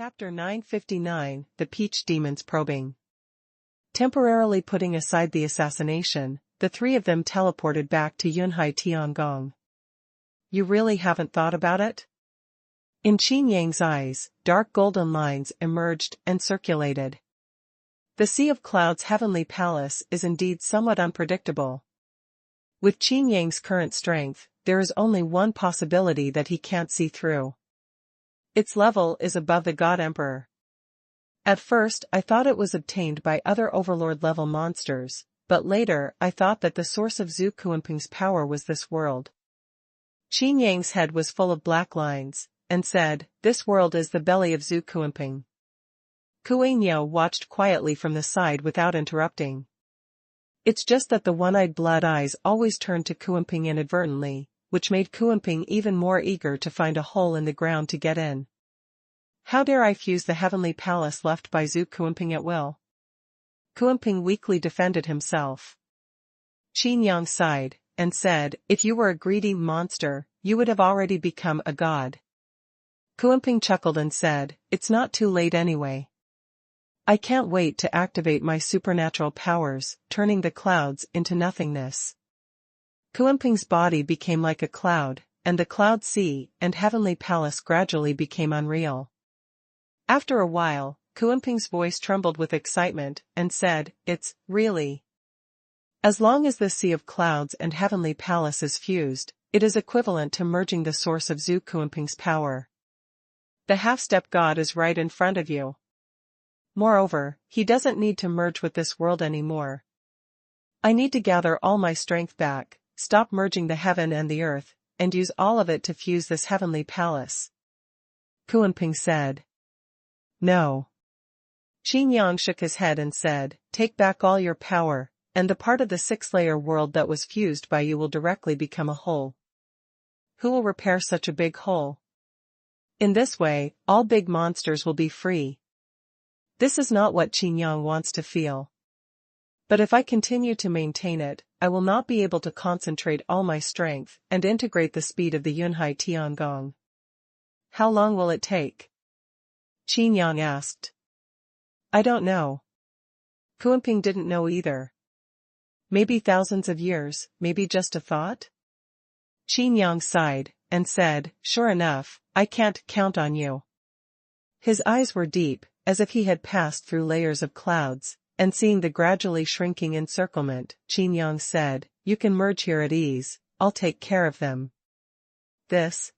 Chapter 959, The Peach Demons Probing. Temporarily putting aside the assassination, the three of them teleported back to Yunhai Tiangong. You really haven't thought about it? In Qin Yang's eyes, dark golden lines emerged and circulated. The Sea of Clouds' heavenly palace is indeed somewhat unpredictable. With Qin Yang's current strength, there is only one possibility that he can't see through. Its level is above the God Emperor. At first I thought it was obtained by other Overlord-level monsters, but later I thought that the source of Zhu Kuanping's power was this world. Qin Yang's head was full of black lines, and said, "This world is the belly of Zhu Kuanping." Kuei-Niao watched quietly from the side without interrupting. It's just that the one-eyed blood eyes always turned to Kuanping inadvertently, which made Kuanping even more eager to find a hole in the ground to get in. How dare I fuse the heavenly palace left by Zhu Kuanping at will? Kuanping weakly defended himself. Qin Yang sighed, and said, "If you were a greedy monster, you would have already become a god." Kuanping chuckled and said, "It's not too late anyway. I can't wait to activate my supernatural powers, turning the clouds into nothingness." Kuanping's body became like a cloud, and the cloud sea and heavenly palace gradually became unreal. After a while, Kuanping's voice trembled with excitement, and said, "It's, really. As long as the Sea of Clouds and heavenly palace is fused, it is equivalent to merging the source of Zhu Kuanping's power. The half-step god is right in front of you. Moreover, he doesn't need to merge with this world anymore. I need to gather all my strength back, stop merging the heaven and the earth, and use all of it to fuse this heavenly palace." Kuanping said. "No." Qin Yang shook his head and said, "Take back all your power, and the part of the six-layer world that was fused by you will directly become a hole. Who will repair such a big hole? In this way, all big monsters will be free." This is not what Qin Yang wants to feel. But if I continue to maintain it, I will not be able to concentrate all my strength and integrate the speed of the Yunhai Tiangong. How long will it take? Qin Yang asked. I don't know. Kuanping didn't know either. Maybe thousands of years, maybe just a thought? Qin Yang sighed, and said, "Sure enough, I can't count on you." His eyes were deep, as if he had passed through layers of clouds, and seeing the gradually shrinking encirclement, Qin Yang said, "You can merge here at ease, I'll take care of them." This?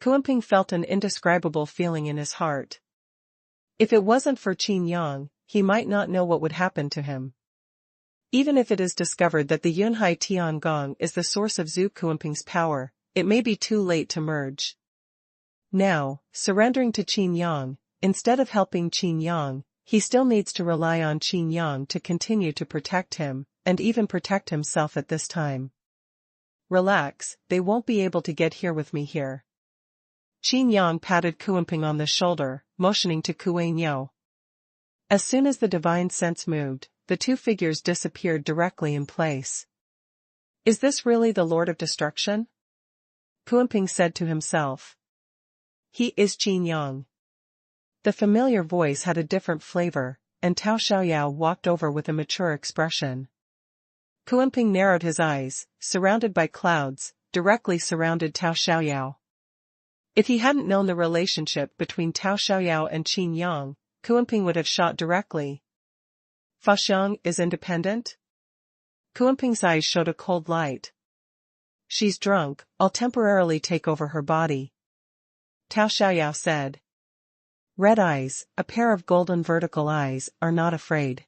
Kuanping felt an indescribable feeling in his heart. If it wasn't for Qin Yang, he might not know what would happen to him. Even if it is discovered that the Yunhai Tiangong is the source of Zhu Kuanping's power, it may be too late to merge. Now, surrendering to Qin Yang, instead of helping Qin Yang, he still needs to rely on Qin Yang to continue to protect him, and even protect himself at this time. Relax, they won't be able to get here with me here. Qin Yang patted Kuanping on the shoulder, motioning to Kuei-Niao. As soon as the divine sense moved, the two figures disappeared directly in place. Is this really the Lord of Destruction? Kuanping said to himself. He is Qin Yang. The familiar voice had a different flavor, and Tao Xiaoyao walked over with a mature expression. Kuanping narrowed his eyes, surrounded by clouds, directly surrounded Tao Xiaoyao. If he hadn't known the relationship between Tao Xiaoyao and Qin Yang, Kuanping would have shot directly. Fa Xiang is independent? Kuanping's eyes showed a cold light. She's drunk, I'll temporarily take over her body. Tao Xiaoyao said. Red eyes, a pair of golden vertical eyes, are not afraid.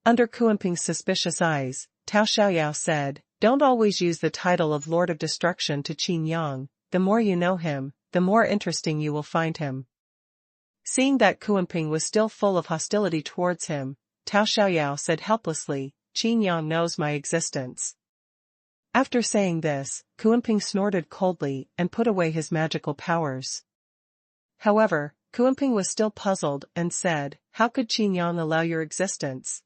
Under Kuanping's suspicious eyes, Tao Xiaoyao said, "Don't always use the title of Lord of Destruction to Qin Yang. The more you know him, the more interesting you will find him." Seeing that Kuanping was still full of hostility towards him, Tao Xiaoyao said helplessly, "Qin Yang knows my existence." After saying this, Kuanping snorted coldly and put away his magical powers. However, Kuanping was still puzzled and said, "How could Qin Yang allow your existence?"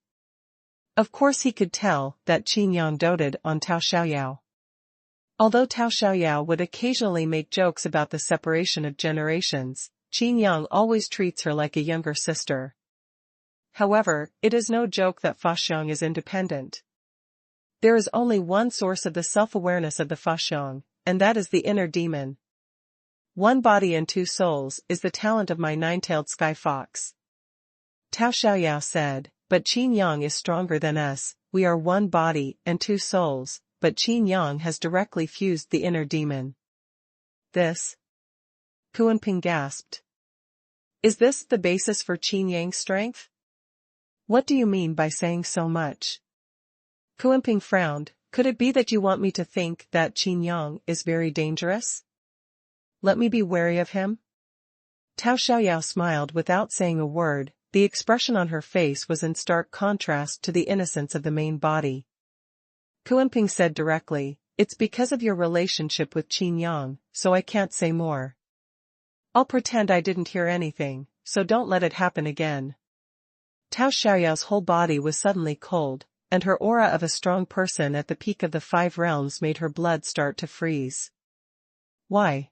Of course he could tell that Qin Yang doted on Tao Xiaoyao. Although Tao Xiaoyao would occasionally make jokes about the separation of generations, Qin Yang always treats her like a younger sister. However, it is no joke that Faxiang is independent. There is only one source of the self-awareness of the Faxiang, and that is the inner demon. One body and two souls is the talent of my nine-tailed sky fox. Tao Xiaoyao said, but Qin Yang is stronger than us, we are one body and two souls, but Qin Yang has directly fused the inner demon. This? Kuanping gasped. Is this the basis for Qin Yang's strength? What do you mean by saying so much? Kuanping frowned. Could it be that you want me to think that Qin Yang is very dangerous? Let me be wary of him? Tao Xiaoyao smiled without saying a word. The expression on her face was in stark contrast to the innocence of the main body. Kuanping said directly, it's because of your relationship with Qin Yang, so I can't say more. I'll pretend I didn't hear anything, so don't let it happen again. Tao Xiaoyao's whole body was suddenly cold, and her aura of a strong person at the peak of the 5 realms made her blood start to freeze. Why?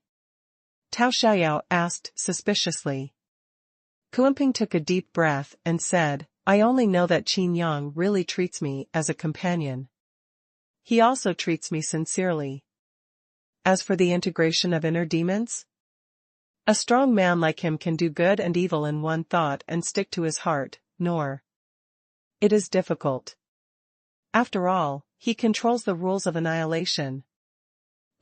Tao Xiaoyao asked suspiciously. Kuanping took a deep breath and said, I only know that Qin Yang really treats me as a companion. He also treats me sincerely. As for the integration of inner demons? A strong man like him can do good and evil in one thought and stick to his heart, nor. It is difficult. After all, he controls the rules of annihilation.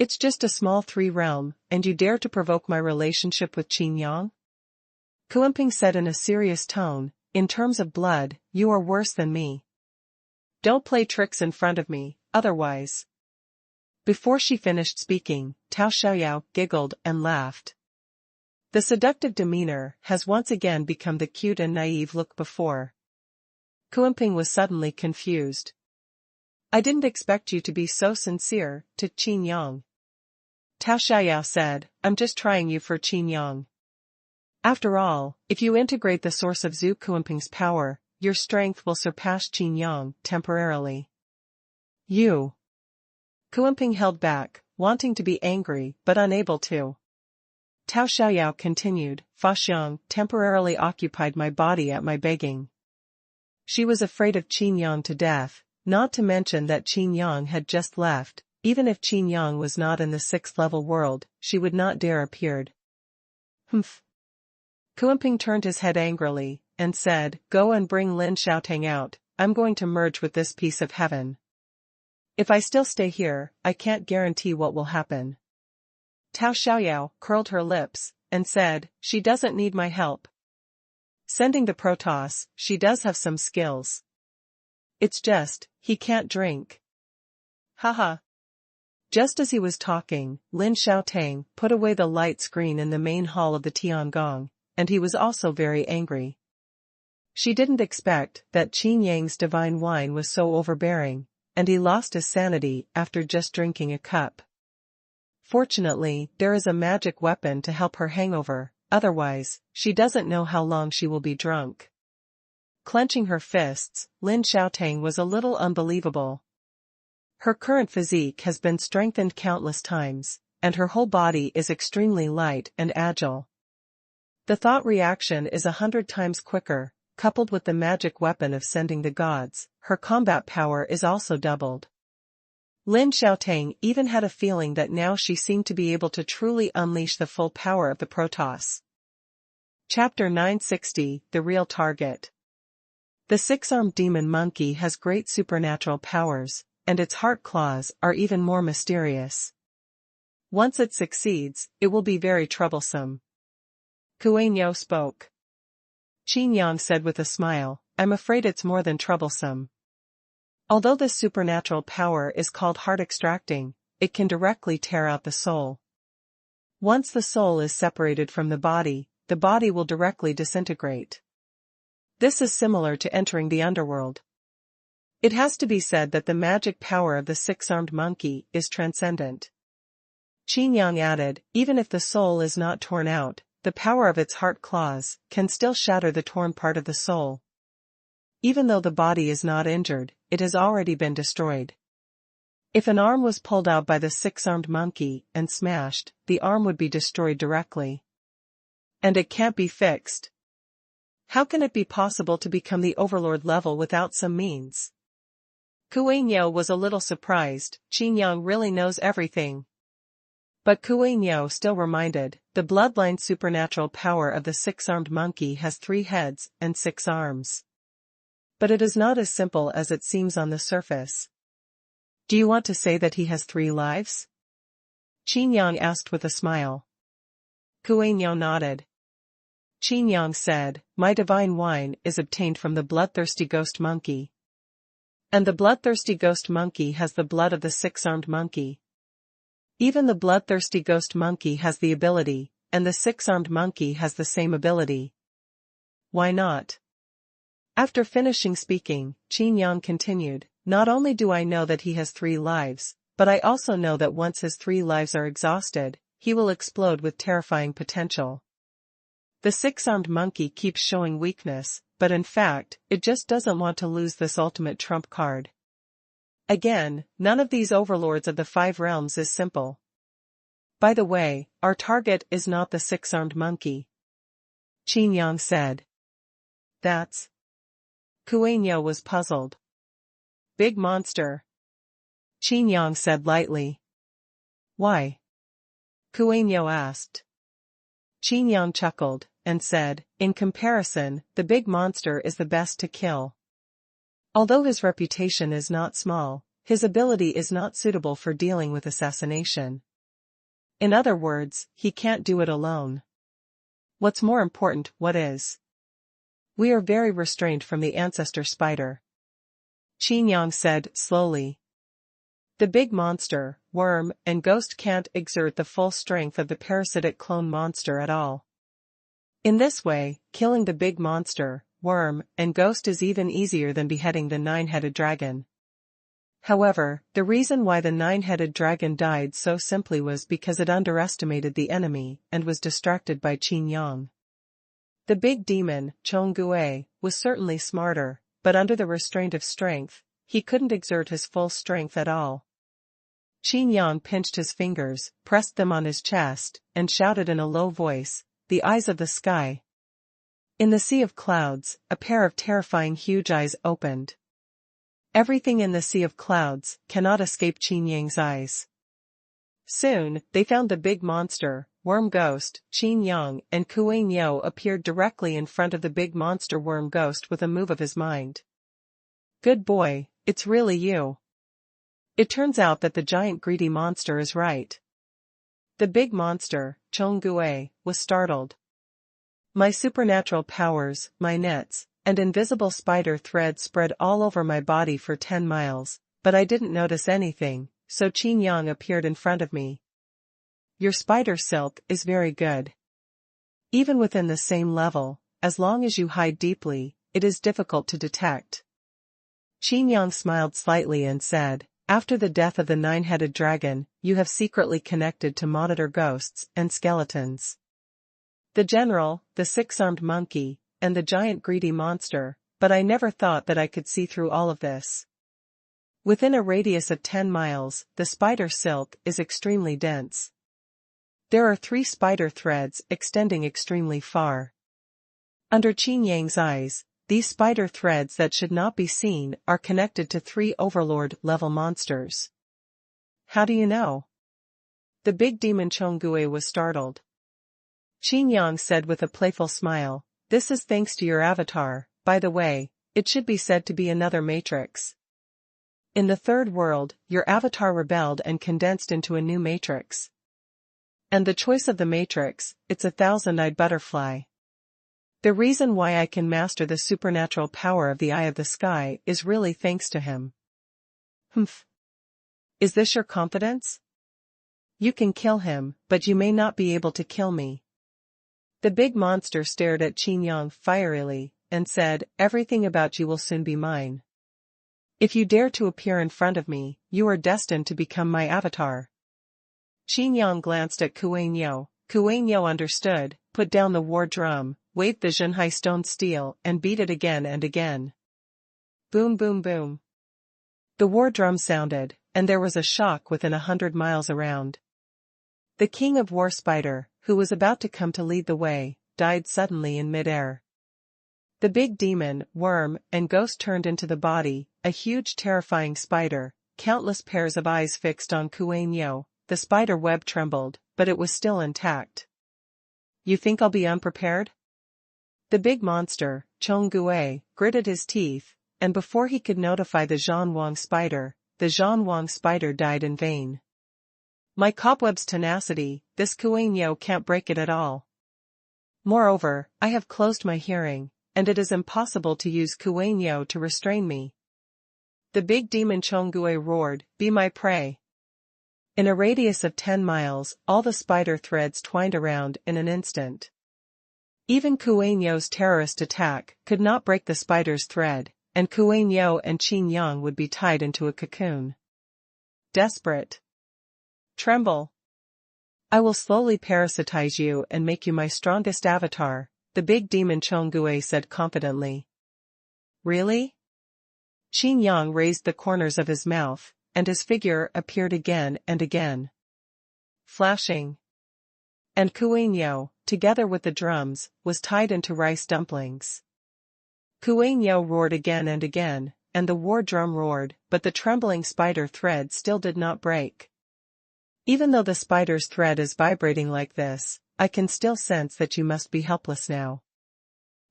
It's just a small 3-realm, and you dare to provoke my relationship with Qin Yang? Kuanping said in a serious tone, in terms of blood, you are worse than me. Don't play tricks in front of me, otherwise. Before she finished speaking, Tao Xiaoyao giggled and laughed. The seductive demeanor has once again become the cute and naive look before. Kuanping was suddenly confused. I didn't expect you to be so sincere to Qin Yang. Tao Xiaoyao said, I'm just trying you for Qin Yang. After all, if you integrate the source of Zhu Kuanping's power, your strength will surpass Qin Yang temporarily. You. Kuanping held back, wanting to be angry but unable to. Tao Xiaoyao continued, Faxiang temporarily occupied my body at my begging. She was afraid of Qin Yang to death, not to mention that Qin Yang had just left. Even if Qin Yang was not in the 6th level world, she would not dare appear. Humph. Kuanping turned his head angrily, and said, Go and bring Lin Xiaotang out, I'm going to merge with this piece of heaven. If I still stay here, I can't guarantee what will happen. Tao Xiaoyao curled her lips, and said, She doesn't need my help. Sending the Protoss, she does have some skills. It's just, he can't drink. Haha. Just as he was talking, Lin Xiaotang put away the light screen in the main hall of the Tiangong, and he was also very angry. She didn't expect that Qin Yang's divine wine was so overbearing, and he lost his sanity after just drinking a cup. Fortunately, there is a magic weapon to help her hangover, otherwise, she doesn't know how long she will be drunk. Clenching her fists, Lin Xiaotang was a little unbelievable. Her current physique has been strengthened countless times, and her whole body is extremely light and agile. The thought reaction is 100 times quicker, coupled with the magic weapon of sending the gods, her combat power is also doubled. Lin Xiaotang even had a feeling that now she seemed to be able to truly unleash the full power of the Protoss. Chapter 960, The Real Target. The 6-armed demon monkey has great supernatural powers, and its heart claws are even more mysterious. Once it succeeds, it will be very troublesome. Kuanyo spoke. Qin Yang said with a smile, I'm afraid it's more than troublesome. Although this supernatural power is called heart extracting, it can directly tear out the soul. Once the soul is separated from the body will directly disintegrate. This is similar to entering the underworld. It has to be said that the magic power of the 6-armed monkey is transcendent. Qin Yang added, even if the soul is not torn out, the power of its heart claws can still shatter the torn part of the soul. Even though the body is not injured, it has already been destroyed. If an arm was pulled out by the 6-armed monkey and smashed, the arm would be destroyed directly. And it can't be fixed. How can it be possible to become the overlord level without some means? Xuanhuan was a little surprised. Qin Yang really knows everything. But Xuanhuan still reminded, the bloodline supernatural power of the six-armed monkey has 3 heads and 6 arms. But it is not as simple as it seems on the surface. Do you want to say that he has 3 lives? Qin Yang asked with a smile. Xuanhuan nodded. Qin Yang said, my divine wine is obtained from the bloodthirsty ghost monkey. And the bloodthirsty ghost monkey has the blood of the six-armed monkey. Even the bloodthirsty ghost monkey has the ability, and the six-armed monkey has the same ability. Why not? After finishing speaking, Qin Yang continued, not only do I know that he has 3 lives, but I also know that once his 3 lives are exhausted, he will explode with terrifying potential. The six-armed monkey keeps showing weakness, but in fact, it just doesn't want to lose this ultimate trump card. Again, none of these overlords of the 5 realms is simple. By the way, our target is not the six-armed monkey. Qin Yang said. That's... Xuanhuan was puzzled. Big monster. Qin Yang said lightly. Why? Xuanhuan asked. Qin Yang chuckled, and said, in comparison, the big monster is the best to kill. Although his reputation is not small, his ability is not suitable for dealing with assassination. In other words, he can't do it alone. What's more important, what is? We are very restrained from the ancestor spider. Qin Yang said, slowly. The big monster, worm, and ghost can't exert the full strength of the parasitic clone monster at all. In this way, killing the big monster, worm, and ghost is even easier than beheading the 9-headed dragon. However, the reason why the 9-headed dragon died so simply was because it underestimated the enemy and was distracted by Qin Yang. The big demon, Chonggue, was certainly smarter, but under the restraint of strength, he couldn't exert his full strength at all. Qin Yang pinched his fingers, pressed them on his chest, and shouted in a low voice, the eyes of the sky. In the sea of clouds, a pair of terrifying huge eyes opened. Everything in the sea of clouds cannot escape Qin Yang's eyes. Soon, they found the big monster, worm ghost, Qin Yang, and Xuanhuan appeared directly in front of the big monster worm ghost with a move of his mind. Good boy, it's really you. It turns out that the giant greedy monster is right. The big monster, Chonggue, was startled. My supernatural powers, my nets, and invisible spider thread spread all over my body for 10 miles, but I didn't notice anything, so Qin Yang appeared in front of me. Your spider silk is very good. Even within the same level, as long as you hide deeply, it is difficult to detect. Qin Yang smiled slightly and said, after the death of the 9-headed dragon, you have secretly connected to monitor ghosts and skeletons. The general, the 6-armed monkey, and the giant greedy monster, but I never thought that I could see through all of this. Within a radius of 10 miles, the spider silk is extremely dense. There are 3 spider threads extending extremely far. Under Qin Yang's eyes, these spider threads that should not be seen are connected to 3 overlord-level monsters. How do you know? The big demon Chonggue was startled. Qin Yang said with a playful smile, this is thanks to your avatar, by the way, it should be said to be another matrix. In the 3rd world, your avatar rebelled and condensed into a new matrix. And the choice of the matrix, it's a 1,000-eyed butterfly. The reason why I can master the supernatural power of the eye of the sky is really thanks to him. Humph. Is this your confidence? You can kill him, but you may not be able to kill me. The big monster stared at Qin Yang fierily, and said, everything about you will soon be mine. If you dare to appear in front of me, you are destined to become my avatar. Qin Yang glanced at Xuanhuan. Xuanhuan understood, put down the war drum, waved the Zhenhai stone steel, and beat it again and again. Boom boom boom. The war drum sounded, and there was a shock within 100 miles around. The king of war spider, who was about to come to lead the way, died suddenly in midair. The big demon, worm, and ghost turned into the body, a huge terrifying spider, countless pairs of eyes fixed on Xuanhuan. The spider web trembled, but it was still intact. You think I'll be unprepared? The big monster, Chongguo, gritted his teeth, and before he could notify the Xuanhuan spider, the Xuanhuan spider died in vain. My cobweb's tenacity, this Xuanhuan can't break it at all. Moreover, I have closed my hearing, and it is impossible to use Xuanhuan to restrain me. The big demon Chongguo roared, "Be my prey." In a radius of 10 miles, all the spider threads twined around in an instant. Even Xuanhuan's terrorist attack could not break the spider's thread, and Xuanhuan and Qin Yang would be tied into a cocoon. Desperate. Tremble. I will slowly parasitize you and make you my strongest avatar, the big demon Chongguo said confidently. Really? Qin Yang raised the corners of his mouth, and his figure appeared again and again. Flashing. And Xuanhuan, together with the drums, was tied into rice dumplings. Xuanhuan roared again and again, and the war drum roared, but the trembling spider thread still did not break. Even though the spider's thread is vibrating like this, I can still sense that you must be helpless now.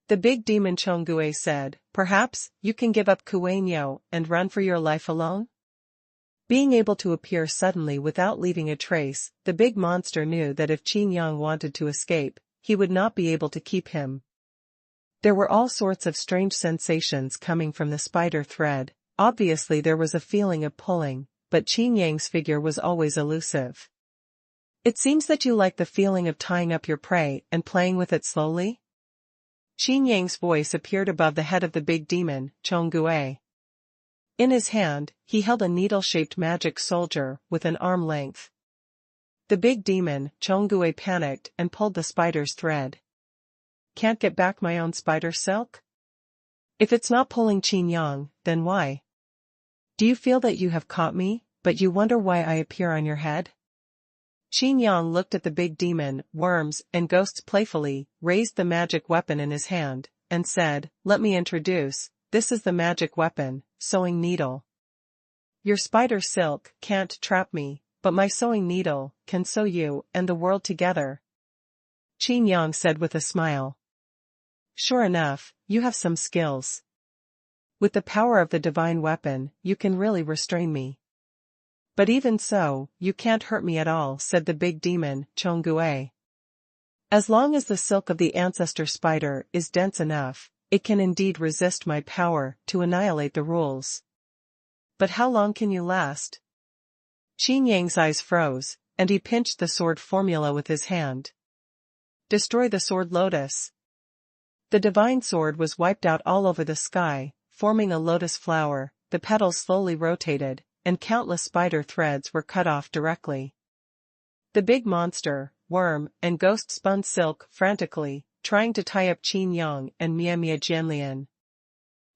The big demon Chongguo said, perhaps, you can give up Xuanhuan and run for your life alone? Being able to appear suddenly without leaving a trace, the big monster knew that if Qin Yang wanted to escape, he would not be able to keep him. There were all sorts of strange sensations coming from the spider thread. Obviously there was a feeling of pulling, but Qin Yang's figure was always elusive. It seems that you like the feeling of tying up your prey and playing with it slowly? Qin Yang's voice appeared above the head of the big demon, Chongguo. In his hand, he held a needle-shaped magic soldier with an arm length. The big demon, Chongguo, panicked and pulled the spider's thread. Can't get back my own spider silk? If it's not pulling Qin Yang, then why? Do you feel that you have caught me, but you wonder why I appear on your head? Qin Yang looked at the big demon, worms, and ghosts playfully, raised the magic weapon in his hand, and said, let me introduce, this is the magic weapon, sewing needle. Your spider silk can't trap me, but my sewing needle can sew you and the world together. Qin Yang said with a smile. Sure enough, you have some skills. With the power of the divine weapon, you can really restrain me. But even so, you can't hurt me at all, said the big demon, Chongguo. As long as the silk of the ancestor spider is dense enough, it can indeed resist my power to annihilate the rules. But how long can you last? Qin Yang's eyes froze, and he pinched the sword formula with his hand. Destroy the sword lotus. The divine sword was wiped out all over the sky, forming a lotus flower. The petals slowly rotated, and countless spider threads were cut off directly. The big monster, worm, and ghost spun silk frantically, trying to tie up Qin Yang and Mia Jianlian.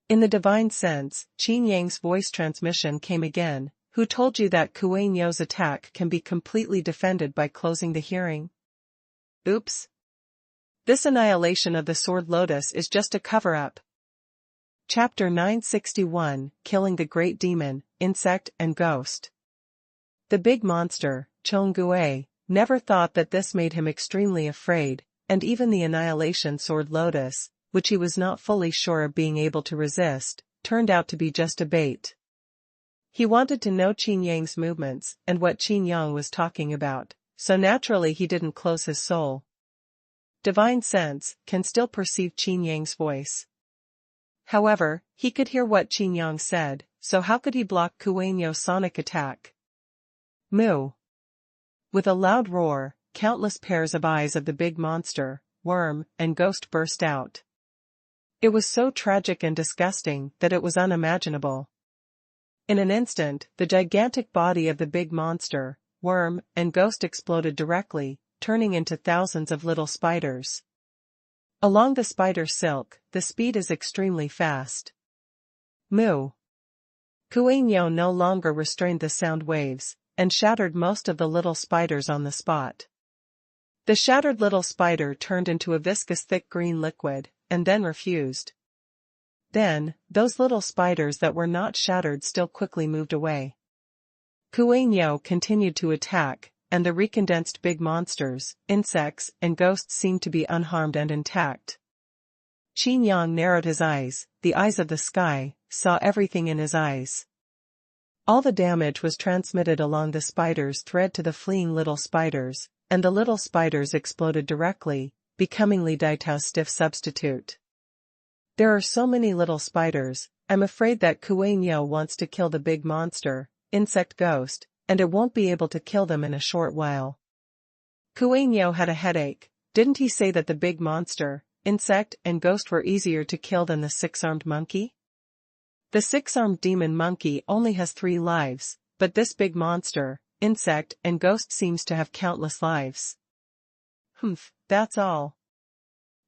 In the divine sense, Qin Yang's voice transmission came again. Who told you that Xuanhuan's attack can be completely defended by closing the hearing? Oops. This annihilation of the sword lotus is just a cover-up. Chapter 961, Killing the Great Demon, Insect and Ghost. The big monster, Chongguo, never thought that this made him extremely afraid, and even the annihilation sword lotus, which he was not fully sure of being able to resist, turned out to be just a bait. He wanted to know Qin Yang's movements and what Qin Yang was talking about, so naturally he didn't close his soul. Divine sense can still perceive Qin Yang's voice. However, he could hear what Qin Yang said, so how could he block Xuanhuan's sonic attack? Moo! With a loud roar, countless pairs of eyes of the big monster, worm, and ghost burst out. It was so tragic and disgusting that it was unimaginable. In an instant, the gigantic body of the big monster, worm, and ghost exploded directly, turning into thousands of little spiders. Along the spider silk, the speed is extremely fast. Moo! Xuanhuan no longer restrained the sound waves, and shattered most of the little spiders on the spot. The shattered little spider turned into a viscous thick green liquid, and then refused. Then, those little spiders that were not shattered still quickly moved away. Qin Yang continued to attack, and the recondensed big monsters, insects, and ghosts seemed to be unharmed and intact. Qin Yang narrowed his eyes, the eyes of the sky, saw everything in his eyes. All the damage was transmitted along the spider's thread to the fleeing little spiders, and the little spiders exploded directly, becoming Li Daitao's stiff substitute. There are so many little spiders, I'm afraid that Qin Yang wants to kill the big monster, insect ghost, and it won't be able to kill them in a short while. Qin Yang had a headache. Didn't he say that the big monster, insect, and ghost were easier to kill than the six-armed monkey? The six-armed demon monkey only has 3 lives, but this big monster, insect, and ghost seems to have countless lives. That's all.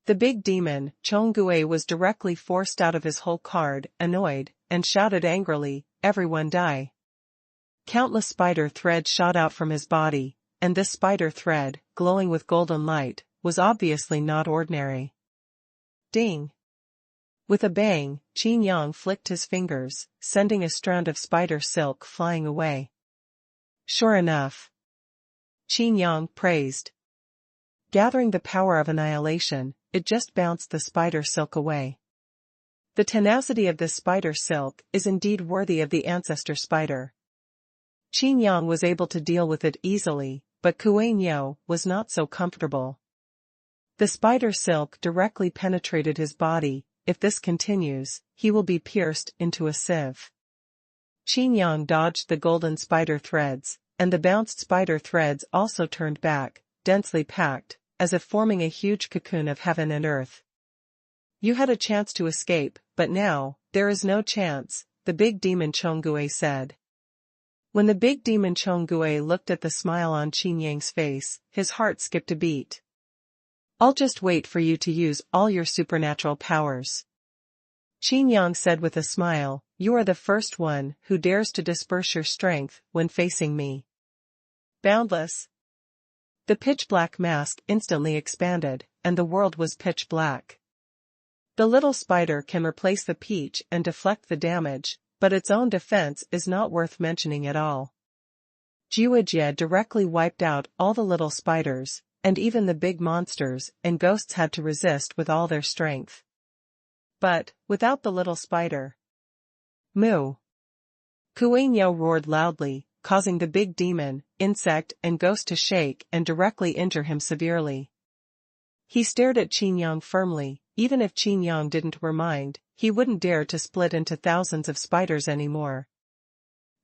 The big demon, Chonggue, was directly forced out of his whole card, annoyed, and shouted angrily, "Everyone die." Countless spider threads shot out from his body, and this spider thread, glowing with golden light, was obviously not ordinary. Ding! With a bang, Qin Yang flicked his fingers, sending a strand of spider silk flying away. Sure enough. Qin Yang praised. Gathering the power of annihilation, it just bounced the spider silk away. The tenacity of this spider silk is indeed worthy of the ancestor spider. Qin Yang was able to deal with it easily, but Qin Yang was not so comfortable. The spider silk directly penetrated his body. If this continues, he will be pierced into a sieve. Qin Yang dodged the golden spider threads, and the bounced spider threads also turned back, densely packed, as if forming a huge cocoon of heaven and earth. You had a chance to escape, but now, there is no chance, the big demon Chonggue said. When the big demon Chonggue looked at the smile on Qin Yang's face, his heart skipped a beat. I'll just wait for you to use all your supernatural powers. Qin Yang said with a smile, you are the first one who dares to disperse your strength when facing me. Boundless. The pitch-black mask instantly expanded, and the world was pitch black. The little spider can replace the peach and deflect the damage, but its own defense is not worth mentioning at all. Jiujie directly wiped out all the little spiders, and even the big monsters and ghosts had to resist with all their strength. But, without the little spider. Moo! Qin Yang roared loudly, causing the big demon, insect, and ghost to shake and directly injure him severely. He stared at Qin Yang firmly. Even if Qin Yang didn't remind, he wouldn't dare to split into thousands of spiders anymore.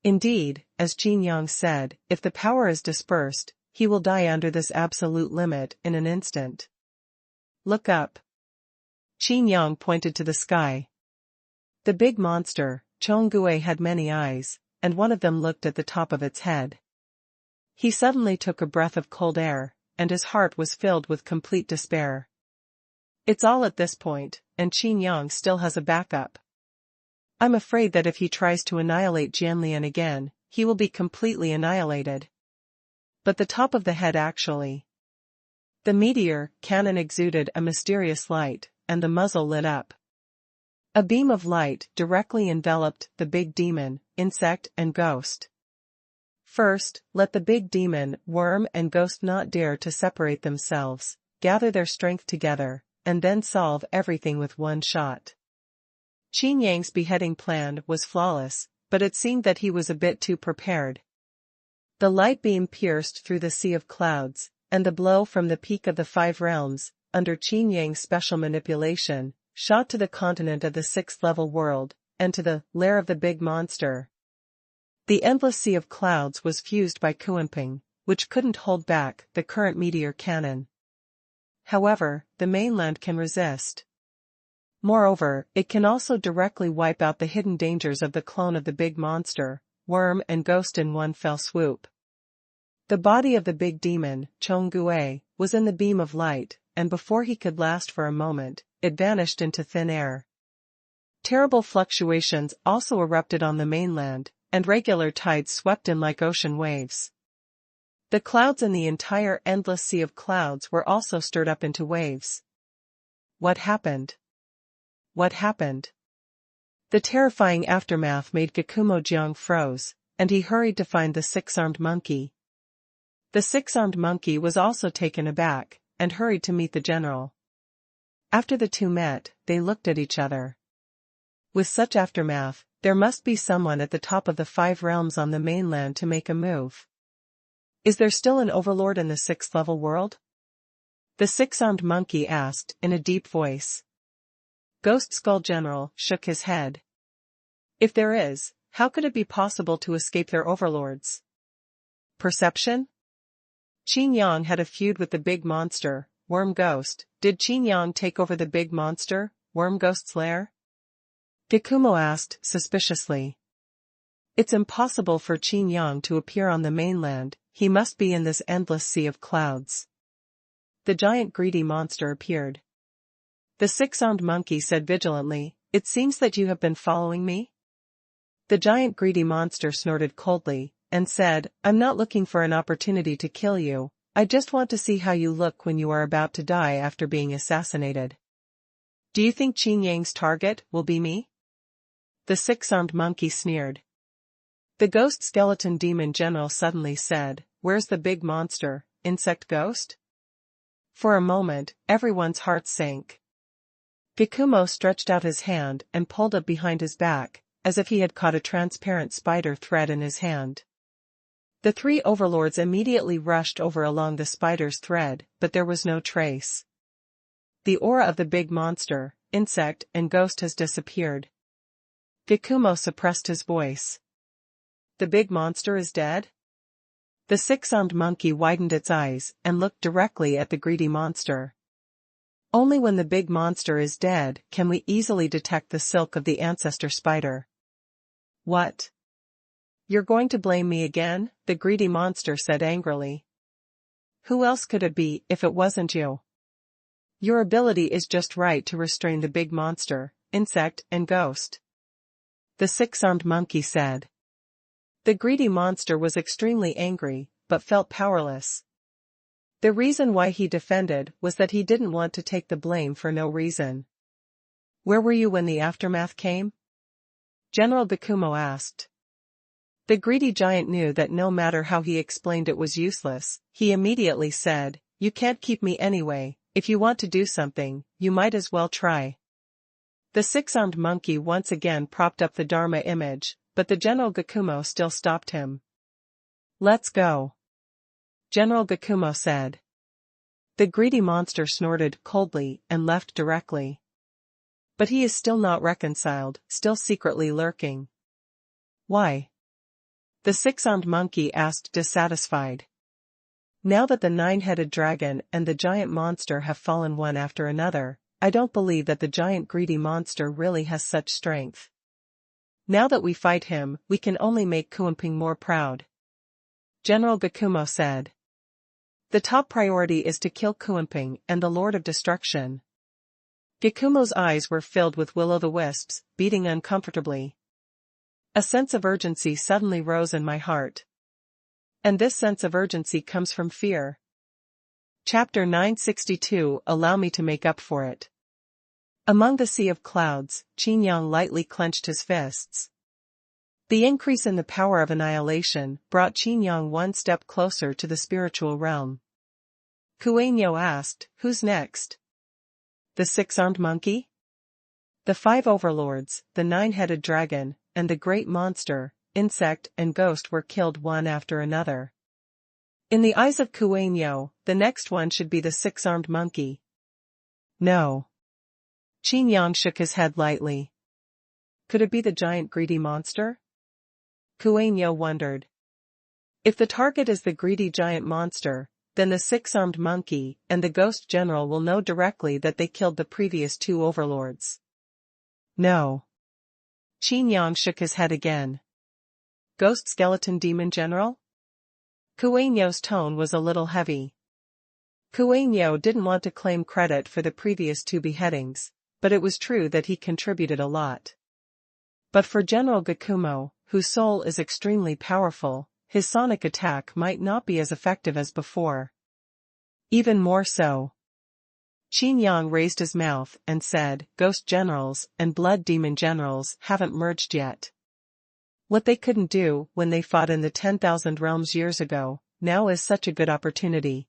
Indeed, as Qin Yang said, if the power is dispersed, he will die under this absolute limit in an instant. Look up. Qin Yang pointed to the sky. The big monster, Chonggue, had many eyes, and one of them looked at the top of its head. He suddenly took a breath of cold air, and his heart was filled with complete despair. It's all at this point, and Qin Yang still has a backup. I'm afraid that if he tries to annihilate Jianlian again, he will be completely annihilated. But the top of the head actually. The meteor cannon exuded a mysterious light, and the muzzle lit up. A beam of light directly enveloped the big demon, insect, and ghost. First, let the big demon, worm, and ghost not dare to separate themselves, gather their strength together, and then solve everything with one shot. Qin Yang's beheading plan was flawless, but it seemed that he was a bit too prepared. The light beam pierced through the sea of clouds, and the blow from the peak of the 5 realms, under Qin Yang's special manipulation, shot to the continent of the 6th-level world, and to the lair of the big monster. The endless sea of clouds was fused by Kuanping, which couldn't hold back the current meteor cannon. However, the mainland can resist. Moreover, it can also directly wipe out the hidden dangers of the clone of the big monster, worm, and ghost in one fell swoop. The body of the big demon, Chonggue, was in the beam of light, and before he could last for a moment, it vanished into thin air. Terrible fluctuations also erupted on the mainland, and regular tides swept in like ocean waves. The clouds and the entire endless sea of clouds were also stirred up into waves. What happened? What happened? The terrifying aftermath made Gakumo Jiang froze, and he hurried to find the six-armed monkey. The six-armed monkey was also taken aback, and hurried to meet the general. After the two met, they looked at each other. With such aftermath, there must be someone at the top of the 5 realms on the mainland to make a move. Is there still an overlord in the 6th-level world? The six-armed monkey asked, in a deep voice. Ghost Skull General shook his head. If there is, how could it be possible to escape their overlords? Perception? Qin Yang had a feud with the big monster, Worm Ghost. Did Qin Yang take over the big monster, Worm Ghost's lair? Gakumo asked, suspiciously. It's impossible for Qin Yang to appear on the mainland, he must be in this endless sea of clouds. The giant greedy monster appeared. The six-armed monkey said vigilantly, It seems that you have been following me? The giant greedy monster snorted coldly, and said, I'm not looking for an opportunity to kill you, I just want to see how you look when you are about to die after being assassinated. Do you think Qin Yang's target will be me? The six-armed monkey sneered. The ghost skeleton demon general suddenly said, Where's the big monster, insect ghost? For a moment, everyone's hearts sank. Gakumo stretched out his hand and pulled up behind his back, as if he had caught a transparent spider thread in his hand. The 3 overlords immediately rushed over along the spider's thread, but there was no trace. The aura of the big monster, insect, and ghost has disappeared. Gakumo suppressed his voice. The big monster is dead? The six-armed monkey widened its eyes and looked directly at the greedy monster. Only when the big monster is dead can we easily detect the silk of the ancestor spider. What? You're going to blame me again? The greedy monster said angrily. Who else could it be if it wasn't you? Your ability is just right to restrain the big monster, insect, and ghost. The six-armed monkey said. The greedy monster was extremely angry, but felt powerless. The reason why he defended was that he didn't want to take the blame for no reason. Where were you when the aftermath came? General Gakumo asked. The greedy giant knew that no matter how he explained it was useless. He immediately said, You can't keep me anyway, if you want to do something, you might as well try. The six-armed monkey once again propped up the Dharma image, but the General Gakumo still stopped him. Let's go. General Gakumo said. The greedy monster snorted coldly and left directly. But he is still not reconciled, still secretly lurking. Why? The six-armed monkey asked dissatisfied. Now that the 9-headed dragon and the giant monster have fallen one after another, I don't believe that the giant greedy monster really has such strength. Now that we fight him, we can only make Kuanping more proud. General Gakumo said. The top priority is to kill Kuanping and the Lord of Destruction. Gakumo's eyes were filled with will-o'-the-wisps, beating uncomfortably. A sense of urgency suddenly rose in my heart. And this sense of urgency comes from fear. Chapter 962 Allow me to make up for it. Among the sea of clouds, Qin Yang lightly clenched his fists. The increase in the power of annihilation brought Qin Yang one step closer to the spiritual realm. Xuanhuan asked, Who's next? The six-armed monkey? The 5 overlords, the 9-headed dragon, and the great monster, insect and ghost were killed one after another. In the eyes of Xuanhuan, the next one should be the six-armed monkey. No. Qin Yang shook his head lightly. Could it be the giant greedy monster? Xuanhuan wondered. If the target is the greedy giant monster, then the six-armed monkey and the ghost general will know directly that they killed the previous 2 overlords. No. Qin Yang shook his head again. Ghost skeleton demon general? Xuanhuan's tone was a little heavy. Xuanhuan didn't want to claim credit for the previous 2 beheadings, but it was true that he contributed a lot. But for General Gakumo, whose soul is extremely powerful, his sonic attack might not be as effective as before. Even more so. Qin Yang raised his mouth and said, Ghost Generals and Blood Demon Generals haven't merged yet. What they couldn't do when they fought in the 10,000 realms years ago, now is such a good opportunity.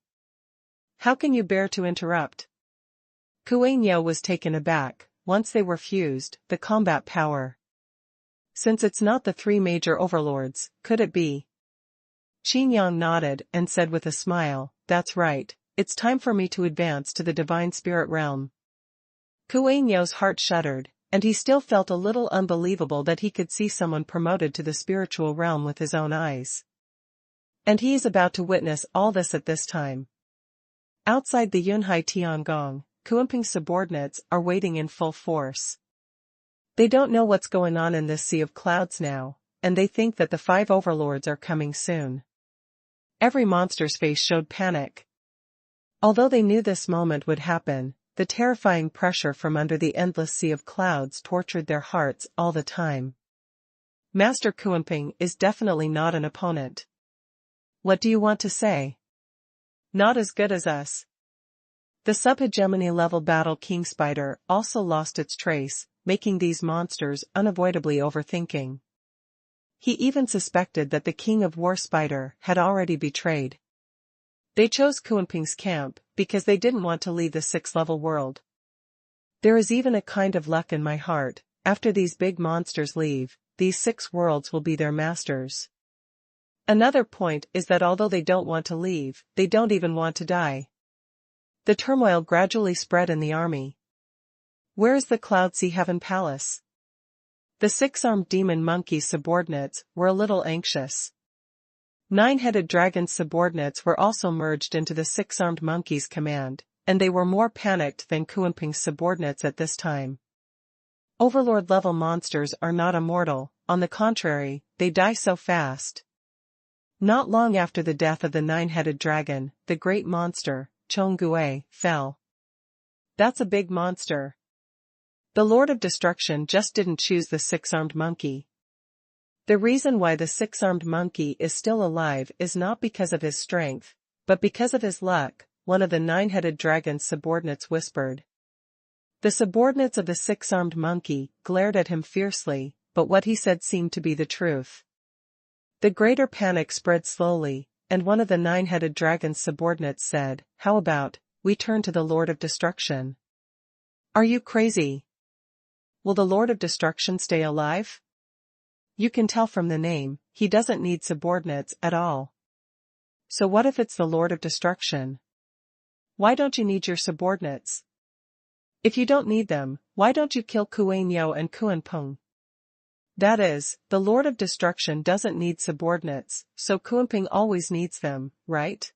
How can you bear to interrupt? Xuanhuan was taken aback. Once they were fused, the combat power. Since it's not the three major overlords, could it be? Qin Yang nodded and said with a smile, that's right, it's time for me to advance to the divine spirit realm. Xuanhuan's heart shuddered, and he still felt a little unbelievable that he could see someone promoted to the spiritual realm with his own eyes. And he is about to witness all this at this time. Outside the Yunhai Tiangong, Xuanping's subordinates are waiting in full force. They don't know what's going on in this sea of clouds now, and they think that the 5 overlords are coming soon. Every monster's face showed panic. Although they knew this moment would happen, the terrifying pressure from under the endless sea of clouds tortured their hearts all the time. Master Xuanping is definitely not an opponent. What do you want to say? Not as good as us. The sub-hegemony level battle King Spider also lost its trace, making these monsters unavoidably overthinking. He even suspected that the King of War Spider had already betrayed. They chose Xuanping's camp because they didn't want to leave the 6th-level world. There is even a kind of luck in my heart, after these big monsters leave, these 6 worlds will be their masters. Another point is that although they don't want to leave, they don't even want to die. The turmoil gradually spread in the army. Where is the Cloud Sea Heaven Palace? The 6-armed demon monkey's subordinates were a little anxious. 9-headed dragon's subordinates were also merged into the 6-armed monkey's command, and they were more panicked than Xuanping's subordinates at this time. Overlord-level monsters are not immortal, on the contrary, they die so fast. Not long after the death of the 9-headed dragon, the great monster, Chonggue, fell. That's a big monster. The Lord of Destruction just didn't choose the 6-armed monkey. The reason why the 6-armed monkey is still alive is not because of his strength, but because of his luck, one of the 9-headed dragon's subordinates whispered. The subordinates of the 6-armed monkey glared at him fiercely, but what he said seemed to be the truth. The greater panic spread slowly, and one of the 9-headed dragon's subordinates said, How about, we turn to the Lord of Destruction? Are you crazy? Will the Lord of Destruction stay alive? You can tell from the name, he doesn't need subordinates at all. So what if it's the Lord of Destruction? Why don't you need your subordinates? If you don't need them, why don't you kill Xuanhuan and Xuanping? That is, the Lord of Destruction doesn't need subordinates, so Xuanping always needs them, right?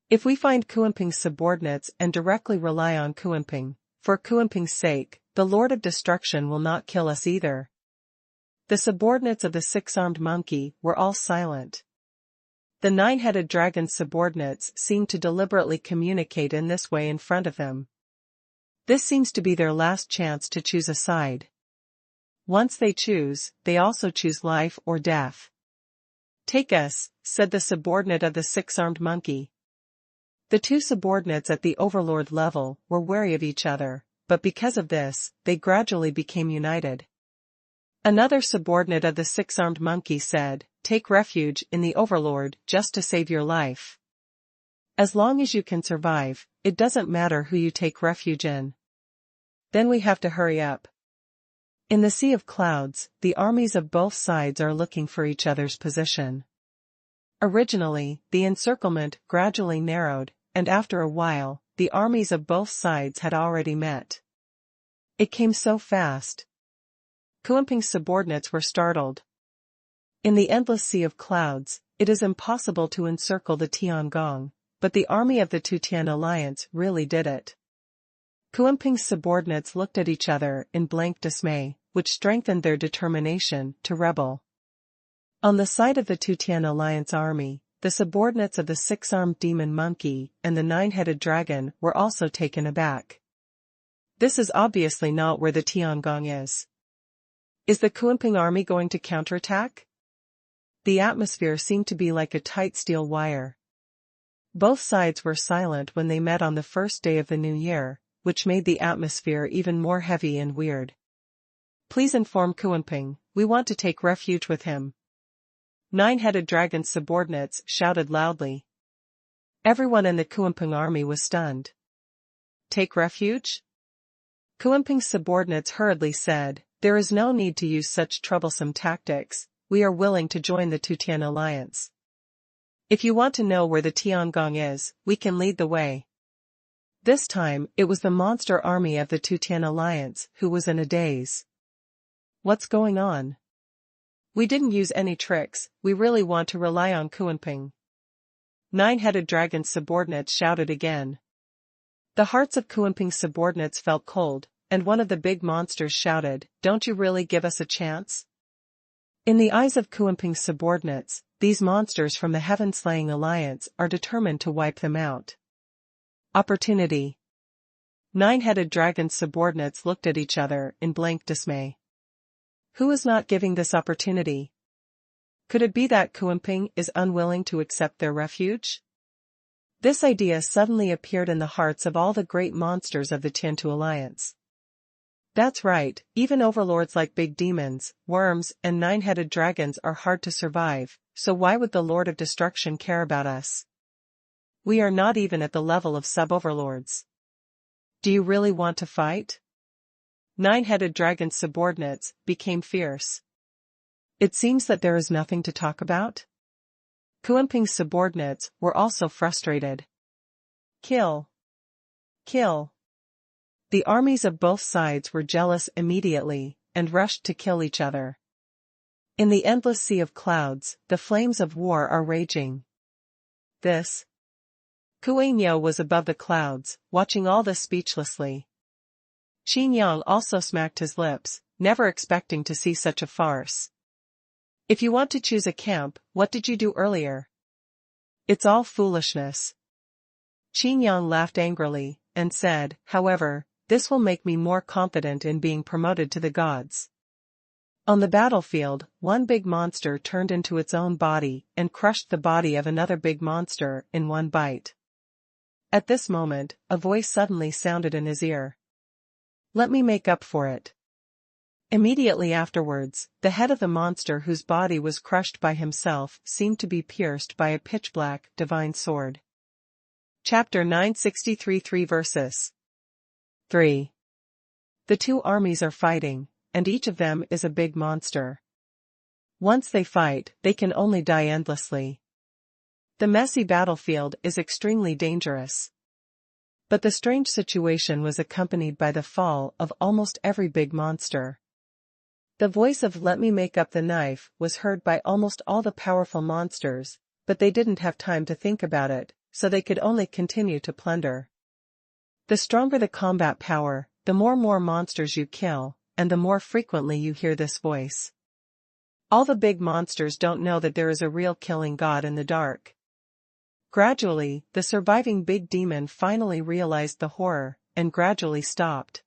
If we find Xuanping's subordinates and directly rely on Xuanping, for Xuanping's sake, the Lord of Destruction will not kill us either. The subordinates of the 6-armed monkey were all silent. The 9-headed dragon's subordinates seemed to deliberately communicate in this way in front of them. This seems to be their last chance to choose a side. Once they choose, they also choose life or death. Take us, said the subordinate of the 6-armed monkey. The 2 subordinates at the overlord level were wary of each other, but because of this, they gradually became united. Another subordinate of the 6-armed monkey said, Take refuge in the overlord just to save your life. As long as you can survive, it doesn't matter who you take refuge in. Then we have to hurry up. In the sea of clouds, the armies of both sides are looking for each other's position. Originally, the encirclement gradually narrowed, and after a while, the armies of both sides had already met. It came so fast. Xuanping's subordinates were startled. In the endless sea of clouds, it is impossible to encircle the Tiangong, but the army of the Tutian alliance really did it. Xuanping's subordinates looked at each other in blank dismay, which strengthened their determination to rebel. On the side of the Tutian alliance army, the subordinates of the 6-armed demon monkey and the 9-headed dragon were also taken aback. This is obviously not where the Tiangong is. Is the Xuanping army going to counterattack? The atmosphere seemed to be like a tight steel wire. Both sides were silent when they met on the first day of the new year, which made the atmosphere even more heavy and weird. Please inform Xuanping, we want to take refuge with him. Nine-headed dragon's subordinates shouted loudly. Everyone in the Xuanping army was stunned. Take refuge? Xuanping's subordinates hurriedly said, there is no need to use such troublesome tactics, we are willing to join the Tutian alliance. If you want to know where the Tiangong is, we can lead the way. This time, it was the monster army of the Tutian alliance who was in a daze. What's going on? We didn't use any tricks, we really want to rely on Xuanping. Nine-headed dragon's subordinates shouted again. The hearts of Xuanping's subordinates felt cold, and one of the big monsters shouted, don't you really give us a chance? In the eyes of Xuanping's subordinates, these monsters from the Heaven-slaying alliance are determined to wipe them out. Opportunity. Nine-headed dragon's subordinates looked at each other in blank dismay. Who is not giving this opportunity? Could it be that Xuanping is unwilling to accept their refuge? This idea suddenly appeared in the hearts of all the great monsters of the Tiantu alliance. That's right, even overlords like big demons, worms, and nine-headed dragons are hard to survive, so why would the Lord of Destruction care about us? We are not even at the level of sub-overlords. Do you really want to fight? Nine-headed dragon's subordinates became fierce. It seems that there is nothing to talk about? Xuanping's subordinates were also frustrated. Kill. Kill. The armies of both sides were jealous immediately, and rushed to kill each other. In the endless sea of clouds, the flames of war are raging. This. Qin Yang was above the clouds, watching all this speechlessly. Qin Yang also smacked his lips, never expecting to see such a farce. If you want to choose a camp, what did you do earlier? It's all foolishness. Qin Yang laughed angrily, and said, however, this will make me more confident in being promoted to the gods. On the battlefield, one big monster turned into its own body and crushed the body of another big monster in one bite. At this moment, a voice suddenly sounded in his ear. Let me make up for it. Immediately afterwards, the head of the monster whose body was crushed by himself seemed to be pierced by a pitch-black, divine sword. Chapter 963 3 verses. 3. The two armies are fighting, and each of them is a big monster. Once they fight, they can only die endlessly. The messy battlefield is extremely dangerous. But the strange situation was accompanied by the fall of almost every big monster. The voice of "Let me make up the knife" was heard by almost all the powerful monsters, but they didn't have time to think about it, so they could only continue to plunder. The stronger the combat power, the more monsters you kill, and the more frequently you hear this voice. All the big monsters don't know that there is a real killing god in the dark. Gradually, the surviving big demon finally realized the horror, and gradually stopped.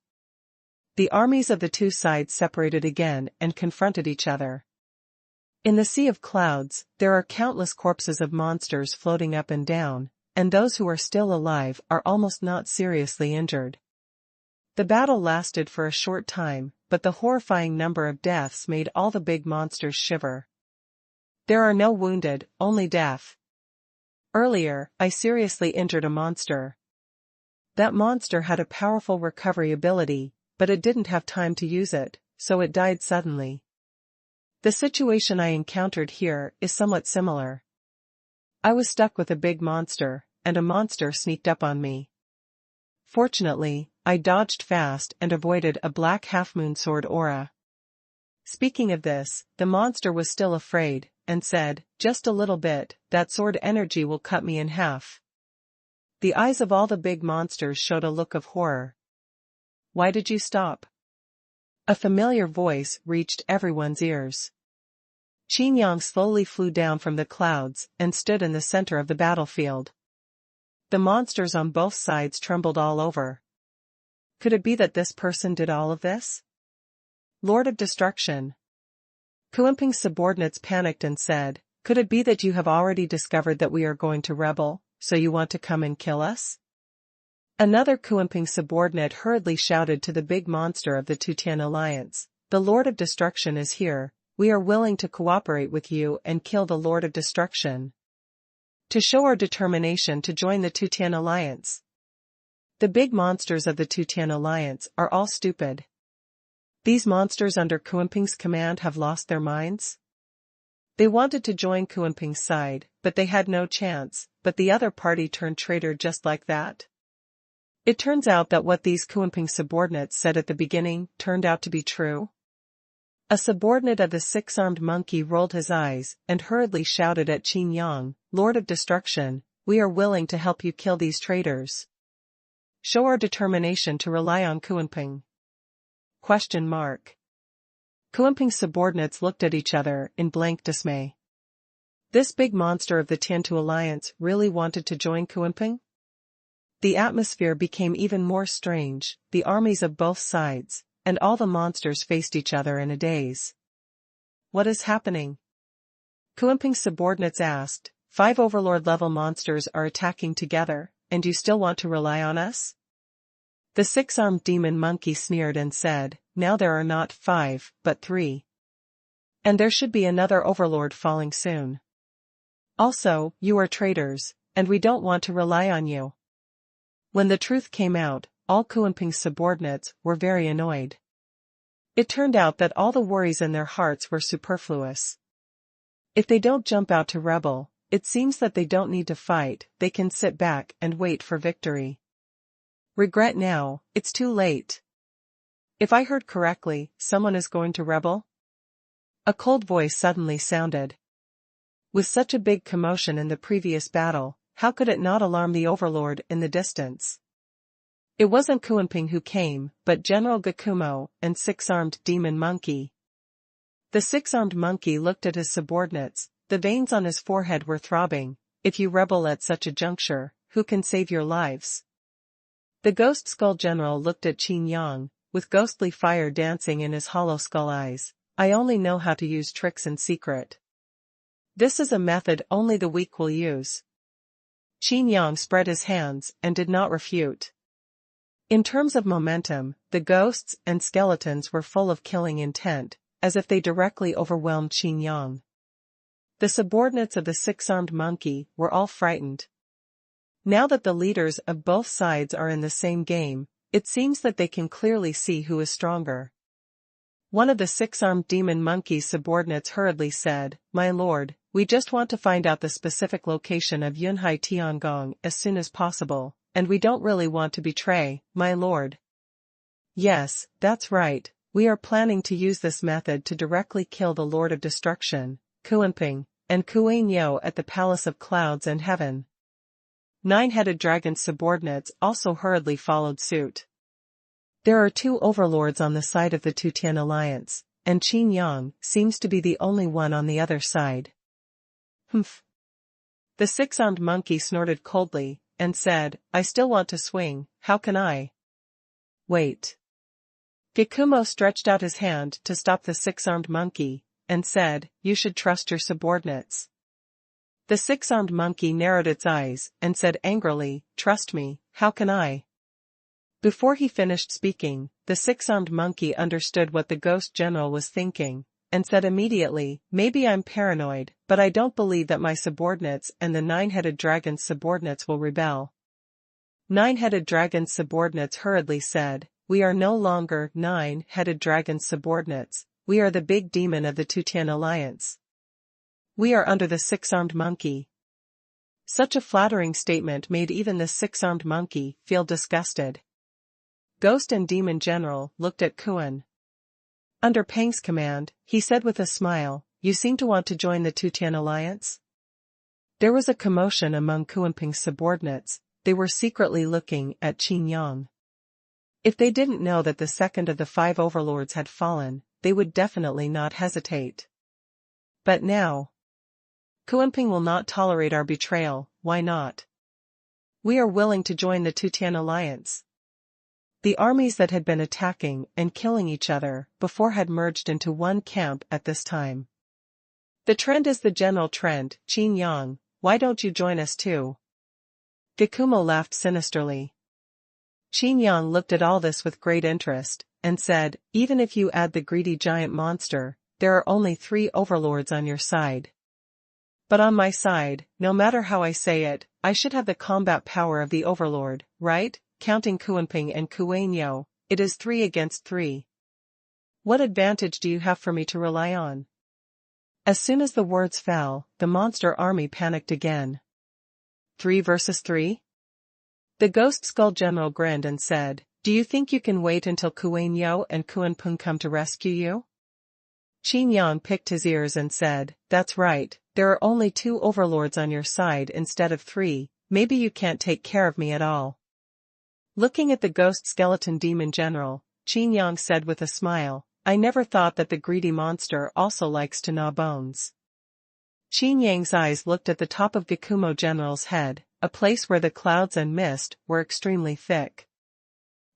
The armies of the two sides separated again and confronted each other. In the sea of clouds, there are countless corpses of monsters floating up and down, and those who are still alive are almost not seriously injured. The battle lasted for a short time, but the horrifying number of deaths made all the big monsters shiver. There are no wounded, only death. Earlier, I seriously injured a monster. That monster had a powerful recovery ability, but it didn't have time to use it, so it died suddenly. The situation I encountered here is somewhat similar. I was stuck with a big monster, and a monster sneaked up on me. Fortunately, I dodged fast and avoided a black half-moon sword aura. Speaking of this, the monster was still afraid, and said, "Just a little bit, that sword energy will cut me in half." The eyes of all the big monsters showed a look of horror. Why did you stop? A familiar voice reached everyone's ears. Qin Yang slowly flew down from the clouds and stood in the center of the battlefield. The monsters on both sides trembled all over. Could it be that this person did all of this? Lord of Destruction. Xuanping's subordinates panicked and said, Could it be that you have already discovered that we are going to rebel, so you want to come and kill us? Another Kuanping subordinate hurriedly shouted to the big monster of the Tutian alliance, "The Lord of Destruction is here, we are willing to cooperate with you and kill the Lord of Destruction. To show our determination to join the Tutian alliance." The big monsters of the Tutian alliance are all stupid. These monsters under Kuanping's command have lost their minds? They wanted to join Kuanping's side, but they had no chance, but the other party turned traitor just like that. It turns out that what these Kuanping subordinates said at the beginning turned out to be true. A subordinate of the six-armed monkey rolled his eyes and hurriedly shouted at Qin Yang, "Lord of Destruction, we are willing to help you kill these traitors. Show our determination to rely on Kuanping." Kuanping's subordinates looked at each other in blank dismay. This big monster of the Tiantu alliance really wanted to join Kuanping? The atmosphere became even more strange, the armies of both sides, and all the monsters faced each other in a daze. What is happening? Kuanping's subordinates asked. 5 overlord-level monsters are attacking together, and you still want to rely on us? The six-armed demon monkey sneered and said, "Now there are not 5, but 3. And there should be another overlord falling soon. Also, you are traitors, and we don't want to rely on you." When the truth came out, all Kuanping's subordinates were very annoyed. It turned out that all the worries in their hearts were superfluous. If they don't jump out to rebel, it seems that they don't need to fight, they can sit back and wait for victory. Regret now, it's too late. If I heard correctly, someone is going to rebel? A cold voice suddenly sounded. With such a big commotion in the previous battle, how could it not alarm the overlord in the distance? It wasn't Kuanping who came, but General Gakumo and six-armed demon monkey. The six-armed monkey looked at his subordinates, the veins on his forehead were throbbing. "If you rebel at such a juncture, who can save your lives?" The ghost skull general looked at Qin Yang, with ghostly fire dancing in his hollow skull eyes. "I only know how to use tricks in secret. This is a method only the weak will use." Qin Yang spread his hands and did not refute. In terms of momentum, the ghosts and skeletons were full of killing intent, as if they directly overwhelmed Qin Yang. The subordinates of the six-armed monkey were all frightened. Now that the leaders of both sides are in the same game, it seems that they can clearly see who is stronger. One of the six-armed demon monkey's subordinates hurriedly said, "My lord, we just want to find out the specific location of Yunhai Tiangong as soon as possible, and we don't really want to betray, my lord." "Yes, that's right, we are planning to use this method to directly kill the Lord of Destruction, Kuanping, and Kuan-Yo at the Palace of Clouds and Heaven." Nine-headed dragon's subordinates also hurriedly followed suit. There are 2 overlords on the side of the Tutian alliance, and Qin Yang seems to be the only one on the other side. "Humph." The six-armed monkey snorted coldly, and said, "I still want to swing, how can I?" "Wait." Gakumo stretched out his hand to stop the six-armed monkey, and said, "You should trust your subordinates." The six-armed monkey narrowed its eyes and said angrily, "Trust me, how can I?" Before he finished speaking, the six-armed monkey understood what the ghost general was thinking, and said immediately, "Maybe I'm paranoid, but I don't believe that my subordinates and the nine-headed dragon's subordinates will rebel." Nine-headed dragon's subordinates hurriedly said, "We are no longer nine-headed dragon's subordinates, we are the big demon of the Tutian alliance. We are under the six-armed monkey." Such a flattering statement made even the six-armed monkey feel disgusted. Ghost and Demon General looked at Kuan. Under Peng's command, he said with a smile, "You seem to want to join the Tutian alliance?" There was a commotion among Kuanping's subordinates, they were secretly looking at Qin Yang. If they didn't know that the second of the 5 overlords had fallen, they would definitely not hesitate. But now, Kuanping will not tolerate our betrayal, why not? We are willing to join the Tutian alliance. The armies that had been attacking and killing each other before had merged into one camp at this time. The trend is the general trend, Qin Yang, why don't you join us too? Gakumo laughed sinisterly. Qin Yang looked at all this with great interest, and said, even if you add the greedy giant monster, there are only 3 overlords on your side. But on my side, no matter how I say it, I should have the combat power of the overlord, right? Counting Xuanping and Xuanyo, it is 3 against 3. What advantage do you have for me to rely on? As soon as the words fell, the monster army panicked again. 3 versus 3? The Ghost Skull General grinned and said, do you think you can wait until Xuanyo and Xuanpeng come to rescue you? Qin Yang picked his ears and said, that's right, there are only 2 overlords on your side instead of 3, maybe you can't take care of me at all. Looking at the Ghost Skeleton Demon General, Qin Yang said with a smile, I never thought that the greedy monster also likes to gnaw bones. Qin Yang's eyes looked at the top of Gakumo General's head, a place where the clouds and mist were extremely thick.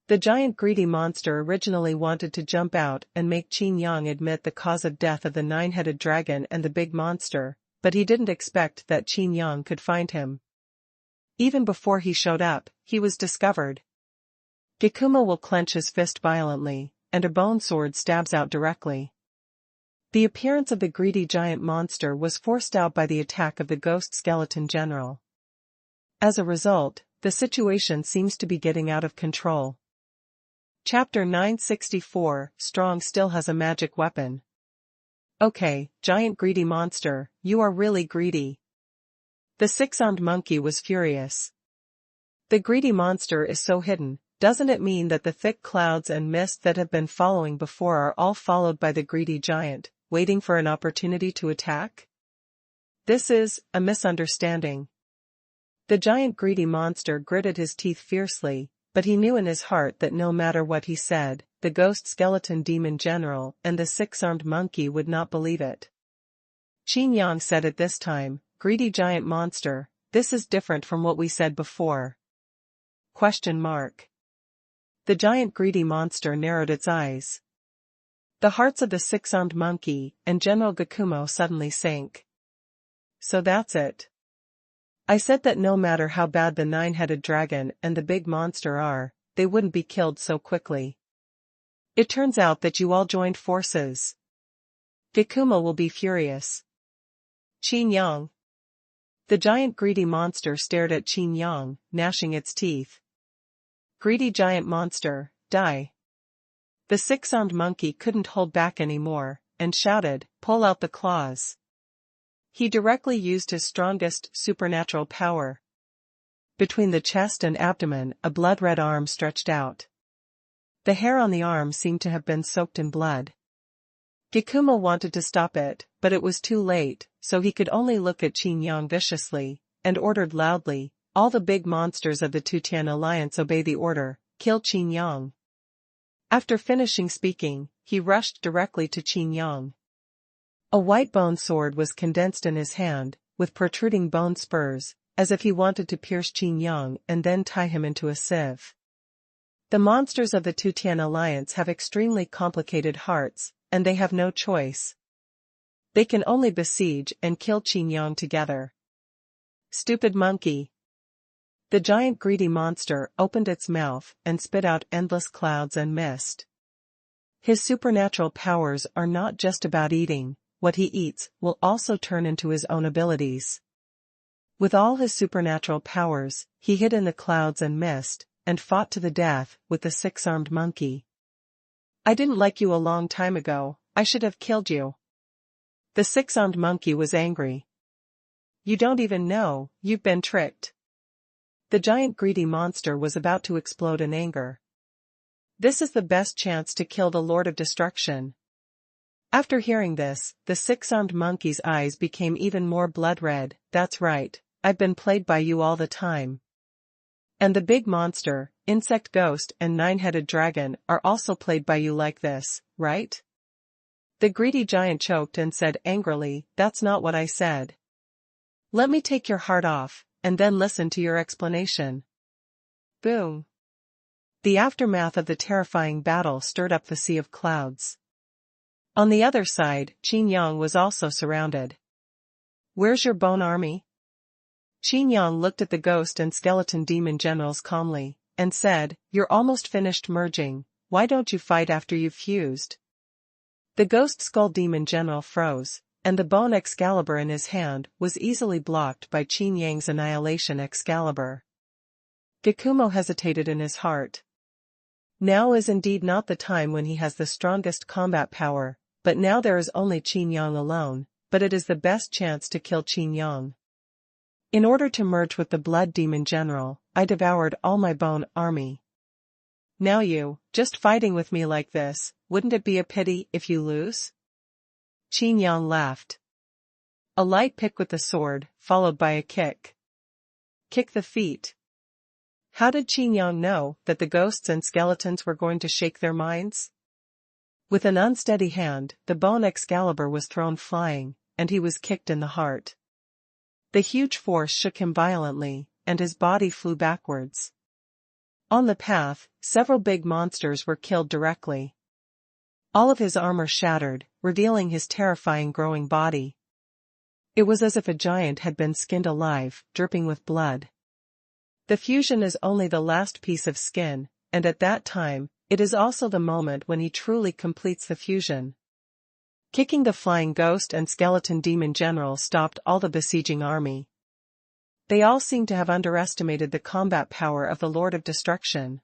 The giant greedy monster originally wanted to jump out and make Qin Yang admit the cause of death of the 9-headed dragon and the big monster, but he didn't expect that Qin Yang could find him. Even before he showed up, he was discovered. Gakumo will clench his fist violently, and a bone sword stabs out directly. The appearance of the greedy giant monster was forced out by the attack of the Ghost Skeleton General. As a result, the situation seems to be getting out of control. Chapter 964, Strong still has a magic weapon. Okay, giant greedy monster, you are really greedy. The 6-armed monkey was furious. The greedy monster is so hidden, doesn't it mean that the thick clouds and mist that have been following before are all followed by the greedy giant, waiting for an opportunity to attack? This is a misunderstanding. The giant greedy monster gritted his teeth fiercely, but he knew in his heart that no matter what he said, the Ghost Skeleton Demon General and the 6-armed monkey would not believe it. Qin Yang said at this time, greedy giant monster, this is different from what we said before. ? The giant greedy monster narrowed its eyes. The hearts of the 6-armed monkey and General Gakumo suddenly sank. So that's it. I said that no matter how bad the 9-headed dragon and the big monster are, they wouldn't be killed so quickly. It turns out that you all joined forces. Gakumo will be furious. Qin Yang. The giant greedy monster stared at Qin Yang, gnashing its teeth. Greedy giant monster, die. The 6-armed monkey couldn't hold back anymore, and shouted, pull out the claws. He directly used his strongest supernatural power. Between the chest and abdomen, a blood-red arm stretched out. The hair on the arm seemed to have been soaked in blood. Gakumo wanted to stop it, but it was too late, so he could only look at Qin Yang viciously, and ordered loudly, all the big monsters of the Tutian Alliance obey the order, kill Qin Yang. After finishing speaking, he rushed directly to Qin Yang. A white bone sword was condensed in his hand, with protruding bone spurs, as if he wanted to pierce Qin Yang and then tie him into a sieve. The monsters of the Tutian Alliance have extremely complicated hearts, and they have no choice. They can only besiege and kill Qin Yang together. Stupid monkey. The giant greedy monster opened its mouth and spit out endless clouds and mist. His supernatural powers are not just about eating. What he eats will also turn into his own abilities. With all his supernatural powers, he hid in the clouds and mist, and fought to the death with the 6-armed monkey. I didn't like you a long time ago, I should have killed you. The 6-armed monkey was angry. You don't even know, you've been tricked. The giant greedy monster was about to explode in anger. This is the best chance to kill the Lord of Destruction. After hearing this, the 6-armed monkey's eyes became even more blood-red. That's right, I've been played by you all the time. And the big monster, insect ghost and 9-headed dragon are also played by you like this, right? The greedy giant choked and said angrily, that's not what I said. Let me take your heart off, and then listen to your explanation. Boom. The aftermath of the terrifying battle stirred up the sea of clouds. On the other side, Qin Yang was also surrounded. Where's your bone army? Qin Yang looked at the ghost and skeleton demon generals calmly, and said, You're almost finished merging, why don't you fight after you've fused? The ghost skull demon general froze, and the bone Excalibur in his hand was easily blocked by Qin Yang's annihilation Excalibur. Gikumo hesitated in his heart. Now is indeed not the time when he has the strongest combat power, but now there is only Qin Yang alone, but it is the best chance to kill Qin Yang. In order to merge with the blood demon general, I devoured all my bone army. Now you, just fighting with me like this, wouldn't it be a pity if you lose? Qin Yang laughed. A light pick with the sword, followed by a kick. Kick the feet. How did Qin Yang know that the ghosts and skeletons were going to shake their minds? With an unsteady hand, the bone Excalibur was thrown flying, and he was kicked in the heart. The huge force shook him violently, and his body flew backwards. On the path, several big monsters were killed directly. All of his armor shattered, revealing his terrifying growing body. It was as if a giant had been skinned alive, dripping with blood. The fusion is only the last piece of skin, and at that time, it is also the moment when he truly completes the fusion. Kicking the flying ghost and skeleton demon general stopped all the besieging army. They all seemed to have underestimated the combat power of the Lord of Destruction.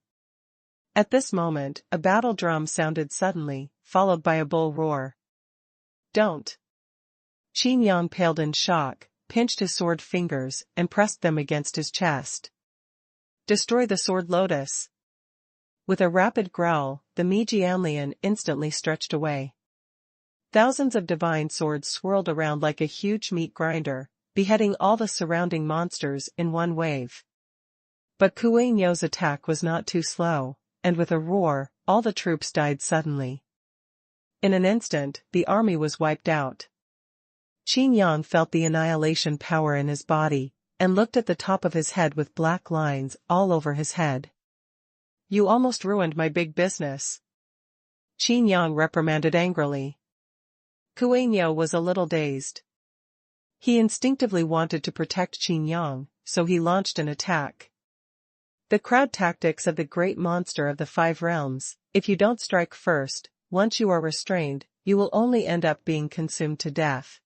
At this moment, a battle drum sounded suddenly, followed by a bull roar. Don't! Qin Yang paled in shock, pinched his sword fingers, and pressed them against his chest. Destroy the sword lotus! With a rapid growl, the Mijianlian instantly stretched away. Thousands of divine swords swirled around like a huge meat grinder, beheading all the surrounding monsters in one wave. But Kuei Nyo's attack was not too slow, and with a roar, all the troops died suddenly. In an instant, the army was wiped out. Qin Yang felt the annihilation power in his body, and looked at the top of his head with black lines all over his head. You almost ruined my big business. Qin Yang reprimanded angrily. Kuei Nyo was a little dazed. He instinctively wanted to protect Qin Yang, so he launched an attack. The crowd tactics of the great monster of the five realms: if you don't strike first, once you are restrained, you will only end up being consumed to death.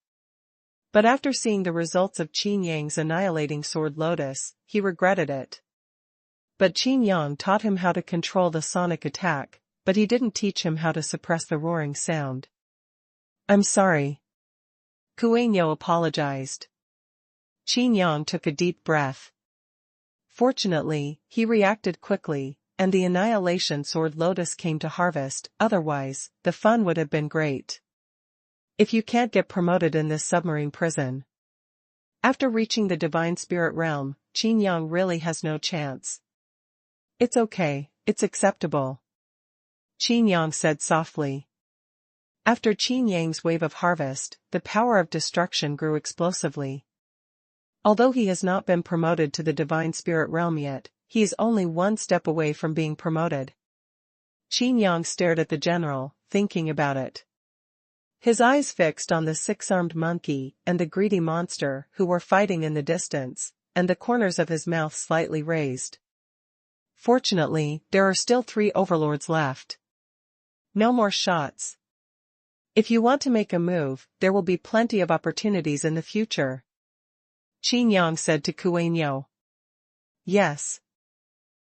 But after seeing the results of Qin Yang's annihilating sword lotus, he regretted it. But Qin Yang taught him how to control the sonic attack, but he didn't teach him how to suppress the roaring sound. I'm sorry. Kuei Nyo apologized. Qin Yang took a deep breath. Fortunately, he reacted quickly, and the annihilation sword lotus came to harvest, otherwise, the fun would have been great. If you can't get promoted in this submarine prison. After reaching the divine spirit realm, Qin Yang really has no chance. It's okay, it's acceptable. Qin Yang said softly. After Qin Yang's wave of harvest, the power of destruction grew explosively. Although he has not been promoted to the divine spirit realm yet, he is only one step away from being promoted. Qin Yang stared at the general, thinking about it. His eyes fixed on the six-armed monkey and the greedy monster who were fighting in the distance, and the corners of his mouth slightly raised. Fortunately, there are still 3 overlords left. No more shots. If you want to make a move, there will be plenty of opportunities in the future. Qin Yang said to Kuei Nyo. Yes.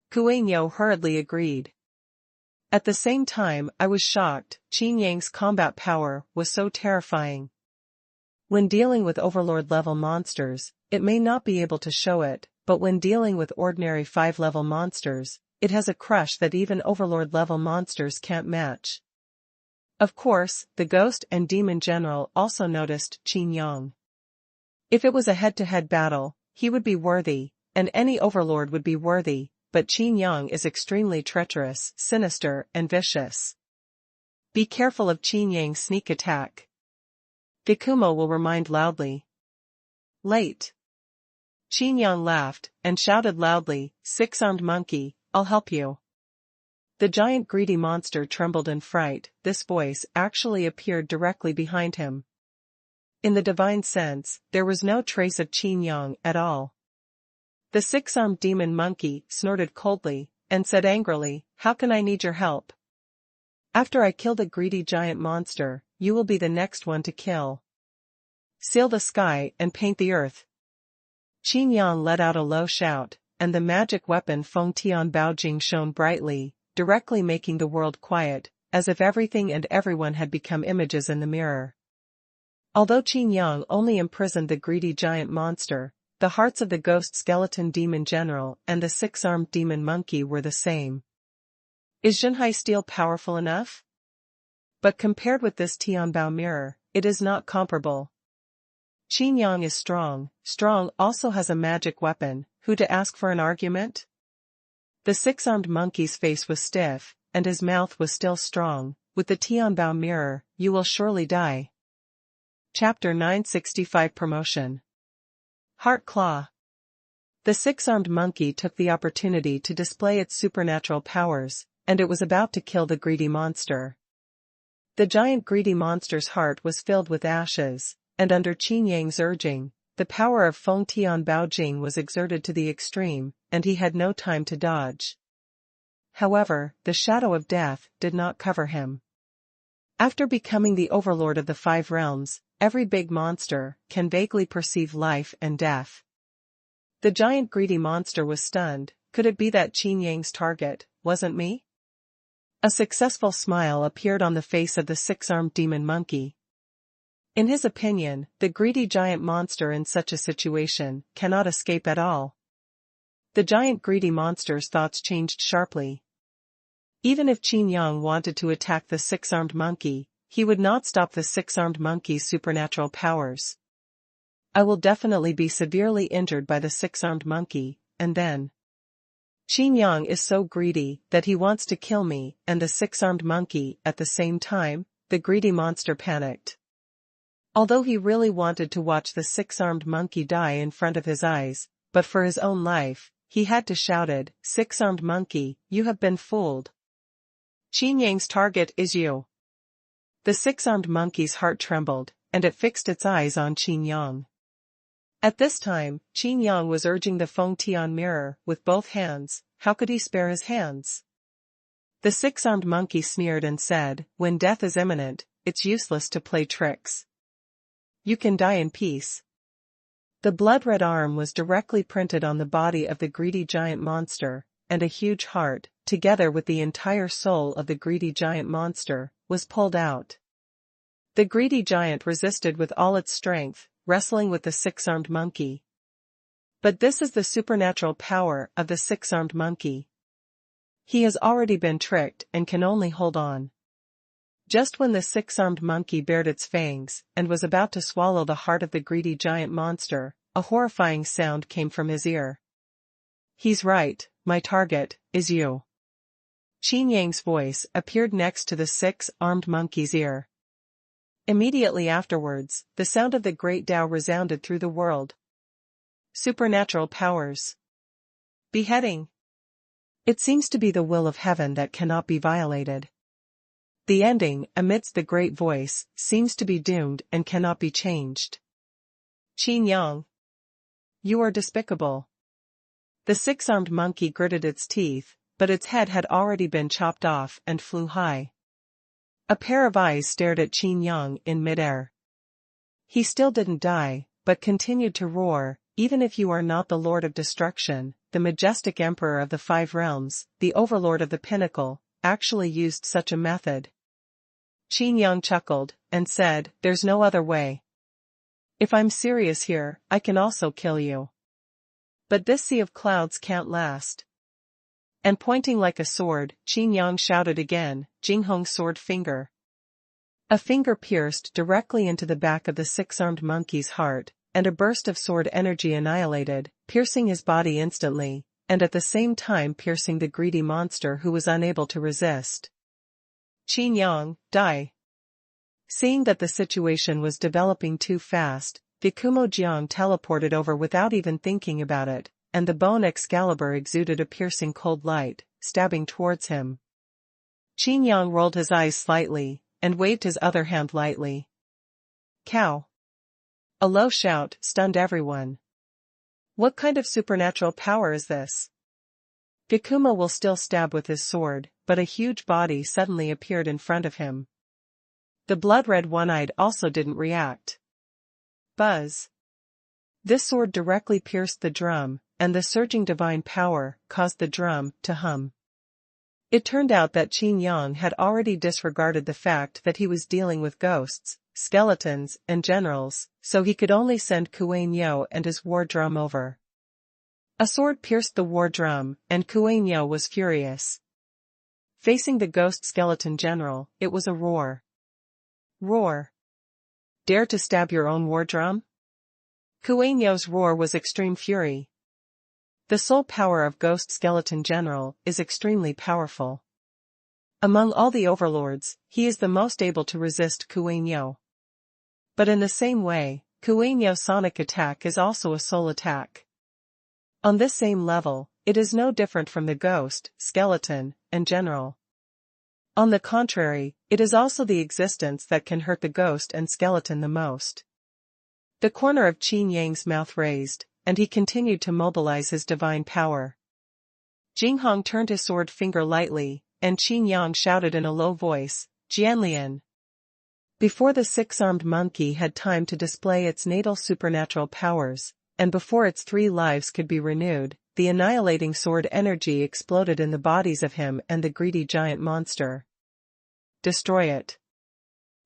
Kuei Nyo hurriedly agreed. At the same time, I was shocked. Qin Yang's combat power was so terrifying. When dealing with overlord-level monsters, it may not be able to show it, but when dealing with ordinary 5-level monsters, it has a crush that even overlord-level monsters can't match. Of course, the ghost and demon general also noticed Qin Yang. If it was a head-to-head battle, he would be worthy, and any overlord would be worthy, but Qin Yang is extremely treacherous, sinister, and vicious. Be careful of Qin Yang's sneak attack. Gikumo will remind loudly. Late. Qin Yang laughed, and shouted loudly, Six-armed monkey, I'll help you. The giant greedy monster trembled in fright. This voice actually appeared directly behind him. In the divine sense, there was no trace of Qin Yang at all. The six-armed demon monkey snorted coldly, and said angrily, "How can I need your help? After I killed a greedy giant monster, you will be the next one to kill. Seal the sky and paint the earth." Qin Yang let out a low shout, and the magic weapon Feng Tian Baojing shone brightly, directly making the world quiet, as if everything and everyone had become images in the mirror. Although Qin Yang only imprisoned the greedy giant monster, the hearts of the ghost skeleton demon general and the six-armed demon monkey were the same. Is Zhenhai steel powerful enough? But compared with this Tianbao mirror, it is not comparable. Qin Yang is strong also has a magic weapon, who to ask for an argument? The six-armed monkey's face was stiff, and his mouth was still strong. With the Tianbao mirror, you will surely die. Chapter 965 Promotion. Heart Claw. The six-armed monkey took the opportunity to display its supernatural powers, and it was about to kill the greedy monster. The giant greedy monster's heart was filled with ashes, and under Qin Yang's urging, the power of Feng Tian Baojing was exerted to the extreme, and he had no time to dodge. However, the shadow of death did not cover him. After becoming the overlord of the five realms, every big monster can vaguely perceive life and death. The giant greedy monster was stunned. Could it be that Qin Yang's target wasn't me? A successful smile appeared on the face of the six-armed demon monkey. In his opinion, the greedy giant monster in such a situation cannot escape at all. The giant greedy monster's thoughts changed sharply. Even if Qin Yang wanted to attack the six-armed monkey, he would not stop the six-armed monkey's supernatural powers. I will definitely be severely injured by the six-armed monkey, and then. Qin Yang is so greedy that he wants to kill me and the six-armed monkey at the same time. The greedy monster panicked. Although he really wanted to watch the six-armed monkey die in front of his eyes, but for his own life, he had to shouted, "Six-armed monkey, you have been fooled. Qin Yang's target is you." The six-armed monkey's heart trembled, and it fixed its eyes on Qin Yang. At this time, Qin Yang was urging the Feng Tian mirror with both hands. How could he spare his hands? The six-armed monkey sneered and said, "When death is imminent, it's useless to play tricks. You can die in peace." The blood-red arm was directly printed on the body of the greedy giant monster, and a huge heart, together with the entire soul of the greedy giant monster, was pulled out. The greedy giant resisted with all its strength, wrestling with the six-armed monkey. But this is the supernatural power of the six-armed monkey. He has already been tricked and can only hold on. Just when the six-armed monkey bared its fangs and was about to swallow the heart of the greedy giant monster, a horrifying sound came from his ear. "He's right, my target is you." Qin Yang's voice appeared next to the six-armed monkey's ear. Immediately afterwards, the sound of the great Tao resounded through the world. Supernatural powers. Beheading. It seems to be the will of heaven that cannot be violated. The ending, amidst the great voice, seems to be doomed and cannot be changed. Qin Yang. You are despicable. The six-armed monkey gritted its teeth, but its head had already been chopped off and flew high. A pair of eyes stared at Qin Yang in midair. He still didn't die, but continued to roar, "Even if you are not the Lord of Destruction, the majestic Emperor of the Five Realms, the Overlord of the Pinnacle, actually used such a method." Qin Yang chuckled, and said, "There's no other way. If I'm serious here, I can also kill you. But this sea of clouds can't last." And pointing like a sword, Qin Yang shouted again, "Jinghong's sword finger." A finger pierced directly into the back of the six-armed monkey's heart, and a burst of sword energy annihilated, piercing his body instantly, and at the same time piercing the greedy monster who was unable to resist. "Qin Yang, die." Seeing that the situation was developing too fast, Vikumo Jiang teleported over without even thinking about it, and the bone Excalibur exuded a piercing cold light, stabbing towards him. Qin Yang rolled his eyes slightly, and waved his other hand lightly. "Cow." A low shout stunned everyone. What kind of supernatural power is this? Gakuma will still stab with his sword, but a huge body suddenly appeared in front of him. The blood-red one-eyed also didn't react. Buzz. This sword directly pierced the drum, and the surging divine power caused the drum to hum. It turned out that Qin Yang had already disregarded the fact that he was dealing with ghosts, skeletons, and generals, so he could only send Xuanhuan and his war drum over. A sword pierced the war drum, and Xuanhuan was furious. Facing the ghost skeleton general, it was a roar. Roar. Dare to stab your own war drum? Xuanhuan's roar was extreme fury. The soul power of Ghost Skeleton General is extremely powerful. Among all the overlords, he is the most able to resist Xuanhuan. But in the same way, Xuanhuan's sonic attack is also a soul attack. On this same level, it is no different from the Ghost, Skeleton, and General. On the contrary, it is also the existence that can hurt the Ghost and Skeleton the most. The corner of Qin Yang's mouth raised, and he continued to mobilize his divine power. Jinghong turned his sword finger lightly, and Qin Yang shouted in a low voice, Jianlian. Before the six-armed monkey had time to display its natal supernatural powers, and before its 3 lives could be renewed, the annihilating sword energy exploded in the bodies of him and the greedy giant monster. Destroy it.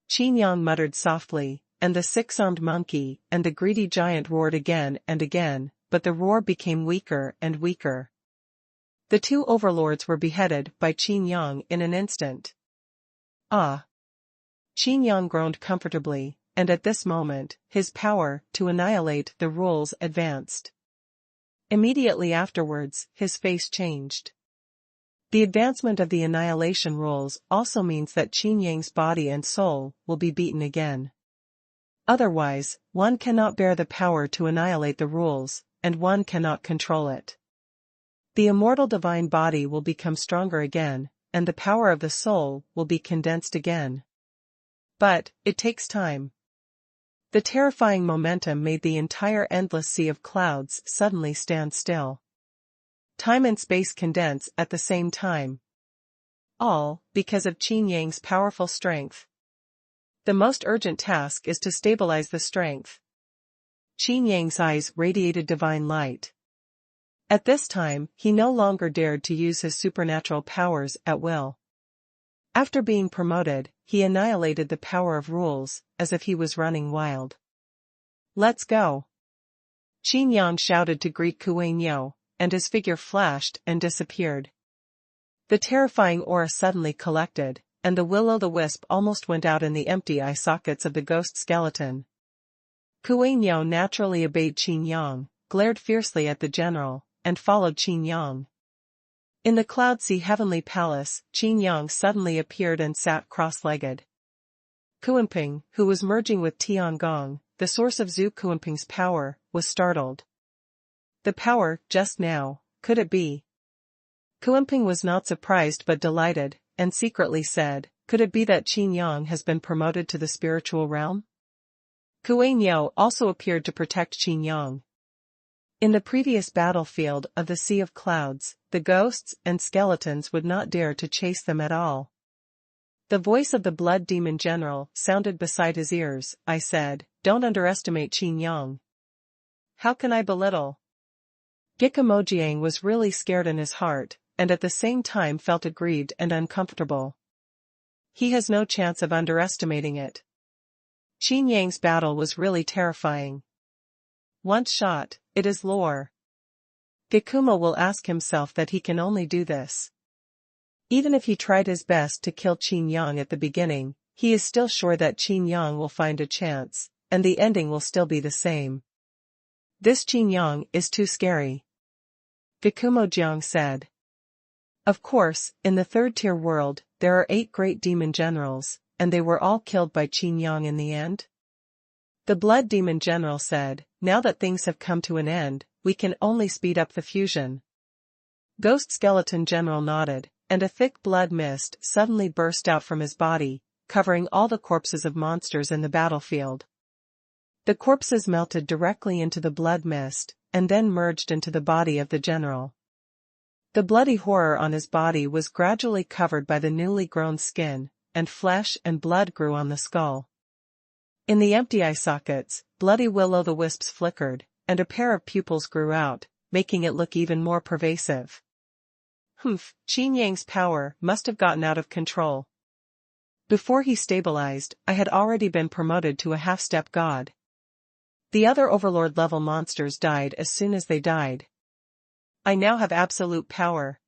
Qin Yang muttered softly, and the 6-armed monkey and the greedy giant roared again and again, but the roar became weaker and weaker. The 2 overlords were beheaded by Qin Yang in an instant. Ah! Qin Yang groaned comfortably, and at this moment, his power to annihilate the rules advanced. Immediately afterwards, his face changed. The advancement of the annihilation rules also means that Qin Yang's body and soul will be beaten again. Otherwise, one cannot bear the power to annihilate the rules, and one cannot control it. The immortal divine body will become stronger again, and the power of the soul will be condensed again. But, it takes time. The terrifying momentum made the entire endless sea of clouds suddenly stand still. Time and space condense at the same time. All, because of Qin Yang's powerful strength. The most urgent task is to stabilize the strength. Qin Yang's eyes radiated divine light. At this time, he no longer dared to use his supernatural powers at will. After being promoted, he annihilated the power of rules, as if he was running wild. Let's go. Qin Yang shouted to greet Xuanhuan, and his figure flashed and disappeared. The terrifying aura suddenly collected, and the will-o'-the-wisp almost went out in the empty eye sockets of the ghost skeleton. Xuanhuan naturally obeyed Qin Yang, glared fiercely at the general, and followed Qin Yang. In the Cloud Sea Heavenly Palace, Qin Yang suddenly appeared and sat cross-legged. Xuanping, who was merging with Tiangong, the source of Zhu Xuanping's power, was startled. The power, just now, could it be? Xuanping was not surprised but delighted, and secretly said, could it be that Qin Yang has been promoted to the spiritual realm? Xuanhuan also appeared to protect Qin Yang. In the previous battlefield of the Sea of Clouds, the ghosts and skeletons would not dare to chase them at all. The voice of the Blood Demon General sounded beside his ears. I said, don't underestimate Qin Yang. How can I belittle? Gikamojiang was really scared in his heart, and at the same time felt aggrieved and uncomfortable. He has no chance of underestimating it. Qin Yang's battle was really terrifying. Once shot, it is lore. Gakuma will ask himself that he can only do this. Even if he tried his best to kill Qin Yang at the beginning, he is still sure that Qin Yang will find a chance, and the ending will still be the same. This Qin Yang is too scary. Gakuma said. Of course, in the 3rd-tier world, there are 8 great demon generals, and they were all killed by Qin Yang in the end? The Blood Demon General said, now that things have come to an end, we can only speed up the fusion. Ghost Skeleton General nodded, and a thick blood mist suddenly burst out from his body, covering all the corpses of monsters in the battlefield. The corpses melted directly into the blood mist, and then merged into the body of the general. The bloody horror on his body was gradually covered by the newly grown skin, and flesh and blood grew on the skull. In the empty eye sockets, bloody will-o'-the-wisps flickered, and a pair of pupils grew out, making it look even more pervasive. Qin Yang's power must have gotten out of control. Before he stabilized, I had already been promoted to a half-step god. The other overlord-level monsters died as soon as they died. I now have absolute power.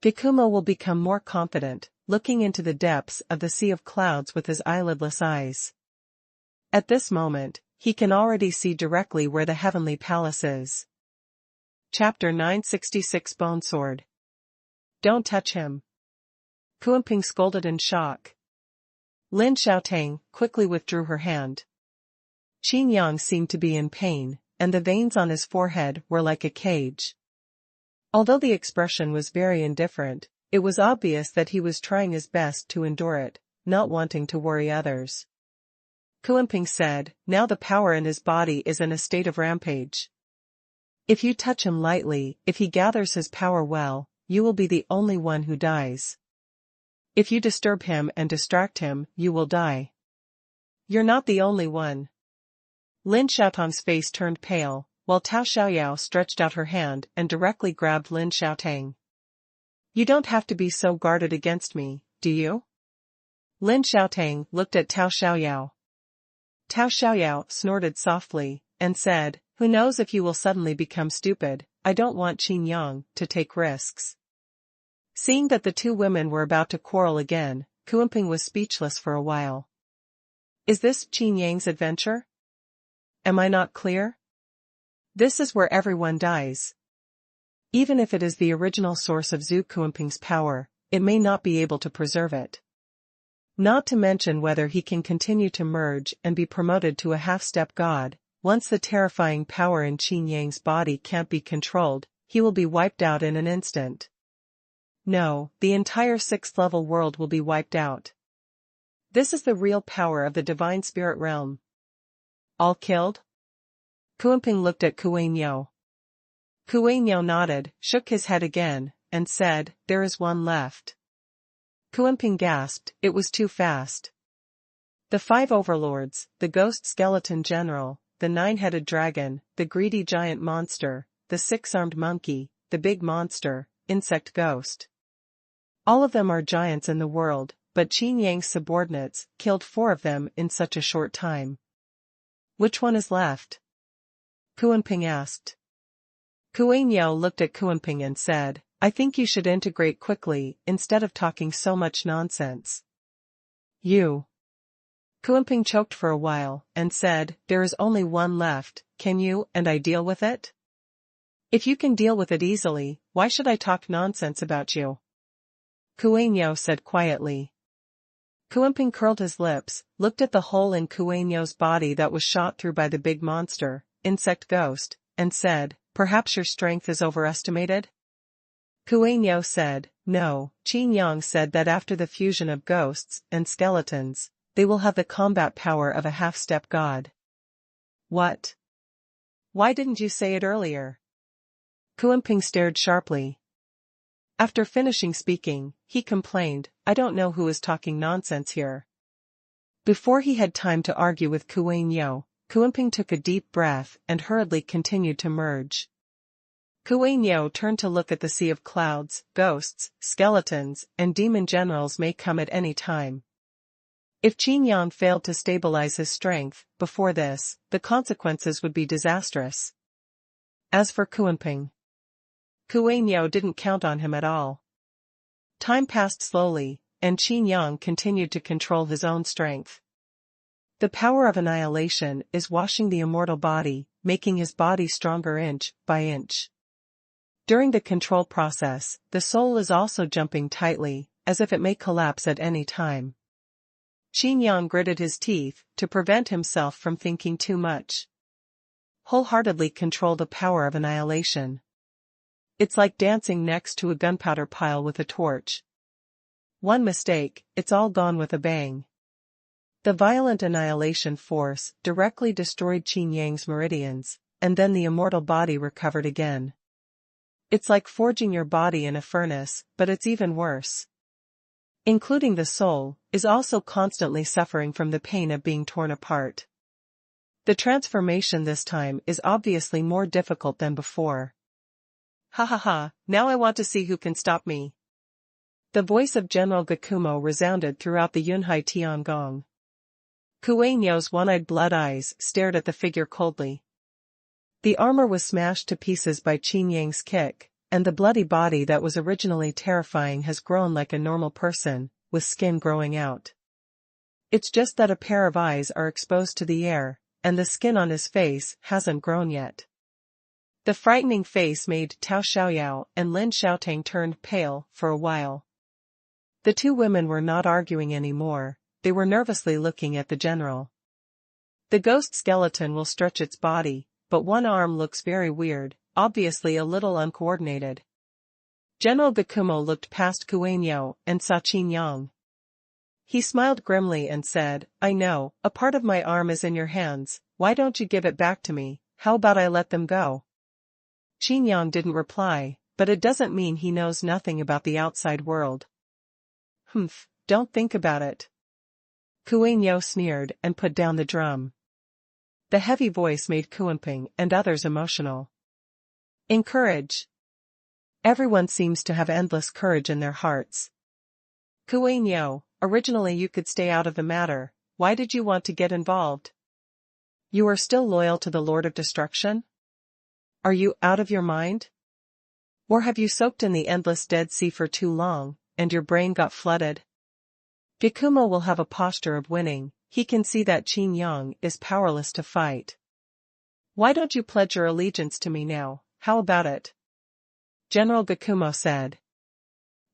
Gikumo will become more confident, looking into the depths of the sea of clouds with his eyelidless eyes. At this moment, he can already see directly where the heavenly palace is. Chapter 966 Bone Sword. Don't touch him. Kuanping scolded in shock. Lin Xiaotang quickly withdrew her hand. Qin Yang seemed to be in pain, and the veins on his forehead were like a cage. Although the expression was very indifferent, it was obvious that he was trying his best to endure it, not wanting to worry others. Kuanping said, now the power in his body is in a state of rampage. If you touch him lightly, if he gathers his power well, you will be the only one who dies. If you disturb him and distract him, you will die. You're not the only one. Lin Xiaotang's face turned pale, while Tao Xiaoyao stretched out her hand and directly grabbed Lin Xiaotang. You don't have to be so guarded against me, do you? Lin Xiaotang looked at Tao Xiaoyao. Tao Xiaoyao snorted softly, and said, who knows if you will suddenly become stupid, I don't want Qin Yang to take risks. Seeing that the two women were about to quarrel again, Kuanping was speechless for a while. Is this Qin Yang's adventure? Am I not clear? This is where everyone dies. Even if it is the original source of Zhu Kuanping's power, it may not be able to preserve it. Not to mention whether he can continue to merge and be promoted to a half-step god. Once the terrifying power in Qin Yang's body can't be controlled, he will be wiped out in an instant. No, the entire 6th level world will be wiped out. This is the real power of the divine spirit realm. All killed? Kuanping looked at Xuanhuan. Xuanhuan nodded, shook his head again, and said, there is one left. Kuanping gasped, it was too fast. The 5 overlords, the ghost skeleton general, the 9-headed dragon, the greedy giant monster, the 6-armed monkey, the big monster, insect ghost. All of them are giants in the world, but Qin Yang's subordinates killed 4 of them in such a short time. Which one is left? Kuanping asked. Xuanhuan looked at Kuanping and said, I think you should integrate quickly instead of talking so much nonsense. You. Kuanping choked for a while, and said, there is only one left, can you and I deal with it? If you can deal with it easily, why should I talk nonsense about you? Xuanhuan said quietly. Kuanping curled his lips, looked at the hole in Xuanhuan's body that was shot through by the big monster, insect ghost, and said, perhaps your strength is overestimated? Xuanhuan said, no, Qin Yang said that after the fusion of ghosts and skeletons, they will have the combat power of a half-step god. What? Why didn't you say it earlier? Kuanping stared sharply. After finishing speaking, he complained, I don't know who is talking nonsense here. Before he had time to argue with Xuanhuan, Kuanping took a deep breath and hurriedly continued to merge. Xuanhuan turned to look at the sea of clouds, ghosts, skeletons, and demon generals may come at any time. If Qin Yang failed to stabilize his strength before this, the consequences would be disastrous. As for Xuanhuan didn't count on him at all. Time passed slowly, and Qin Yang continued to control his own strength. The power of annihilation is washing the immortal body, making his body stronger inch by inch. During the control process, the soul is also jumping tightly, as if it may collapse at any time. Qin Yang gritted his teeth to prevent himself from thinking too much. Wholeheartedly control the power of annihilation. It's like dancing next to a gunpowder pile with a torch. One mistake, it's all gone with a bang. The violent annihilation force directly destroyed Qin Yang's meridians, and then the immortal body recovered again. It's like forging your body in a furnace, but it's even worse. Including the soul, is also constantly suffering from the pain of being torn apart. The transformation this time is obviously more difficult than before. Ha ha ha, now I want to see who can stop me. The voice of General Gakumo resounded throughout the Yunhai Tiangong. Kuei-nyo's one-eyed blood eyes stared at the figure coldly. The armor was smashed to pieces by Qin Yang's kick, and the bloody body that was originally terrifying has grown like a normal person, with skin growing out. It's just that a pair of eyes are exposed to the air, and the skin on his face hasn't grown yet. The frightening face made Tao Xiaoyao and Lin Xiaotang turned pale for a while. The two women were not arguing anymore, they were nervously looking at the general. The ghost skeleton will stretch its body, but one arm looks very weird, obviously a little uncoordinated. General Gakumo looked past Kuei-nyo and saw Qin Yang. He smiled grimly and said, I know, a part of my arm is in your hands, why don't you give it back to me, how about I let them go? Qin Yang didn't reply, but it doesn't mean he knows nothing about the outside world. Humph, don't think about it. Kuei-nyo sneered and put down the drum. The heavy voice made Kuenping and others emotional. Encourage. Everyone seems to have endless courage in their hearts. Kuei-nyo, originally you could stay out of the matter, why did you want to get involved? You are still loyal to the Lord of Destruction? Are you out of your mind? Or have you soaked in the endless Dead Sea for too long, and your brain got flooded? Gakumo will have a posture of winning, he can see that Qin Yang is powerless to fight. Why don't you pledge your allegiance to me now, how about it? General Gakumo said.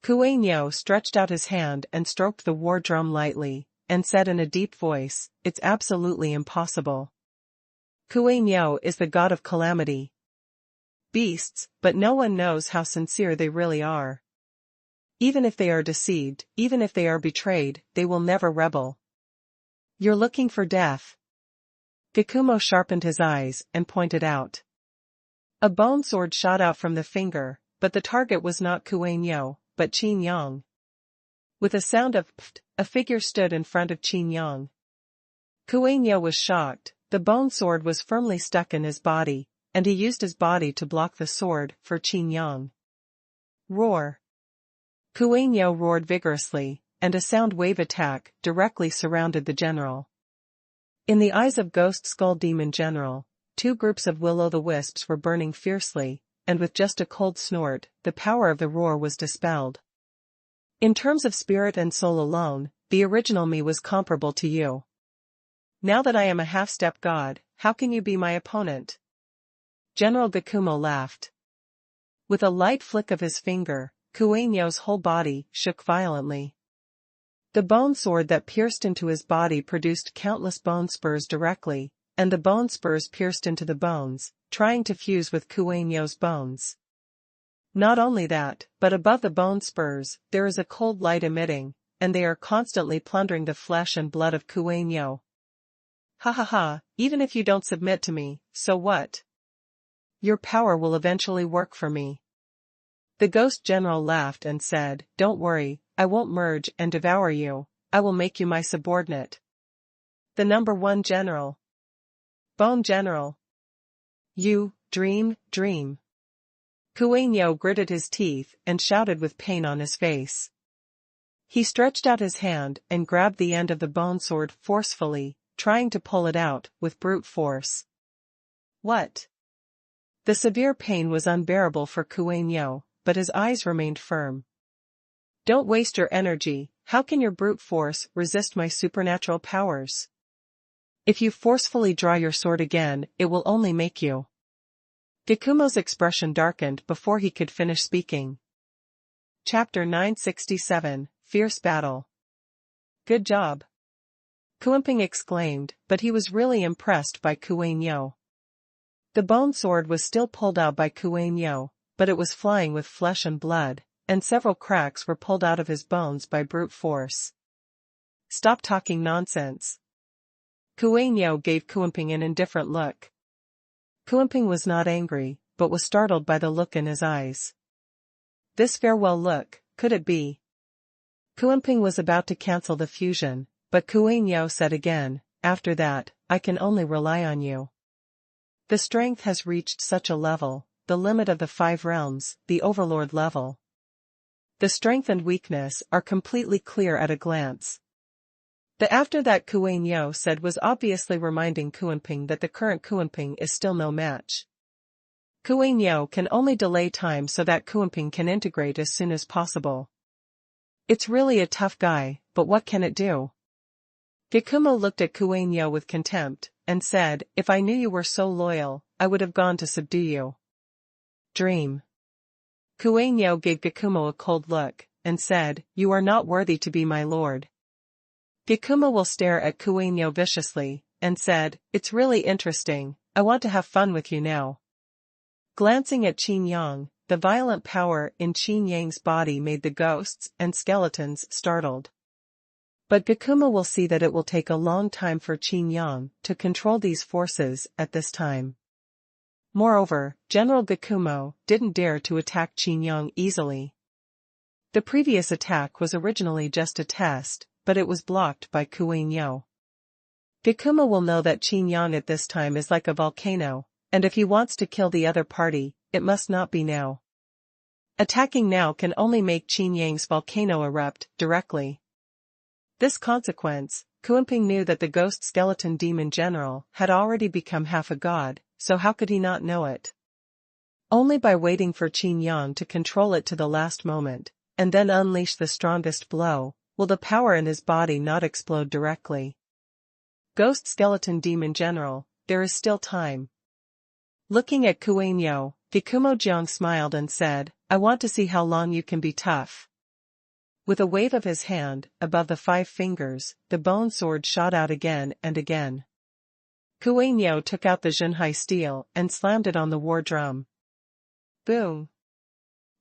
Kuei-nyo stretched out his hand and stroked the war drum lightly, and said in a deep voice, it's absolutely impossible. Kuei-nyo is the god of calamity. Beasts, but no one knows how sincere they really are. Even if they are deceived, even if they are betrayed, they will never rebel. You're looking for death. Gakumo sharpened his eyes and pointed out. A bone sword shot out from the finger, but the target was not Kuei-nyo, but Qin Yang. With a sound of pft, a figure stood in front of Qin Yang. Kuei-nyo was shocked, the bone sword was firmly stuck in his body, and he used his body to block the sword for Qin Yang. Roar. Kuei-nyo roared vigorously, and a sound wave attack directly surrounded the general. In the eyes of Ghost Skull Demon General, two groups of will-o'-the-wisps were burning fiercely, and with just a cold snort, the power of the roar was dispelled. In terms of spirit and soul alone, the original me was comparable to you. Now that I am a half-step god, how can you be my opponent? General Gakumo laughed. With a light flick of his finger, Kuei-nyo's whole body shook violently. The bone sword that pierced into his body produced countless bone spurs directly, and the bone spurs pierced into the bones, trying to fuse with Kuei-nyo's bones. Not only that, but above the bone spurs, there is a cold light emitting, and they are constantly plundering the flesh and blood of Kuei-nyo. Ha ha ha, even if you don't submit to me, so what? Your power will eventually work for me. The ghost general laughed and said, don't worry, I won't merge and devour you, I will make you my subordinate. The number one general. Bone general. You, dream. Kuei-nyo gritted his teeth and shouted with pain on his face. He stretched out his hand and grabbed the end of the bone sword forcefully, trying to pull it out with brute force. What? The severe pain was unbearable for Kuei-nyo, but his eyes remained firm. Don't waste your energy, how can your brute force resist my supernatural powers? If you forcefully draw your sword again, it will only make you. Gakumo's expression darkened before he could finish speaking. Chapter 967, Fierce Battle. Good job. Kuenping exclaimed, but he was really impressed by Kuei-nyo. The bone sword was still pulled out by Kuei-nyo, but it was flying with flesh and blood, and several cracks were pulled out of his bones by brute force. stop talking nonsense. Xuanhuan gave Kuanping an indifferent look. Kuanping was not angry, but was startled by the look in his eyes. This farewell look, could it be? Kuanping was about to cancel the fusion, but Xuanhuan said again, after that, I can only rely on you. The strength has reached such a level, the limit of the 5 realms, the overlord level. The strength and weakness are completely clear at a glance. The after that Xuanhuan said was obviously reminding Kuanping that the current Kuanping is still no match. Xuanhuan can only delay time so that Kuanping can integrate as soon as possible. It's really a tough guy, but what can it do? Gikumo looked at Xuanhuan with contempt, and said, if I knew you were so loyal, I would have gone to subdue you. Dream. Xuanhuan gave Gikumo a cold look, and said, you are not worthy to be my lord. Gikumo will stare at Xuanhuan viciously, and said, it's really interesting, I want to have fun with you now. Glancing at Qin Yang, the violent power in Qin Yang's body made the ghosts and skeletons startled. But Gikumo will see that it will take a long time for Qin Yang to control these forces at this time. Moreover, General Gikumo didn't dare to attack Qin Yang easily. The previous attack was originally just a test, but it was blocked by Xuanhuan. Gikumo will know that Qin Yang at this time is like a volcano, and if he wants to kill the other party, it must not be now. Attacking now can only make Qin Yang's volcano erupt directly. This consequence, Kuanping knew that the ghost skeleton demon general had already become half a god, so how could he not know it? Only by waiting for Qin Yang to control it to the last moment, and then unleash the strongest blow, will the power in his body not explode directly. Ghost skeleton demon general, there is still time. Looking at Xuanhuan, Gikumo Jiang smiled and said, I want to see how long you can be tough. With a wave of his hand, above the 5 fingers, the bone sword shot out again and again. Xuanhuan took out the Zhenhai steel and slammed it on the war drum. Boom!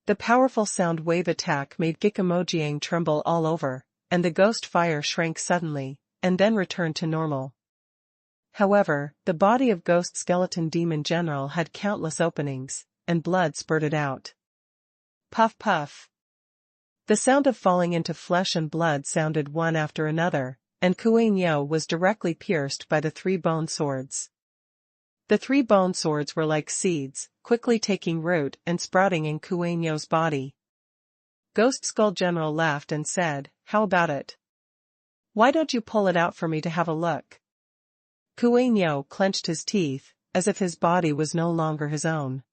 The powerful sound wave attack made Gikumo Jiang tremble all over, and the ghost fire shrank suddenly, and then returned to normal. However, the body of Ghost Skeleton Demon General had countless openings, and blood spurted out. Puff puff. The sound of falling into flesh and blood sounded one after another, and Xuanhuan was directly pierced by the 3 bone swords. The 3 bone swords were like seeds, quickly taking root and sprouting in Xuanhuan's body. Ghost Skull General laughed and said, how about it? Why don't you pull it out for me to have a look? Xuanhuan clenched his teeth, as if his body was no longer his own.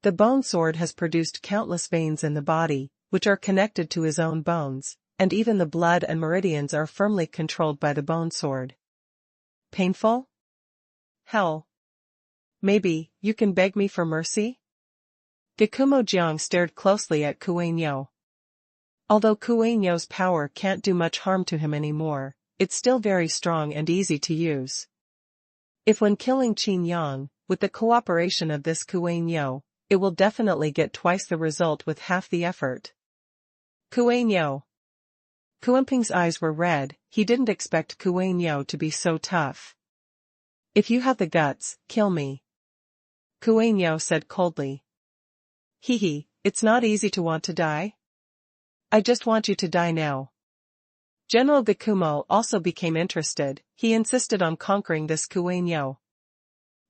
The bone sword has produced countless veins in the body, which are connected to his own bones, and even the blood and meridians are firmly controlled by the bone sword. Painful? Hell. Maybe, you can beg me for mercy? Gikumo Jiang stared closely at Xuanhuan. Although Xuanhuan's power can't do much harm to him anymore, it's still very strong and easy to use. If when killing Qin Yang, with the cooperation of this Xuanhuan, it will definitely get twice the result with half the effort. Xuanhuan. Kuanping's eyes were red, he didn't expect Xuanhuan to be so tough. If you have the guts, kill me. Xuanhuan said coldly. Hee, it's not easy to want to die. I just want you to die now. General Gikumo also became interested, he insisted on conquering this Xuanhuan.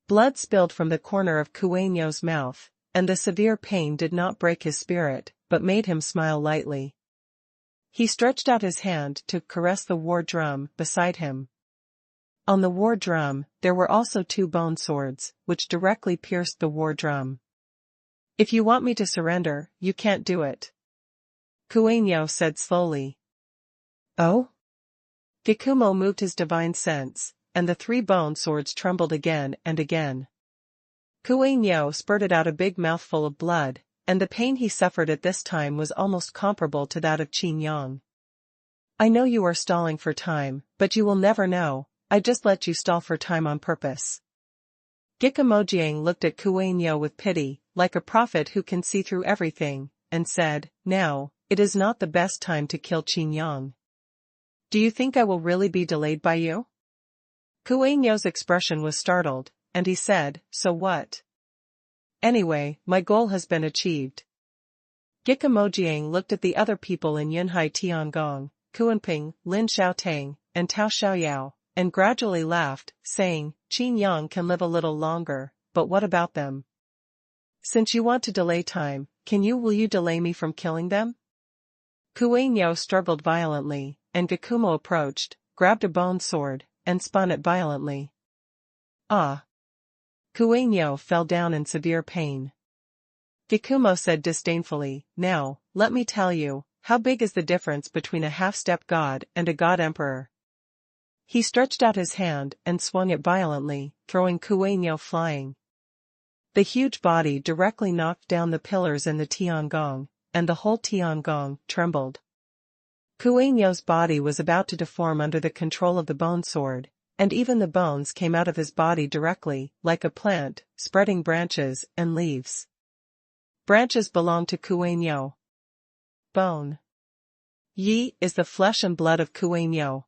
Blood spilled from the corner of Xuanhuan's mouth, and the severe pain did not break his spirit, but made him smile lightly. He stretched out his hand to caress the war drum beside him. On the war drum, there were also 2 bone swords, which directly pierced the war drum. If you want me to surrender, you can't do it. Xuanhuan said slowly. Oh? Gikumo moved his divine sense, and the 3 bone swords trembled again and again. Xuanhuan spurted out a big mouthful of blood, and the pain he suffered at this time was almost comparable to that of Qin Yang. I know you are stalling for time, but you will never know, I just let you stall for time on purpose. Gikumo Jiang looked at Xuanhuan with pity, like a prophet who can see through everything, and said, now, it is not the best time to kill Qin Yang. Do you think I will really be delayed by you? Kuei Nyo's expression was startled, and he said, so what? Anyway, my goal has been achieved. Gikamojiang looked at the other people in Yunhai Tiangong, Kuanping, Lin Xiaotang, and Tao Xiaoyao, and gradually laughed, saying, Qin Yang can live a little longer, but what about them? Since you want to delay time, will you delay me from killing them? Kuei Nyo struggled violently, and Gakumo approached, grabbed a bone sword, and spun it violently. Ah! Kuei Nyo fell down in severe pain. Gakumo said disdainfully, now, let me tell you, how big is the difference between a half-step god and a god-emperor? He stretched out his hand and swung it violently, throwing Kuei Nyo flying. The huge body directly knocked down the pillars in the Tiangong, and the whole Tiangong trembled. Kuei Nyo's body was about to deform under the control of the bone sword, and even the bones came out of his body directly, like a plant, spreading branches and leaves. Branches belong to Kuei Nyo. Bone. Yi is the flesh and blood of Kuei Nyo.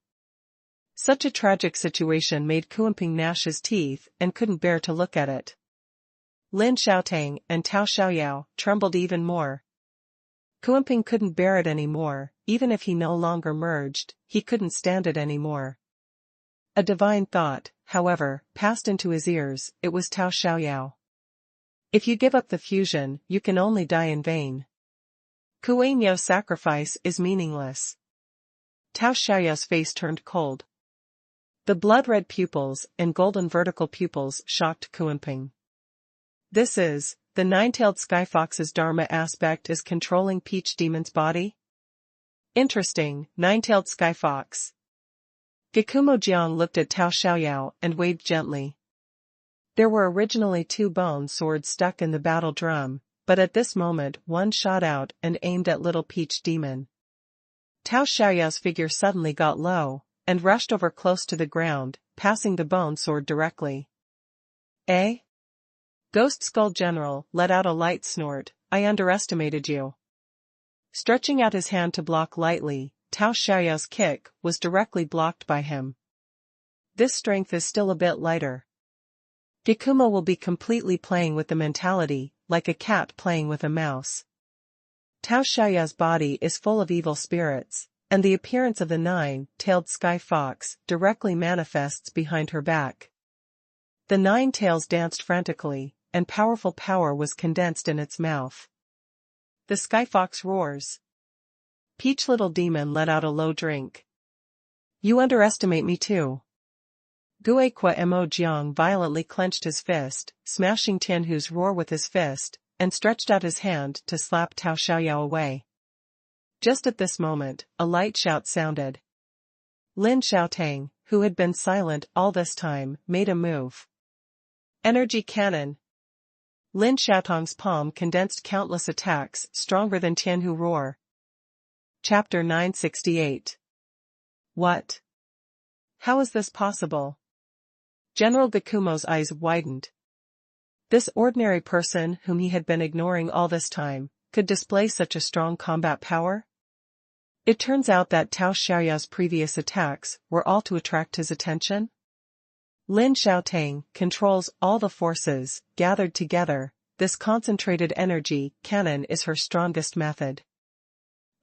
Such a tragic situation made Kuanping gnash his teeth and couldn't bear to look at it. Lin Xiaotang and Tao Xiaoyao trembled even more. Kuanping couldn't bear it anymore, even if he no longer merged, he couldn't stand it anymore. A divine thought, however, passed into his ears, it was Tao Xiaoyao. If you give up the fusion, you can only die in vain. Kuei Nyo's sacrifice is meaningless. Tao Xiaoyao's face turned cold. The blood-red pupils and golden vertical pupils shocked Kuanping. This is, the nine-tailed skyfox's dharma aspect is controlling Peach Demon's body? Interesting, nine-tailed skyfox. Gakumo Jiang looked at Tao Xiaoyao and waved gently. There were originally 2 bone swords stuck in the battle drum, but at this moment one shot out and aimed at little Peach Demon. Tao Xiaoyao's figure suddenly got low, and rushed over close to the ground, passing the bone sword directly. Eh? Ghost Skull General let out a light snort, I underestimated you. Stretching out his hand to block lightly, Tao Xiaoyao's kick was directly blocked by him. This strength is still a bit lighter. Gakumo will be completely playing with the mentality, like a cat playing with a mouse. Tao Xiaoyao's body is full of evil spirits, and the appearance of the nine-tailed sky fox directly manifests behind her back. The 9 tails danced frantically, and powerful power was condensed in its mouth. The sky fox roars. Peach Little Demon let out a low drink. You underestimate me too. Guekwa Mo Jiang violently clenched his fist, smashing Tianhu's roar with his fist, and stretched out his hand to slap Tao Xiaoyao away. Just at this moment, a light shout sounded. Lin Xiaotang, who had been silent all this time, made a move. Energy cannon. Lin Xiaotang's palm condensed countless attacks stronger than Tianhu roar. Chapter 968. What? How is this possible? General Gakumo's eyes widened. This ordinary person whom he had been ignoring all this time, could display such a strong combat power? It turns out that Tao Xiaoyao's previous attacks were all to attract his attention. Lin Xiaotang controls all the forces, gathered together. This concentrated energy cannon is her strongest method.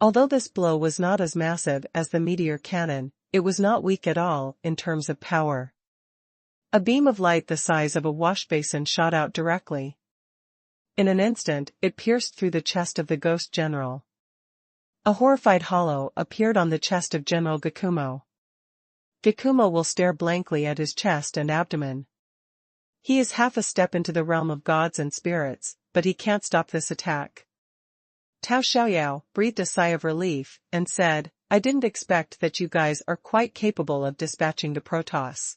Although this blow was not as massive as the meteor cannon, it was not weak at all in terms of power. A beam of light the size of a washbasin shot out directly. In an instant, it pierced through the chest of the ghost general. A horrified hollow appeared on the chest of General Gakumo. Gakumo will stare blankly at his chest and abdomen. He is half a step into the realm of gods and spirits, but he can't stop this attack. Tao Xiaoyao breathed a sigh of relief, and said, I didn't expect that you guys are quite capable of dispatching the Protoss.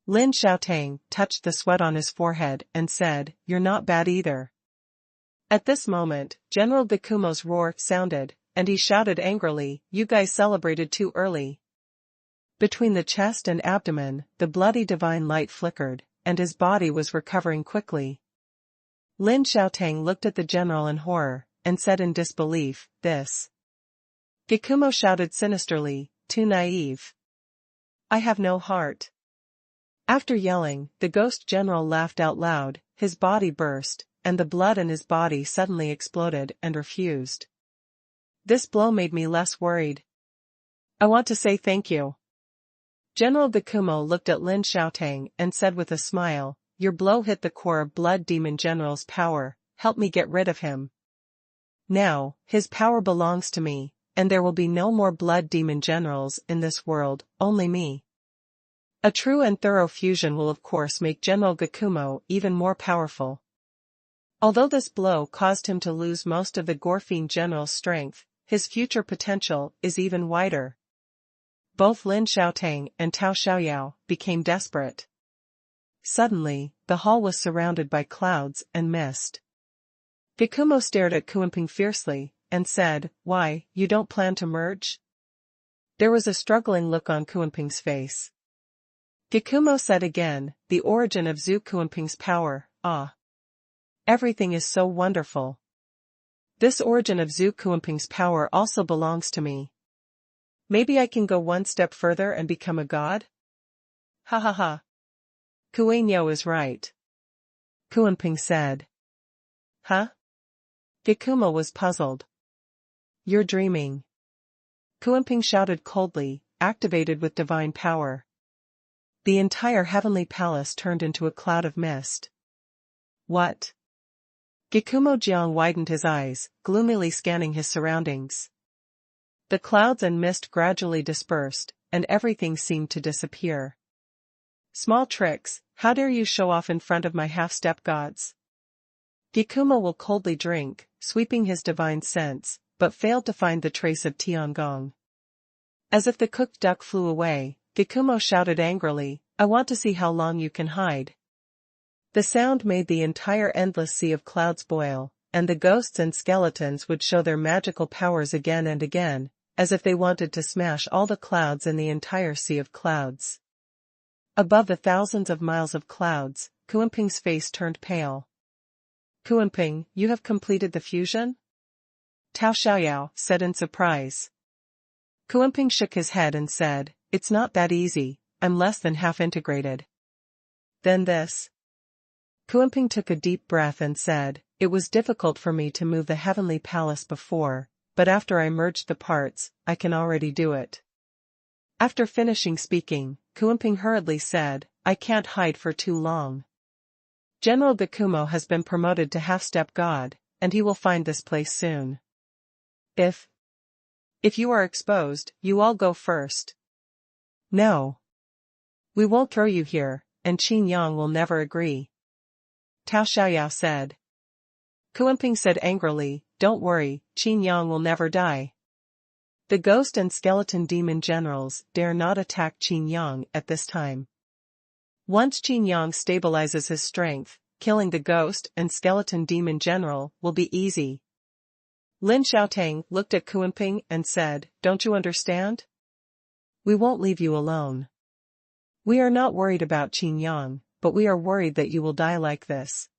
Lin Xiaotang touched the sweat on his forehead and said, You're not bad either. At this moment, General Gakumo's roar sounded, and he shouted angrily, You guys celebrated too early. Between the chest and abdomen, the bloody divine light flickered, and his body was recovering quickly. Lin Xiaotang looked at the general in horror, and said in disbelief, This. Gakumo shouted sinisterly, too naive. I have no heart. After yelling, the ghost general laughed out loud, his body burst, and the blood in his body suddenly exploded and refused. This blow made me less worried. I want to say thank you. General Gakumo looked at Lin Xiaotang and said with a smile, your blow hit the core of Blood Demon General's power, help me get rid of him. Now, his power belongs to me, and there will be no more Blood Demon Generals in this world, only me. A true and thorough fusion will of course make General Gakumo even more powerful. Although this blow caused him to lose most of the Gorfiend General's strength, his future potential is even wider. Both Lin Xiaotang and Tao Xiaoyao became desperate. Suddenly, the hall was surrounded by clouds and mist. Gakumo stared at Kuanping fiercely, and said, why, you don't plan to merge? There was a struggling look on Kuanping's face. Gakumo said again, the origin of Zhu Kuanping's power, ah. Everything is so wonderful. This origin of Zhu Kuanping's power also belongs to me. Maybe I can go one step further and become a god? Ha ha ha. Kuanyo is right. Kuanping said. Huh? Gakumo was puzzled. You're dreaming. Kuanping shouted coldly, activated with divine power. The entire heavenly palace turned into a cloud of mist. What? Gakumo Jiang widened his eyes, gloomily scanning his surroundings. The clouds and mist gradually dispersed, and everything seemed to disappear. Small tricks, how dare you show off in front of my half-step gods? Gakumo will coldly drink, sweeping his divine sense, but failed to find the trace of Tiangong. As if the cooked duck flew away, Gakumo shouted angrily, I want to see how long you can hide. The sound made the entire endless sea of clouds boil, and the ghosts and skeletons would show their magical powers again and again, as if they wanted to smash all the clouds in the entire sea of clouds. Above the thousands of miles of clouds, Kuanping's face turned pale. Kuanping, you have completed the fusion? Tao Xiaoyao said in surprise. Kuanping shook his head and said, it's not that easy, I'm less than half integrated. Then this. Kuanping took a deep breath and said, it was difficult for me to move the heavenly palace before, but after I merged the parts, I can already do it. After finishing speaking, Kuanping hurriedly said, I can't hide for too long. General Gakumo has been promoted to half-step god, and he will find this place soon. If you are exposed, you all go first. No. We won't throw you here, and Qin Yang will never agree. Tao Xiaoyao said. Kuanping said angrily, don't worry, Qin Yang will never die. The ghost and skeleton demon generals dare not attack Qin Yang at this time. Once Qin Yang stabilizes his strength, killing the ghost and skeleton demon general will be easy. Lin Xiaotang looked at Kuanping and said, don't you understand? We won't leave you alone. We are not worried about Qin Yang, but we are worried that you will die like this.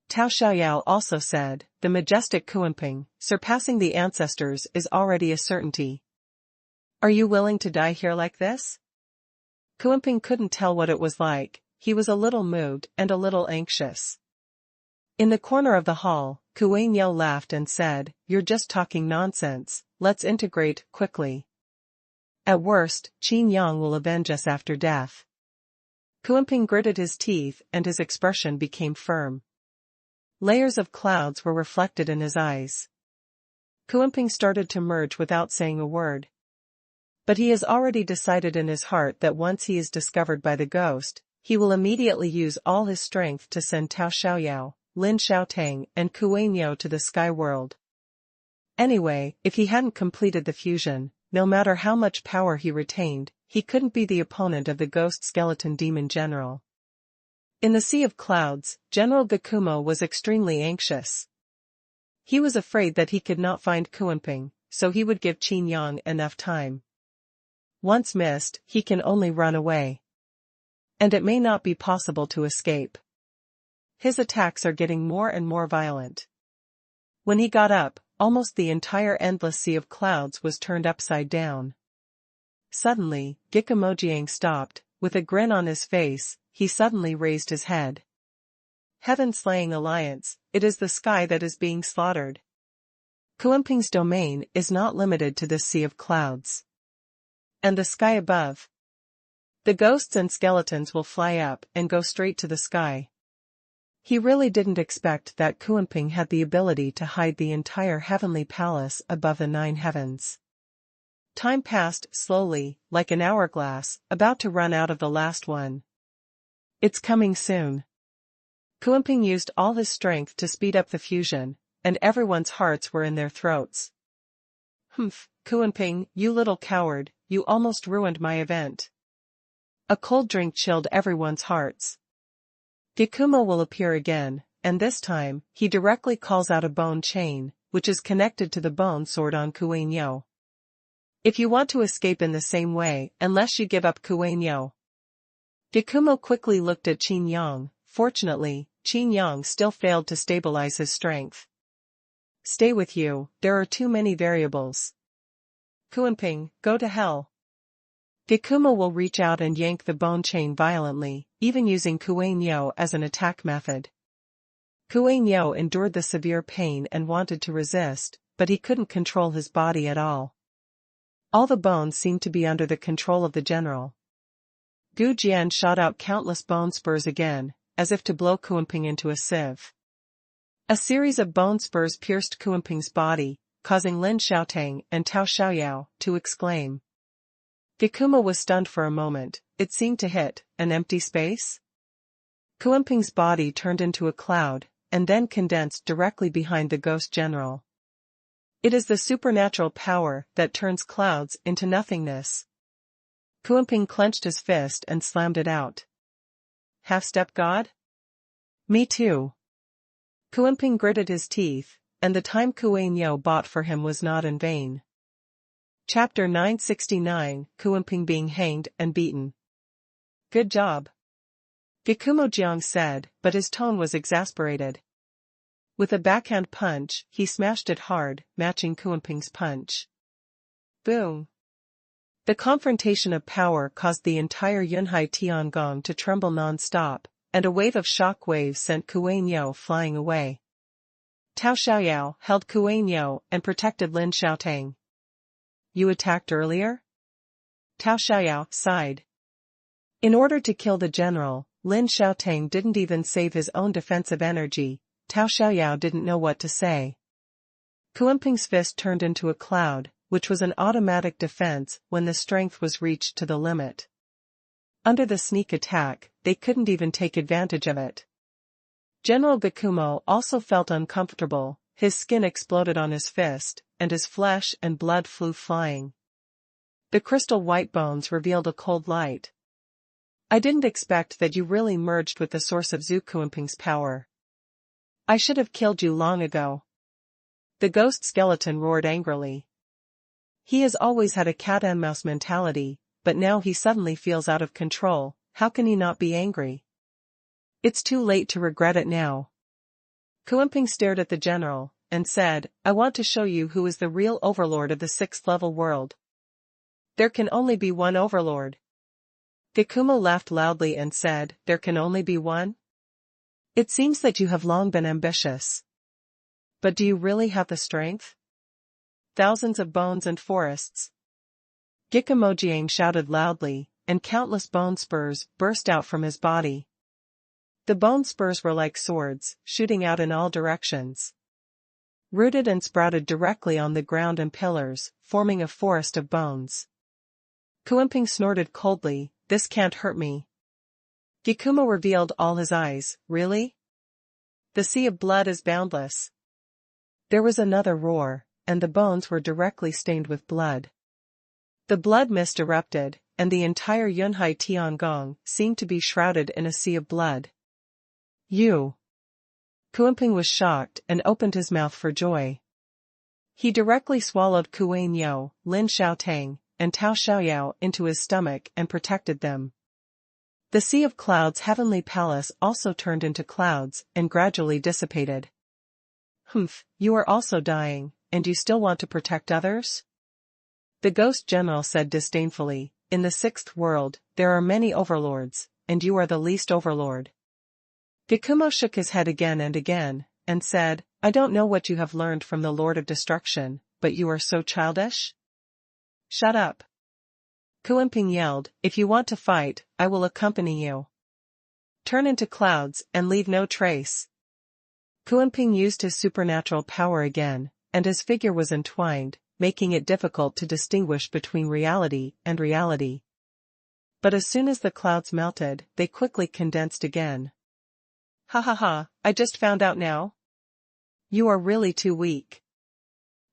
Tao Xiaoyao also said, the majestic Kuanping, surpassing the ancestors is already a certainty. Are you willing to die here like this? Kuanping couldn't tell what it was like, he was a little moved and a little anxious. In the corner of the hall, Kuanyo laughed and said, you're just talking nonsense, let's integrate quickly. At worst, Qin Yang will avenge us after death. Kuanping gritted his teeth and his expression became firm. Layers of clouds were reflected in his eyes. Kuanping started to merge without saying a word. But he has already decided in his heart that once he is discovered by the ghost, he will immediately use all his strength to send Tao Xiaoyao, Lin Xiaotang and Kuanyo to the sky world. Anyway, if he hadn't completed the fusion, no matter how much power he retained, he couldn't be the opponent of the ghost skeleton demon general. In the sea of clouds, General Gakumo was extremely anxious. He was afraid that he could not find Kuanping, so he would give Qin Yang enough time. Once missed, he can only run away. And it may not be possible to escape. His attacks are getting more and more violent. When he got up, almost the entire endless sea of clouds was turned upside down. Suddenly, Gikamojiang stopped. With a grin on his face, he suddenly raised his head. Heaven-slaying alliance, it is the sky that is being slaughtered. Kuenping's domain is not limited to this sea of clouds. And the sky above. The ghosts and skeletons will fly up and go straight to the sky. He really didn't expect that Kuenping had the ability to hide the entire heavenly palace above the 9 heavens. Time passed slowly, like an hourglass, about to run out of the last one. It's coming soon. Kuenping used all his strength to speed up the fusion, and everyone's hearts were in their throats. Humph, Kuenping, you little coward, you almost ruined my event. A cold drink chilled everyone's hearts. Gikumo will appear again, and this time, he directly calls out a bone chain, which is connected to the bone sword on Kuenyo. If you want to escape in the same way, unless you give up Kuenyo. Gikumo quickly looked at Qin Yang. Fortunately, Qin Yang still failed to stabilize his strength. Stay with you, there are too many variables. Kuenping, go to hell. Gikumo will reach out and yank the bone chain violently, even using Kuenyo as an attack method. Kuenyo endured the severe pain and wanted to resist, but he couldn't control his body at all. All the bones seemed to be under the control of the general. Gu Jian shot out countless bone spurs again, as if to blow Kuenping into a sieve. A series of bone spurs pierced Kuenping's body, causing Lin Xiaotang and Tao Xiaoyao to exclaim. Gikumo was stunned for a moment. It seemed to hit an empty space. Kuenping's body turned into a cloud, and then condensed directly behind the ghost general. It is the supernatural power that turns clouds into nothingness. Kuenping clenched his fist and slammed it out. Half-step god? Me too. Kuenping gritted his teeth, and the time Kuenyo bought for him was not in vain. Chapter 969, Kuenping being hanged and beaten. Good job. Gikumo Jiang said, but his tone was exasperated. With a backhand punch, he smashed it hard, matching Kuenping's punch. Boom. The confrontation of power caused the entire Yunhai Tiangong to tremble non-stop, and a wave of shock waves sent Kuenyo flying away. Tao Xiaoyao held Kuenyo and protected Lin Xiaotang. You attacked earlier? Tao Xiaoyao sighed. In order to kill the general, Lin Xiaotang didn't even save his own defensive energy. Tao Xiaoyao didn't know what to say. Kuenping's fist turned into a cloud, which was an automatic defense when the strength was reached to the limit. Under the sneak attack, they couldn't even take advantage of it. General Gikumo also felt uncomfortable. His skin exploded on his fist, and his flesh and blood flew flying. The crystal white bones revealed a cold light. I didn't expect that you really merged with the source of Zhu Kuenping's power. I should have killed you long ago. The ghost skeleton roared angrily. He has always had a cat-and-mouse mentality, but now he suddenly feels out of control. How can he not be angry? It's too late to regret it now. Kuenping stared at the general, and said, I want to show you who is the real overlord of the 6th level world. There can only be one overlord. Gikumo laughed loudly and said, there can only be one? It seems that you have long been ambitious. But do you really have the strength? Thousands of bones and forests. Gikamojiang shouted loudly, and countless bone spurs burst out from his body. The bone spurs were like swords, shooting out in all directions. Rooted and sprouted directly on the ground and pillars, forming a forest of bones. Kuenping snorted coldly, this can't hurt me. Gikumo revealed all his eyes, really? The sea of blood is boundless. There was another roar, and the bones were directly stained with blood. The blood mist erupted, and the entire Yunhai Tiangong seemed to be shrouded in a sea of blood. You. Kuenping was shocked and opened his mouth for joy. He directly swallowed Kuenyo, Lin Xiaotang, and Tao Xiaoyao into his stomach and protected them. The sea of clouds' heavenly palace also turned into clouds and gradually dissipated. Humph, you are also dying, and you still want to protect others? The ghost general said disdainfully, in the sixth world, there are many overlords, and you are the least overlord. Gikumo shook his head again, and said, I don't know what you have learned from the Lord of Destruction, but you are so childish. Shut up. Kuenping yelled, if you want to fight, I will accompany you. Turn into clouds and leave no trace. Kuenping used his supernatural power again, and his figure was entwined, making it difficult to distinguish between reality and reality. But as soon as the clouds melted, they quickly condensed again. Ha ha ha, I just found out now. You are really too weak.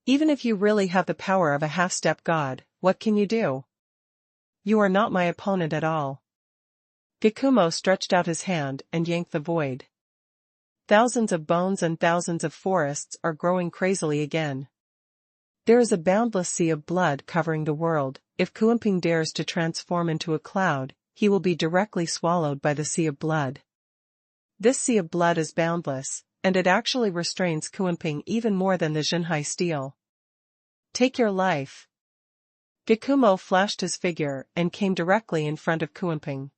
Even if you really have the power of a half-step god, what can you do? You are not my opponent at all. Gikumo stretched out his hand and yanked the void. Thousands of bones and thousands of forests are growing crazily again. There is a boundless sea of blood covering the world. If Kuenping dares to transform into a cloud, he will be directly swallowed by the sea of blood. This sea of blood is boundless, and it actually restrains Kuenping even more than the Jinhai steel. Take your life. Gikumo flashed his figure and came directly in front of Kuenping.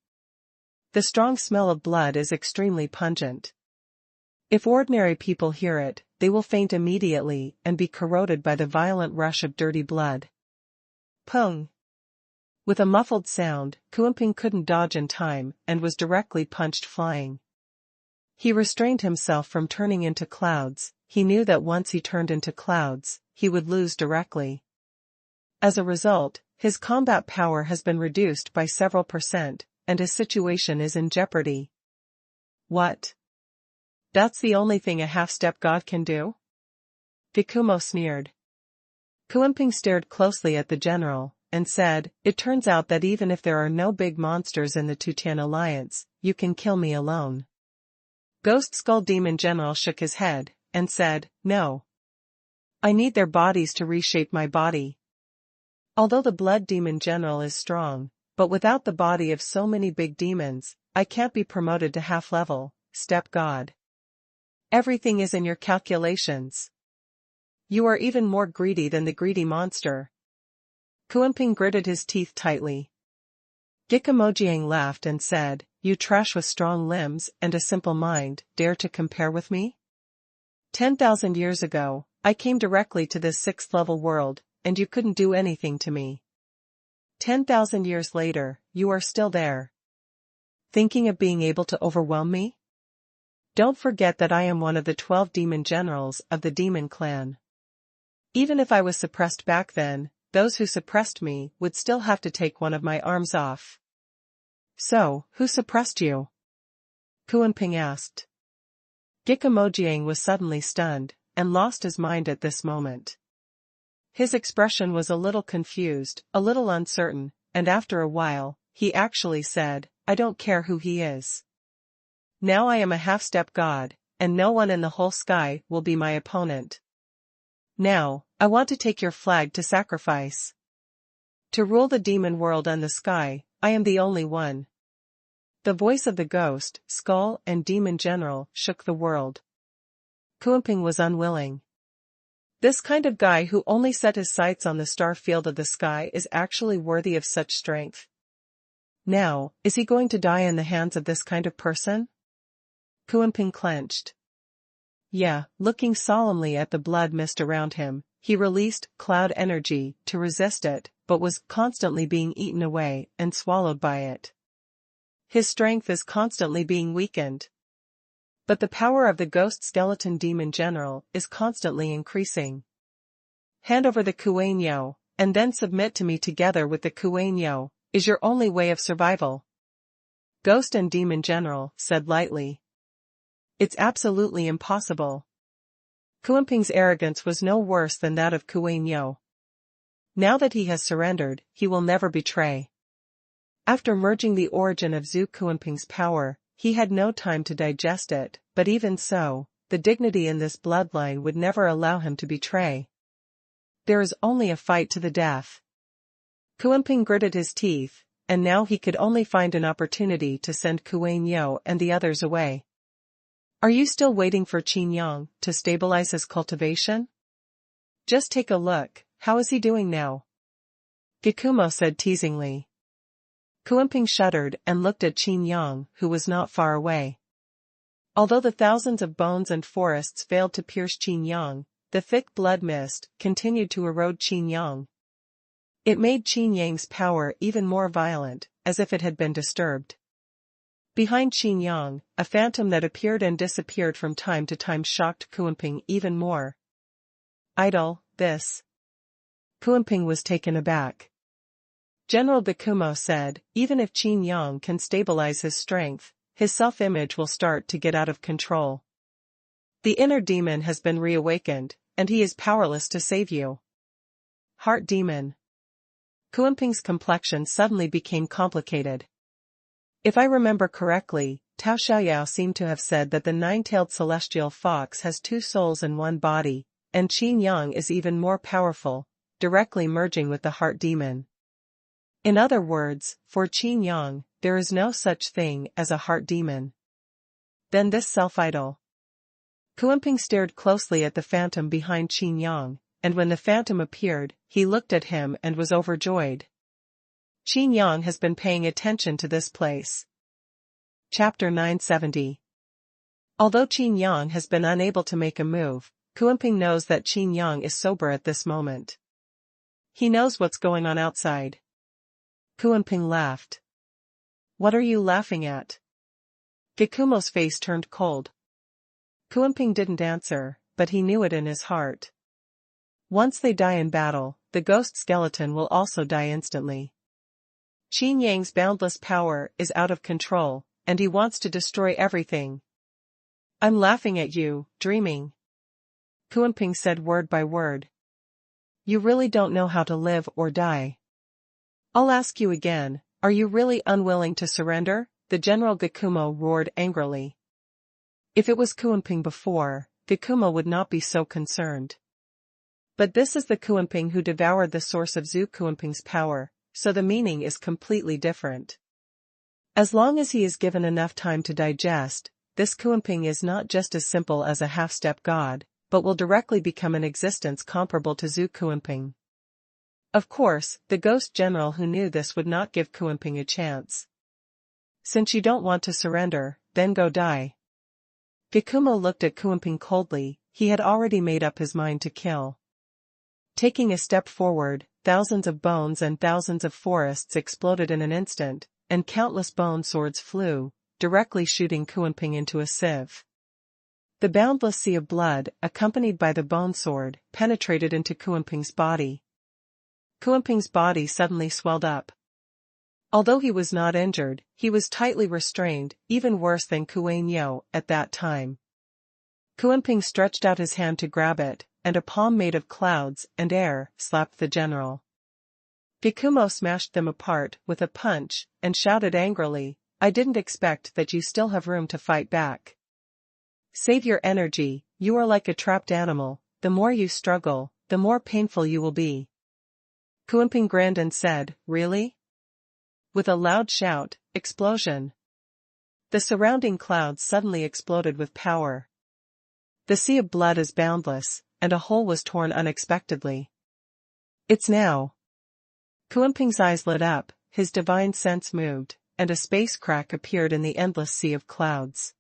The strong smell of blood is extremely pungent. If ordinary people hear it, they will faint immediately and be corroded by the violent rush of dirty blood. Pung! With a muffled sound, Kuenping couldn't dodge in time and was directly punched flying. He restrained himself from turning into clouds. He knew that once he turned into clouds, he would lose directly. As a result, his combat power has been reduced by several %, and his situation is in jeopardy. What? That's the only thing a half-step god can do? Gikumo sneered. Kuenping stared closely at the general, and said, it turns out that even if there are no big monsters in the Tutian Alliance, you can kill me alone. Ghost Skull Demon General shook his head, and said, no. I need their bodies to reshape my body. Although the Blood Demon General is strong, but without the body of so many big demons, I can't be promoted to half-level, step god. Everything is in your calculations. You are even more greedy than the greedy monster. Kuenping gritted his teeth tightly. Gikumojiang laughed and said, you trash with strong limbs and a simple mind, dare to compare with me? 10,000 years ago, I came directly to this sixth-level world, and you couldn't do anything to me. 10,000 years later, you are still there. Thinking of being able to overwhelm me? Don't forget that I am one of the 12 demon generals of the demon clan. Even if I was suppressed back then, those who suppressed me would still have to take one of my arms off. So, who suppressed you? Kuenping asked. Gikumojiang was suddenly stunned, and lost his mind at this moment. His expression was a little confused, a little uncertain, and after a while, he actually said, I don't care who he is. Now I am a half-step god, and no one in the whole sky will be my opponent. Now, I want to take your flag to sacrifice. To rule the demon world and the sky, I am the only one. The voice of the ghost, skull and demon general shook the world. Kuenping was unwilling. This kind of guy who only set his sights on the star field of the sky is actually worthy of such strength. Now, is he going to die in the hands of this kind of person? Kuenping clenched. Yeah, looking solemnly at the blood mist around him, he released cloud energy to resist it, but was constantly being eaten away and swallowed by it. His strength is constantly being weakened. But the power of the ghost skeleton demon general is constantly increasing. Hand over the Kuanyo, and then submit to me together with the Kuanyo, is your only way of survival. Ghost and demon general said lightly. It's absolutely impossible. Kuenping's arrogance was no worse than that of Kuanyo. Now that he has surrendered, he will never betray. After merging the origin of Zhu Kuenping's power, he had no time to digest it, but even so, the dignity in this bloodline would never allow him to betray. There is only a fight to the death. Kuenping gritted his teeth, and now he could only find an opportunity to send Kuanyo and the others away. Are you still waiting for Qin Yang to stabilize his cultivation? Just take a look, how is he doing now? Gikumo said teasingly. Kuenping shuddered and looked at Qin Yang, who was not far away. Although the thousands of bones and forests failed to pierce Qin Yang, the thick blood mist continued to erode Qin Yang. It made Qin Yang's power even more violent, as if it had been disturbed. Behind Qin Yang, a phantom that appeared and disappeared from time to time shocked Kuenping even more. Idol, this. Kuenping was taken aback. General Gikumo said, even if Qin Yang can stabilize his strength, his self-image will start to get out of control. The inner demon has been reawakened, and he is powerless to save you. Heart demon. Kuenping's complexion suddenly became complicated. If I remember correctly, Tao Xiaoyao seemed to have said that the nine-tailed celestial fox has two souls in one body, and Qin Yang is even more powerful, directly merging with the heart demon. In other words, for Qin Yang, there is no such thing as a heart demon. Then this self-idol. Kuenping stared closely at the phantom behind Qin Yang, and when the phantom appeared, he looked at him and was overjoyed. Qin Yang has been paying attention to this place. Chapter 970. Although Qin Yang has been unable to make a move, Kuenping knows that Qin Yang is sober at this moment. He knows what's going on outside. Kuenping laughed. What are you laughing at? Gikumo's face turned cold. Kuenping didn't answer, but he knew it in his heart. Once they die in battle, the ghost skeleton will also die instantly. Qin Yang's boundless power is out of control, and he wants to destroy everything. I'm laughing at you, dreaming. Kuenping said word by word. You really don't know how to live or die. I'll ask you again, are you really unwilling to surrender? The General Gikumo roared angrily. If it was Kuenping before, Gikumo would not be so concerned. But this is the Kuenping who devoured the source of Zhu Kuenping's power, so the meaning is completely different. As long as he is given enough time to digest, this Kuenping is not just as simple as a half-step god, but will directly become an existence comparable to Zhu Kuenping. Of course, the ghost general who knew this would not give Kuenping a chance. Since you don't want to surrender, then go die. Gikumo looked at Kuenping coldly, he had already made up his mind to kill. Taking a step forward, thousands of bones and thousands of forests exploded in an instant, and countless bone swords flew, directly shooting Kuenping into a sieve. The boundless sea of blood, accompanied by the bone sword, penetrated into Kuenping's body. Kuenping's body suddenly swelled up. Although he was not injured, he was tightly restrained, even worse than Xuanhuan at that time. Kuenping stretched out his hand to grab it, and a palm made of clouds and air slapped the general. Gikumo smashed them apart with a punch, and shouted angrily, I didn't expect that you still have room to fight back. Save your energy, you are like a trapped animal, the more you struggle, the more painful you will be. Kuenping grinned and said, really? With a loud shout, explosion. The surrounding clouds suddenly exploded with power. The sea of blood is boundless, and a hole was torn unexpectedly. It's now. Kuenping's eyes lit up, his divine sense moved, and a space crack appeared in the endless sea of clouds.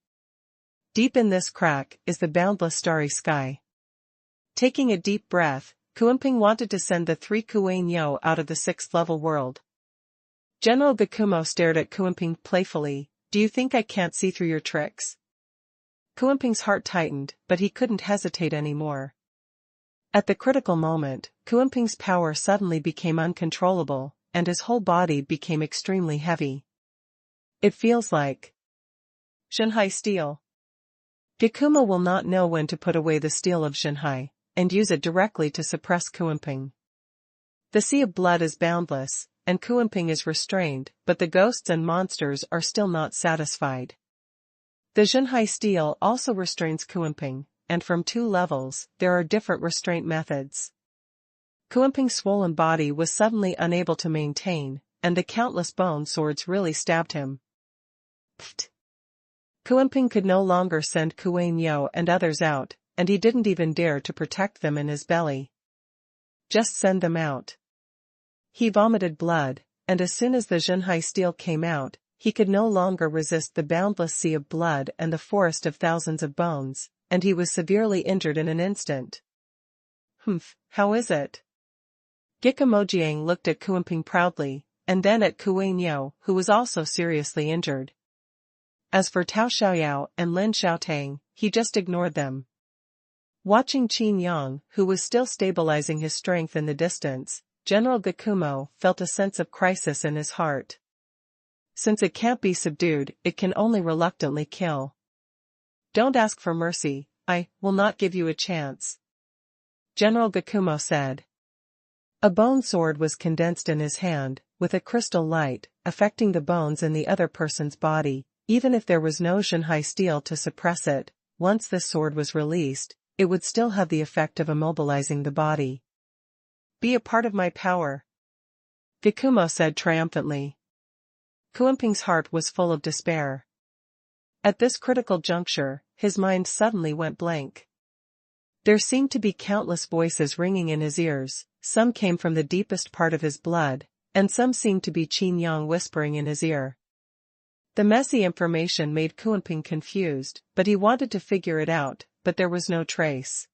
Deep in this crack is the boundless starry sky. Taking a deep breath, Kuenping wanted to send the three Xuanhuan out of the sixth-level world. General Gikumo stared at Kuenping playfully, do you think I can't see through your tricks? Kuenping's heart tightened, but he couldn't hesitate anymore. At the critical moment, Kuenping's power suddenly became uncontrollable, and his whole body became extremely heavy. It feels like Shanghai steel. Gikumo will not know when to put away the steel of Shanghai, and use it directly to suppress Kuenping. The sea of blood is boundless, and Kuenping is restrained, but the ghosts and monsters are still not satisfied. The Shanghai steel also restrains Kuenping, and from two levels, there are different restraint methods. Kuenping's swollen body was suddenly unable to maintain, and the countless bone swords really stabbed him. Pfft. Kuenping could no longer send Xuanhuan and others out, and he didn't even dare to protect them in his belly. Just send them out. He vomited blood, and as soon as the Zhenhai steel came out, he could no longer resist the boundless sea of blood and the forest of thousands of bones, and he was severely injured in an instant. Humph, how is it? Gikamojiang looked at Kuanping proudly, and then at Kuanyo, who was also seriously injured. As for Tao Xiaoyao and Lin Xiaotang, he just ignored them. Watching Qin Yang, who was still stabilizing his strength in the distance, General Gakumo felt a sense of crisis in his heart. Since it can't be subdued, it can only reluctantly kill. Don't ask for mercy, I will not give you a chance. General Gakumo said. A bone sword was condensed in his hand, with a crystal light, affecting the bones in the other person's body, even if there was no Zhenhai steel to suppress it. Once this sword was released, it would still have the effect of immobilizing the body. Be a part of my power. Gakumo said triumphantly. Kuanping's heart was full of despair. At this critical juncture, his mind suddenly went blank. There seemed to be countless voices ringing in his ears, some came from the deepest part of his blood, and some seemed to be Qin Yang whispering in his ear. The messy information made Kuanping confused, but he wanted to figure it out, but there was no trace.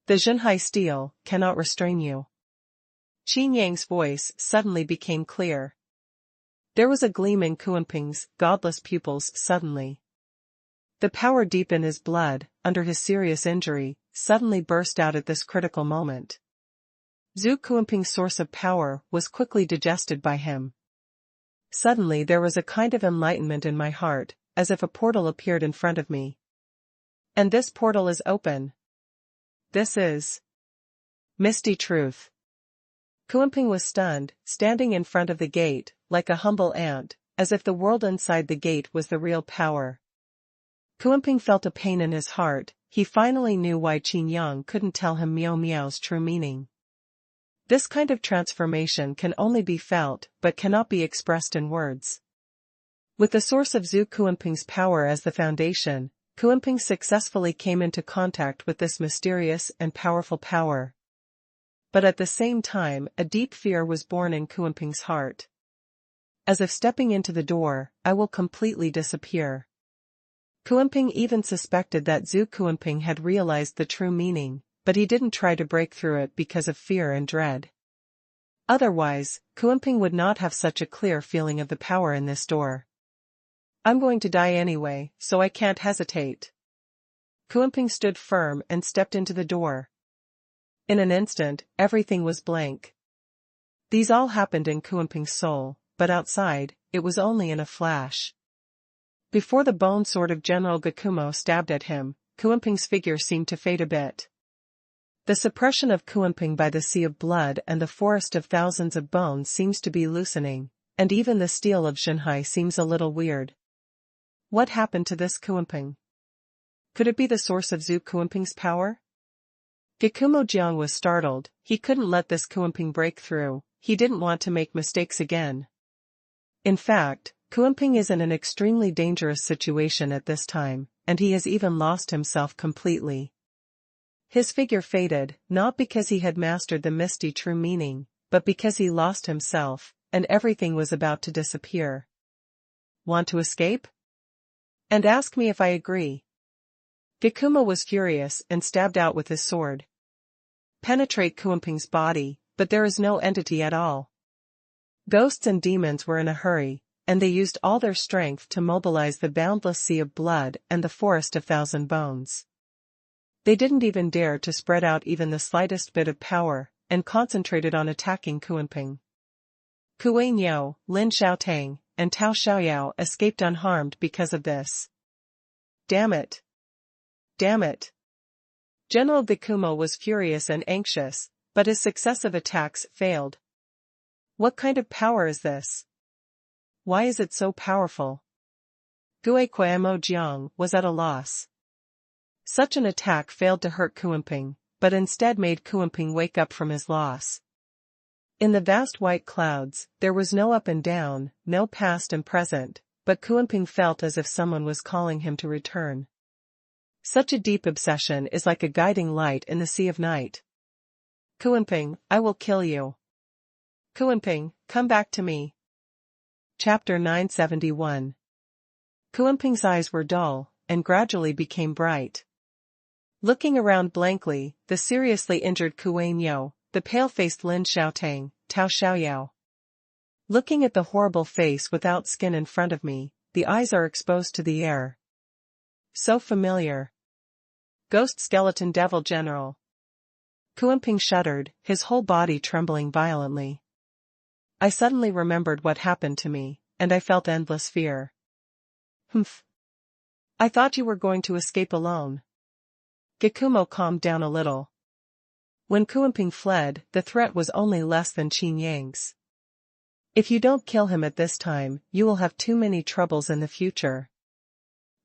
The Zhenhai steel cannot restrain you. Qin Yang's voice suddenly became clear. There was a gleam in Kuanping's godless pupils suddenly. The power deep in his blood, under his serious injury, suddenly burst out at this critical moment. Zhu Kuanping's source of power was quickly digested by him. Suddenly there was a kind of enlightenment in my heart, as if a portal appeared in front of me. And this portal is open. This is misty truth. Kuanping was stunned, standing in front of the gate, like a humble ant, as if the world inside the gate was the real power. Kuanping felt a pain in his heart. He finally knew why Qin Yang couldn't tell him Miao Miao's true meaning. This kind of transformation can only be felt, but cannot be expressed in words. With the source of Zhu Kuanping's power as the foundation, Kuanping successfully came into contact with this mysterious and powerful power. But at the same time, a deep fear was born in Kuanping's heart. As if stepping into the door, I will completely disappear. Kuanping even suspected that Zhu Kuanping had realized the true meaning, but he didn't try to break through it because of fear and dread. Otherwise, Kuanping would not have such a clear feeling of the power in this door. I'm going to die anyway, so I can't hesitate. Kuanping stood firm and stepped into the door. In an instant, everything was blank. These all happened in Kuanping's soul, but outside, it was only in a flash. Before the bone sword of General Gakumo stabbed at him, Kuanping's figure seemed to fade a bit. The suppression of Kuanping by the sea of blood and the forest of thousands of bones seems to be loosening, and even the steel of Zhenhai seems a little weird. What happened to this Kuanping? Could it be the source of Zhu Kuanping's power? Gakumo Jiang was startled. He couldn't let this Kuanping break through. He didn't want to make mistakes again. In fact, Kuanping is in an extremely dangerous situation at this time, and he has even lost himself completely. His figure faded, not because he had mastered the misty true meaning, but because he lost himself, and everything was about to disappear. Want to escape? And ask me if I agree. Gakumo was furious and stabbed out with his sword. Penetrate Kuanping's body, but there is no entity at all. Ghosts and demons were in a hurry, and they used all their strength to mobilize the boundless sea of blood and the forest of thousand bones. They didn't even dare to spread out even the slightest bit of power, and concentrated on attacking Kuanping. Kuanyo, Lin Xiaotang, and Tao Xiaoyao escaped unharmed because of this. Damn it! Damn it! General Gakumo was furious and anxious, but his successive attacks failed. What kind of power is this? Why is it so powerful? Guiquamo Jiang was at a loss. Such an attack failed to hurt Kuanping, but instead made Kuanping wake up from his loss. In the vast white clouds, there was no up and down, no past and present, but Kuanping felt as if someone was calling him to return. Such a deep obsession is like a guiding light in the sea of night. Kuanping, I will kill you. Kuanping, come back to me. Chapter 971. Kuanping's eyes were dull, and gradually became bright. Looking around blankly, the seriously injured Kuan-yo, the pale-faced Lin Xiaotang, Tao Xiaoyao. Looking at the horrible face without skin in front of me, the eyes are exposed to the air. So familiar. Ghost Skeleton Devil General. Kuanping shuddered, his whole body trembling violently. I suddenly remembered what happened to me, and I felt endless fear. Humph. I thought you were going to escape alone. Gikumo calmed down a little. When Kuanping fled, the threat was only less than Qin Yang's. If you don't kill him at this time, you will have too many troubles in the future.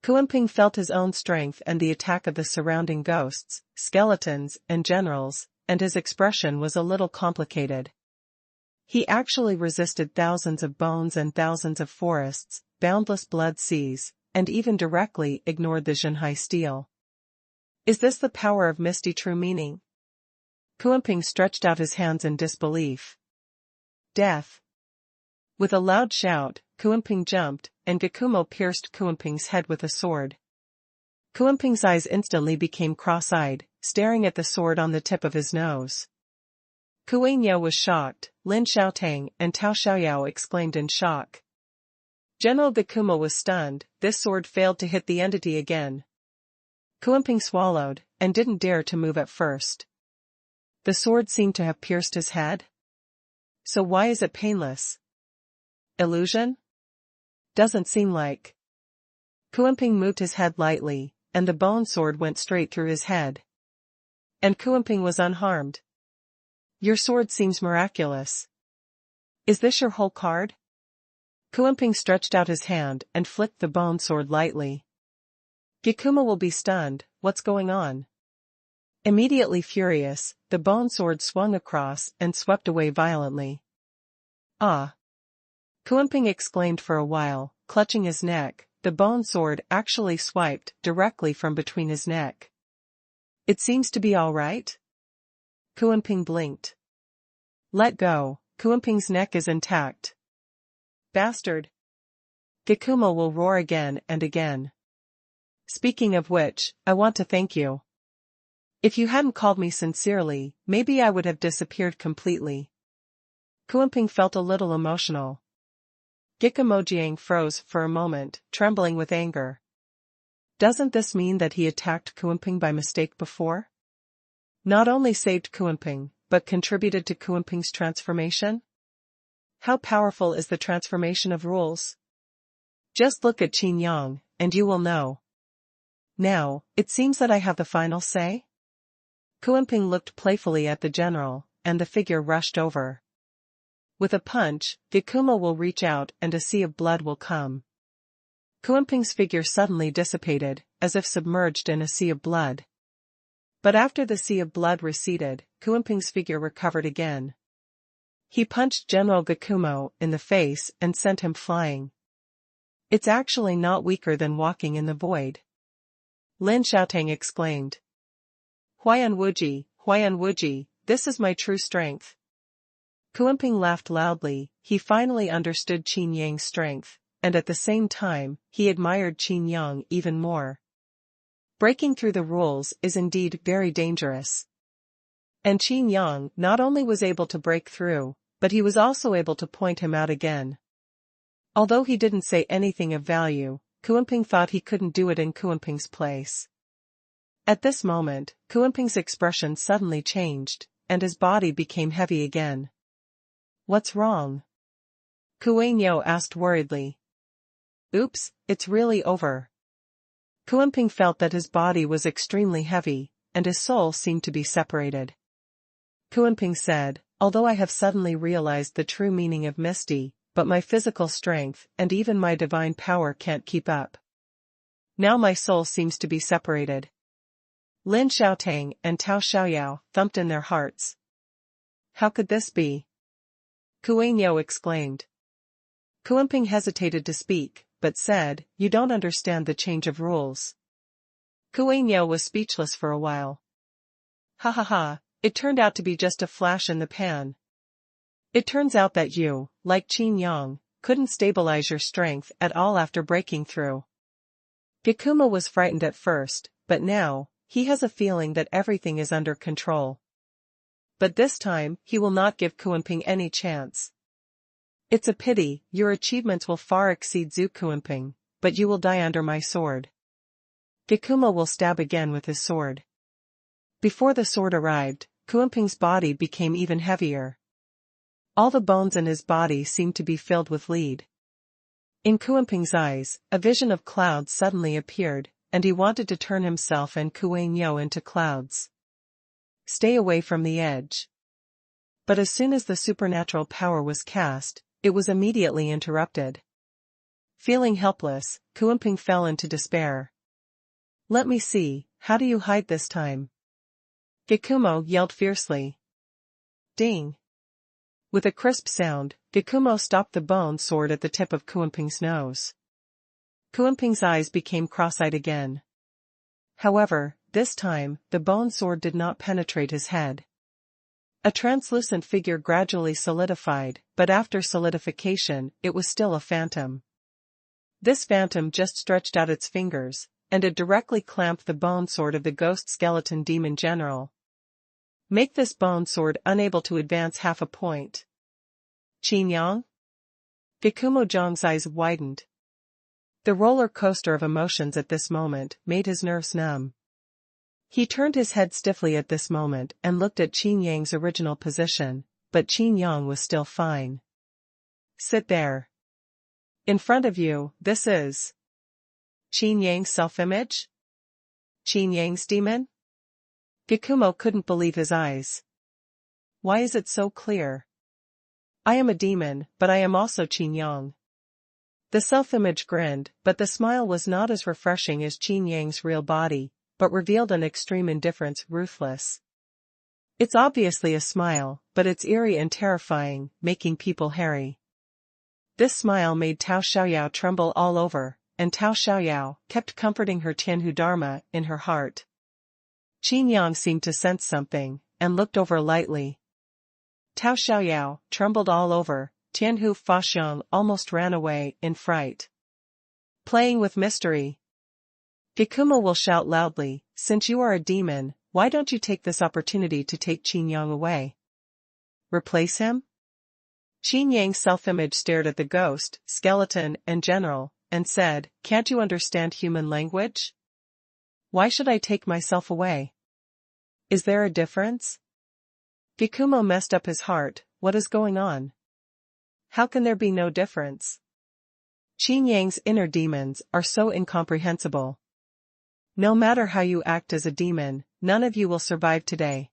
Kuanping felt his own strength and the attack of the surrounding ghosts, skeletons, and generals, and his expression was a little complicated. He actually resisted thousands of bones and thousands of forests, boundless blood seas, and even directly ignored the Zhenhai steel. Is this the power of misty true meaning? Kuanping stretched out his hands in disbelief. Death. With a loud shout, Kuanping jumped, and Gikumo pierced Kuanping's head with a sword. Kuanping's eyes instantly became cross-eyed, staring at the sword on the tip of his nose. Kuan-yo was shocked, Lin Xiaotang and Tao Xiaoyao exclaimed in shock. General Gikumo was stunned, this sword failed to hit the entity again. Kuanping swallowed, and didn't dare to move at first. The sword seemed to have pierced his head? So why is it painless? Illusion? Doesn't seem like. Kuanping moved his head lightly, and the bone sword went straight through his head. And Kuanping was unharmed. Your sword seems miraculous. Is this your whole card? Kuanping stretched out his hand and flicked the bone sword lightly. Gikumo will be stunned, what's going on? Immediately furious, the bone sword swung across and swept away violently. Ah! Kuanping exclaimed for a while, clutching his neck, the bone sword actually swiped directly from between his neck. It seems to be all right? Kuanping blinked. Let go, Kuanping's neck is intact. Bastard! Gikumo will roar again and again. Speaking of which, I want to thank you. If you hadn't called me sincerely, maybe I would have disappeared completely. Kuanping felt a little emotional. Gikumo froze for a moment, trembling with anger. Doesn't this mean that he attacked Kuanping by mistake before? Not only saved Kuanping, but contributed to Kuanping's transformation? How powerful is the transformation of rules? Just look at Qin Yang, and you will know. Now, it seems that I have the final say? Kuanping looked playfully at the general, and the figure rushed over. With a punch, Gikumo will reach out and a sea of blood will come. Kuanping's figure suddenly dissipated, as if submerged in a sea of blood. But after the sea of blood receded, Kuanping's figure recovered again. He punched General Gikumo in the face and sent him flying. It's actually not weaker than walking in the void. Lin Xiaotang exclaimed. Huayan Wuji, this is my true strength. Kuanping laughed loudly, he finally understood Qin Yang's strength, and at the same time, he admired Qin Yang even more. Breaking through the rules is indeed very dangerous. And Qin Yang not only was able to break through, but he was also able to point him out again. Although he didn't say anything of value, Kuanping thought he couldn't do it in Kuanping's place. At this moment, Kuanping's expression suddenly changed, and his body became heavy again. What's wrong? Kuan-yo asked worriedly. Oops, it's really over. Kuanping felt that his body was extremely heavy, and his soul seemed to be separated. Kuanping said, although I have suddenly realized the true meaning of Misty, but my physical strength and even my divine power can't keep up. Now my soul seems to be separated. Lin Xiaotang and Tao Xiaoyao thumped in their hearts. How could this be? Kuan-yo exclaimed. Kuanping hesitated to speak, but said, you don't understand the change of rules. Kuan-yo was speechless for a while. Ha ha ha, it turned out to be just a flash in the pan. It turns out that you, like Qin Yang, couldn't stabilize your strength at all after breaking through. Gakuma was frightened at first, but now, he has a feeling that everything is under control. But this time, he will not give Kuanping any chance. It's a pity, your achievements will far exceed Zhu Kuanping, but you will die under my sword. Gakuma will stab again with his sword. Before the sword arrived, Kuanping's body became even heavier. All the bones in his body seemed to be filled with lead. In Kuanping's eyes, a vision of clouds suddenly appeared, and he wanted to turn himself and Kuan-Yo into clouds. Stay away from the edge. But as soon as the supernatural power was cast, it was immediately interrupted. Feeling helpless, Kuanping fell into despair. Let me see, how do you hide this time? Gakumo yelled fiercely. Ding! With a crisp sound, Gakumo stopped the bone sword at the tip of Kuanping's nose. Kuanping's eyes became cross-eyed again. However, this time, the bone sword did not penetrate his head. A translucent figure gradually solidified, but after solidification, it was still a phantom. This phantom just stretched out its fingers, and it directly clamped the bone sword of the ghost skeleton demon general. Make this bone sword unable to advance half a point. Qin Yang? Gakumo Zhang's eyes widened. The roller coaster of emotions at this moment made his nerves numb. He turned his head stiffly at this moment and looked at Qin Yang's original position, but Qin Yang was still fine. Sit there. In front of you, this is Qin Yang's self-image? Qin Yang's demon? Gakumo couldn't believe his eyes. Why is it so clear? I am a demon, but I am also Qin Yang. The self-image grinned, but the smile was not as refreshing as Qin Yang's real body, but revealed an extreme indifference, ruthless. It's obviously a smile, but it's eerie and terrifying, making people hairy. This smile made Tao Xiaoyao tremble all over, and Tao Xiaoyao kept comforting her Tianhu Dharma in her heart. Qin Yang seemed to sense something, and looked over lightly. Tao Xiaoyao trembled all over, Tianhu Faxiang almost ran away in fright. Playing with mystery. Gakumo will shout loudly, since you are a demon, why don't you take this opportunity to take Qin Yang away? Replace him? Qin Yang's self-image stared at the ghost, skeleton, and general, and said, can't you understand human language? Why should I take myself away? Is there a difference? Gakumo messed up his heart, what is going on? How can there be no difference? Qin Yang's inner demons are so incomprehensible. No matter how you act as a demon, none of you will survive today.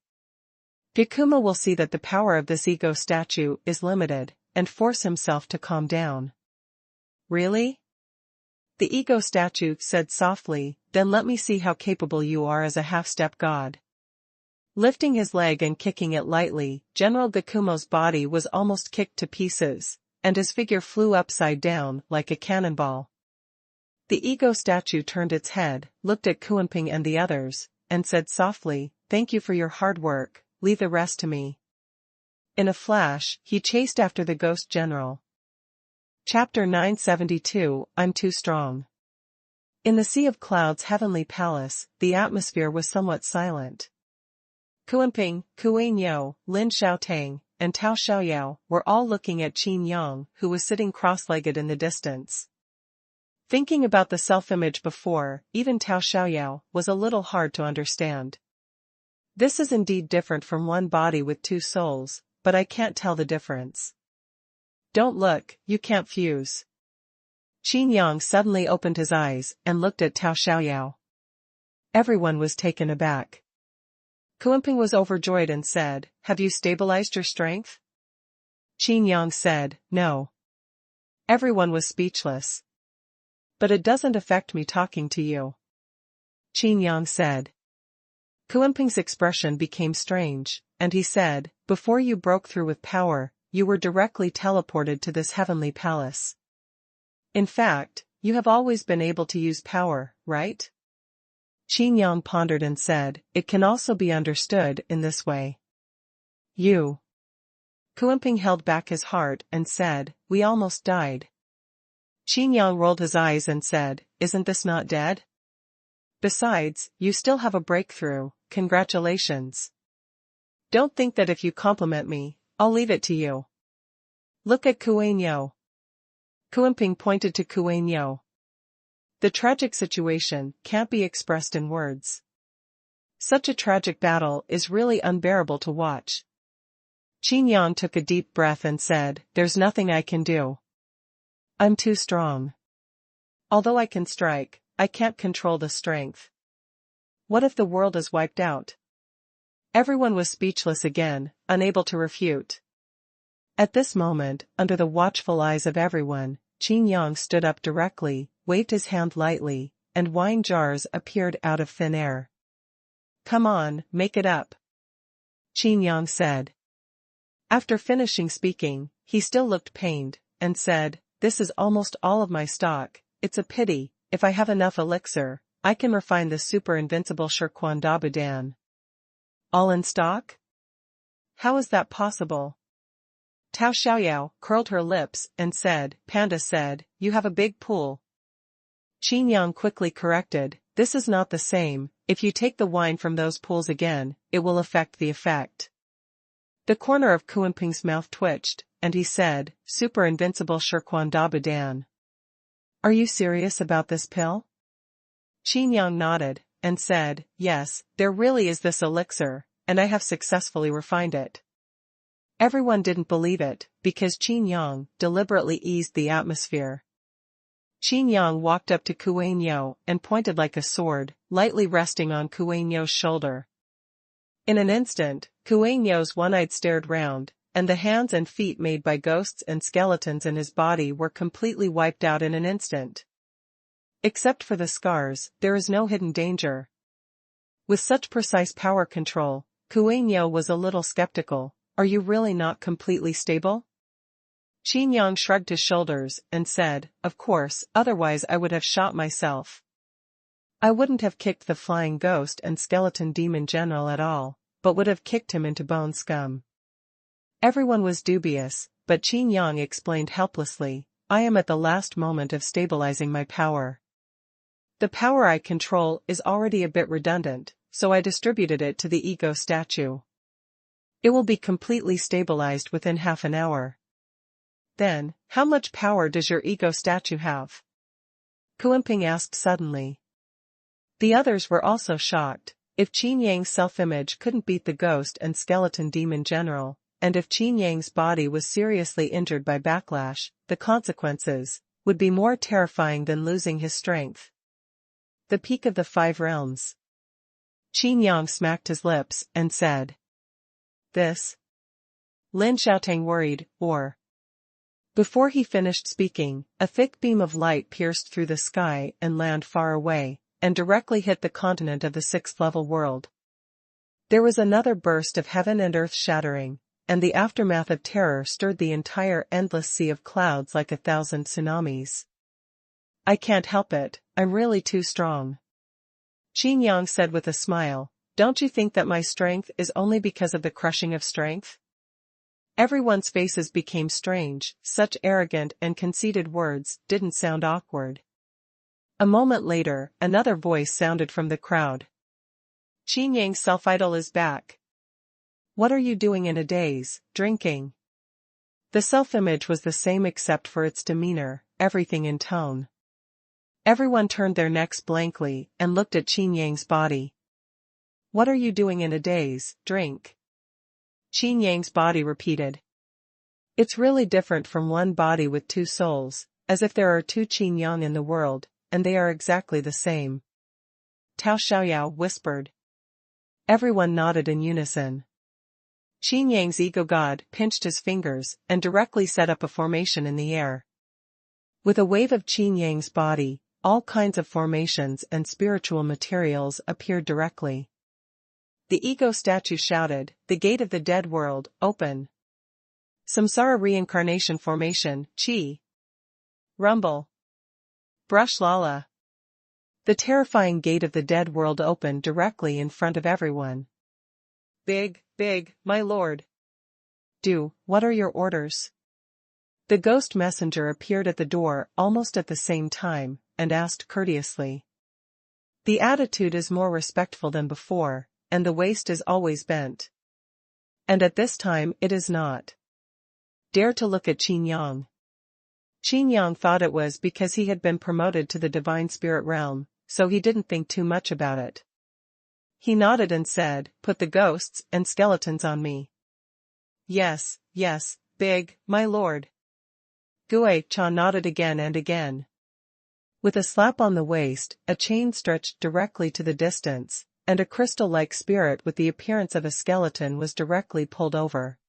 Gakumo will see that the power of this ego statue is limited, and force himself to calm down. Really? The ego statue said softly, then let me see how capable you are as a half-step god. Lifting his leg and kicking it lightly, General Gakumo's body was almost kicked to pieces, and his figure flew upside down like a cannonball. The ego statue turned its head, looked at Kuanping and the others, and said softly, thank you for your hard work, leave the rest to me. In a flash, he chased after the ghost general. Chapter 972, I'm Too Strong. In the Sea of Clouds' heavenly palace, the atmosphere was somewhat silent. Kuanping, Kuan-Yo, Lin Xiaotang, and Tao Xiaoyao were all looking at Qin Yang, who was sitting cross-legged in the distance. Thinking about the self-image before, even Tao Xiaoyao was a little hard to understand. This is indeed different from one body with two souls, but I can't tell the difference. Don't look, you can't fuse. Qin Yang suddenly opened his eyes and looked at Tao Xiaoyao. Everyone was taken aback. Kuanping was overjoyed and said, have you stabilized your strength? Qin Yang said, no. Everyone was speechless. But it doesn't affect me talking to you. Qin Yang said. Kuanping's expression became strange, and he said, before you broke through with power, you were directly teleported to this heavenly palace. In fact, you have always been able to use power, right? Qin Yang pondered and said, it can also be understood in this way. You Kuemping held back his heart and said, "We almost died." Qin Yang rolled his eyes and said, "Isn't this not dead? Besides, you still have a breakthrough, congratulations. Don't think that if you compliment me, I'll leave it to you. Look at Xuanhuan." Kuemping pointed to Xuanhuan. The tragic situation can't be expressed in words. Such a tragic battle is really unbearable to watch. Qin Yang took a deep breath and said, "There's nothing I can do. I'm too strong. Although I can strike, I can't control the strength. What if the world is wiped out?" Everyone was speechless again, unable to refute. At this moment, under the watchful eyes of everyone, Qin Yang stood up directly, waved his hand lightly, and wine jars appeared out of thin air. "Come on, make it up," Qin Yang said. After finishing speaking, he still looked pained, and said, "This is almost all of my stock. It's a pity. If I have enough elixir, I can refine the super invincible Shirquan. All in stock? How is that possible?" Tao Xiaoyao curled her lips and said, "Panda said, you have a big pool." Qin Yang quickly corrected, "This is not the same. If you take the wine from those pools again, it will affect the effect." The corner of Kuemping's mouth twitched, and he said, "Super invincible Shirquan. Are you serious about this pill?" Qin Yang nodded, and said, "Yes, there really is this elixir, and I have successfully refined it." Everyone didn't believe it, because Qin Yang deliberately eased the atmosphere. Qin Yang walked up to Xuanhuan and pointed like a sword, lightly resting on Xuanhuan's shoulder. In an instant, Xuanhuan's one-eyed stared round, and the hands and feet made by ghosts and skeletons in his body were completely wiped out in an instant. Except for the scars, there is no hidden danger. With such precise power control, Xuanhuan was a little skeptical. "Are you really not completely stable?" Qin Yang shrugged his shoulders and said, "Of course, otherwise I would have shot myself. I wouldn't have kicked the flying ghost and skeleton demon general at all, but would have kicked him into bone scum." Everyone was dubious, but Qin Yang explained helplessly, "I am at the last moment of stabilizing my power. The power I control is already a bit redundant, so I distributed it to the ego statue. It will be completely stabilized within half an hour." "Then, how much power does your ego statue have?" Kuemping asked suddenly. The others were also shocked. If Qin Yang's self-image couldn't beat the ghost and skeleton demon general, and if Qin Yang's body was seriously injured by backlash, the consequences would be more terrifying than losing his strength. "The peak of the 5 realms." Qin Yang smacked his lips and said, "This?" Lin Xiaotang worried, or. Before he finished speaking, a thick beam of light pierced through the sky and landed far away, and directly hit the continent of the 6th-level world. There was another burst of heaven and earth shattering, and the aftermath of terror stirred the entire endless sea of clouds like 1,000 tsunamis. "I can't help it, I'm really too strong," Qin Yang said with a smile. "Don't you think that my strength is only because of the crushing of strength?" Everyone's faces became strange. Such arrogant and conceited words didn't sound awkward. A moment later, another voice sounded from the crowd. "Qin Yang's self-idol is back. What are you doing in a daze, drinking?" The self-image was the same except for its demeanor, everything in tone. Everyone turned their necks blankly and looked at Qin Yang's body. "What are you doing in a daze, drink?" Qin Yang's body repeated. "It's really different from one body with 2 souls, as if there are 2 Qin Yang in the world, and they are exactly the same," Tao Xiaoyao whispered. Everyone nodded in unison. Qin Yang's ego god pinched his fingers and directly set up a formation in the air. With a wave of Qin Yang's body, all kinds of formations and spiritual materials appeared directly. The ego statue shouted, "The gate of the dead world, open." Samsara reincarnation formation, Chi. Rumble. Brush Lala. The terrifying gate of the dead world opened directly in front of everyone. Big, my lord." What are your orders? The ghost messenger appeared at the door almost at the same time, and asked courteously. The attitude is more respectful than before, and the waist is always bent. And at this time it is not. Dare to look at Qin Yang. Qin Yang thought it was because he had been promoted to the divine spirit realm, so he didn't think too much about it. He nodded and said, "Put the ghosts and skeletons on me." "Yes, yes, big, my lord." Gui Cha nodded again and again. With a slap on the waist, a chain stretched directly to the distance, and a crystal-like spirit with the appearance of a skeleton was directly pulled over.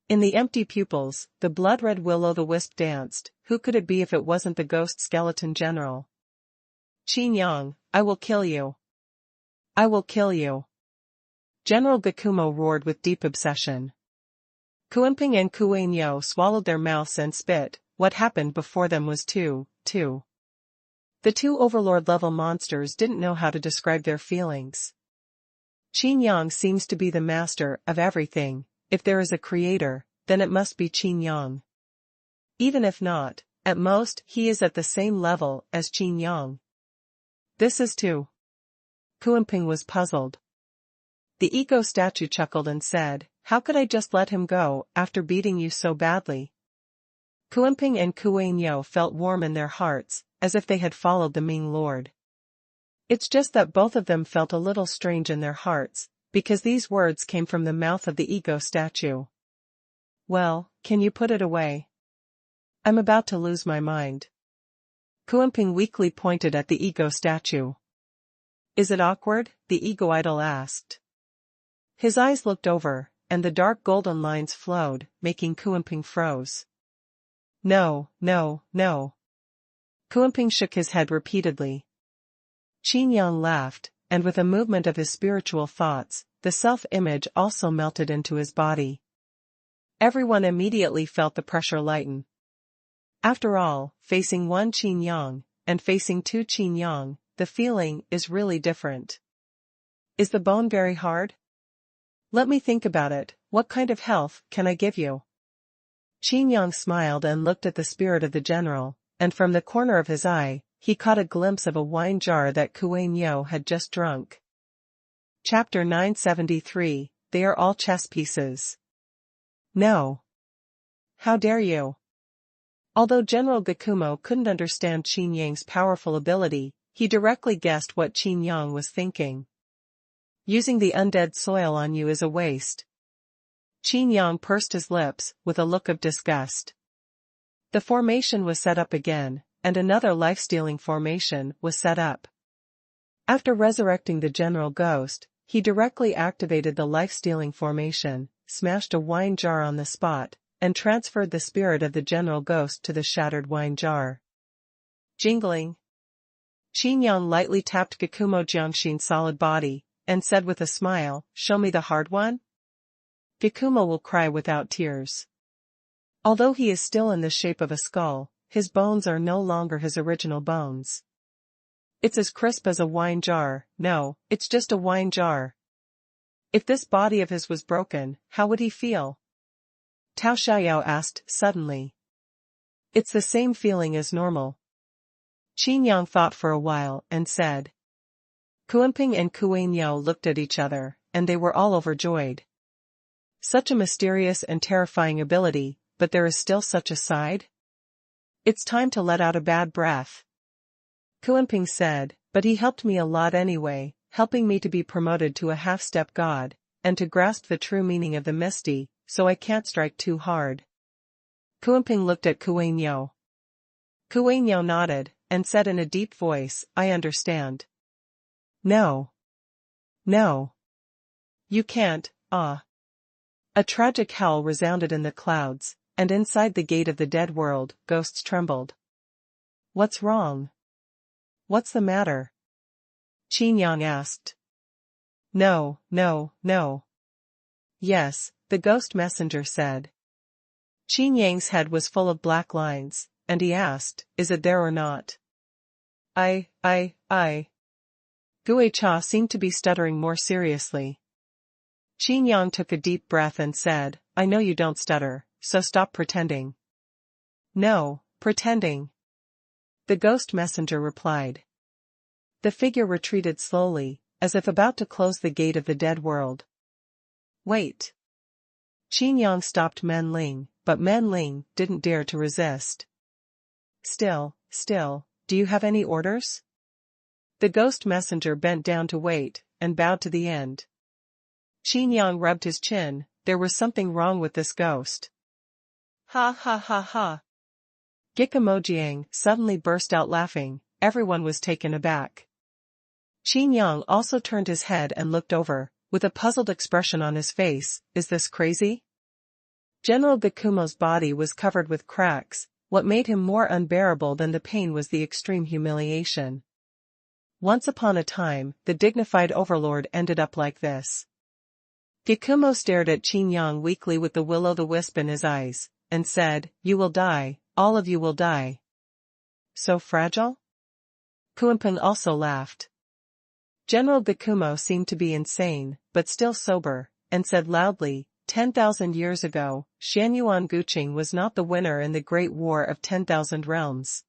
In the empty pupils, the blood-red will-o'-the-wisp danced. Who could it be if it wasn't the ghost skeleton general? "Qin Yang, I will kill you. I will kill you." General Gakumo roared with deep obsession. Kuimping and Kuainyo swallowed their mouths and spit. What happened before them was too. The two overlord-level monsters didn't know how to describe their feelings. Qin Yang seems to be the master of everything. If there is a creator, then it must be Qin Yang. Even if not, at most he is at the same level as Qin Yang. This is too. Kuimping was puzzled. The ego statue chuckled and said, "How could I just let him go after beating you so badly?" Kuimping and Kuainyo felt warm in their hearts, as if they had followed the Ming Lord. It's just that both of them felt a little strange in their hearts, because these words came from the mouth of the ego statue. "Well, can you put it away? I'm about to lose my mind." Kuimping weakly pointed at the ego statue. "Is it awkward?" the ego idol asked. His eyes looked over, and the dark golden lines flowed, making Kuimping froze. No. Kuimping shook his head repeatedly. Qin Yang laughed, and with a movement of his spiritual thoughts, the self-image also melted into his body. Everyone immediately felt the pressure lighten. After all, facing one Qin Yang, and facing two Qin Yang, the feeling is really different. Is the bone very hard? Let me think about it. What kind of health can I give you? Qin Yang smiled and looked at the spirit of the general, and from the corner of his eye, he caught a glimpse of a wine jar that Kuainyo had just drunk. Chapter 973, They are all chess pieces. No. How dare you? Although General Gakumo couldn't understand Qin Yang's powerful ability, he directly guessed what Qin Yang was thinking. Using the undead soil on you is a waste. Qin Yang pursed his lips, with a look of disgust. The formation was set up again, and another life-stealing formation was set up. After resurrecting the general ghost, he directly activated the life-stealing formation, smashed a wine jar on the spot, and transferred the spirit of the general ghost to the shattered wine jar. Jingling. Qin Yang lightly tapped Gakumo Jiangshin's solid body, and said with a smile, "Show me the hard one?" Gakumo will cry without tears. Although he is still in the shape of a skull, his bones are no longer his original bones. It's as crisp as a wine jar. No, it's just a wine jar. If this body of his was broken, how would he feel? Tao Xiao asked suddenly. It's the same feeling as normal. Qin Yang thought for a while and said. Kuimping and Kuainyo looked at each other, and they were all overjoyed. Such a mysterious and terrifying ability, but there is still such a side? It's time to let out a bad breath. Kuimping said, but he helped me a lot anyway, helping me to be promoted to a half-step god, and to grasp the true meaning of the Misty, so I can't strike too hard. Kuimping looked at Kuainyo. Kuainyo nodded, and said in a deep voice, I understand. No. You can't, ah. A tragic howl resounded in the clouds, and inside the gate of the dead world, ghosts trembled. What's wrong? What's the matter? Qin Yang asked. No. Yes, the ghost messenger said. Qin Yang's head was full of black lines, and he asked, is it there or not? I. Gui Cha seemed to be stuttering more seriously. Qin Yang took a deep breath and said, I know you don't stutter, so stop pretending. No, pretending. The ghost messenger replied. The figure retreated slowly, as if about to close the gate of the dead world. Wait. Qin Yang stopped Men Ling, but Men Ling didn't dare to resist. Still, do you have any orders? The ghost messenger bent down to wait, and bowed to the end. Qin Yang rubbed his chin. There was something wrong with this ghost. Ha ha ha ha. Gikamojiang suddenly burst out laughing. Everyone was taken aback. Qin Yang also turned his head and looked over, with a puzzled expression on his face. Is this crazy? General Gikumo's body was covered with cracks. What made him more unbearable than the pain was the extreme humiliation. Once upon a time, the dignified overlord ended up like this. Gikumo stared at Qin Yang weakly with the will-o'-the-wisp in his eyes, and said, You will die, all of you will die. So fragile? Xuanhuan also laughed. General Gikumo seemed to be insane, but still sober, and said loudly, 10,000 years ago, Xuanhuan Guqing was not the winner in the Great War of 10,000 Realms.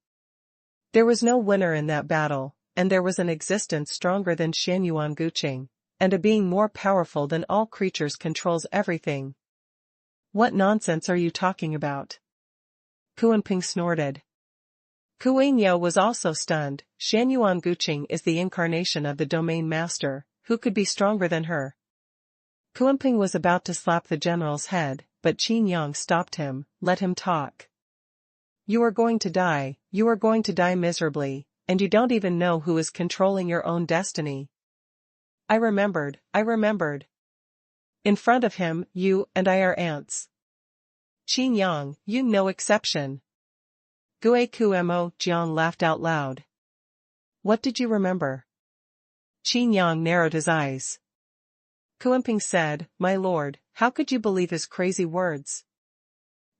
There was no winner in that battle, and there was an existence stronger than Xuanhuan Guqing, and a being more powerful than all creatures controls everything. What nonsense are you talking about? Xuanhuan snorted. Kuang was also stunned. Xuanhuan Guqing is the incarnation of the domain master, who could be stronger than her? Xuanhuan was about to slap the general's head, but Qin Yang stopped him. Let him talk. You are going to die miserably, and you don't even know who is controlling your own destiny. I remembered. In front of him, you and I are ants. Qin Yang, you no exception. Guekumo Jiang laughed out loud. What did you remember? Qin Yang narrowed his eyes. Xuanhuan said, My lord, how could you believe his crazy words?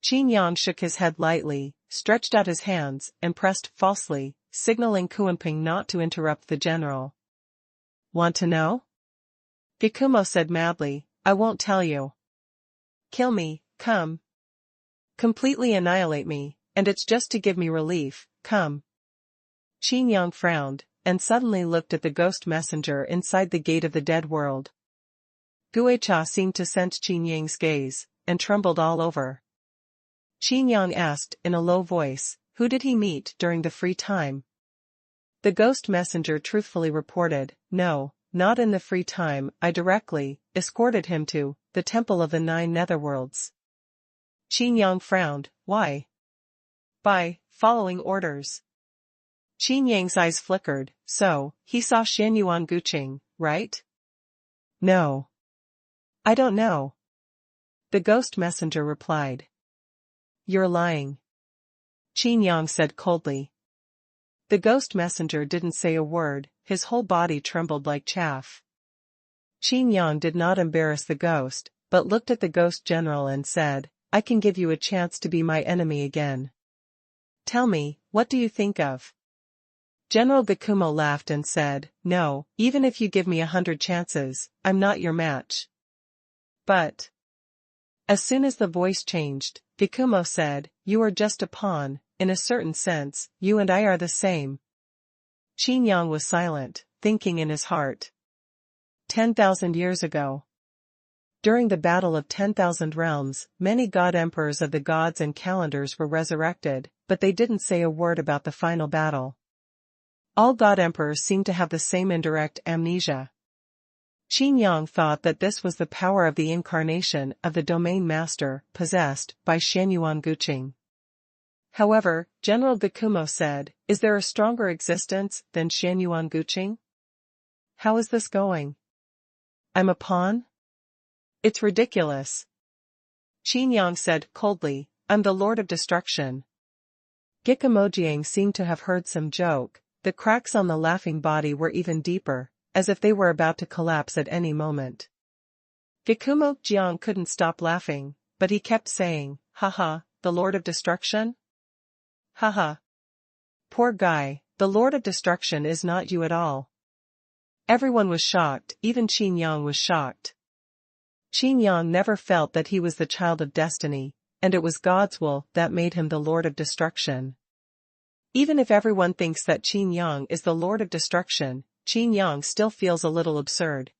Qin Yang shook his head lightly, stretched out his hands, and pressed falsely, signaling Xuanhuan not to interrupt the general. Want to know? Gikumo said madly, I won't tell you. Kill me, come. Completely annihilate me, and it's just to give me relief, come. Qin Yang frowned, and suddenly looked at the ghost messenger inside the gate of the dead world. Guecha seemed to sense Qin Yang's gaze, and trembled all over. Qin Yang asked in a low voice, who did he meet during the free time? The ghost messenger truthfully reported, no, not in the free time. I directly escorted him to the Temple of the Nine Netherworlds. Qin Yang frowned. Why? By following orders. Qin Yang's eyes flickered. So, he saw Xuanhuan Guqing, right? No. I don't know. The ghost messenger replied. You're lying. Qin Yang said coldly. The ghost messenger didn't say a word, his whole body trembled like chaff. Qin Yang did not embarrass the ghost, but looked at the ghost general and said, I can give you a chance to be my enemy again. Tell me, what do you think of? General Gikumo laughed and said, No, even if you give me 100 chances, I'm not your match. But. As soon as the voice changed, Gikumo said, You are just a pawn, in a certain sense, you and I are the same. Qin Yang was silent, thinking in his heart. 10,000 years ago. During the Battle of 10,000 Realms, many god-emperors of the gods and calendars were resurrected, but they didn't say a word about the final battle. All god-emperors seemed to have the same indirect amnesia. Qin Yang thought that this was the power of the incarnation of the domain master, possessed by Xuanhuan Guqing. However, General Gikumo said, Is there a stronger existence than Xuanhuan Guqing? How is this going? I'm a pawn? It's ridiculous. Qin Yang said coldly, I'm the Lord of Destruction. Gikamojiang seemed to have heard some joke. The cracks on the laughing body were even deeper, as if they were about to collapse at any moment. Gikumo Jiang couldn't stop laughing, but he kept saying, Haha, the Lord of Destruction? Haha. Poor guy, the Lord of Destruction is not you at all. Everyone was shocked, even Qin Yang was shocked. Qin Yang never felt that he was the child of destiny, and it was God's will that made him the Lord of Destruction. Even if everyone thinks that Qin Yang is the Lord of Destruction, Qin Yang still feels a little absurd.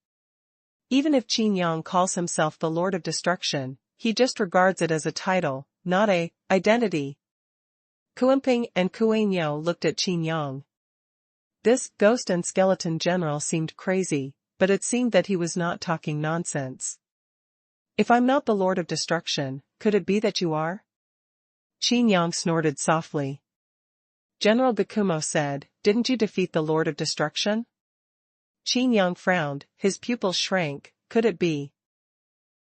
Even if Qin Yang calls himself the Lord of Destruction, he just regards it as a title, not a identity. Kuanping and Kuanyo looked at Qin Yang. This ghost and skeleton general seemed crazy, but it seemed that he was not talking nonsense. If I'm not the Lord of Destruction, could it be that you are? Qin Yang snorted softly. General Gakumo said, didn't you defeat the Lord of Destruction? Qin Yang frowned, his pupils shrank, could it be?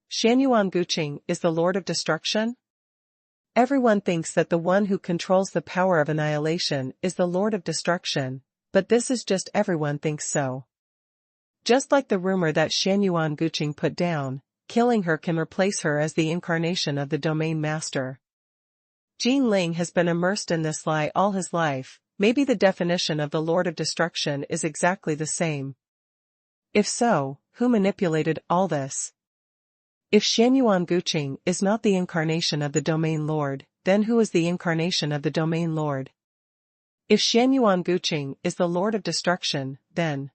Xuanhuan Guqing is the Lord of Destruction? Everyone thinks that the one who controls the power of annihilation is the Lord of Destruction, but this is just everyone thinks so. Just like the rumor that Xuanhuan Guqing put down, killing her can replace her as the incarnation of the domain master. Yin Ling has been immersed in this lie all his life. Maybe the definition of the Lord of Destruction is exactly the same. If so, who manipulated all this? If Xuanhuan Guqing is not the incarnation of the domain lord, then who is the incarnation of the domain lord? If Xuanhuan Guqing is the Lord of Destruction, then...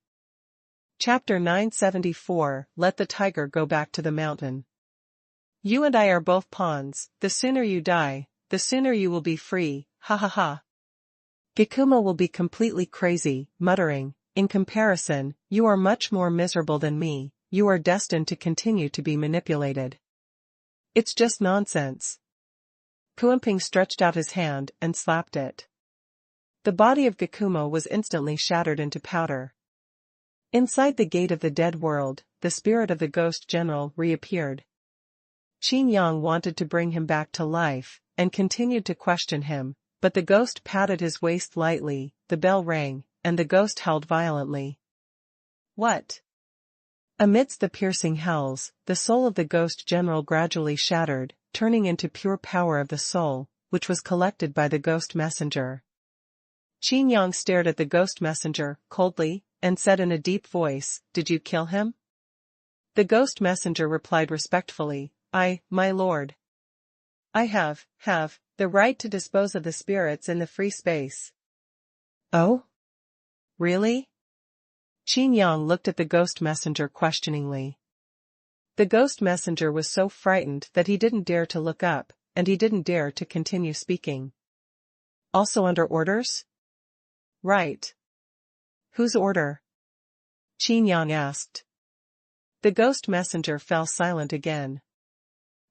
Chapter 974, Let the Tiger Go Back to the Mountain. You and I are both pawns, the sooner you die, the sooner you will be free, ha ha ha. Gakumo will be completely crazy, muttering, in comparison, you are much more miserable than me, you are destined to continue to be manipulated. It's just nonsense. Kuanping stretched out his hand and slapped it. The body of Gakumo was instantly shattered into powder. Inside the gate of the dead world, the spirit of the ghost general reappeared. Qin Yang wanted to bring him back to life, and continued to question him, but the ghost patted his waist lightly, the bell rang, and the ghost howled violently. What? Amidst the piercing howls, the soul of the ghost general gradually shattered, turning into pure power of the soul, which was collected by the ghost messenger. Qin Yang stared at the ghost messenger, coldly, and said in a deep voice, did you kill him? The ghost messenger replied respectfully, my lord. I have the right to dispose of the spirits in the free space. Oh? Really? Qin Yang looked at the ghost messenger questioningly. The ghost messenger was so frightened that he didn't dare to look up, and he didn't dare to continue speaking. Also under orders? Right. Whose order? Qin Yang asked. The ghost messenger fell silent again.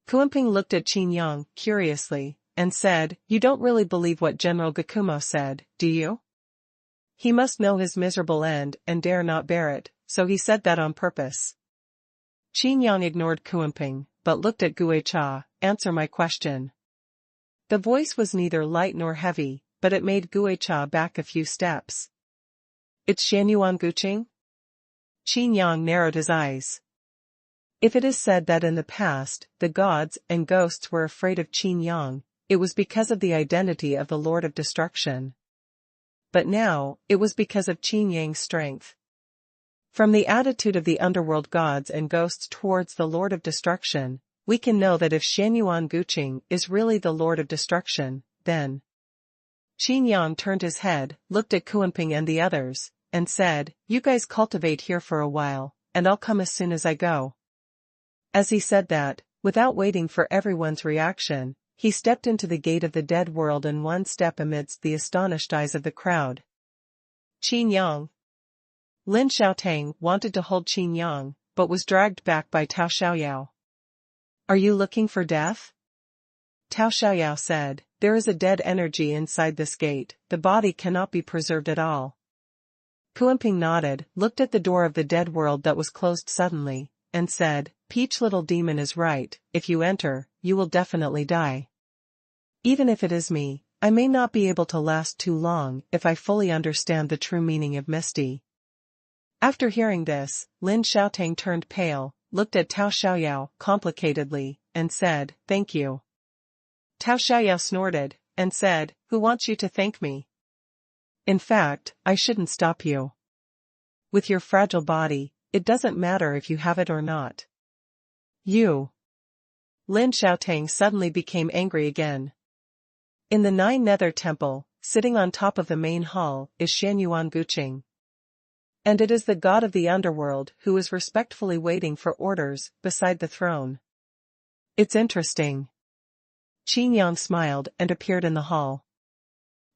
Kuanping looked at Qin Yang curiously, and said, you don't really believe what General Gakumo said, do you? He must know his miserable end and dare not bear it, so he said that on purpose. Qin Yang ignored Kuanping, but looked at Guicha, answer my question. The voice was neither light nor heavy, but it made Guicha back a few steps. It's Xuanhuan Guqing? Qin Yang narrowed his eyes. If it is said that in the past, the gods and ghosts were afraid of Qin Yang, it was because of the identity of the Lord of Destruction. But now, it was because of Qin Yang's strength. From the attitude of the underworld gods and ghosts towards the Lord of Destruction, we can know that if Xuanhuan Guqing is really the Lord of Destruction, then... Qin Yang turned his head, looked at Kuanping and the others, and said, you guys cultivate here for a while, and I'll come as soon as I go. As he said that, without waiting for everyone's reaction, he stepped into the gate of the dead world in one step amidst the astonished eyes of the crowd. Qin Yang. Lin Xiaotang wanted to hold Qin Yang, but was dragged back by Tao Xiaoyao. Are you looking for death? Tao Xiaoyao said, there is a dead energy inside this gate, the body cannot be preserved at all. Kuanping nodded, looked at the door of the dead world that was closed suddenly, and said, Peach little demon is right, if you enter, you will definitely die. Even if it is me, I may not be able to last too long if I fully understand the true meaning of Misty. After hearing this, Lin Xiaotang turned pale, looked at Tao Xiaoyao complicatedly, and said, thank you. Tao Xiaoyao snorted, and said, who wants you to thank me? In fact, I shouldn't stop you. With your fragile body, it doesn't matter if you have it or not. You. Lin Xiaotang suddenly became angry again. In the Nine Nether Temple, sitting on top of the main hall, is Xuanhuan Guqing. And it is the god of the underworld who is respectfully waiting for orders beside the throne. It's interesting. Qin Yang smiled and appeared in the hall.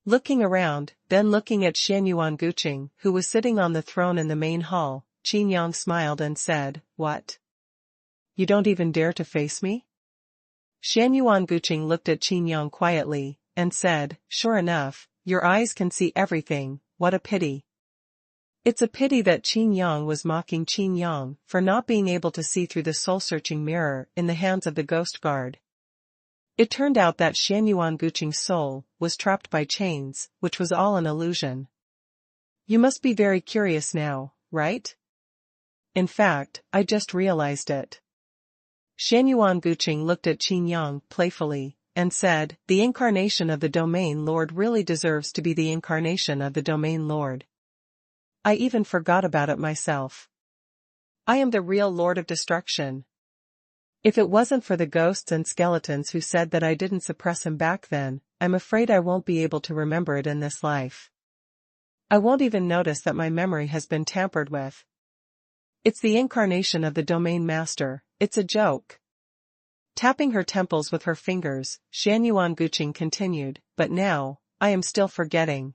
Looking around, then looking at Xuanhuan Guqing, who was sitting on the throne in the main hall, Qin Yang smiled and said, "What? You don't even dare to face me?" Xuanhuan Guqing looked at Qin Yang quietly, and said, "Sure enough, your eyes can see everything, what a pity." It's a pity that Qin Yang was mocking Qin Yang for not being able to see through the soul-searching mirror in the hands of the ghost guard. It turned out that Xuanhuan Guqing's soul was trapped by chains, which was all an illusion. You must be very curious now, right? In fact, I just realized it. Xuanhuan Guqing looked at Qin Yang playfully, and said, "The incarnation of the Domain Lord really deserves to be the incarnation of the Domain Lord. I even forgot about it myself. I am the real Lord of Destruction. If it wasn't for the ghosts and skeletons who said that I didn't suppress him back then, I'm afraid I won't be able to remember it in this life. I won't even notice that my memory has been tampered with. It's the incarnation of the Domain Master, it's a joke." Tapping her temples with her fingers, Xuanhuan Guqing continued, "But now, I am still forgetting.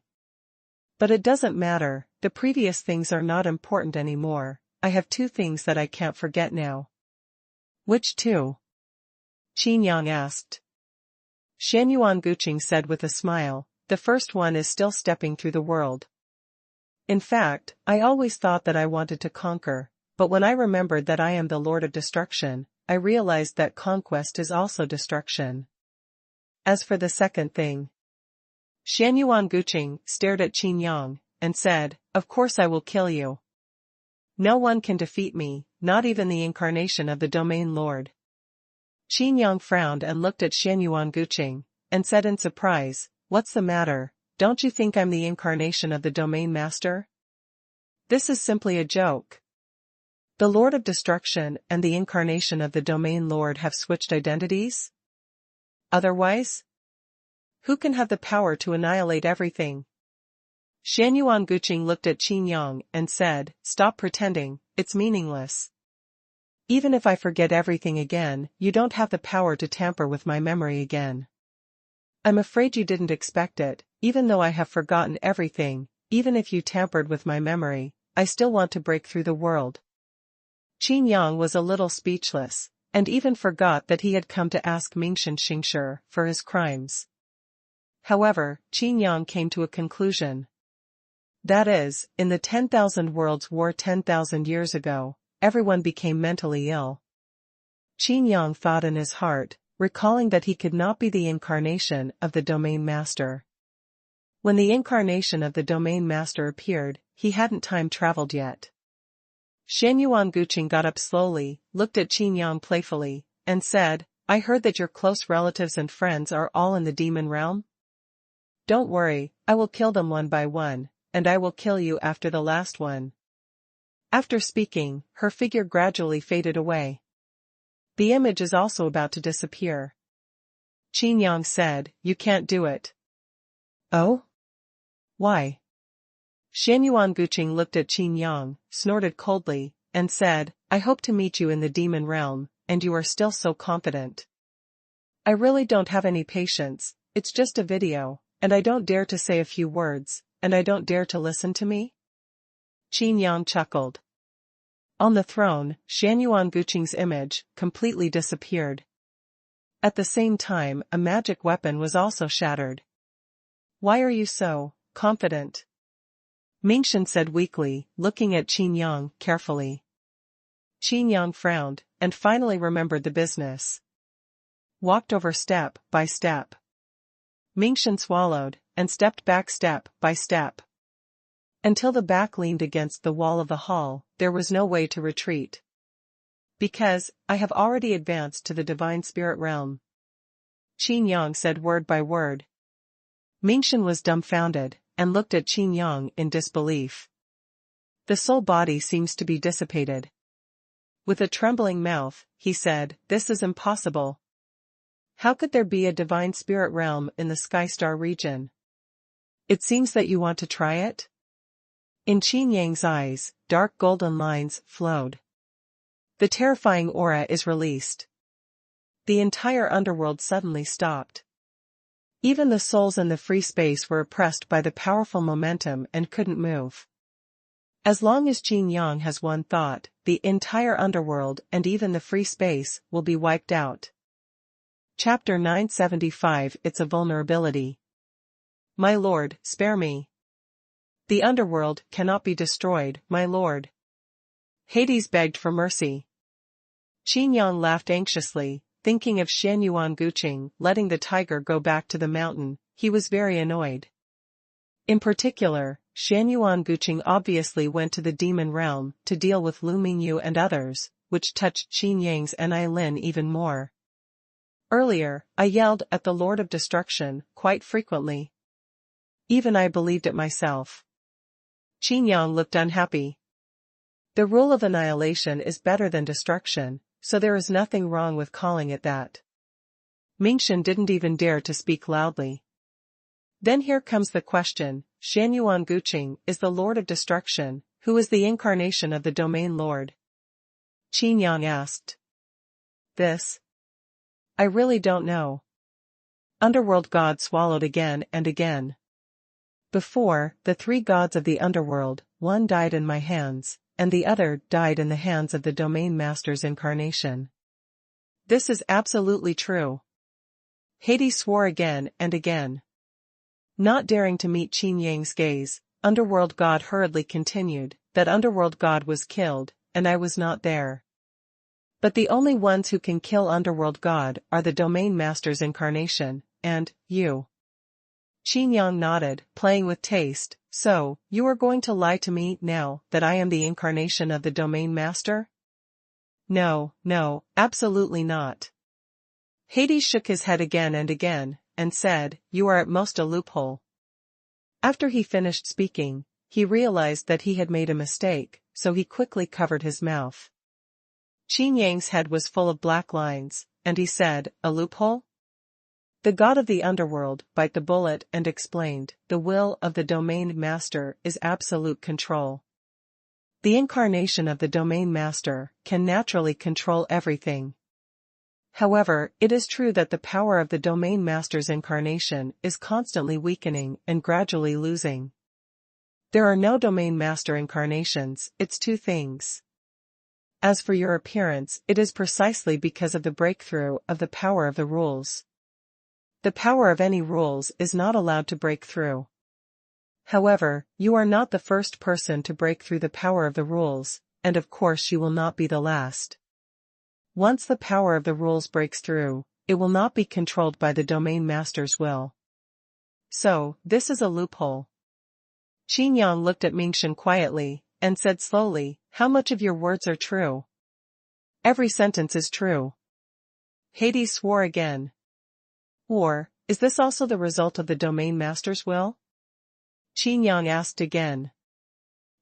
But it doesn't matter, the previous things are not important anymore, I have two things that I can't forget now." "Which two?" Qin Yang asked. Xuanhuan Guqing said with a smile, "The first one is still stepping through the world. In fact, I always thought that I wanted to conquer, but when I remembered that I am the Lord of Destruction, I realized that conquest is also destruction. As for the second thing..." Xuanhuan Guqing stared at Qin Yang, and said, "Of course I will kill you. No one can defeat me, not even the incarnation of the Domain Lord." Qin Yang frowned and looked at Xuanhuan Guqing, and said in surprise, "What's the matter, don't you think I'm the incarnation of the Domain Master? This is simply a joke. The Lord of Destruction and the incarnation of the Domain Lord have switched identities? Otherwise? Who can have the power to annihilate everything?" Xuanhuan Guqing looked at Qin Yang and said, "Stop pretending, it's meaningless. Even if I forget everything again, you don't have the power to tamper with my memory again. I'm afraid you didn't expect it, even though I have forgotten everything, even if you tampered with my memory, I still want to break through the world." Qin Yang was a little speechless, and even forgot that he had come to ask Mingxin Xingshi for his crimes. However, Qin Yang came to a conclusion. That is, in the 10,000 Worlds War 10,000 years ago, everyone became mentally ill. Qin Yang thought in his heart, recalling that he could not be the incarnation of the Domain Master. When the incarnation of the Domain Master appeared, he hadn't time-traveled yet. Xuanhuan Guqing got up slowly, looked at Qin Yang playfully, and said, "I heard that your close relatives and friends are all in the demon realm? Don't worry, I will kill them one by one, and I will kill you after the last one." After speaking, her figure gradually faded away. The image is also about to disappear. Qin Yang said, "You can't do it." "Oh? Why?" Xuanhuan Guqing looked at Qin Yang, snorted coldly, and said, "I hope to meet you in the demon realm, and you are still so confident. I really don't have any patience, it's just a video, and I don't dare to say a few words, and I don't dare to listen to me?" Qin Yang chuckled. On the throne, Xuanhuan Guqing's image completely disappeared. At the same time, a magic weapon was also shattered. "Why are you so confident?" Mingxin said weakly, looking at Qin Yang carefully. Qin Yang frowned, and finally remembered the business. Walked over step by step. Mingxin swallowed, and stepped back step by step. Until the back leaned against the wall of the hall, there was no way to retreat. "Because, I have already advanced to the Divine Spirit realm." Qin Yang said word by word. Mingxin was dumbfounded, and looked at Qin Yang in disbelief. The soul body seems to be dissipated. With a trembling mouth, he said, "This is impossible. How could there be a divine spirit realm in the Skystar region? It seems that you want to try it?" In Qin Yang's eyes, dark golden lines flowed. The terrifying aura is released. The entire underworld suddenly stopped. Even the souls in the free space were oppressed by the powerful momentum and couldn't move. As long as Qin Yang has one thought, the entire underworld and even the free space will be wiped out. Chapter 975. It's a vulnerability. My lord, spare me. The underworld cannot be destroyed, my lord. Hades begged for mercy. Qin Yang laughed anxiously, thinking of Xuanhuan Guqing letting the tiger go back to the mountain. He was very annoyed. In particular, Xuanhuan Guqing obviously went to the demon realm to deal with Lu Mingyu and others, which touched Qin Yang's Lin even more. Earlier, I yelled at the Lord of Destruction quite frequently. Even I believed it myself. Qin Yang looked unhappy. The rule of annihilation is better than destruction, so there is nothing wrong with calling it that. Mingxin didn't even dare to speak loudly. Then here comes the question, Xuanhuan Guqing is the Lord of Destruction, who is the incarnation of the Domain Lord? Qin Yang asked. This? I really don't know. Underworld God swallowed again and again. Before, the three gods of the underworld, one died in my hands, and the other died in the hands of the Domain Master's incarnation. This is absolutely true. Hades swore again and again. Not daring to meet Qin Yang's gaze, Underworld God hurriedly continued, that Underworld God was killed, and I was not there. But the only ones who can kill Underworld God are the Domain Master's incarnation, and you. Qin Yang nodded, playing with taste. So, you are going to lie to me now that I am the incarnation of the Domain Master? No, absolutely not. Hades shook his head again and again, and said, you are at most a loophole. After he finished speaking, he realized that he had made a mistake, so he quickly covered his mouth. Qin Yang's head was full of black lines, and he said, a loophole? The god of the underworld bit the bullet and explained, the will of the Domain Master is absolute control. The incarnation of the Domain Master can naturally control everything. However, it is true that the power of the Domain Master's incarnation is constantly weakening and gradually losing. There are no Domain Master incarnations, it's two things. As for your appearance, it is precisely because of the breakthrough of the power of the rules. The power of any rules is not allowed to break through. However, you are not the first person to break through the power of the rules, and of course you will not be the last. Once the power of the rules breaks through, it will not be controlled by the Domain Master's will. So, this is a loophole. Qin Yang looked at Mingxin quietly, and said slowly, how much of your words are true? Every sentence is true. Hades swore again. Or, is this also the result of the Domain Master's will? Qin Yang asked again.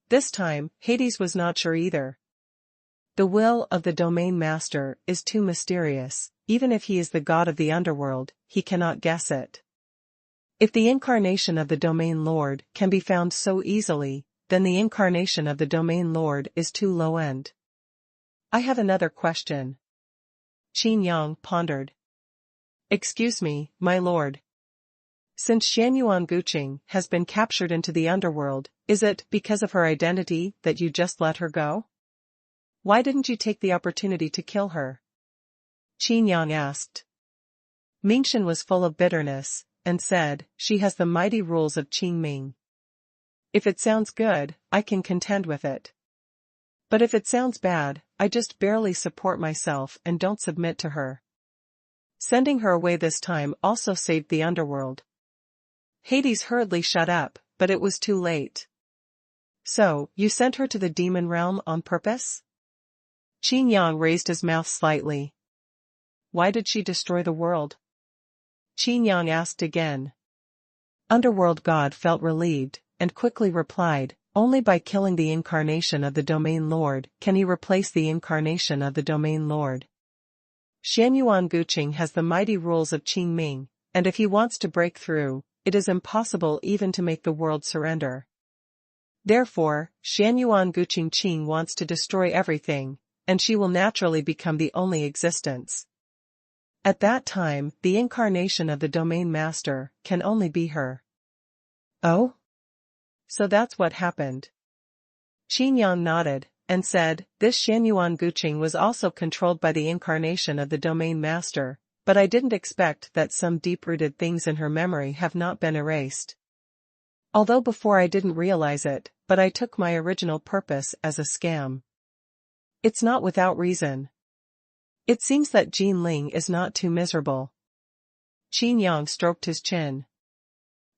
This time, Hades was not sure either. The will of the Domain Master is too mysterious, even if he is the god of the underworld, he cannot guess it. If the incarnation of the Domain Lord can be found so easily, then the incarnation of the Domain Lord is too low-end. I have another question. Qin Yang pondered. Excuse me, my lord. Since Xuanhuan Guqing has been captured into the underworld, is it because of her identity that you just let her go? Why didn't you take the opportunity to kill her? Qin Yang asked. Mingxin was full of bitterness, and said, she has the mighty rules of Qingming. If it sounds good, I can contend with it. But if it sounds bad, I just barely support myself and don't submit to her. Sending her away this time also saved the underworld. Hades hurriedly shut up, but it was too late. So, you sent her to the demon realm on purpose? Qin Yang raised his mouth slightly. Why did she destroy the world? Qin Yang asked again. Underworld God felt relieved, and quickly replied, Only by killing the incarnation of the Domain Lord can he replace the incarnation of the Domain Lord. Xuanhuan Guqing has the mighty rules of Qin Ming, and if he wants to break through, it is impossible even to make the world surrender. Therefore, Xuanhuan Guqing Qing wants to destroy everything, and she will naturally become the only existence. At that time, the incarnation of the Domain Master can only be her. Oh? So that's what happened. Qin Yang nodded, and said, this Xuanhuan Guqing was also controlled by the incarnation of the Domain Master, but I didn't expect that some deep-rooted things in her memory have not been erased. Although before I didn't realize it, but I took my original purpose as a scam. It's not without reason. It seems that Yin Ling is not too miserable. Qin Yang stroked his chin.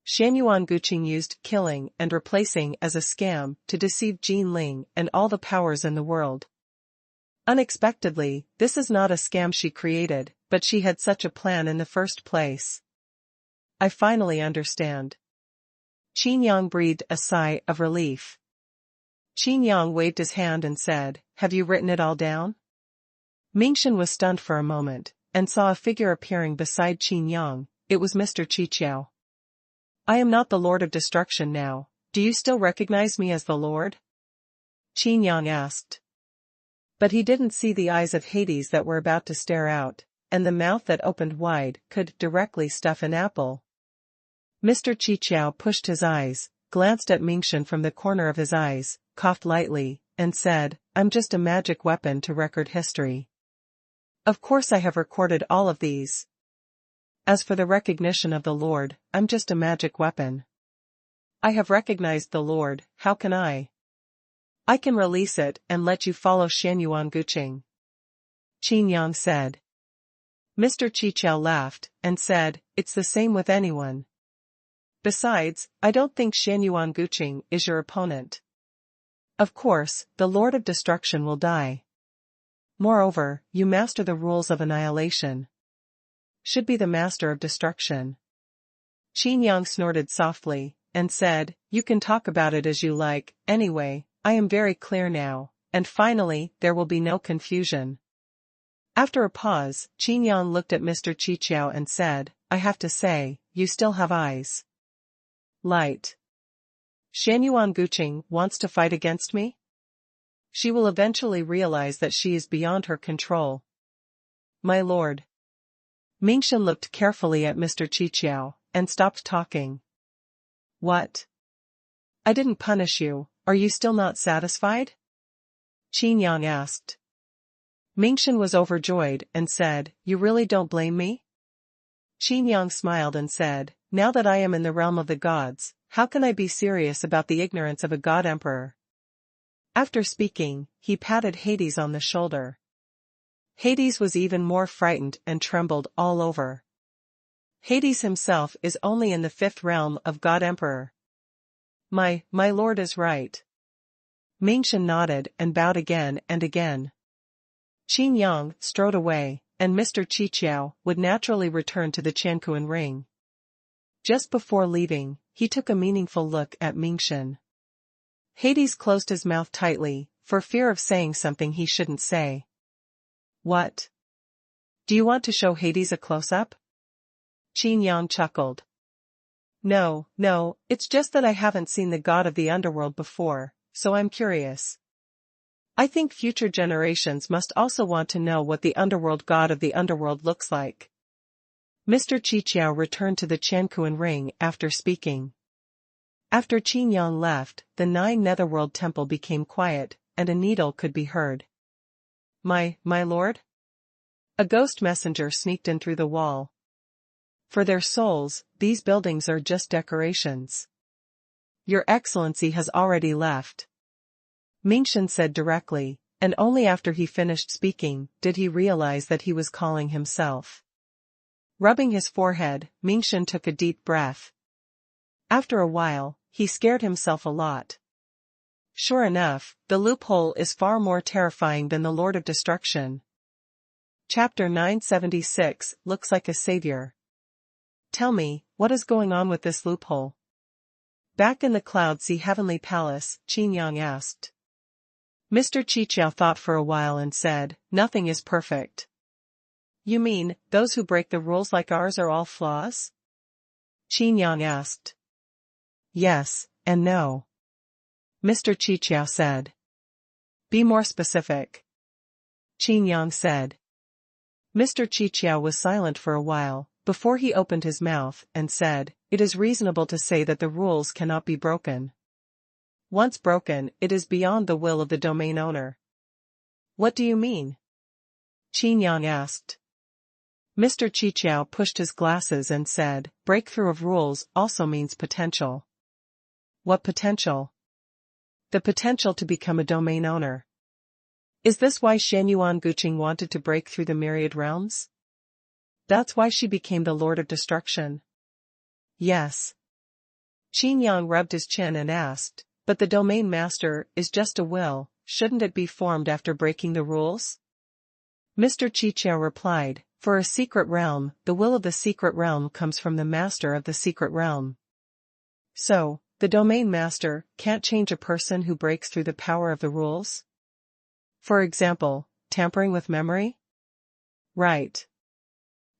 Xuanhuan Guqing used killing and replacing as a scam to deceive Yin Ling and all the powers in the world. Unexpectedly, this is not a scam she created, but she had such a plan in the first place. I finally understand. Qin Yang breathed a sigh of relief. Qin Yang waved his hand and said, have you written it all down? Mingxin was stunned for a moment, and saw a figure appearing beside Qin Yang. It was Mr. Qiqiao. I am not the Lord of Destruction now. Do you still recognize me as the Lord? Qin Yang asked. But he didn't see the eyes of Hades that were about to stare out, and the mouth that opened wide could directly stuff an apple. Mr. Qiqiao pushed his eyes, glanced at Mingxin from the corner of his eyes, coughed lightly, and said, I'm just a magic weapon to record history. Of course I have recorded all of these. As for the recognition of the Lord, I'm just a magic weapon. I have recognized the Lord, how can I? I can release it and let you follow Xuanhuan Guqing. Qin Yang said. Mr. Qiqiao laughed, and said, it's the same with anyone. Besides, I don't think Xuanhuan Guqing is your opponent. Of course, the Lord of Destruction will die. Moreover, you master the rules of annihilation. Should be the master of destruction. Qin Yang snorted softly, and said, you can talk about it as you like, anyway, I am very clear now, and finally, there will be no confusion. After a pause, Qin Yang looked at Mr. Qiqiao and said, I have to say, you still have eyes. Light. Xuanhuan Guqing wants to fight against me? She will eventually realize that she is beyond her control. My lord. Mingxin looked carefully at Mr. Qiqiao, and stopped talking. What? I didn't punish you, are you still not satisfied? Qin Yang asked. Mingxin was overjoyed and said, you really don't blame me? Qin Yang smiled and said, now that I am in the realm of the gods, how can I be serious about the ignorance of a god emperor? After speaking, he patted Hades on the shoulder. Hades was even more frightened and trembled all over. Hades himself is only in the 5th realm of God Emperor. My lord is right. Mingxin nodded and bowed again and again. Qin Yang strode away, and Mr. Qiqiao would naturally return to the Quanhuan ring. Just before leaving, he took a meaningful look at Mingxin. Hades closed his mouth tightly, for fear of saying something he shouldn't say. What? Do you want to show Hades a close-up? Qin Yang chuckled. No, it's just that I haven't seen the god of the underworld before, so I'm curious. I think future generations must also want to know what the underworld god of the underworld looks like. Mr. Qiqiao returned to the Quanhuan ring after speaking. After Qin Yang left, the 9 Netherworld temple became quiet, and a needle could be heard. My lord? A ghost messenger sneaked in through the wall. For their souls, these buildings are just decorations. Your Excellency has already left. Mingxin said directly, and only after he finished speaking did he realize that he was calling himself. Rubbing his forehead, Mingxin took a deep breath. After a while, he scared himself a lot. Sure enough, the loophole is far more terrifying than the Lord of Destruction. Chapter 976 looks like a savior. Tell me, what is going on with this loophole? Back in the cloud sea heavenly palace, Qin Yang asked. Mr. Qiqiao thought for a while and said, nothing is perfect. You mean, those who break the rules like ours are all flaws? Qin Yang asked. Yes, and no. Mr. Qiqiao said. Be more specific. Qin Yang said. Mr. Qiqiao was silent for a while, before he opened his mouth and said, it is reasonable to say that the rules cannot be broken. Once broken, it is beyond the will of the domain owner. What do you mean? Qin Yang asked. Mr. Qiqiao pushed his glasses and said, breakthrough of rules also means potential. What potential? The potential to become a domain owner. Is this why Xuanhuan Guqing wanted to break through the myriad realms? That's why she became the Lord of Destruction? Yes. Qin Yang rubbed his chin and asked, but the domain master is just a will, shouldn't it be formed after breaking the rules? Mr. Qiqiao replied, for a secret realm, the will of the secret realm comes from the master of the secret realm. So, the domain master can't change a person who breaks through the power of the rules? For example, tampering with memory? Right.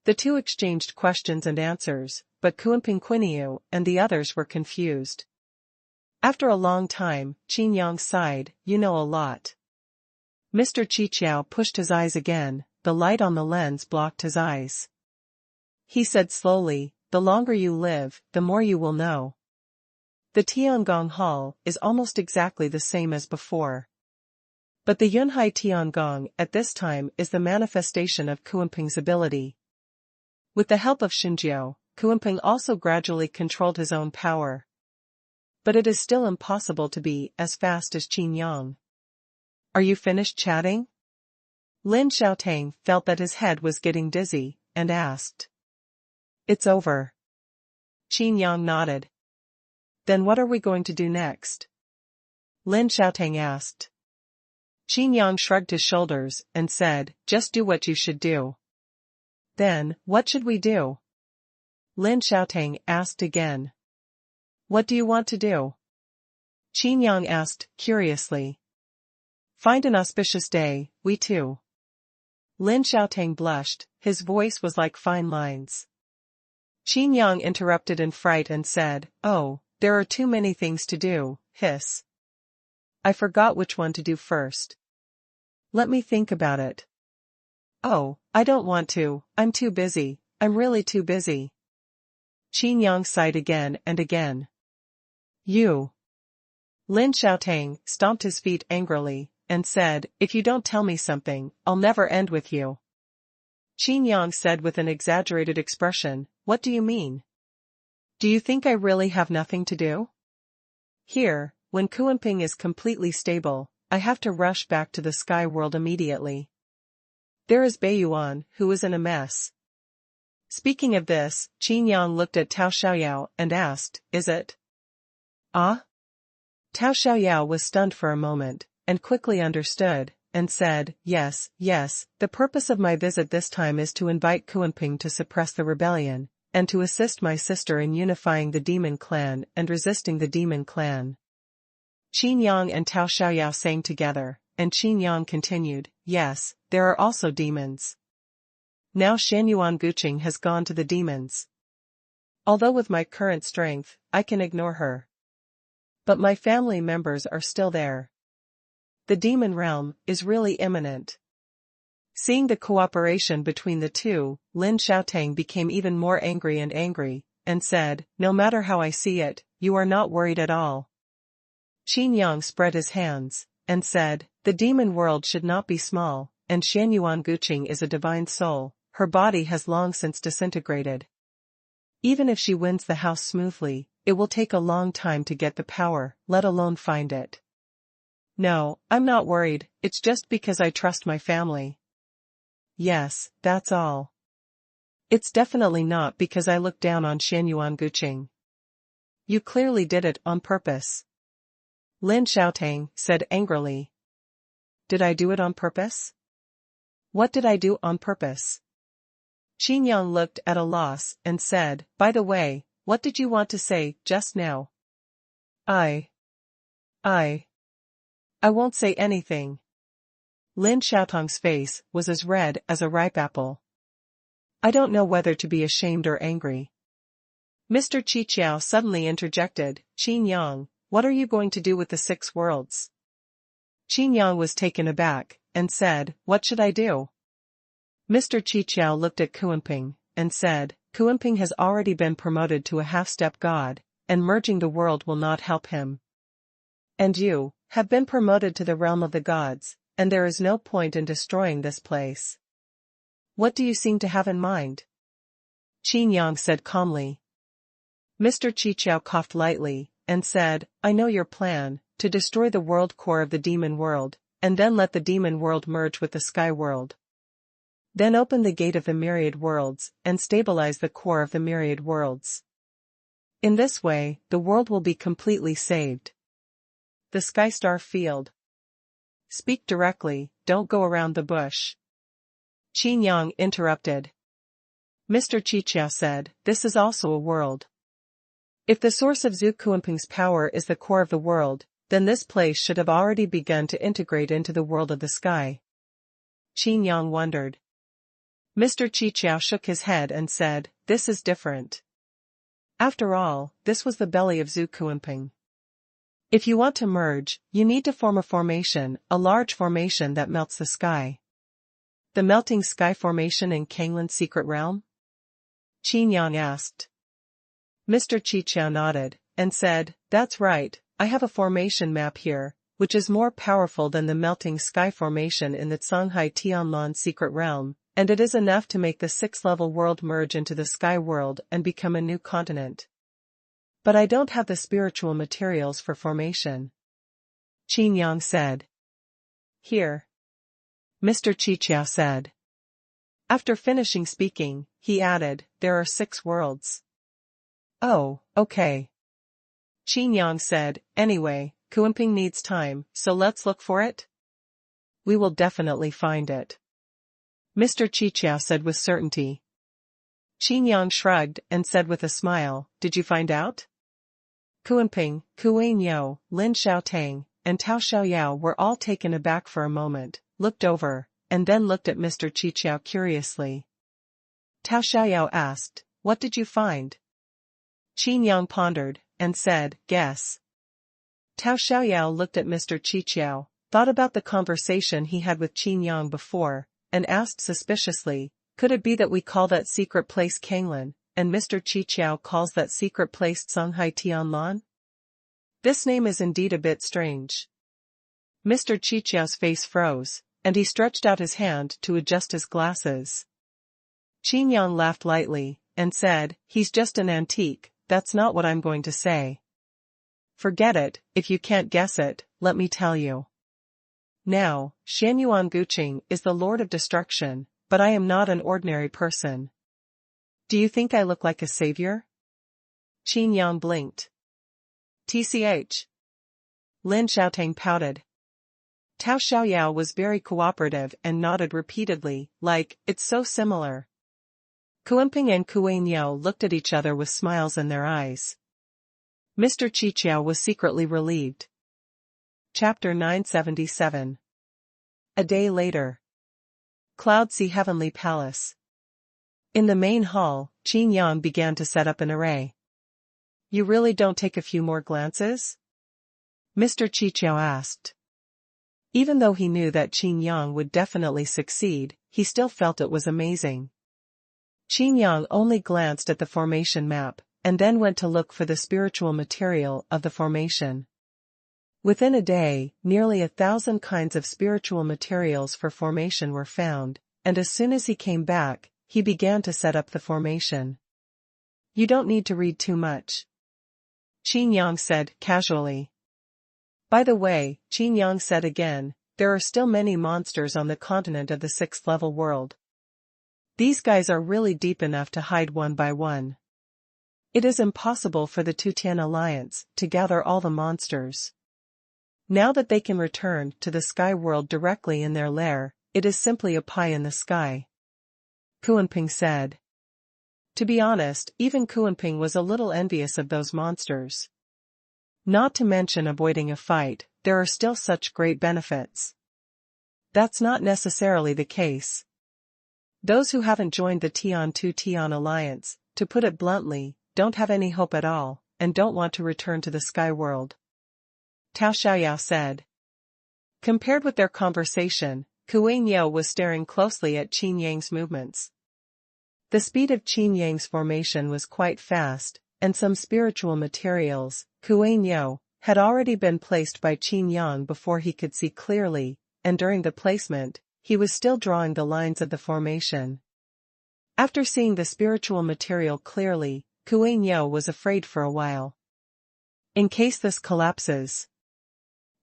The two exchanged questions and answers, but Kuanping Quiniu and the others were confused. After a long time, Qin Yang sighed, you know a lot. Mr. Qiqiao pushed his eyes again, the light on the lens blocked his eyes. He said slowly, the longer you live, the more you will know. The Tiangong Hall is almost exactly the same as before. But the Yunhai Tiangong at this time is the manifestation of Kuanping's ability. With the help of Xinjiao, Kuanping also gradually controlled his own power. But it is still impossible to be as fast as Qin Yang. Are you finished chatting? Lin Xiaotang felt that his head was getting dizzy, and asked. It's over. Qin Yang nodded. Then what are we going to do next? Lin Xiaotang asked. Qin Yang shrugged his shoulders and said, just do what you should do. Then, what should we do? Lin Xiaotang asked again. What do you want to do? Qin Yang asked, curiously. Find an auspicious day, we too. Lin Xiaotang blushed, his voice was like fine lines. Qin Yang interrupted in fright and said, oh, there are too many things to do, hiss. I forgot which one to do first. Let me think about it. Oh, I don't want to, I'm too busy, I'm really too busy. Qin Yang sighed again and again. You. Lin Xiaotang stomped his feet angrily, and said, if you don't tell me something, I'll never end with you. Qin Yang said with an exaggerated expression, what do you mean? Do you think I really have nothing to do? Here, when Kuanping is completely stable, I have to rush back to the sky world immediately. There is Beiyuan, who is in a mess. Speaking of this, Qin Yang looked at Tao Xiaoyao and asked, is it? Ah? Tao Xiaoyao was stunned for a moment, and quickly understood, and said, yes, the purpose of my visit this time is to invite Kuanping to suppress the rebellion, and to assist my sister in unifying the demon clan and resisting the demon clan. Qin Yang and Tao Xiaoyao sang together, and Qin Yang continued, yes, there are also demons. Now Xuanhuan Guqing has gone to the demons. Although with my current strength, I can ignore her. But my family members are still there. The demon realm is really imminent. Seeing the cooperation between the two, Lin Xiaotang became even more angry and said, no matter how I see it, you are not worried at all. Qin Yang spread his hands, and said, the demon world should not be small, and Xuanhuan Guqing is a divine soul, her body has long since disintegrated. Even if she wins the house smoothly, it will take a long time to get the power, let alone find it. No, I'm not worried, it's just because I trust my family. Yes, that's all. It's definitely not because I look down on Xuanhuan Guqing. You clearly did it on purpose. Lin Xiaotang said angrily. Did I do it on purpose? What did I do on purpose? Qin Yang looked at a loss and said, by the way, what did you want to say just now? I. I. I won't say anything. Lin Xiaotong's face was as red as a ripe apple. I don't know whether to be ashamed or angry. Mr. Qiqiao suddenly interjected, Qin Yang, what are you going to do with the 6 worlds? Qin Yang was taken aback, and said, what should I do? Mr. Qiqiao looked at Kuanping, and said, Kuanping has already been promoted to a half-step god, and merging the world will not help him. And you have been promoted to the realm of the gods, and there is no point in destroying this place. What do you seem to have in mind? Qin Yang said calmly. Mr. Qiqiao coughed lightly, and said, I know your plan, to destroy the world core of the demon world, and then let the demon world merge with the sky world. Then open the gate of the myriad worlds, and stabilize the core of the myriad worlds. In this way, the world will be completely saved. The Sky Star Field. Speak directly, don't go around the bush. Qin Yang interrupted. Mr. Qiqiao said, this is also a world. If the source of Zhu Kuanping's power is the core of the world, then this place should have already begun to integrate into the world of the sky. Qin Yang wondered. Mr. Qiqiao shook his head and said, this is different. After all, this was the belly of Zhu Kuanping. If you want to merge, you need to form a formation, a large formation that melts the sky. The melting sky formation in Kanglin's secret realm? Qin Yang asked. Mr. Qiqiao nodded, and said, that's right, I have a formation map here, which is more powerful than the melting sky formation in the Zhonghai Tianlan secret realm, and it is enough to make the 6th-level world merge into the sky world and become a new continent. But I don't have the spiritual materials for formation. Qin Yang said. Here. Mr. Qiqiao said. After finishing speaking, he added, there are 6 worlds. Oh, okay. Qin Yang said, anyway, Kuanping needs time, so let's look for it? We will definitely find it. Mr. Qiqiao said with certainty. Qin Yang shrugged and said with a smile, did you find out? Kuanping, Kuan-Yo, Lin Xiaotang, and Tao Xiaoyao were all taken aback for a moment, looked over, and then looked at Mr. Qiqiao curiously. Tao Xiaoyao asked, what did you find? Qin Yang pondered, and said, guess. Tao Xiaoyao looked at Mr. Qiqiao, thought about the conversation he had with Qin Yang before, and asked suspiciously, could it be that we call that secret place Kanglin, and Mr. Qiqiao calls that secret place Zhonghai Tianlan? This name is indeed a bit strange. Mr. Qiqiao's face froze, and he stretched out his hand to adjust his glasses. Qin Yang laughed lightly, and said, he's just an antique, that's not what I'm going to say. Forget it, if you can't guess it, let me tell you. Now, Xuanhuan Guqing is the Lord of Destruction, but I am not an ordinary person. Do you think I look like a savior? Qin Yang blinked. TCH. Lin Xiaotang pouted. Tao Xiaoyao was very cooperative and nodded repeatedly, like, it's so similar. Kuanping and Kuan-Yo looked at each other with smiles in their eyes. Mr. Qiqiao was secretly relieved. Chapter 977. A day later. Cloudsea Heavenly Palace. In the main hall, Qin Yang began to set up an array. You really don't take a few more glances? Mr. Qiqiao asked. Even though he knew that Qin Yang would definitely succeed, he still felt it was amazing. Qin Yang only glanced at the formation map, and then went to look for the spiritual material of the formation. Within a day, nearly 1,000 kinds of spiritual materials for formation were found, and as soon as he came back, he began to set up the formation. You don't need to read too much. Qin Yang said casually. By the way, Qin Yang said again, there are still many monsters on the continent of the 6th-level world. These guys are really deep enough to hide one by one. It is impossible for the Tutian Alliance to gather all the monsters. Now that they can return to the sky world directly in their lair, it is simply a pie in the sky. Kuanping said. To be honest, even Kuanping was a little envious of those monsters. Not to mention avoiding a fight, there are still such great benefits. That's not necessarily the case. Those who haven't joined the Tian-2 alliance, to put it bluntly, don't have any hope at all, and don't want to return to the sky world. Tao Xiaoyao said. Compared with their conversation, Qin Yang was staring closely at Qin Yang's movements. The speed of Qin Yang's formation was quite fast, and some spiritual materials, Qin Yang, had already been placed by Qin Yang before he could see clearly, and during the placement, he was still drawing the lines of the formation. After seeing the spiritual material clearly, Qin Yang was afraid for a while. In case this collapses.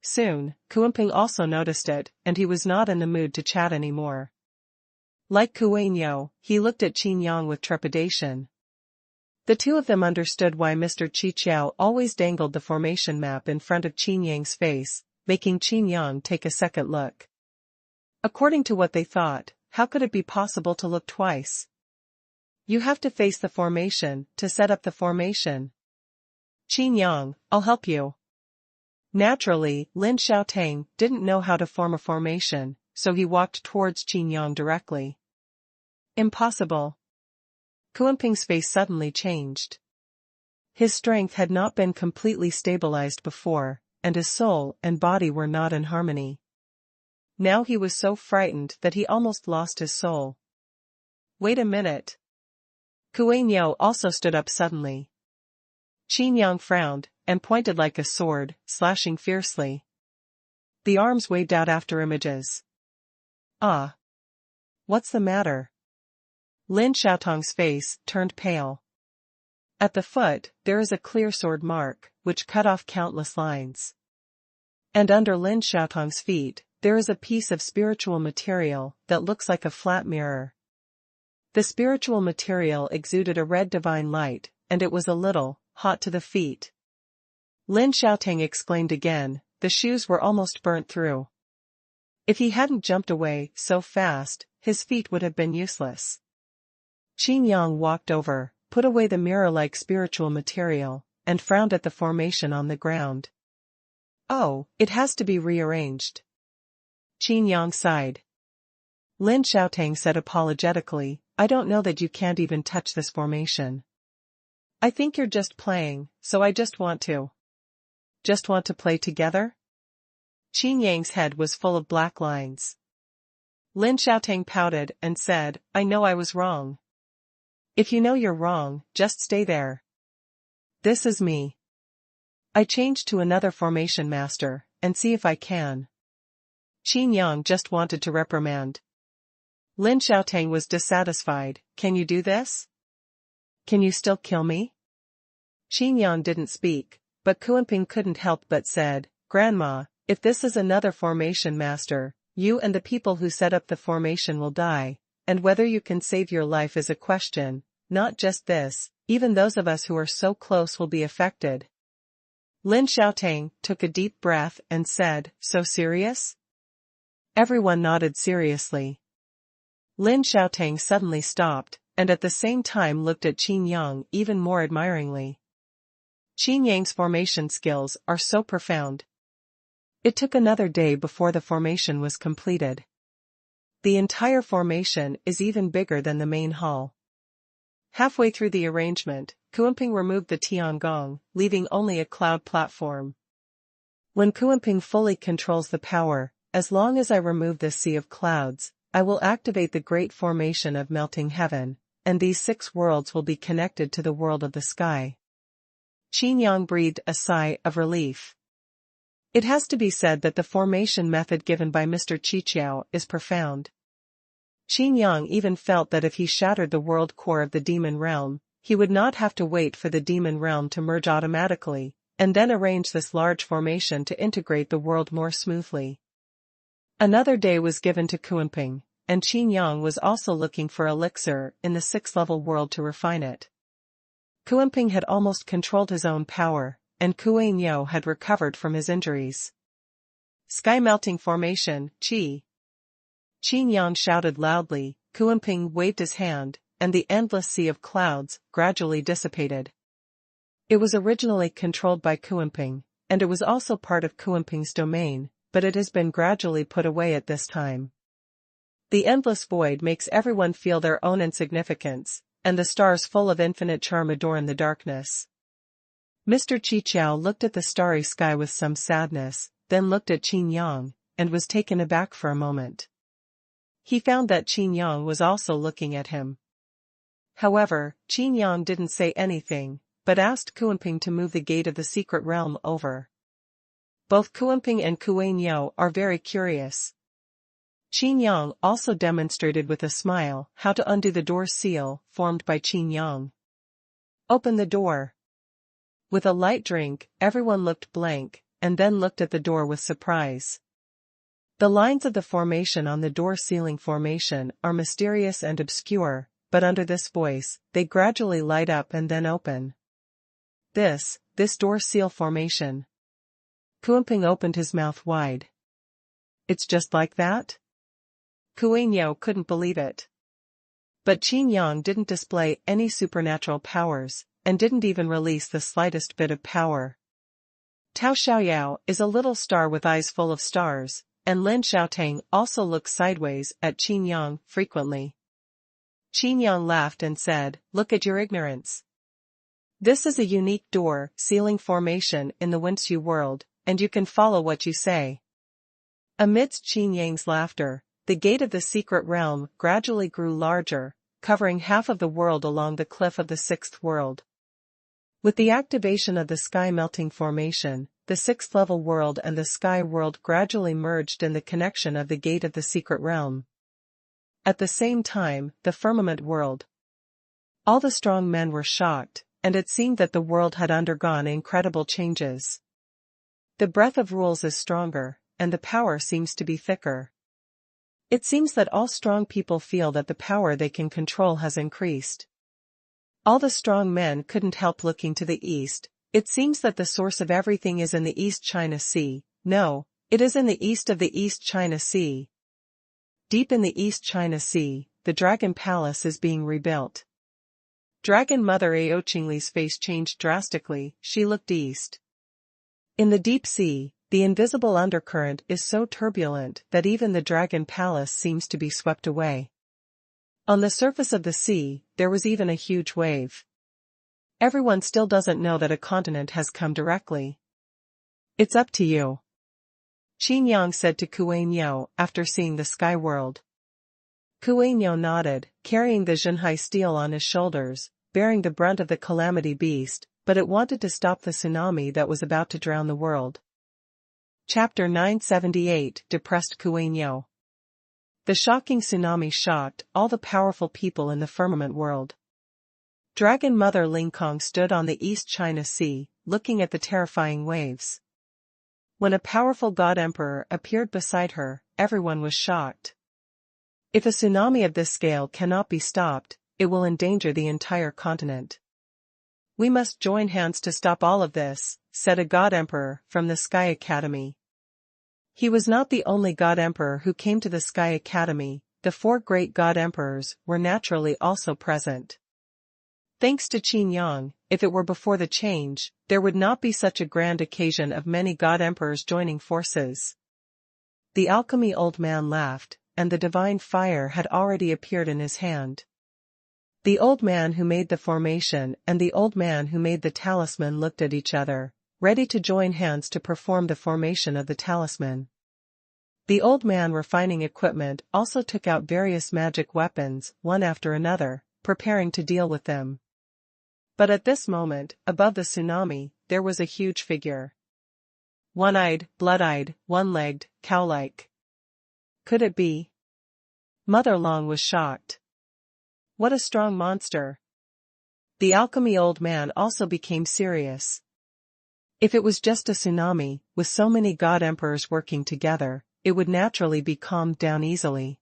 Soon, Qin also noticed it, and he was not in the mood to chat anymore. Like Qin Yang, he looked at Qin Yang with trepidation. The two of them understood why Mr. Qiqiao always dangled the formation map in front of Qin Yang's face, making Qin Yang take a second look. According to what they thought, how could it be possible to look twice? You have to face the formation, to set up the formation. Qin Yang, I'll help you. Naturally, Lin Xiaotang didn't know how to form a formation, so he walked towards Qin Yang directly. Impossible. Qin's face suddenly changed. His strength had not been completely stabilized before, and his soul and body were not in harmony. Now he was so frightened that he almost lost his soul. Wait a minute. Qin Yang also stood up suddenly. Qin Yang frowned, and pointed like a sword, slashing fiercely. The arms waved out after images. Ah. What's the matter? Lin Xiaotang's face turned pale. At the foot, there is a clear sword mark, which cut off countless lines. And under Lin Xiaotang's feet, there is a piece of spiritual material that looks like a flat mirror. The spiritual material exuded a red divine light, and it was a little hot to the feet. Lin Xiaotang exclaimed again, the shoes were almost burnt through. If he hadn't jumped away so fast, his feet would have been useless. Qin Yang walked over, put away the mirror-like spiritual material, and frowned at the formation on the ground. Oh, it has to be rearranged. Qin Yang sighed. Lin Xiaotang said apologetically, I don't know that you can't even touch this formation. I think you're just playing, so I just want to. Just want to play together? Qin Yang's head was full of black lines. Lin Xiaotang pouted and said, I know I was wrong. If you know you're wrong, just stay there. This is me. I change to another formation master, and see if I can. Qin Yang just wanted to reprimand. Lin Xiaotang was dissatisfied, can you do this? Can you still kill me? Qin Yang didn't speak, but Qin couldn't help but said, Grandma, if this is another formation master, you and the people who set up the formation will die, and whether you can save your life is a question, not just this, even those of us who are so close will be affected. Lin Xiaotang took a deep breath and said, so serious? Everyone nodded seriously. Lin Xiaotang suddenly stopped, and at the same time looked at Qin Yang even more admiringly. Qin Yang's formation skills are so profound. It took another day before the formation was completed. The entire formation is even bigger than the main hall. Halfway through the arrangement, Qin removed the Tiangong, leaving only a cloud platform. When Qin fully controls the power, as long as I remove this sea of clouds, I will activate the great formation of melting heaven, and these 6 worlds will be connected to the world of the sky. Qin Yang breathed a sigh of relief. It has to be said that the formation method given by Mr. Qiqiao is profound. Qin Yang even felt that if he shattered the world core of the demon realm, he would not have to wait for the demon realm to merge automatically, and then arrange this large formation to integrate the world more smoothly. Another day was given to Qin, and Qin Yang was also looking for elixir in the 6th-level world to refine it. Qin had almost controlled his own power, and Qin Yang had recovered from his injuries. Sky melting formation, Qi. Qin Yang shouted loudly, Qin waved his hand, and the endless sea of clouds gradually dissipated. It was originally controlled by Qin, and it was also part of Kuanping's domain, but it has been gradually put away at this time. The endless void makes everyone feel their own insignificance, and the stars full of infinite charm adorn the darkness. Mr. Qiqiao looked at the starry sky with some sadness, then looked at Qin Yang, and was taken aback for a moment. He found that Qin Yang was also looking at him. However, Qin Yang didn't say anything, but asked Kuanping to move the gate of the secret realm over. Both Kuanping and Kuan are very curious. Qin Yang also demonstrated with a smile how to undo the door seal formed by Qin Yang. Open the door. With a light drink, everyone looked blank, and then looked at the door with surprise. The lines of the formation on the door sealing formation are mysterious and obscure, but under this voice, they gradually light up and then open. This door seal formation. Kuanping opened his mouth wide. It's just like that? Kuan couldn't believe it. But Qin Yang didn't display any supernatural powers, and didn't even release the slightest bit of power. Tao Xiaoyao is a little star with eyes full of stars, and Lin Xiaotang also looks sideways at Qin Yang frequently. Qin Yang laughed and said, "Look at your ignorance. This is a unique door sealing formation in the Wenxu world, and you can follow what you say." Amidst Qin Yang's laughter, the gate of the secret realm gradually grew larger, covering half of the world along the cliff of the sixth world. With the activation of the sky melting formation, the sixth level world and the sky world gradually merged in the connection of the gate of the secret realm. At the same time, the firmament world. All the strong men were shocked, and it seemed that the world had undergone incredible changes. The breath of rules is stronger, and the power seems to be thicker. It seems that all strong people feel that the power they can control has increased. All the strong men couldn't help looking to the east. It seems that the source of everything is in the East China Sea. No, it is in the east of the East China Sea. Deep in the East China Sea, the Dragon Palace is being rebuilt. Dragon Mother Aoqingli's face changed drastically. She looked east. In the deep sea, the invisible undercurrent is so turbulent that even the Dragon Palace seems to be swept away. On the surface of the sea, there was even a huge wave. Everyone still doesn't know that a continent has come directly. It's up to you. Qin Yang said to Kuan after seeing the sky world. Kuan nodded, carrying the Zhenhai steel on his shoulders, bearing the brunt of the calamity beast, but it wanted to stop the tsunami that was about to drown the world. Chapter 978 Depressed Kuan The shocking tsunami shocked all the powerful people in the firmament world. Dragon Mother Ling Kong stood on the East China Sea, looking at the terrifying waves. When a powerful God Emperor appeared beside her, everyone was shocked. If a tsunami of this scale cannot be stopped, it will endanger the entire continent. We must join hands to stop all of this, said a God Emperor from the Sky Academy. He was not the only God Emperor who came to the Sky Academy. The 4 great God Emperors were naturally also present. Thanks to Qin Yang, if it were before the change, there would not be such a grand occasion of many God Emperors joining forces. The Alchemy old man laughed, and the divine fire had already appeared in his hand. The old man who made the formation and the old man who made the talisman looked at each other, ready to join hands to perform the formation of the talisman. The old man refining equipment also took out various magic weapons, one after another, preparing to deal with them. But at this moment, above the tsunami, there was a huge figure. One-eyed, blood-eyed, one-legged, cow-like. Could it be? Mother Long was shocked. What a strong monster. The alchemy old man also became serious. If it was just a tsunami, with so many God Emperors working together, it would naturally be calmed down easily.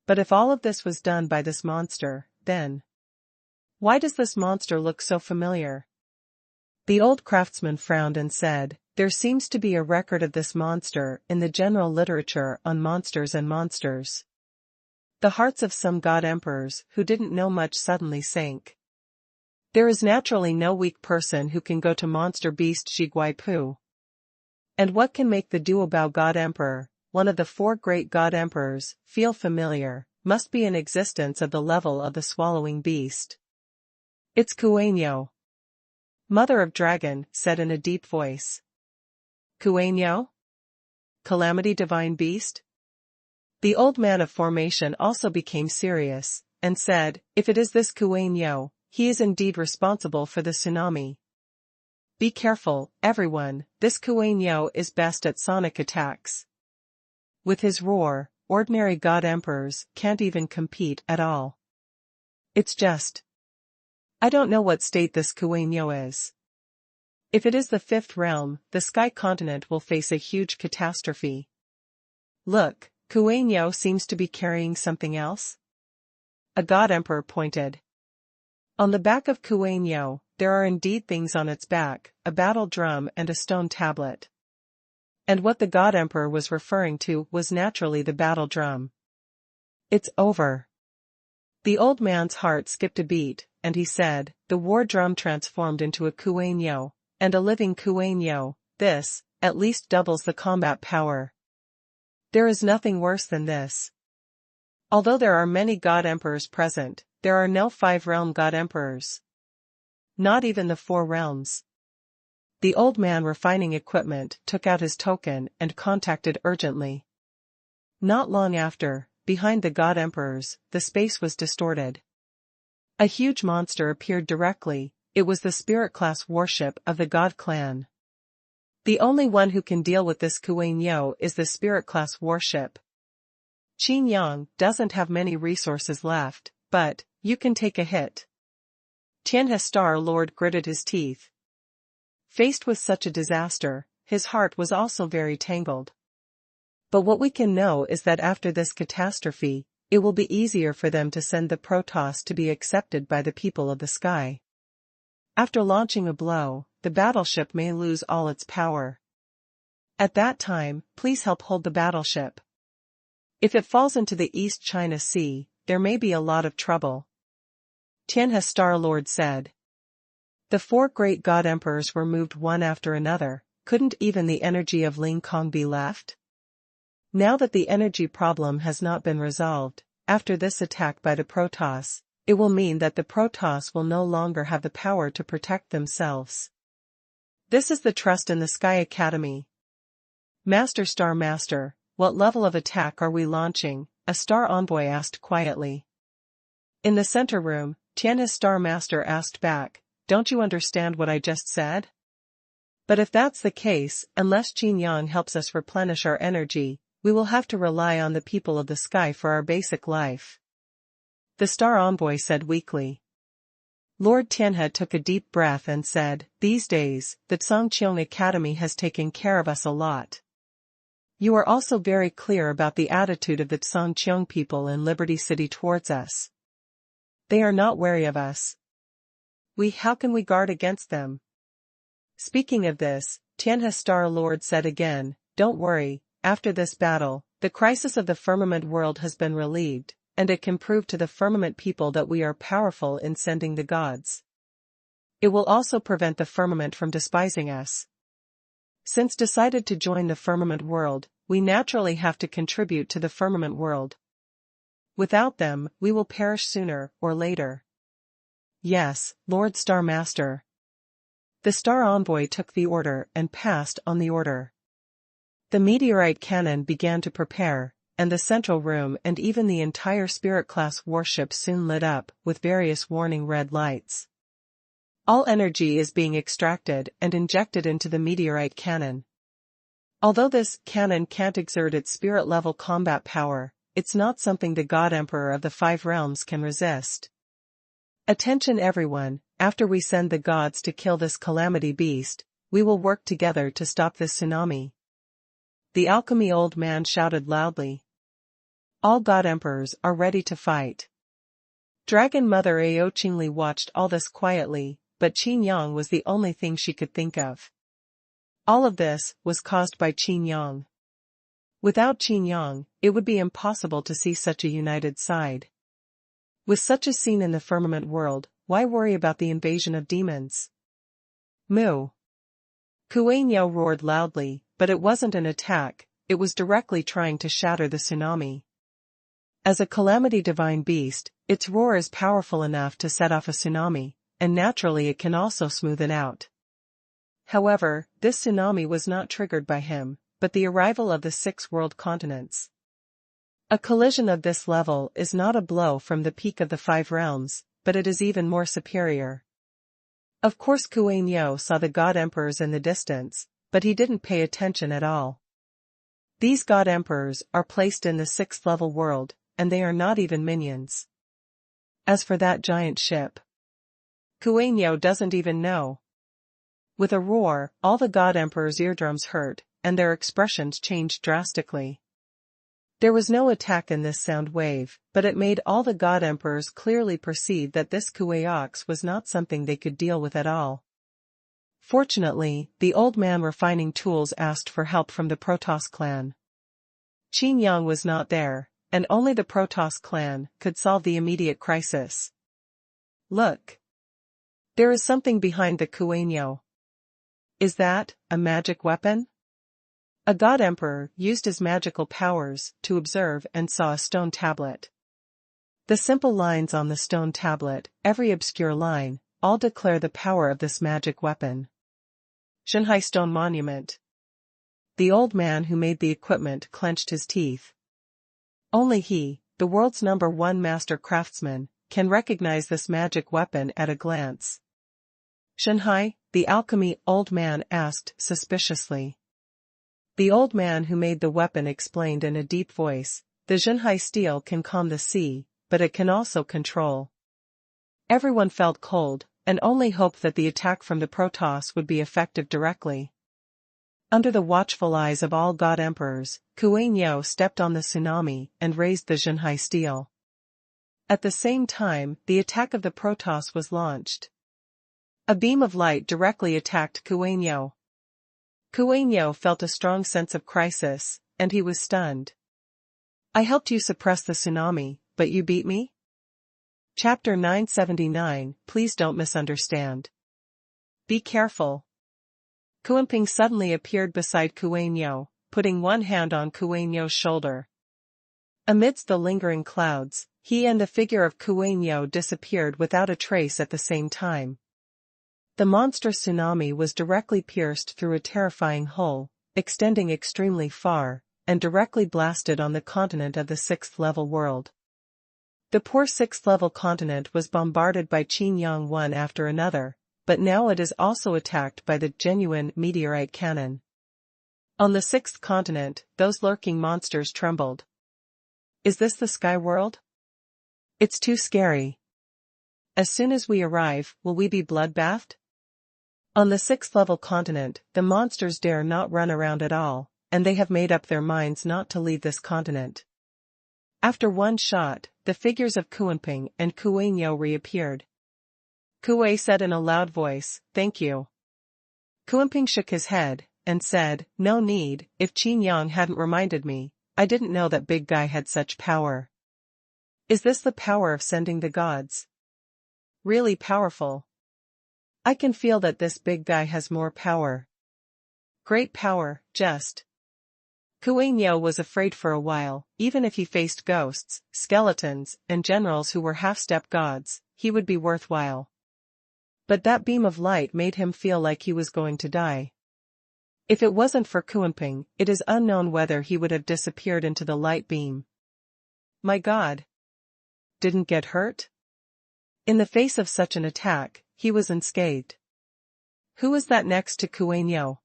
But if all of this was done by this monster, then why does this monster look so familiar? The old craftsman frowned and said, there seems to be a record of this monster in the general literature on monsters and monsters. The hearts of some God Emperors who didn't know much suddenly sank. There is naturally no weak person who can go to Monster Beast Zhiguaipu. And what can make the Duobao God Emperor, one of the four great God Emperors, feel familiar, must be an existence of the level of the swallowing beast. It's Xuanhuan. Mother of Dragon said in a deep voice. Xuanhuan? Calamity Divine Beast? The old man of formation also became serious, and said, if it is this Xuanhuan, he is indeed responsible for the tsunami. Be careful, everyone, this Xuanhuan is best at sonic attacks. With his roar, ordinary God Emperors can't even compete at all. It's just. I don't know what state this Xuanhuan is. If it is the fifth realm, the sky continent will face a huge catastrophe. Look, Xuanhuan seems to be carrying something else. A God Emperor pointed. On the back of Xuanhuan, there are indeed things on its back, a battle drum and a stone tablet. And what the God Emperor was referring to was naturally the battle drum. It's over. The old man's heart skipped a beat, and he said, the war drum transformed into a Xuanhuan, and a living Xuanhuan, this, at least doubles the combat power. There is nothing worse than this. Although there are many God Emperors present, there are no 5-realm God Emperors. Not even the 4 realms. The old man refining equipment took out his token and contacted urgently. Not long after, behind the God Emperors, the space was distorted. A huge monster appeared directly. It was the spirit class warship of the God clan. The only one who can deal with this Xuanhuan is the spirit class warship. Qin Yang doesn't have many resources left, but you can take a hit. Tianhe Star Lord gritted his teeth. Faced with such a disaster, his heart was also very tangled. But what we can know is that after this catastrophe, it will be easier for them to send the Protoss to be accepted by the people of the sky. After launching a blow, the battleship may lose all its power. At that time, please help hold the battleship. If it falls into the East China Sea, there may be a lot of trouble. Tianhe Star Lord said. The 4 great God Emperors were moved one after another. Couldn't even the energy of Ling Kong be left? Now that the energy problem has not been resolved, after this attack by the Protoss, it will mean that the Protoss will no longer have the power to protect themselves. This is the trust in the Sky Academy. Master Star Master, what level of attack are we launching? A Star Envoy asked quietly. In the center room, Tianhe's Star Master asked back, don't you understand what I just said? But if that's the case, unless Qin Yang helps us replenish our energy, we will have to rely on the people of the sky for our basic life. The Star Envoy said weakly. Lord Tianhe took a deep breath and said, these days, the Tsangqiang Academy has taken care of us a lot. You are also very clear about the attitude of the Tsangqiang people in Liberty City towards us. They are not wary of us. How can we guard against them? Speaking of this, Tianhe Star Lord said again, don't worry, after this battle, the crisis of the firmament world has been relieved, and it can prove to the firmament people that we are powerful in sending the gods. It will also prevent the firmament from despising us. Since decided to join the firmament world, we naturally have to contribute to the firmament world. Without them, we will perish sooner or later. Yes, Lord Star Master. The Star Envoy took the order and passed on the order. The meteorite cannon began to prepare, and the central room and even the entire Spirit-class warship soon lit up with various warning red lights. All energy is being extracted and injected into the meteorite cannon. Although this cannon can't exert its spirit-level combat power, it's not something the God Emperor of the 5 realms can resist. Attention everyone, after we send the gods to kill this calamity beast, we will work together to stop this tsunami. The Alchemy old man shouted loudly. All God Emperors are ready to fight. Dragon Mother Ao Qingli watched all this quietly, but Qin Yang was the only thing she could think of. All of this was caused by Qin Yang. Without Qin Yang, it would be impossible to see such a united side. With such a scene in the firmament world, why worry about the invasion of demons? Moo. Xuanhuan roared loudly, but it wasn't an attack, it was directly trying to shatter the tsunami. As a calamity divine beast, its roar is powerful enough to set off a tsunami, and naturally it can also smooth it out. However, this tsunami was not triggered by him, but the arrival of the 6 world continents. A collision of this level is not a blow from the peak of the 5 realms, but it is even more superior. Of course Xuanhuan saw the god emperors in the distance, but he didn't pay attention at all. These god emperors are placed in the 6th level world, and they are not even minions. As for that giant ship, Xuanhuan doesn't even know. With a roar, all the god emperors' eardrums hurt, and their expressions changed drastically. There was no attack in this sound wave, but it made all the god emperors clearly perceive that this Xuanhuan was not something they could deal with at all. Fortunately, the old man refining tools asked for help from the Protoss clan. Qin Yang was not there, and only the Protoss clan could solve the immediate crisis. Look! There is something behind the Xuanhuan. Is that a magic weapon? A god emperor used his magical powers to observe and saw a stone tablet. The simple lines on the stone tablet, every obscure line, all declare the power of this magic weapon. Xuanhuan Stone Monument. The old man who made the equipment clenched his teeth. Only he, the world's #1 master craftsman, can recognize this magic weapon at a glance. Xuanhuan, the alchemy old man asked suspiciously. The old man who made the weapon explained in a deep voice, the Xuanhuan steel can calm the sea, but it can also control. Everyone felt cold, and only hoped that the attack from the Protoss would be effective directly. Under the watchful eyes of all god emperors, Xuanhuan stepped on the tsunami and raised the Xuanhuan steel. At the same time, the attack of the Protoss was launched. A beam of light directly attacked Xuanhuan. Xuanhuan felt a strong sense of crisis, and he was stunned. I helped you suppress the tsunami, but you beat me? Chapter 979, Please don't misunderstand. Be careful. Xuanping suddenly appeared beside Xuanhuan, putting one hand on Xuanhuan's shoulder. Amidst the lingering clouds, he and the figure of Xuanhuan disappeared without a trace at the same time. The monstrous tsunami was directly pierced through a terrifying hole, extending extremely far, and directly blasted on the continent of the 6th level world. The poor 6th level continent was bombarded by Qin Yang one after another, but now it is also attacked by the genuine meteorite cannon. On the 6th continent, those lurking monsters trembled. Is this the sky world? It's too scary. As soon as we arrive, will we be bloodbathed? On the 6th level continent, the monsters dare not run around at all, and they have made up their minds not to leave this continent. After one shot, the figures of Xuanping and Xuanhuan reappeared. Xuanhuan said in a loud voice, "Thank you." Xuanping shook his head, and said, "No need, if Qin Yang hadn't reminded me, I didn't know that big guy had such power." Is this the power of sending the gods? Really powerful. I can feel that this big guy has more power. Great power, just. Xuanhuan was afraid for a while, even if he faced ghosts, skeletons, and generals who were half-step gods, he would be worthwhile. But that beam of light made him feel like he was going to die. If it wasn't for Xuanping, it is unknown whether he would have disappeared into the light beam. My God! Didn't get hurt? In the face of such an attack, he was unscathed. Who was that next to Xuanhuan?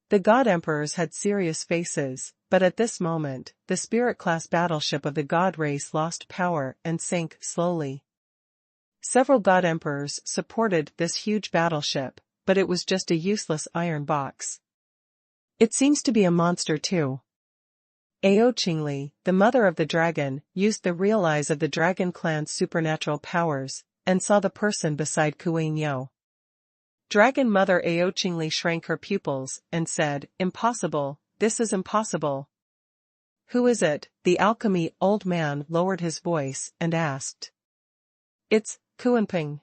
The god emperors had serious faces, but at this moment, the spirit-class battleship of the god race lost power and sank slowly. Several god emperors supported this huge battleship, but it was just a useless iron box. It seems to be a monster too. Qingli, the mother of the dragon, used the real eyes of the dragon clan's supernatural powers, and saw the person beside Xuanhuan. Dragon Mother Qingli shrank her pupils, and said, "Impossible, this is impossible." Who is it? The alchemy old man lowered his voice and asked. It's Xuanping.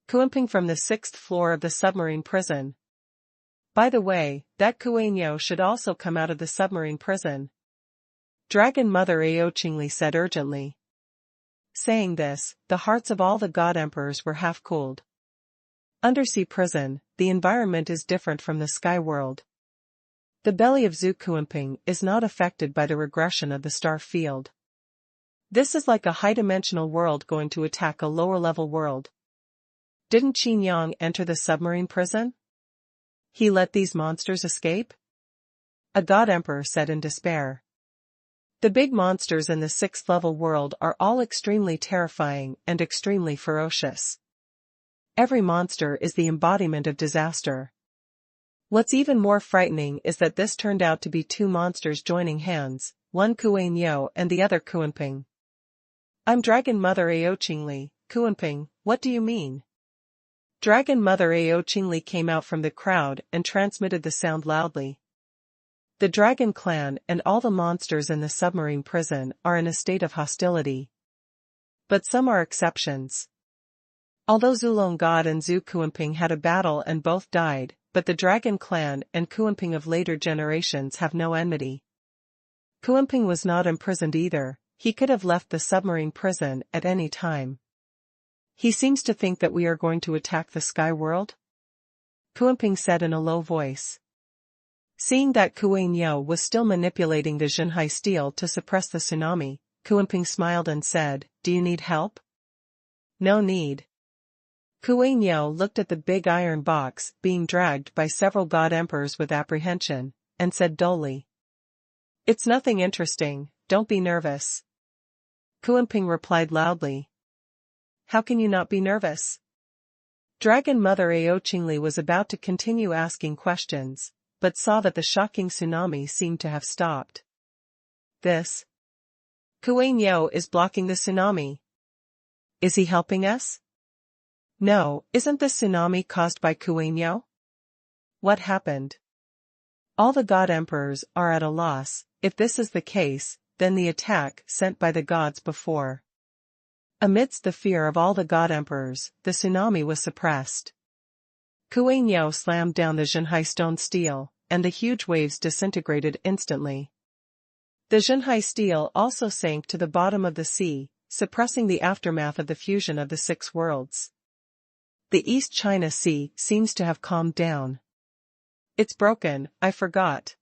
Xuanping from the 6th floor of the submarine prison. By the way, that Xuanhuan should also come out of the submarine prison. Dragon Mother Ao Qingli said urgently. Saying this, the hearts of all the god emperors were half-cooled. Undersea prison, the environment is different from the sky world. The belly of Zhu Kuanping is not affected by the regression of the star field. This is like a high-dimensional world going to attack a lower-level world. Didn't Qin Yang enter the submarine prison? He let these monsters escape? A god emperor said in despair. The big monsters in the 6th-level world are all extremely terrifying and extremely ferocious. Every monster is the embodiment of disaster. What's even more frightening is that this turned out to be two monsters joining hands, one Xuanhuan and the other Kuanping. I'm Dragon Mother Ao Qingli, Kuanping, what do you mean? Dragon Mother Ao Qingli came out from the crowd and transmitted the sound loudly. The Dragon Clan and all the monsters in the submarine prison are in a state of hostility. But some are exceptions. Although Zulong God and Zhu Kuanping had a battle and both died, but the Dragon Clan and Kuanping of later generations have no enmity. Kuanping was not imprisoned either, he could have left the submarine prison at any time. He seems to think that we are going to attack the sky world? Kuanping said in a low voice. Seeing that Xuanhuan was still manipulating the Zhenhai steel to suppress the tsunami, Kuanping smiled and said, "Do you need help?" "No need." Xuanhuan looked at the big iron box being dragged by several god emperors with apprehension, and said dully. "It's nothing interesting, don't be nervous." Kuanping replied loudly. "How can you not be nervous?" Dragon Mother Ao Qingli was about to continue asking questions, but saw that the shocking tsunami seemed to have stopped. This Xuanhuan is blocking the tsunami. Is he helping us? No, isn't this tsunami caused by Xuanhuan? What happened? All the god emperors are at a loss. If this is the case, then the attack sent by the gods before. Amidst the fear of all the god emperors, the tsunami was suppressed. Xuanhuan slammed down the Zhenhai stone steel, and the huge waves disintegrated instantly. The Zhenhai steel also sank to the bottom of the sea, suppressing the aftermath of the fusion of the 6 worlds. The East China Sea seems to have calmed down. It's broken, I forgot.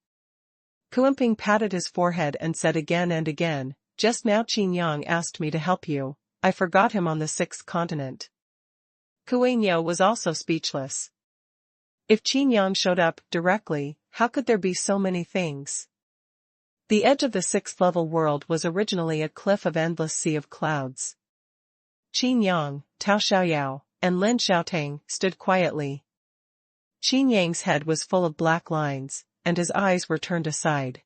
Kuanping patted his forehead and said again and again, just now Qin Yang asked me to help you, I forgot him on the 6th continent. Xuanhuan was also speechless. If Qin Yang showed up directly, how could there be so many things? The edge of the 6th-level world was originally a cliff of endless sea of clouds. Qin Yang, Tao Xiaoyao, and Lin Xiaotang stood quietly. Qin Yang's head was full of black lines, and his eyes were turned aside.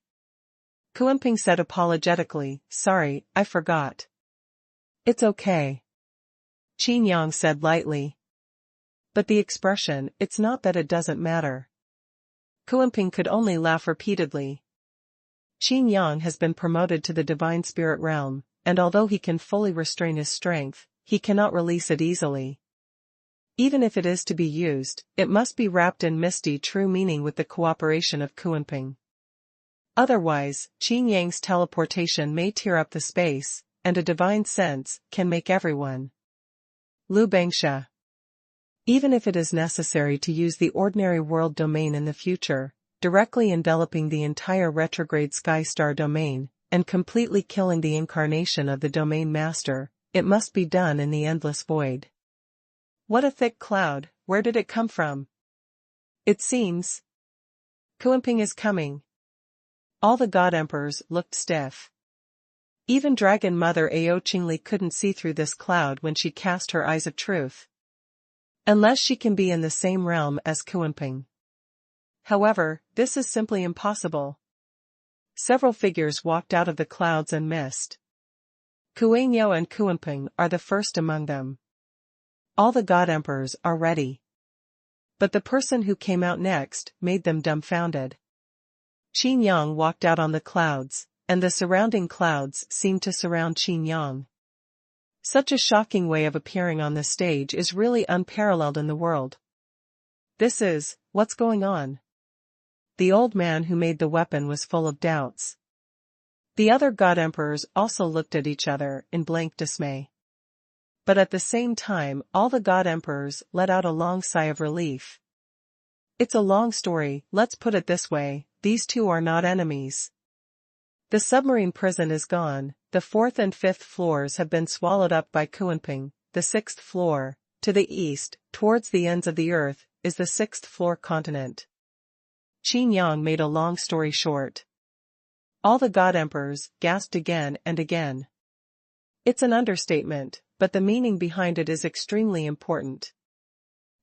Kuanping said apologetically, sorry, I forgot. It's okay. Qin Yang said lightly. But the expression, it's not that it doesn't matter. Kuanping could only laugh repeatedly. Qin Yang has been promoted to the divine spirit realm, and although he can fully restrain his strength, he cannot release it easily. Even if it is to be used, it must be wrapped in misty true meaning with the cooperation of Kuanping. Otherwise, Qin Yang's teleportation may tear up the space, and a divine sense can make everyone. Lu Bangsha. Even if it is necessary to use the ordinary world domain in the future, directly enveloping the entire retrograde sky star domain, and completely killing the incarnation of the domain master, it must be done in the endless void. What a thick cloud, where did it come from? It seems. Kuanping is coming. All the god emperors looked stiff. Even Dragon Mother Ao Qingli couldn't see through this cloud when she cast her eyes of truth. Unless she can be in the same realm as Kuanping. However, this is simply impossible. Several figures walked out of the clouds and mist. Xuanhuan and Kuanping are the first among them. All the god emperors are ready. But the person who came out next made them dumbfounded. Qin Yang walked out on the clouds, and the surrounding clouds seemed to surround Qin Yang. Such a shocking way of appearing on the stage is really unparalleled in the world. What's going on? the old man who made the weapon was full of doubts. The other god emperors also looked at each other in blank dismay. But at the same time, all the god emperors let out a long sigh of relief. It's a long story, let's put it this way, these two are not enemies. The submarine prison is gone, the 4th and 5th floors have been swallowed up by Xuanhuan, the 6th floor. To the east, towards the ends of the earth, is the 6th floor continent. Qin Yang made a long story short. All the god emperors gasped again and again. It's an understatement, but the meaning behind it is extremely important.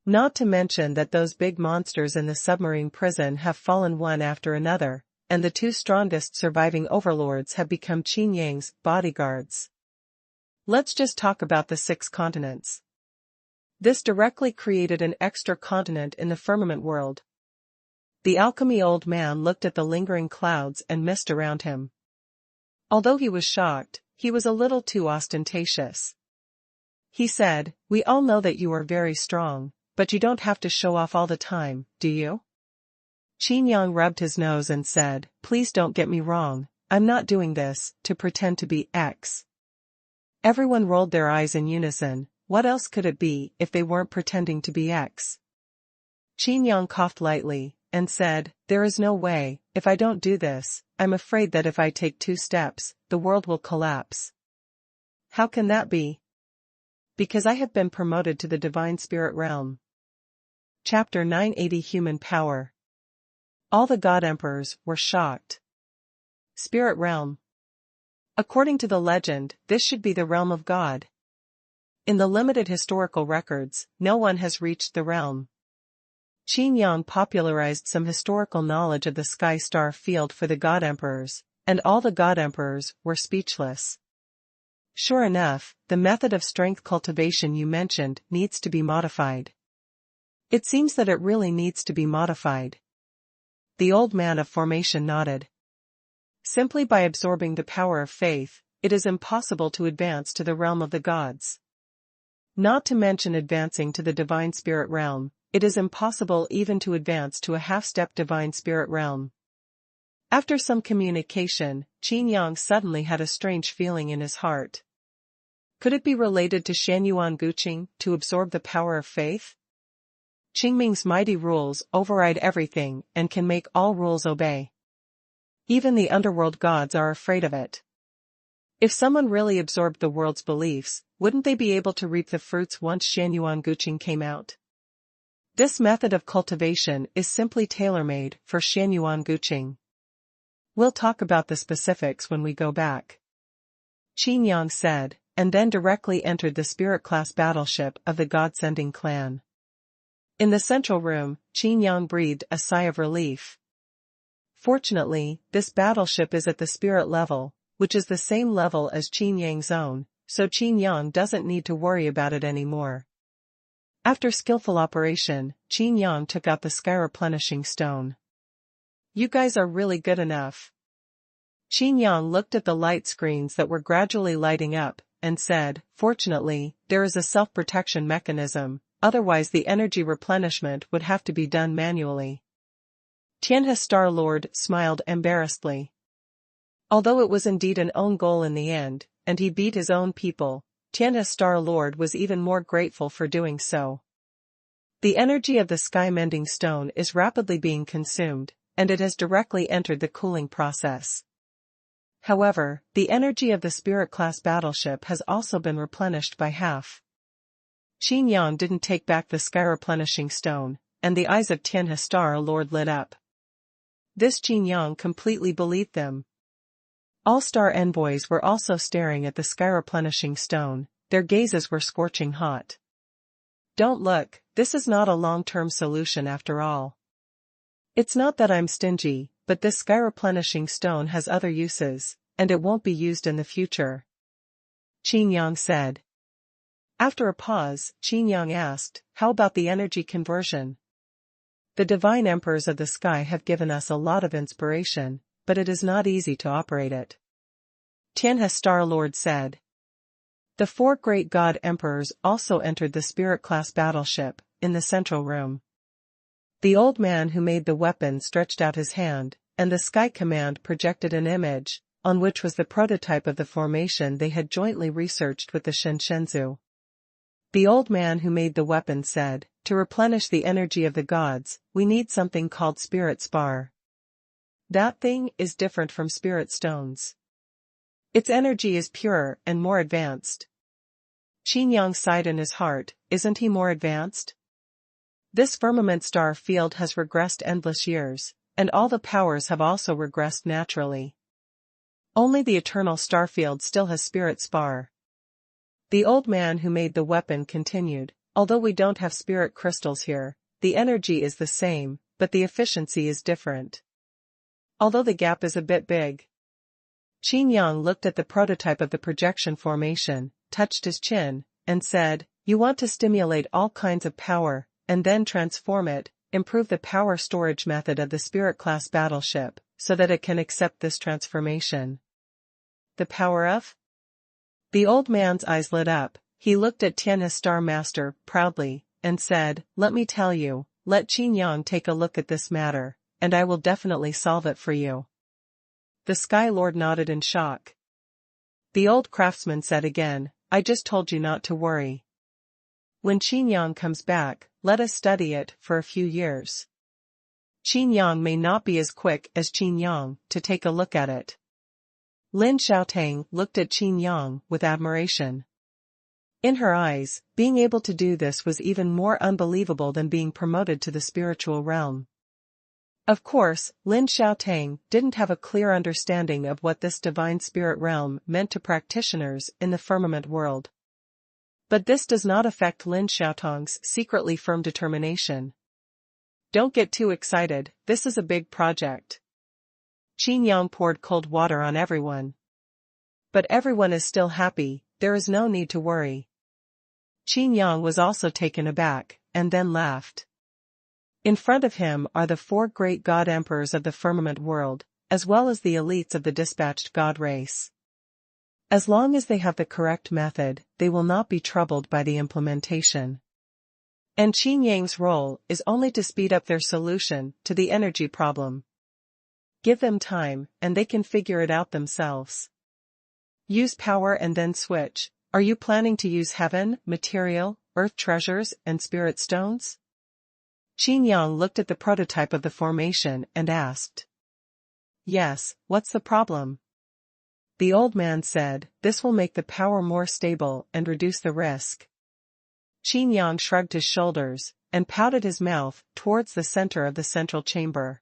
Not to mention that those big monsters in the submarine prison have fallen one after another, and the two strongest surviving overlords have become Qin Yang's bodyguards. Let's just talk about the 6 continents. This directly created an extra continent in the firmament world. The alchemy old man looked at the lingering clouds and mist around him. Although he was shocked, he was a little too ostentatious. He said, "We all know that you are very strong, but you don't have to show off all the time, do you?" Qin Yang rubbed his nose and said, "Please don't get me wrong, I'm not doing this to pretend to be X." Everyone rolled their eyes in unison. What else could it be if they weren't pretending to be X? Qin Yang coughed lightly and said, "There is no way, if I don't do this, I'm afraid that if I take 2 steps, the world will collapse." "How can that be?" "Because I have been promoted to the divine spirit realm." Chapter 980 Human Power. All the god emperors were shocked. Spirit realm. According to the legend, this should be the realm of God. In the limited historical records, no one has reached the realm. Qin Yang popularized some historical knowledge of the sky star field for the god emperors, and all the god emperors were speechless. Sure enough, the method of strength cultivation you mentioned needs to be modified. It seems that it really needs to be modified. The old man of formation nodded. Simply by absorbing the power of faith, it is impossible to advance to the realm of the gods. Not to mention advancing to the divine spirit realm, it is impossible even to advance to a half-step divine spirit realm. After some communication, Qin Yang suddenly had a strange feeling in his heart. Could it be related to Xuanhuan Guqing to absorb the power of faith? Qingming's mighty rules override everything and can make all rules obey. Even the underworld gods are afraid of it. If someone really absorbed the world's beliefs, wouldn't they be able to reap the fruits once Xuanhuan Guqing came out? This method of cultivation is simply tailor-made for Xuanhuan Guqing. We'll talk about the specifics when we go back. Qin Yang said, and then directly entered the spirit class battleship of the God-sending clan. In the central room, Qin Yang breathed a sigh of relief. Fortunately, this battleship is at the spirit level, which is the same level as Qin Yang's own, so Qin Yang doesn't need to worry about it anymore. After skillful operation, Qin Yang took out the sky replenishing stone. "You guys are really good enough." Qin Yang looked at the light screens that were gradually lighting up, and said, "Fortunately, there is a self-protection mechanism, otherwise the energy replenishment would have to be done manually." Tianhe's Star Lord smiled embarrassedly. Although it was indeed an own goal in the end, and he beat his own people, Tianhe's Star Lord was even more grateful for doing so. The energy of the sky-mending stone is rapidly being consumed, and it has directly entered the cooling process. However, the energy of the spirit class battleship has also been replenished by half. Qin Yang didn't take back the sky replenishing stone, and the eyes of Tianhe's Star Lord lit up. This Qin Yang completely believed them. All-star envoys were also staring at the sky-replenishing stone, their gazes were scorching hot. "Don't look, this is not a long-term solution after all. It's not that I'm stingy, but this sky-replenishing stone has other uses, and it won't be used in the future," Qin Yang said. After a pause, Qin Yang asked, "How about the energy conversion? The divine emperors of the sky have given us a lot of inspiration, but it is not easy to operate it." Tianhe's Star Lord said. The 4 great god emperors also entered the spirit class battleship, in the central room. The old man who made the weapon stretched out his hand, and the Sky Command projected an image, on which was the prototype of the formation they had jointly researched with the Shenshenzhou. The old man who made the weapon said, "To replenish the energy of the gods, we need something called spirit spar. That thing is different from spirit stones. Its energy is purer and more advanced." Qin Yang sighed in his heart, "Isn't he more advanced? This firmament star field has regressed endless years, and all the powers have also regressed naturally. Only the eternal star field still has spirit spar." The old man who made the weapon continued, "Although we don't have spirit crystals here, the energy is the same, but the efficiency is different. Although the gap is a bit big." Qin Yang looked at the prototype of the projection formation, touched his chin, and said, "You want to stimulate all kinds of power, and then transform it, improve the power storage method of the Spirit class battleship, so that it can accept this transformation." The power of? The old man's eyes lit up. He looked at Tianhe's Star Master proudly, and said, "Let me tell you, let Qin Yang take a look at this matter, and I will definitely solve it for you." The Sky Lord nodded in shock. The old craftsman said again, "I just told you not to worry. When Qin Yang comes back, let us study it for a few years. Qin Yang may not be as quick as Qin Yang to take a look at it." Lin Xiaotang looked at Qin Yang with admiration. In her eyes, being able to do this was even more unbelievable than being promoted to the spiritual realm. Of course, Lin Xiaotang didn't have a clear understanding of what this divine spirit realm meant to practitioners in the firmament world. But this does not affect Lin Xiaotang's secretly firm determination. "Don't get too excited, this is a big project." Qin Yang poured cold water on everyone. "But everyone is still happy, there is no need to worry." Qin Yang was also taken aback, and then laughed. In front of him are the 4 great god emperors of the firmament world, as well as the elites of the dispatched god race. As long as they have the correct method, they will not be troubled by the implementation. And Qin Yang's role is only to speed up their solution to the energy problem. Give them time, and they can figure it out themselves. Use power and then switch. Are you planning to use heaven, material, earth treasures, and spirit stones? Qin Yang looked at the prototype of the formation and asked. "Yes, what's the problem?" The old man said, "This will make the power more stable and reduce the risk." Qin Yang shrugged his shoulders, and pouted his mouth towards the center of the central chamber.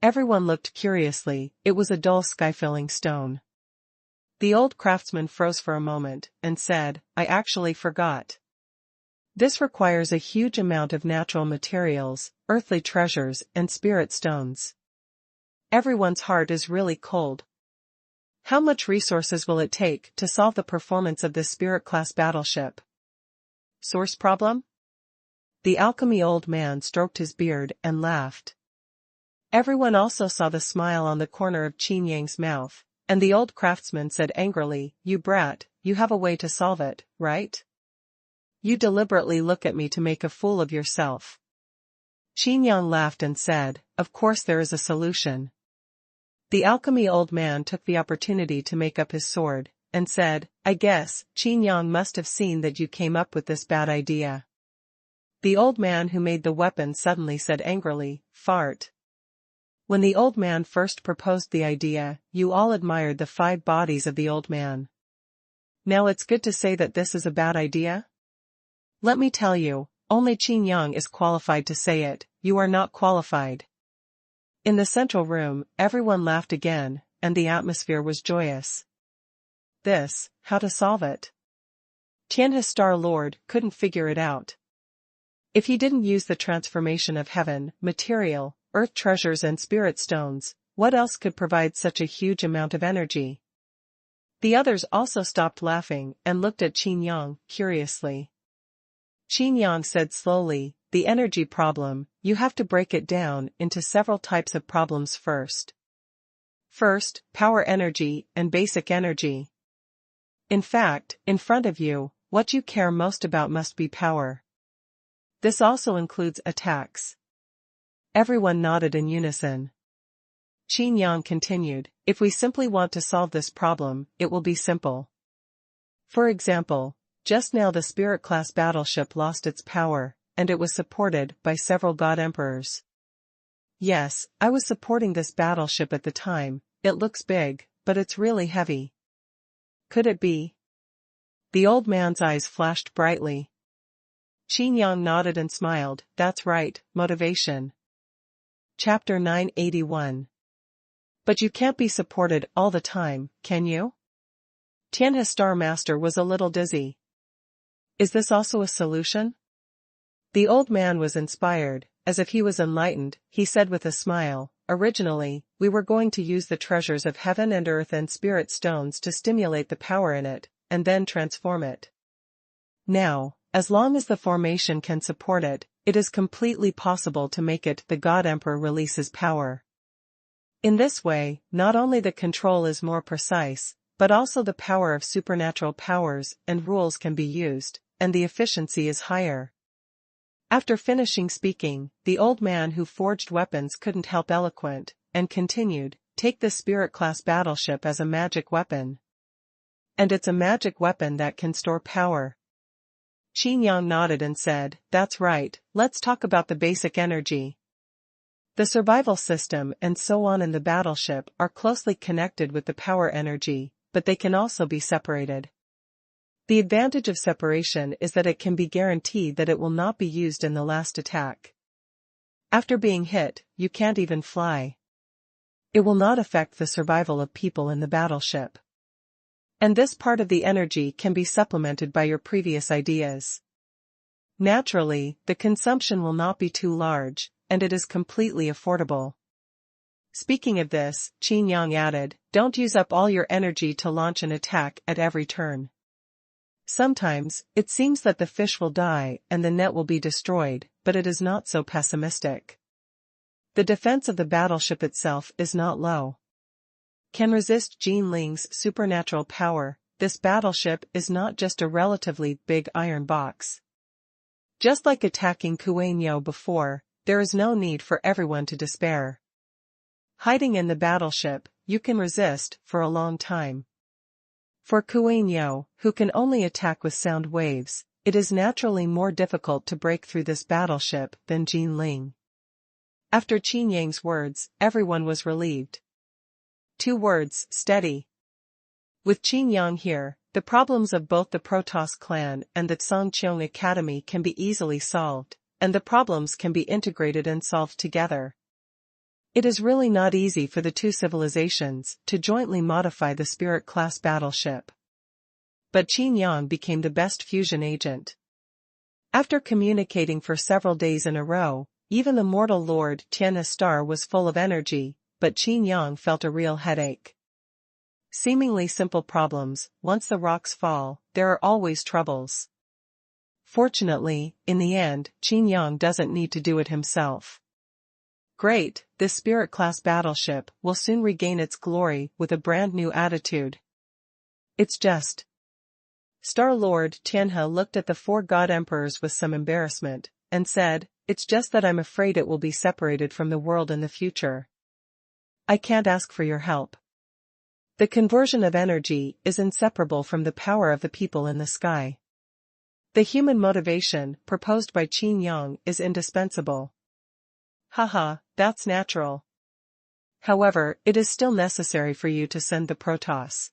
Everyone looked curiously. It was a dull sky-filling stone. The old craftsman froze for a moment, and said, "I actually forgot. This requires a huge amount of natural materials, earthly treasures, and spirit stones. Everyone's heart is really cold. How much resources will it take to solve the performance of this spirit-class battleship? Source problem?" The alchemy old man stroked his beard and laughed. Everyone also saw the smile on the corner of Qin Yang's mouth, and the old craftsman said angrily, "You brat, you have a way to solve it, right? You deliberately look at me to make a fool of yourself." Qin Yang laughed and said, "Of course there is a solution." The alchemy old man took the opportunity to make up his sword, and said, "I guess, Qin Yang must have seen that you came up with this bad idea." The old man who made the weapon suddenly said angrily, "Fart." When the old man first proposed the idea, you all admired the 5 bodies of the old man. Now it's good to say that this is a bad idea? Let me tell you, only Qin Yang is qualified to say it, you are not qualified. In the central room, everyone laughed again, and the atmosphere was joyous. How to solve it? Tianhe's Star Lord couldn't figure it out. If he didn't use the transformation of heaven, material, earth treasures and spirit stones, what else could provide such a huge amount of energy? The others also stopped laughing and looked at Qin Yang curiously. Qin Yang said slowly, "The energy problem, you have to break it down into several types of problems first. First, power energy and basic energy. In fact, in front of you, what you care most about must be power. This also includes attacks. Everyone nodded in unison. Qin Yang continued, if we simply want to solve this problem, it will be simple. For example, just now the Spirit-class battleship lost its power, and it was supported by several god emperors. Yes, I was supporting this battleship at the time. It looks big, but it's really heavy. Could it be? The old man's eyes flashed brightly. Qin Yang nodded and smiled, that's right, motivation. Chapter 981. But you can't be supported all the time, can you? Tianhe Star Master was a little dizzy. Is this also a solution? The old man was inspired, as if he was enlightened, he said with a smile, originally, we were going to use the treasures of heaven and earth and spirit stones to stimulate the power in it, and then transform it. Now, as long as the formation can support it, it is completely possible to make it the God Emperor release his power. In this way, not only the control is more precise, but also the power of supernatural powers and rules can be used, and the efficiency is higher. After finishing speaking, the old man who forged weapons couldn't help eloquent, and continued, take the Spirit-class battleship as a magic weapon. And it's a magic weapon that can store power. Qin Yang nodded and said, that's right, let's talk about the basic energy. The survival system and so on in the battleship are closely connected with the power energy, but they can also be separated. The advantage of separation is that it can be guaranteed that it will not be used in the last attack. After being hit, you can't even fly. It will not affect the survival of people in the battleship. And this part of the energy can be supplemented by your previous ideas. Naturally, the consumption will not be too large, and it is completely affordable. Speaking of this, Qin Yang added, don't use up all your energy to launch an attack at every turn. Sometimes, it seems that the fish will die and the net will be destroyed, but it is not so pessimistic. The defense of the battleship itself is not low. Can resist Yin Ling's supernatural power, this battleship is not just a relatively big iron box. Just like attacking Xuanhuan before, there is no need for everyone to despair. Hiding in the battleship, you can resist for a long time. For Xuanhuan, who can only attack with sound waves, it is naturally more difficult to break through this battleship than Yin Ling. After Qin Yang's words, everyone was relieved. 2 words, steady. With Qin Yang here, the problems of both the Protoss clan and the Songqiong Academy can be easily solved, and the problems can be integrated and solved together. It is really not easy for the two civilizations to jointly modify the Spirit-class battleship. But Qin Yang became the best fusion agent. After communicating for several days in a row, even the mortal Lord Tianhe Star was full of energy, but Qin Yang felt a real headache. Seemingly simple problems, once the rocks fall, there are always troubles. Fortunately, in the end, Qin Yang doesn't need to do it himself. Great, this Spirit-class battleship will soon regain its glory with a brand new attitude. It's just. Star-Lord Tianhe looked at the 4 god emperors with some embarrassment, and said, it's just that I'm afraid it will be separated from the world in the future. I can't ask for your help. The conversion of energy is inseparable from the power of the people in the sky. The human motivation proposed by Qin Yang is indispensable. Haha, that's natural. However, it is still necessary for you to send the Protoss.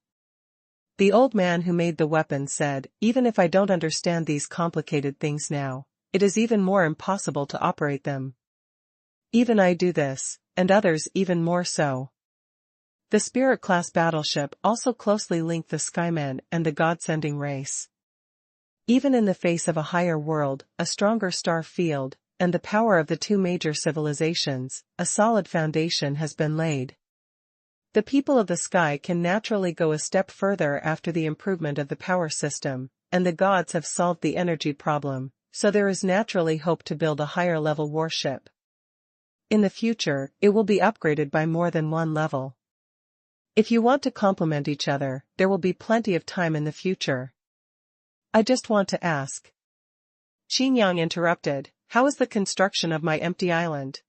The old man who made the weapon said, even if I don't understand these complicated things now, it is even more impossible to operate them. Even I do this, and others even more so. The Spirit-class battleship also closely linked the Skymen and the God-sending race. Even in the face of a higher world, a stronger star field, and the power of the 2 major civilizations, a solid foundation has been laid. The people of the sky can naturally go a step further after the improvement of the power system, and the gods have solved the energy problem, so there is naturally hope to build a higher-level warship. In the future, it will be upgraded by more than 1 level. If you want to complement each other, there will be plenty of time in the future. I just want to ask. Qin Yang interrupted, how is the construction of my empty island?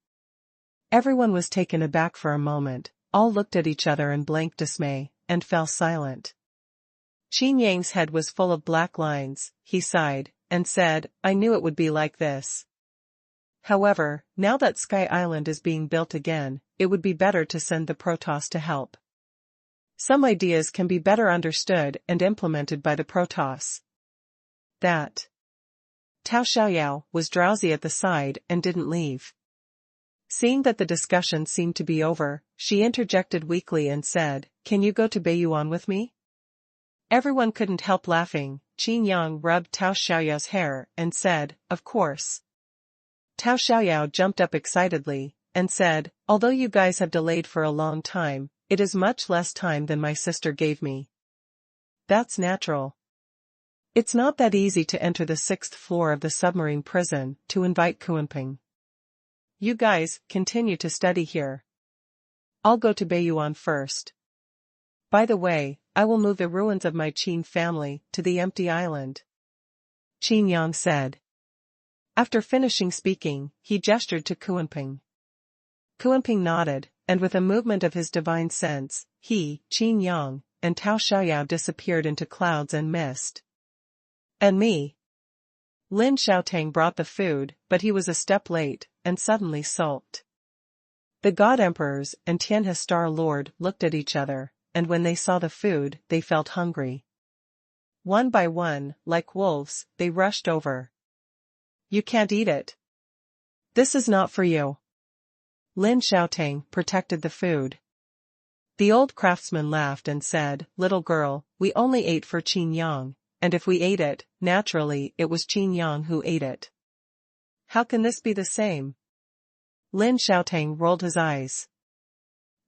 Everyone was taken aback for a moment, all looked at each other in blank dismay, and fell silent. Qin Yang's head was full of black lines, he sighed, and said, I knew it would be like this. However, now that Sky Island is being built again, it would be better to send the Protoss to help. Some ideas can be better understood and implemented by the Protoss. That. Tao Xiaoyao was drowsy at the side and didn't leave. Seeing that the discussion seemed to be over, she interjected weakly and said, Can you go to Beiyuan with me? Everyone couldn't help laughing. Qin Yang rubbed Tao Xiaoyao's hair and said, Of course. Tao Xiaoyao jumped up excitedly, and said, Although you guys have delayed for a long time, it is much less time than my sister gave me. That's natural. It's not that easy to enter the 6th floor of the submarine prison to invite Kuanping. You guys, continue to study here. I'll go to Beiyuan first. By the way, I will move the ruins of my Qin family to the empty island. Qin Yang said. After finishing speaking, he gestured to Kuanping. Kuanping nodded, and with a movement of his divine sense, he, Qin Yang, and Tao Xiaoyao disappeared into clouds and mist. And me. Lin Xiaotang brought the food, but he was a step late, and suddenly sulked. The God Emperors and Tianhe Star Lord looked at each other, and when they saw the food, they felt hungry. One by one, like wolves, they rushed over. You can't eat it. This is not for you. Lin Xiaotang protected the food. The old craftsman laughed and said, Little girl, we only ate for Qin Yang, and if we ate it, naturally it was Qin Yang who ate it. How can this be the same? Lin Xiaotang rolled his eyes.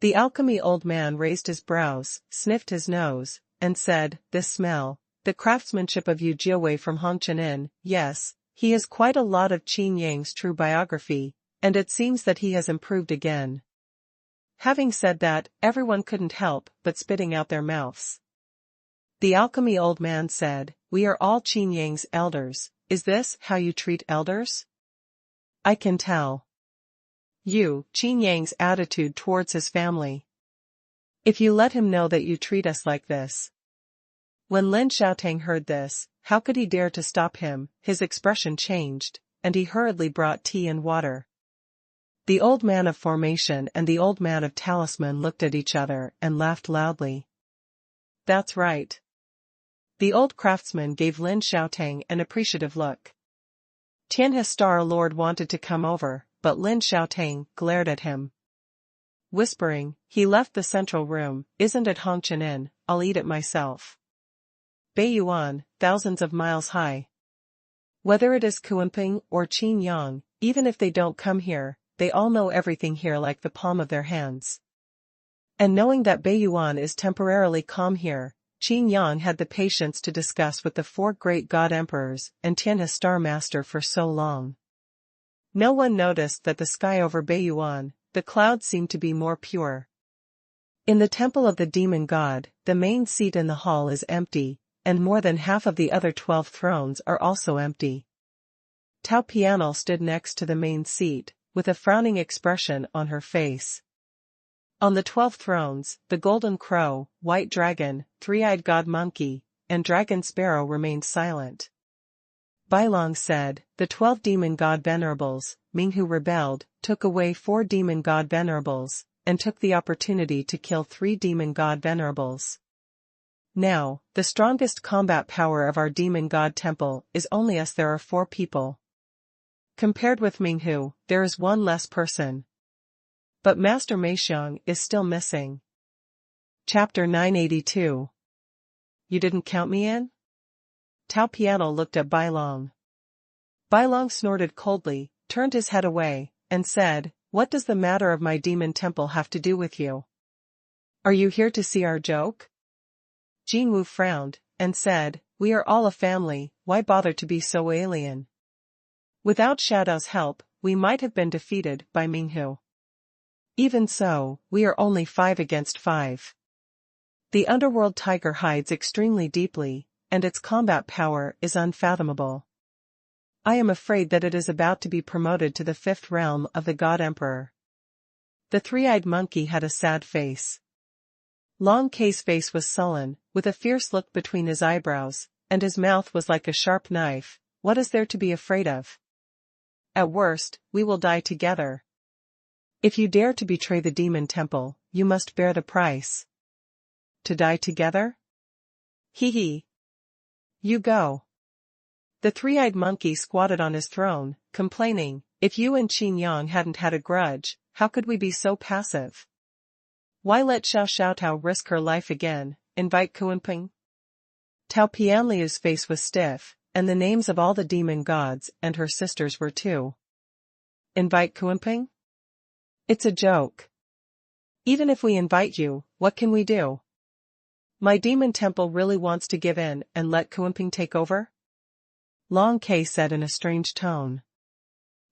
The alchemy old man raised his brows, sniffed his nose, and said, This smell, the craftsmanship of Yu Jiawei from Hongqianin, yes, he has quite a lot of Qin Yang's true biography, and it seems that he has improved again. Having said that, everyone couldn't help but spitting out their mouths. The alchemy old man said, We are all Qin Yang's elders, is this how you treat elders? I can tell. You, Qin Yang's attitude towards his family. If you let him know that you treat us like this. When Lin Xiaotang heard this, how could he dare to stop him? His expression changed, and he hurriedly brought tea and water. The old man of formation and the old man of talisman looked at each other and laughed loudly. That's right. The old craftsman gave Lin Xiaotang an appreciative look. Tianhe Star Lord wanted to come over, but Lin Xiaotang glared at him. Whispering, he left the central room, Isn't it Hongqianin, I'll eat it myself. Beiyuan, thousands of miles high. Whether it is Kuanping or Qin Yang, even if they don't come here, they all know everything here like the palm of their hands. And knowing that Beiyuan is temporarily calm here, Qin Yang had the patience to discuss with the 4 great God Emperors and Tianhe Star Master for so long. No one noticed that the sky over Beiyuan, the clouds seemed to be more pure. In the temple of the demon god, the main seat in the hall is empty, and more than half of the other 12 thrones are also empty. Tao Pianal stood next to the main seat, with a frowning expression on her face. On the 12 thrones, the golden crow, white dragon, three-eyed god monkey, and dragon sparrow remained silent. Bailong said, The 12 demon god venerables, Ming who rebelled, took away 4 demon god venerables, and took the opportunity to kill 3 demon god venerables. Now, the strongest combat power of our demon god temple is only us. There are 4 people. Compared with Minghu, there is 1 less person. But Master Meixiang is still missing. Chapter 982. You didn't count me in? Tao Pianal looked at Bailong. Bailong snorted coldly, turned his head away, and said, What does the matter of my demon temple have to do with you? Are you here to see our joke? Jinwu frowned, and said, We are all a family, why bother to be so alien? Without Shadow's help, we might have been defeated by Minghu. Even so, we are only 5 against 5. The underworld tiger hides extremely deeply, and its combat power is unfathomable. I am afraid that it is about to be promoted to the 5th realm of the God Emperor. The three-eyed monkey had a sad face. Long K's face was sullen, with a fierce look between his eyebrows, and his mouth was like a sharp knife. What is there to be afraid of? At worst, we will die together. If you dare to betray the demon temple, you must bear the price. To die together? Hee hee. You go. The three-eyed monkey squatted on his throne, complaining, if you and Qin Yang hadn't had a grudge, how could we be so passive? Why let Xiao Xiaotao risk her life again, invite Kuanping? Tao Pianliu's face was stiff, and the names of all the demon gods and her sisters were too. Invite Kuanping? It's a joke. Even if we invite you, what can we do? My demon temple really wants to give in and let Kuanping take over? Long K said in a strange tone.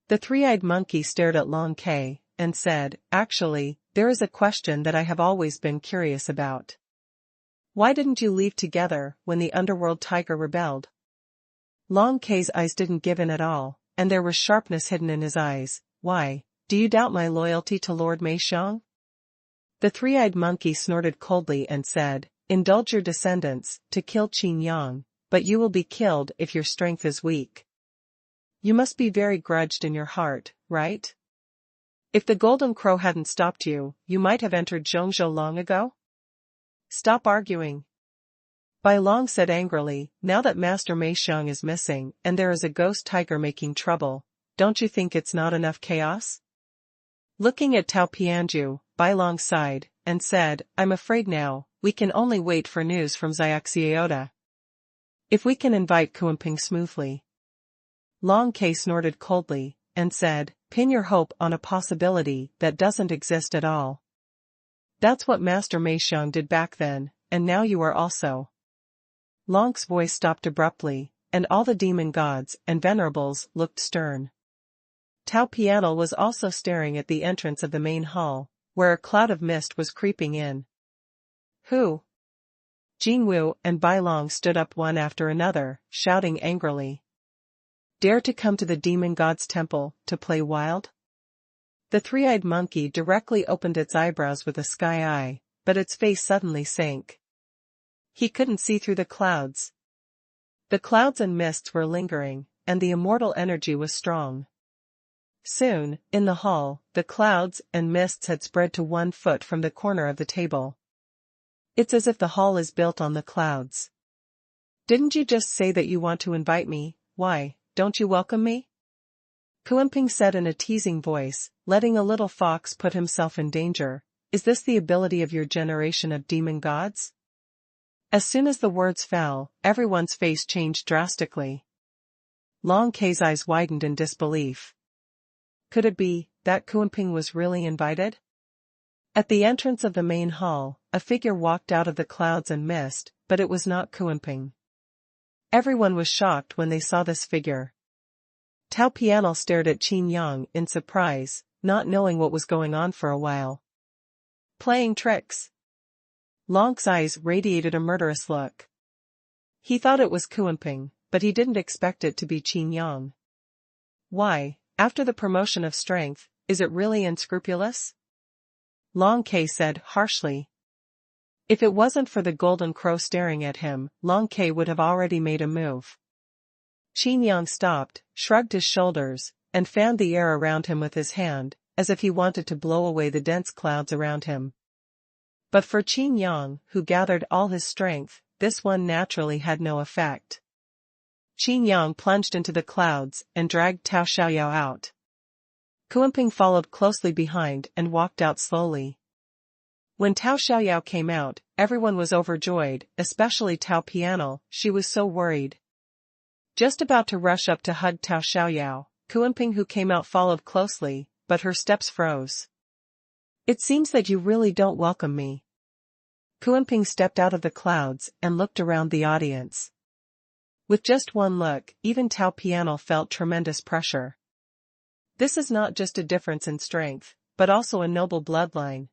The three-eyed monkey stared at Long K and said, actually, there is a question that I have always been curious about. Why didn't you leave together when the underworld tiger rebelled? Long K's eyes didn't give in at all, and there was sharpness hidden in his eyes. Why, do you doubt my loyalty to Lord Meixiang? The three-eyed monkey snorted coldly and said, indulge your descendants to kill Qin Yang, but you will be killed if your strength is weak. You must be very grudged in your heart, right? If the golden crow hadn't stopped you, you might have entered Zhongzhou long ago? Stop arguing. Bai Long said angrily, now that Master Meixiang is missing and there is a ghost tiger making trouble, don't you think it's not enough chaos? Looking at Tao Pianju, Bai Long sighed, and said, I'm afraid now, we can only wait for news from Xiaoxiaota. If we can invite Kuanping smoothly. Long K snorted coldly, and said, pin your hope on a possibility that doesn't exist at all. That's what Master Meixiang did back then, and now you are also. Long's voice stopped abruptly, and all the demon gods and venerables looked stern. Tao Pianl was also staring at the entrance of the main hall, where a cloud of mist was creeping in. Who? Jingwu and Bai Long stood up one after another, shouting angrily. Dare to come to the demon god's temple, to play wild? The three-eyed monkey directly opened its eyebrows with a sky eye, but its face suddenly sank. He couldn't see through the clouds. The clouds and mists were lingering, and the immortal energy was strong. Soon, in the hall, the clouds and mists had spread to 1 foot from the corner of the table. It's as if the hall is built on the clouds. Didn't you just say that you want to invite me? Why, don't you welcome me? Kuanping said in a teasing voice, letting a little fox put himself in danger. Is this the ability of your generation of demon gods? As soon as the words fell, everyone's face changed drastically. Long K's eyes widened in disbelief. Could it be that Kuanping was really invited? At the entrance of the main hall, a figure walked out of the clouds and mist, but it was not Kuanping. Everyone was shocked when they saw this figure. Tao Pianl stared at Qin Yang in surprise, not knowing what was going on for a while. Playing tricks. Long's eyes radiated a murderous look. He thought it was Kuanping, but he didn't expect it to be Qin Yang. Why, after the promotion of strength, is it really unscrupulous? Long K said harshly. If it wasn't for the golden crow staring at him, Long K would have already made a move. Qin Yang stopped, shrugged his shoulders, and fanned the air around him with his hand, as if he wanted to blow away the dense clouds around him. But for Qin Yang, who gathered all his strength, this one naturally had no effect. Qin Yang plunged into the clouds and dragged Tao Xiaoyao out. Kuanping followed closely behind and walked out slowly. When Tao Xiaoyao came out, everyone was overjoyed, especially Tao Pianl. She was so worried. Just about to rush up to hug Tao Xiaoyao, Kuanping, who came out, followed closely, but her steps froze. It seems that you really don't welcome me. Kuanping stepped out of the clouds and looked around the audience. With just one look, even Tao Pianl felt tremendous pressure. This is not just a difference in strength, but also a noble bloodline.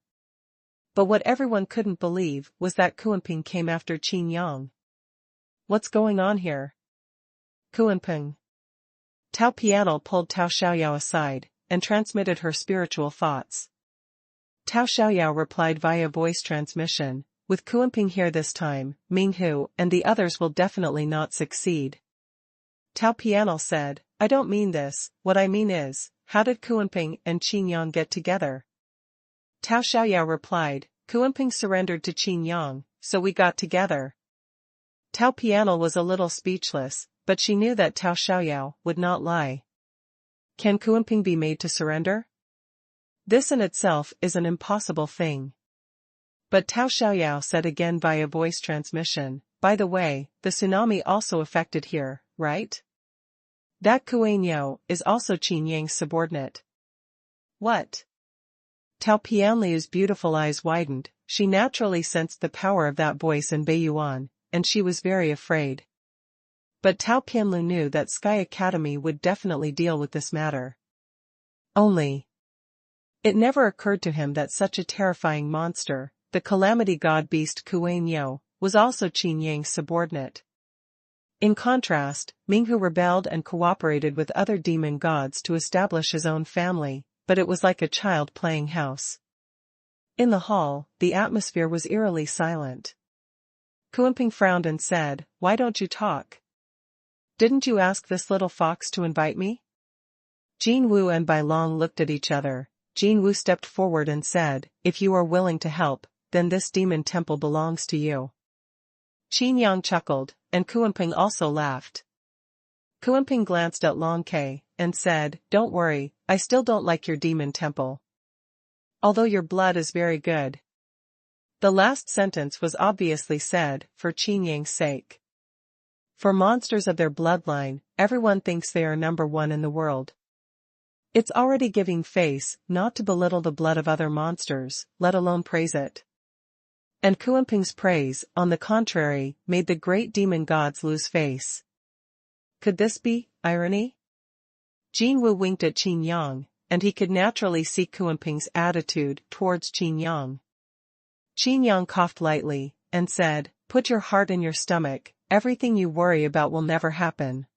But what everyone couldn't believe was that Kuanping came after Qin Yang. What's going on here? Kuanping. Tao Pianl pulled Tao Xiaoyao aside, and transmitted her spiritual thoughts. Tao Xiaoyao replied via voice transmission, with Kuanping here this time, Minghu and the others will definitely not succeed. Tao Pianl said, I don't mean this, what I mean is, how did Kuanping and Qin Yang get together? Tao Xiaoyao replied, Kuanping surrendered to Qin Yang, so we got together. Tao Pianl was a little speechless, but she knew that Tao Xiaoyao would not lie. Can Kuanping be made to surrender? This in itself is an impossible thing. But Tao Xiaoyao said again via voice transmission, by the way, the tsunami also affected here, right? That Kuan is also Qin Yang's subordinate. What? Tao Pianliu's beautiful eyes widened, she naturally sensed the power of that voice in Beiyuan, and she was very afraid. But Tao Pianlu knew that Sky Academy would definitely deal with this matter. Only, it never occurred to him that such a terrifying monster, the calamity god beast Kuan Yu, was also Qin Yang's subordinate. In contrast, Minghu rebelled and cooperated with other demon gods to establish his own family, but it was like a child playing house. In the hall, the atmosphere was eerily silent. Kuanping frowned and said, Why don't you talk? Didn't you ask this little fox to invite me? Jin Wu and Bai Long looked at each other. Jin Wu stepped forward and said, If you are willing to help, then this demon temple belongs to you. Qin Yang chuckled, and Kuanping also laughed. Kuanping glanced at Long Ke, and said, Don't worry, I still don't like your demon temple. Although your blood is very good. The last sentence was obviously said, for Qin Yang's sake. For monsters of their bloodline, everyone thinks they are number one in the world. It's already giving face, not to belittle the blood of other monsters, let alone praise it. And Kuanping's praise, on the contrary, made the great demon gods lose face. Could this be irony? Jin Wu winked at Qin Yang, and he could naturally see Kuanping's attitude towards Qin Yang. Qin Yang coughed lightly, and said, Put your heart in your stomach, everything you worry about will never happen.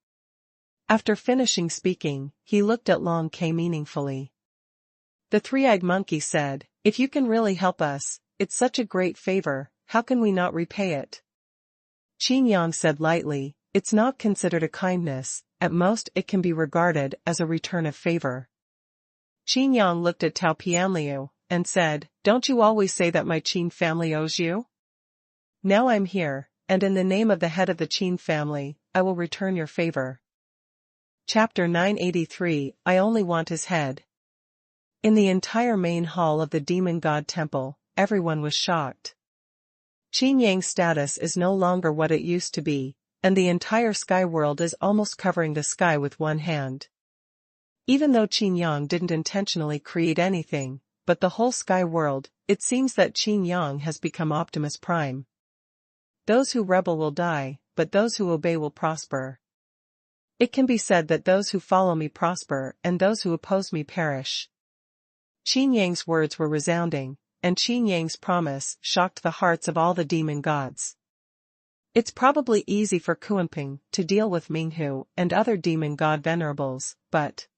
After finishing speaking, he looked at Long Ke meaningfully. The three-eyed monkey said, If you can really help us, it's such a great favor, how can we not repay it? Qin Yang said lightly, It's not considered a kindness, at most it can be regarded as a return of favor. Qin Yang looked at Tao Pianliu, and said, Don't you always say that my Qin family owes you? Now I'm here, and in the name of the head of the Qin family, I will return your favor. Chapter 983, I only want his head. In the entire main hall of the demon god temple, everyone was shocked. Qin Yang's status is no longer what it used to be, and the entire sky world is almost covering the sky with one hand. Even though Qin Yang didn't intentionally create anything, but the whole sky world, it seems that Qin Yang has become Optimus Prime. Those who rebel will die, but those who obey will prosper. It can be said that those who follow me prosper and those who oppose me perish. Qin Yang's words were resounding, and Qin Yang's promise shocked the hearts of all the demon gods. It's probably easy for Kuanping to deal with Minghu and other demon god venerables, but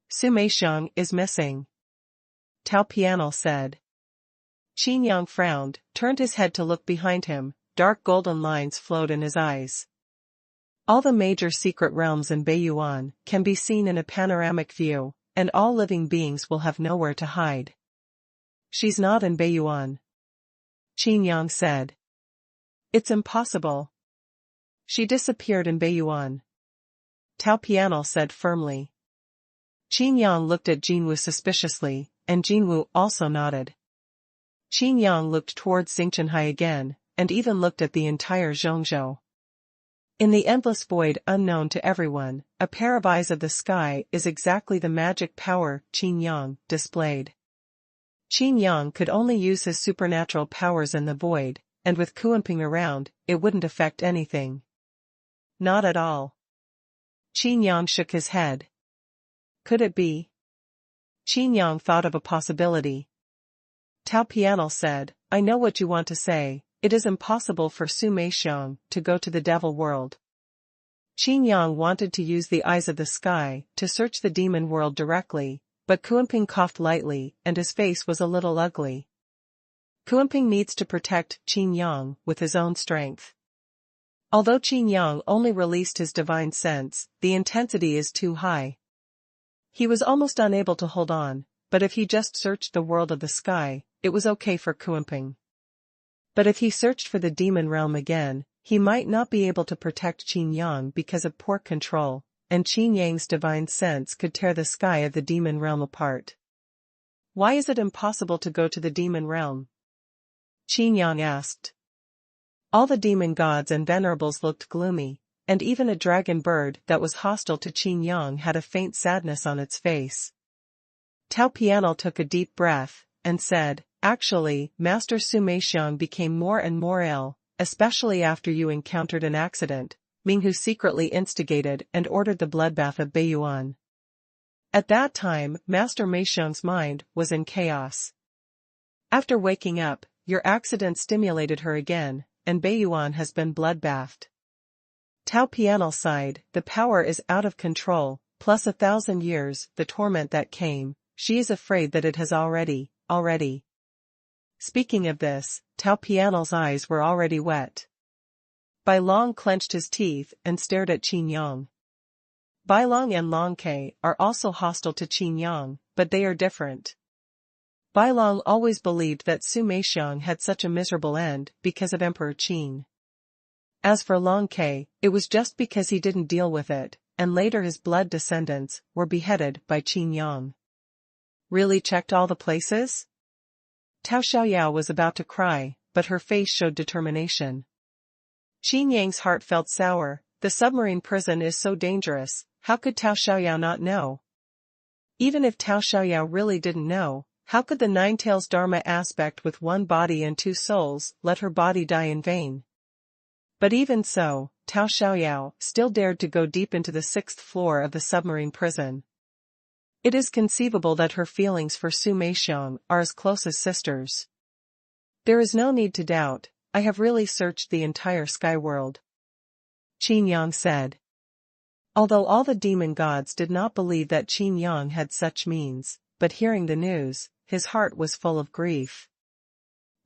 Su Meixiang is missing. Tao Pianl said. Qin Yang frowned, turned his head to look behind him, dark golden lines flowed in his eyes. All the major secret realms in Beiyuan can be seen in a panoramic view, and all living beings will have nowhere to hide. She's not in Beiyuan. Qin Yang said. It's impossible. She disappeared in Beiyuan. Tao Pianl said firmly. Qin Yang looked at Jinwu suspiciously, and Jinwu also nodded. Qin Yang looked towards Xingqianhai again, and even looked at the entire Zhongzhou. In the endless void unknown to everyone, a pair of eyes of the sky is exactly the magic power Qin Yang displayed. Qin Yang could only use his supernatural powers in the void, and with Kuanping around, it wouldn't affect anything. Not at all. Qin Yang shook his head. Could it be? Qin Yang thought of a possibility. Tao Pianl said, I know what you want to say. It is impossible for Su Meixiang to go to the devil world. Qin Yang wanted to use the eyes of the sky to search the demon world directly, but Kuanping coughed lightly and his face was a little ugly. Kuanping needs to protect Qin Yang with his own strength. Although Qin Yang only released his divine sense, the intensity is too high. He was almost unable to hold on, but if he just searched the world of the sky, it was okay for Kuanping. But if he searched for the demon realm again, he might not be able to protect Qin Yang because of poor control, and Qin Yang's divine sense could tear the sky of the demon realm apart. Why is it impossible to go to the demon realm? Qin Yang asked. All the demon gods and venerables looked gloomy, and even a dragon bird that was hostile to Qin Yang had a faint sadness on its face. Tao Pianal took a deep breath, and said, "Actually, Master Su Meixiang became more and more ill, especially after you encountered an accident." Minghu secretly instigated and ordered the bloodbath of Beiyuan. At that time, Master Meixiang's mind was in chaos. After waking up, your accident stimulated her again, and Beiyuan has been bloodbathed. Tao Pianal sighed, the power is out of control, plus 1,000 years, the torment that came, she is afraid that it has already. Speaking of this, Tao Pianal's eyes were already wet. Bai Long clenched his teeth and stared at Qin Yang. Bai Long and Long Ke are also hostile to Qin Yang, but they are different. Bai Long always believed that Su Meixiang had such a miserable end because of Emperor Qin. As for Long Ke, it was just because he didn't deal with it, and later his blood descendants were beheaded by Qin Yang. Really checked all the places? Tao Xiaoyao was about to cry, but her face showed determination. Qin Yang's heart felt sour. The submarine prison is so dangerous, how could Tao Xiaoyao not know? Even if Tao Xiaoyao really didn't know, how could the Nine-Tails Dharma aspect with one body and two souls let her body die in vain? But even so, Tao Xiaoyao still dared to go deep into the 6th floor of the submarine prison. It is conceivable that her feelings for Su Meixiang are as close as sisters. There is no need to doubt, I have really searched the entire sky world. Qin Yang said. Although all the demon gods did not believe that Qin Yang had such means, but hearing the news, his heart was full of grief.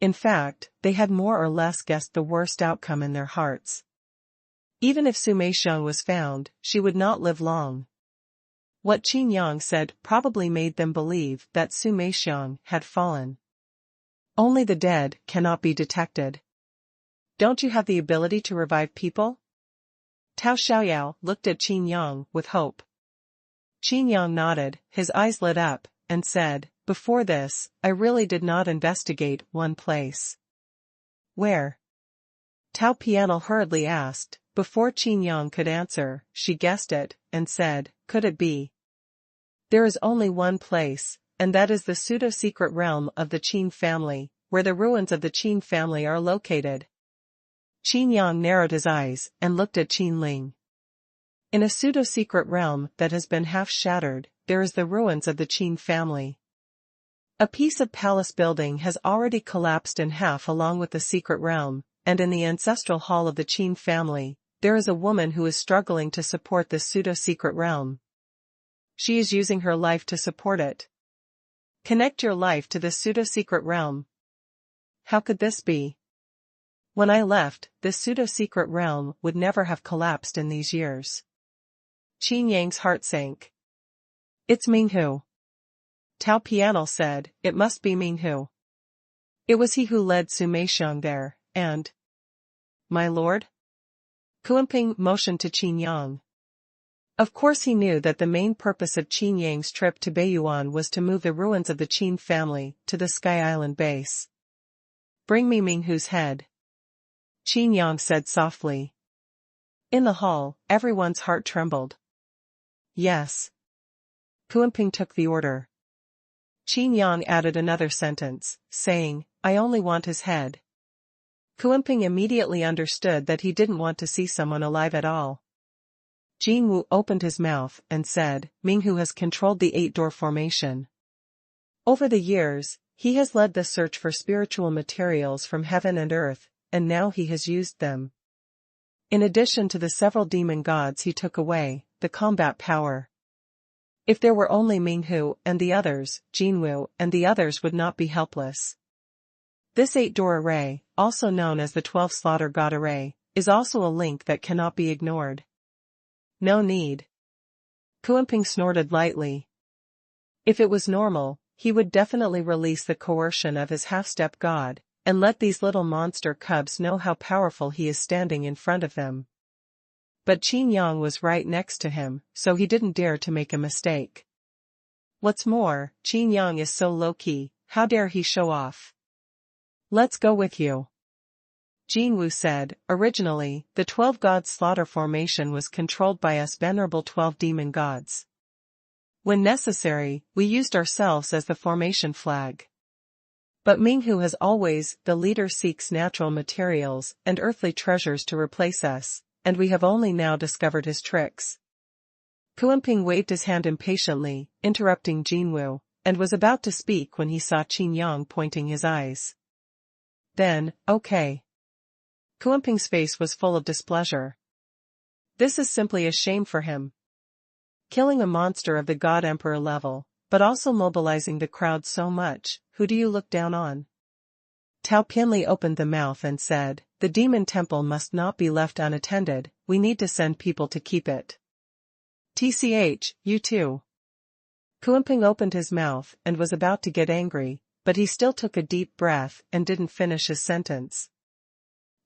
In fact, they had more or less guessed the worst outcome in their hearts. Even if Su Meixiang was found, she would not live long. What Qin Yang said probably made them believe that Su Meixiang had fallen. Only the dead cannot be detected. Don't you have the ability to revive people? Tao Xiaoyao looked at Qin Yang with hope. Qin Yang nodded, his eyes lit up, and said, before this, I really did not investigate one place. Where? Tao Pianal hurriedly asked. Before Qin Yang could answer, she guessed it, and said, could it be? There is only one place, and that is the pseudo-secret realm of the Qin family, where the ruins of the Qin family are located. Qin Yang narrowed his eyes and looked at Qin Ling. In a pseudo-secret realm that has been half shattered, there is the ruins of the Qin family. A piece of palace building has already collapsed in half along with the secret realm, and in the ancestral hall of the Qin family, there is a woman who is struggling to support this pseudo-secret realm. She is using her life to support it. Connect your life to this pseudo-secret realm. How could this be? When I left, this pseudo-secret realm would never have collapsed in these years. Qin Yang's heart sank. It's Minghu. Tao Pianal said, it must be Minghu. It was he who led Su Meixiang there, and... My lord? Kuanping motioned to Qin Yang. Of course he knew that the main purpose of Qin Yang's trip to Beiyuan was to move the ruins of the Qin family to the Sky Island base. Bring me Minghu's head. Qin Yang said softly. In the hall, everyone's heart trembled. Yes. Kuanping took the order. Qin Yang added another sentence, saying, I only want his head. Kuanping immediately understood that he didn't want to see someone alive at all. Jin Wu opened his mouth and said, Minghu has controlled the 8-door formation. Over the years, he has led the search for spiritual materials from heaven and earth, and now he has used them. In addition to the several demon gods he took away, the combat power. If there were only Minghu and the others, Jinwu and the others would not be helpless. This 8-door array, also known as the 12 slaughter god array, is also a link that cannot be ignored. No need. Kuanping snorted lightly. If it was normal, he would definitely release the coercion of his half-step god, and let these little monster cubs know how powerful he is standing in front of them. But Qin Yang was right next to him, so he didn't dare to make a mistake. What's more, Qin Yang is so low-key, how dare he show off? Let's go with you. Jinwu said. Originally, the 12 gods slaughter formation was controlled by us venerable 12 demon gods. When necessary, we used ourselves as the formation flag. But Minghu has always, the leader seeks natural materials and earthly treasures to replace us, and we have only now discovered his tricks. Kuanping waved his hand impatiently, interrupting Jinwu, and was about to speak when he saw Qin Yang pointing his eyes. Then, okay. Kuanping's face was full of displeasure. This is simply a shame for him. Killing a monster of the God Emperor level, but also mobilizing the crowd so much, who do you look down on? Tao Pianli opened the mouth and said, the demon temple must not be left unattended, we need to send people to keep it. TCH, you too. Kuanping opened his mouth and was about to get angry, but he still took a deep breath and didn't finish his sentence.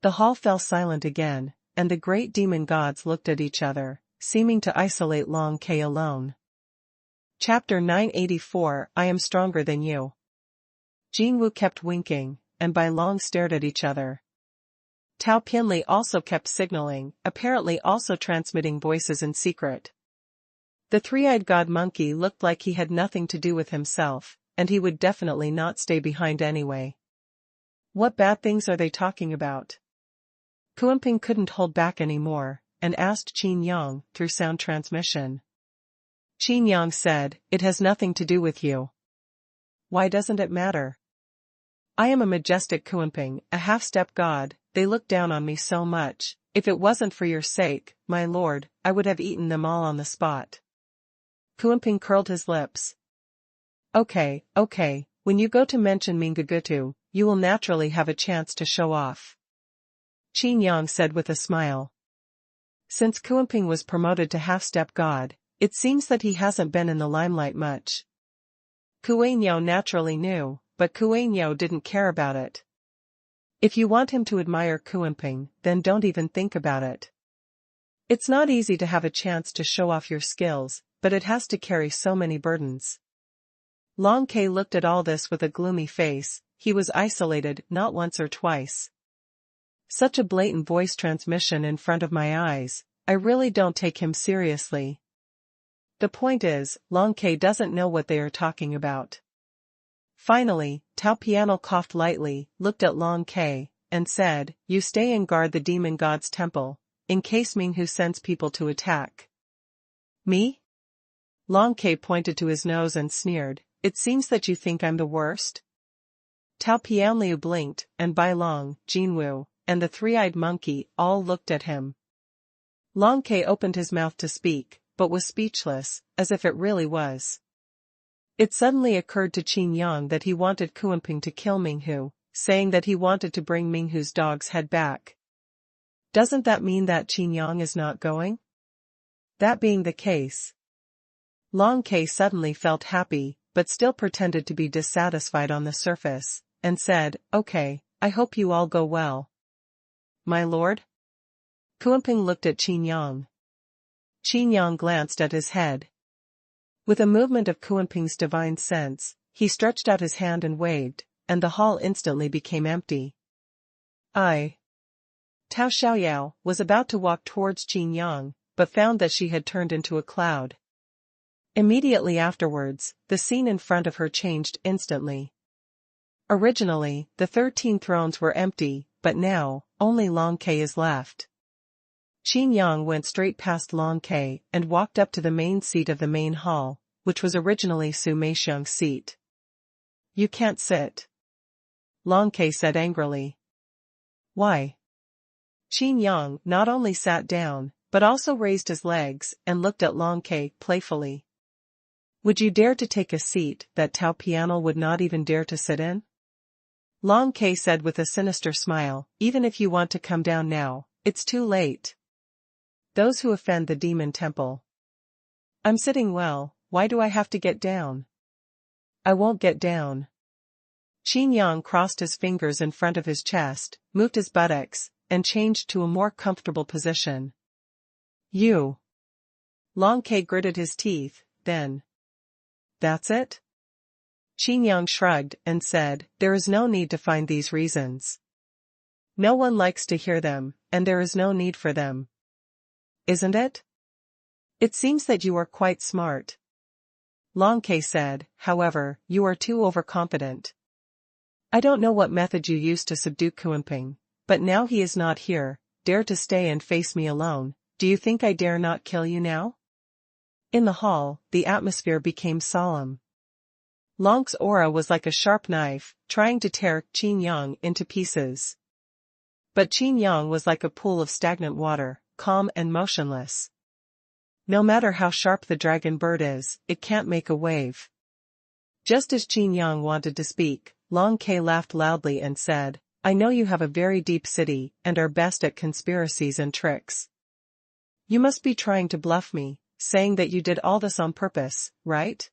The hall fell silent again, and the great demon gods looked at each other, seeming to isolate Long Ke alone. Chapter 984 I am stronger than you. Jinwu kept winking, and Bai Long stared at each other. Tao Pianli also kept signaling, apparently also transmitting voices in secret. The three-eyed god monkey looked like he had nothing to do with himself, and he would definitely not stay behind anyway. What bad things are they talking about? Kuanping couldn't hold back anymore, and asked Qin Yang through sound transmission. Qin Yang said, it has nothing to do with you. Why doesn't it matter? I am a majestic Kuanping, a half-step god, they look down on me so much, if it wasn't for your sake, my lord, I would have eaten them all on the spot. Kuanping curled his lips. Okay, when you go to mention Mingagutu, you will naturally have a chance to show off. Qin Yang said with a smile. Since Kuanping was promoted to half-step god, it seems that he hasn't been in the limelight much. Kuanyo naturally knew, but Kuanyo didn't care about it. If you want him to admire Kuanping, then don't even think about it. It's not easy to have a chance to show off your skills, but it has to carry so many burdens. Long Ke looked at all this with a gloomy face, he was isolated not once or twice. Such a blatant voice transmission in front of my eyes, I really don't take him seriously. The point is, Long Ke doesn't know what they are talking about. Finally, Tao Pianli coughed lightly, looked at Long Ke, and said, you stay and guard the demon god's temple, in case Minghu sends people to attack. Me? Long Ke pointed to his nose and sneered, it seems that you think I'm the worst? Tao Pianli blinked, and Bai Long, Jinwu, and the three-eyed monkey all looked at him. Long Ke opened his mouth to speak, but was speechless, as if it really was. It suddenly occurred to Qin Yang that he wanted Kuanping to kill Minghu, saying that he wanted to bring Minghu's dog's head back. Doesn't that mean that Qin Yang is not going? That being the case. Long Ke suddenly felt happy, but still pretended to be dissatisfied on the surface, and said, okay, I hope you all go well. My lord? Kuanping looked at Qin Yang. Qin Yang glanced at his head. With a movement of Kuanping's divine sense, he stretched out his hand and waved, and the hall instantly became empty. Tao Xiaoyao was about to walk towards Qin Yang, but found that she had turned into a cloud. Immediately afterwards, the scene in front of her changed instantly. Originally, the 13 thrones were empty, but now, only Long Ke is left. Qin Yang went straight past Long Ke and walked up to the main seat of the main hall, which was originally Su Meixiang's seat. You can't sit. Long Ke said angrily. Why? Qin Yang not only sat down, but also raised his legs and looked at Long Ke playfully. Would you dare to take a seat that Tao Pianal would not even dare to sit in? Long K said with a sinister smile, even if you want to come down now, it's too late. Those who offend the demon temple. I'm sitting well, why do I have to get down? I won't get down. Qin Yang crossed his fingers in front of his chest, moved his buttocks, and changed to a more comfortable position. You. Long K gritted his teeth, then. That's it? Qin Yang shrugged and said, there is no need to find these reasons. No one likes to hear them, and there is no need for them. Isn't it? It seems that you are quite smart. Long K said, however, you are too overconfident. I don't know what method you used to subdue Kuanping, but now he is not here, dare to stay and face me alone, do you think I dare not kill you now? In the hall, the atmosphere became solemn. Long's aura was like a sharp knife, trying to tear Qin Yang into pieces. But Qin Yang was like a pool of stagnant water, calm and motionless. No matter how sharp the dragon bird is, it can't make a wave. Just as Qin Yang wanted to speak, Long K laughed loudly and said, I know you have a very deep city and are best at conspiracies and tricks. You must be trying to bluff me, saying that you did all this on purpose, right?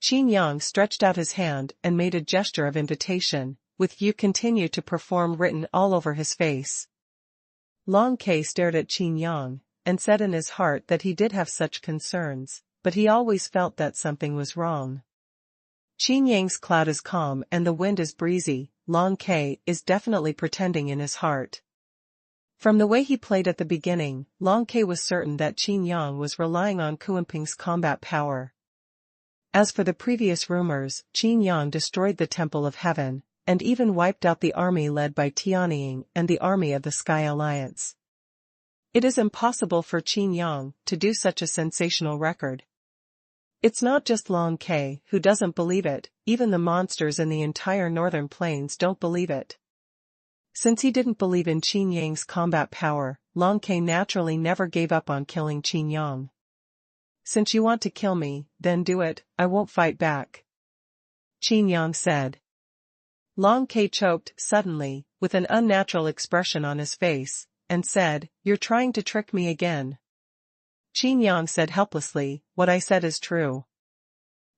Qin Yang stretched out his hand and made a gesture of invitation, with you continue to perform written all over his face. Long K stared at Qin Yang, and said in his heart that he did have such concerns, but he always felt that something was wrong. Qin Yang's cloud is calm and the wind is breezy, Long K is definitely pretending in his heart. From the way he played at the beginning, Long K was certain that Qin Yang was relying on Kuanping's combat power. As for the previous rumors, Qin Yang destroyed the Temple of Heaven, and even wiped out the army led by Tianying and the army of the Sky Alliance. It is impossible for Qin Yang to do such a sensational record. It's not just Long K who doesn't believe it, even the monsters in the entire northern plains don't believe it. Since he didn't believe in Qin Yang's combat power, Long K naturally never gave up on killing Qin Yang. Since you want to kill me, then do it, I won't fight back. Qin Yang said. Long K choked suddenly, with an unnatural expression on his face, and said, you're trying to trick me again. Qin Yang said helplessly, what I said is true.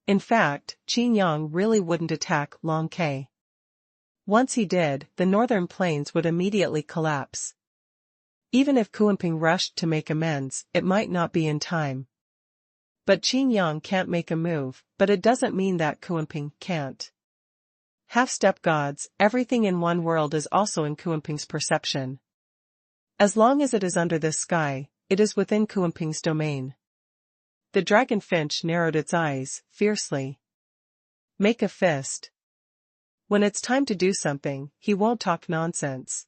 In fact, Qin Yang really wouldn't attack Long K. Once he did, the northern plains would immediately collapse. Even if Kuanping rushed to make amends, it might not be in time. But Qin Yang can't make a move, but it doesn't mean that Kuanping can't. Half-step gods, everything in one world is also in Kuanping's perception. As long as it is under this sky, it is within Kuanping's domain. The dragon finch narrowed its eyes, fiercely. Make a fist. When it's time to do something, he won't talk nonsense.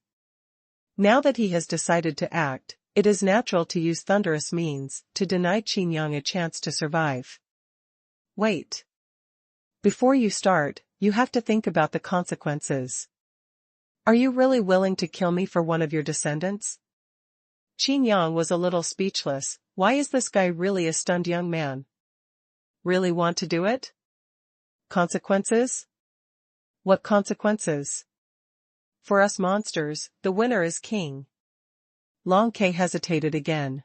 Now that he has decided to act, it is natural to use thunderous means to deny Qin Yang a chance to survive. Wait. Before you start, you have to think about the consequences. Are you really willing to kill me for one of your descendants? Qin Yang was a little speechless. Why is this guy really a stunned young man? Really want to do it? Consequences? What consequences? For us monsters, the winner is king. Long K hesitated again.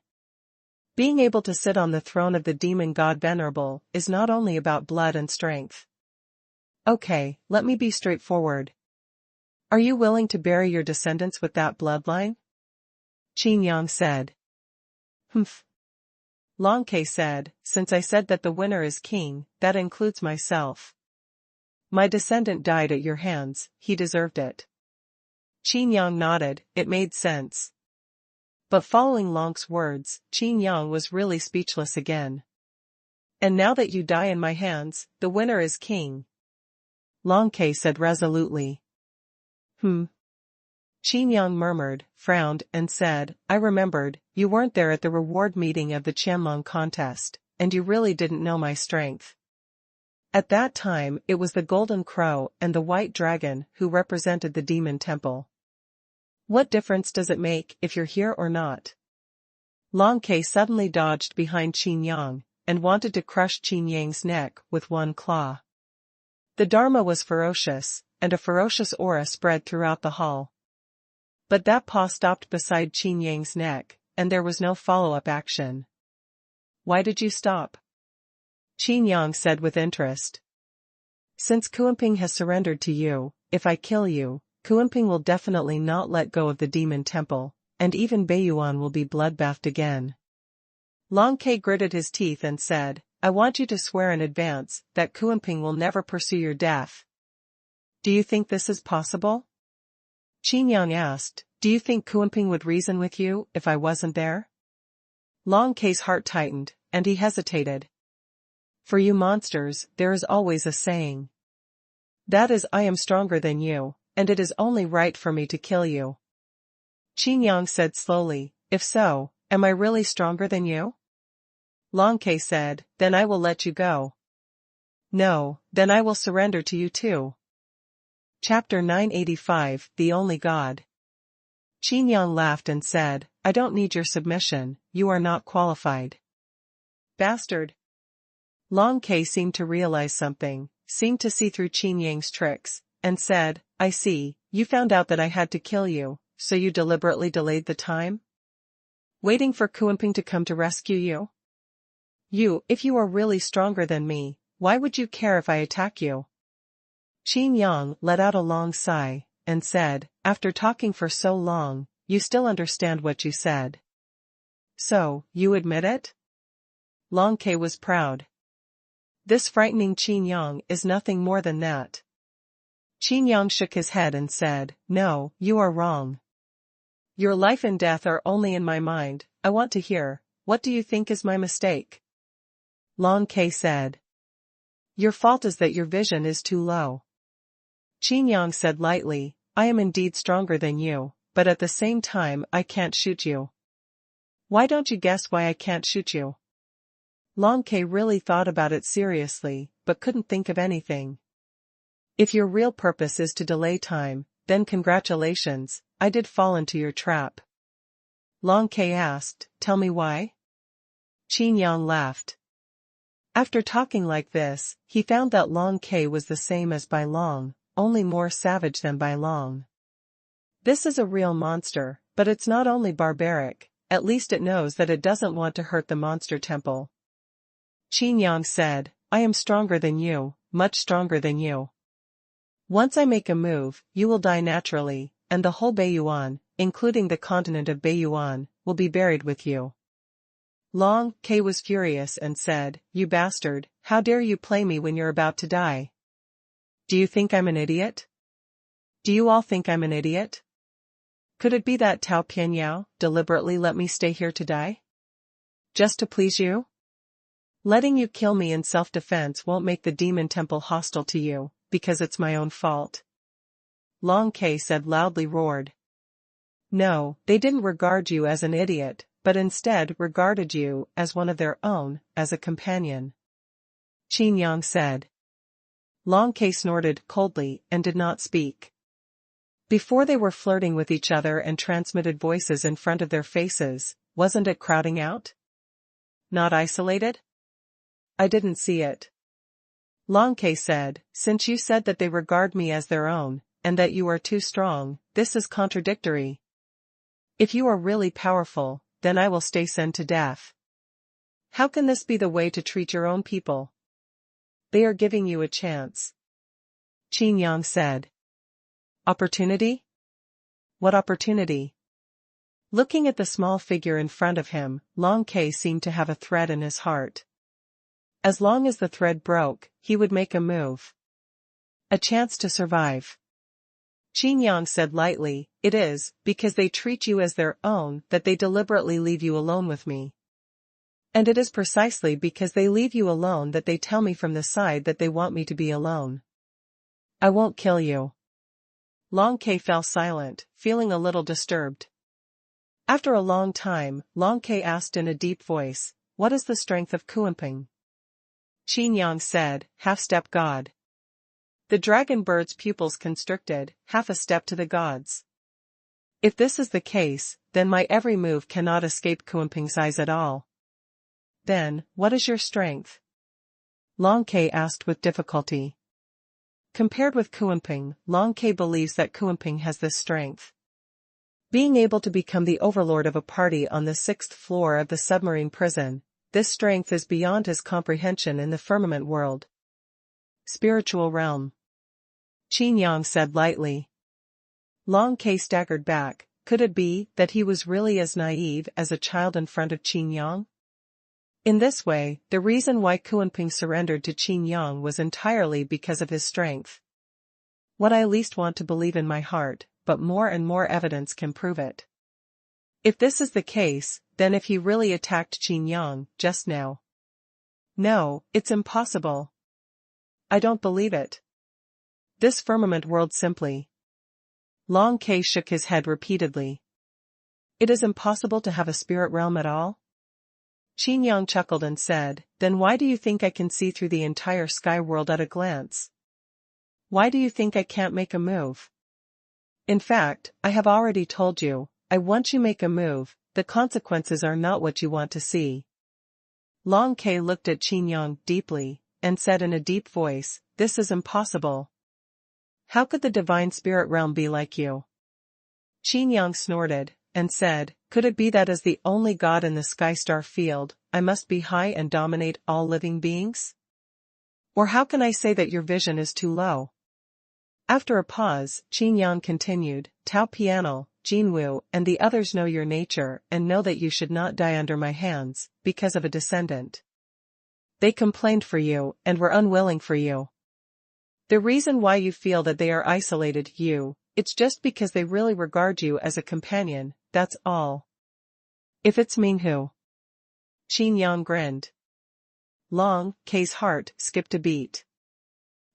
Being able to sit on the throne of the demon god Venerable is not only about blood and strength. Okay, let me be straightforward. Are you willing to bury your descendants with that bloodline? Qin Yang said. Humph. Long K said, since I said that the winner is king, that includes myself. My descendant died at your hands, he deserved it. Qin Yang nodded, it made sense. But following Long's words, Qin Yang was really speechless again. And now that you die in my hands, the winner is king. Long K said resolutely. Qin Yang murmured, frowned, and said, I remembered, you weren't there at the reward meeting of the Qianlong contest, and you really didn't know my strength. At that time it was the golden crow and the white dragon who represented the demon temple. What difference does it make if you're here or not? Long K suddenly dodged behind Qin Yang, and wanted to crush Qin Yang's neck with one claw. The Dharma was ferocious, and a ferocious aura spread throughout the hall. But that paw stopped beside Qin Yang's neck, and there was no follow-up action. "Why did you stop?" Qin Yang said with interest. "Since Kuanping has surrendered to you, if I kill you, Kuanping will definitely not let go of the demon temple, and even Beiyuan will be bloodbathed again." Long Ke gritted his teeth and said, "I want you to swear in advance that Kuanping will never pursue your death." "Do you think this is possible?" Qin Yang asked, "Do you think Kuanping would reason with you if I wasn't there?" Long Ke's heart tightened, and he hesitated. "For you monsters, there is always a saying. That is, I am stronger than you, and it is only right for me to kill you." Qin Yang said slowly, "If so, am I really stronger than you?" Long Ke said, "Then I will let you go." "No, then I will surrender to you too." Chapter 985, The Only God. Qin Yang laughed and said, "I don't need your submission, you are not qualified." "Bastard." Long Ke seemed to realize something, seemed to see through Qin Yang's tricks, and said, "I see, you found out that I had to kill you, so you deliberately delayed the time? Waiting for Kuanping to come to rescue you? If you are really stronger than me, why would you care if I attack you?" Qin Yang let out a long sigh, and said, "After talking for so long, you still understand what you said. So, you admit it?" Long Ke was proud. This frightening Qin Yang is nothing more than that. Qin Yang shook his head and said, "No, you are wrong. Your life and death are only in my mind. I want to hear, what do you think is my mistake?" Long Ke said, "Your fault is that your vision is too low." Qin Yang said lightly, "I am indeed stronger than you, but at the same time I can't shoot you." "Why don't you guess why I can't shoot you?" Long Ke really thought about it seriously, but couldn't think of anything. "If your real purpose is to delay time, then congratulations, I did fall into your trap." Long Ke asked, "Tell me why?" Qin Yang laughed. After talking like this, he found that Long Ke was the same as Bai Long, only more savage than Bai Long. This is a real monster, but it's not only barbaric, at least it knows that it doesn't want to hurt the monster temple. Qin Yang said, "I am stronger than you, much stronger than you. Once I make a move, you will die naturally, and the whole Beiyuan, including the continent of Beiyuan, will be buried with you." Long Ke was furious and said, "You bastard, how dare you play me when you're about to die? Do you think I'm an idiot? Do you all think I'm an idiot? Could it be that Tao Pianyao deliberately let me stay here to die? Just to please you? Letting you kill me in self-defense won't make the demon temple hostile to you, because it's my own fault." Long Ke said loudly roared. "No, they didn't regard you as an idiot, but instead regarded you as one of their own, as a companion," Qin Yang said. Long Ke snorted coldly and did not speak. Before they were flirting with each other and transmitted voices in front of their faces, wasn't it crowding out? Not isolated? I didn't see it. Long Ke said, "Since you said that they regard me as their own, and that you are too strong, this is contradictory. If you are really powerful, then I will stay send to death. How can this be the way to treat your own people? They are giving you a chance." Qin Yang said. "Opportunity? What opportunity?" Looking at the small figure in front of him, Long Ke seemed to have a thread in his heart. As long as the thread broke, he would make a move. A chance to survive. Qin Yang said lightly, "It is, because they treat you as their own that they deliberately leave you alone with me. And it is precisely because they leave you alone that they tell me from the side that they want me to be alone. I won't kill you." Long Ke fell silent, feeling a little disturbed. After a long time, Long Ke asked in a deep voice, "What is the strength of Kuanping?" Qin Yang said, "Half-step god." The dragon bird's pupils constricted, half a step to the gods. If this is the case, then my every move cannot escape Kuanping's eyes at all. Then, what is your strength? Long Ke asked with difficulty. Compared with Kuanping, Long Ke believes that Kuanping has this strength. Being able to become the overlord of a party on the 6th floor of the submarine prison, this strength is beyond his comprehension in the firmament world. Spiritual realm. Qin Yang said lightly. Long Ke staggered back. Could it be that he was really as naive as a child in front of Qin Yang? In this way, the reason why Kuanping surrendered to Qin Yang was entirely because of his strength. What I least want to believe in my heart, but more and more evidence can prove it. If this is the case, then if he really attacked Qin Yang just now. No, it's impossible. I don't believe it. This firmament world simply. Long Ke shook his head repeatedly. It is impossible to have a spirit realm at all? Qin Yang chuckled and said, then why do you think I can see through the entire sky world at a glance? Why do you think I can't make a move? In fact, I have already told you, once you make a move, the consequences are not what you want to see. Long Ke looked at Qin Yang deeply, and said in a deep voice, this is impossible. How could the divine spirit realm be like you? Qin Yang snorted, and said, could it be that as the only god in the sky star field, I must be high and dominate all living beings? Or how can I say that your vision is too low? After a pause, Qin Yang continued, Tao Pianal, Jinwu, and the others know your nature and know that you should not die under my hands, because of a descendant. They complained for you and were unwilling for you. The reason why you feel that they are isolated you, it's just because they really regard you as a companion, that's all. If it's Minghu. Qin Yang grinned. Long Ke's heart skipped a beat.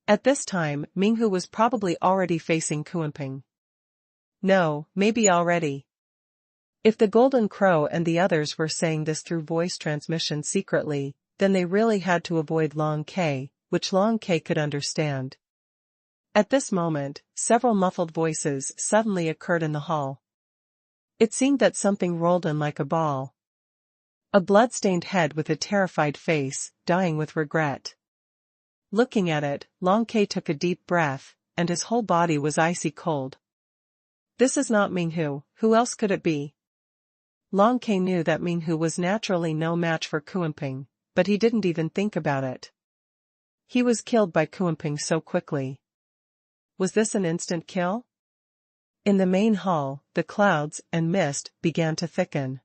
At this time, Minghu was probably already facing Kuanping. No, maybe already. If the Golden Crow and the others were saying this through voice transmission secretly, then they really had to avoid Long Ke, which Long Ke could understand. At this moment, several muffled voices suddenly occurred in the hall. It seemed that something rolled in like a ball. A blood-stained head with a terrified face, dying with regret. Looking at it, Long Ke took a deep breath, and his whole body was icy cold. This is not Minghu, who else could it be? Long Ke knew that Minghu was naturally no match for Kuanping, but he didn't even think about it. He was killed by Kuanping so quickly. Was this an instant kill? In the main hall, the clouds and mist began to thicken.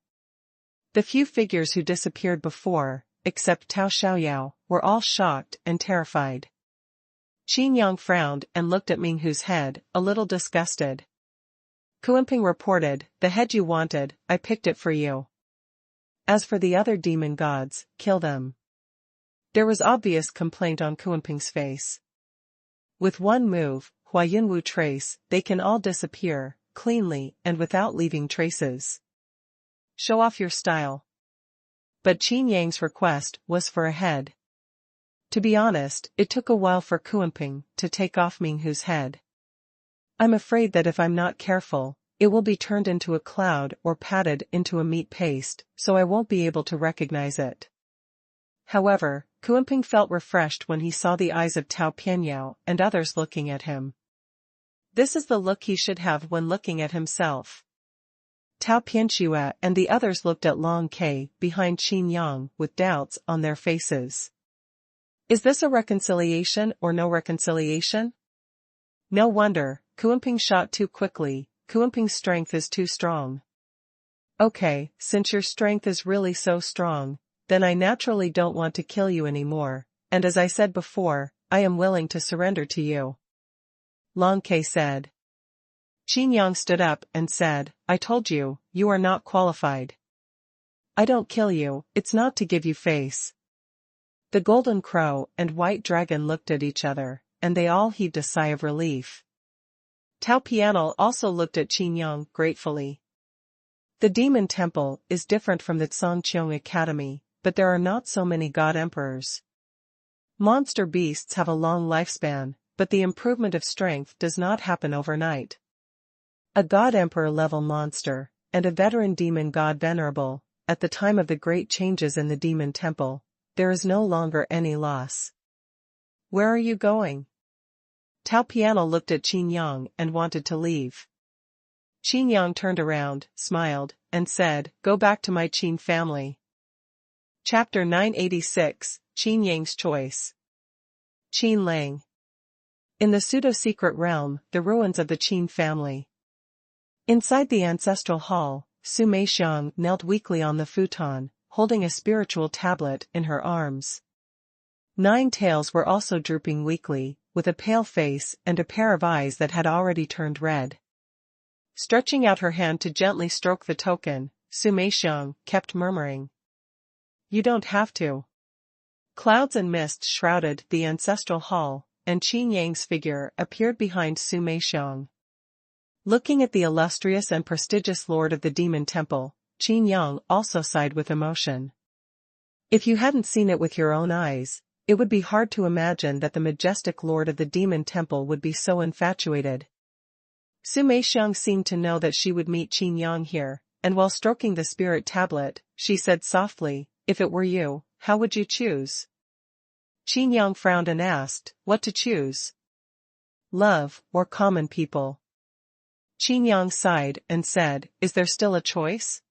The few figures who disappeared before, except Tao Xiaoyao, were all shocked and terrified. Qin Yang frowned and looked at Minghu's head, a little disgusted. Kuanping reported, the head you wanted, I picked it for you. As for the other demon gods, kill them. There was obvious complaint on Kuanping's face. With one move, Hua Yunwu trace, they can all disappear, cleanly and without leaving traces. Show off your style. But Qin Yang's request was for a head. To be honest, it took a while for Kuanping to take off Minghu's head. I'm afraid that if I'm not careful, it will be turned into a cloud or patted into a meat paste, so I won't be able to recognize it. However, Kuanping felt refreshed when he saw the eyes of Tao Pianyao and others looking at him. This is the look he should have when looking at himself. Tao Pianxue and the others looked at Long Ke behind Qin Yang with doubts on their faces. Is this a reconciliation or no reconciliation? No wonder, Kuanping shot too quickly, Kuanping's strength is too strong. Okay, since your strength is really so strong, then I naturally don't want to kill you anymore, and as I said before, I am willing to surrender to you. Long Ke said. Qin Yang stood up and said, I told you, you are not qualified. I don't kill you, it's not to give you face. The Golden Crow and White Dragon looked at each other, and they all heaved a sigh of relief. Tao Pianal also looked at Qin Yang gratefully. The Demon Temple is different from the Songqiong Academy, but there are not so many God Emperors. Monster beasts have a long lifespan, but the improvement of strength does not happen overnight. A God Emperor level monster, and a veteran demon god venerable, at the time of the great changes in the demon temple, there is no longer any loss. Where are you going? Tao Piano looked at Qin Yang and wanted to leave. Qin Yang turned around, smiled, and said, "Go back to my Qin family." Chapter 986, Qin Yang's Choice. Qin Lang. In the pseudo-secret realm, the ruins of the Qin family. Inside the ancestral hall, Su Meixiang knelt weakly on the futon, holding a spiritual tablet in her arms. 9 tails were also drooping weakly, with a pale face and a pair of eyes that had already turned red. Stretching out her hand to gently stroke the token, Su Meixiang kept murmuring, "You don't have to." Clouds and mist shrouded the ancestral hall, and Qin Yang's figure appeared behind Su Meixiang. Looking at the illustrious and prestigious lord of the demon temple, Qin Yang also sighed with emotion. If you hadn't seen it with your own eyes, it would be hard to imagine that the majestic lord of the demon temple would be so infatuated. Su Meixiang seemed to know that she would meet Qin Yang here, and while stroking the spirit tablet, she said softly, "If it were you, how would you choose?" Qin Yang frowned and asked, "What to choose? Love, or common people?" Qin Yang sighed and said, "Is there still a choice?"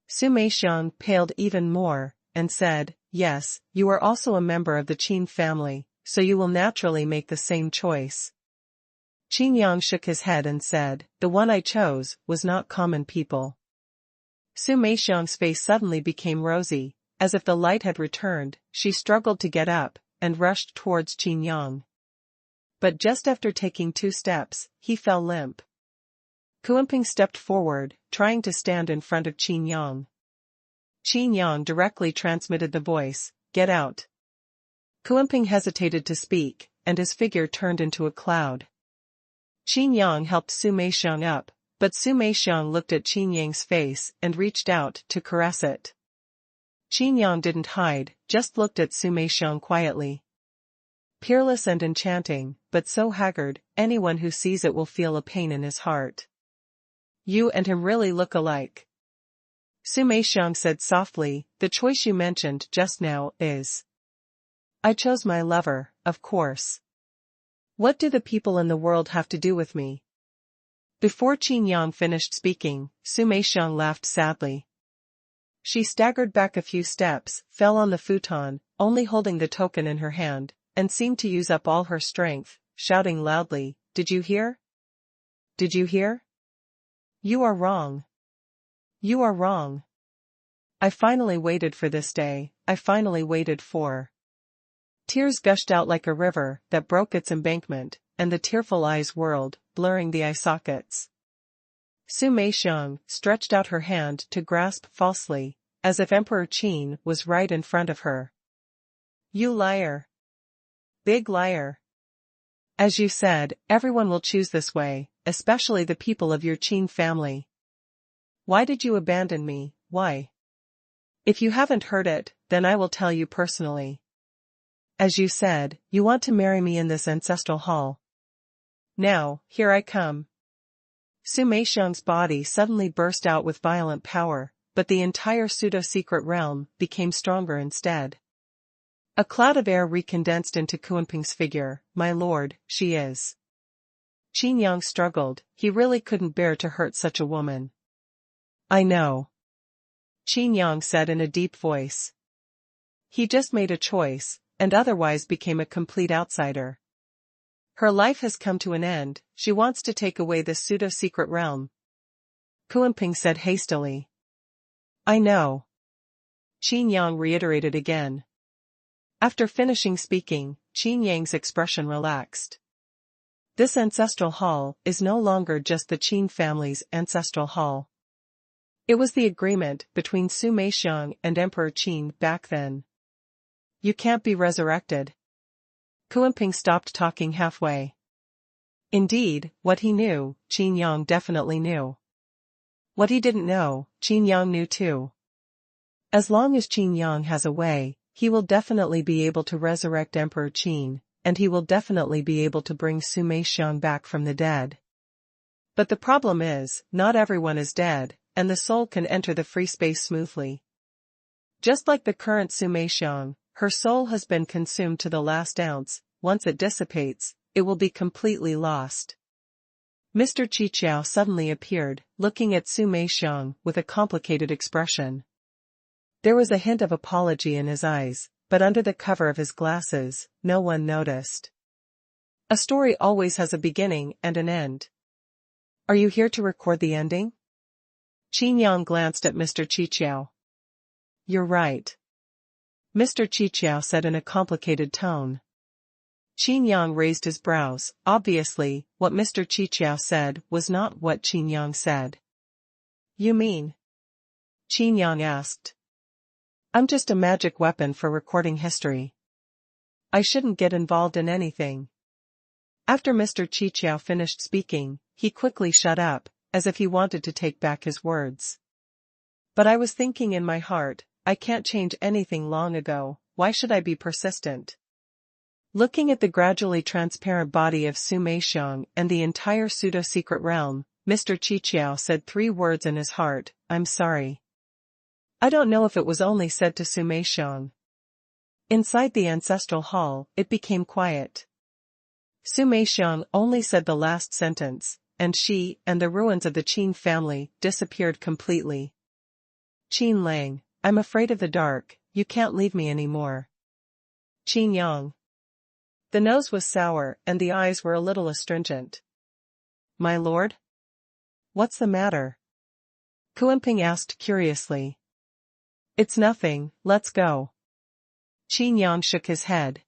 Su Meixiang paled even more, and said, "Yes, you are also a member of the Qin family, so you will naturally make the same choice." Qin Yang shook his head and said, "The one I chose was not common people." Su Meixiang's face suddenly became rosy, as if the light had returned. She struggled to get up, and rushed towards Qin Yang. But just after taking 2 steps, he fell limp. Xuanhuan stepped forward, trying to stand in front of Qin Yang. Qin Yang directly transmitted the voice, "Get out." Xuanhuan hesitated to speak, and his figure turned into a cloud. Qin Yang helped Su Meixiang up, but Su Meixiang looked at Qin Yang's face and reached out to caress it. Qin Yang didn't hide, just looked at Su Meixiang quietly. Peerless and enchanting, but so haggard, anyone who sees it will feel a pain in his heart. "You and him really look alike." Su Meixiang said softly, "The choice you mentioned just now is." "I chose my lover, of course. What do the people in the world have to do with me?" Before Qin Yang finished speaking, Su Meixiang laughed sadly. She staggered back a few steps, fell on the futon, only holding the token in her hand, and seemed to use up all her strength, shouting loudly, "Did you hear? Did you hear? You are wrong. You are wrong. I finally waited for this day, I finally waited for." Tears gushed out like a river that broke its embankment, and the tearful eyes whirled, blurring the eye sockets. Su Meixiang stretched out her hand to grasp falsely, as if Emperor Qin was right in front of her. "You liar. Big liar. As you said, everyone will choose this way, especially the people of your Qin family. Why did you abandon me, why? If you haven't heard it, then I will tell you personally. As you said, you want to marry me in this ancestral hall. Now, here I come." Su Meixiang's body suddenly burst out with violent power, but the entire pseudo-secret realm became stronger instead. A cloud of air recondensed into Xuanhuan's figure. "My lord, she is." Qin Yang struggled, he really couldn't bear to hurt such a woman. "I know," Qin Yang said in a deep voice. He just made a choice, and otherwise became a complete outsider. Her life has come to an end, she wants to take away this pseudo-secret realm. Xuanhuan said hastily. "I know," Qin Yang reiterated again. After finishing speaking, Qin Yang's expression relaxed. This ancestral hall is no longer just the Qin family's ancestral hall. It was the agreement between Su Meixiang and Emperor Qin back then. You can't be resurrected. Xuanhuan stopped talking halfway. Indeed, what he knew, Qin Yang definitely knew. What he didn't know, Qin Yang knew too. As long as Qin Yang has a way, he will definitely be able to resurrect Emperor Qin, and he will definitely be able to bring Su Meixiang back from the dead. But the problem is, not everyone is dead, and the soul can enter the free space smoothly. Just like the current Sumei Xiang, her soul has been consumed to the last ounce. Once it dissipates, it will be completely lost. Mr. Qiqiao suddenly appeared, looking at Sumei Xiang with a complicated expression. There was a hint of apology in his eyes, but under the cover of his glasses, no one noticed. A story always has a beginning and an end. Are you here to record the ending? Qin Yang glanced at Mr. Qiqiao. You're right. Mr. Qiqiao said in a complicated tone. Qin Yang raised his brows. Obviously, what Mr. Qiqiao said was not what Qin Yang said. You mean? Qin Yang asked. I'm just a magic weapon for recording history. I shouldn't get involved in anything. After Mr. Qiqiao finished speaking, he quickly shut up, as if he wanted to take back his words. But I was thinking in my heart, I can't change anything long ago, why should I be persistent? Looking at the gradually transparent body of Sumei Xiang and the entire pseudo-secret realm, Mr. Qiqiao said 3 words in his heart, I'm sorry. I don't know if it was only said to Sumei Xiang. Inside the ancestral hall, it became quiet. Sumei Xiang only said the last sentence, and she and the ruins of the Qin family disappeared completely. Qin Lang, I'm afraid of the dark, you can't leave me anymore. Qin Yang. The nose was sour and the eyes were a little astringent. My lord? What's the matter? Kuanping asked curiously. It's nothing, let's go. Qin Yang shook his head.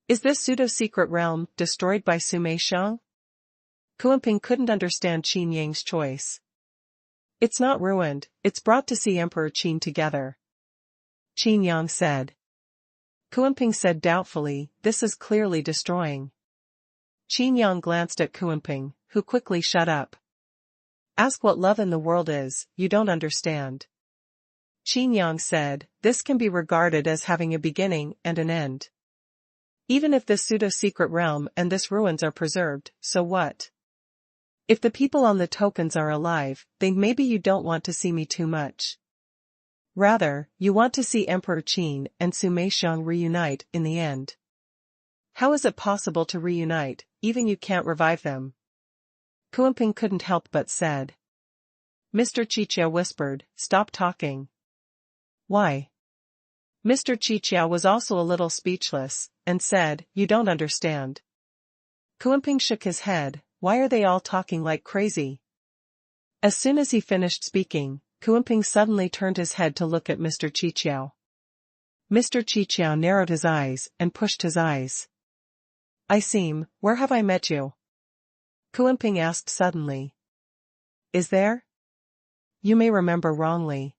Is this pseudo-secret realm destroyed by Sumei Xiang? Kuanping couldn't understand Qin Yang's choice. It's not ruined, it's brought to see Emperor Qin together. Qin Yang said. Kuanping said doubtfully, this is clearly destroying. Qin Yang glanced at Kuanping, who quickly shut up. Ask what love in the world is, you don't understand. Qin Yang said, this can be regarded as having a beginning and an end. Even if this pseudo-secret realm and this ruins are preserved, so what? If the people on the tokens are alive, then maybe you don't want to see me too much. Rather, you want to see Emperor Qin and Sumei Xiang reunite in the end. How is it possible to reunite, even you can't revive them? Kuanping couldn't help but said. Mr. Qiqiao whispered, stop talking. Why? Mr. Qiqiao was also a little speechless, and said, you don't understand. Kuanping shook his head, why are they all talking like crazy? As soon as he finished speaking, Kuanping suddenly turned his head to look at Mr. Qiqiao. Mr. Qiqiao narrowed his eyes and pushed his eyes. I seem, where have I met you? Kuanping asked suddenly. Is there? You may remember wrongly.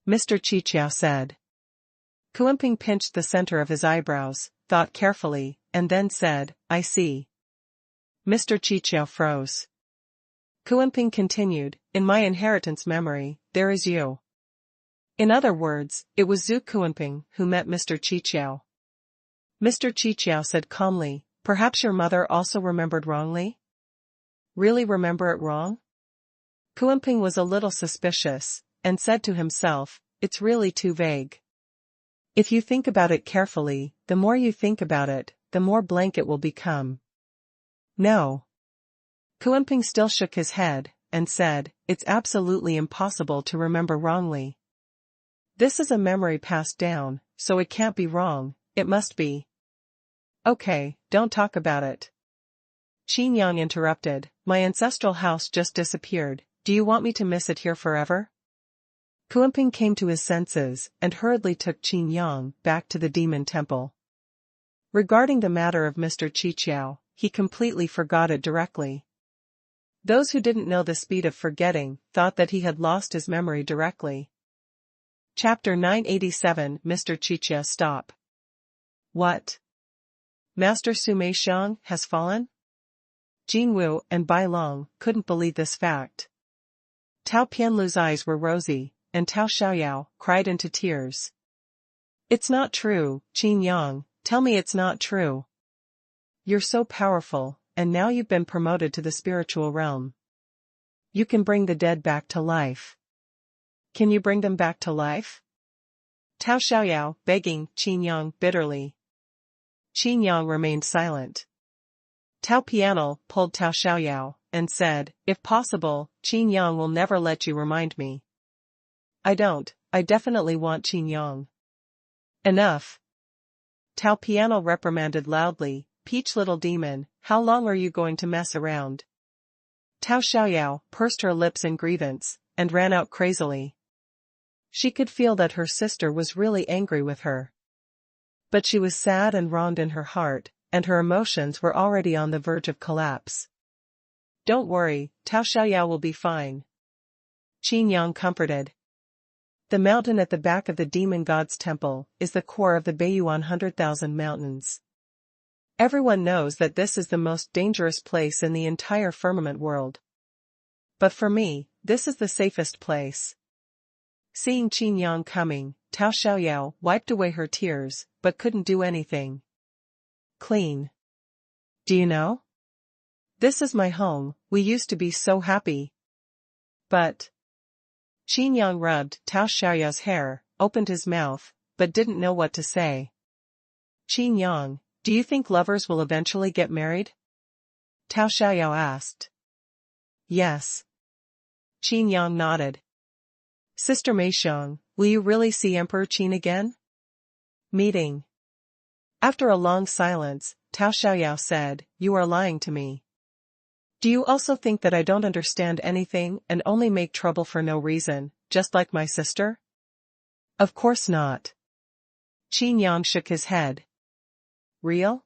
Mr. Qiqiao said. Kuanping pinched the center of his eyebrows, thought carefully, and then said, I see. Mr. Qiqiao froze. Kuanping continued, in my inheritance memory, there is you. In other words, it was Zhu Kuanping who met Mr. Qiqiao. Mr. Qiqiao said calmly, perhaps your mother also remembered wrongly? Really remember it wrong? Kuanping was a little suspicious, and said to himself, it's really too vague. If you think about it carefully, the more you think about it, the more blank it will become. No. Kuanping still shook his head, and said, it's absolutely impossible to remember wrongly. This is a memory passed down, so it can't be wrong, it must be. Okay, don't talk about it. Qin Yang interrupted, my ancestral house just disappeared, do you want me to miss it here forever? Kuanping came to his senses, and hurriedly took Qin Yang back to the demon temple. Regarding the matter of Mr. Qiqiao, he completely forgot it directly. Those who didn't know the speed of forgetting thought that he had lost his memory directly. Chapter 987 Mr. Qiqiao Stop. What? Master Sumei Xiang has fallen? Jinwu and Bai Long couldn't believe this fact. Tao Pianlu's eyes were rosy, and Tao Xiaoyao cried into tears. It's not true, Qin Yang, tell me it's not true. You're so powerful, and now you've been promoted to the spiritual realm. You can bring the dead back to life. Can you bring them back to life? Tao Xiaoyao, begging Qin Yang bitterly. Qin Yang remained silent. Tao Pianal pulled Tao Xiaoyao, and said, if possible, Qin Yang will never let you remind me. I definitely want Qin Yang. Enough. Tao Pianal reprimanded loudly, Peach little demon, how long are you going to mess around? Tao Xiaoyao pursed her lips in grievance, and ran out crazily. She could feel that her sister was really angry with her. But she was sad and wronged in her heart, and her emotions were already on the verge of collapse. Don't worry, Tao Xiaoyao will be fine. Qin Yang comforted. The mountain at the back of the demon god's temple is the core of the Beiyuan 100,000 mountains. Everyone knows that this is the most dangerous place in the entire firmament world. But for me, this is the safest place. Seeing Qin Yang coming, Tao Xiaoyao wiped away her tears, but couldn't do anything. Clean. Do you know? This is my home, we used to be so happy. But... Qin Yang rubbed Tao Xiaoyao's hair, opened his mouth, but didn't know what to say. Qin Yang, do you think lovers will eventually get married? Tao Xiaoyao asked. Yes. Qin Yang nodded. Sister Meixiang, will you really see Emperor Qin again? Meeting. After a long silence, Tao Xiaoyao said, you are lying to me. Do you also think that I don't understand anything and only make trouble for no reason, just like my sister? Of course not. Qin Yang shook his head. Real?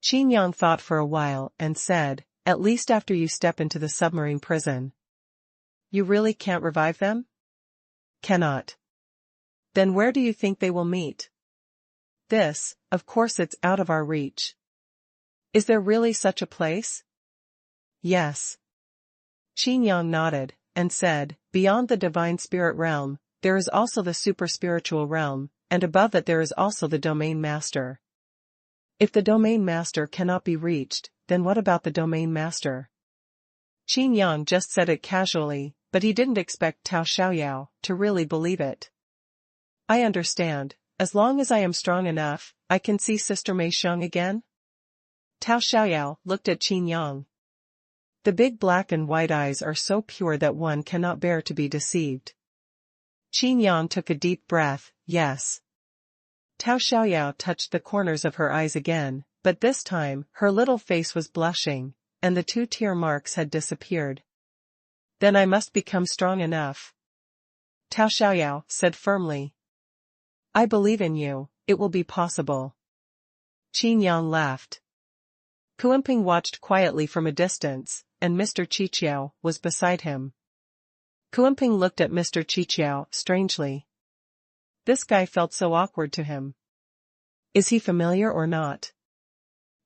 Qin Yang thought for a while and said, at least after you step into the submarine prison. You really can't revive them? Cannot. Then where do you think they will meet? This, of course it's out of our reach. Is there really such a place? Yes. Qin Yang nodded, and said, beyond the divine spirit realm, there is also the super-spiritual realm, and above that there is also the domain master. If the domain master cannot be reached, then what about the domain master? Qin Yang just said it casually, but he didn't expect Tao Xiaoyao to really believe it. I understand, as long as I am strong enough, I can see Sister Meixiang again? Tao Xiaoyao looked at Qin Yang. The big black and white eyes are so pure that one cannot bear to be deceived. Qin Yang took a deep breath, yes. Tao Xiaoyao touched the corners of her eyes again, but this time, her little face was blushing, and the 2 tear marks had disappeared. Then I must become strong enough. Tao Xiaoyao said firmly. I believe in you, it will be possible. Qin Yang laughed. Kuanping watched quietly from a distance, and Mr. Qiqiao was beside him. Kuanping looked at Mr. Qiqiao strangely. This guy felt so awkward to him. Is he familiar or not?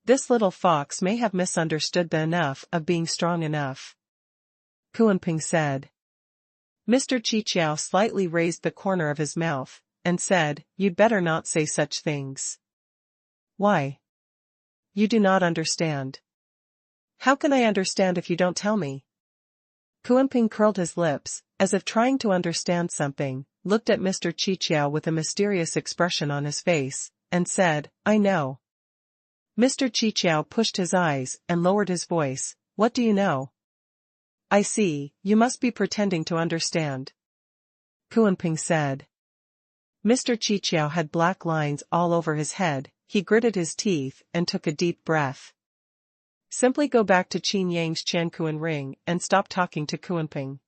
This little fox may have misunderstood the enough of being strong enough. Kuanping said. Mr. Qiqiao slightly raised the corner of his mouth, and said, you'd better not say such things. Why? You do not understand. How can I understand if you don't tell me? Kuanping curled his lips, as if trying to understand something, looked at Mr. Qiqiao with a mysterious expression on his face, and said, I know. Mr. Qiqiao pushed his eyes and lowered his voice, what do you know? I see, you must be pretending to understand. Kuanping said. Mr. Qiqiao had black lines all over his head, he gritted his teeth and took a deep breath. Simply go back to Qin Yang's Qiankuan ring and stop talking to Kuanping.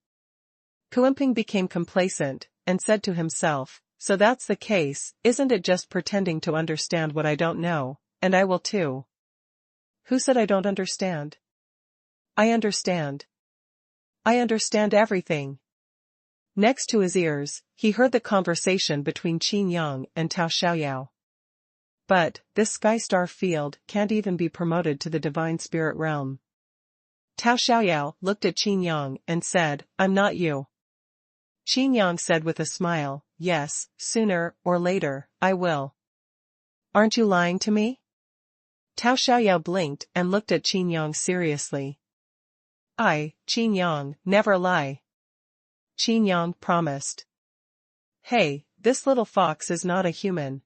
Kuanping became complacent, and said to himself, so that's the case, isn't it just pretending to understand what I don't know, and I will too. Who said I don't understand? I understand. I understand everything. Next to his ears, he heard the conversation between Qin Yang and Tao Xiaoyao. But, this sky star field can't even be promoted to the divine spirit realm. Tao Xiaoyao looked at Qin Yang and said, I'm not you. Qin Yang said with a smile, yes, sooner or later, I will. Aren't you lying to me? Tao Xiaoyao blinked and looked at Qin Yang seriously. I, Qin Yang, never lie. Qin Yang promised. Hey, this little fox is not a human.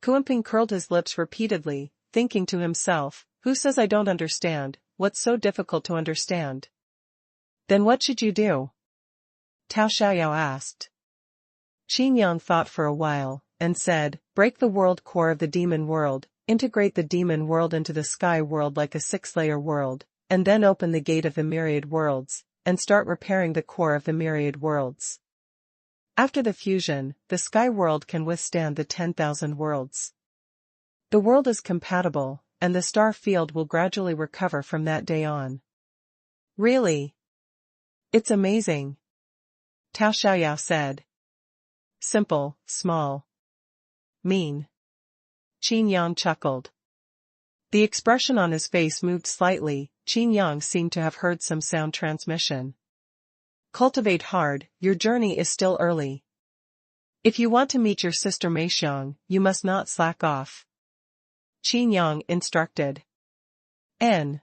Kuimping curled his lips repeatedly, thinking to himself, who says I don't understand, what's so difficult to understand? Then what should you do? Tao Xiaoyao asked. Qin Yang thought for a while, and said, break the world core of the demon world, integrate the demon world into the sky world like a 6-layer world, and then open the gate of the myriad worlds, and start repairing the core of the myriad worlds. After the fusion, the sky world can withstand the 10,000 worlds. The world is compatible, and the star field will gradually recover from that day on. Really? It's amazing. Tao Xiaoyao said. Simple, small. Mean. Qin Yang chuckled. The expression on his face moved slightly. Qin Yang seemed to have heard some sound transmission. Cultivate hard, your journey is still early. If you want to meet your sister Meixiang, you must not slack off. Qin Yang instructed. N.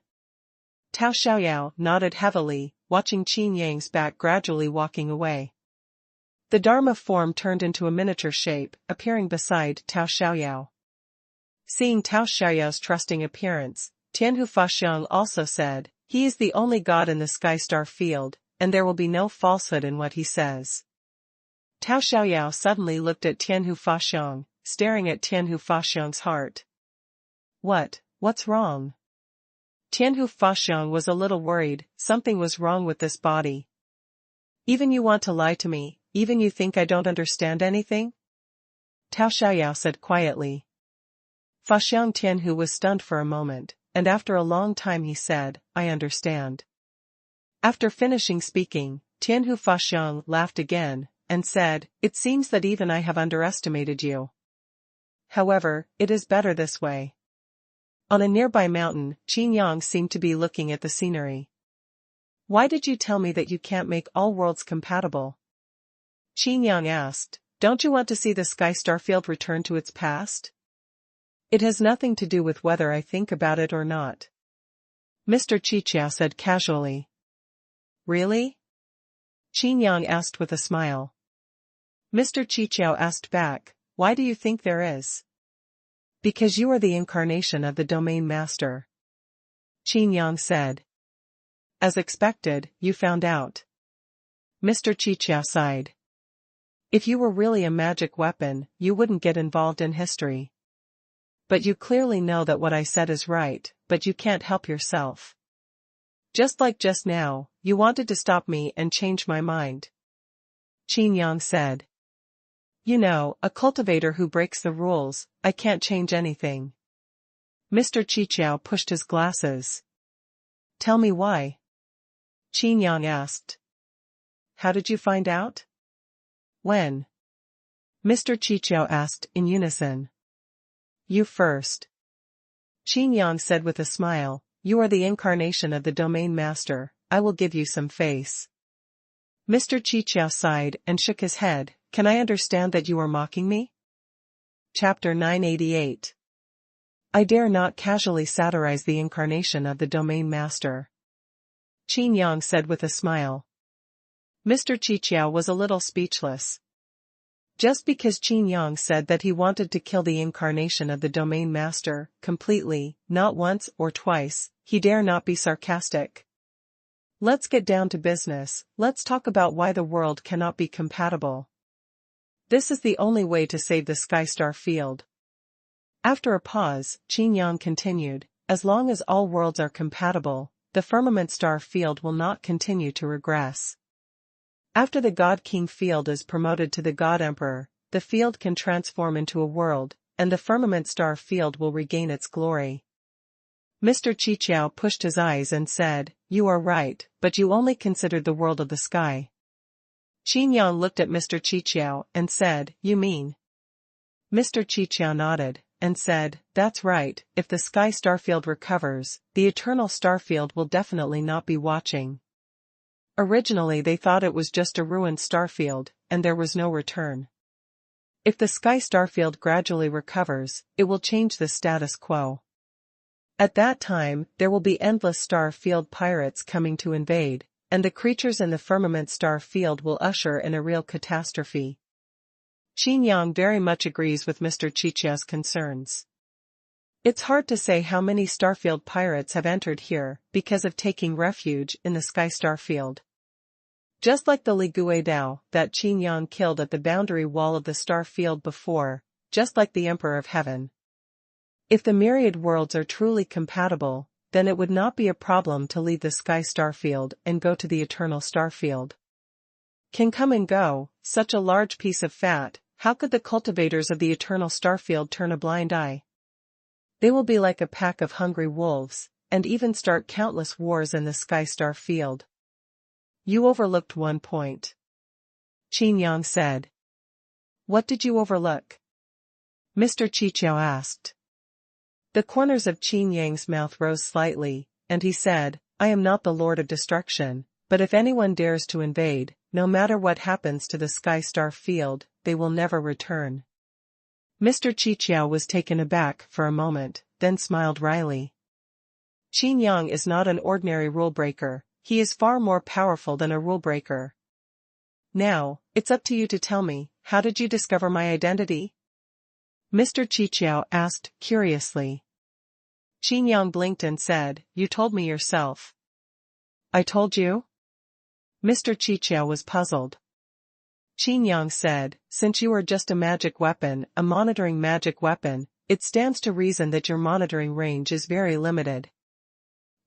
Tao Xiaoyao nodded heavily, watching Qin Yang's back gradually walking away. The Dharma form turned into a miniature shape, appearing beside Tao Xiaoyao. Seeing Tao Xiaoyao's trusting appearance, Tianhu Faxiang also said, he is the only god in the sky star field, and there will be no falsehood in what he says. Tao Xiaoyao suddenly looked at Tianhu Faxiang, staring at Tianhu Faxiang's heart. What's wrong? Tianhu Faxiang was a little worried, something was wrong with this body. Even you want to lie to me, even you think I don't understand anything? Tao Xiaoyao said quietly. Faxiang Tianhu was stunned for a moment, and after a long time he said, I understand. After finishing speaking, Tianhu Faxiang laughed again, and said, it seems that even I have underestimated you. However, it is better this way. On a nearby mountain, Qin Yang seemed to be looking at the scenery. Why did you tell me that you can't make all worlds compatible? Qin Yang asked, don't you want to see the sky star field return to its past? It has nothing to do with whether I think about it or not. Mr. Qiqiao said casually. Really? Qin Yang asked with a smile. Mr. Qiqiao asked back, why do you think there is? Because you are the incarnation of the domain master. Qin Yang said. As expected, you found out. Mr. Qiqiao sighed. If you were really a magic weapon, you wouldn't get involved in history. But you clearly know that what I said is right, but you can't help yourself. Just like just now, you wanted to stop me and change my mind. Qin Yang said. You know, a cultivator who breaks the rules, I can't change anything. Mr. Qiqiao pushed his glasses. Tell me why. Qin Yang asked. How did you find out? When? Mr. Qiqiao asked in unison. You first. Qin Yang said with a smile, you are the incarnation of the domain master, I will give you some face. Mr. Qiqiao sighed and shook his head, can I understand that you are mocking me? Chapter 988. I dare not casually satirize the incarnation of the domain master. Qin Yang said with a smile. Mr. Qiqiao was a little speechless. Just because Qin Yang said that he wanted to kill the incarnation of the domain master, completely, not once or twice, he dare not be sarcastic. Let's get down to business, let's talk about why the world cannot be compatible. This is the only way to save the sky star field. After a pause, Qin Yang continued, as long as all worlds are compatible, the firmament star field will not continue to regress. After the God King field is promoted to the God Emperor, the field can transform into a world, and the firmament star field will regain its glory. Mr. Qiqiao pushed his eyes and said, you are right, but you only considered the world of the sky. Qin Yang looked at Mr. Qiqiao and said, you mean? Mr. Qiqiao nodded, and said, that's right, if the sky starfield recovers, the eternal starfield will definitely not be watching. Originally they thought it was just a ruined starfield, and there was no return. If the sky starfield gradually recovers, it will change the status quo. At that time, there will be endless star field pirates coming to invade, and the creatures in the firmament star field will usher in a real catastrophe. Qin Yang very much agrees with Mr. Qiqiao's concerns. It's hard to say how many starfield pirates have entered here because of taking refuge in the sky starfield. Just like the Li Gui Dao that Qin Yang killed at the boundary wall of the star field before, just like the Emperor of Heaven. If the myriad worlds are truly compatible, then it would not be a problem to leave the sky starfield and go to the eternal starfield. Can come and go, such a large piece of fat, how could the cultivators of the eternal starfield turn a blind eye? They will be like a pack of hungry wolves, and even start countless wars in the sky starfield. You overlooked one point. Qin Yang said. What did you overlook? Mr. Qiqiao asked. The corners of Qin Yang's mouth rose slightly, and he said, I am not the Lord of Destruction, but if anyone dares to invade, no matter what happens to the sky star field, they will never return. Mr. Qiqiao was taken aback for a moment, then smiled wryly. Qin Yang is not an ordinary rule-breaker, he is far more powerful than a rule-breaker. Now, it's up to you to tell me, how did you discover my identity? Mr. Qiqiao asked curiously. Qin Yang blinked and said, You told me yourself. I told you? Mr. Qiqiao was puzzled. Qin Yang said, Since you are just a magic weapon, a monitoring magic weapon, it stands to reason that your monitoring range is very limited.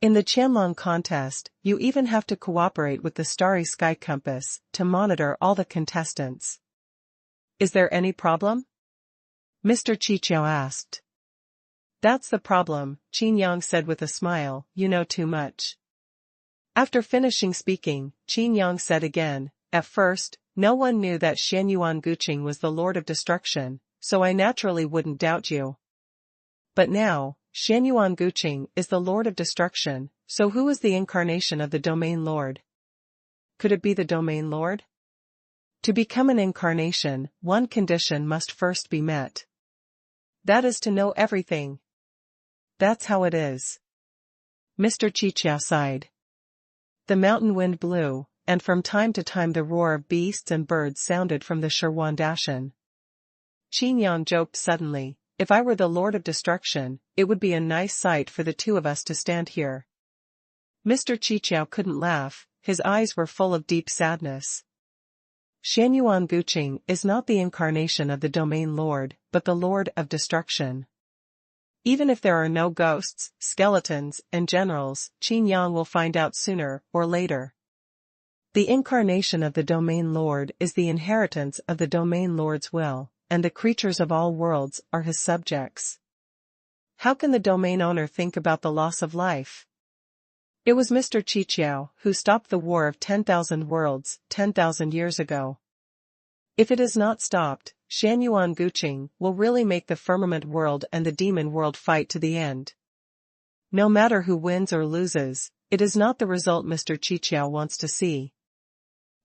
In the Qianlong contest, you even have to cooperate with the Starry Sky Compass to monitor all the contestants. Is there any problem? Mr. Qiqiao asked. That's the problem, Qin Yang said with a smile, you know too much. After finishing speaking, Qin Yang said again, At first, no one knew that Xuanhuan Guqing was the Lord of Destruction, so I naturally wouldn't doubt you. But now, Xuanhuan Guqing is the Lord of Destruction, so who is the incarnation of the Domain Lord? Could it be the Domain Lord? To become an incarnation, one condition must first be met. That is to know everything. That's how it is. Mr. Qiqiao sighed. The mountain wind blew, and from time to time the roar of beasts and birds sounded from the Xuanhuan Dashan. Qin Yang joked suddenly, If I were the Lord of Destruction, it would be a nice sight for the two of us to stand here. Mr. Qiqiao couldn't laugh, his eyes were full of deep sadness. Xuanhuan Guqing is not the incarnation of the Domain Lord, but the Lord of Destruction. Even if there are no ghosts, skeletons, and generals, Qin Yang will find out sooner or later. The incarnation of the Domain Lord is the inheritance of the Domain Lord's will, and the creatures of all worlds are his subjects. How can the domain owner think about the loss of life? It was Mr. Qiqiao who stopped the War of 10,000 Worlds 10,000 years ago. If it is not stopped, Xuanhuan Guqing will really make the firmament world and the demon world fight to the end. No matter who wins or loses, it is not the result Mr. Qiqiao wants to see.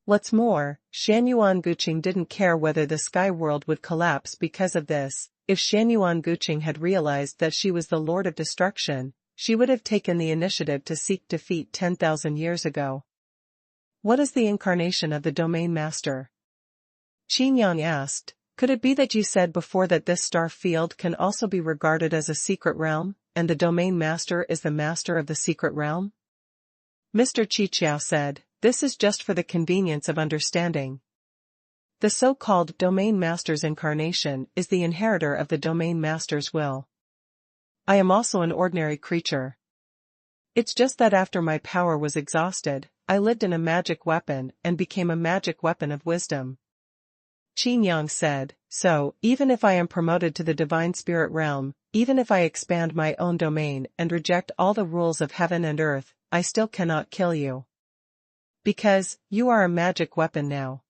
What's more, Xuanhuan Guqing didn't care whether the sky world would collapse because of this. If Xuanhuan Guqing had realized that she was the Lord of Destruction, she would have taken the initiative to seek defeat 10,000 years ago. What is the incarnation of the Domain Master? Qin Yang asked, Could it be that you said before that this star field can also be regarded as a secret realm, and the Domain Master is the master of the secret realm? Mr. Qiqiao said, This is just for the convenience of understanding. The so-called Domain Master's incarnation is the inheritor of the Domain Master's will. I am also an ordinary creature. It's just that after my power was exhausted, I lived in a magic weapon and became a magic weapon of wisdom. Qin Yang said, So, even if I am promoted to the Divine Spirit realm, even if I expand my own domain and reject all the rules of heaven and earth, I still cannot kill you. Because, you are a magic weapon now.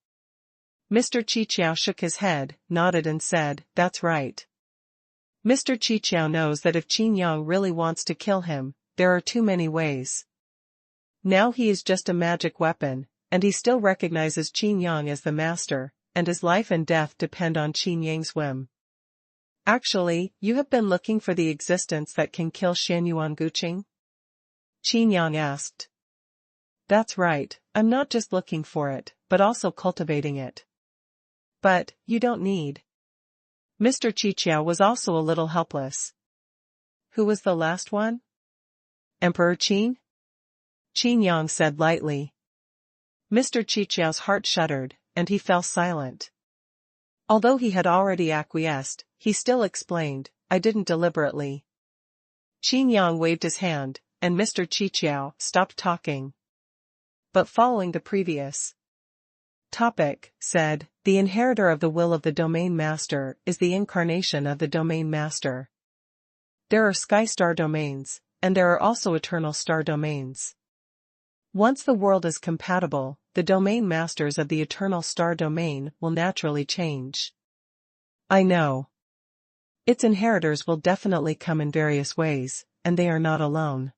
Mr. Qiqiao shook his head, nodded and said, That's right. Mr. Qiqiao knows that if Qin Yang really wants to kill him, there are too many ways. Now he is just a magic weapon, and he still recognizes Qin Yang as the master, and his life and death depend on Qin Yang's whim. Actually, you have been looking for the existence that can kill Xuanhuan Guqing? Qin Yang asked. That's right, I'm not just looking for it, but also cultivating it. But, you don't need. Mr. Qiqiao was also a little helpless. Who was the last one? Emperor Qin? Qin Yang said lightly. Mr. Qiqiao's heart shuddered, and he fell silent. Although he had already acquiesced, he still explained, I didn't deliberately. Qin Yang waved his hand, and Mr. Qiqiao stopped talking. But following the previous topic, said, the inheritor of the will of the domain master is the incarnation of the domain master. There are sky star domains, and there are also eternal star domains. Once the world is compatible, the domain masters of the eternal star domain will naturally change. I know. Its inheritors will definitely come in various ways, and they are not alone.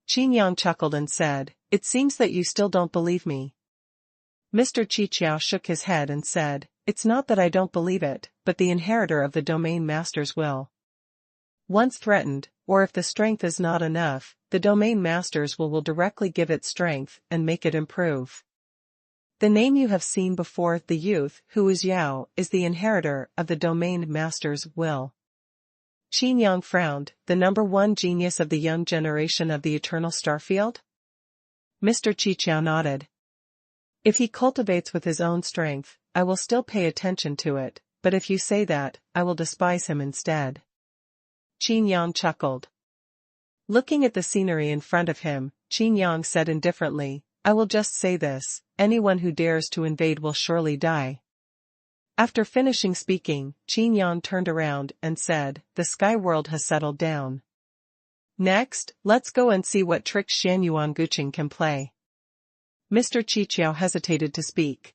Qin Yang chuckled and said, it seems that you still don't believe me. Mr. Qiqiao shook his head and said, it's not that I don't believe it, but the inheritor of the domain masters will. Once threatened, or if the strength is not enough, the domain masters will directly give it strength and make it improve. The name you have seen before, the youth who is Yao, is the inheritor of the domain master's will. Qin Yang frowned, the number one genius of the young generation of the eternal starfield? Mr. Qiqiao nodded. If he cultivates with his own strength, I will still pay attention to it, but if you say that, I will despise him instead. Qin Yang chuckled. Looking at the scenery in front of him, Qin Yang said indifferently, I will just say this, anyone who dares to invade will surely die. After finishing speaking, Qin Yang turned around and said, the sky world has settled down. Next, let's go and see what tricks Xuanhuan Guqing can play. Mr. Qiqiao hesitated to speak.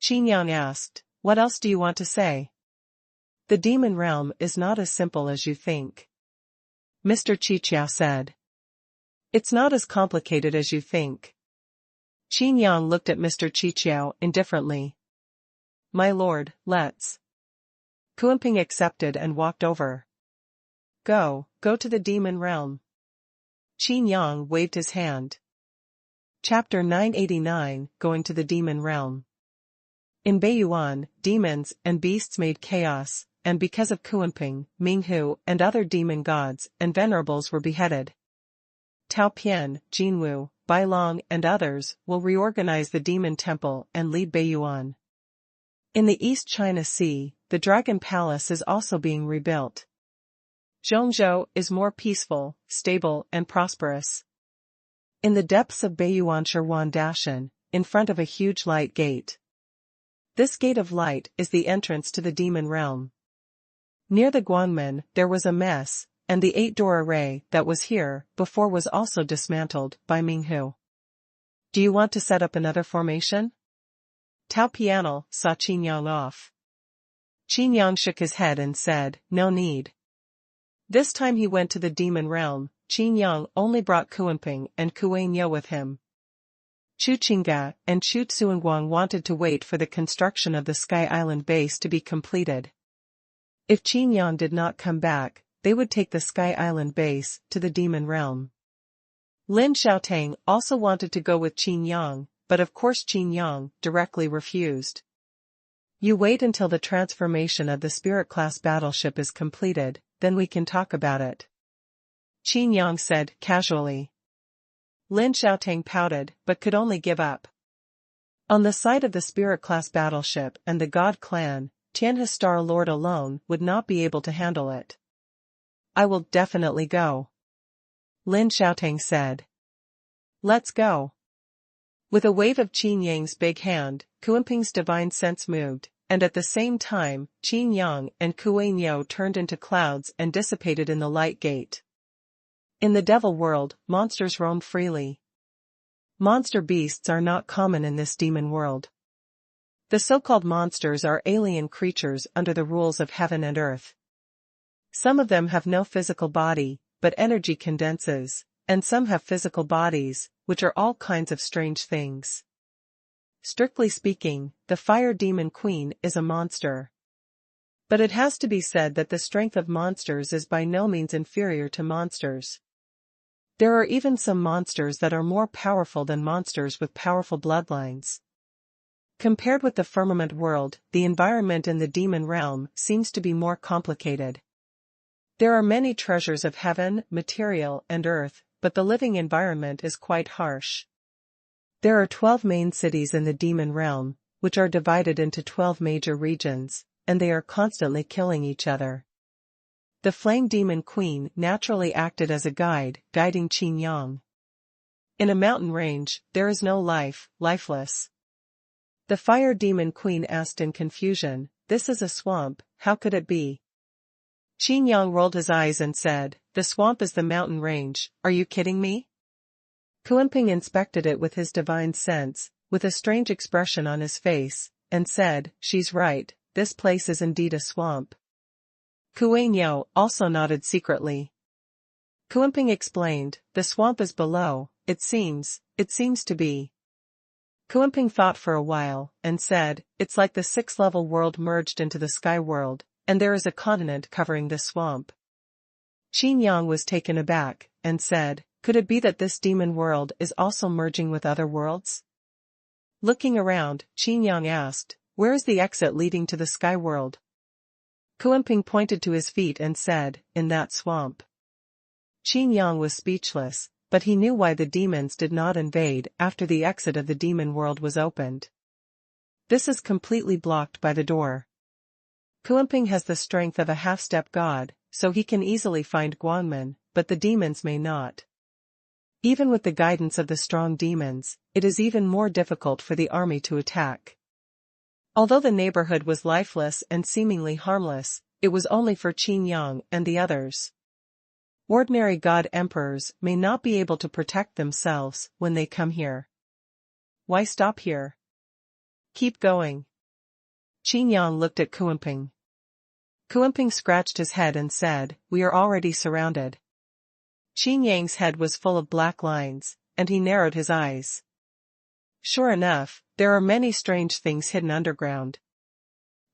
Qin Yang asked, what else do you want to say? The demon realm is not as simple as you think. Mr. Qiqiao said. It's not as complicated as you think. Qin Yang looked at Mr. Qiqiao indifferently. My lord, let's. Kuanping accepted and walked over. Go to the demon realm. Qin Yang waved his hand. Chapter 989, Going to the Demon Realm. In Beiyuan, demons and beasts made chaos, and because of Kuanping, Minghu, and other demon gods and venerables were beheaded. Tao Pian, Jinwu, Bailong and others will reorganize the demon temple and lead Beiyuan. In the East China Sea, the Dragon Palace is also being rebuilt. Zhongzhou is more peaceful, stable and prosperous. In the depths of Beiyuan Xuanhuan Dashan, in front of a huge light gate. This gate of light is the entrance to the demon realm. Near the Guanmen there was a mess, and the 8-door array that was here before was also dismantled by Minghu. Do you want to set up another formation? Tao Pianal saw Qin Yang off. Qin Yang shook his head and said, no need. This time he went to the demon realm, Qin Yang only brought Kuanping and Kuanyo with him. Chu Qingga and Chu Xuanhuan wanted to wait for the construction of the Sky Island base to be completed. If Qin Yang did not come back, they would take the Sky Island base to the demon realm. Lin Xiaotang also wanted to go with Qin Yang, but of course Qin Yang directly refused. You wait until the transformation of the Spirit class battleship is completed, then we can talk about it. Qin Yang said casually. Lin Xiaotang pouted, but could only give up. On the side of the Spirit class battleship and the God clan, Tianhe Star Lord alone would not be able to handle it. I will definitely go. Lin Xiaotang said. Let's go. With a wave of Qin Yang's big hand, Kuanping's divine sense moved, and at the same time, Qin Yang and Kuanyo turned into clouds and dissipated in the light gate. In the devil world, monsters roam freely. Monster beasts are not common in this demon world. The so-called monsters are alien creatures under the rules of heaven and earth. Some of them have no physical body, but energy condenses, and some have physical bodies, which are all kinds of strange things. Strictly speaking, the fire demon queen is a monster. But it has to be said that the strength of monsters is by no means inferior to monsters. There are even some monsters that are more powerful than monsters with powerful bloodlines. Compared with the firmament world, the environment in the demon realm seems to be more complicated. There are many treasures of heaven, material, and earth, but the living environment is quite harsh. There are 12 main cities in the demon realm, which are divided into 12 major regions, and they are constantly killing each other. The Flame Demon Queen naturally acted as a guide, guiding Qin Yang. In a mountain range, there is no life, lifeless. The Fire Demon Queen asked in confusion, "This is a swamp, how could it be?" Qin Yang rolled his eyes and said, "The swamp is the mountain range, are you kidding me?" Xuanhuan inspected it with his divine sense, with a strange expression on his face, and said, "She's right, this place is indeed a swamp." Xuanhuan also nodded secretly. Xuanhuan explained, "The swamp is below, it seems to be." Xuanhuan thought for a while, and said, "It's like the 6th-level world merged into the sky world, and there is a continent covering this swamp." Qin Yang was taken aback, and said, "Could it be that this demon world is also merging with other worlds?" Looking around, Qin Yang asked, "Where is the exit leading to the sky world?" Xuanhuan pointed to his feet and said, "In that swamp." Qin Yang was speechless, but he knew why the demons did not invade after the exit of the demon world was opened. This is completely blocked by the door. Xuanhuan has the strength of a half-step god, so he can easily find Guangmen, but the demons may not. Even with the guidance of the strong demons, it is even more difficult for the army to attack. Although the neighborhood was lifeless and seemingly harmless, it was only for Qin Yang and the others. Ordinary god emperors may not be able to protect themselves when they come here. Why stop here? Keep going. Qin Yang looked at Xuanhuan. Xuanhuan scratched his head and said, "We are already surrounded." Qin Yang's head was full of black lines, and he narrowed his eyes. Sure enough, there are many strange things hidden underground.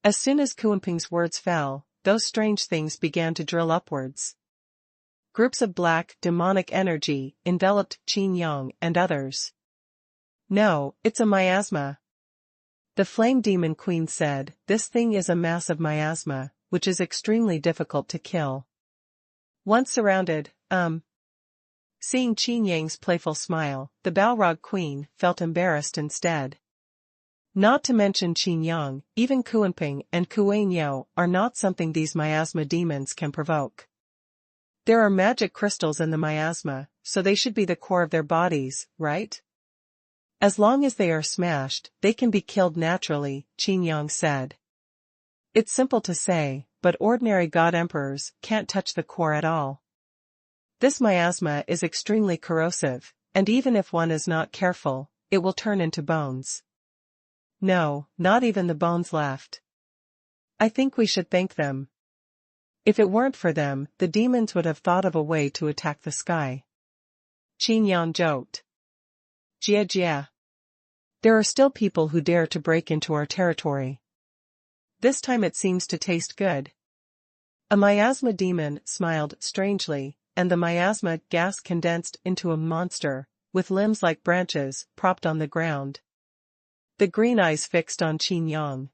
As soon as Xuanhuan's words fell, those strange things began to drill upwards. Groups of black, demonic energy enveloped Qin Yang and others. "No, it's a miasma." The Flame Demon Queen said, "This thing is a massive miasma, which is extremely difficult to kill." Once surrounded, Seeing Qin Yang's playful smile, the Balrog Queen felt embarrassed instead. Not to mention Qin Yang, even Xuanhuan and Xuanhuan are not something these miasma demons can provoke. There are magic crystals in the miasma, so they should be the core of their bodies, right? As long as they are smashed, they can be killed naturally, Qin Yang said. It's simple to say, but ordinary god emperors can't touch the core at all. This miasma is extremely corrosive, and even if one is not careful, it will turn into bones. No, not even the bones left. I think we should thank them. If it weren't for them, the demons would have thought of a way to attack the sky. Qin Yang joked. Jia jia. There are still people who dare to break into our territory. This time it seems to taste good. A miasma demon smiled strangely, and the miasma gas condensed into a monster, with limbs like branches, propped on the ground. The green eyes fixed on Qin Yang.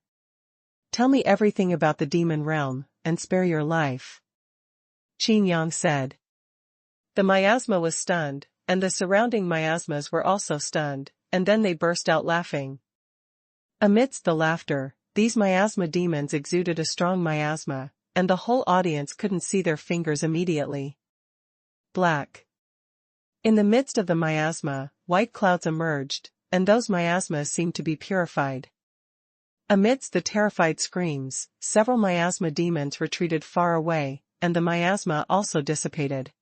"Tell me everything about the demon realm, and spare your life," Qin Yang said. The miasma was stunned, and the surrounding miasmas were also stunned, and then they burst out laughing. Amidst the laughter, these miasma demons exuded a strong miasma, and the whole audience couldn't see their fingers immediately. Black. In the midst of the miasma, white clouds emerged, and those miasmas seemed to be purified. Amidst the terrified screams, several miasma demons retreated far away, and the miasma also dissipated.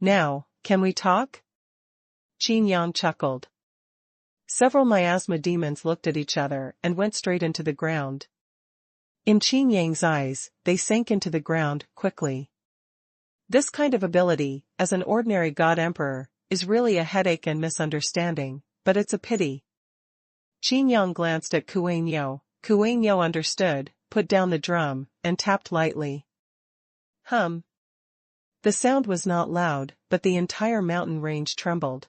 "Now, can we talk?" Qin Yang chuckled. Several miasma demons looked at each other and went straight into the ground. In Qin Yang's eyes, they sank into the ground quickly. This kind of ability, as an ordinary god emperor, is really a headache and misunderstanding, but it's a pity. Qin Yang glanced at Xuanhuan. Xuanhuan understood, put down the drum, and tapped lightly. Hum. The sound was not loud, but the entire mountain range trembled.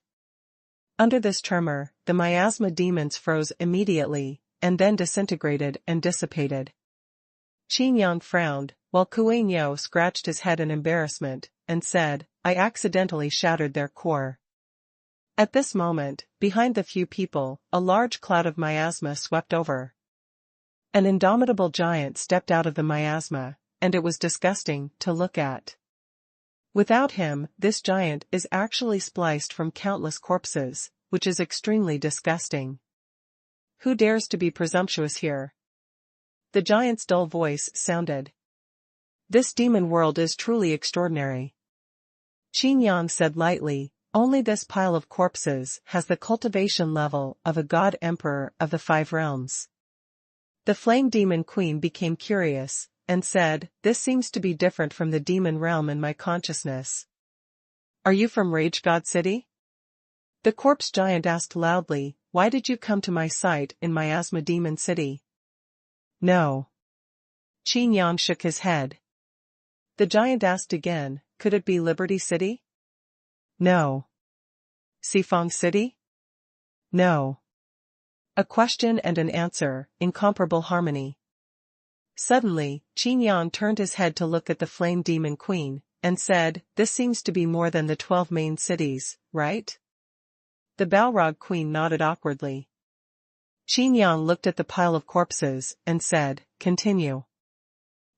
Under this tremor, the miasma demons froze immediately, and then disintegrated and dissipated. Qin Yang frowned, while Xuanhuan scratched his head in embarrassment, and said, I accidentally shattered their core. At this moment, behind the few people, a large cloud of miasma swept over. An indomitable giant stepped out of the miasma, and it was disgusting to look at. Without him, this giant is actually spliced from countless corpses, which is extremely disgusting. Who dares to be presumptuous here? The giant's dull voice sounded. This demon world is truly extraordinary. Qin Yang said lightly, only this pile of corpses has the cultivation level of a god emperor of the 5 realms. The flame demon queen became curious, and said, this seems to be different from the demon realm in my consciousness. Are you from Rage God City? The corpse giant asked loudly, why did you come to my site in Miasma Demon City? No. Qin Yang shook his head. The giant asked again, could it be Liberty City? No. Sifang City? No. A question and an answer, incomparable harmony. Suddenly, Qin Yang turned his head to look at the flame demon queen, and said, this seems to be more than the 12 main cities, right? The Balrog queen nodded awkwardly. Qin Yang looked at the pile of corpses, and said, continue.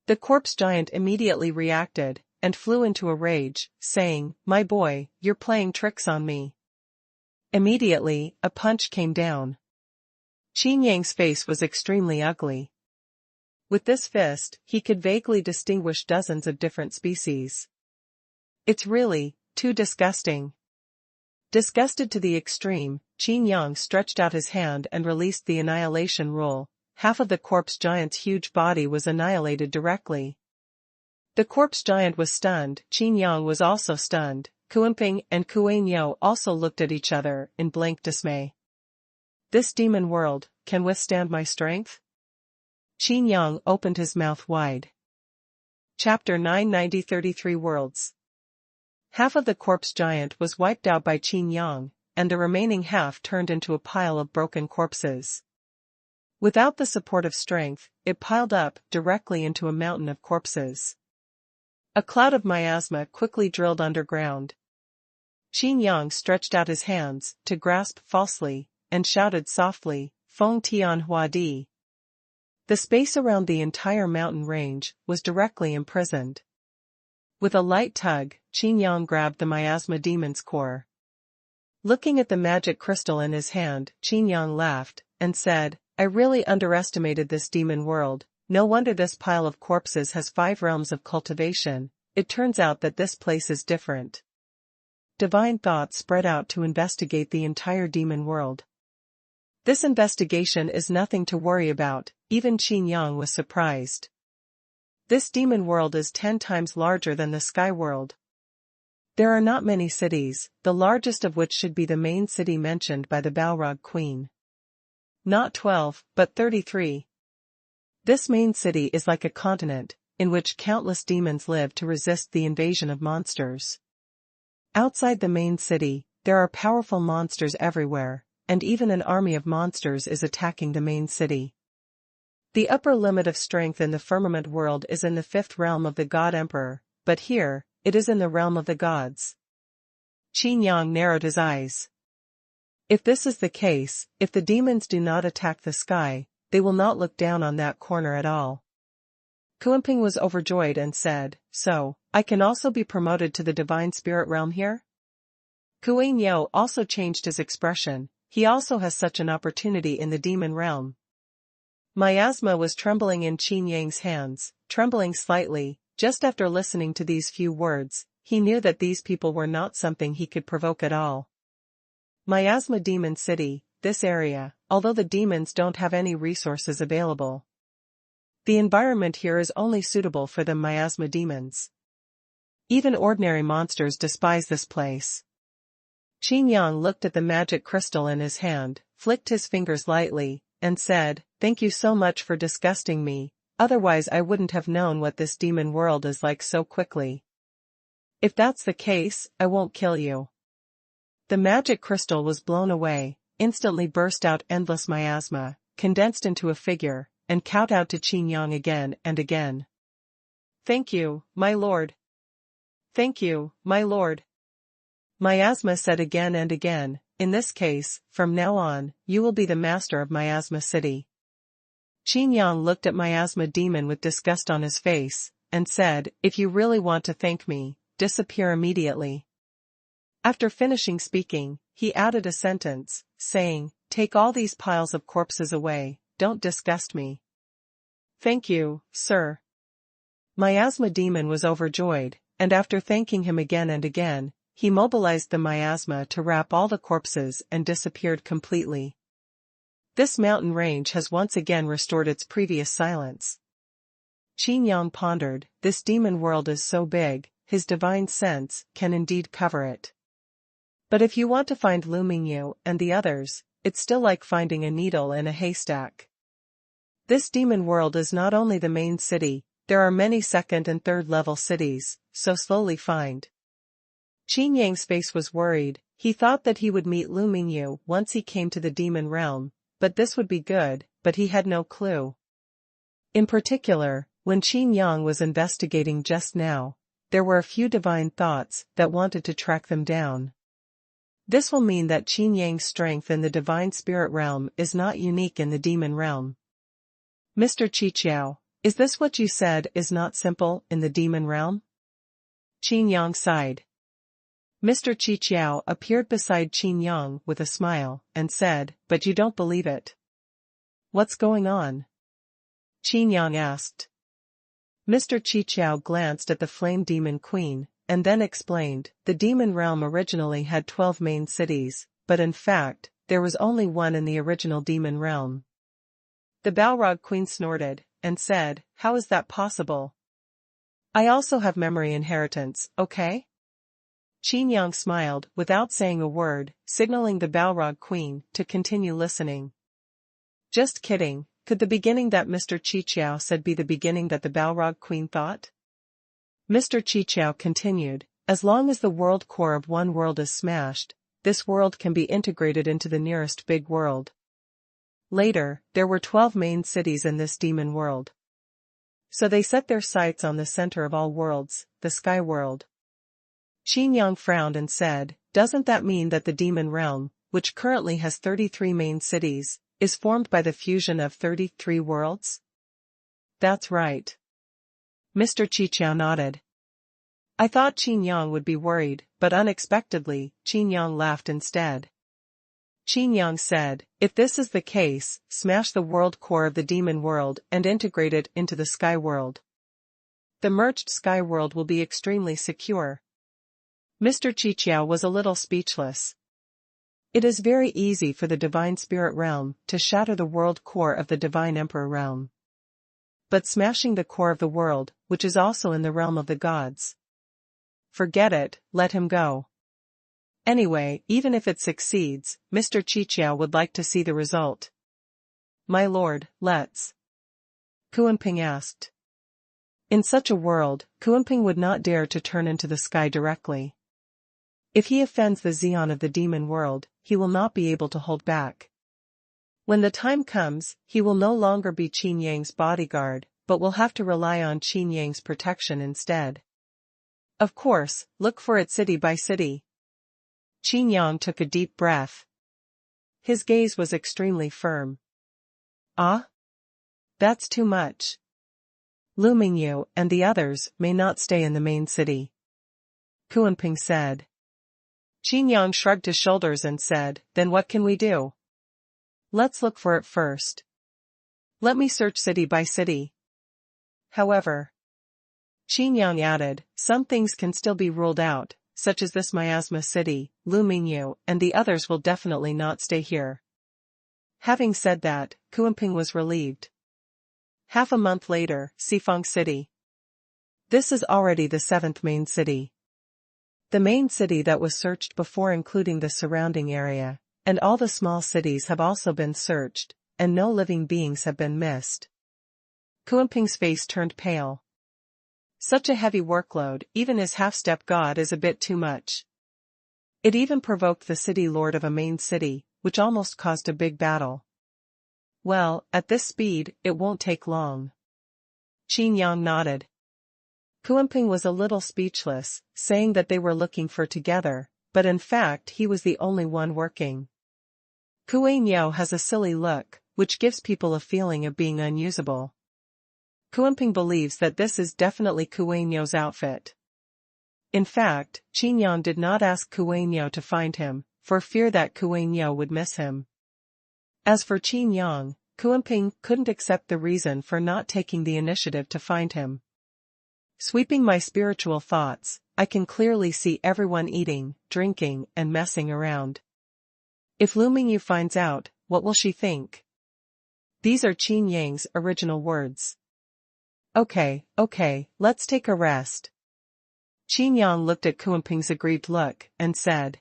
The corpse giant immediately reacted, and flew into a rage, saying, my boy, you're playing tricks on me. Immediately, a punch came down. Qin Yang's face was extremely ugly. With this fist, he could vaguely distinguish dozens of different species. It's really too disgusting. Disgusted to the extreme, Qin Yang stretched out his hand and released the annihilation rule. Half of the corpse giant's huge body was annihilated directly. The corpse giant was stunned, Qin Yang was also stunned, Xuanping and Xuanhuan also looked at each other in blank dismay. This demon world can withstand my strength? Qin Yang opened his mouth wide. Chapter 990-33 Worlds. Half of the corpse giant was wiped out by Qin Yang, and the remaining half turned into a pile of broken corpses. Without the support of strength, it piled up directly into a mountain of corpses. A cloud of miasma quickly drilled underground. Qin Yang stretched out his hands to grasp falsely, and shouted softly, Feng Tian Hua Di. The space around the entire mountain range was directly imprisoned. With a light tug, Qin Yang grabbed the miasma demon's core. Looking at the magic crystal in his hand, Qin Yang laughed, and said, I really underestimated this demon world, no wonder this pile of corpses has 5 realms of cultivation, it turns out that this place is different. Divine thought spread out to investigate the entire demon world. This investigation is nothing to worry about, even Qin Yang was surprised. This demon world is 10 times larger than the sky world. There are not many cities, the largest of which should be the main city mentioned by the Balrog Queen. Not 12, but 33. This main city is like a continent, in which countless demons live to resist the invasion of monsters. Outside the main city, there are powerful monsters everywhere, and even an army of monsters is attacking the main city. The upper limit of strength in the firmament world is in the 5th realm of the God Emperor, but here, it is in the realm of the gods. Qin Yang narrowed his eyes. If this is the case, if the demons do not attack the sky, they will not look down on that corner at all. Xuanping was overjoyed and said, so, I can also be promoted to the divine spirit realm here? Xuanhuan also changed his expression, he also has such an opportunity in the demon realm. Miasma was trembling in Qin Yang's hands, trembling slightly. Just after listening to these few words, he knew that these people were not something he could provoke at all. Miasma Demon City, this area, although the demons don't have any resources available. The environment here is only suitable for the miasma demons. Even ordinary monsters despise this place. Qin Yang looked at the magic crystal in his hand, flicked his fingers lightly, and said, thank you so much for disgusting me, otherwise I wouldn't have known what this demon world is like so quickly. If that's the case, I won't kill you. The magic crystal was blown away, instantly burst out endless miasma, condensed into a figure, and kowtowed to Qin Yang again and again. Thank you, my lord. Thank you, my lord. Miasma said again and again, in this case, from now on, you will be the master of Miasma City. Qin Yang looked at Miasma Demon with disgust on his face, and said, if you really want to thank me, disappear immediately. After finishing speaking, he added a sentence, saying, take all these piles of corpses away, don't disgust me. Thank you, sir. Miasma Demon was overjoyed, and after thanking him again and again, he mobilized the miasma to wrap all the corpses and disappeared completely. This mountain range has once again restored its previous silence. Qin Yang pondered, this demon world is so big, his divine sense can indeed cover it. But if you want to find Lu Mingyu and the others, it's still like finding a needle in a haystack. This demon world is not only the main city, there are many second and third level cities, so slowly find. Qin Yang's face was worried, he thought that he would meet Lu Mingyu once he came to the demon realm, but this would be good, but he had no clue. In particular, when Qin Yang was investigating just now, there were a few divine thoughts that wanted to track them down. This will mean that Qin Yang's strength in the divine spirit realm is not unique in the demon realm. Mr. Qiqiao, is this what you said is not simple in the demon realm? Qin Yang sighed. Mr. Qiqiao appeared beside Qin Yang with a smile, and said, but you don't believe it. What's going on? Qin Yang asked. Mr. Qiqiao glanced at the flame demon queen, and then explained, the demon realm originally had 12 main cities, but in fact, there was only one in the original demon realm. The Balrog queen snorted, and said, how is that possible? I also have memory inheritance, okay? Qin Yang smiled without saying a word, signaling the Balrog queen to continue listening. Just kidding, could the beginning that Mr. Qiqiao said be the beginning that the Balrog queen thought? Mr. Qiqiao continued, as long as the world core of one world is smashed, this world can be integrated into the nearest big world. Later, there were 12 main cities in this demon world. So they set their sights on the center of all worlds, the sky world. Qin Yang frowned and said, doesn't that mean that the demon realm, which currently has 33 main cities, is formed by the fusion of 33 worlds? That's right. Mr. Qiqiao nodded. I thought Qin Yang would be worried, but unexpectedly, Qin Yang laughed instead. Qin Yang said, if this is the case, smash the world core of the demon world and integrate it into the sky world. The merged sky world will be extremely secure. Mr. Qiqiao was a little speechless. It is very easy for the divine spirit realm to shatter the world core of the divine emperor realm. But smashing the core of the world, which is also in the realm of the gods. Forget it, let him go. Anyway, even if it succeeds, Mr. Qiqiao would like to see the result. My lord, let's. Xuanhuan asked. In such a world, Xuanhuan would not dare to turn into the sky directly. If he offends the Xian of the demon world, he will not be able to hold back. When the time comes, he will no longer be Qin Yang's bodyguard, but will have to rely on Qin Yang's protection instead. Of course, look for it city by city. Qin Yang took a deep breath. His gaze was extremely firm. Ah? That's too much. Lu Mingyu and the others may not stay in the main city. Xuanhuan said. Qin Yang shrugged his shoulders and said, then what can we do? Let's look for it first. Let me search city by city. However, Qin Yang added, some things can still be ruled out, such as this miasma city, Lu Mingyu and the others will definitely not stay here. Having said that, Xuanhuan was relieved. Half a month later, Xifeng City. This is already the 7th main city. The main city that was searched before including the surrounding area, and all the small cities have also been searched, and no living beings have been missed. Kuanping's face turned pale. Such a heavy workload, even as half-step god, is a bit too much. It even provoked the city lord of a main city, which almost caused a big battle. Well, at this speed, it won't take long. Qin Yang nodded. Kuanping was a little speechless, saying that they were looking for together, but in fact he was the only one working. Kuan has a silly look, which gives people a feeling of being unusable. Kuanping believes that this is definitely Kuan outfit. In fact, Qin Yang did not ask Kuan to find him, for fear that Kuan would miss him. As for Qin Yang, Kuanping couldn't accept the reason for not taking the initiative to find him. Sweeping my spiritual thoughts, I can clearly see everyone eating, drinking, and messing around. If Lu Mingyu finds out, what will she think? These are Qin Yang's original words. Okay, let's take a rest. Qin Yang looked at Kuanping's aggrieved look, and said.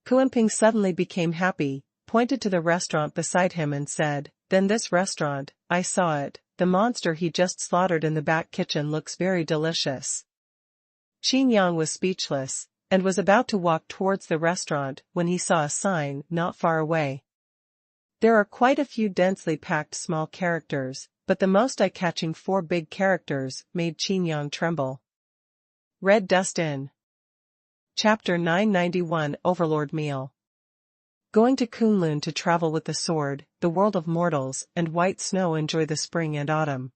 Kuanping suddenly became happy, pointed to the restaurant beside him and said, then this restaurant, I saw it, the monster he just slaughtered in the back kitchen looks very delicious. Qin Yang was speechless, and was about to walk towards the restaurant when he saw a sign not far away. There are quite a few densely packed small characters, but the most eye-catching 4 big characters made Qin Yang tremble. Red Dust Inn. Chapter 991 Overlord Meal. Going to Kunlun to travel with the sword, the world of mortals and white snow enjoy the spring and autumn.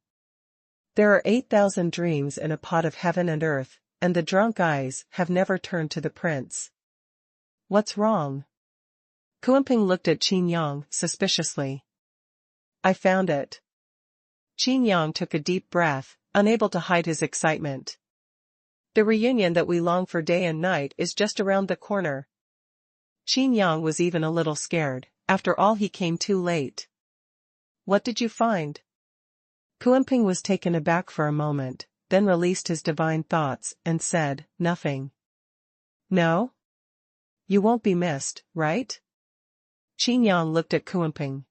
There are 8,000 dreams in a pot of heaven and earth, and the drunk eyes have never turned to the prince. What's wrong? Kuanping looked at Qin Yang suspiciously. I found it. Qin Yang took a deep breath, unable to hide his excitement. The reunion that we long for day and night is just around the corner. Qin Yang was even a little scared. After all, he came too late. What did you find? Kuanping was taken aback for a moment, then released his divine thoughts and said, nothing. No? You won't be missed, right? Qin Yang looked at Kuanping.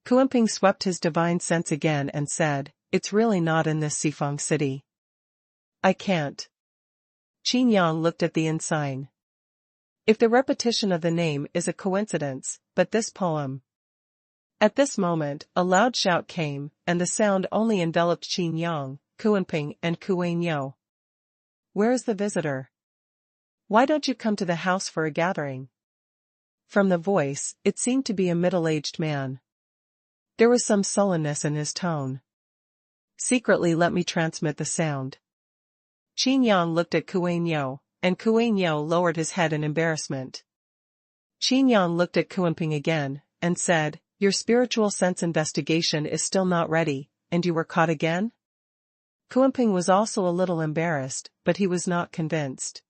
Kuanping swept his divine sense again and said, it's really not in this Xifeng city. I can't. Qin Yang looked at the inn sign. If the repetition of the name is a coincidence, but this poem. At this moment, a loud shout came, and the sound only enveloped Qin Yang, Kuanping and Kuan. Where is the visitor? Why don't you come to the house for a gathering? From the voice, it seemed to be a middle-aged man. There was some sullenness in his tone. Secretly let me transmit the sound. Qin Yang looked at Kuan, and Kuan lowered his head in embarrassment. Qin Yang looked at Kuanping again, and said, your spiritual sense investigation is still not ready, and you were caught again? Kuanping was also a little embarrassed, but he was not convinced.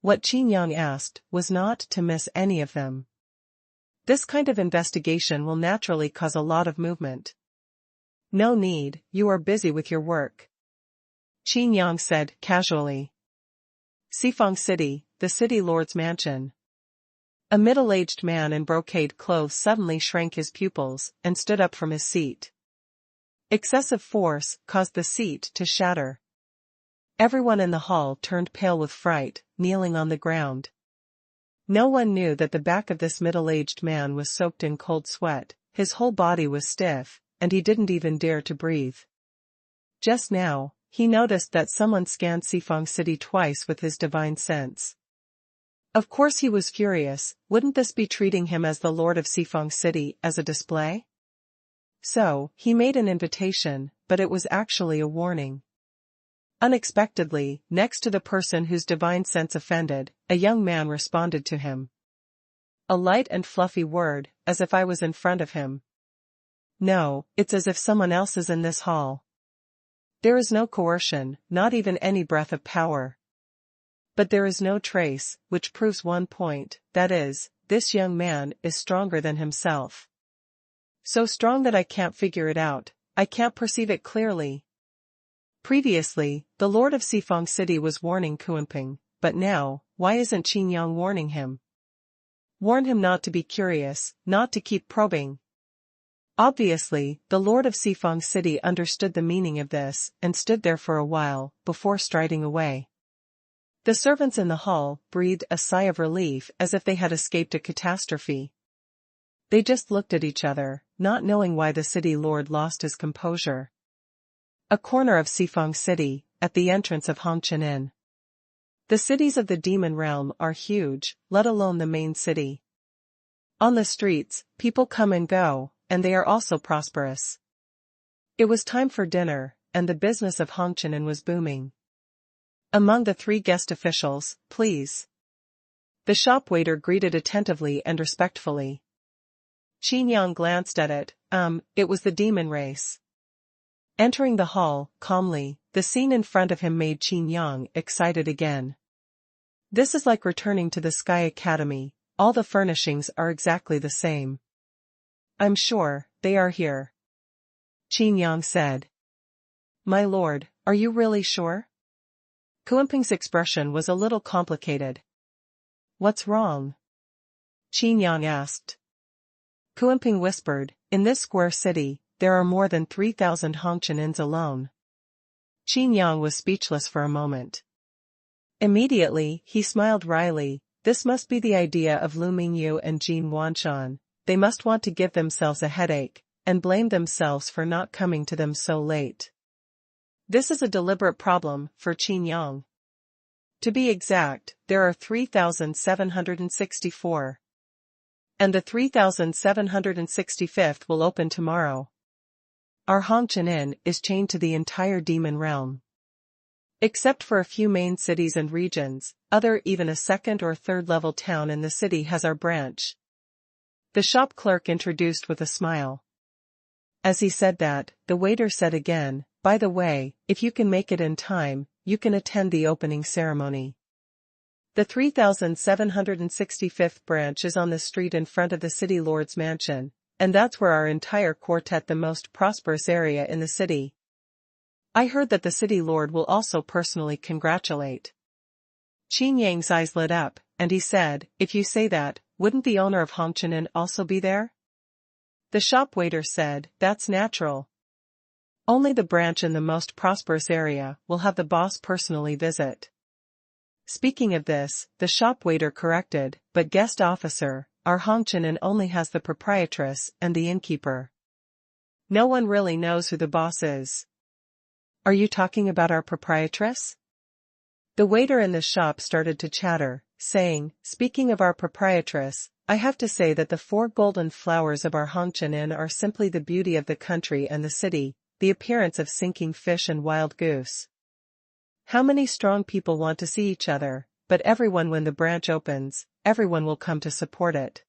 What Qin Yang asked was not to miss any of them. This kind of investigation will naturally cause a lot of movement. No need, you are busy with your work. Qin Yang said casually. Xifeng City, the city lord's mansion. A middle-aged man in brocade clothes suddenly shrank his pupils and stood up from his seat. Excessive force caused the seat to shatter. Everyone in the hall turned pale with fright, kneeling on the ground. No one knew that the back of this middle-aged man was soaked in cold sweat, his whole body was stiff, and he didn't even dare to breathe. Just now, he noticed that someone scanned Xifeng City twice with his divine sense. Of course he was furious. Wouldn't this be treating him as the lord of Xifeng City as a display? So, he made an invitation, but it was actually a warning. Unexpectedly, next to the person whose divine sense offended, a young man responded to him. A light and fluffy word, as if I was in front of him. No, it's as if someone else is in this hall. There is no coercion, not even any breath of power. But there is no trace, which proves one point, that is, this young man is stronger than himself. So strong that I can't figure it out, I can't perceive it clearly. Previously, the lord of Xifeng City was warning Kuanping, but now, why isn't Qin Yang warning him? Warn him not to be curious, not to keep probing. Obviously, the lord of Sifang City understood the meaning of this and stood there for a while, before striding away. The servants in the hall breathed a sigh of relief as if they had escaped a catastrophe. They just looked at each other, not knowing why the city lord lost his composure. A corner of Sifang City, at the entrance of Hongqian. The cities of the demon realm are huge, let alone the main city. On the streets, people come and go, and they are also prosperous. It was time for dinner, and the business of Hongqian was booming. Among the 3 guest officials, please. The shop waiter greeted attentively and respectfully. Qin Yang glanced at it. It was the demon race. Entering the hall, calmly, the scene in front of him made Qin Yang excited again. This is like returning to the Sky Academy, all the furnishings are exactly the same. I'm sure, they are here. Qin Yang said. My lord, are you really sure? Kuanping's expression was a little complicated. What's wrong? Qin Yang asked. Kuanping whispered, in this square city, there are more than 3,000 Hongqianins alone. Qin Yang was speechless for a moment. Immediately, he smiled wryly. This must be the idea of Lu Mingyu and Jin Wanshan. They must want to give themselves a headache, and blame themselves for not coming to them so late. This is a deliberate problem for Qin Yang. To be exact, there are 3,764. And the 3,765th will open tomorrow. Our Hongqian is chained to the entire demon realm. Except for a few main cities and regions, even a 2nd or 3rd level town in the city has our branch. The shop clerk introduced with a smile. As he said that, the waiter said again, by the way, if you can make it in time, you can attend the opening ceremony. The 3,765th branch is on the street in front of the city lord's mansion, and that's where our entire quartet, the most prosperous area in the city. I heard that the city lord will also personally congratulate. Qin Yang's eyes lit up, and he said, if you say that, wouldn't the owner of Hongqian also be there? The shop waiter said, that's natural. Only the branch in the most prosperous area will have the boss personally visit. Speaking of this, the shop waiter corrected, but guest officer, our Hongqian only has the proprietress and the innkeeper. No one really knows who the boss is. Are you talking about our proprietress? The waiter in the shop started to chatter, saying, speaking of our proprietress, I have to say that the 4 golden flowers of our Hongqian are simply the beauty of the country and the city, the appearance of sinking fish and wild goose. How many strong people want to see each other, but everyone when the branch opens, everyone will come to support it.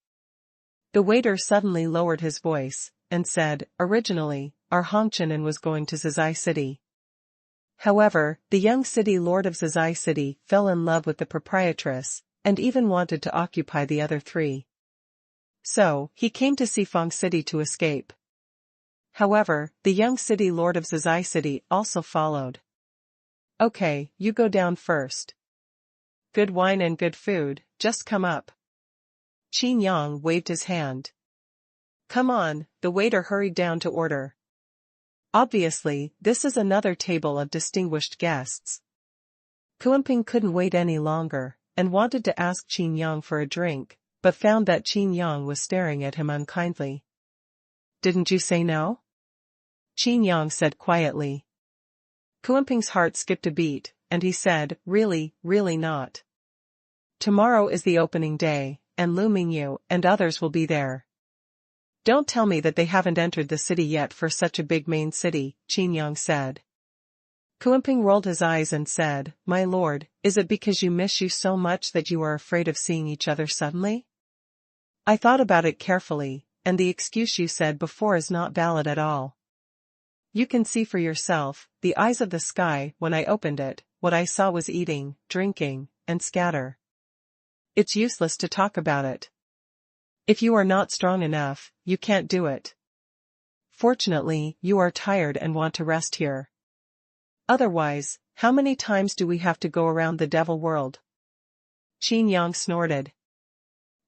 The waiter suddenly lowered his voice, and said, originally, our Hongqian was going to Zizai City. However, the young city lord of Zizai City fell in love with the proprietress, and even wanted to occupy the other 3. So, he came to Sifang City to escape. However, the young city lord of Zizai City also followed. Okay, you go down first. Good wine and good food, just come up. Qin Yang waved his hand. Come on, the waiter hurried down to order. Obviously, this is another table of distinguished guests. Kuanping couldn't wait any longer, and wanted to ask Qin Yang for a drink, but found that Qin Yang was staring at him unkindly. Didn't you say no? Qin Yang said quietly. Kuanping's heart skipped a beat, and he said, really not. Tomorrow is the opening day, and Lu Mingyu and others will be there. Don't tell me that they haven't entered the city yet for such a big main city, Qin Yang said. Kuanping rolled his eyes and said, my lord, is it because you miss you so much that you are afraid of seeing each other suddenly? I thought about it carefully, and the excuse you said before is not valid at all. You can see for yourself, the eyes of the sky, when I opened it, what I saw was eating, drinking, and scatter. It's useless to talk about it. If you are not strong enough, you can't do it. Fortunately, you are tired and want to rest here. Otherwise, how many times do we have to go around the devil world? Qin Yang snorted.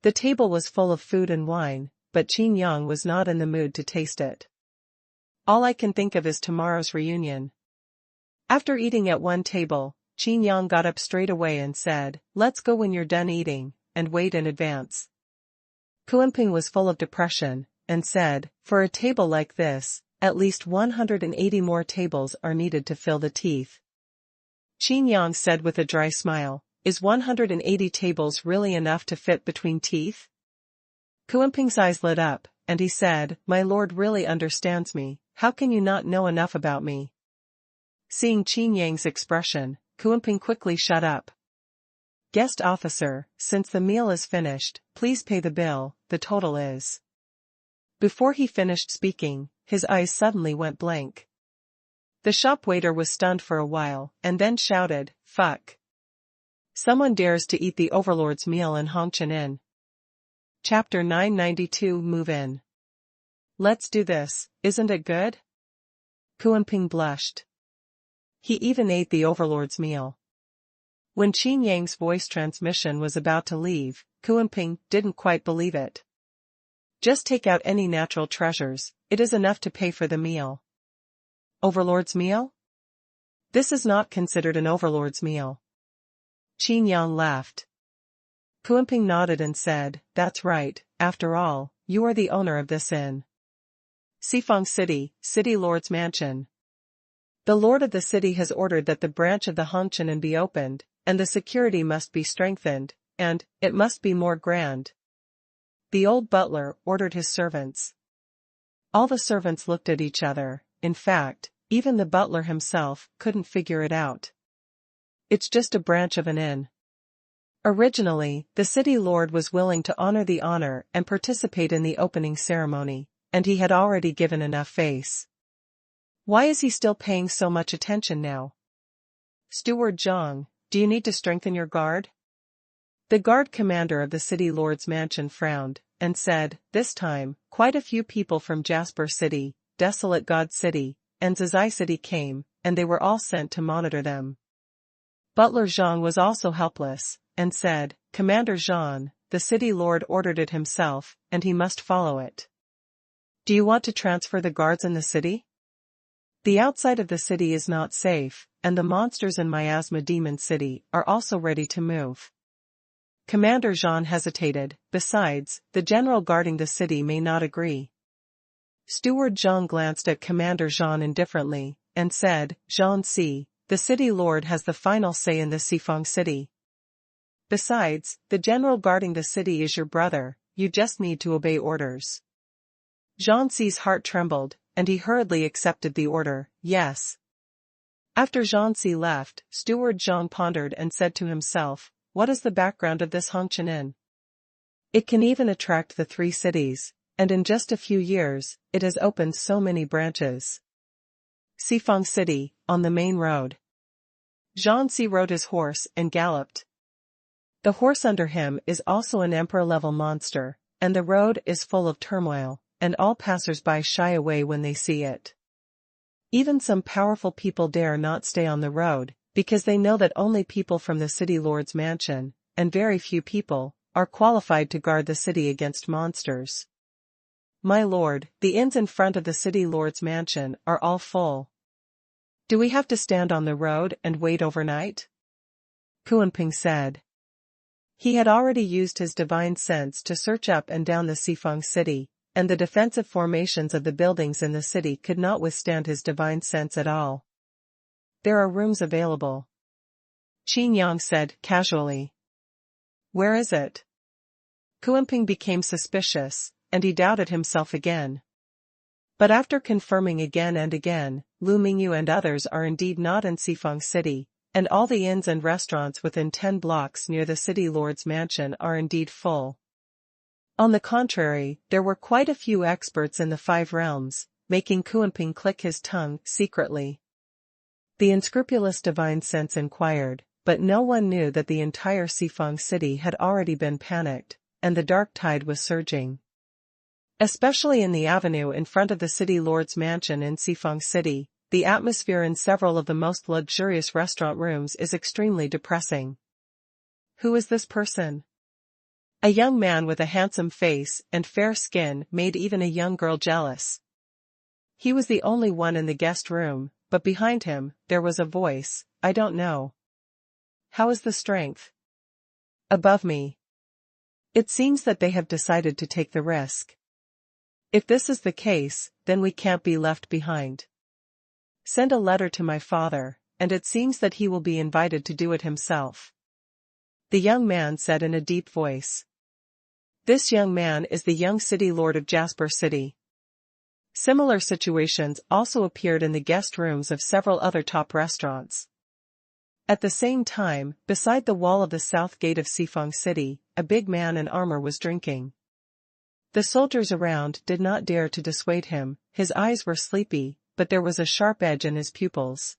The table was full of food and wine, but Qin Yang was not in the mood to taste it. All I can think of is tomorrow's reunion. After eating at one table, Qin Yang got up straight away and said, "Let's go when you're done eating, and wait in advance." Kuan-ping was full of depression, and said, "For a table like this, at least 180 more tables are needed to fill the teeth." Qin Yang said with a dry smile, "Is 180 tables really enough to fit between teeth?" Kuan-ping's eyes lit up, and he said, "My lord really understands me, how can you not know enough about me?" Seeing Qin Yang's expression, Kuan-ping quickly shut up. "Guest officer, since the meal is finished, please pay the bill, the total is." Before he finished speaking, his eyes suddenly went blank. The shop waiter was stunned for a while, and then shouted, "Fuck! Someone dares to eat the overlord's meal in Hongqian Inn." Chapter 992 Move in. "Let's do this, isn't it good?" Kuan-ping blushed. He even ate the overlord's meal. When Qin Yang's voice transmission was about to leave, Kuan-ping didn't quite believe it. "Just take out any natural treasures, it is enough to pay for the meal." "Overlord's meal? This is not considered an overlord's meal." Qin Yang laughed. Kuan-ping nodded and said, "That's right, after all, you are the owner of this inn. Xifeng City, City Lord's Mansion. The lord of the city has ordered that the branch of the Hongqian Inn be opened, and the security must be strengthened, and it must be more grand." The old butler ordered his servants. All the servants looked at each other. In fact, even the butler himself couldn't figure it out. "It's just a branch of an inn." Originally, the city lord was willing to honor the honor and participate in the opening ceremony, and he had already given enough face. Why is he still paying so much attention now? "Steward Zhang, do you need to strengthen your guard?" The guard commander of the city lord's mansion frowned, and said, "This time, quite a few people from Jasper City, Desolate God City, and Zizai City came, and they were all sent to monitor them." Butler Zhang was also helpless, and said, "Commander Zhang, the city lord ordered it himself, and he must follow it. Do you want to transfer the guards in the city? The outside of the city is not safe, and the monsters in Miasma Demon City are also ready to move." Commander Zhang hesitated. "Besides, the general guarding the city may not agree." Steward Zhang glanced at Commander Zhang indifferently, and said, "Zhang Si, the city lord has the final say in the Xifeng City. Besides, the general guarding the city is your brother, you just need to obey orders." Zhang Si's heart trembled, and he hurriedly accepted the order, "Yes." After Zhang Si left, Steward Zhang pondered and said to himself, "What is the background of this Hongqian Inn? It can even attract the 3 cities, and in just a few years, it has opened so many branches." Xifeng City, on the main road. Zhang Si rode his horse and galloped. The horse under him is also an emperor-level monster, and the road is full of turmoil, and all passers-by shy away when they see it. Even some powerful people dare not stay on the road, because they know that only people from the city lord's mansion, and very few people, are qualified to guard the city against monsters. "My lord, the inns in front of the city lord's mansion are all full. Do we have to stand on the road and wait overnight?" Kuan-ping said. He had already used his divine sense to search up and down the Xifeng City, and the defensive formations of the buildings in the city could not withstand his divine sense at all. "There are rooms available," Qin Yang said casually. "Where is it?" Kuan-ping became suspicious, and he doubted himself again. But after confirming again and again, Lu Mingyu and others are indeed not in Xifeng City, and all the inns and restaurants within 10 blocks near the city lord's mansion are indeed full. On the contrary, there were quite a few experts in the 5 realms, making Kuan-ping click his tongue secretly. The unscrupulous divine sense inquired, but no one knew that the entire Xifeng City had already been panicked, and the dark tide was surging. Especially in the avenue in front of the city lord's mansion in Xifeng City, the atmosphere in several of the most luxurious restaurant rooms is extremely depressing. "Who is this person?" A young man with a handsome face and fair skin made even a young girl jealous. He was the only one in the guest room, but behind him, there was a voice, "I don't know. How is the strength?" "Above me." "It seems that they have decided to take the risk. If this is the case, then we can't be left behind. Send a letter to my father, and it seems that he will be invited to do it himself," the young man said in a deep voice. This young man is the young city lord of Jasper City. Similar situations also appeared in the guest rooms of several other top restaurants. At the same time, beside the wall of the south gate of Sifeng City, a big man in armor was drinking. The soldiers around did not dare to dissuade him, his eyes were sleepy, but there was a sharp edge in his pupils.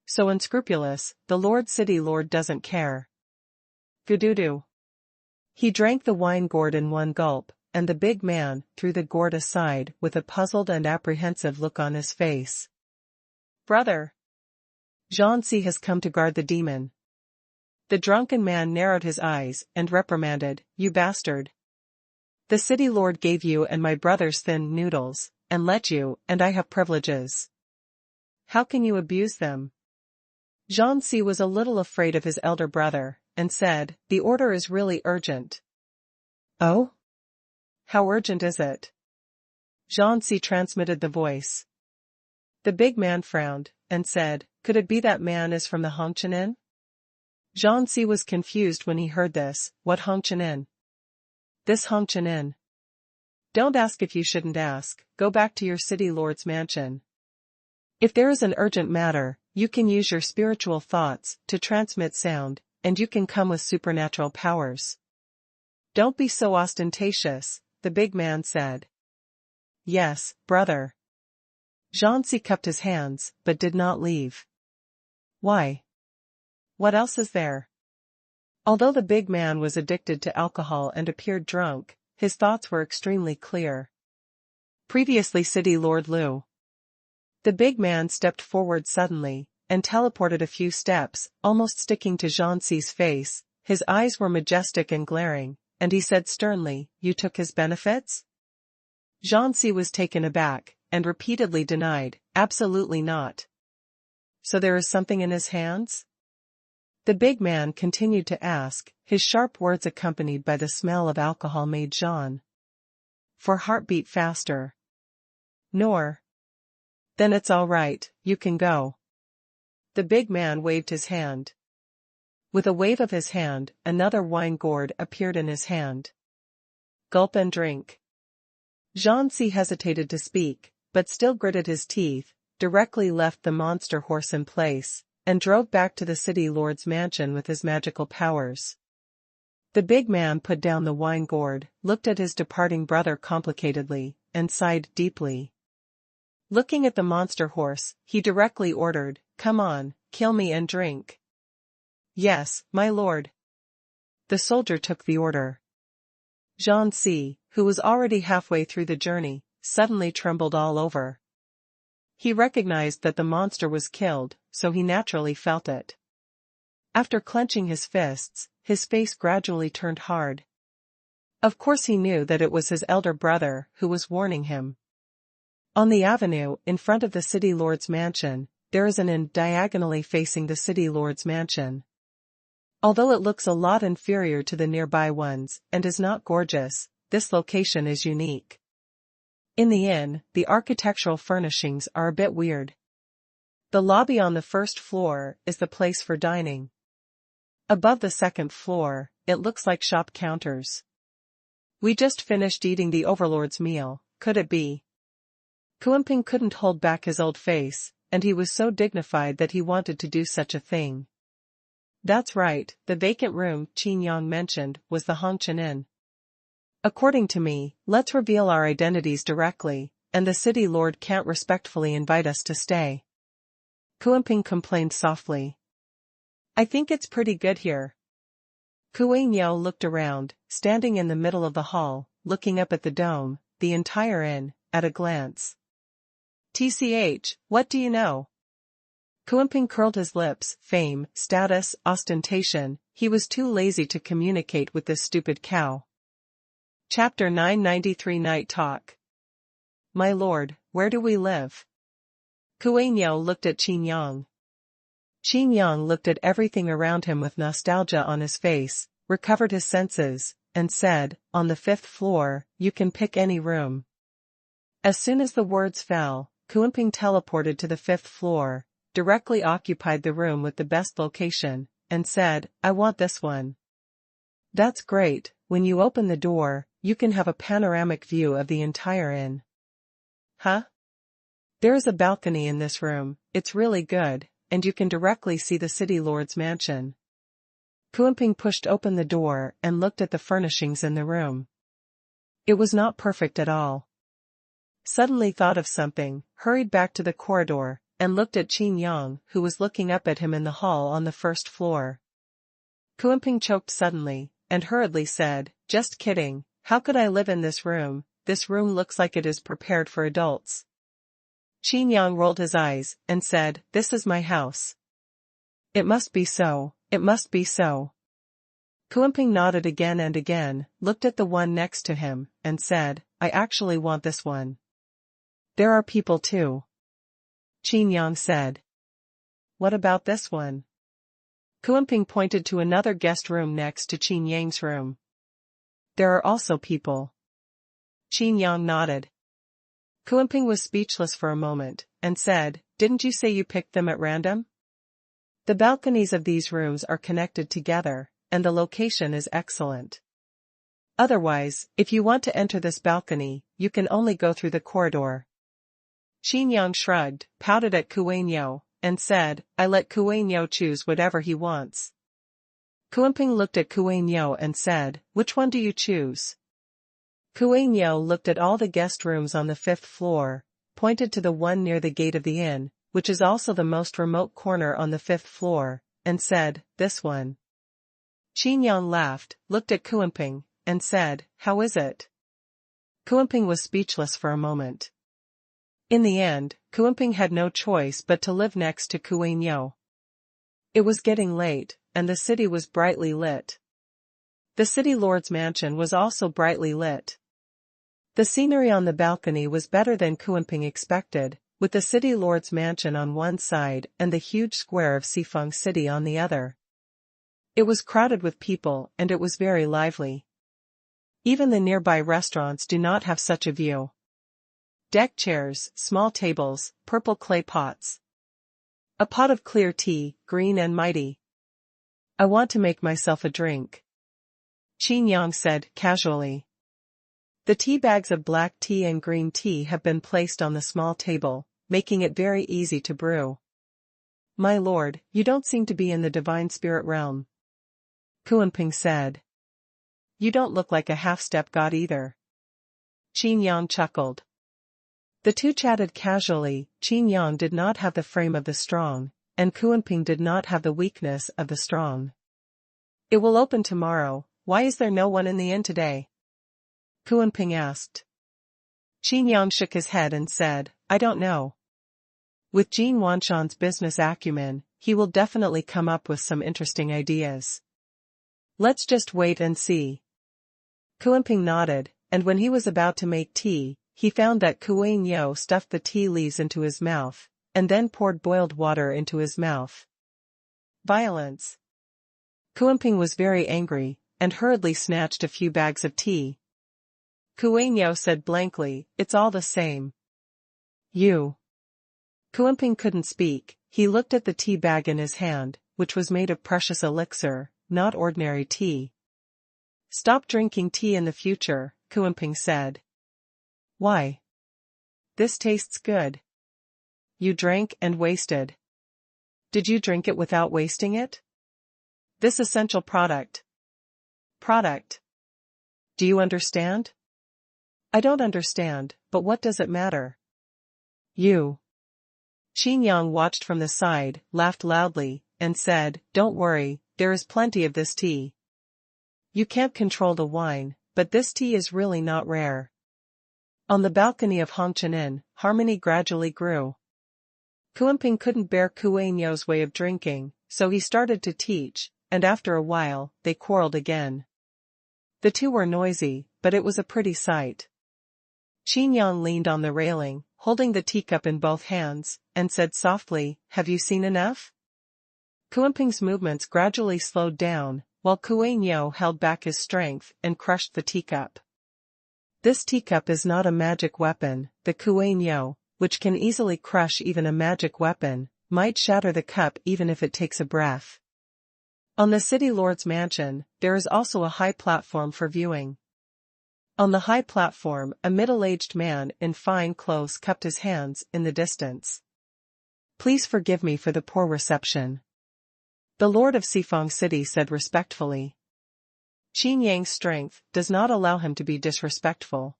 So unscrupulous, the Lord City Lord doesn't care. Gududu. He drank the wine gourd in one gulp, and the big man threw the gourd aside with a puzzled and apprehensive look on his face. "Brother. Xuanhuan has come to guard the demon." The drunken man narrowed his eyes and reprimanded, "You bastard. The city lord gave you and my brothers thin noodles, and let you, and I have privileges. How can you abuse them?" Xuanhuan was a little afraid of his elder brother, and said, "The order is really urgent." "Oh? How urgent is it?" Xuanhuan transmitted the voice. The big man frowned, and said, "Could it be that man is from the Hongqian? Xuanhuan was confused when he heard this. "What Hongqian? This Hongqian? Don't ask if you shouldn't ask, go back to your city lord's mansion. If there is an urgent matter, you can use your spiritual thoughts to transmit sound, and you can come with supernatural powers. Don't be so ostentatious," the big man said. "Yes, brother." Xuanhuan cupped his hands, but did not leave. "Why? What else is there?" Although the big man was addicted to alcohol and appeared drunk, his thoughts were extremely clear. Previously City Lord Liu. The big man stepped forward suddenly, and teleported a few steps, almost sticking to Xuanhuan's face. His eyes were majestic and glaring, and he said sternly, "You took his benefits?" Xuanhuan was taken aback, and repeatedly denied, "Absolutely not." "So there is something in his hands?" The big man continued to ask, his sharp words accompanied by the smell of alcohol made Jean for heartbeat faster. "Nor. Then it's all right, you can go." The big man waved his hand. With a wave of his hand, another wine gourd appeared in his hand. "Gulp and drink." Xuanhuan hesitated to speak, but still gritted his teeth, directly left the monster horse in place, and drove back to the city lord's mansion with his magical powers. The big man put down the wine gourd, looked at his departing brother complicatedly, and sighed deeply. Looking at the monster horse, he directly ordered, "Come on, kill me and drink." "Yes, my lord." The soldier took the order. Xuanhuan, who was already halfway through the journey, suddenly trembled all over. He recognized that the monster was killed, so he naturally felt it. After clenching his fists, his face gradually turned hard. Of course he knew that it was his elder brother who was warning him. On the avenue in front of the city lord's mansion, there is an inn diagonally facing the city lord's mansion. Although it looks a lot inferior to the nearby ones and is not gorgeous, this location is unique. In the inn, the architectural furnishings are a bit weird. The lobby on the first floor is the place for dining. Above the second floor, it looks like shop counters. "We just finished eating the overlord's meal, could it be?" Xuanping couldn't hold back his old face, and he was so dignified that he wanted to do such a thing. "That's right, the vacant room Qin Yang mentioned was the Hongqian Inn. According to me, let's reveal our identities directly, and the city lord can't respectfully invite us to stay." Xuanping complained softly. "I think it's pretty good here." Kuang Yao looked around, standing in the middle of the hall, looking up at the dome, the entire inn, at a glance. "TCH, what do you know?" Kuanping curled his lips. Fame, status, ostentation, he was too lazy to communicate with this stupid cow. Chapter 993 Night Talk. My lord, where do we live? Kuanyo looked at Qin Yang. Qin Yang looked at everything around him with nostalgia on his face, recovered his senses, and said, on the 5th floor, you can pick any room. As soon as the words fell, Kuanping teleported to the 5th floor, directly occupied the room with the best location, and said, I want this one. That's great, when you open the door, you can have a panoramic view of the entire inn. Huh? There is a balcony in this room, it's really good, and you can directly see the city lord's mansion. Kuanping pushed open the door and looked at the furnishings in the room. It was not perfect at all. Suddenly thought of something, hurried back to the corridor, and looked at Qin Yang, who was looking up at him in the hall on the 1st floor. Kuanping choked suddenly, and hurriedly said, just kidding, how could I live in this room looks like it is prepared for adults. Qin Yang rolled his eyes, and said, this is my house. It must be so, it must be so. Kuanping nodded again and again, looked at the one next to him, and said, I actually want this one. There are people too. Qin Yang said. What about this one? Kuanping pointed to another guest room next to Qin Yang's room. There are also people. Qin Yang nodded. Kuanping was speechless for a moment, and said, didn't you say you picked them at random? The balconies of these rooms are connected together, and the location is excellent. Otherwise, if you want to enter this balcony, you can only go through the corridor. Qin Yang shrugged, pouted at Kuanyo, and said, I let Kuanyo choose whatever he wants. Kuanping looked at Kuanyo and said, which one do you choose? Kuanyo looked at all the guest rooms on the 5th floor, pointed to the one near the gate of the inn, which is also the most remote corner on the 5th floor, and said, this one. Qin Yang laughed, looked at Kuanping, and said, how is it? Kuanping was speechless for a moment. In the end, Kuanping had no choice but to live next to Kuanyo. It was getting late, and the city was brightly lit. The city lord's mansion was also brightly lit. The scenery on the balcony was better than Kuanping expected, with the city lord's mansion on one side and the huge square of Sifeng City on the other. It was crowded with people and it was very lively. Even the nearby restaurants do not have such a view. Deck chairs, small tables, purple clay pots. A pot of clear tea, green and mighty. I want to make myself a drink. Qin Yang said, casually. The tea bags of black tea and green tea have been placed on the small table, making it very easy to brew. My lord, you don't seem to be in the divine spirit realm. Kuanping said. You don't look like a half-step god either. Qin Yang chuckled. The two chatted casually. Qin Yang did not have the frame of the strong, and Kuanping did not have the weakness of the strong. It will open tomorrow, why is there no one in the inn today? Kuanping asked. Qin Yang shook his head and said, I don't know. With Jin Wanshan's business acumen, he will definitely come up with some interesting ideas. Let's just wait and see. Kuanping nodded, and when he was about to make tea, he found that Kuanyo stuffed the tea leaves into his mouth, and then poured boiled water into his mouth. Violence. Kuanping was very angry, and hurriedly snatched a few bags of tea. Kuanyo said blankly, it's all the same. You. Kuanping couldn't speak, he looked at the tea bag in his hand, which was made of precious elixir, not ordinary tea. Stop drinking tea in the future, Kuanping said. Why? This tastes good. You drank and wasted. Did you drink it without wasting it? This essential product. Product. Do you understand? I don't understand, but what does it matter? You. Qin Yang watched from the side, laughed loudly, and said, don't worry, there is plenty of this tea. You can't control the wine, but this tea is really not rare. On the balcony of Hongqian Inn, harmony gradually grew. Kuanping couldn't bear Kuanyo's way of drinking, so he started to teach, and after a while, they quarreled again. The two were noisy, but it was a pretty sight. Qin Yang leaned on the railing, holding the teacup in both hands, and said softly, "Have you seen enough?" Kuanping's movements gradually slowed down, while Kuanyo held back his strength and crushed the teacup. This teacup is not a magic weapon. The Kuanyo, which can easily crush even a magic weapon, might shatter the cup even if it takes a breath. On the city lord's mansion, there is also a high platform for viewing. On the high platform, a middle-aged man in fine clothes cupped his hands in the distance. "Please forgive me for the poor reception," the lord of Sifang City said respectfully. Qin Yang's strength does not allow him to be disrespectful.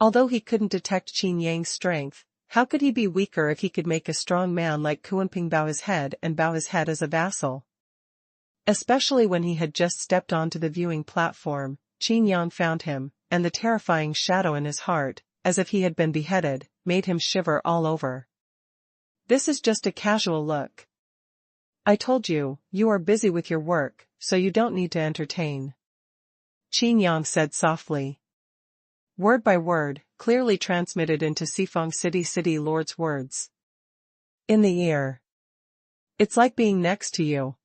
Although he couldn't detect Qin Yang's strength, how could he be weaker if he could make a strong man like Kuanping bow his head as a vassal? Especially when he had just stepped onto the viewing platform, Qin Yang found him, and the terrifying shadow in his heart, as if he had been beheaded, made him shiver all over. "This is just a casual look. I told you, you are busy with your work, so you don't need to entertain," Qin Yang said softly. Word by word, clearly transmitted into Sifang City Lord's words. "In the ear. It's like being next to you."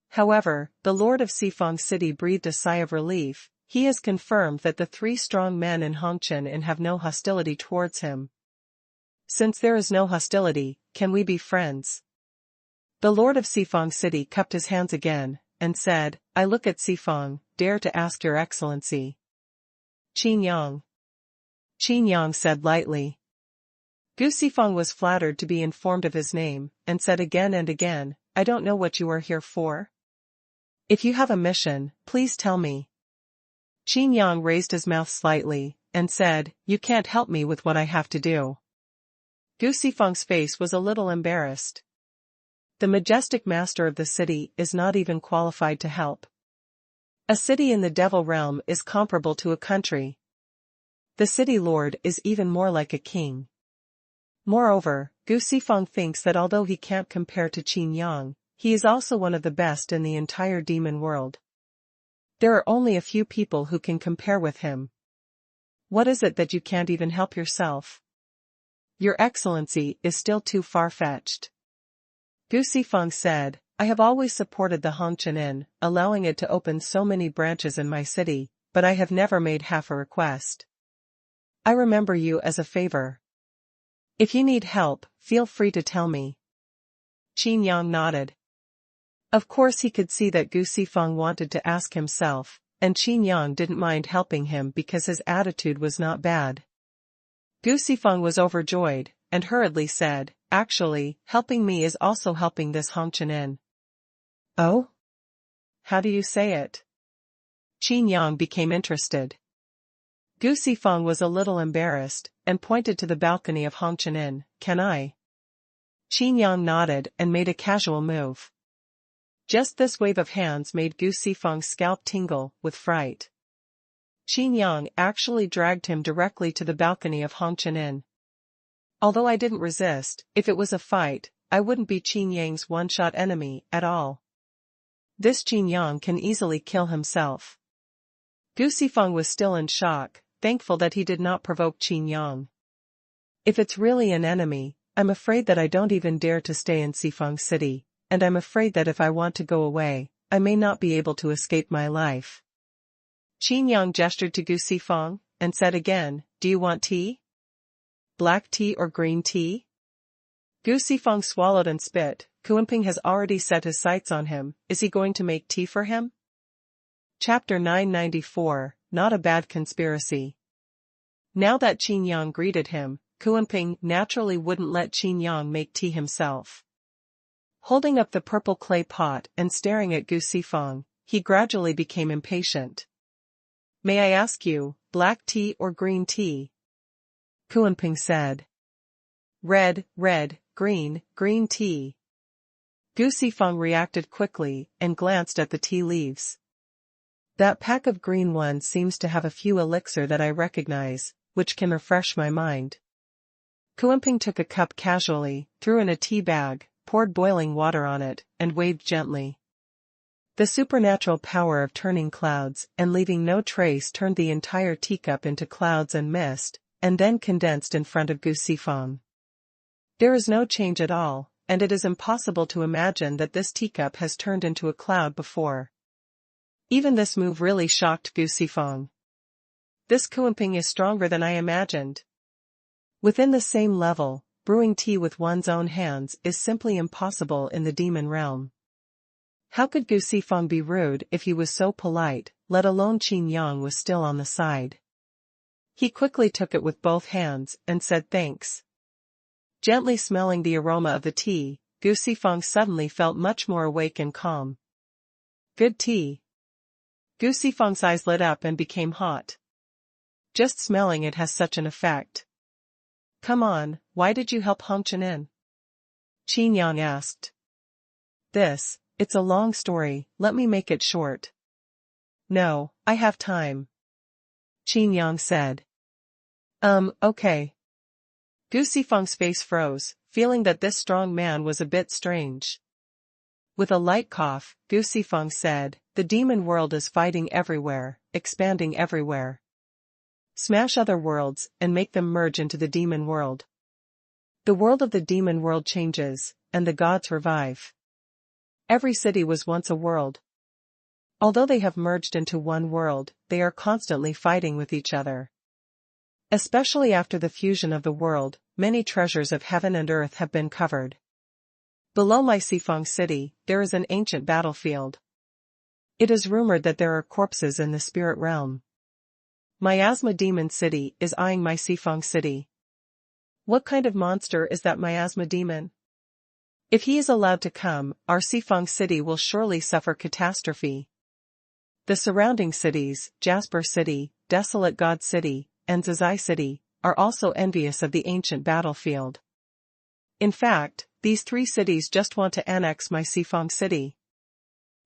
However, the Lord of Sifang City breathed a sigh of relief. He has confirmed that the three strong men in Hongqian have no hostility towards him. Since there is no hostility, can we be friends? The Lord of Sifang City cupped his hands again, and said, "I look at Sifang, dare to ask your excellency." Qin Yang. Qin Yang said lightly. Gu Sifang was flattered to be informed of his name, and said again and again, "I don't know what you are here for. If you have a mission, please tell me." Qin Yang raised his mouth slightly, and said, "You can't help me with what I have to do." Gu Sifang's face was a little embarrassed. The majestic master of the city is not even qualified to help. A city in the Devil Realm is comparable to a country. The city lord is even more like a king. Moreover, Gu Sifang thinks that although he can't compare to Qin Yang, he is also one of the best in the entire demon world. There are only a few people who can compare with him. What is it that you can't even help yourself? Your Excellency is still too far-fetched. Gu Sifang said, "I have always supported the Hongqian, allowing it to open so many branches in my city, but I have never made half a request. I remember you as a favor. If you need help, feel free to tell me." Qin Yang nodded. Of course he could see that Gu Sifang wanted to ask himself, and Qin Yang didn't mind helping him because his attitude was not bad. Gu Sifang was overjoyed, and hurriedly said, "Actually, helping me is also helping this Hongqian." "Oh? How do you say it?" Qin Yang became interested. Gu Sifang was a little embarrassed, and pointed to the balcony of Hongqian. "Can I?" Qin Yang nodded and made a casual move. Just this wave of hands made Gu Sifang's scalp tingle with fright. Qin Yang actually dragged him directly to the balcony of Hongqian. "Although I didn't resist, if it was a fight, I wouldn't be Qin Yang's one-shot enemy at all. This Qin Yang can easily kill himself." Gu Sifang was still in shock, thankful that he did not provoke Qin Yang. "If it's really an enemy, I'm afraid that I don't even dare to stay in Sifang City, and I'm afraid that if I want to go away, I may not be able to escape my life." Qin Yang gestured to Gu Sifang, and said again, "Do you want tea? Black tea or green tea?" Gu Sifang swallowed and spit. Kuanping has already set his sights on him. Is he going to make tea for him? Chapter 994, Not a Bad Conspiracy. Now that Qin Yang greeted him, Kuanping naturally wouldn't let Qin Yang make tea himself. Holding up the purple clay pot and staring at Gu Sifang, he gradually became impatient. "May I ask you, black tea or green tea?" Kuanping said. Red, green tea." Gu Sifang reacted quickly and glanced at the tea leaves. "That pack of green ones seems to have a few elixir that I recognize, which can refresh my mind." Kuimping took a cup casually, threw in a tea bag, poured boiling water on it, and waved gently. The supernatural power of turning clouds and leaving no trace turned the entire teacup into clouds and mist, and then condensed in front of Gu Sifang. There is no change at all, and it is impossible to imagine that this teacup has turned into a cloud before. Even this move really shocked Gu Sifang. This Kuimping is stronger than I imagined. Within the same level, brewing tea with one's own hands is simply impossible in the demon realm. How could Gu Sifang be rude if he was so polite, let alone Qin Yang was still on the side? He quickly took it with both hands and said thanks. Gently smelling the aroma of the tea, Gu Sifang suddenly felt much more awake and calm. Good tea. Gu Sifang's eyes lit up and became hot. Just smelling it has such an effect. Come on, why did you help Hong Chen in? Qin Yang asked. It's a long story, let me make it short. No, I have time. Qin Yang said. Okay. Gu Sifang's face froze, feeling that this strong man was a bit strange. With a light cough, Gu Sifang said, the demon world is fighting everywhere, expanding everywhere. Smash other worlds and make them merge into the demon world. The world of the demon world changes, and the gods revive. Every city was once a world. Although they have merged into one world, they are constantly fighting with each other. Especially after the fusion of the world, many treasures of heaven and earth have been covered. Below my Sifang city, there is an ancient battlefield. It is rumored that there are corpses in the spirit realm. Miasma Demon City is eyeing my Sifang city. What kind of monster is that miasma demon? If he is allowed to come, our Sifang city will surely suffer catastrophe. The surrounding cities, Jasper City, Desolate God City, and Zizai City, are also envious of the ancient battlefield. In fact, these three cities just want to annex my Sifang city.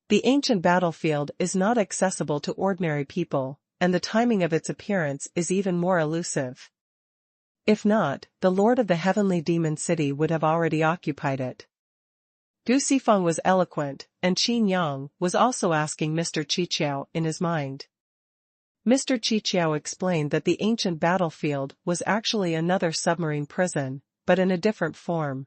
The ancient battlefield is not accessible to ordinary people, and the timing of its appearance is even more elusive. If not, the Lord of the Heavenly Demon City would have already occupied it. Gu Sifang was eloquent, and Qin Yang was also asking Mr. Qiqiao in his mind. Mr. Qiqiao explained that the ancient battlefield was actually another submarine prison, but in a different form.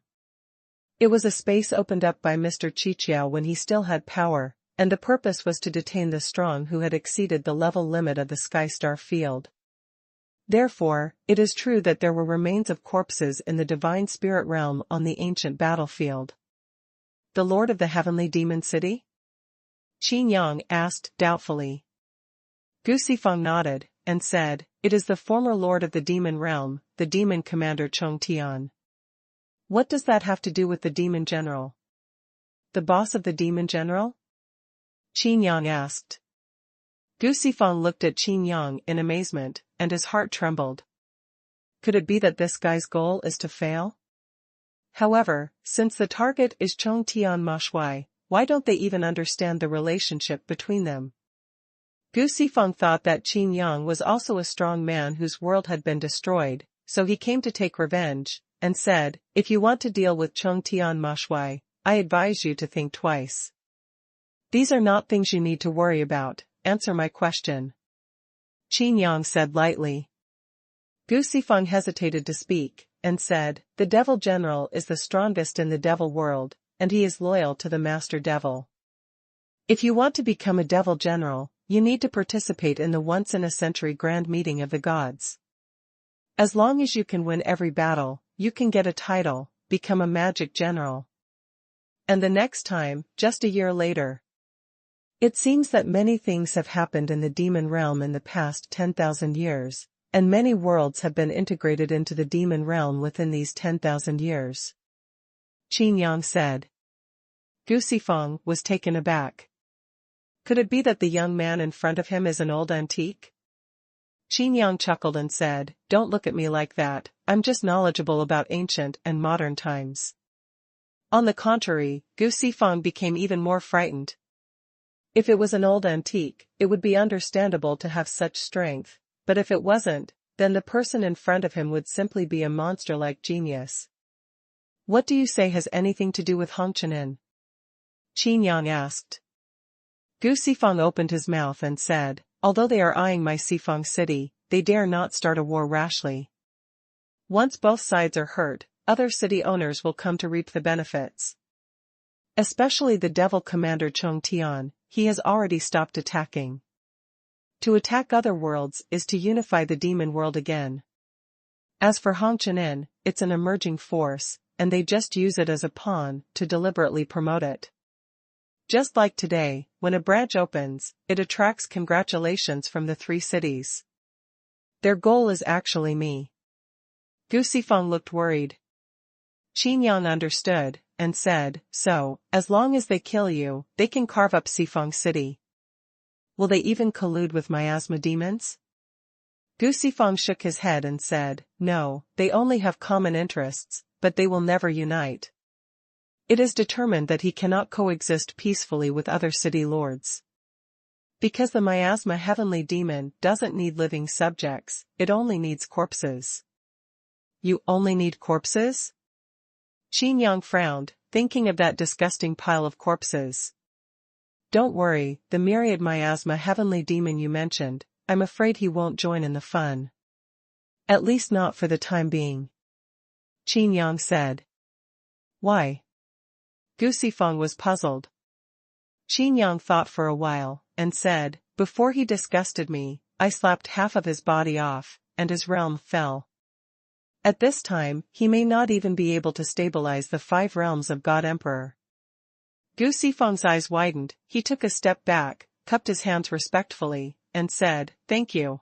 It was a space opened up by Mr. Qiqiao when he still had power, and the purpose was to detain the strong who had exceeded the level limit of the Skystar field. Therefore, it is true that there were remains of corpses in the divine spirit realm on the ancient battlefield. The Lord of the Heavenly Demon City? Qin Yang asked doubtfully. Gu Sifang nodded, and said, it is the former Lord of the Demon Realm, the Demon Commander Chong Tian. What does that have to do with the Demon General? The boss of the Demon General? Qin Yang asked. Gu Sifang looked at Qin Yang in amazement, and his heart trembled. Could it be that this guy's goal is to fail? However, since the target is Chong Tian Ma Shui, why don't they even understand the relationship between them? Gu Sifang thought that Qin Yang was also a strong man whose world had been destroyed, so he came to take revenge, and said, if you want to deal with Chong Tian Ma Shui, I advise you to think twice. These are not things you need to worry about, answer my question. Qin Yang said lightly. Gu Sifang hesitated to speak, and said, the Devil General is the strongest in the Devil world, and he is loyal to the Master Devil. If you want to become a Devil General, you need to participate in the once-in-a-century grand meeting of the gods. As long as you can win every battle, you can get a title, become a magic general. And the next time, just a year later. It seems that many things have happened in the demon realm in the past 10,000 years, and many worlds have been integrated into the demon realm within these 10,000 years. Qin Yang said. Gu Sifang was taken aback. Could it be that the young man in front of him is an old antique? Qin Yang chuckled and said, don't look at me like that, I'm just knowledgeable about ancient and modern times. On the contrary, Gu Sifang became even more frightened. If it was an old antique, it would be understandable to have such strength, but if it wasn't, then the person in front of him would simply be a monster-like genius. What do you say has anything to do with Hongqian? Qin Yang asked. Gu Sifeng opened his mouth and said, although they are eyeing my Sifeng city, they dare not start a war rashly. Once both sides are hurt, other city owners will come to reap the benefits. Especially the devil commander Chong Tian, he has already stopped attacking. To attack other worlds is to unify the demon world again. As for Hongqian, it's an emerging force, and they just use it as a pawn to deliberately promote it. Just like today, when a branch opens, it attracts congratulations from the three cities. Their goal is actually me. Gu Sifeng looked worried. Qin Yang understood, and said, so, as long as they kill you, they can carve up Sifeng City. Will they even collude with miasma demons? Gu Sifeng shook his head and said, no, they only have common interests, but they will never unite. It is determined that he cannot coexist peacefully with other city lords. Because the miasma heavenly demon doesn't need living subjects, it only needs corpses. You only need corpses? Qin Yang frowned, thinking of that disgusting pile of corpses. Don't worry, the myriad miasma heavenly demon you mentioned, I'm afraid he won't join in the fun. At least not for the time being. Qin Yang said. Why? Gu Sifeng was puzzled. Qin Yang thought for a while, and said, before he disgusted me, I slapped half of his body off, and his realm fell. At this time, he may not even be able to stabilize the 5 realms of God Emperor. Gu Sifeng's eyes widened, he took a step back, cupped his hands respectfully, and said, thank you.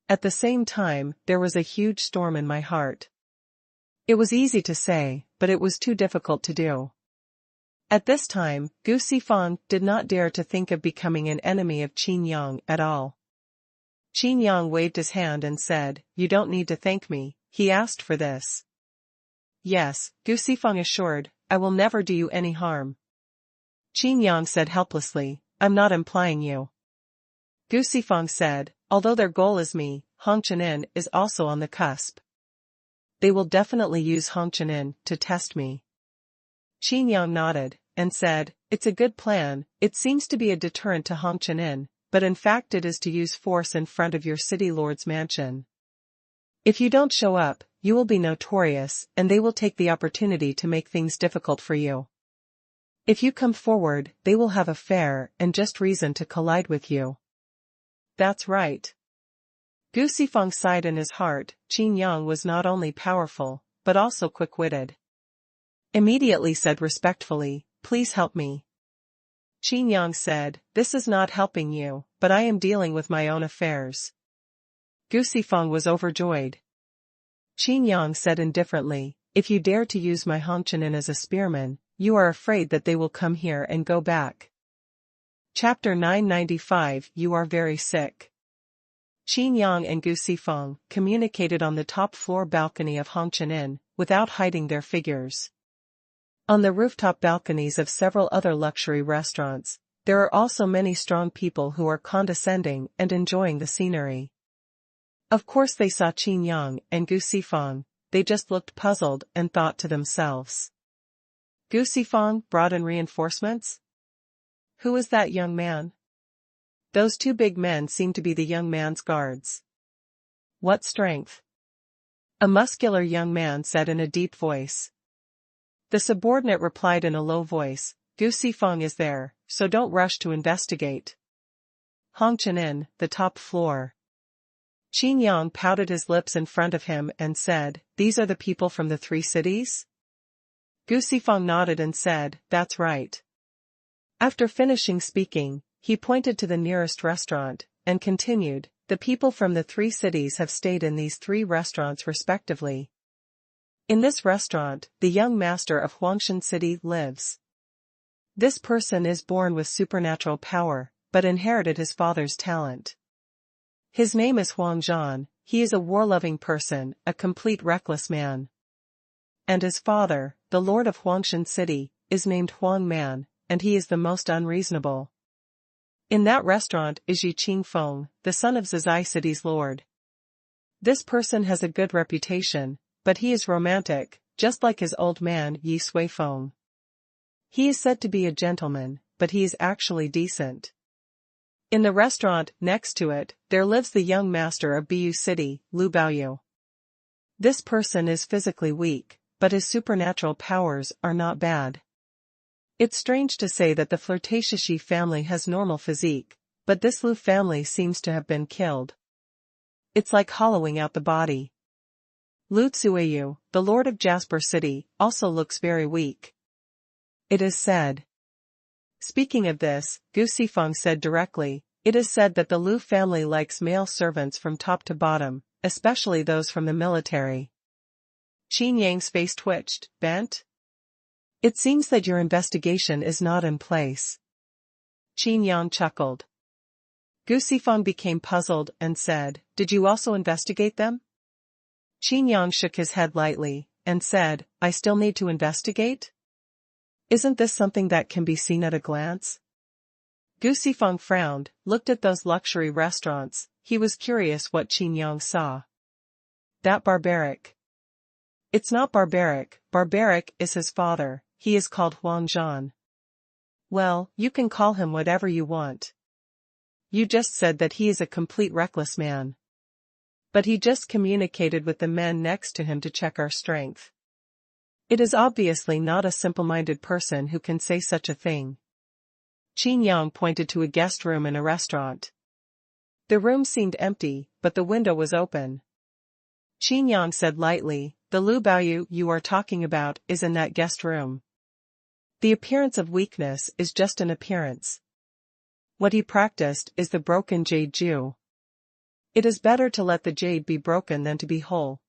At the same time, there was a huge storm in my heart. It was easy to say, but it was too difficult to do. At this time, Gu Sifeng did not dare to think of becoming an enemy of Qin Yang at all. Qin Yang waved his hand and said, you don't need to thank me, he asked for this. Yes, Gu Sifeng assured, I will never do you any harm. Qin Yang said helplessly, I'm not implying you. Gu Sifeng said, although their goal is me, Hongqian is also on the cusp. They will definitely use Hongqian to test me. Qin Yang nodded, and said, it's a good plan, it seems to be a deterrent to Hongqian, but in fact it is to use force in front of your city lord's mansion. If you don't show up, you will be notorious, and they will take the opportunity to make things difficult for you. If you come forward, they will have a fair and just reason to collide with you. That's right. Gu Sifeng sighed in his heart, Qin Yang was not only powerful, but also quick-witted. Immediately said respectfully, please help me. Qin Yang said, this is not helping you, but I am dealing with my own affairs. Gu Sifeng was overjoyed. Qin Yang said indifferently, if you dare to use my Hongqian as a spearman, you are afraid that they will come here and go back. Chapter 995 You are very sick. Qin Yang and Gu Sifeng communicated on the top floor balcony of Hongqian, without hiding their figures. On the rooftop balconies of several other luxury restaurants, there are also many strong people who are condescending and enjoying the scenery. Of course they saw Qin Yang and Gu Sifeng, they just looked puzzled and thought to themselves. Gu Sifeng brought in reinforcements? Who is that young man? Those 2 big men seem to be the young man's guards. What strength? A muscular young man said in a deep voice. The subordinate replied in a low voice, Gu Sifeng is there, so don't rush to investigate. Hongqian, the top floor. Qin Yang pouted his lips in front of him and said, these are the people from the 3 cities? Gu Sifeng nodded and said, that's right. After finishing speaking, he pointed to the nearest restaurant, and continued, the people from the 3 cities have stayed in these 3 restaurants respectively. In this restaurant, the young master of Huangshan City lives. This person is born with supernatural power, but inherited his father's talent. His name is Huang Zhan, he is a war-loving person, a complete reckless man. And his father, the lord of Huangshan City, is named Huang Man, and he is the most unreasonable. In that restaurant is Yi Qingfeng, the son of Zizai City's lord. This person has a good reputation, but he is romantic, just like his old man Yi Suifeng. He is said to be a gentleman, but he is actually decent. In the restaurant next to it, there lives the young master of Bu City, Lu Baoyu. This person is physically weak, but his supernatural powers are not bad. It's strange to say that the Flirtatious family has normal physique, but this Lu family seems to have been killed. It's like hollowing out the body. Lu Tsueyu, the lord of Jasper City, also looks very weak. It is said. Speaking of this, Gu Sifeng said directly, it is said that the Lu family likes male servants from top to bottom, especially those from the military. Qin Yang's face twitched, bent. It seems that your investigation is not in place. Qin Yang chuckled. Gu Sifeng became puzzled and said, did you also investigate them? Qin Yang shook his head lightly, and said, I still need to investigate? Isn't this something that can be seen at a glance? Gu Sifeng frowned, looked at those luxury restaurants. He was curious what Qin Yang saw. That barbaric. It's not barbaric, barbaric is his father, he is called Huang Zhan. Well, you can call him whatever you want. You just said that he is a complete reckless man. But he just communicated with the men next to him to check our strength. It is obviously not a simple-minded person who can say such a thing. Qin Yang pointed to a guest room in a restaurant. The room seemed empty, but the window was open. Qin Yang said lightly, the Lu Baoyu you are talking about is in that guest room. The appearance of weakness is just an appearance. What he practiced is the broken jade Ju. It is better to let the jade be broken than to be whole.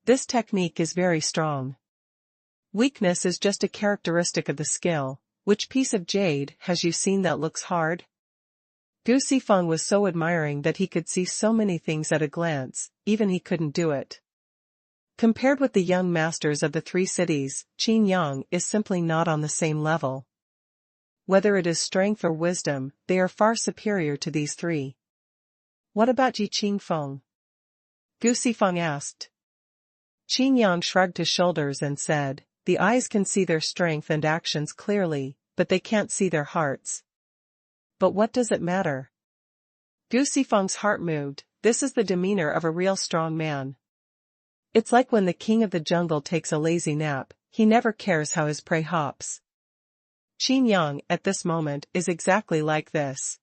This technique is very strong. Weakness is just a characteristic of the skill. Which piece of jade has you seen that looks hard? Gu Sifeng was so admiring that he could see so many things at a glance, even he couldn't do it. Compared with the young masters of the three cities, Qin Yang is simply not on the same level. Whether it is strength or wisdom, they are far superior to these three. What about Yi Qingfeng? Gu Sifeng asked. Qin Yang shrugged his shoulders and said, the eyes can see their strength and actions clearly, but they can't see their hearts. But what does it matter? Gu Sifeng's heart moved, this is the demeanor of a real strong man. It's like when the king of the jungle takes a lazy nap, he never cares how his prey hops. Qin Yang, at this moment, is exactly like this.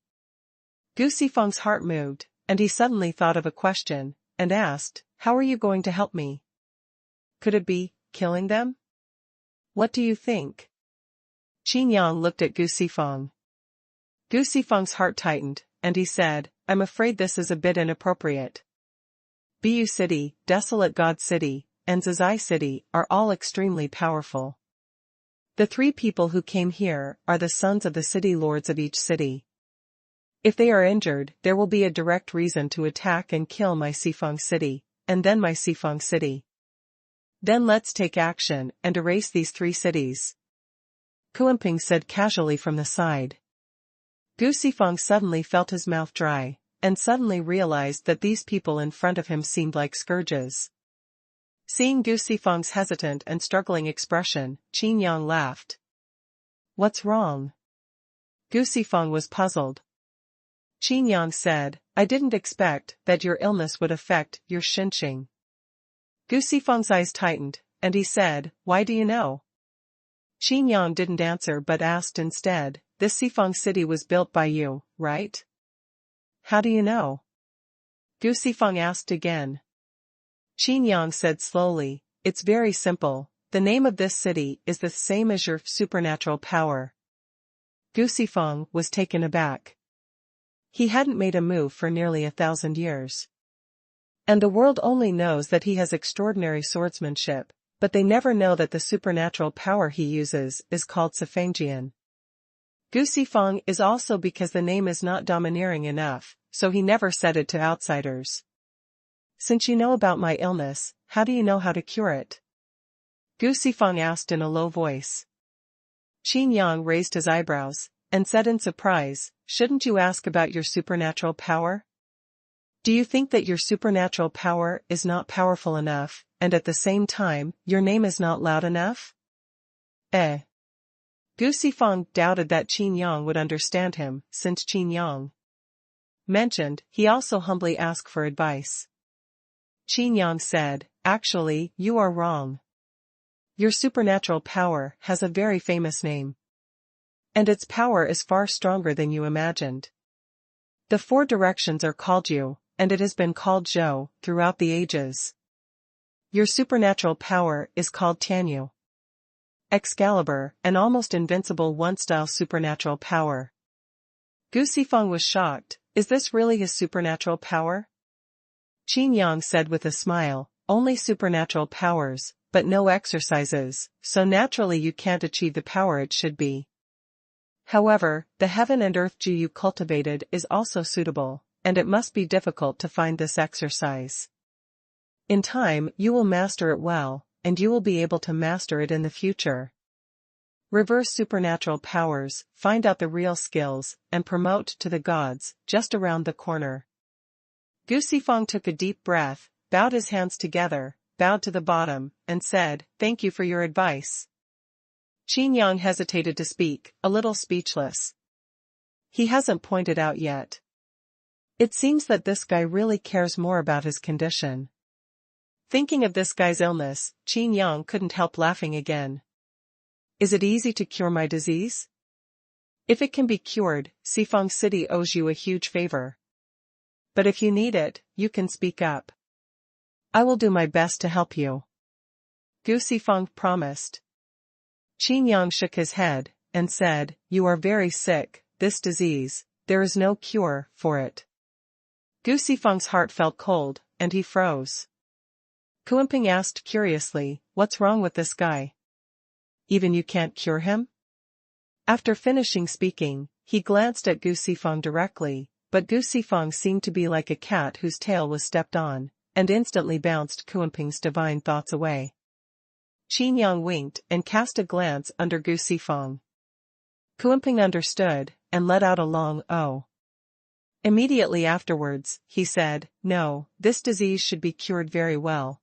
Gu Sifeng's heart moved, and he suddenly thought of a question, and asked, how are you going to help me? Could it be killing them? What do you think? Qin Yang looked at Gu Sifeng. Gu Sifeng's heart tightened, and he said, I'm afraid this is a bit inappropriate. Bu City, Desolate God City, and Zizai City are all extremely powerful. The three people who came here are the sons of the city lords of each city. If they are injured, there will be a direct reason to attack and kill my Sifeng City, and then my Sifeng City. Then let's take action and erase these three cities. Kuimping said casually from the side. Gu Sifeng suddenly felt his mouth dry, and suddenly realized that these people in front of him seemed like scourges. Seeing Gu Sifeng's hesitant and struggling expression, Qin Yang laughed. What's wrong? Gu Sifeng was puzzled. Qin Yang said, I didn't expect that your illness would affect your Xinqing. Gu Sifeng's eyes tightened, and he said, why do you know? Qin Yang didn't answer but asked instead, this Sifeng city was built by you, right? How do you know? Gu Sifeng asked again. Qin Yang said slowly, it's very simple, the name of this city is the same as your supernatural power. Gu Sifeng was taken aback. He hadn't made a move for nearly 1,000 years. And the world only knows that he has extraordinary swordsmanship, but they never know that the supernatural power he uses is called Sifengjian. Gu Sifeng is also because the name is not domineering enough, so he never said it to outsiders. Since you know about my illness, how do you know how to cure it? Gu Sifeng asked in a low voice. Qin Yang raised his eyebrows, and said in surprise, shouldn't you ask about your supernatural power? Do you think that your supernatural power is not powerful enough, and at the same time, your name is not loud enough? Eh. Gu Sifeng doubted that Qin Yang would understand him, since Qin Yang mentioned, he also humbly asked for advice. Qin Yang said, actually, you are wrong. Your supernatural power has a very famous name. And its power is far stronger than you imagined. The four directions are called you, and it has been called Zhou, throughout the ages. Your supernatural power is called Tianyu. Excalibur, an almost invincible one-style supernatural power. Gu Sifeng was shocked, is this really his supernatural power? Qin Yang said with a smile, only supernatural powers, but no exercises, so naturally you can't achieve the power it should be. However, the heaven and earth Ju you cultivated is also suitable, and it must be difficult to find this exercise. In time you will master it well, and you will be able to master it in the future. Reverse supernatural powers, find out the real skills, and promote to the gods, just around the corner. Gu Sifeng took a deep breath, bowed his hands together, bowed to the bottom, and said, thank you for your advice. Qin Yang hesitated to speak, a little speechless. He hasn't pointed out yet. It seems that this guy really cares more about his condition. Thinking of this guy's illness, Qin Yang couldn't help laughing again. Is it easy to cure my disease? If it can be cured, Sifeng City owes you a huge favor. But if you need it, you can speak up. I will do my best to help you. Gu Sifeng promised. Qin Yang shook his head, and said, you are very sick, this disease, there is no cure for it. Gu Sifeng's heart felt cold, and he froze. Kuanping asked curiously, what's wrong with this guy? Even you can't cure him? After finishing speaking, he glanced at Gu Sifeng directly, but Gu Sifeng seemed to be like a cat whose tail was stepped on, and instantly bounced Kuanping's divine thoughts away. Qin Yang winked and cast a glance under Gu Sifeng. Kuanping understood, and let out a long "oh." Immediately afterwards, he said, no, this disease should be cured very well.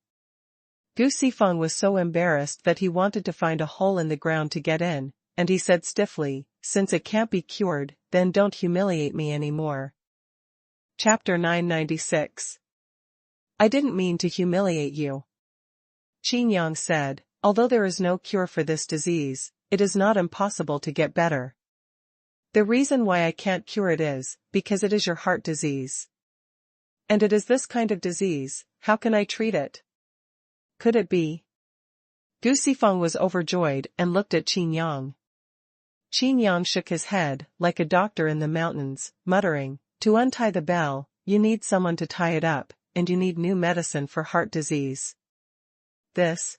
Gu Sifeng was so embarrassed that he wanted to find a hole in the ground to get in, and he said stiffly, since it can't be cured, then don't humiliate me anymore. Chapter 996. I didn't mean to humiliate you. Qin Yang said, although there is no cure for this disease, it is not impossible to get better. The reason why I can't cure it is, because it is your heart disease. And it is this kind of disease, how can I treat it? Could it be? Gu Sifeng was overjoyed and looked at Qin Yang. Qin Yang shook his head, like a doctor in the mountains, muttering, to untie the bell, you need someone to tie it up, and you need new medicine for heart disease. This?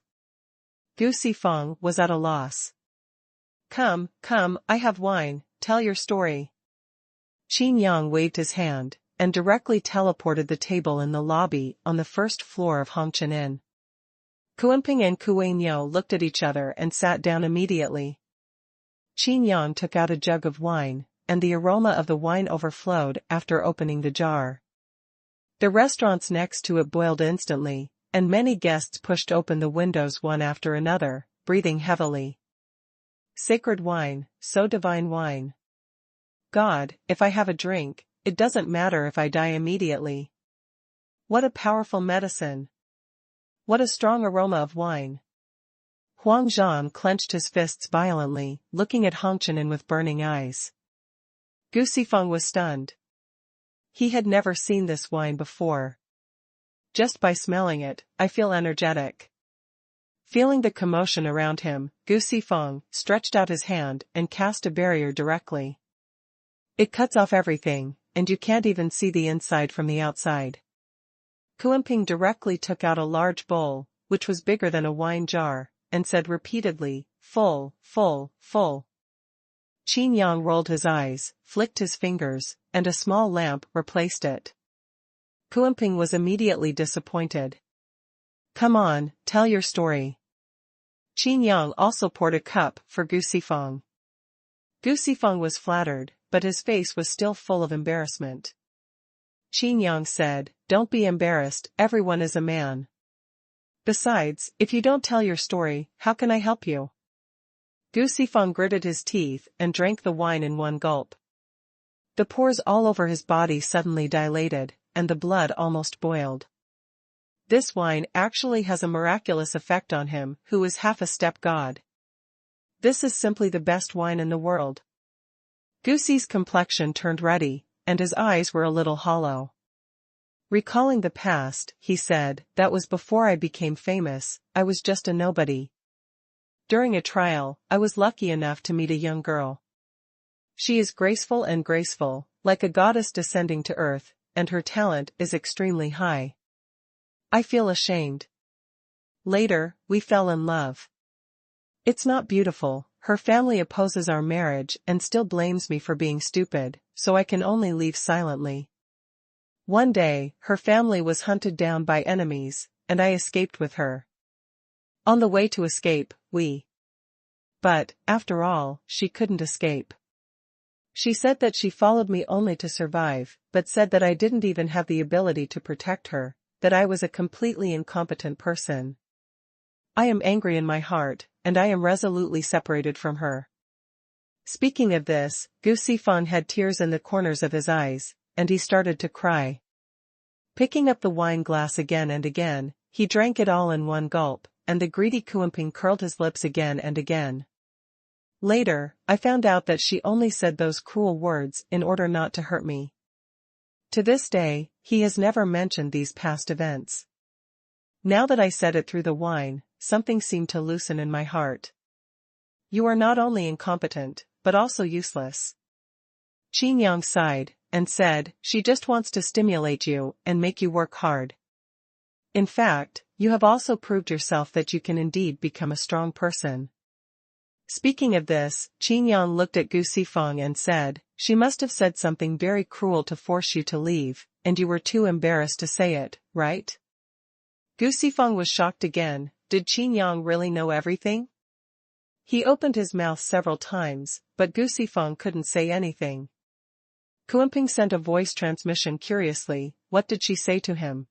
Gu Sifeng was at a loss. Come, I have wine, tell your story. Qin Yang waved his hand, and directly teleported the table in the lobby on the first floor of Hongqian Inn. Kuanping and Kuanyo looked at each other and sat down immediately. Qin Yang took out a jug of wine, and the aroma of the wine overflowed after opening the jar. The restaurants next to it boiled instantly, and many guests pushed open the windows one after another, breathing heavily. Sacred wine, so divine wine. God, if I have a drink, it doesn't matter if I die immediately. What a powerful medicine. What a strong aroma of wine. Huang Zhan clenched his fists violently, looking at Hongqian Inn with burning eyes. Gu Sifeng was stunned. He had never seen this wine before. Just by smelling it, I feel energetic. Feeling the commotion around him, Gu Sifeng stretched out his hand and cast a barrier directly. It cuts off everything, and you can't even see the inside from the outside. Kuanping directly took out a large bowl, which was bigger than a wine jar, and said repeatedly, full, full, full. Qin Yang rolled his eyes, flicked his fingers, and a small lamp replaced it. Kuanping was immediately disappointed. Come on, tell your story. Qin Yang also poured a cup for Gu Sifeng. Gu Sifeng was flattered, but his face was still full of embarrassment. Qin Yang said, don't be embarrassed, everyone is a man. Besides, if you don't tell your story, how can I help you? Gu Sifeng gritted his teeth and drank the wine in one gulp. The pores all over his body suddenly dilated, and the blood almost boiled. This wine actually has a miraculous effect on him, who is half a step god. This is simply the best wine in the world. Gu Si's complexion turned ruddy, and his eyes were a little hollow. Recalling the past, he said, that was before I became famous, I was just a nobody. During a trial, I was lucky enough to meet a young girl. She is graceful, like a goddess descending to earth, and her talent is extremely high. I feel ashamed. Later, we fell in love. It's not beautiful, her family opposes our marriage and still blames me for being stupid, so I can only leave silently. One day, her family was hunted down by enemies, and I escaped with her. On the way to escape, But, after all, she couldn't escape. She said that she followed me only to survive, but said that I didn't even have the ability to protect her, that I was a completely incompetent person. I am angry in my heart, and I am resolutely separated from her. Speaking of this, Gu Sifeng had tears in the corners of his eyes, and he started to cry. Picking up the wine glass again and again, he drank it all in one gulp, and the greedy Xuanhuan curled his lips again and again. Later, I found out that she only said those cruel words in order not to hurt me. To this day, he has never mentioned these past events. Now that I said it through the wine, something seemed to loosen in my heart. You are not only incompetent, but also useless. Qin Yang sighed, and said, she just wants to stimulate you and make you work hard. In fact, you have also proved yourself that you can indeed become a strong person. Speaking of this, Qin Yang looked at Gu Sifeng and said, she must have said something very cruel to force you to leave, and you were too embarrassed to say it, right? Gu Sifeng was shocked again. Did Qin Yang really know everything? He opened his mouth several times, but Gu Sifeng couldn't say anything. Xuanhuan sent a voice transmission curiously. What did she say to him?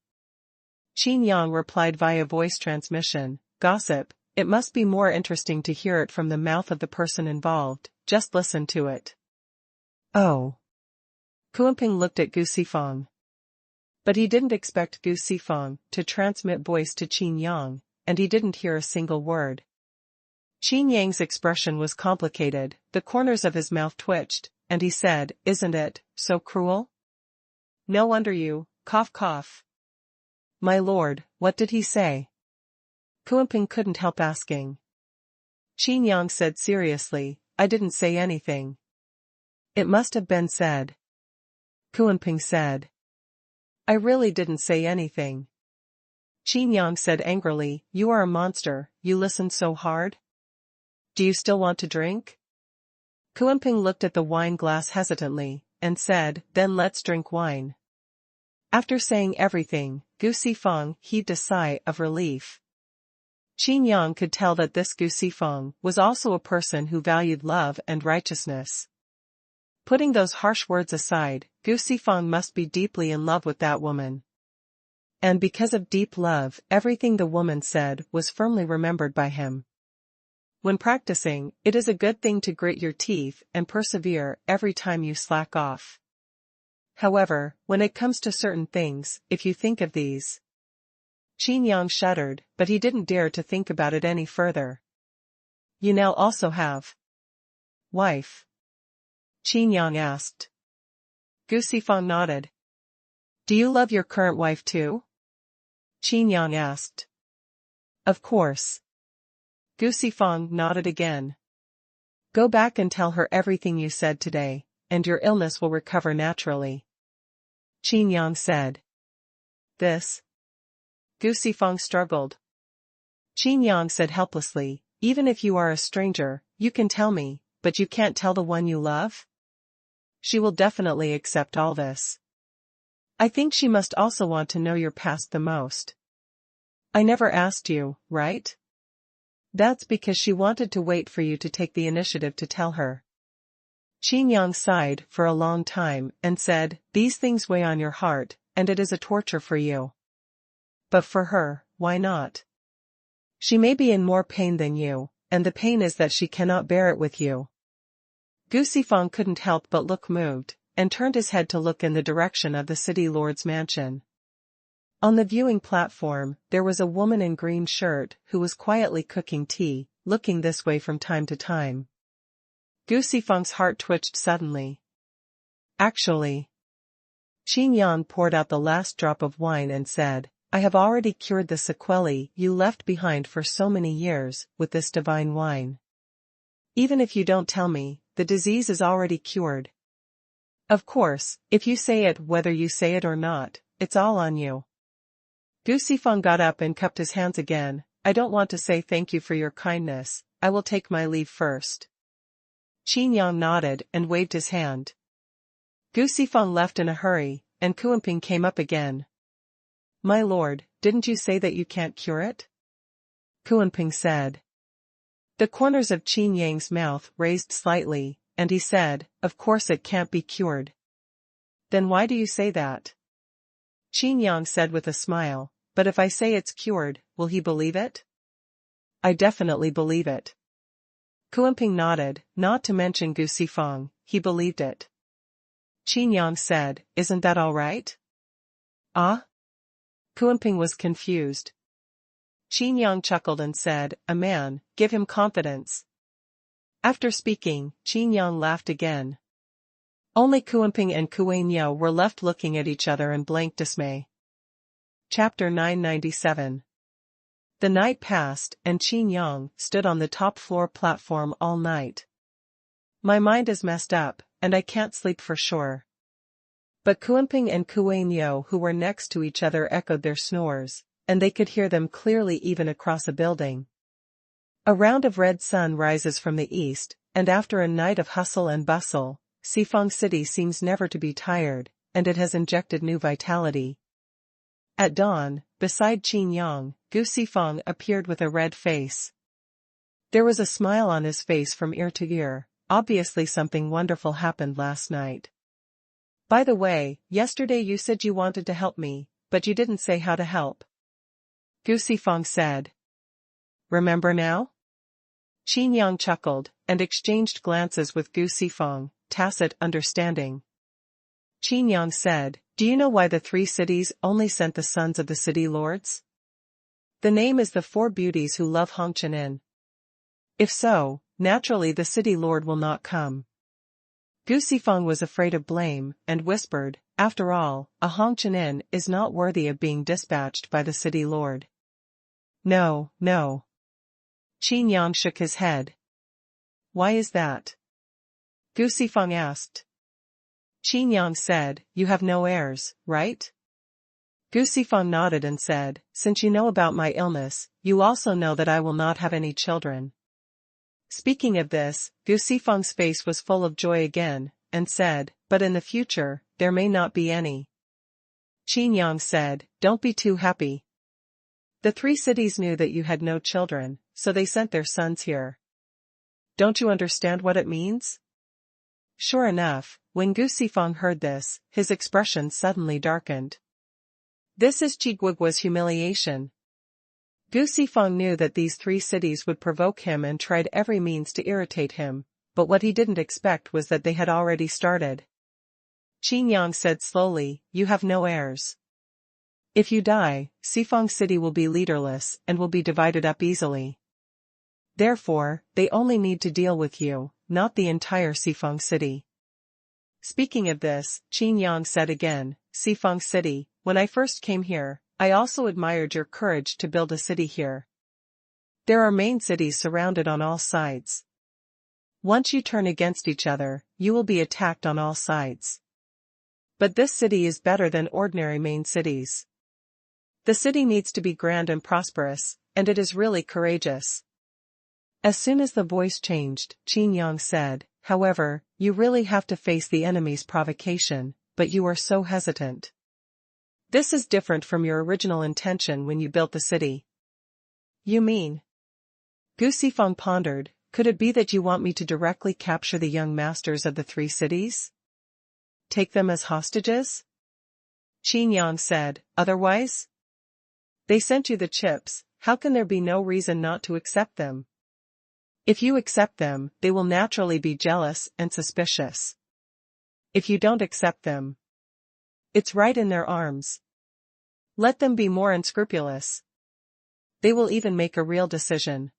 Qin Yang replied via voice transmission, gossip. It must be more interesting to hear it from the mouth of the person involved, just listen to it. Oh. Xuanhuan looked at Gu Sifeng. But he didn't expect Gu Sifeng to transmit voice to Qin Yang, and he didn't hear a single word. Qin Yang's expression was complicated, the corners of his mouth twitched, and he said, isn't it so cruel? No wonder you, cough cough. My lord, what did he say? Xuanhuan couldn't help asking. Qin Yang said seriously, I didn't say anything. It must have been said. Xuanhuan said. I really didn't say anything. Qin Yang said angrily, you are a monster, you listened so hard? Do you still want to drink? Xuanhuan looked at the wine glass hesitantly, and said, then let's drink wine. After saying everything, Gu Sifeng heaved a sigh of relief. Qin Yang could tell that this Gu Sifeng was also a person who valued love and righteousness. Putting those harsh words aside, Gu Sifeng must be deeply in love with that woman. And because of deep love, everything the woman said was firmly remembered by him. When practicing, it is a good thing to grit your teeth and persevere every time you slack off. However, when it comes to certain things, if you think of these. Qin Yang shuddered, but he didn't dare to think about it any further. You now also have wife? Qin Yang asked. Gu Sifeng nodded. Do you love your current wife too? Qin Yang asked. Of course. Gu Sifeng nodded again. Go back and tell her everything you said today, and your illness will recover naturally. Qin Yang said. This? Gu Sifeng struggled. Qin Yang said helplessly, even if you are a stranger, you can tell me, but you can't tell the one you love? She will definitely accept all this. I think she must also want to know your past the most. I never asked you, right? That's because she wanted to wait for you to take the initiative to tell her. Qin Yang sighed for a long time and said, these things weigh on your heart, and it is a torture for you. But for her, why not? She may be in more pain than you, and the pain is that she cannot bear it with you. Gu Sifang couldn't help but look moved, and turned his head to look in the direction of the city lord's mansion. On the viewing platform, there was a woman in green shirt who was quietly cooking tea, looking this way from time to time. Gu Sifang's heart twitched suddenly. Actually, Qin Yang poured out the last drop of wine and said, I have already cured the sequelae you left behind for so many years with this divine wine. Even if you don't tell me, the disease is already cured. Of course, if you say it, whether you say it or not, it's all on you. Gu Sifang got up and cupped his hands again. I don't want to say thank you for your kindness, I will take my leave first. Qin Yang nodded and waved his hand. Gu Sifang left in a hurry, and Kuanping came up again. My lord, didn't you say that you can't cure it? Kuanping said. The corners of Qin Yang's mouth raised slightly, and he said, of course it can't be cured. Then why do you say that? Qin Yang said with a smile, but if I say it's cured, will he believe it? I definitely believe it. Kuanping nodded, not to mention Gu Sifang, he believed it. Qin Yang said, isn't that all right? Ah? Kuanping was confused. Qin Yang chuckled and said, a man, give him confidence. After speaking, Qin Yang laughed again. Only Kuanping and Kuanyo were left looking at each other in blank dismay. Chapter 997. The night passed, and Qin Yang stood on the top floor platform all night. My mind is messed up, and I can't sleep for sure. But Kuanping and Kuanyo, who were next to each other, echoed their snores, and they could hear them clearly even across a building. A round of red sun rises from the east, and after a night of hustle and bustle, Sifang City seems never to be tired, and it has injected new vitality. At dawn, beside Qin Yang, Gu Sifang appeared with a red face. There was a smile on his face from ear to ear. Obviously something wonderful happened last night. By the way, yesterday you said you wanted to help me, but you didn't say how to help. Gu Sifang said. Remember now? Qin Yang chuckled, and exchanged glances with Gu Sifang, tacit understanding. Qin Yang said, do you know why the 3 cities only sent the sons of the city lords? The name is the 4 beauties who love Hongqianin. If so, naturally the city lord will not come. Gu Sifang was afraid of blame, and whispered, after all, a Hongqianin is not worthy of being dispatched by the city lord. No, no. Qin Yang shook his head. Why is that? Gu Sifang asked. Qin Yang said, you have no heirs, right? Gu Sifang nodded and said, since you know about my illness, you also know that I will not have any children. Speaking of this, Gu Sifang's face was full of joy again, and said, but in the future, there may not be any. Qin Yang said, don't be too happy. The 3 cities knew that you had no children, so they sent their sons here. Don't you understand what it means? Sure enough, when Gu Sifang heard this, his expression suddenly darkened. This is Qigugua's humiliation. Gu Sifang knew that these 3 cities would provoke him and tried every means to irritate him, but what he didn't expect was that they had already started. Qin Yang said slowly, you have no heirs. If you die, Sifang City will be leaderless and will be divided up easily. Therefore, they only need to deal with you, not the entire Sifang City. Speaking of this, Qin Yang said again, Sifang City, when I first came here, I also admired your courage to build a city here. There are main cities surrounded on all sides. Once you turn against each other, you will be attacked on all sides. But this city is better than ordinary main cities. The city needs to be grand and prosperous, and it is really courageous. As soon as the voice changed, Qin Yang said, however, you really have to face the enemy's provocation, but you are so hesitant. This is different from your original intention when you built the city. You mean? Gu Sifang pondered, could it be that you want me to directly capture the young masters of the 3 cities? Take them as hostages? Qin Yang said, otherwise? They sent you the chips, how can there be no reason not to accept them? If you accept them, they will naturally be jealous and suspicious. If you don't accept them, it's right in their arms. Let them be more unscrupulous. They will even make a real decision.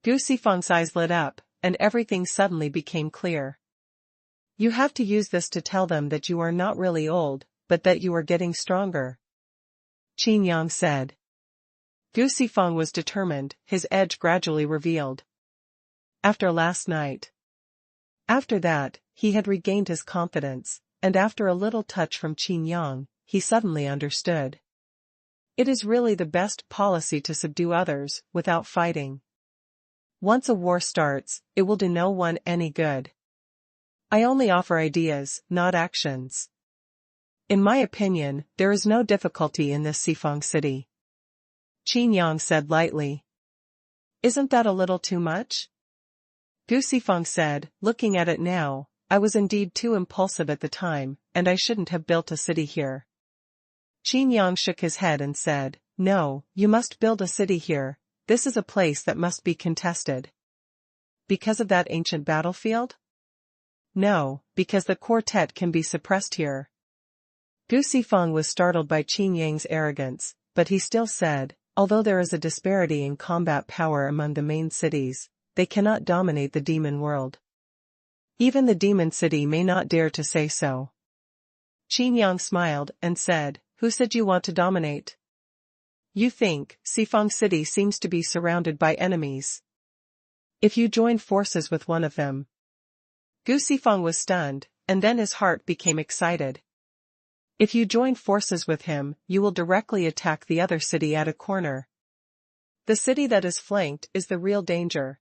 Gu Sifeng's eyes lit up, and everything suddenly became clear. You have to use this to tell them that you are not really old, but that you are getting stronger. Qin Yang said. Gu Sifeng was determined, his edge gradually revealed. After last night. After that, he had regained his confidence, and after a little touch from Qin Yang, he suddenly understood. It is really the best policy to subdue others, without fighting. Once a war starts, it will do no one any good. I only offer ideas, not actions. In my opinion, there is no difficulty in this Sifeng city. Qin Yang said lightly. Isn't that a little too much? Gu Sifeng said, looking at it now, I was indeed too impulsive at the time, and I shouldn't have built a city here. Qin Yang shook his head and said, no, you must build a city here, this is a place that must be contested. Because of that ancient battlefield? No, because the quartet can be suppressed here. Gu Sifeng was startled by Qin Yang's arrogance, but he still said, although there is a disparity in combat power among the main cities, they cannot dominate the demon world. Even the demon city may not dare to say so. Qin Yang smiled and said, who said you want to dominate? You think, Sifeng City seems to be surrounded by enemies. If you join forces with one of them. Gu Sifeng was stunned, and then his heart became excited. If you join forces with him, you will directly attack the other city at a corner. The city that is flanked is the real danger.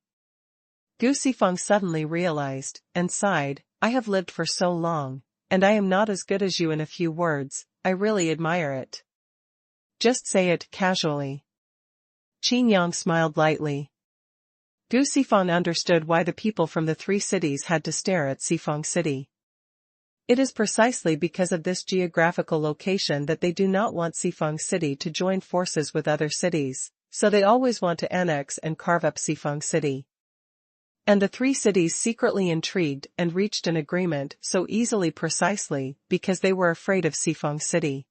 Gu Sifeng suddenly realized, and sighed, I have lived for so long, and I am not as good as you in a few words, I really admire it. Just say it casually. Qin Yang smiled lightly. Gu Sifeng understood why the people from the three cities had to stare at Sifeng City. It is precisely because of this geographical location that they do not want Sifeng City to join forces with other cities, so they always want to annex and carve up Sifeng City. And the three cities secretly intrigued and reached an agreement so easily precisely because they were afraid of Sifeng City.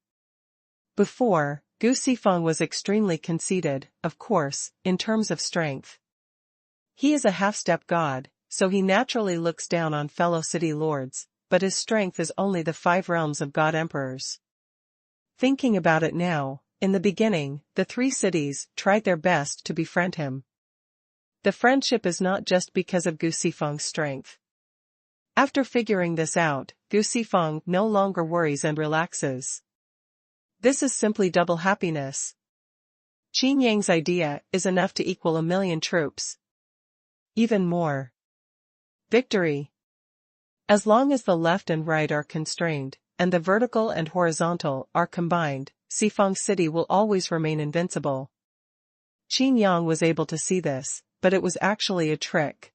Before, Gu Sifeng was extremely conceited, of course, in terms of strength. He is a half-step god, so he naturally looks down on fellow city lords, but his strength is only the 5 realms of god-emperors. Thinking about it now, in the beginning, the three cities tried their best to befriend him. The friendship is not just because of Gu Sifeng's strength. After figuring this out, Gu Sifeng no longer worries and relaxes. This is simply double happiness. Qin Yang's idea is enough to equal 1,000,000 troops. Even more. Victory. As long as the left and right are constrained, and the vertical and horizontal are combined, Sifeng City will always remain invincible. Qin Yang was able to see this, but it was actually a trick.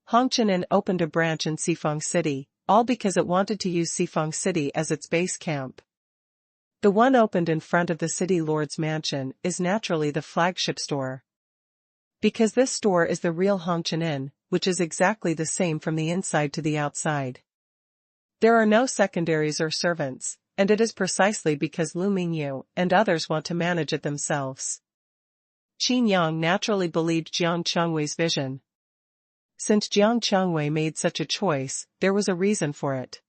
Hongqianin opened a branch in Sifeng City, all because it wanted to use Sifeng City as its base camp. The one opened in front of the city lord's mansion is naturally the flagship store. Because this store is the real Hongqianin, which is exactly the same from the inside to the outside. There are no secondaries or servants, and it is precisely because Lu Mingyu and others want to manage it themselves. Qin Yang naturally believed Jiang Chengwei's vision. Since Jiang Chengwei made such a choice, there was a reason for it.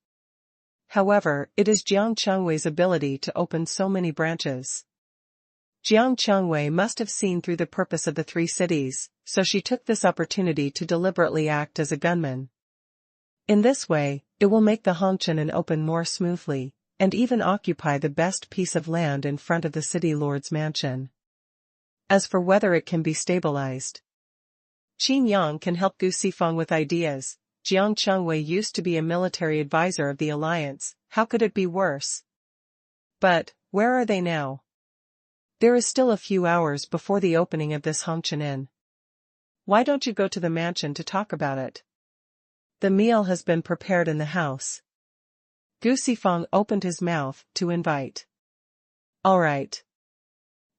However, it is Jiang Chengwei's ability to open so many branches. Jiang Chengwei must have seen through the purpose of the three cities, so she took this opportunity to deliberately act as a gunman. In this way, it will make the Hongqianin open more smoothly, and even occupy the best piece of land in front of the city lord's mansion. As for whether it can be stabilized, Qin Yang can help Gu Sifeng with ideas. Jiang Chengwei used to be a military advisor of the alliance, how could it be worse? But, where are they now? There is still a few hours before the opening of this Hongqianin. Why don't you go to the mansion to talk about it? The meal has been prepared in the house. Gu Sifeng opened his mouth to invite. All right.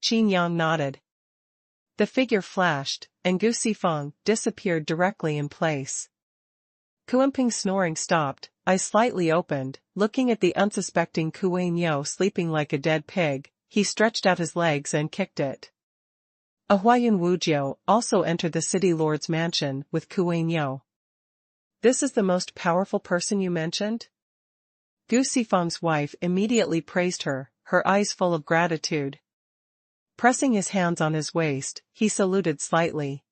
Qin Yang nodded. The figure flashed, and Gu Sifeng disappeared directly in place. Kuimping's snoring stopped, eyes slightly opened, looking at the unsuspecting Kuan-Yo sleeping like a dead pig. He stretched out his legs and kicked it. A Huayan Wujiu also entered the city lord's mansion with Kuan-Yo. This is the most powerful person you mentioned? Gu Sifeng's wife immediately praised her, her eyes full of gratitude. Pressing his hands on his waist, he saluted slightly.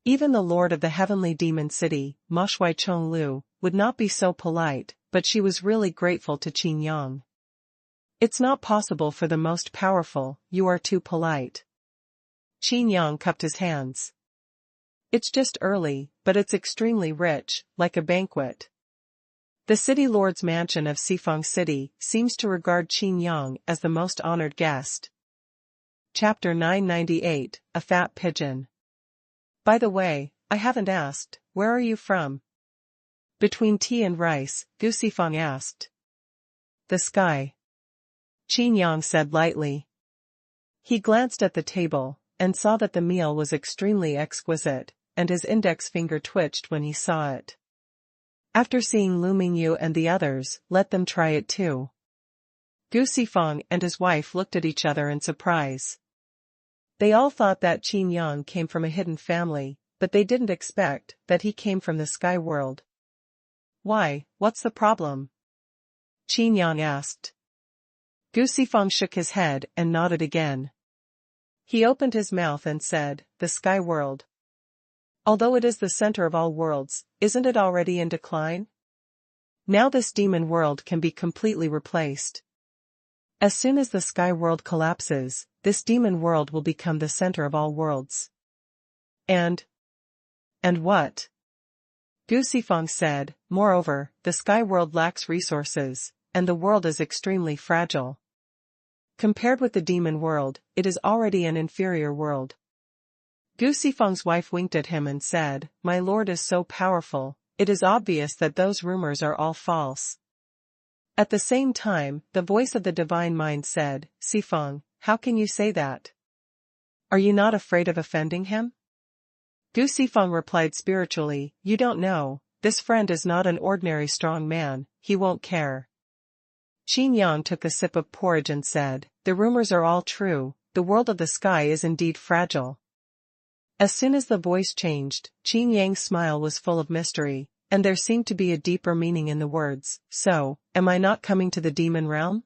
Even the lord of the heavenly demon city, Ma Shui Chonglu, would not be so polite, but she was really grateful to Qin Yang. It's not possible for the most powerful, you are too polite. Qin Yang cupped his hands. It's just early, but it's extremely rich, like a banquet. The city lord's mansion of Sifeng City seems to regard Qin Yang as the most honored guest. Chapter 998, A Fat Pigeon. By the way, I haven't asked, where are you from? Between tea and rice, Gu Sifeng asked. The sky. Qin Yang said lightly. He glanced at the table, and saw that the meal was extremely exquisite, and his index finger twitched when he saw it. After seeing Lu Mingyu and the others, let them try it too. Gu Sifeng and his wife looked at each other in surprise. They all thought that Qin Yang came from a hidden family, but they didn't expect that he came from the sky world. Why, what's the problem? Qin Yang asked. Gu Sifeng shook his head and nodded again. He opened his mouth and said, the sky world. Although it is the center of all worlds, isn't it already in decline? Now this demon world can be completely replaced. As soon as the sky world collapses, this demon world will become the center of all worlds. And what? Gu Sifeng said, moreover, the sky world lacks resources, and the world is extremely fragile. Compared with the demon world, it is already an inferior world. Gu Sifeng's wife winked at him and said, my lord is so powerful, it is obvious that those rumors are all false. At the same time, the voice of the divine mind said, Sifeng, how can you say that? Are you not afraid of offending him? Gu Sifeng replied spiritually, you don't know, this friend is not an ordinary strong man, he won't care. Qin Yang took a sip of porridge and said, the rumors are all true, the world of the sky is indeed fragile. As soon as the voice changed, Qin Yang's smile was full of mystery, and there seemed to be a deeper meaning in the words, so, am I not coming to the demon realm?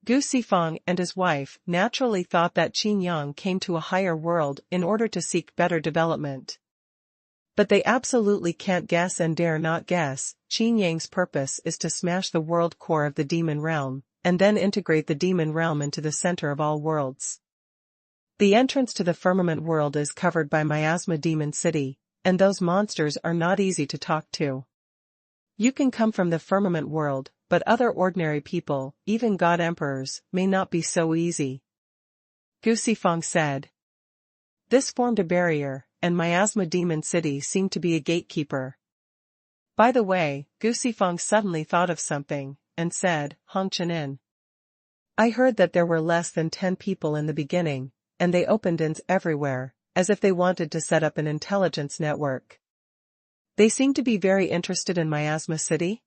Gu Sifeng and his wife naturally thought that Qin Yang came to a higher world in order to seek better development. But they absolutely can't guess and dare not guess. Qin Yang's purpose is to smash the world core of the demon realm, and then integrate the demon realm into the center of all worlds. The entrance to the firmament world is covered by Miasma Demon City, and those monsters are not easy to talk to. You can come from the firmament world, but other ordinary people, even god emperors, may not be so easy. Gu Sifeng said. This formed a barrier, and Miasma Demon City seemed to be a gatekeeper. By the way, Gu Sifeng suddenly thought of something, and said, Hongchenin. I heard that there were less than 10 people in the beginning, and they opened inns everywhere, as if they wanted to set up an intelligence network. They seem to be very interested in Miasma City?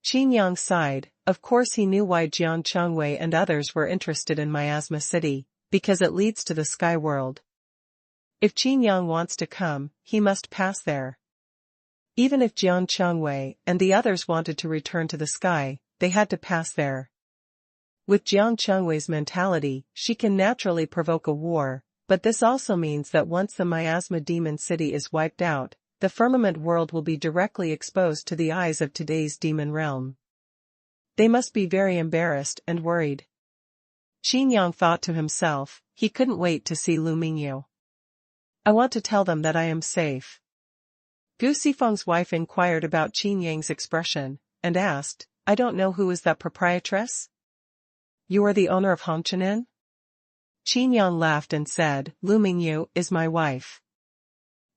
Qin Yang sighed. Of course he knew why Jiang Chengwei and others were interested in Miasma City, because it leads to the sky world. If Qin Yang wants to come, he must pass there. Even if Jiang Chengwei and the others wanted to return to the sky, they had to pass there. With Jiang Chengwei's mentality, she can naturally provoke a war, but this also means that once the Miasma Demon City is wiped out, the firmament world will be directly exposed to the eyes of today's demon realm. They must be very embarrassed and worried. Qin Yang thought to himself, he couldn't wait to see Lu Mingyu. I want to tell them that I am safe. Gu Sifeng's wife inquired about Qin Yang's expression, and asked, I don't know who is that proprietress? You are the owner of Hongchenin? Qin Yang laughed and said, Lu Mingyu is my wife.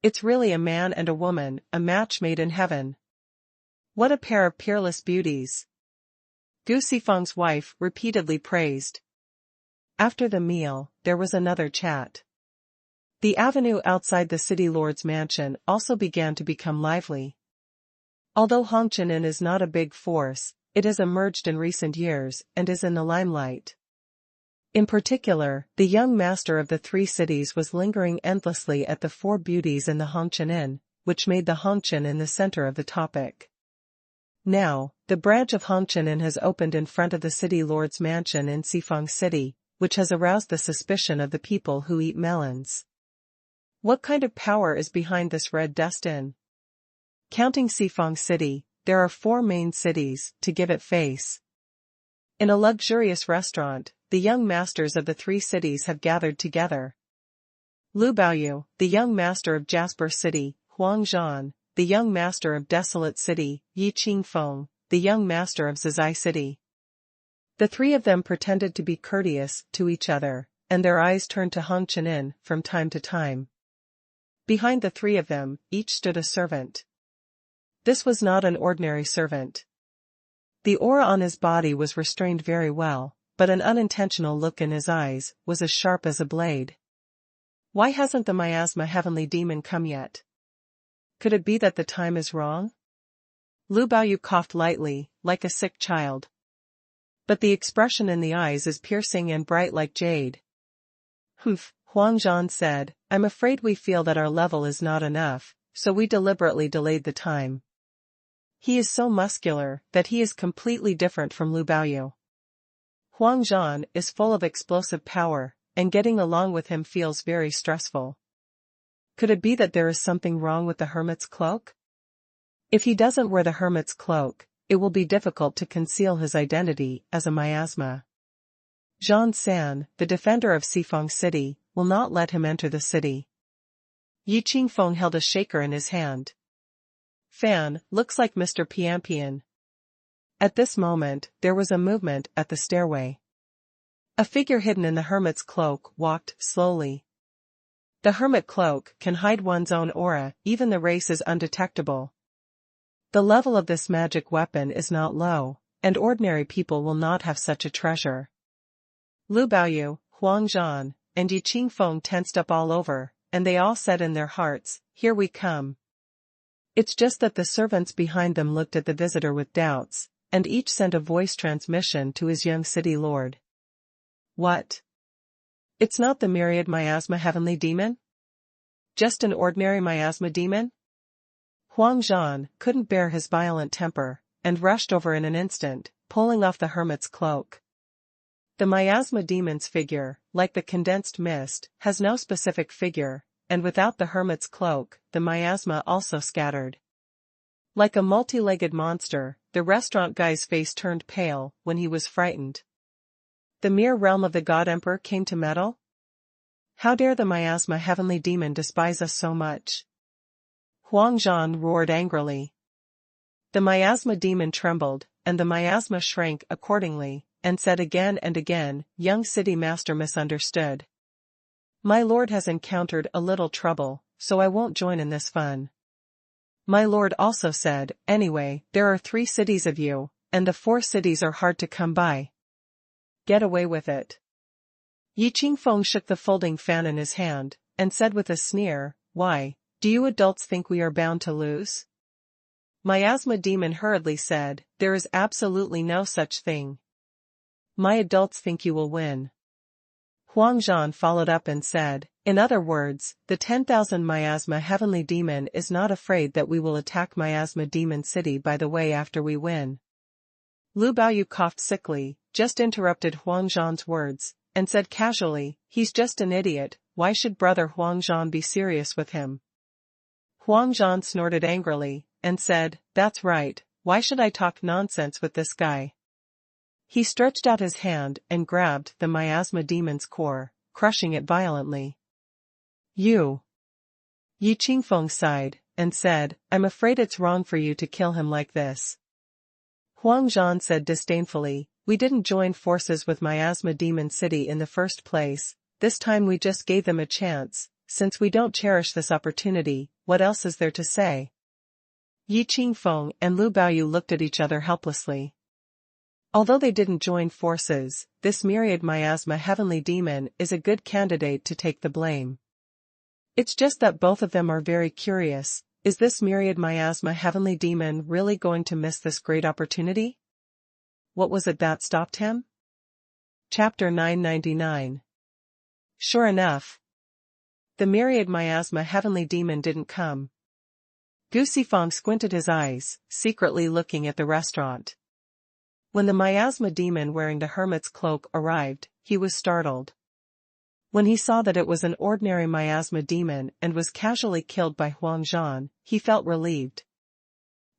It's really a man and a woman, a match made in heaven. What a pair of peerless beauties! Gu Sifeng's wife repeatedly praised. After the meal, there was another chat. The avenue outside the city lord's mansion also began to become lively. Although Hongqian is not a big force, it has emerged in recent years and is in the limelight. In particular, the young master of the three cities was lingering endlessly at the four beauties in the Hongqian Inn, which made the Hongqian in the center of the topic. Now, the branch of Hongqian Inn has opened in front of the city lord's mansion in Sifeng City, which has aroused the suspicion of the people who eat melons. What kind of power is behind this red dust inn? Counting Sifeng City, there are 4 main cities, to give it face. In a luxurious restaurant, the young masters of the 3 cities have gathered together. Lu Baoyu, the young master of Jasper City, Huang Zhan, the young master of Desolate City, Yin Feng, the young master of Zizai City. The 3 of them pretended to be courteous to each other, and their eyes turned to Hongqian Inn from time to time. Behind the 3 of them, each stood a servant. This was not an ordinary servant. The aura on his body was restrained very well, but an unintentional look in his eyes was as sharp as a blade. Why hasn't the miasma heavenly demon come yet? Could it be that the time is wrong? Lu Baoyu coughed lightly, like a sick child. But the expression in the eyes is piercing and bright like jade. Humph, Huang Zhan said, I'm afraid we feel that our level is not enough, so we deliberately delayed the time. He is so muscular that he is completely different from Lu Baoyu. Huang Zhan is full of explosive power, and getting along with him feels very stressful. Could it be that there is something wrong with the hermit's cloak? If he doesn't wear the hermit's cloak, it will be difficult to conceal his identity as a miasma. Zhan San, the defender of Sifeng City, will not let him enter the city. Yin Feng held a shaker in his hand. Fan, looks like Mr. Piampian. At this moment, there was a movement at the stairway. A figure hidden in the hermit's cloak walked slowly. The hermit cloak can hide one's own aura, even the race is undetectable. The level of this magic weapon is not low, and ordinary people will not have such a treasure. Lu Baoyu, Huang Zhan, and Yin Feng tensed up all over, and they all said in their hearts, here we come. It's just that the servants behind them looked at the visitor with doubts, and each sent a voice transmission to his young city lord. What? It's not the myriad miasma heavenly demon? Just an ordinary miasma demon? Huang Zhan couldn't bear his violent temper, and rushed over in an instant, pulling off the hermit's cloak. The miasma demon's figure, like the condensed mist, has no specific figure, and without the hermit's cloak, the miasma also scattered. Like a multi-legged monster, the restaurant guy's face turned pale when he was frightened. The mere realm of the God Emperor came to meddle? How dare the miasma heavenly demon despise us so much? Huang Zhan roared angrily. The miasma demon trembled, and the miasma shrank accordingly, and said again and again, young city master misunderstood. My lord has encountered a little trouble, so I won't join in this fun. My lord also said, anyway, there are 3 cities of you, and the 4 cities are hard to come by. Get away with it. Yin Feng shook the folding fan in his hand, and said with a sneer, why, do you adults think we are bound to lose? Miasma demon hurriedly said, there is absolutely no such thing. My adults think you will win. Huang Zhan followed up and said, in other words, the 10,000 miasma heavenly demon is not afraid that we will attack miasma demon city by the way after we win. Lu Baoyu coughed sickly, just interrupted Huang Zhan's words, and said casually, he's just an idiot, why should brother Huang Zhan be serious with him? Huang Zhan snorted angrily, and said, that's right, why should I talk nonsense with this guy? He stretched out his hand and grabbed the miasma demon's core, crushing it violently. You. Yin Feng sighed, and said, I'm afraid it's wrong for you to kill him like this. Huang Zhan said disdainfully, we didn't join forces with miasma demon city in the first place, this time we just gave them a chance, since we don't cherish this opportunity, what else is there to say? Yi Qingfeng and Lu Baoyu looked at each other helplessly. Although they didn't join forces, this myriad miasma heavenly demon is a good candidate to take the blame. It's just that both of them are very curious. Is this myriad miasma heavenly demon really going to miss this great opportunity? What was it that stopped him? Chapter 999. Sure enough, the myriad miasma heavenly demon didn't come. Gu Sifang squinted his eyes, secretly looking at the restaurant. When the miasma demon wearing the hermit's cloak arrived, he was startled. When he saw that it was an ordinary miasma demon and was casually killed by Huang Zhan, he felt relieved.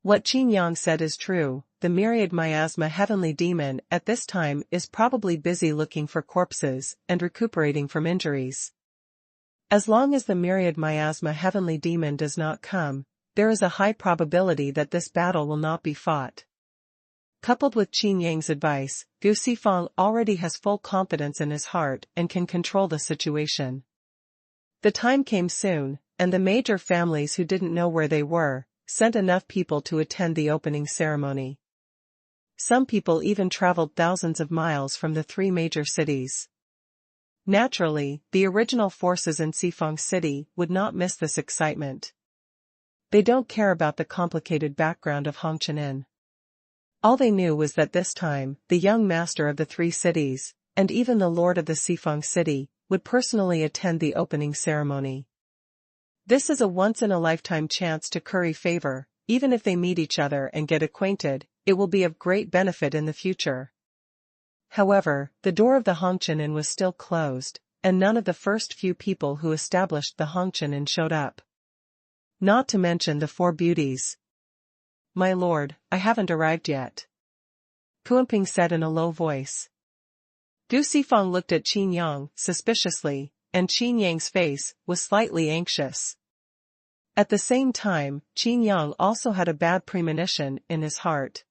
What Qin Yang said is true, the myriad miasma heavenly demon at this time is probably busy looking for corpses and recuperating from injuries. As long as the myriad miasma heavenly demon does not come, there is a high probability that this battle will not be fought. Coupled with Qin Yang's advice, Gu Sifang already has full confidence in his heart and can control the situation. The time came soon, and the major families who didn't know where they were, sent enough people to attend the opening ceremony. Some people even traveled thousands of miles from the three major cities. Naturally, the original forces in Sifang City would not miss this excitement. They don't care about the complicated background of Hongqian. All they knew was that this time, the young master of the three cities, and even the lord of the Sifang City, would personally attend the opening ceremony. This is a once-in-a-lifetime chance to curry favor. Even if they meet each other and get acquainted, it will be of great benefit in the future. However, the door of the Hongqian Inn was still closed, and none of the first few people who established the Hongqian Inn showed up. Not to mention the four beauties. "My lord, I haven't arrived yet," Kuanping said in a low voice. Gu Sifang looked at Qin Yang suspiciously, and Qin Yang's face was slightly anxious. At the same time, Qin Yang also had a bad premonition in his heart.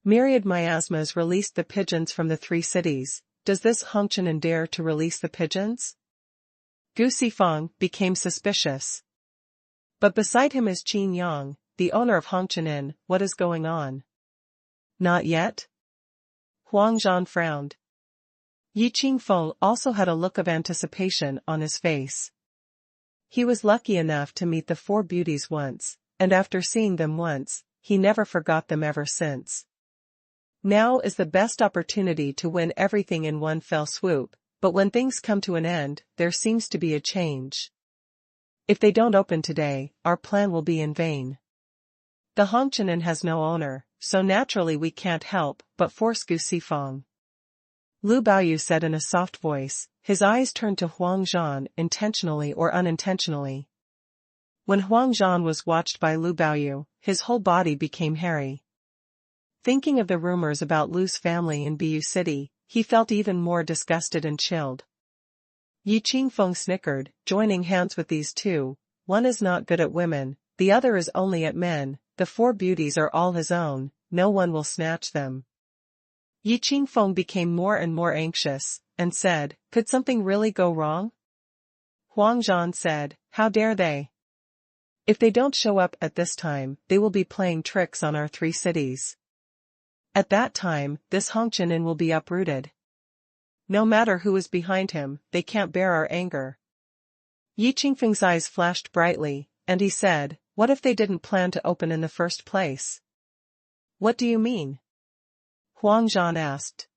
Myriad miasmas released the pigeons from the three cities. Does this Hongqian Inn dare to release the pigeons? Gu Sifang became suspicious. But beside him is Qin Yang, the owner of Hongqian Inn. What is going on? Not yet? Huang Zhan frowned. Yi Qingfeng also had a look of anticipation on his face. He was lucky enough to meet the four beauties once, and after seeing them once, he never forgot them ever since. Now is the best opportunity to win everything in one fell swoop, but when things come to an end, there seems to be a change. If they don't open today, our plan will be in vain. The Hongqian Inn has no owner, so naturally we can't help but force Gu Sifang. Lu Baoyu said in a soft voice, his eyes turned to Huang Zhan intentionally or unintentionally. When Huang Zhan was watched by Lu Baoyu, his whole body became hairy. Thinking of the rumors about Lu's family in Bu City, he felt even more disgusted and chilled. Yi Qingfeng snickered, joining hands with these two. One is not good at women, the other is only at men. The four beauties are all his own, no one will snatch them. Yi Qingfeng became more and more anxious, and said, could something really go wrong? Huang Zhan said, how dare they? If they don't show up at this time, they will be playing tricks on our three cities. At that time, this Hongqian Inn will be uprooted. No matter who is behind him, they can't bear our anger. Yi Qingfeng's eyes flashed brightly, and he said, what if they didn't plan to open in the first place? What do you mean? Huang Zhan asked.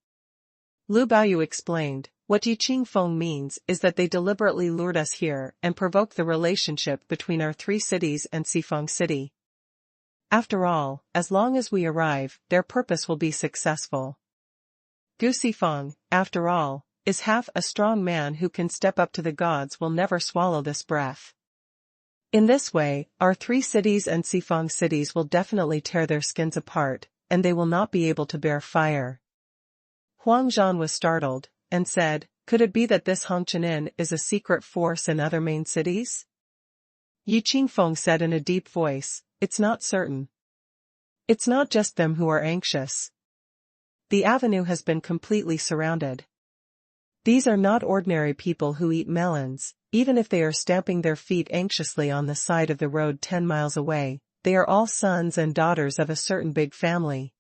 Lu Baoyu explained, what Yi Qingfeng means is that they deliberately lured us here and provoked the relationship between our three cities and Sifang City. After all, as long as we arrive, their purpose will be successful. Gu Sifang, after all, is half a strong man who can step up to the gods will never swallow this breath. In this way, our three cities and Sifang cities will definitely tear their skins apart, and they will not be able to bear fire. Huang Zhan was startled, and said, could it be that this Hongqian Inn is a secret force in other main cities? Yi Qingfeng said in a deep voice, it's not certain. It's not just them who are anxious. The avenue has been completely surrounded. These are not ordinary people who eat melons, even if they are stamping their feet anxiously on the side of the road 10 miles away. they are all sons and daughters of a certain big family.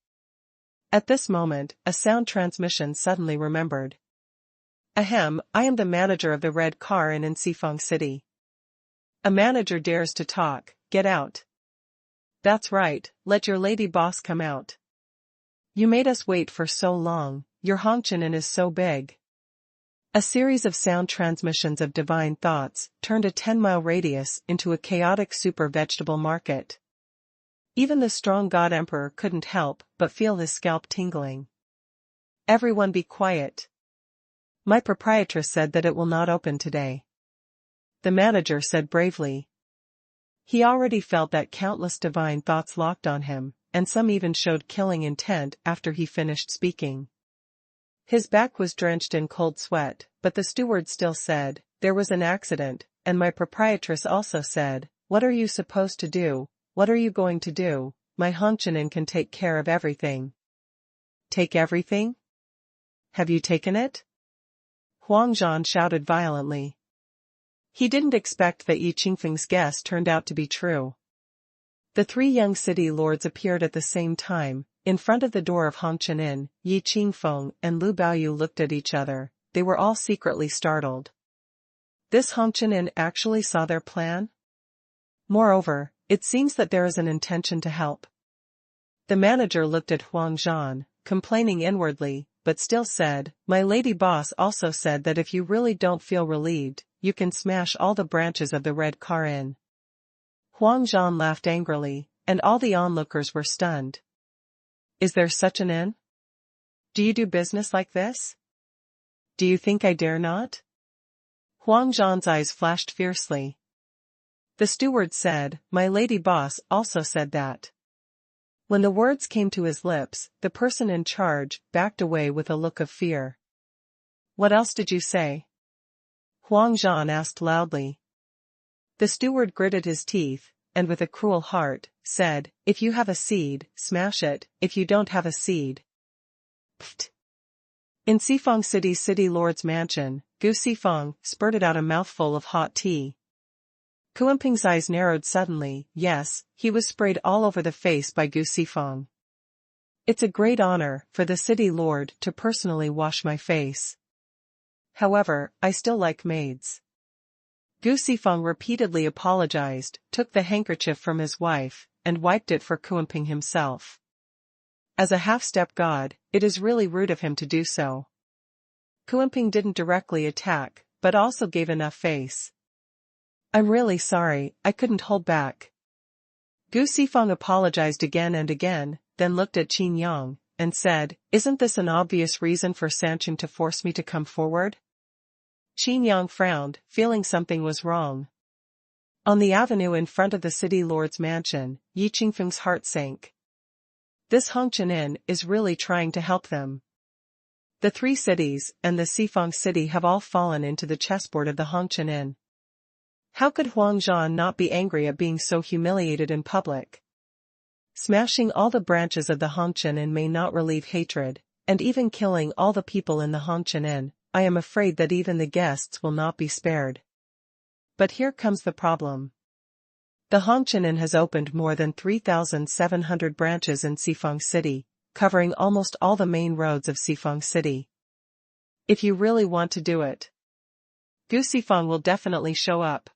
At this moment, a sound transmission suddenly remembered. Ahem, I am the manager of the red car in Sifang City. A manager dares to talk, get out. That's right, let your lady boss come out. You made us wait for so long, your Hongqian is so big. A series of sound transmissions of divine thoughts turned a 10-mile radius into a chaotic super vegetable market. Even the strong God Emperor couldn't help but feel his scalp tingling. Everyone be quiet. My proprietress said that it will not open today. The manager said bravely. He already felt that countless divine thoughts locked on him, and some even showed killing intent after he finished speaking. His back was drenched in cold sweat, but the steward still said, there was an accident, and my proprietress also said, what are you supposed to do, what are you going to do, my Hongqian can take care of everything. Take everything? Have you taken it? Huangzhan shouted violently. He didn't expect that Yi Qingfeng's guess turned out to be true. The three young city lords appeared at the same time. In front of the door of Hongqian, Yi Qingfeng and Lu Baoyu looked at each other. They were all secretly startled. This Hongqian actually saw their plan? Moreover, it seems that there is an intention to help. The manager looked at Huangzhan, complaining inwardly, but still said, my lady boss also said that if you really don't feel relieved, you can smash all the branches of the red car in. Huangzhan laughed angrily, and all the onlookers were stunned. Is there such an inn? Do you do business like this? Do you think I dare not? Huangzhan's eyes flashed fiercely. The steward said, my lady boss also said that. When the words came to his lips, the person in charge backed away with a look of fear. What else did you say? Huangzhan asked loudly. The steward gritted his teeth, and with a cruel heart, said, if you have a seed, smash it, if you don't have a seed. Pfft. In Sifang City's city lord's mansion, Gu Sifang spurted out a mouthful of hot tea. Kuenping's eyes narrowed suddenly. Yes, he was sprayed all over the face by Gu Sifang. It's a great honor for the city lord to personally wash my face. However, I still like maids. Gu Sifang repeatedly apologized, took the handkerchief from his wife, and wiped it for Kuenping himself. As a half-step god, it is really rude of him to do so. Kuenping didn't directly attack, but also gave enough face. I'm really sorry, I couldn't hold back. Gu Sifang apologized again and again, then looked at Qin Yang, and said, isn't this an obvious reason for Sanchun to force me to come forward? Qin Yang frowned, feeling something was wrong. On the avenue in front of the city lord's mansion, Yi Qingfeng's heart sank. This Hongqian is really trying to help them. The three cities and the Sifang city have all fallen into the chessboard of the Hongqian. How could Huangzhan not be angry at being so humiliated in public? Smashing all the branches of the Hongqian may not relieve hatred, and even killing all the people in the Hongqian, I am afraid that even the guests will not be spared. But here comes the problem. The Hongqian has opened more than 3,700 branches in Sifang City, covering almost all the main roads of Sifang City. If you really want to do it, Gu Sifang will definitely show up.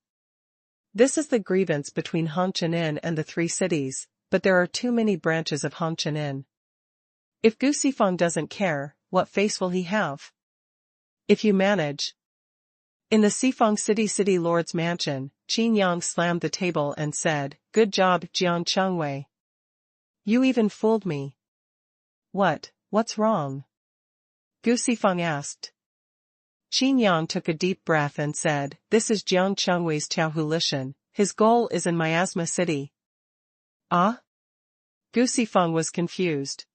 This is the grievance between Hongqian and the three cities, but there are too many branches of Hongqian. If Gu Sifang doesn't care, what face will he have? If you manage. In the Sifang city lord's mansion, Qin Yang slammed the table and said, good job, Jiang Chengwei. You even fooled me. What's wrong? Gu Sifang asked. Qin Yang took a deep breath and said, this is Jiang Chengwei's Tiaohulishan, his goal is in Miasma City. Ah? Gu Sifang was confused.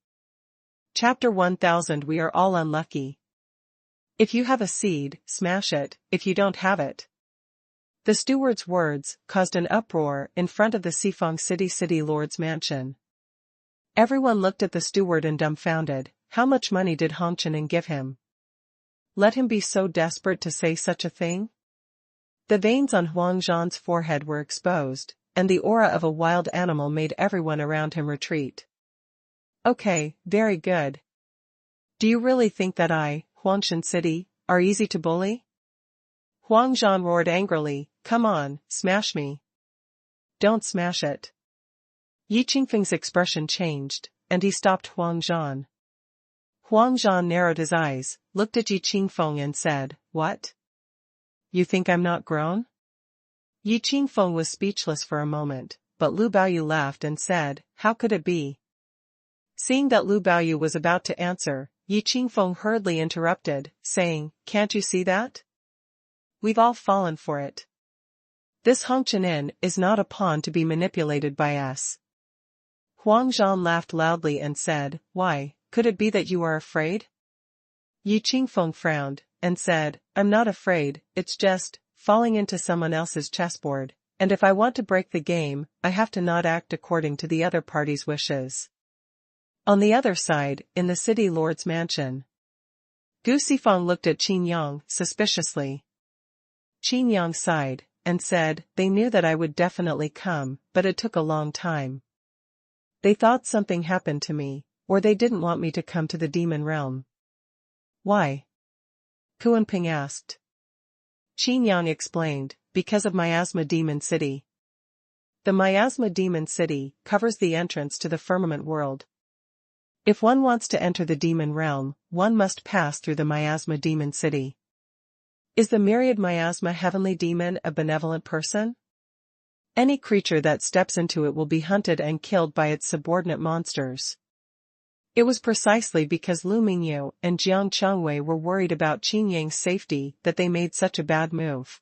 Chapter 1000 We are all unlucky. If you have a seed, smash it, if you don't have it. The steward's words caused an uproar in front of the Sifang city lord's mansion. Everyone looked at the steward and dumbfounded. How much money did Hongqian give him? Let him be so desperate to say such a thing? The veins on Huangzhan's forehead were exposed, and the aura of a wild animal made everyone around him retreat. Okay, very good. Do you really think that Huangshan City, are easy to bully? Huang Zhan roared angrily, come on, smash me. Don't smash it. Yi Qingfeng's expression changed, and he stopped Huang Zhan. Huang Zhan narrowed his eyes, looked at Yi Qingfeng and said, what? You think I'm not grown? Yi Qingfeng was speechless for a moment, but Lu Baoyu laughed and said, how could it be? Seeing that Lu Baoyu was about to answer, Yi Qingfeng hurriedly interrupted, saying, can't you see that? We've all fallen for it. This Hong Chen is not a pawn to be manipulated by us. Huang Zhan laughed loudly and said, why, could it be that you are afraid? Yi Qingfeng frowned, and said, I'm not afraid, it's just, falling into someone else's chessboard, and if I want to break the game, I have to not act according to the other party's wishes. On the other side, in the city lord's mansion, Gu Sifang looked at Qin Yang suspiciously. Qin Yang sighed, and said, they knew that I would definitely come, but it took a long time. They thought something happened to me, or they didn't want me to come to the demon realm. Why? Xuanhuan asked. Qin Yang explained, because of Miasma Demon City. The Miasma Demon City covers the entrance to the firmament world. If one wants to enter the demon realm, one must pass through the Miasma Demon City. Is the myriad miasma heavenly demon a benevolent person? Any creature that steps into it will be hunted and killed by its subordinate monsters. It was precisely because Lu Mingyu and Jiang Chengwei were worried about Qin Yang's safety that they made such a bad move.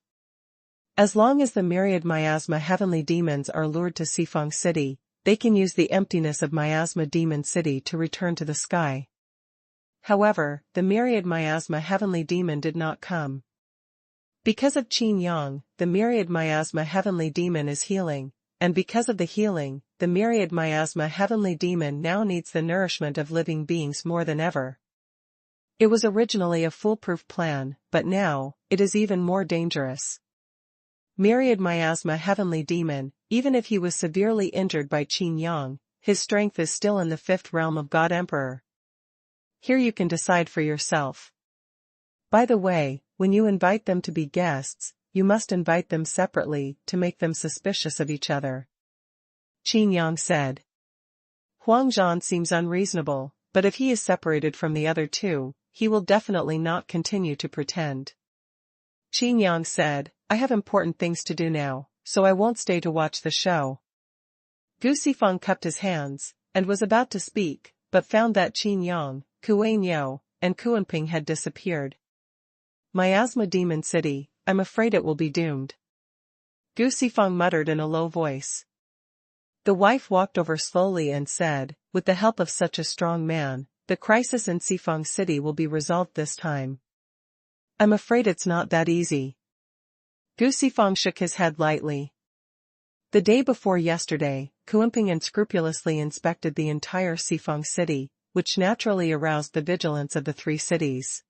As long as the myriad miasma heavenly demons are lured to Sifang City, they can use the emptiness of Miasma Demon City to return to the sky. However, the myriad miasma heavenly demon did not come. Because of Qin Yang, the myriad miasma heavenly demon is healing, and because of the healing, the myriad miasma heavenly demon now needs the nourishment of living beings more than ever. It was originally a foolproof plan, but now, it is even more dangerous. Myriad miasma heavenly demon, even if he was severely injured by Qin Yang, his strength is still in the fifth realm of God Emperor. Here you can decide for yourself. By the way, when you invite them to be guests, you must invite them separately to make them suspicious of each other. Qin Yang said. Huang Zhan seems unreasonable, but if he is separated from the other two, he will definitely not continue to pretend. Qin Yang said, I have important things to do now, so I won't stay to watch the show. Gu Sifang cupped his hands, and was about to speak, but found that Qin Yang, Kuan-Yo, and Xuanhuan had disappeared. Miasma Demon City, I'm afraid it will be doomed. Gu Sifang muttered in a low voice. The wife walked over slowly and said, with the help of such a strong man, the crisis in Sifang City will be resolved this time. I'm afraid it's not that easy. Gu Sifang shook his head lightly. The day before yesterday, Xuanhuan unscrupulously inspected the entire Sifang City, which naturally aroused the vigilance of the three cities.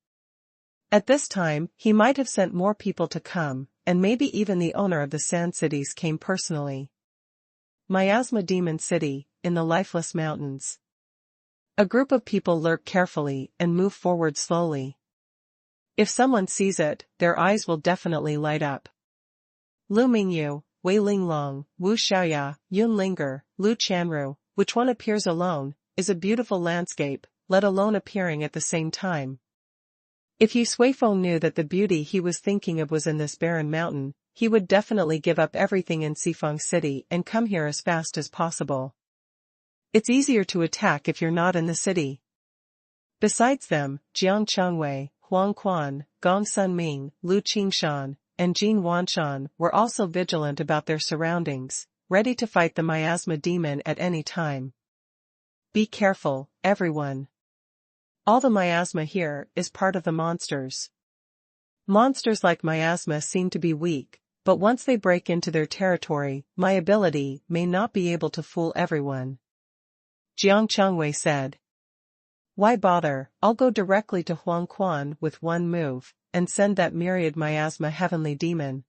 At this time, he might have sent more people to come, and maybe even the owner of the Sand Cities came personally. Miasma Demon City, in the Lifeless Mountains. A group of people lurk carefully and move forward slowly. If someone sees it, their eyes will definitely light up. Lu Mingyu, Wei Linglong, Wu Xiaoya, Yun Linger, Lu Chanru, which one appears alone, is a beautiful landscape, let alone appearing at the same time. If Yu Suifeng knew that the beauty he was thinking of was in this barren mountain, he would definitely give up everything in Sifang City and come here as fast as possible. It's easier to attack if you're not in the city. Besides them, Jiang Chengwei, Huang Quan, Gong Sunming, Lu Qingshan, and Jin Wanshan were also vigilant about their surroundings, ready to fight the miasma demon at any time. Be careful, everyone. All the miasma here is part of the monsters. Monsters like miasma seem to be weak, but once they break into their territory, my ability may not be able to fool everyone. Jiang Chengwei said. Why bother, I'll go directly to Huang Quan with one move, and send that myriad miasma heavenly demon.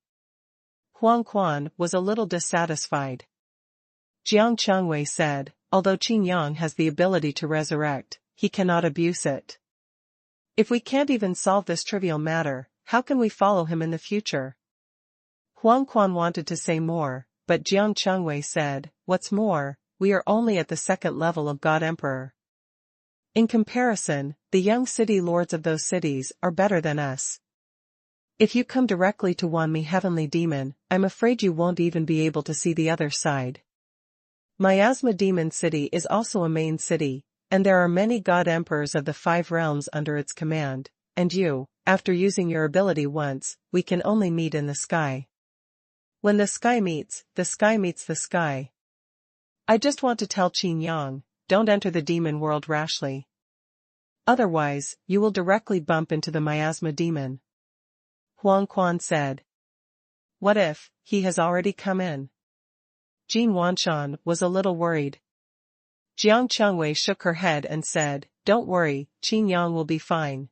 Xuanhuan was a little dissatisfied. Jiang Chengwei said, although Qin Yang has the ability to resurrect, he cannot abuse it. If we can't even solve this trivial matter, how can we follow him in the future? Xuanhuan wanted to say more, but Jiang Chengwei said, what's more, we are only at the second level of God Emperor. In comparison, the young city lords of those cities are better than us. If you come directly to Wanmi Heavenly Demon, I'm afraid you won't even be able to see the other side. Miasma Demon City is also a main city, and there are many God Emperors of the 5 realms under its command, and you, after using your ability once, we can only meet in the sky. When the sky meets the sky. I just want to tell Qin Yang, don't enter the demon world rashly. Otherwise, you will directly bump into the Miasma Demon. Xuanhuan said. What if he has already come in? Jin Wanshan was a little worried. Jiang Chengwei shook her head and said, don't worry, Qin Yang will be fine.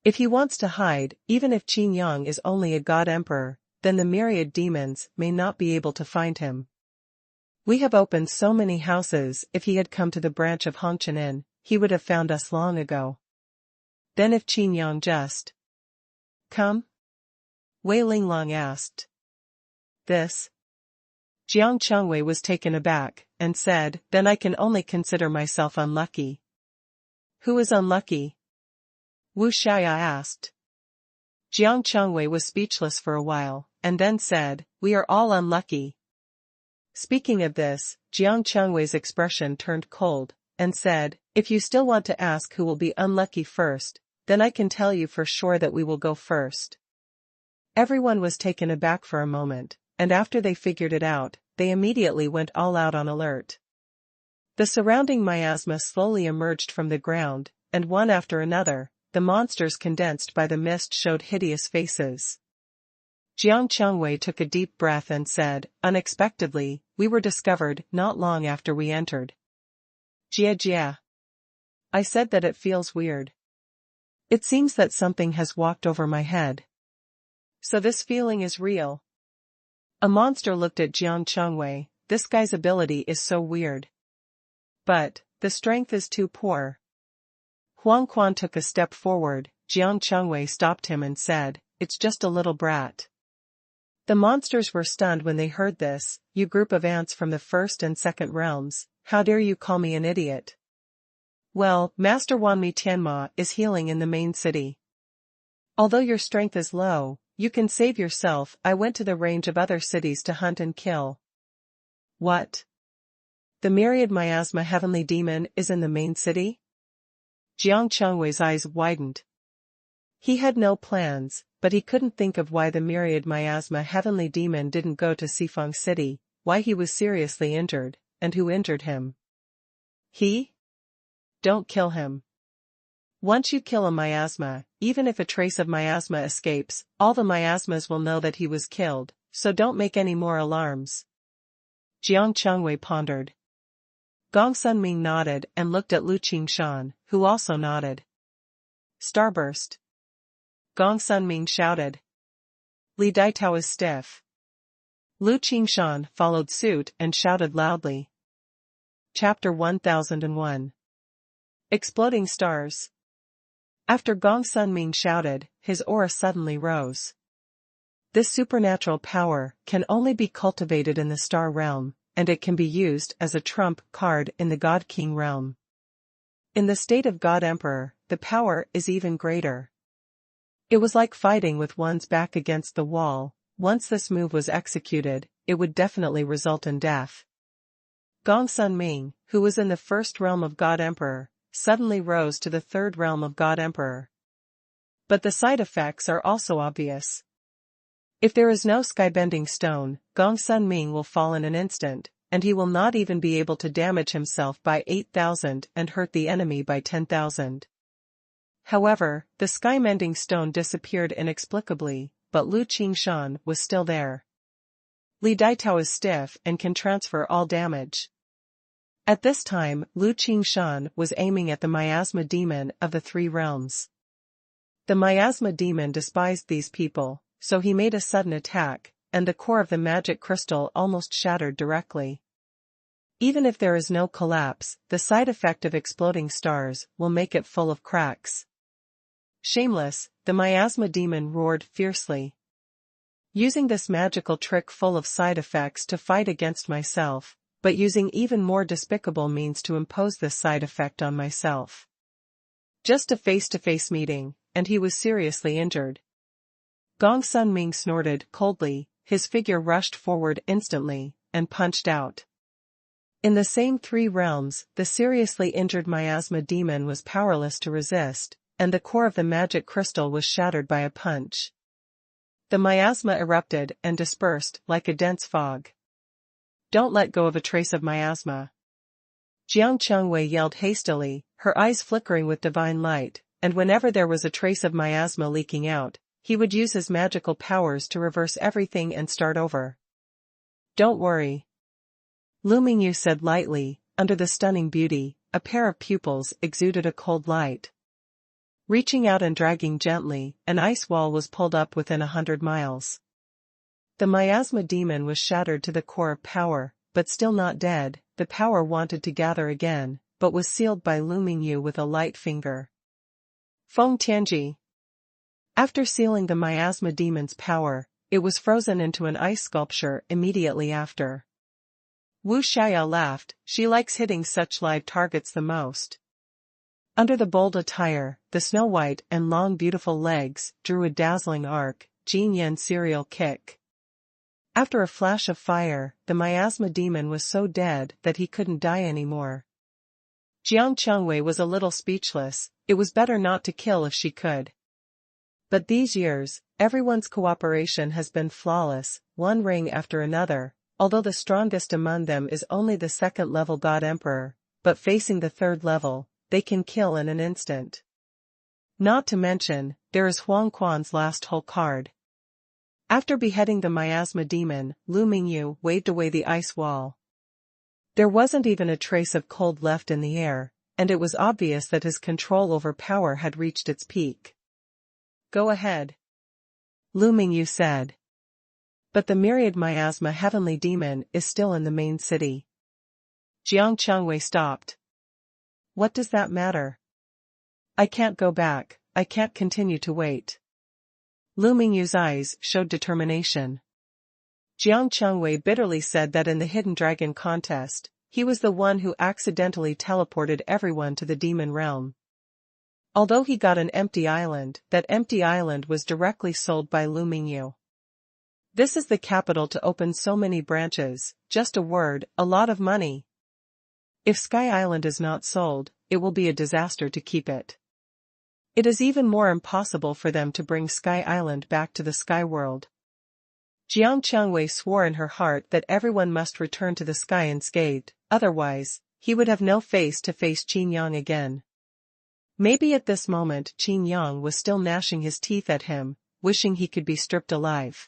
If he wants to hide, even if Qin Yang is only a God Emperor, then the myriad demons may not be able to find him. We have opened so many houses, if he had come to the branch of Hongqian, he would have found us long ago. Then if Qin Yang just come? Wei Linglong asked. This? Jiang Chengwei was taken aback, and said, then I can only consider myself unlucky. Who is unlucky? Wu Xiaya asked. Jiang Chengwei was speechless for a while, and then said, we are all unlucky. Speaking of this, Jiang Chengwei's expression turned cold, and said, if you still want to ask who will be unlucky first, then I can tell you for sure that we will go first. Everyone was taken aback for a moment, and after they figured it out, they immediately went all out on alert. The surrounding miasma slowly emerged from the ground, and one after another, the monsters condensed by the mist showed hideous faces. Jiang Chengwei took a deep breath and said, unexpectedly, we were discovered not long after we entered. Jia. I said that it feels weird. It seems that something has walked over my head. So this feeling is real. A monster looked at Jiang Chengwei, this guy's ability is so weird. But, the strength is too poor. Xuanhuan took a step forward, Jiang Chengwei stopped him and said, it's just a little brat. The monsters were stunned when they heard this, you group of ants from the first and second realms, how dare you call me an idiot? Well, Master Wanmi Tianma is healing in the main city. Although your strength is low, you can save yourself. I went to the range of other cities to hunt and kill. What? The myriad miasma heavenly demon is in the main city? Jiang Chengwei's eyes widened. He had no plans, but he couldn't think of why the myriad miasma heavenly demon didn't go to Sifeng City, why he was seriously injured, and who injured him. He? Don't kill him. Once you kill a miasma, even if a trace of miasma escapes, all the miasmas will know that he was killed, so don't make any more alarms. Jiang Chengwei pondered. Gong Sunming nodded and looked at Lu Qingshan, who also nodded. Starburst. Gong Sunming shouted. Li Daitao is stiff. Lu Qingshan followed suit and shouted loudly. Chapter 1001. Exploding Stars. After Gong Sunming shouted, his aura suddenly rose. This supernatural power can only be cultivated in the star realm, and it can be used as a trump card in the God King realm. In the state of God Emperor, the power is even greater. It was like fighting with one's back against the wall. Once this move was executed, it would definitely result in death. Gong Sunming, who was in the first realm of God Emperor, suddenly rose to the third realm of God Emperor. But the side effects are also obvious. If there is no skybending stone, Gong Sunming will fall in an instant, and he will not even be able to damage himself by 8,000 and hurt the enemy by 10,000. However, the sky-mending stone disappeared inexplicably, but Lu Qingshan was still there. Li Daitao is stiff and can transfer all damage. At this time, Lu Qingshan was aiming at the miasma demon of the 3 realms. The miasma demon despised these people, so he made a sudden attack, and the core of the magic crystal almost shattered directly. Even if there is no collapse, the side effect of exploding stars will make it full of cracks. Shameless, the miasma demon roared fiercely. Using this magical trick full of side effects to fight against myself, but using even more despicable means to impose this side effect on myself. Just a face-to-face meeting, and he was seriously injured. Gong Sun Ming snorted coldly, his figure rushed forward instantly, and punched out. In the same 3 realms, the seriously injured miasma demon was powerless to resist, and the core of the magic crystal was shattered by a punch. The miasma erupted and dispersed like a dense fog. Don't let go of a trace of miasma. Jiang Chengwei yelled hastily, her eyes flickering with divine light, and whenever there was a trace of miasma leaking out, he would use his magical powers to reverse everything and start over. Don't worry. Lu Mingyu said lightly, under the stunning beauty, a pair of pupils exuded a cold light. Reaching out and dragging gently, an ice wall was pulled up within 100 miles. The miasma demon was shattered to the core of power, but still not dead. The power wanted to gather again, but was sealed by Lu Mingyu with a light finger. Feng Tianji. After sealing the miasma demon's power, it was frozen into an ice sculpture immediately after. Wu Xiao laughed, she likes hitting such live targets the most. Under the bold attire, the snow-white and long beautiful legs drew a dazzling arc, Jin Yan serial kick. After a flash of fire, the miasma demon was so dead that he couldn't die anymore. Jiang Chengwei was a little speechless, it was better not to kill if she could. But these years, everyone's cooperation has been flawless, one ring after another, although the strongest among them is only the 2nd-level God Emperor, but facing the 3rd level, they can kill in an instant. Not to mention, there is Xuanhuan's last whole card. After beheading the miasma demon, Lu Mingyu waved away the ice wall. There wasn't even a trace of cold left in the air, and it was obvious that his control over power had reached its peak. Go ahead. Lu Mingyu said. But the myriad miasma heavenly demon is still in the main city. Jiang Chengwei stopped. What does that matter? I can't go back, I can't continue to wait. Lu Mingyu's eyes showed determination. Jiang Chengwei bitterly said that in the Hidden Dragon contest, he was the one who accidentally teleported everyone to the demon realm. Although he got an empty island, that empty island was directly sold by Lu Mingyu. This is the capital to open so many branches, just a word, a lot of money. If Sky Island is not sold, it will be a disaster to keep it. It is even more impossible for them to bring Sky Island back to the Sky World. Jiang Chengwei swore in her heart that everyone must return to the sky unscathed, otherwise, he would have no face to face Qin Yang again. Maybe at this moment Qin Yang was still gnashing his teeth at him, wishing he could be stripped alive.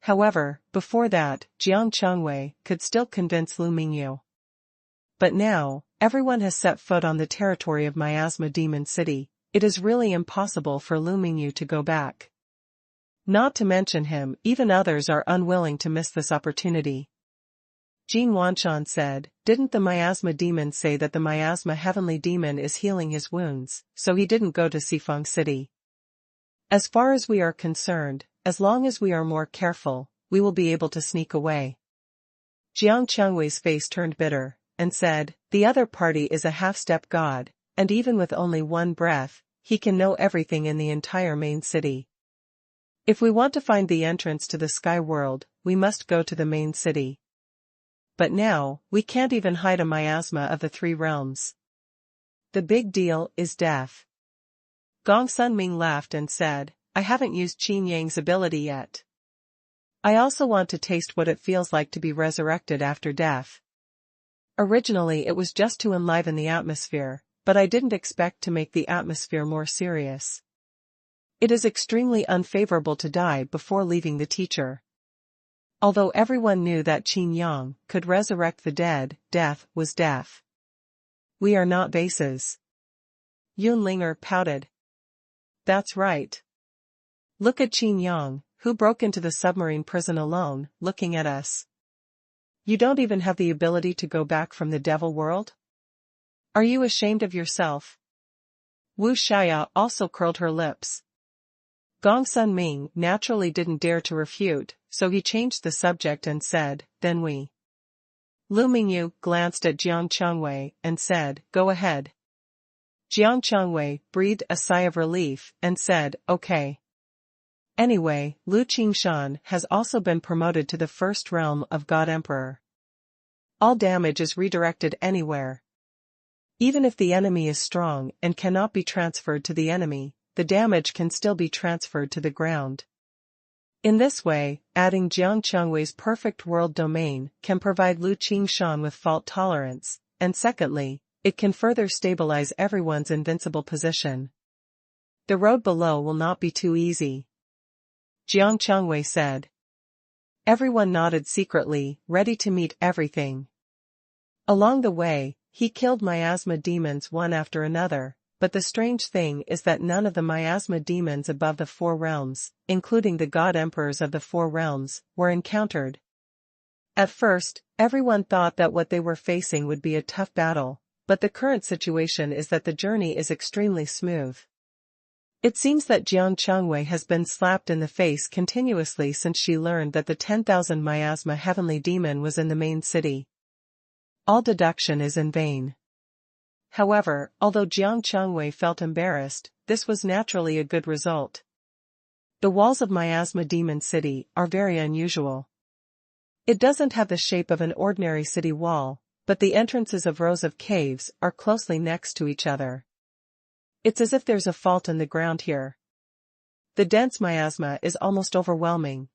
However, before that, Jiang Chengwei could still convince Lu Mingyu. But now, everyone has set foot on the territory of Miasma Demon City, it is really impossible for Lu Mingyu to go back. Not to mention him, even others are unwilling to miss this opportunity. Jin Wanshan said, didn't the miasma demon say that the miasma heavenly demon is healing his wounds, so he didn't go to Sifeng City? As far as we are concerned, as long as we are more careful, we will be able to sneak away. Jiang Chengwei's face turned bitter, and said, the other party is a half-step god, and even with only one breath, he can know everything in the entire main city. If we want to find the entrance to the sky world, we must go to the main city. But now, we can't even hide a miasma of the 3 realms. The big deal is death. Gong Sunming laughed and said, I haven't used Qin Yang's ability yet. I also want to taste what it feels like to be resurrected after death. Originally it was just to enliven the atmosphere, but I didn't expect to make the atmosphere more serious. It is extremely unfavorable to die before leaving the teacher. Although everyone knew that Qin Yang could resurrect the dead, death was death. We are not vases. Yunlinger pouted. That's right. Look at Qin Yang, who broke into the submarine prison alone, looking at us. You don't even have the ability to go back from the devil world? Are you ashamed of yourself? Wu Xiaya also curled her lips. Gong Sun Ming naturally didn't dare to refute, so he changed the subject and said, then we. Lu Mingyu glanced at Jiang Changwei and said, go ahead. Jiang Changwei breathed a sigh of relief and said, okay. Anyway, Lu Qingshan has also been promoted to the first realm of God Emperor. All damage is redirected anywhere. Even if the enemy is strong and cannot be transferred to the enemy, the damage can still be transferred to the ground. In this way, adding Jiang Changwei's perfect world domain can provide Lu Qingshan with fault tolerance, and secondly, it can further stabilize everyone's invincible position. The road below will not be too easy. Jiang Changwei said. Everyone nodded secretly, ready to meet everything. Along the way, he killed miasma demons one after another, but the strange thing is that none of the miasma demons above the four realms, including the god emperors of the four realms, were encountered. At first, everyone thought that what they were facing would be a tough battle, but the current situation is that the journey is extremely smooth. It seems that Jiang Changwei has been slapped in the face continuously since she learned that the 10,000 miasma heavenly demon was in the main city. All deduction is in vain. However, although Jiang Changwei felt embarrassed, this was naturally a good result. The walls of Miasma Demon City are very unusual. It doesn't have the shape of an ordinary city wall, but the entrances of rows of caves are closely next to each other. It's as if there's a fault in the ground here. The dense miasma is almost overwhelming.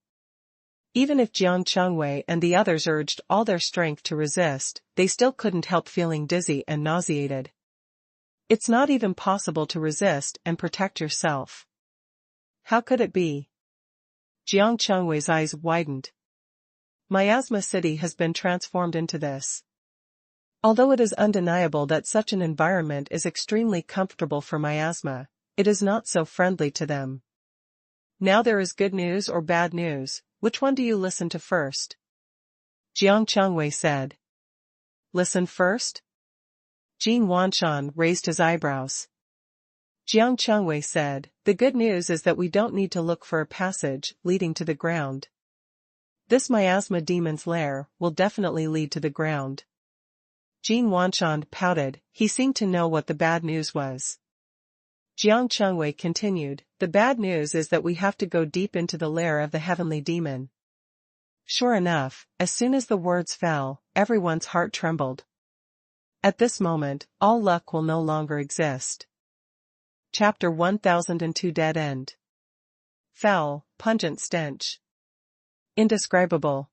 Even if Jiang Changwei and the others urged all their strength to resist, they still couldn't help feeling dizzy and nauseated. It's not even possible to resist and protect yourself. How could it be? Jiang Changwei's eyes widened. Miasma City has been transformed into this. Although it is undeniable that such an environment is extremely comfortable for miasma, it is not so friendly to them. Now there is good news or bad news, which one do you listen to first? Jiang Changwei said. Listen first? Jin Wanshan raised his eyebrows. Jiang Changwei said, the good news is that we don't need to look for a passage leading to the ground. This miasma demon's lair will definitely lead to the ground. Jin Wanshan pouted, he seemed to know what the bad news was. Jiang Changwei continued, the bad news is that we have to go deep into the lair of the heavenly demon. Sure enough, as soon as the words fell, everyone's heart trembled. At this moment, all luck will no longer exist. Chapter 1002 Dead End. Foul, pungent stench. Indescribable.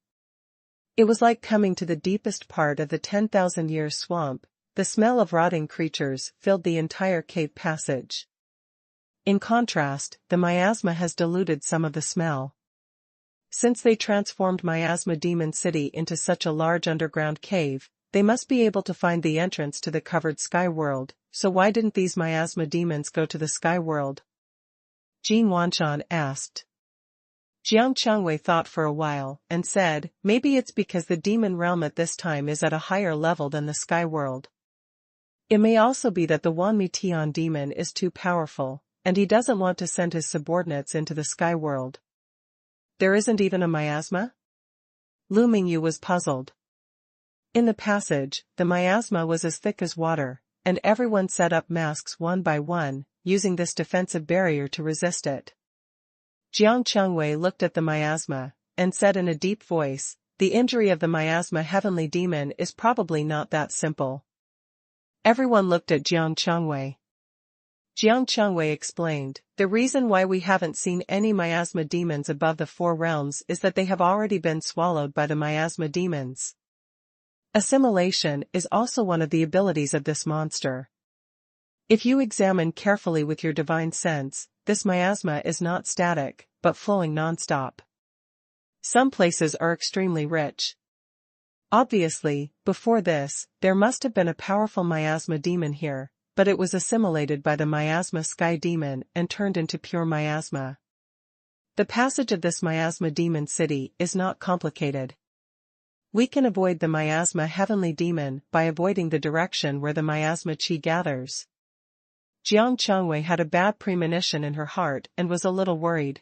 It was like coming to the deepest part of the 10,000-year swamp. The smell of rotting creatures filled the entire cave passage. In contrast, the miasma has diluted some of the smell. Since they transformed Miasma Demon City into such a large underground cave, they must be able to find the entrance to the covered sky world, so why didn't these miasma demons go to the sky world? Jin Wanshan asked. Jiang Changwei thought for a while, and said, maybe it's because the demon realm at this time is at a higher level than the sky world. It may also be that the Wanmi Tian demon is too powerful, and he doesn't want to send his subordinates into the sky world. There isn't even a miasma? Lu Mingyu was puzzled. In the passage, the miasma was as thick as water, and everyone set up masks one by one, using this defensive barrier to resist it. Jiang Changwei looked at the miasma, and said in a deep voice, the injury of the miasma heavenly demon is probably not that simple. Everyone looked at Jiang Changwei. Jiang Changwei explained, the reason why we haven't seen any miasma demons above the four realms is that they have already been swallowed by the miasma demons. Assimilation is also one of the abilities of this monster. If you examine carefully with your divine sense, this miasma is not static, but flowing non-stop. Some places are extremely rich. Obviously, before this, there must have been a powerful miasma demon here, but it was assimilated by the miasma sky demon and turned into pure miasma. The passage of this miasma demon city is not complicated. We can avoid the miasma heavenly demon by avoiding the direction where the miasma chi gathers. Jiang Changwei had a bad premonition in her heart and was a little worried.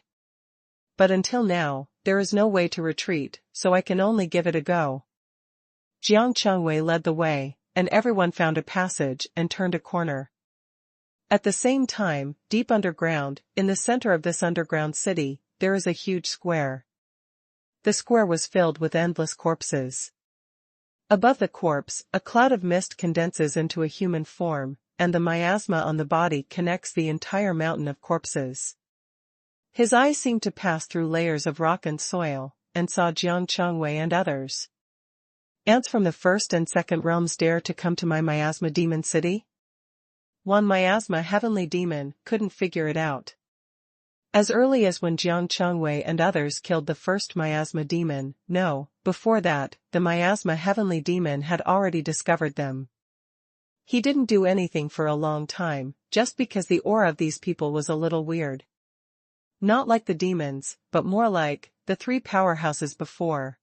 But until now, there is no way to retreat, so I can only give it a go. Jiang Changwei led the way, and everyone found a passage and turned a corner. At the same time, deep underground, in the center of this underground city, there is a huge square. The square was filled with endless corpses. Above the corpse, a cloud of mist condenses into a human form, and the miasma on the body connects the entire mountain of corpses. His eyes seemed to pass through layers of rock and soil, and saw Jiang Changwei and others. Ants from the first and second realms dare to come to my miasma demon city? One miasma heavenly demon couldn't figure it out. As early as when Jiang Changwei and others killed the first miasma demon, no, before that, the miasma heavenly demon had already discovered them. He didn't do anything for a long time, just because the aura of these people was a little weird. Not like the demons, but more like the three powerhouses before.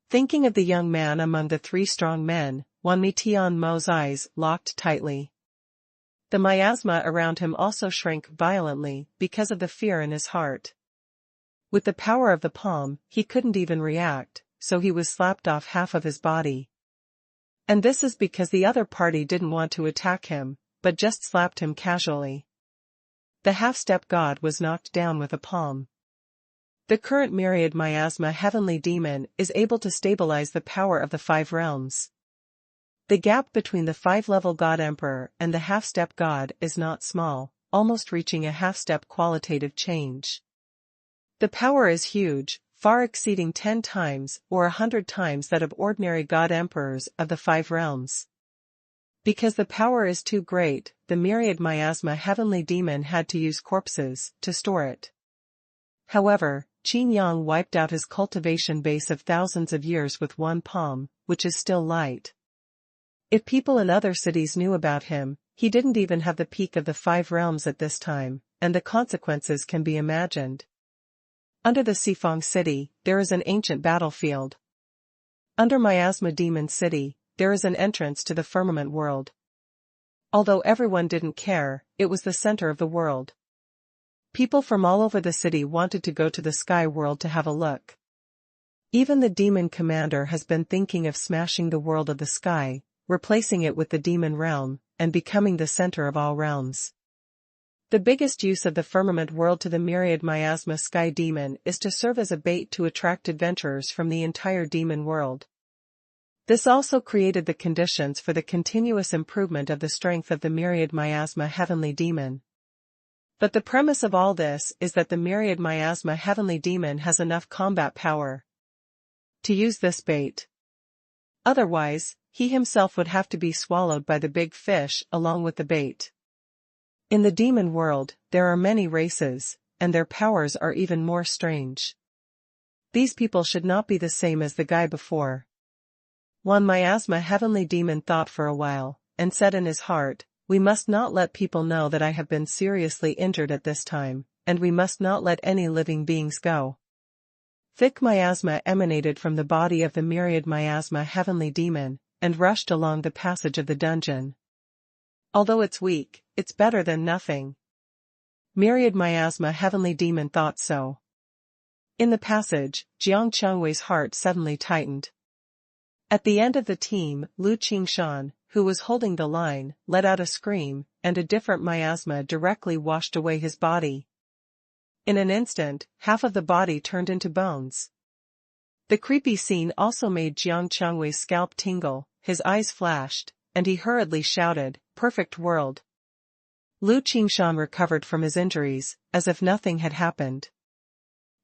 Thinking of the young man among the three strong men, Wan Mi Tian Mo's eyes locked tightly. The miasma around him also shrank violently because of the fear in his heart. With the power of the palm, he couldn't even react, so he was slapped off half of his body. And this is because the other party didn't want to attack him, but just slapped him casually. The half-step god was knocked down with a palm. The current myriad miasma heavenly demon is able to stabilize the power of the 5 realms. The gap between the 5-level God Emperor and the half-step God is not small, almost reaching a half-step qualitative change. The power is huge, far exceeding 10 times or 100 times that of ordinary God Emperors of the 5 realms. Because the power is too great, the myriad miasma heavenly demon had to use corpses to store it. However, Qin Yang wiped out his cultivation base of thousands of years with one palm, which is still light. If people in other cities knew about him, he didn't even have the peak of the 5 realms at this time, and the consequences can be imagined. Under the Sifang city, there is an ancient battlefield. Under Miasma Demon City, there is an entrance to the firmament world. Although everyone didn't care, it was the center of the world. People from all over the city wanted to go to the sky world to have a look. Even the demon commander has been thinking of smashing the world of the sky, replacing it with the demon realm, and becoming the center of all realms. The biggest use of the firmament world to the myriad miasma sky demon is to serve as a bait to attract adventurers from the entire demon world. This also created the conditions for the continuous improvement of the strength of the myriad miasma heavenly demon. But the premise of all this is that the myriad miasma heavenly demon has enough combat power to use this bait. Otherwise, he himself would have to be swallowed by the big fish along with the bait. In the demon world, there are many races, and their powers are even more strange. These people should not be the same as the guy before. One miasma heavenly demon thought for a while, and said in his heart, "We must not let people know that I have been seriously injured at this time, and we must not let any living beings go." Thick miasma emanated from the body of the myriad miasma heavenly demon, and rushed along the passage of the dungeon. Although it's weak, it's better than nothing. Myriad miasma heavenly demon thought so. In the passage, Jiang Changwei's heart suddenly tightened. At the end of the team, Lu Qingshan, who was holding the line, let out a scream, and a different miasma directly washed away his body. In an instant, half of the body turned into bones. The creepy scene also made Jiang Changwei's scalp tingle, his eyes flashed, and he hurriedly shouted, "Perfect world." Lu Qingshan recovered from his injuries, as if nothing had happened.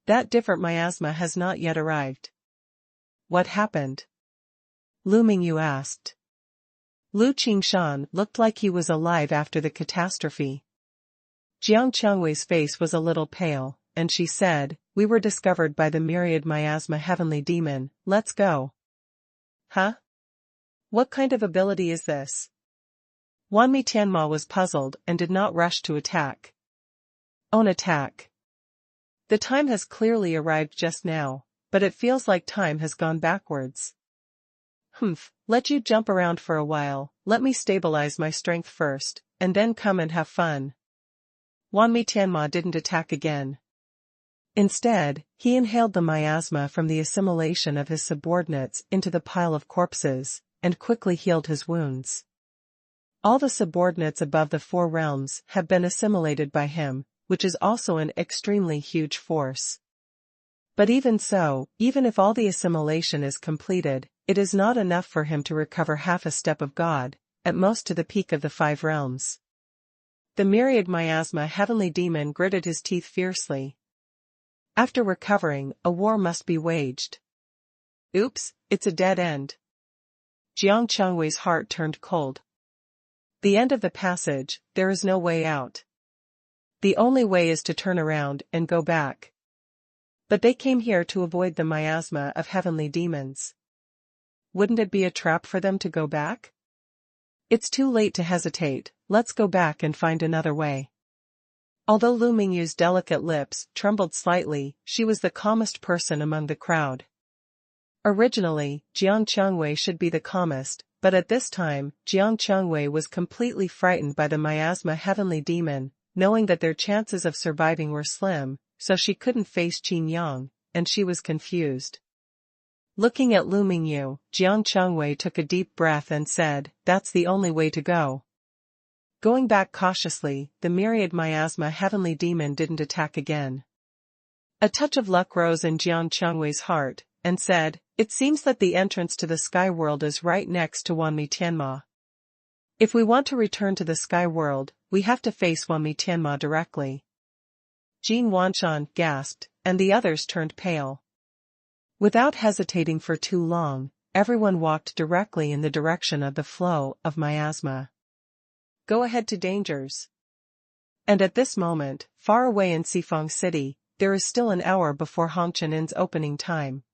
That different miasma has not yet arrived. What happened? Lu Mingyu asked. Lu Qingshan looked like he was alive after the catastrophe. Jiang Changwei's face was a little pale, and she said, "We were discovered by the myriad miasma heavenly demon, let's go." Huh? What kind of ability is this? Wan Mi Tianma was puzzled and did not rush to attack. Own attack. The time has clearly arrived just now, but it feels like time has gone backwards. Let you jump around for a while, let me stabilize my strength first, and then come and have fun. Wanmi Tianma didn't attack again. Instead, he inhaled the miasma from the assimilation of his subordinates into the pile of corpses, and quickly healed his wounds. All the subordinates above the 4 realms have been assimilated by him, which is also an extremely huge force. But even so, even if all the assimilation is completed, it is not enough for him to recover half a step of God, at most to the peak of the 5 realms. The myriad miasma heavenly demon gritted his teeth fiercely. After recovering, a war must be waged. Oops, it's a dead end. Jiang Chengwei's heart turned cold. The end of the passage, there is no way out. The only way is to turn around and go back. But they came here to avoid the miasma of heavenly demons. Wouldn't it be a trap for them to go back? It's too late to hesitate, let's go back and find another way. Although Lu Mingyu's delicate lips trembled slightly, she was the calmest person among the crowd. Originally, Jiang Chengwei should be the calmest, but at this time, Jiang Chengwei was completely frightened by the miasma heavenly demon, knowing that their chances of surviving were slim, so she couldn't face Qin Yang, and she was confused. Looking at Lu Mingyu, Jiang Chengwei took a deep breath and said, "That's the only way to go." Going back cautiously, the myriad miasma heavenly demon didn't attack again. A touch of luck rose in Jiang Chengwei's heart, and said, "It seems that the entrance to the sky world is right next to Wanmi Tianma. If we want to return to the sky world, we have to face Wanmi Tianma directly." Jin Wanshan gasped, and the others turned pale. Without hesitating for too long, everyone walked directly in the direction of the flow of miasma. Go ahead to dangers. And at this moment, far away in Sifang City, there is still an hour before Hongchenin's opening time.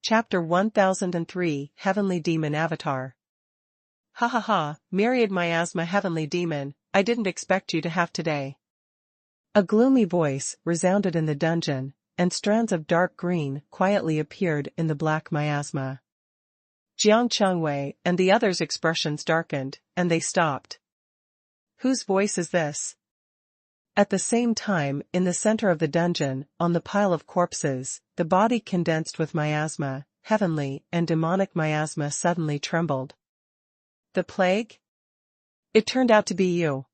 Chapter 1003, Heavenly Demon Avatar. Ha ha ha, myriad miasma heavenly demon, I didn't expect you to have today. A gloomy voice resounded in the dungeon, and strands of dark green quietly appeared in the black miasma. Jiang Chengwei and the others' expressions darkened, and they stopped. Whose voice is this? At the same time, in the center of the dungeon, on the pile of corpses, the body condensed with miasma, heavenly and demonic miasma suddenly trembled. The plague? It turned out to be you.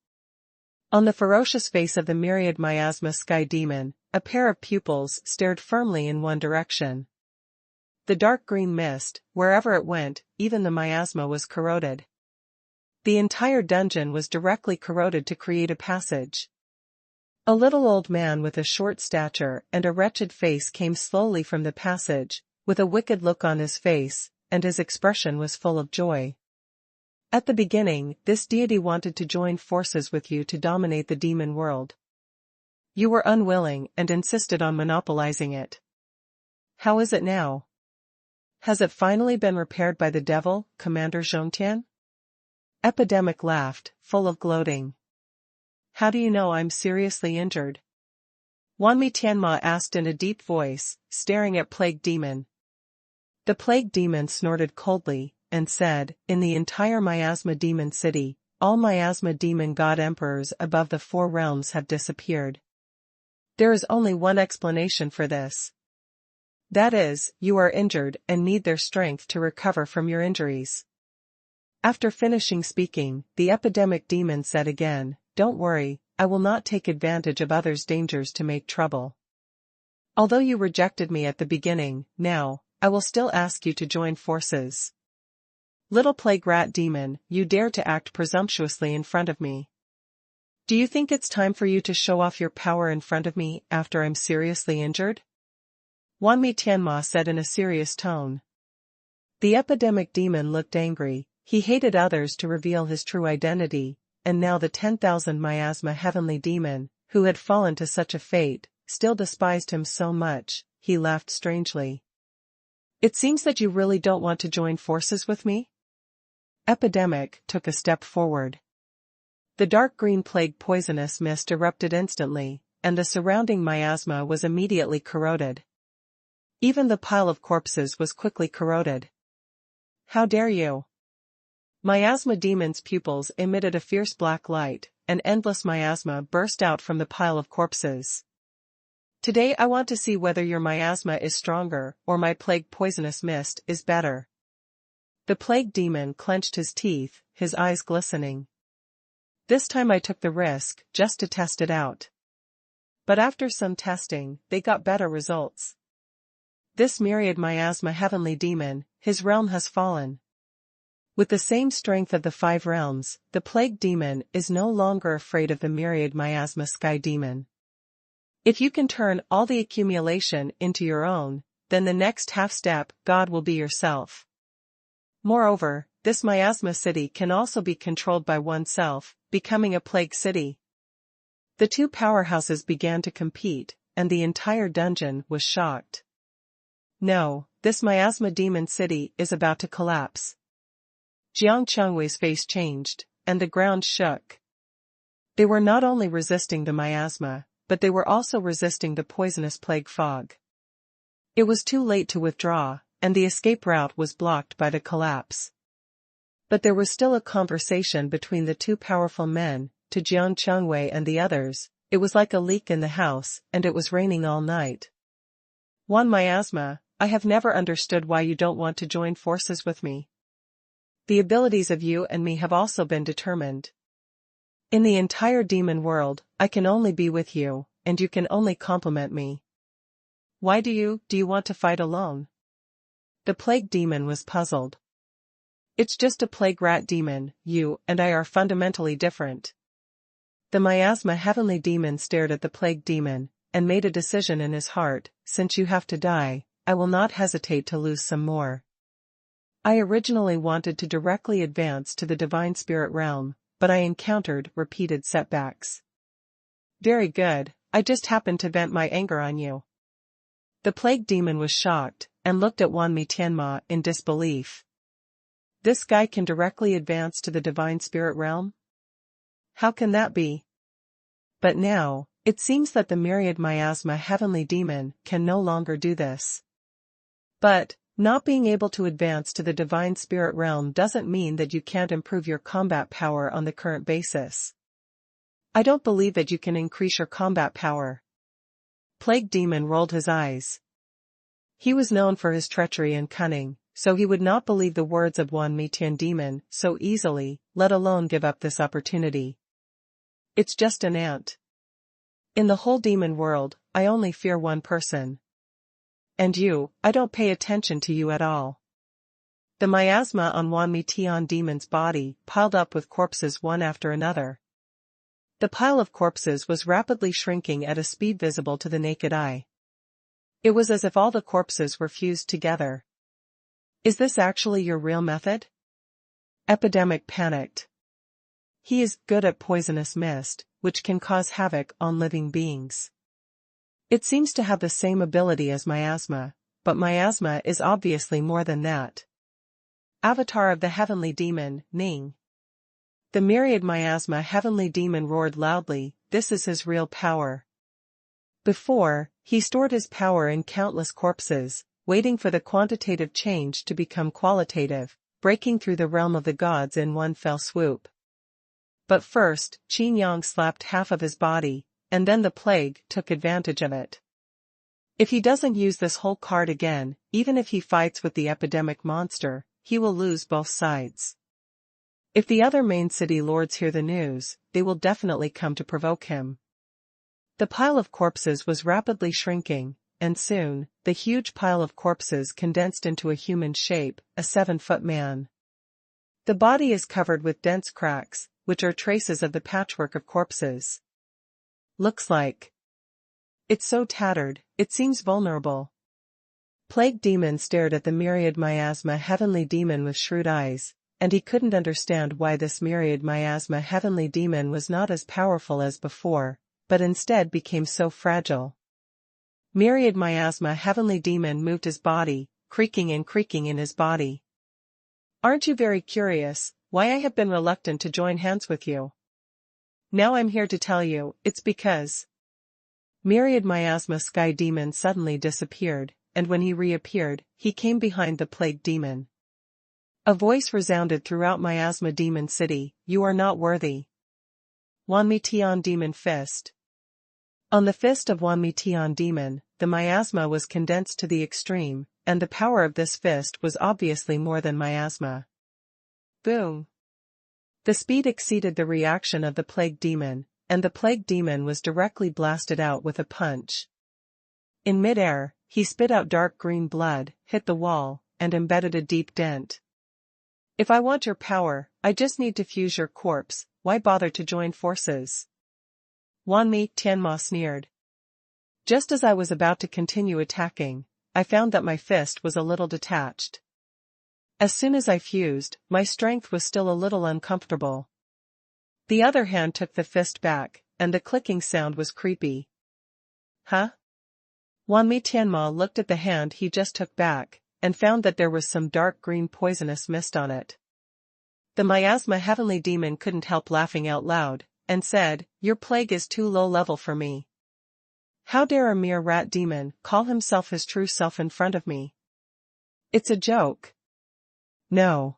On the ferocious face of the myriad miasma sky demon, a pair of pupils stared firmly in one direction. The dark green mist, wherever it went, even the miasma was corroded. The entire dungeon was directly corroded to create a passage. A little old man with a short stature and a wretched face came slowly from the passage, with a wicked look on his face, and his expression was full of joy. At the beginning, this deity wanted to join forces with you to dominate the demon world. You were unwilling and insisted on monopolizing it. How is it now? Has it finally been repaired by the devil, Commander Zhongtian? Epidemic laughed, full of gloating. How do you know I'm seriously injured? Wanmi Tianma asked in a deep voice, staring at Plague Demon. The Plague Demon snorted coldly, and said, in the entire Miasma Demon City, all Miasma Demon God Emperors above the 4 realms have disappeared. There is only one explanation for this. That is, you are injured and need their strength to recover from your injuries. After finishing speaking, the epidemic demon said again, "Don't worry, I will not take advantage of others' dangers to make trouble. Although you rejected me at the beginning, now, I will still ask you to join forces. Little plague rat demon, you dare to act presumptuously in front of me. Do you think it's time for you to show off your power in front of me after I'm seriously injured?" Wanmi Tianma said in a serious tone. The epidemic demon looked angry. He hated others to reveal his true identity, and now the 10,000 miasma heavenly demon, who had fallen to such a fate, still despised him so much. He laughed strangely. It seems that you really don't want to join forces with me? Epidemic took a step forward. The dark green plague poisonous mist erupted instantly, and the surrounding miasma was immediately corroded. Even the pile of corpses was quickly corroded. How dare you? Miasma demon's pupils emitted a fierce black light, and endless miasma burst out from the pile of corpses. Today I want to see whether your miasma is stronger or my plague poisonous mist is better. The plague demon clenched his teeth, his eyes glistening. This time I took the risk, just to test it out. But after some testing, they got better results. This myriad miasma heavenly demon, his realm has fallen. With the same strength of the 5 realms, the plague demon is no longer afraid of the myriad miasma sky demon. If you can turn all the accumulation into your own, then the next half step, God will be yourself. Moreover, this miasma city can also be controlled by oneself, becoming a plague city. The 2 powerhouses began to compete, and the entire dungeon was shocked. No, this miasma demon city is about to collapse. Jiang Chengwei's face changed, and the ground shook. They were not only resisting the miasma, but they were also resisting the poisonous plague fog. It was too late to withdraw, and the escape route was blocked by the collapse. But there was still a conversation between the 2 powerful men. To Jiang Chengwei and the others, it was like a leak in the house, and it was raining all night. One miasma, I have never understood why you don't want to join forces with me. The abilities of you and me have also been determined. In the entire demon world, I can only be with you, and you can only complement me. Why do you want to fight alone? The plague demon was puzzled. It's just a plague rat demon, you and I are fundamentally different. The miasma heavenly demon stared at the plague demon, and made a decision in his heart, since you have to die, I will not hesitate to lose some more. I originally wanted to directly advance to the divine spirit realm, but I encountered repeated setbacks. Very good, I just happened to vent my anger on you. The plague demon was shocked, and looked at Wanmi Tianma in disbelief. This guy can directly advance to the divine spirit realm? How can that be? But now, it seems that the myriad miasma heavenly demon can no longer do this. But, not being able to advance to the divine spirit realm doesn't mean that you can't improve your combat power on the current basis. I don't believe that you can increase your combat power. Plague demon rolled his eyes. He was known for his treachery and cunning, so he would not believe the words of Wanmi Tian demon so easily, let alone give up this opportunity. It's just an ant. In the whole demon world, I only fear one person. And you, I don't pay attention to you at all. The miasma on Wanmi Tian demon's body piled up with corpses one after another. The pile of corpses was rapidly shrinking at a speed visible to the naked eye. It was as if all the corpses were fused together. Is this actually your real method? Epidemic panicked. He is good at poisonous mist, which can cause havoc on living beings. It seems to have the same ability as miasma, but miasma is obviously more than that. Avatar of the heavenly demon, Ning. The myriad miasma heavenly demon roared loudly, this is his real power. Before, he stored his power in countless corpses, waiting for the quantitative change to become qualitative, breaking through the realm of the gods in one fell swoop. But first, Qin Yang slapped half of his body, and then the plague took advantage of it. If he doesn't use this whole card again, even if he fights with the epidemic monster, he will lose both sides. If the other main city lords hear the news, they will definitely come to provoke him. The pile of corpses was rapidly shrinking, and soon, the huge pile of corpses condensed into a human shape, a 7-foot man. The body is covered with dense cracks, which are traces of the patchwork of corpses. Looks like. It's so tattered, it seems vulnerable. Plague demon stared at the myriad miasma heavenly demon with shrewd eyes, and he couldn't understand why this myriad miasma heavenly demon was not as powerful as before, but instead became so fragile. Myriad miasma heavenly demon moved his body, creaking in his body. Aren't you very curious why I have been reluctant to join hands with you? Now I'm here to tell you, it's because Myriad miasma sky demon suddenly disappeared, and when he reappeared, he came behind the plague demon. A voice resounded throughout miasma demon city, "You are not worthy." Wanmi Tian demon fist. On the fist of Wanmi Tian demon, the miasma was condensed to the extreme, and the power of this fist was obviously more than miasma. Boom! The speed exceeded the reaction of the plague demon, and the plague demon was directly blasted out with a punch. In mid-air, he spit out dark green blood, hit the wall, and embedded a deep dent. "If I want your power, I just need to fuse your corpse, why bother to join forces?" Wanmi Tianma sneered. Just as I was about to continue attacking, I found that my fist was a little detached. As soon as I fused, my strength was still a little uncomfortable. The other hand took the fist back, and the clicking sound was creepy. Huh? Wanmi Tianma looked at the hand he just took back, and found that there was some dark green poisonous mist on it. The miasma heavenly demon couldn't help laughing out loud, and said, "Your plague is too low level for me. How dare a mere rat demon call himself his true self in front of me? It's a joke. No.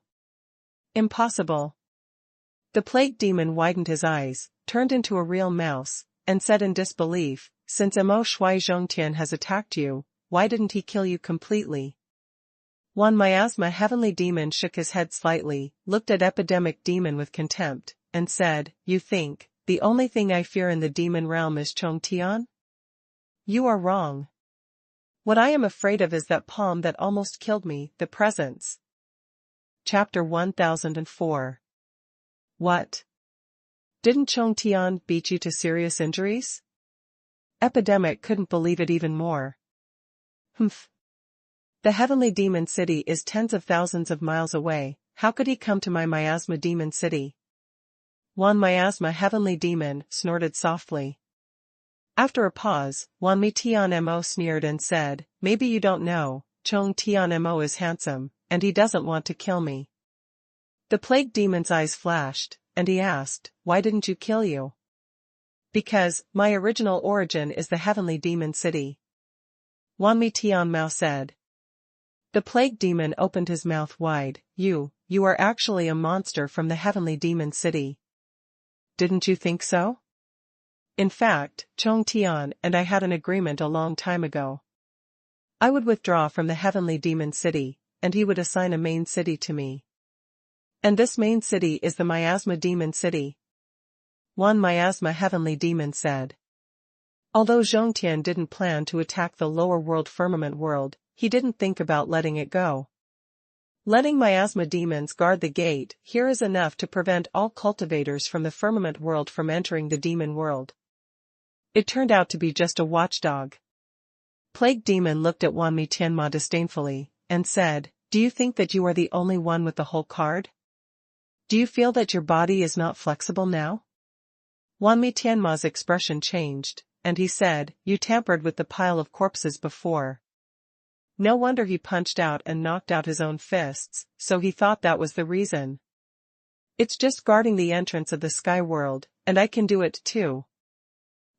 Impossible." The plague demon widened his eyes, turned into a real mouse, and said in disbelief, "Since Mo Shui Zhongtian has attacked you, why didn't he kill you completely?" One miasma heavenly demon shook his head slightly, looked at epidemic demon with contempt, and said, "You think, the only thing I fear in the demon realm is Zhongtian? You are wrong. What I am afraid of is that palm that almost killed me, the presence." Chapter 1004. What? Didn't Zhongtian beat you to serious injuries? Epidemic couldn't believe it even more. Humph. The heavenly demon city is tens of thousands of miles away, how could he come to my miasma demon city? One miasma heavenly demon snorted softly. After a pause, Wanmi Tian Mo sneered and said, "Maybe you don't know, Zhongtian Mo is handsome, and he doesn't want to kill me." The plague demon's eyes flashed, and he asked, "Why didn't you kill you?" "Because, my original origin is the heavenly demon city," Wanmi Tian Mao said. The plague demon opened his mouth wide. You are actually a monster from the heavenly demon city. Didn't you think so? In fact, Zhongtian and I had an agreement a long time ago. I would withdraw from the heavenly demon city, and he would assign a main city to me. And this main city is the miasma demon city. One miasma heavenly demon said. Although Zhongtian didn't plan to attack the lower world firmament world, he didn't think about letting it go. Letting miasma demons guard the gate here is enough to prevent all cultivators from the firmament world from entering the demon world. It turned out to be just a watchdog. Plague demon looked at Wanmi Tianma disdainfully, and said, "Do you think that you are the only one with the whole card? Do you feel that your body is not flexible now?" Wanmi Tianma's expression changed, and he said, "You tampered with the pile of corpses before." No wonder he punched out and knocked out his own fists, so he thought that was the reason. "It's just guarding the entrance of the sky world, and I can do it too."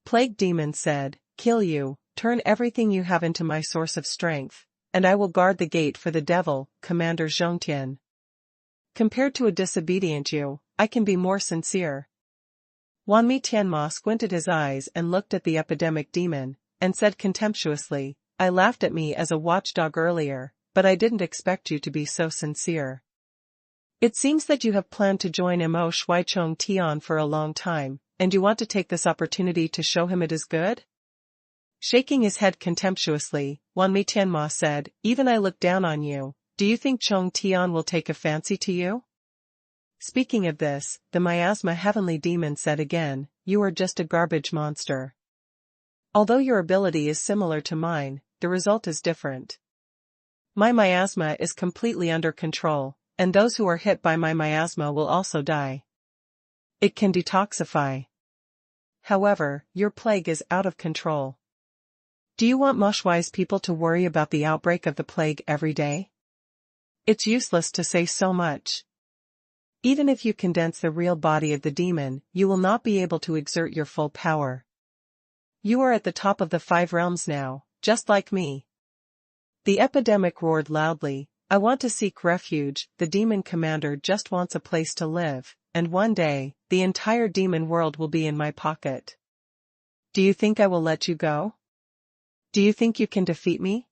Plague demon said, "Kill you, turn everything you have into my source of strength, and I will guard the gate for the devil, Commander Zhongtian. Compared to a disobedient you, I can be more sincere." Wanmi Tianma squinted his eyes and looked at the epidemic demon, and said contemptuously, "I laughed at me as a watchdog earlier, but I didn't expect you to be so sincere. It seems that you have planned to join Mo Shui Zhongtian for a long time, and you want to take this opportunity to show him it is good?" Shaking his head contemptuously, Wanmi Tianma said, "Even I look down on you, do you think Zhongtian will take a fancy to you?" Speaking of this, the miasma heavenly demon said again, "You are just a garbage monster. Although your ability is similar to mine, the result is different. My miasma is completely under control, and those who are hit by my miasma will also die. It can detoxify. However, your plague is out of control. Do you want Moshui's people to worry about the outbreak of the plague every day? It's useless to say so much. Even if you condense the real body of the demon, you will not be able to exert your full power. You are at the top of the 5 realms now, just like me. The epidemic roared loudly, I want to seek refuge, the demon commander just wants a place to live, and one day, the entire demon world will be in my pocket. Do you think I will let you go? Do you think you can defeat me?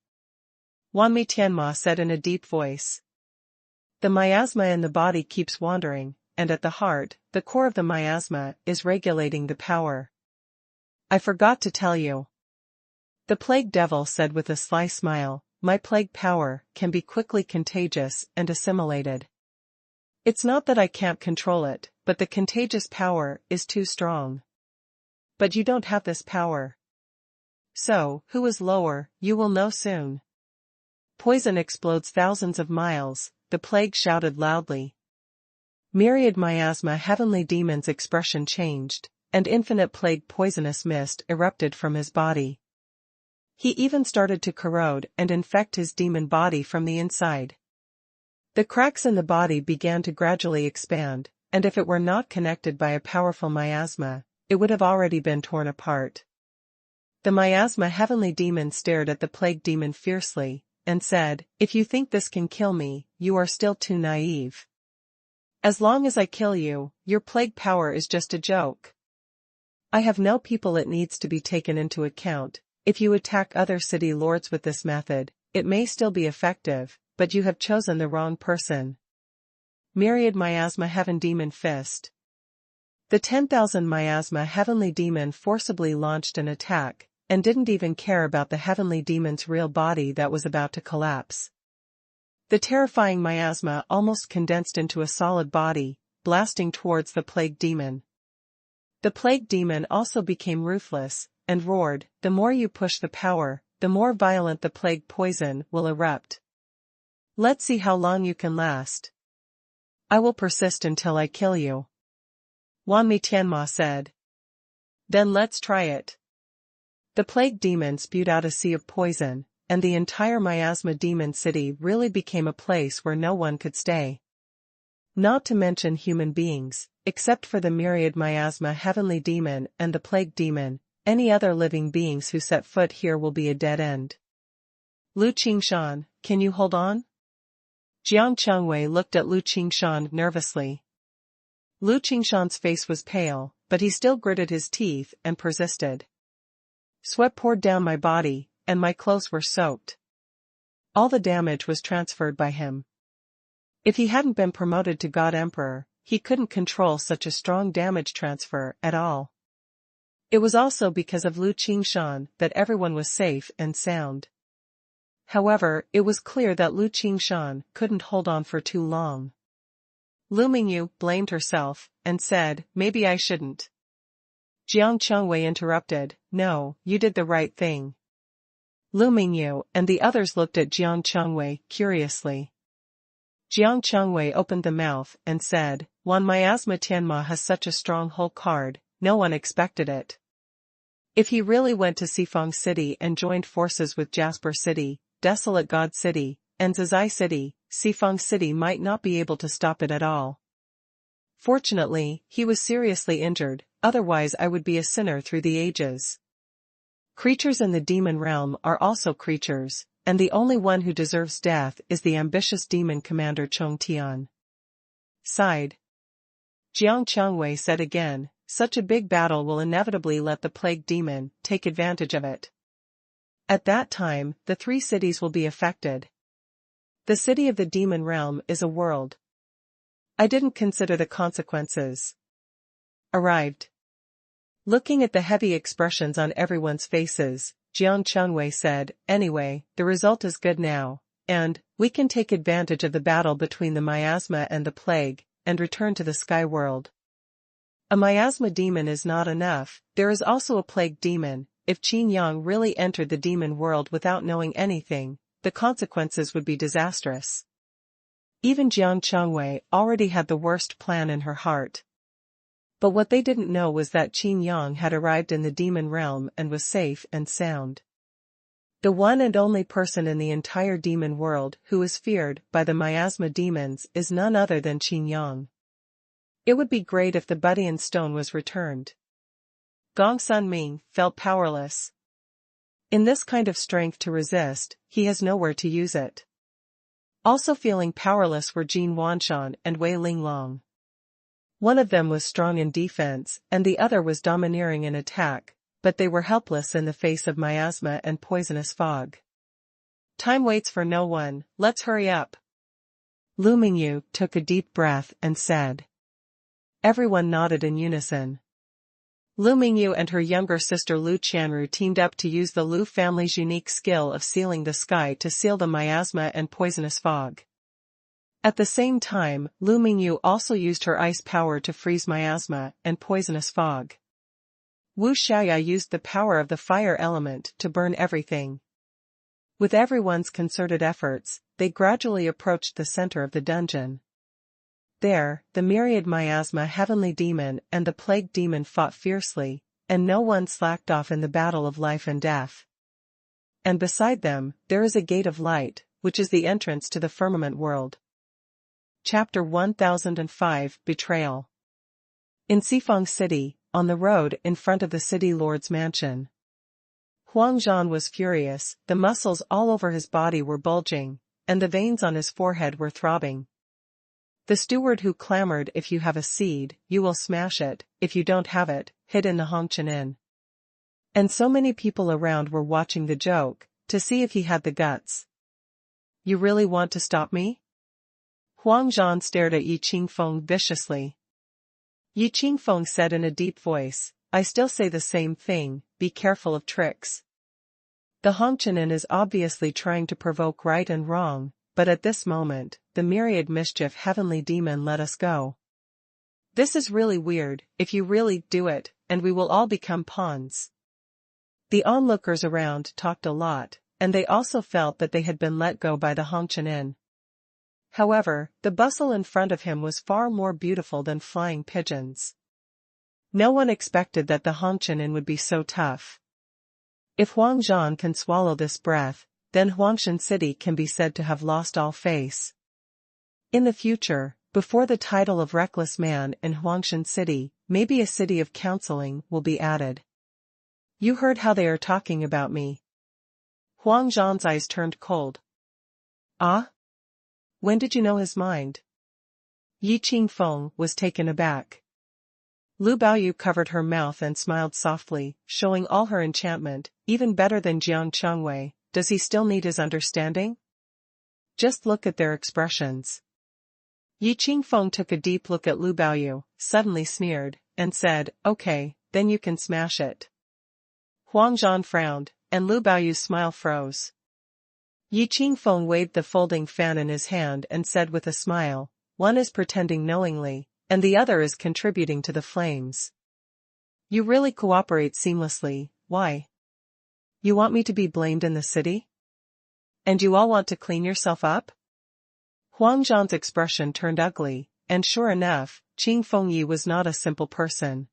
Wanmi Tianma said in a deep voice. The miasma in the body keeps wandering, and at the heart, the core of the miasma, is regulating the power. I forgot to tell you. The plague devil said with a sly smile, my plague power can be quickly contagious and assimilated. It's not that I can't control it, but the contagious power is too strong. But you don't have this power. So, who is lower, you will know soon. Poison explodes thousands of miles, the plague shouted loudly. Myriad miasma heavenly demon's expression changed, and infinite plague poisonous mist erupted from his body. He even started to corrode and infect his demon body from the inside. The cracks in the body began to gradually expand, and if it were not connected by a powerful miasma, it would have already been torn apart. The miasma heavenly demon stared at the plague demon fiercely, and said, if you think this can kill me, you are still too naive. As long as I kill you, your plague power is just a joke. I have no people it needs to be taken into account. If you attack other city lords with this method, it may still be effective, but you have chosen the wrong person. Myriad miasma heaven demon fist. The 10,000 miasma heavenly demon forcibly launched an attack, and didn't even care about the heavenly demon's real body that was about to collapse. The terrifying miasma almost condensed into a solid body, blasting towards the plague demon. The plague demon also became ruthless, and roared, the more you push the power, the more violent the plague poison will erupt. Let's see how long you can last. I will persist until I kill you. Wanmi Tianma said. Then let's try it. The plague demon spewed out a sea of poison, and the entire miasma demon city really became a place where no one could stay. Not to mention human beings, except for the myriad miasma heavenly demon and the plague demon, any other living beings who set foot here will be a dead end. Lu Qingshan, can you hold on? Jiang Chengwei looked at Lu Qingshan nervously. Lu Qingshan's face was pale, but he still gritted his teeth and persisted. Sweat poured down my body, and my clothes were soaked. All the damage was transferred by him. If he hadn't been promoted to God Emperor, he couldn't control such a strong damage transfer at all. It was also because of Lu Qingshan that everyone was safe and sound. However, it was clear that Lu Qingshan couldn't hold on for too long. Lu Mingyu blamed herself, and said, maybe I shouldn't. Jiang Chengwei interrupted, no, you did the right thing. Lu Mingyu and the others looked at Jiang Chengwei curiously. Jiang Chengwei opened the mouth and said, Wan Miasma Tianma has such a strong whole card, no one expected it. If he really went to Sifang City and joined forces with Jasper City, Desolate God City, and Zizai City, Sifang City might not be able to stop it at all. Fortunately, he was seriously injured, otherwise I would be a sinner through the ages. Creatures in the demon realm are also creatures, and the only one who deserves death is the ambitious demon commander Chong Tian. Sighed. Jiang Chengwei said again, such a big battle will inevitably let the plague demon take advantage of it. At that time, the 3 cities will be affected. The city of the demon realm is a world. I didn't consider the consequences. Arrived. Looking at the heavy expressions on everyone's faces, Jiang Chengwei said, anyway, the result is good now, and we can take advantage of the battle between the miasma and the plague, and return to the sky world. A miasma demon is not enough, there is also a plague demon. If Qin Yang really entered the demon world without knowing anything, the consequences would be disastrous. Even Jiang Chengwei already had the worst plan in her heart. But what they didn't know was that Qin Yang had arrived in the demon realm and was safe and sound. The one and only person in the entire demon world who is feared by the miasma demons is none other than Qin Yang. It would be great if the Budian stone was returned. Gong Sun Ming felt powerless. In this kind of strength to resist, he has nowhere to use it. Also feeling powerless were Jin Wanshan and Wei Linglong. One of them was strong in defense, and the other was domineering in attack, but they were helpless in the face of miasma and poisonous fog. Time waits for no one, let's hurry up. Lu Mingyu took a deep breath and said. Everyone nodded in unison. Lu Mingyu and her younger sister Lu Qianru teamed up to use the Lu family's unique skill of sealing the sky to seal the miasma and poisonous fog. At the same time, Lu Mingyu also used her ice power to freeze miasma and poisonous fog. Wu Xiaoya used the power of the fire element to burn everything. With everyone's concerted efforts, they gradually approached the center of the dungeon. There, the myriad miasma heavenly demon and the plague demon fought fiercely, and no one slacked off in the battle of life and death. And beside them, there is a gate of light, which is the entrance to the firmament world. Chapter 1005 Betrayal. In Xifeng City, on the road in front of the city lord's mansion. Huang Zhan was furious, the muscles all over his body were bulging, and the veins on his forehead were throbbing. The steward who clamored, if you have a seed, you will smash it, if you don't have it, hid in the Hongqian Inn. And so many people around were watching the joke, to see if he had the guts. You really want to stop me? Huang Zhan stared at Yi Qingfeng viciously. Yi Qingfeng said in a deep voice, I still say the same thing, be careful of tricks. The Hongqian Inn is obviously trying to provoke right and wrong, but at this moment, the myriad mischief heavenly demon let us go. This is really weird, if you really do it, and we will all become pawns. The onlookers around talked a lot, and they also felt that they had been let go by the Hongqian Inn. However, the bustle in front of him was far more beautiful than flying pigeons. No one expected that the Hongqian Inn would be so tough. If Huang Zhan can swallow this breath, then Huangshan City can be said to have lost all face. In the future, before the title of Reckless Man in Huangshan City, maybe a city of counseling will be added. You heard how they are talking about me. Huang Zhan's eyes turned cold. Ah? When did you know his mind? Yi Qingfeng was taken aback. Lu Baoyu covered her mouth and smiled softly, showing all her enchantment, even better than Jiang Chengwei. Does he still need his understanding? Just look at their expressions. Yi Qingfeng took a deep look at Lu Baoyu, suddenly sneered, and said, okay, then you can smash it. Huang Zhan frowned, and Lu Baoyu's smile froze. Yi Qingfeng waved the folding fan in his hand and said with a smile, one is pretending knowingly, and the other is contributing to the flames. You really cooperate seamlessly, why? You want me to be blamed in the city? And you all want to clean yourself up? Huang Zhan's expression turned ugly, and sure enough, Qing Fengyi was not a simple person.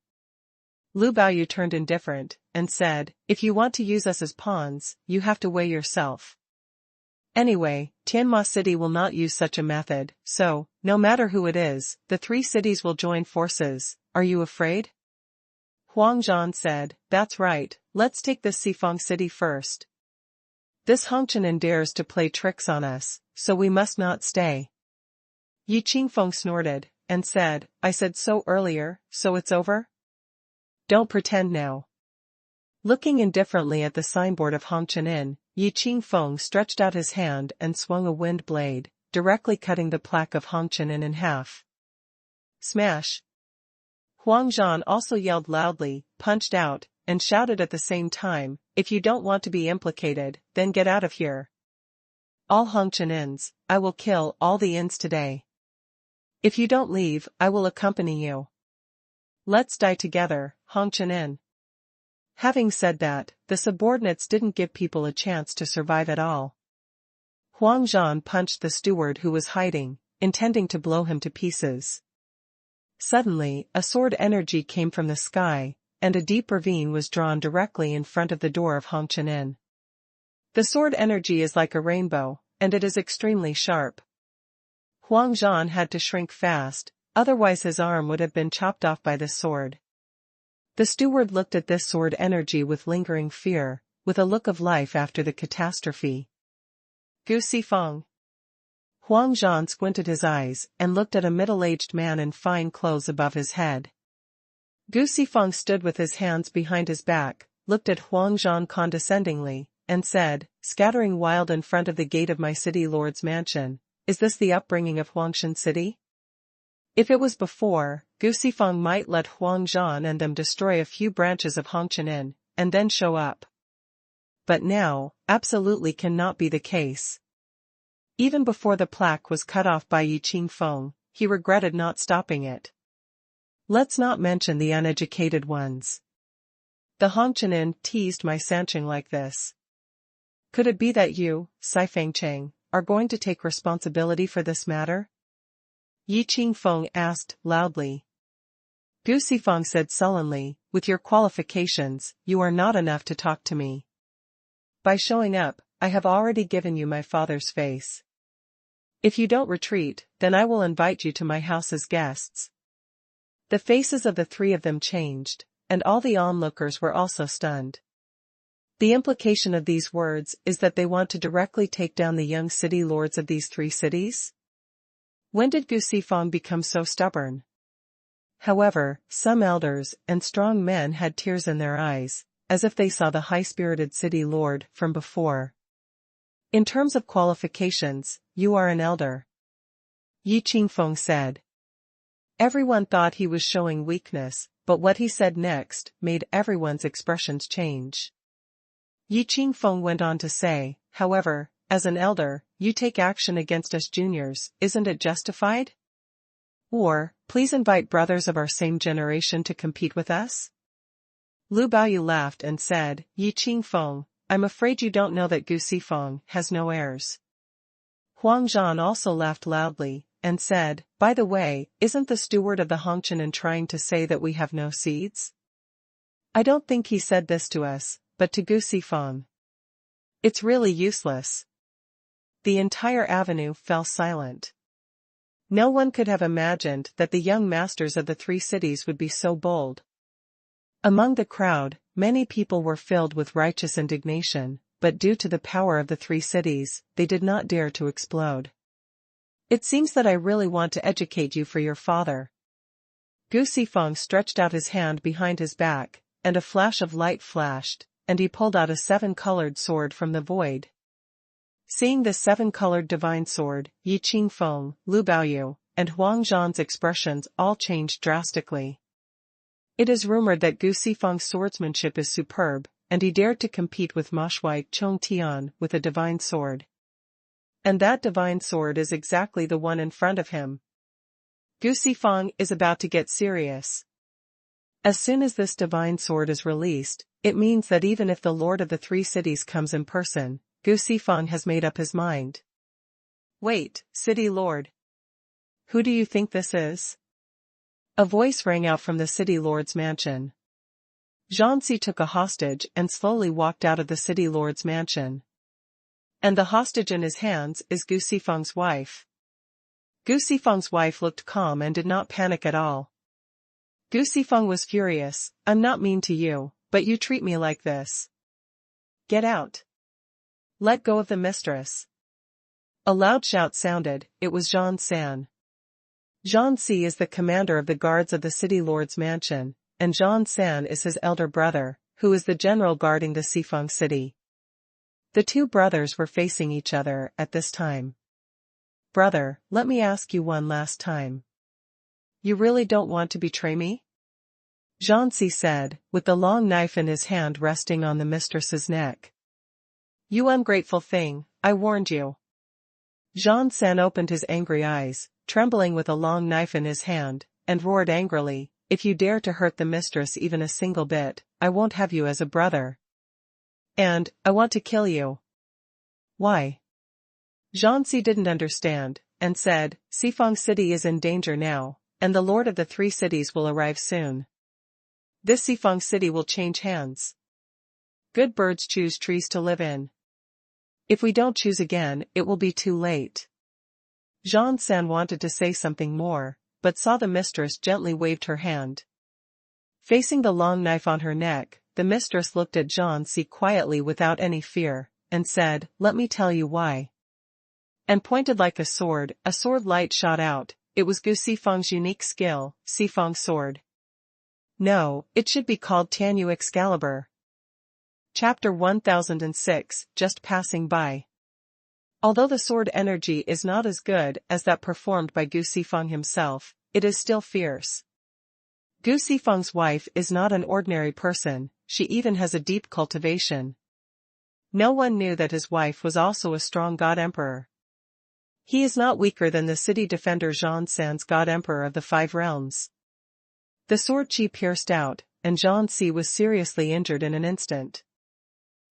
Lu Baoyu turned indifferent, and said, if you want to use us as pawns, you have to weigh yourself. Anyway, Tianma City will not use such a method, so, no matter who it is, the three cities will join forces. Are you afraid? Huang Zhan said, that's right, let's take this Xifeng City first. This Hongqian dares to play tricks on us, so we must not stay. Yi Qingfeng snorted, and said, I said so earlier, so it's over? Don't pretend now. Looking indifferently at the signboard of Hongqian Inn, Yi Qingfeng stretched out his hand and swung a wind blade, directly cutting the plaque of Hongqian Inn in half. Smash! Huang Zhan also yelled loudly, punched out, and shouted at the same time, if you don't want to be implicated, then get out of here. All Hongqian Inns, I will kill all the inns today. If you don't leave, I will accompany you. Let's die together, Hongqian Inn. Having said that, the subordinates didn't give people a chance to survive at all. Huang Zhan punched the steward who was hiding, intending to blow him to pieces. Suddenly, a sword energy came from the sky, and a deep ravine was drawn directly in front of the door of Hongqian Inn. The sword energy is like a rainbow, and it is extremely sharp. Huang Zhan had to shrink fast, otherwise his arm would have been chopped off by the sword. The steward looked at this sword energy with lingering fear, with a look of life after the catastrophe. Gu Sifeng. Huang Zhan squinted his eyes and looked at a middle-aged man in fine clothes above his head. Gu Sifeng stood with his hands behind his back, looked at Huang Zhan condescendingly, and said, "Scattering wild in front of the gate of my city lord's mansion, is this the upbringing of Huangshan City?" If it was before, Gu Sifeng might let Huang Zhan and them destroy a few branches of Hongqian and then show up. But now, absolutely cannot be the case. Even before the plaque was cut off by Yin Feng, he regretted not stopping it. Let's not mention the uneducated ones. The Hongqian teased my Sancheng like this. Could it be that you, Sifeng Cheng, are going to take responsibility for this matter? Yin Feng asked, loudly. Gu Sifeng said sullenly, with your qualifications, you are not enough to talk to me. By showing up, I have already given you my father's face. If you don't retreat, then I will invite you to my house as guests. The faces of the three of them changed, and all the onlookers were also stunned. The implication of these words is that they want to directly take down the young city lords of these three cities? When did Gu Sifeng become so stubborn? However, some elders and strong men had tears in their eyes, as if they saw the high-spirited city lord from before. In terms of qualifications, you are an elder. Yin Feng said. Everyone thought he was showing weakness, but what he said next made everyone's expressions change. Yin Feng went on to say, however, as an elder, you take action against us juniors, isn't it justified? Or, please invite brothers of our same generation to compete with us? Lu Baoyu laughed and said, Yin Feng, I'm afraid you don't know that Gu Sifeng has no heirs. Huang Zhan also laughed loudly, and said, by the way, isn't the steward of the Hongqian trying to say that we have no seeds? I don't think he said this to us, but to Gu Sifeng. It's really useless. The entire avenue fell silent. No one could have imagined that the young masters of the three cities would be so bold. Among the crowd, many people were filled with righteous indignation, but due to the power of the three cities, they did not dare to explode. It seems that I really want to educate you for your father. Gu Sifeng stretched out his hand behind his back, and a flash of light flashed, and he pulled out a seven-colored sword from the void. Seeing the seven-colored divine sword, Yin Feng, Lu Baoyu, and Huang Zhan's expressions all changed drastically. It is rumored that Gu Sifeng's swordsmanship is superb, and he dared to compete with Ma Shui Chong Tian with a divine sword. And that divine sword is exactly the one in front of him. Gu Sifeng is about to get serious. As soon as this divine sword is released, it means that even if the Lord of the Three Cities comes in person, Gu Sifeng has made up his mind. Wait, City Lord. Who do you think this is? A voice rang out from the City Lord's mansion. Zhansi took a hostage and slowly walked out of the City Lord's mansion. And the hostage in his hands is Gu Sifeng's wife. Gu Sifeng's wife looked calm and did not panic at all. Gu Sifeng was furious, I'm not mean to you, but you treat me like this. Get out. Let go of the mistress. A loud shout sounded, it was Zhan San. Zhan Si is the commander of the guards of the City Lord's mansion, and Zhan San is his elder brother, who is the general guarding the Sifeng city. The two brothers were facing each other at this time. Brother, let me ask you one last time. You really don't want to betray me? Zhan Si said, with the long knife in his hand resting on the mistress's neck. You ungrateful thing, I warned you. Zhan San opened his angry eyes, trembling with a long knife in his hand, and roared angrily, if you dare to hurt the mistress even a single bit, I won't have you as a brother. And, I want to kill you. Why? Zhansi didn't understand, and said, Sifeng City is in danger now, and the Lord of the Three Cities will arrive soon. This Sifeng City will change hands. Good birds choose trees to live in. If we don't choose again, it will be too late. Zhan San wanted to say something more, but saw the mistress gently waved her hand. Facing the long knife on her neck, the mistress looked at Zhang Si quietly without any fear, and said, "Let me tell you why." And pointed like a sword light shot out. It was Gu Sifeng's unique skill, Sifeng sword. No, it should be called Tianyu Excalibur. Chapter 1006, Just Passing By. Although the sword energy is not as good as that performed by Gu Sifeng himself, it is still fierce. Gu Sifeng's wife is not an ordinary person, she even has a deep cultivation. No one knew that his wife was also a strong god emperor. He is not weaker than the city defender Zhang San's god emperor of the Five Realms. The sword chi pierced out, and Zhang Si was seriously injured in an instant.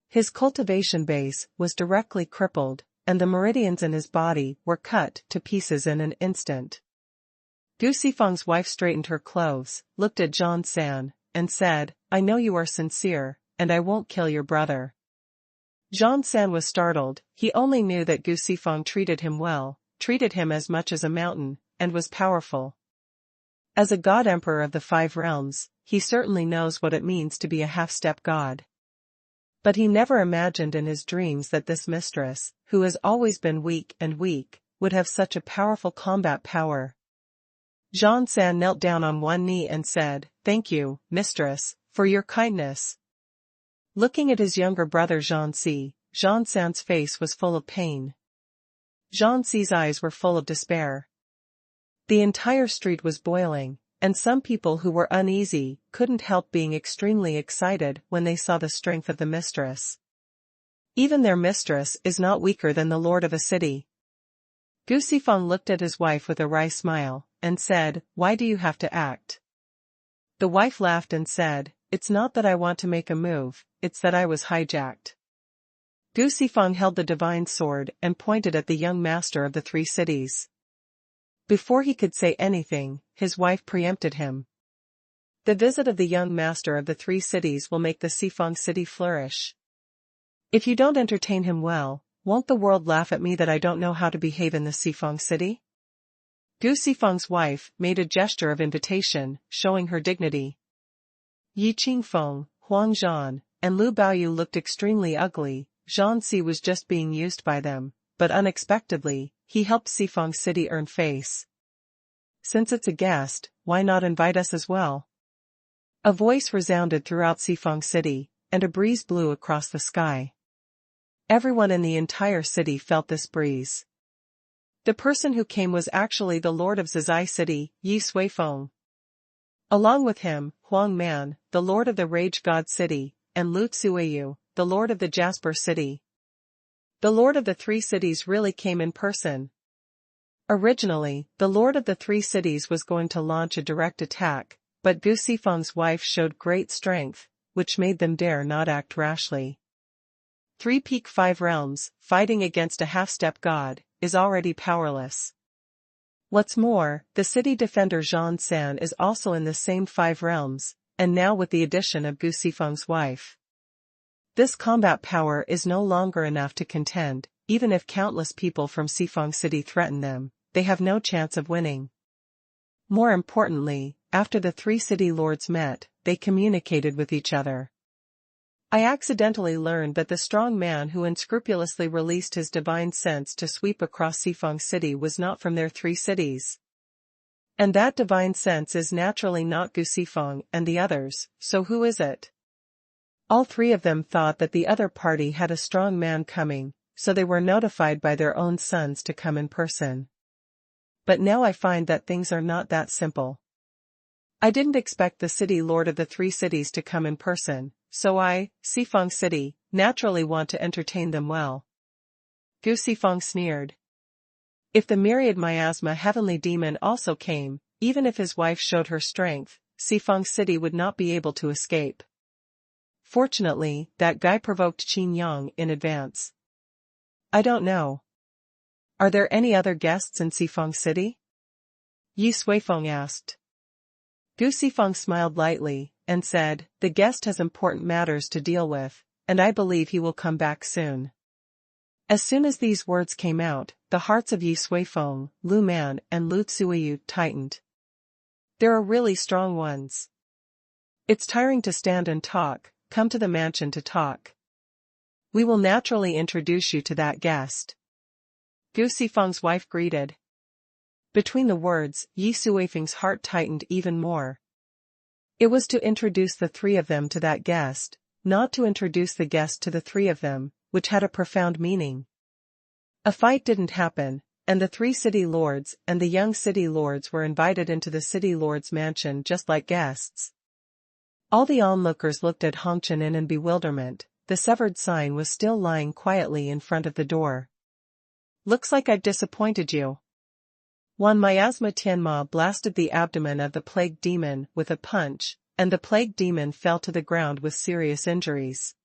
His cultivation base was directly crippled, and the meridians in his body were cut to pieces in an instant. Gu Sifeng's wife straightened her clothes, looked at Zhang San, and said, "I know you are sincere, and I won't kill your brother." Zhang San was startled. He only knew that Gu Sifeng treated him well, treated him as much as a mountain, and was powerful. As a god emperor of the Five Realms, he certainly knows what it means to be a half-step god. But he never imagined in his dreams that this mistress, who has always been weak, would have such a powerful combat power. Zhang San knelt down on one knee and said, "Thank you, mistress, for your kindness." Looking at his younger brother Zhang Si, Zhang San's face was full of pain. Zhang Si's eyes were full of despair. The entire street was boiling, and some people who were uneasy couldn't help being extremely excited when they saw the strength of the mistress. Even their mistress is not weaker than the lord of a city. Gu Sifeng looked at his wife with a wry smile, and said, "Why do you have to act?" The wife laughed and said, "It's not that I want to make a move, it's that I was hijacked." Gu Sifeng held the divine sword and pointed at the young master of the three cities. Before he could say anything, his wife preempted him. "The visit of the young master of the three cities will make the Sifeng city flourish. If you don't entertain him well, won't the world laugh at me that I don't know how to behave in the Sifeng city?" Gu Sifeng's wife made a gesture of invitation, showing her dignity. Yi Qingfeng, Huang Zhan, and Lu Baoyu looked extremely ugly. Zhang Si was just being used by them, but unexpectedly, he helped Sifeng City earn face. "Since it's a guest, why not invite us as well?" A voice resounded throughout Sifeng City, and a breeze blew across the sky. Everyone in the entire city felt this breeze. The person who came was actually the lord of Zizai City, Yi Suifeng. Along with him, Huang Man, the lord of the Rage God City, and Lu Tsuiyu, the lord of the Jasper City. The lord of the three cities really came in person. Originally, the lord of the three cities was going to launch a direct attack, but Gu Sifeng's wife showed great strength, which made them dare not act rashly. Three Peak Five Realms, fighting against a half-step god, is already powerless. What's more, the city defender Zhang San is also in the same Five Realms, and now with the addition of Gu Sifeng's wife. This combat power is no longer enough to contend, even if countless people from Sifeng City threaten them, they have no chance of winning. More importantly, after the three city lords met, they communicated with each other. I accidentally learned that the strong man who unscrupulously released his divine sense to sweep across Sifeng City was not from their three cities. And that divine sense is naturally not Gu Sifeng and the others, so who is it? All three of them thought that the other party had a strong man coming, so they were notified by their own sons to come in person. But now I find that things are not that simple. I didn't expect the city lord of the three cities to come in person, so I, Sifeng City, naturally want to entertain them well. Gu Sifeng sneered. If the myriad miasma heavenly demon also came, even if his wife showed her strength, Sifeng City would not be able to escape. Fortunately, that guy provoked Qin Yang in advance. I don't know. Are there any other guests in Sifeng City? Yi Suifeng asked. Gu Sifeng smiled lightly, and said, "The guest has important matters to deal with, and I believe he will come back soon." As soon as these words came out, the hearts of Yi Suifeng, Lu Man and Lu Tsuiyu tightened. There are really strong ones. It's tiring to stand and talk, come to the mansion to talk. We will naturally introduce you to that guest. Gu Sifeng's wife greeted. Between the words, Yi Suifeng's heart tightened even more. It was to introduce the three of them to that guest, not to introduce the guest to the three of them, which had a profound meaning. A fight didn't happen, and the three city lords and the young city lords were invited into the city lord's mansion just like guests. All the onlookers looked at Hongchen in bewilderment. The severed sign was still lying quietly in front of the door. Looks like I've disappointed you. One miasma Tianma blasted the abdomen of the plague demon with a punch, and the plague demon fell to the ground with serious injuries.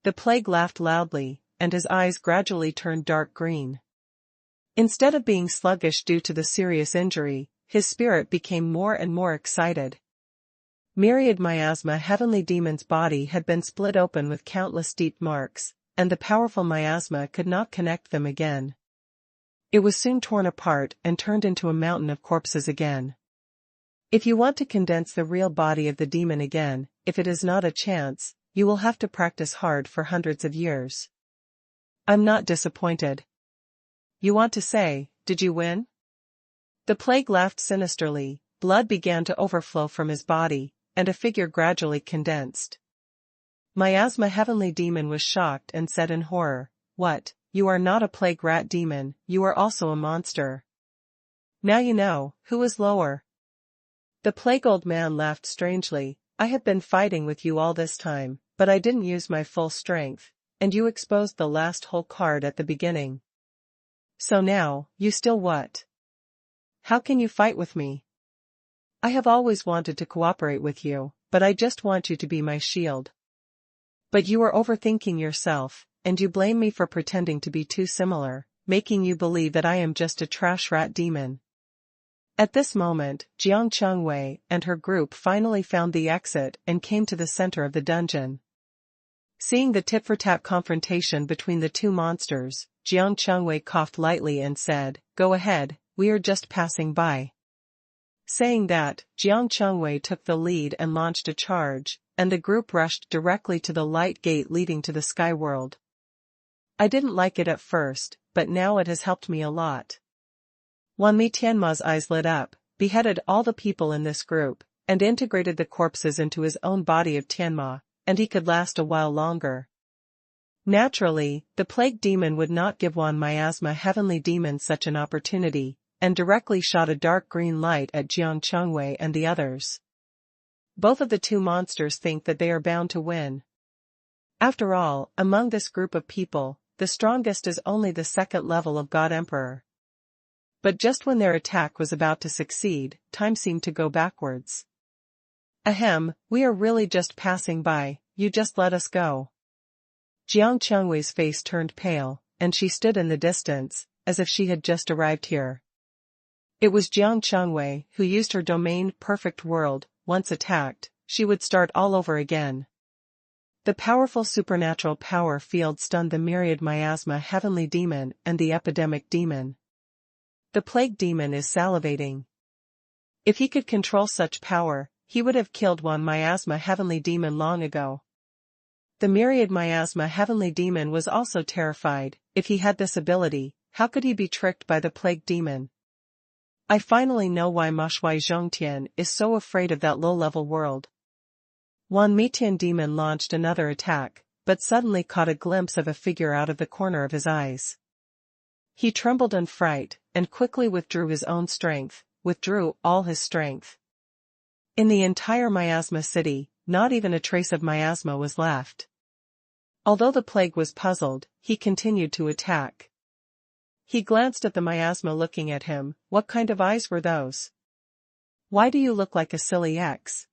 The plague laughed loudly, and his eyes gradually turned dark green. Instead of being sluggish due to the serious injury, his spirit became more and more excited. Myriad miasma heavenly demon's body had been split open with countless deep marks, and the powerful miasma could not connect them again. It was soon torn apart and turned into a mountain of corpses again. If you want to condense the real body of the demon again, if it is not a chance, you will have to practice hard for hundreds of years. I'm not disappointed. You want to say, did you win? The plague laughed sinisterly, blood began to overflow from his body, and a figure gradually condensed. Miasma heavenly demon was shocked and said in horror, "What, you are not a plague rat demon, you are also a monster. Now you know, who is lower." The plague old man laughed strangely, "I have been fighting with you all this time, but I didn't use my full strength, and you exposed the last whole card at the beginning. So now, you still what? How can you fight with me? I have always wanted to cooperate with you, but I just want you to be my shield. But you are overthinking yourself, and you blame me for pretending to be too similar, making you believe that I am just a trash rat demon." At this moment, Jiang Chengwei and her group finally found the exit and came to the center of the dungeon. Seeing the tit-for-tat confrontation between the two monsters, Jiang Chengwei coughed lightly and said, "Go ahead, we are just passing by." Saying that, Jiang Chengwei took the lead and launched a charge, and the group rushed directly to the light gate leading to the sky world. I didn't like it at first, but now it has helped me a lot. Wan Mi Tianma's eyes lit up, beheaded all the people in this group, and integrated the corpses into his own body of Tianma, and he could last a while longer. Naturally, the plague demon would not give Wan Miasma heavenly demon such an opportunity, and directly shot a dark green light at Jiang Chengwei and the others. Both of the two monsters think that they are bound to win. After all, among this group of people, the strongest is only the second level of God Emperor. But just when their attack was about to succeed, time seemed to go backwards. "Ahem, we are really just passing by, you just let us go." Jiang Chengwei's face turned pale, and she stood in the distance, as if she had just arrived here. It was Jiang Chengwei who used her domain perfect world. Once attacked, she would start all over again. The powerful supernatural power field stunned the myriad miasma heavenly demon and the epidemic demon. The plague demon is salivating. If he could control such power, he would have killed one miasma heavenly demon long ago. The myriad miasma heavenly demon was also terrified. If he had this ability, how could he be tricked by the plague demon? I finally know why Ma Shui Zhongtian is so afraid of that low-level world. Wan Mitian demon launched another attack, but suddenly caught a glimpse of a figure out of the corner of his eyes. He trembled in fright, and quickly withdrew his own strength, withdrew all his strength. In the entire miasma city, not even a trace of miasma was left. Although the plague was puzzled, he continued to attack. He glanced at the miasma looking at him. What kind of eyes were those? Why do you look like a silly X?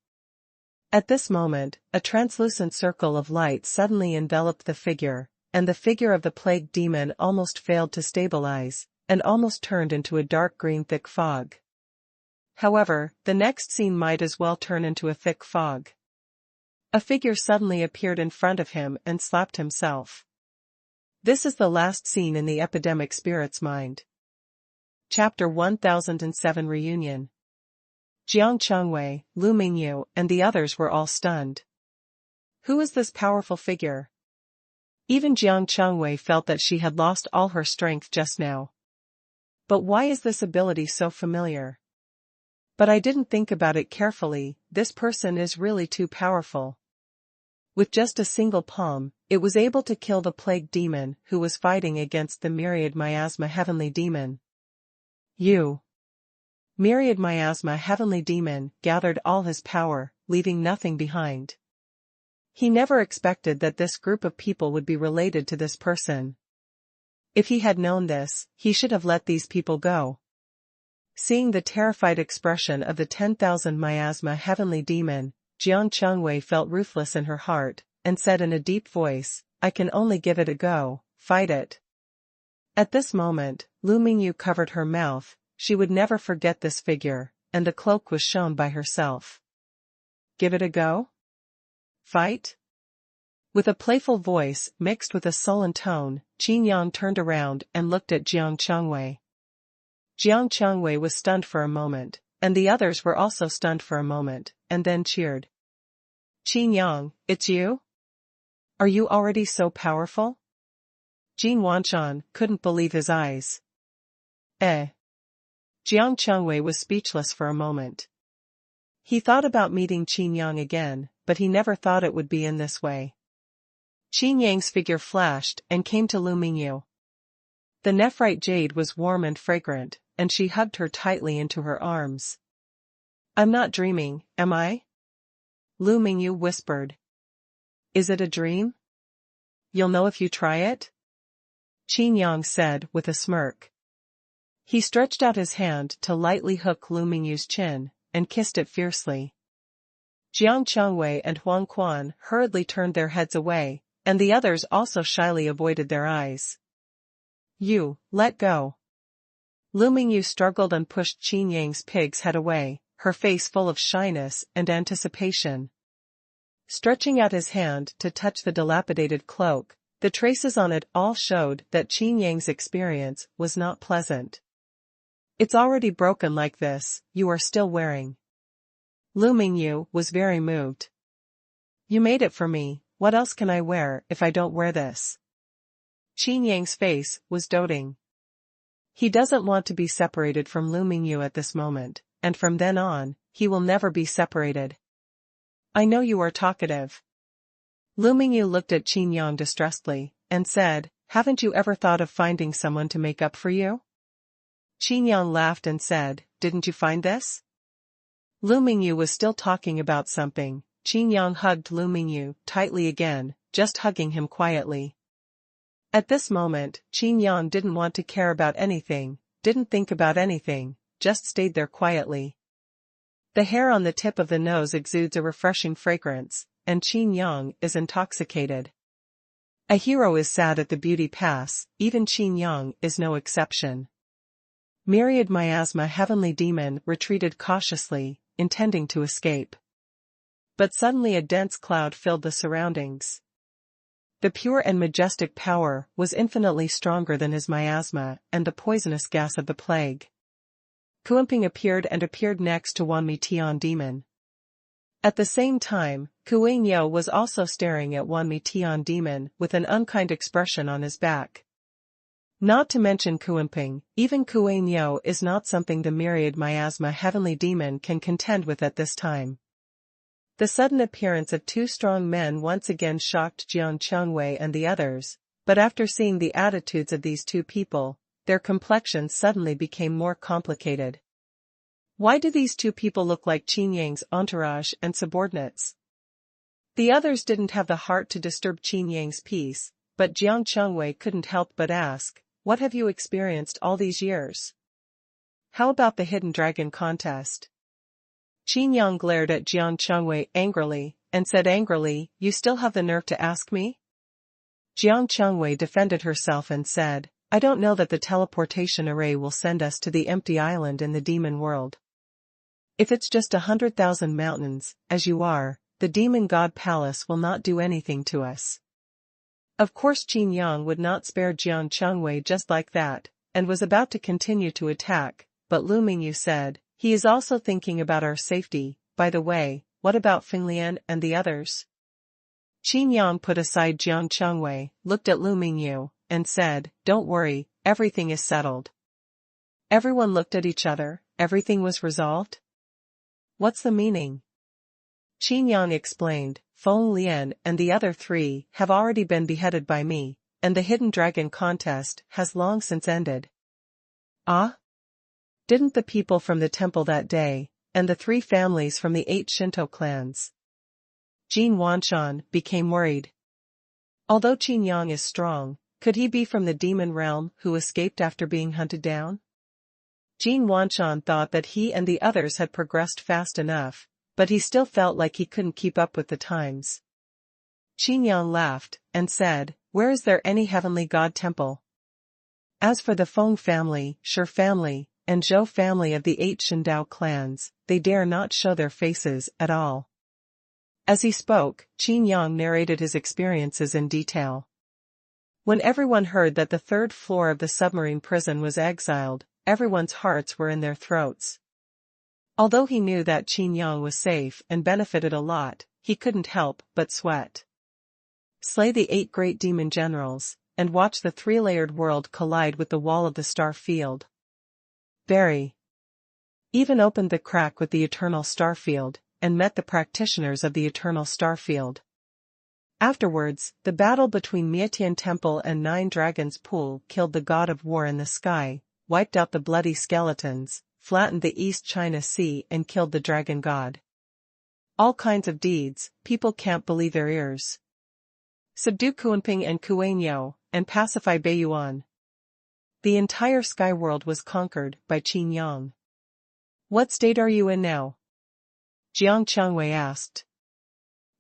At this moment, a translucent circle of light suddenly enveloped the figure, and the figure of the plague demon almost failed to stabilize, and almost turned into a dark green thick fog. However, the next scene might as well turn into a thick fog. A figure suddenly appeared in front of him and slapped himself. This is the last scene in the epidemic spirit's mind. Chapter 1007 Reunion. Jiang Chengwei, Lu Mingyu, and the others were all stunned. Who is this powerful figure? Even Jiang Chengwei felt that she had lost all her strength just now. But why is this ability so familiar? But I didn't think about it carefully, this person is really too powerful. With just a single palm, it was able to kill the plague demon who was fighting against the myriad miasma heavenly demon. Myriad miasma heavenly demon gathered all his power, leaving nothing behind. He never expected that this group of people would be related to this person. If he had known this, he should have let these people go. Seeing the terrified expression of the 10,000 miasma heavenly demon, Jiang Chengwei felt ruthless in her heart, and said in a deep voice, I can only give it a go, fight it. At this moment, Lu Mingyu covered her mouth, she would never forget this figure, and the cloak was shown by herself. Give it a go? Fight? With a playful voice mixed with a sullen tone, Qin Yang turned around and looked at Jiang Chengwei. Jiang Chengwei was stunned for a moment, and the others were also stunned for a moment, and then cheered. Qin Yang, it's you? Are you already so powerful? Jin Wanshan couldn't believe his eyes. Jiang Chengwei was speechless for a moment. He thought about meeting Qin Yang again, but he never thought it would be in this way. Qin Yang's figure flashed and came to Lu Mingyu. The nephrite jade was warm and fragrant, and she hugged her tightly into her arms. I'm not dreaming, am I? Lu Mingyu whispered. Is it a dream? You'll know if you try it? Qin Yang said with a smirk. He stretched out his hand to lightly hook Lu Mingyu's chin, and kissed it fiercely. Jiang Chengwei and Huang Quan hurriedly turned their heads away, and the others also shyly avoided their eyes. You, let go. Lu Mingyu struggled and pushed Qin Yang's pig's head away, her face full of shyness and anticipation. Stretching out his hand to touch the dilapidated cloak, the traces on it all showed that Qin Yang's experience was not pleasant. It's already broken like this, you are still wearing. Lu Mingyu was very moved. You made it for me, what else can I wear if I don't wear this? Qin Yang's face was doting. He doesn't want to be separated from Lu Mingyu at this moment, and from then on, he will never be separated. I know you are talkative. Lu Mingyu looked at Qin Yang distressedly, and said, haven't you ever thought of finding someone to make up for you? Qin Yang laughed and said, didn't you find this? Lu Mingyu was still talking about something. Qin Yang hugged Lu Mingyu tightly again, just hugging him quietly. At this moment, Qin Yang didn't want to care about anything, didn't think about anything, just stayed there quietly. The hair on the tip of the nose exudes a refreshing fragrance, and Qin Yang is intoxicated. A hero is sad at the beauty pass, even Qin Yang is no exception. Myriad miasma heavenly demon retreated cautiously, intending to escape. But suddenly a dense cloud filled the surroundings. The pure and majestic power was infinitely stronger than his miasma and the poisonous gas of the plague. Kuimping appeared next to Wanmi Tian demon. At the same time, Kuang Yo was also staring at Wanmi Tian demon with an unkind expression on his back. Not to mention Kuimping, even Kuang Yo is not something the myriad miasma heavenly demon can contend with at this time. The sudden appearance of two strong men once again shocked Jiang Chengwei and the others, but after seeing the attitudes of these two people, their complexions suddenly became more complicated. Why do these two people look like Qin Yang's entourage and subordinates? The others didn't have the heart to disturb Qin Yang's peace, but Jiang Chengwei couldn't help but ask, what have you experienced all these years? How about the hidden dragon contest? Qin Yang glared at Jiang Chengwei angrily, and said angrily, you still have the nerve to ask me? Jiang Chengwei defended herself and said, I don't know that the teleportation array will send us to the empty island in the demon world. If it's just 100,000 mountains, as you are, the demon god palace will not do anything to us. Of course Qin Yang would not spare Jiang Chengwei just like that, and was about to continue to attack, but Lu Mingyu said, He is also thinking about our safety. By the way, what about Finglian and the others? Qin Yang put aside Jiang Chengwei, looked at Lu Mingyu, and said, "Don't worry, everything is settled." Everyone looked at each other. Everything was resolved? What's the meaning? Qin Yang explained, Feng Lian and the other three have already been beheaded by me, and the hidden dragon contest has long since ended. Ah? Didn't the people from the temple that day, and the 3 families from the 8 Shinto clans? Jin Wanshan became worried. Although Qin Yang is strong, could he be from the demon realm who escaped after being hunted down? Jin Wanshan thought that he and the others had progressed fast enough, but he still felt like he couldn't keep up with the times. Qin Yang laughed, and said, "Where is there any heavenly god temple? As for the Feng family, Shi family, and Zhou family of the 8 Shindao clans, they dare not show their faces at all." As he spoke, Qin Yang narrated his experiences in detail. When everyone heard that the 3rd floor of the submarine prison was exiled, everyone's hearts were in their throats. Although he knew that Qin Yang was safe and benefited a lot, he couldn't help but sweat. Slay the 8 great demon generals, and watch the 3-layered world collide with the wall of the star field. Barry even opened the crack with the eternal star field, and met the practitioners of the eternal star field. Afterwards, the battle between Mietian Temple and 9 Dragons Pool killed the god of war in the sky, wiped out the bloody skeletons, flattened the East China Sea and killed the dragon god. All kinds of deeds, people can't believe their ears. Subdue Kuanping and Kuanyo, and pacify Beiyuan. The entire sky world was conquered by Qin Yang. What state are you in now? Jiang Chengwei asked.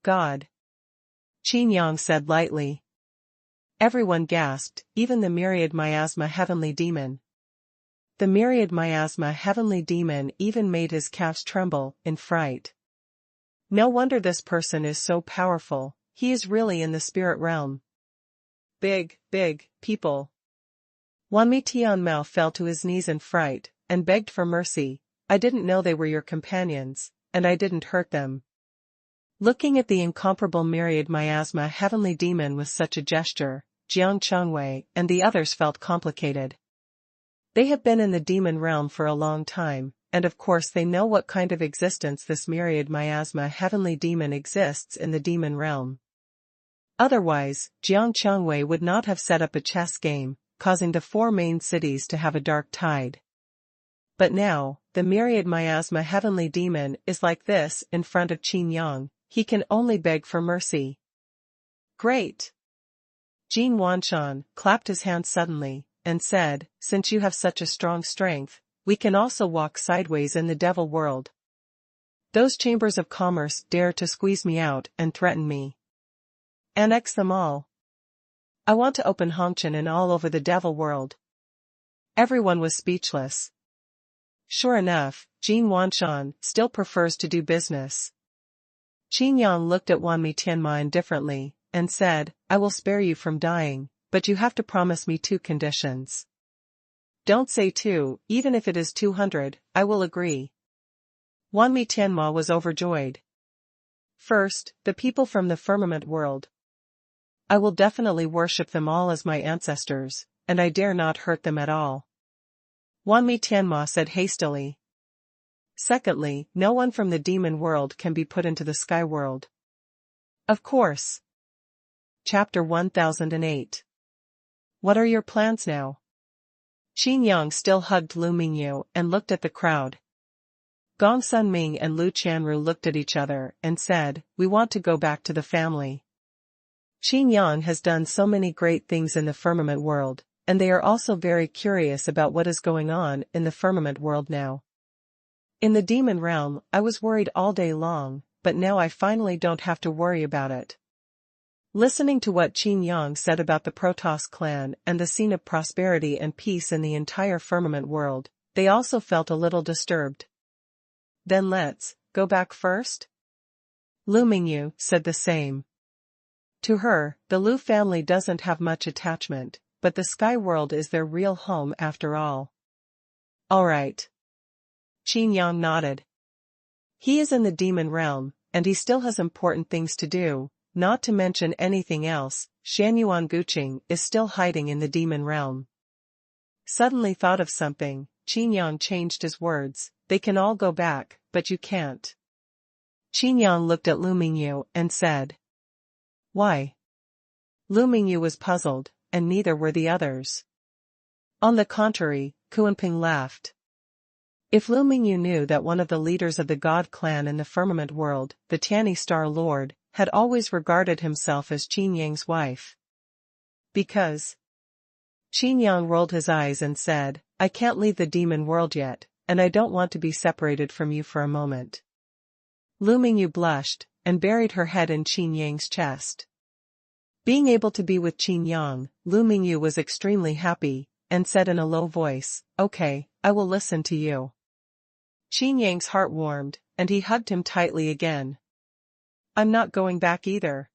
God. Qin Yang said lightly. Everyone gasped, even the myriad miasma heavenly demon. The myriad miasma heavenly demon even made his calves tremble in fright. No wonder this person is so powerful, he is really in the spirit realm. Big people. Wanmi Tianmao fell to his knees in fright, and begged for mercy. I didn't know they were your companions, and I didn't hurt them. Looking at the incomparable myriad miasma heavenly demon with such a gesture, Jiang Chengwei and the others felt complicated. They have been in the demon realm for a long time, and of course they know what kind of existence this myriad miasma heavenly demon exists in the demon realm. Otherwise, Jiang Chengwei would not have set up a chess game, causing the 4 main cities to have a dark tide. But now, the myriad miasma heavenly demon is like this in front of Qin Yang, he can only beg for mercy. Great! Jin Wanshan clapped his hands suddenly, and said, since you have such a strong strength, we can also walk sideways in the devil world. Those chambers of commerce dare to squeeze me out and threaten me. Annex them all. I want to open Hongqian and all over the devil world. Everyone was speechless. Sure enough, Jin Wanshan still prefers to do business. Qin Yang looked at Wanmi Tianma indifferently, and said, I will spare you from dying, but you have to promise me 2 conditions. Don't say 2, even if it is 200, I will agree. Wanmi Tianma was overjoyed. First, the people from the firmament world. I will definitely worship them all as my ancestors, and I dare not hurt them at all. Wanmi Tianma said hastily. Secondly, no one from the demon world can be put into the sky world. Of course. Chapter 1008. What are your plans now? Qin Yang still hugged Lu Mingyu and looked at the crowd. Gong Sunming and Lu Chanru looked at each other and said, we want to go back to the family. Qin Yang has done so many great things in the firmament world, and they are also very curious about what is going on in the firmament world now. In the demon realm, I was worried all day long, but now I finally don't have to worry about it. Listening to what Qin Yang said about the Protoss clan and the scene of prosperity and peace in the entire firmament world, they also felt a little disturbed. Then let's go back first? Lu Mingyu said the same. To her, the Lu family doesn't have much attachment, but the sky world is their real home after all. All right. Qin Yang nodded. He is in the demon realm, and he still has important things to do, not to mention anything else. Xuanhuan Guqing is still hiding in the demon realm. Suddenly thought of something, Qin Yang changed his words. They can all go back, but you can't. Qin Yang looked at Lu Mingyu and said. Why? Lu Mingyu was puzzled, and neither were the others. On the contrary, Kuanping laughed. If Lu Mingyu knew that one of the leaders of the God clan in the firmament world, the Tianyi Star Lord, had always regarded himself as Qin Yang's wife. Because. Qin Yang rolled his eyes and said, I can't leave the demon world yet, and I don't want to be separated from you for a moment. Lu Mingyu blushed, and buried her head in Qin Yang's chest. Being able to be with Qin Yang, Lu Mingyu was extremely happy, and said in a low voice, Okay, I will listen to you. Qin Yang's heart warmed, and he hugged him tightly again. I'm not going back either.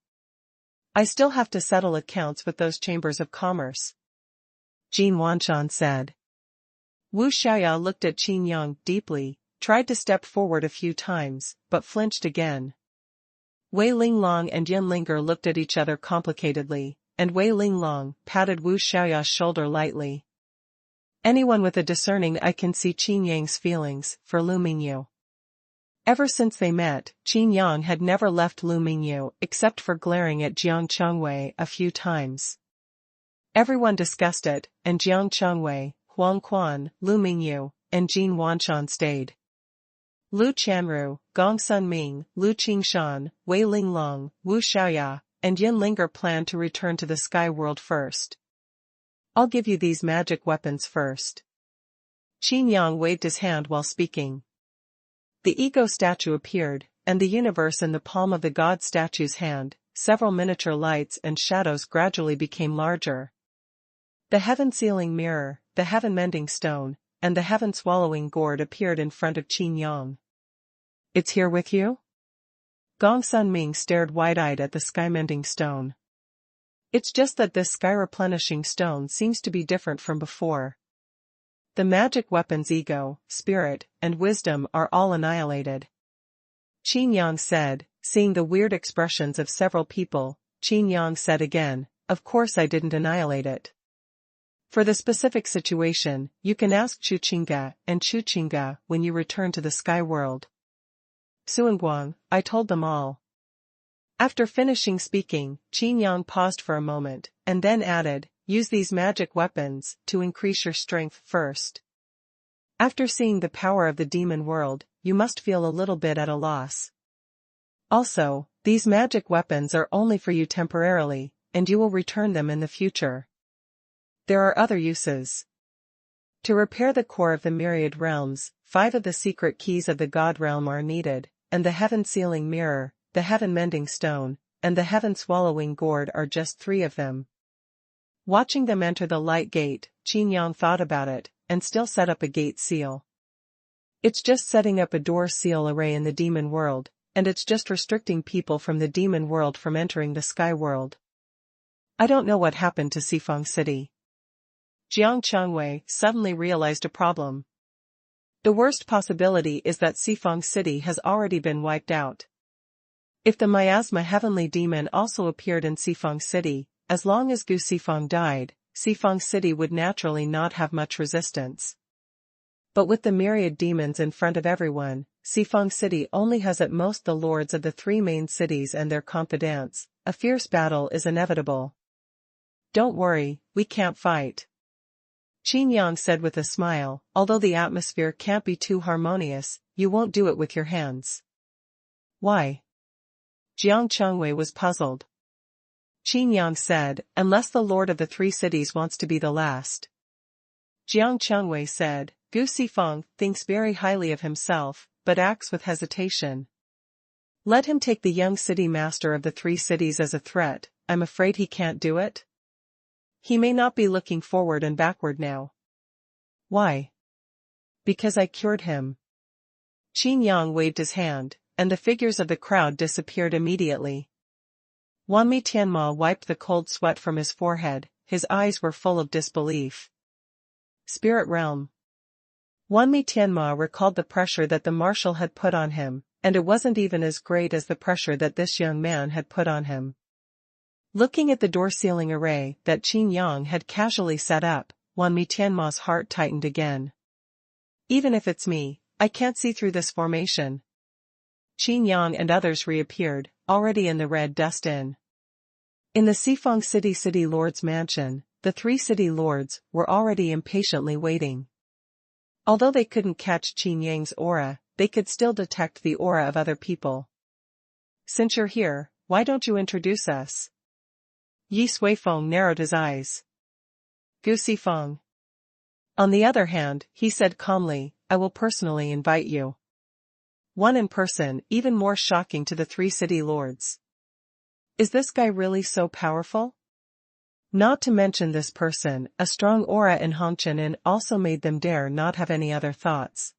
I still have to settle accounts with those chambers of commerce. Jin Wanshan said. Wu Xiaoya looked at Qin Yang deeply, tried to step forward a few times, but flinched again. Wei Linglong and Yin Linger looked at each other complicatedly, and Wei Linglong patted Wu Xiaoya's shoulder lightly. Anyone with a discerning eye can see Qin Yang's feelings for Lu Mingyu. Ever since they met, Qin Yang had never left Lu Mingyu except for glaring at Jiang Chengwei a few times. Everyone discussed it, and Jiang Chengwei, Huang Quan, Lu Mingyu, and Jin Wanshan stayed. Lu Chanru, Gong Sunming, Lu Qingshan, Wei Linglong, Wu Xiaoya, and Yin Linger planned to return to the Sky World first. I'll give you these magic weapons first. Qin Yang waved his hand while speaking. The ego statue appeared, and the universe in the palm of the god statue's hand. Several miniature lights and shadows gradually became larger. The heaven-sealing mirror, the heaven-mending stone, and the heaven-swallowing gourd appeared in front of Qin Yang. It's here with you? Gong Sunming stared wide-eyed at the sky-mending stone. It's just that this sky-replenishing stone seems to be different from before. The magic weapon's ego, spirit, and wisdom are all annihilated. Qin Yang said, seeing the weird expressions of several people. Qin Yang said again, of course I didn't annihilate it. For the specific situation, you can ask Chu Qingga and Chu Qingga when you return to the Sky World. Xuanhuan, I told them all. After finishing speaking, Qin Yang paused for a moment, and then added, use these magic weapons to increase your strength first. After seeing the power of the demon world, you must feel a little bit at a loss. Also, these magic weapons are only for you temporarily, and you will return them in the future. There are other uses. To repair the core of the myriad realms, 5 of the secret keys of the God realm are needed, and the heaven-sealing mirror, the heaven-mending stone, and the heaven-swallowing gourd are just 3 of them. Watching them enter the light gate, Qin Yang thought about it, and still set up a gate seal. It's just setting up a door seal array in the demon world, and it's just restricting people from the demon world from entering the sky world. I don't know what happened to Sifeng City. Jiang Chengwei suddenly realized a problem. The worst possibility is that Sifeng City has already been wiped out. If the miasma heavenly demon also appeared in Sifeng City, as long as Gu Sifeng died, Sifeng City would naturally not have much resistance. But with the myriad demons in front of everyone, Sifeng City only has at most the lords of the 3 main cities and their confidants. A fierce battle is inevitable. Don't worry, we can't fight. Qin Yang said with a smile, although the atmosphere can't be too harmonious, you won't do it with your hands. Why? Jiang Chengwei was puzzled. Qin Yang said, unless the lord of the 3 cities wants to be the last. Jiang Chengwei said, Gu Sifeng thinks very highly of himself, but acts with hesitation. Let him take the young city master of the 3 cities as a threat. I'm afraid he can't do it. He may not be looking forward and backward now. Why? Because I cured him. Qin Yang waved his hand, and the figures of the crowd disappeared immediately. Wanmi Tianma wiped the cold sweat from his forehead, his eyes were full of disbelief. Spirit realm. Wanmi Tianma recalled the pressure that the marshal had put on him, and it wasn't even as great as the pressure that this young man had put on him. Looking at the door-ceiling array that Qin Yang had casually set up, Wanmi Tianma's heart tightened again. Even if it's me, I can't see through this formation. Qin Yang and others reappeared, already in the red dust inn. In the Xifeng City Lord's mansion, the 3 city lords were already impatiently waiting. Although they couldn't catch Qin Yang's aura, they could still detect the aura of other people. Since you're here, why don't you introduce us? Yi Suifeng narrowed his eyes. Gu Xifeng. On the other hand, he said calmly, I will personally invite you. One in person, even more shocking to the 3 city lords. Is this guy really so powerful? Not to mention this person, a strong aura in Hongqian also made them dare not have any other thoughts.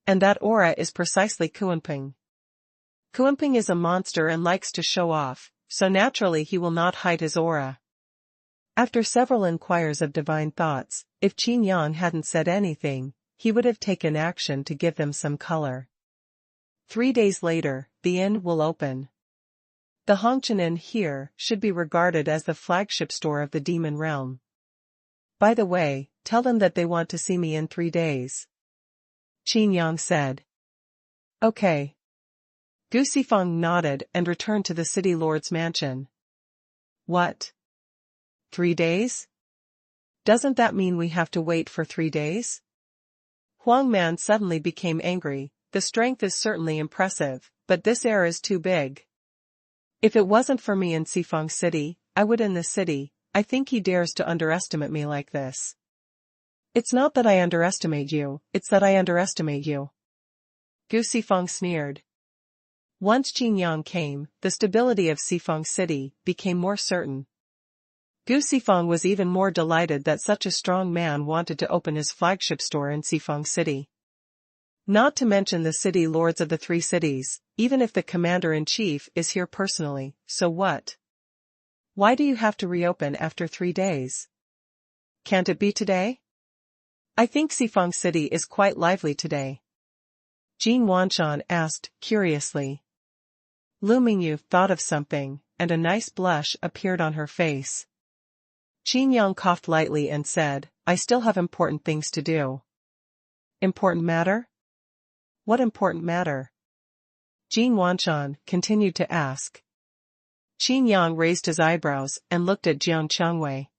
And that aura is precisely Kuanping. Kuanping is a monster and likes to show off, so naturally he will not hide his aura. After several inquiries of divine thoughts, if Qin Yang hadn't said anything, he would have taken action to give them some color. 3 days later, the inn will open. The Hongqian Inn here should be regarded as the flagship store of the demon realm. By the way, tell them that they want to see me in 3 days. Qin Yang said. Okay. Gu Xifeng nodded and returned to the city lord's mansion. What? 3 days? Doesn't that mean we have to wait for 3 days? Huang Man suddenly became angry. The strength is certainly impressive, but this air is too big. If it wasn't for me in Xifeng City, I would in the city. I think he dares to underestimate me like this. It's not that I underestimate you, it's that I underestimate you. Gu Xifeng sneered. Once Qin Yang came, the stability of Xifeng City became more certain. Gu Xifeng was even more delighted that such a strong man wanted to open his flagship store in Xifeng City. Not to mention the city lords of the 3 cities, even if the commander-in-chief is here personally, so what? Why do you have to reopen after 3 days? Can't it be today? I think Xifeng City is quite lively today. Jin Wanshan asked, curiously. Lu Mingyu thought of something, and a nice blush appeared on her face. Qin Yang coughed lightly and said, I still have important things to do. Important matter? What important matter? Jin Wanshan continued to ask. Qin Yang raised his eyebrows and looked at Jiang Chengwei.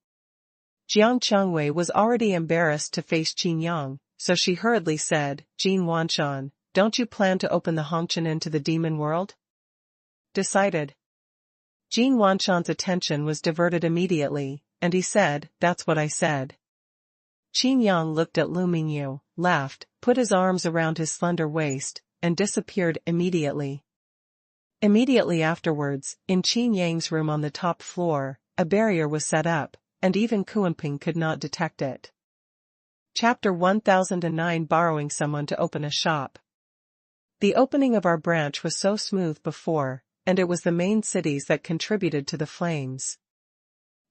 Jiang Chengwei was already embarrassed to face Qin Yang, so she hurriedly said, Jin Wanshan, don't you plan to open the Hongqian into the demon world? Decided. Jin Wanshan's attention was diverted immediately, and he said, that's what I said. Qin Yang looked at Lu Mingyu, laughed, put his arms around his slender waist, and disappeared immediately. Immediately afterwards, in Qin Yang's room on the top floor, a barrier was set up, and even Kuanping could not detect it. Chapter 1009 Borrowing someone to open a shop. The opening of our branch was so smooth before, and it was the main cities that contributed to the flames.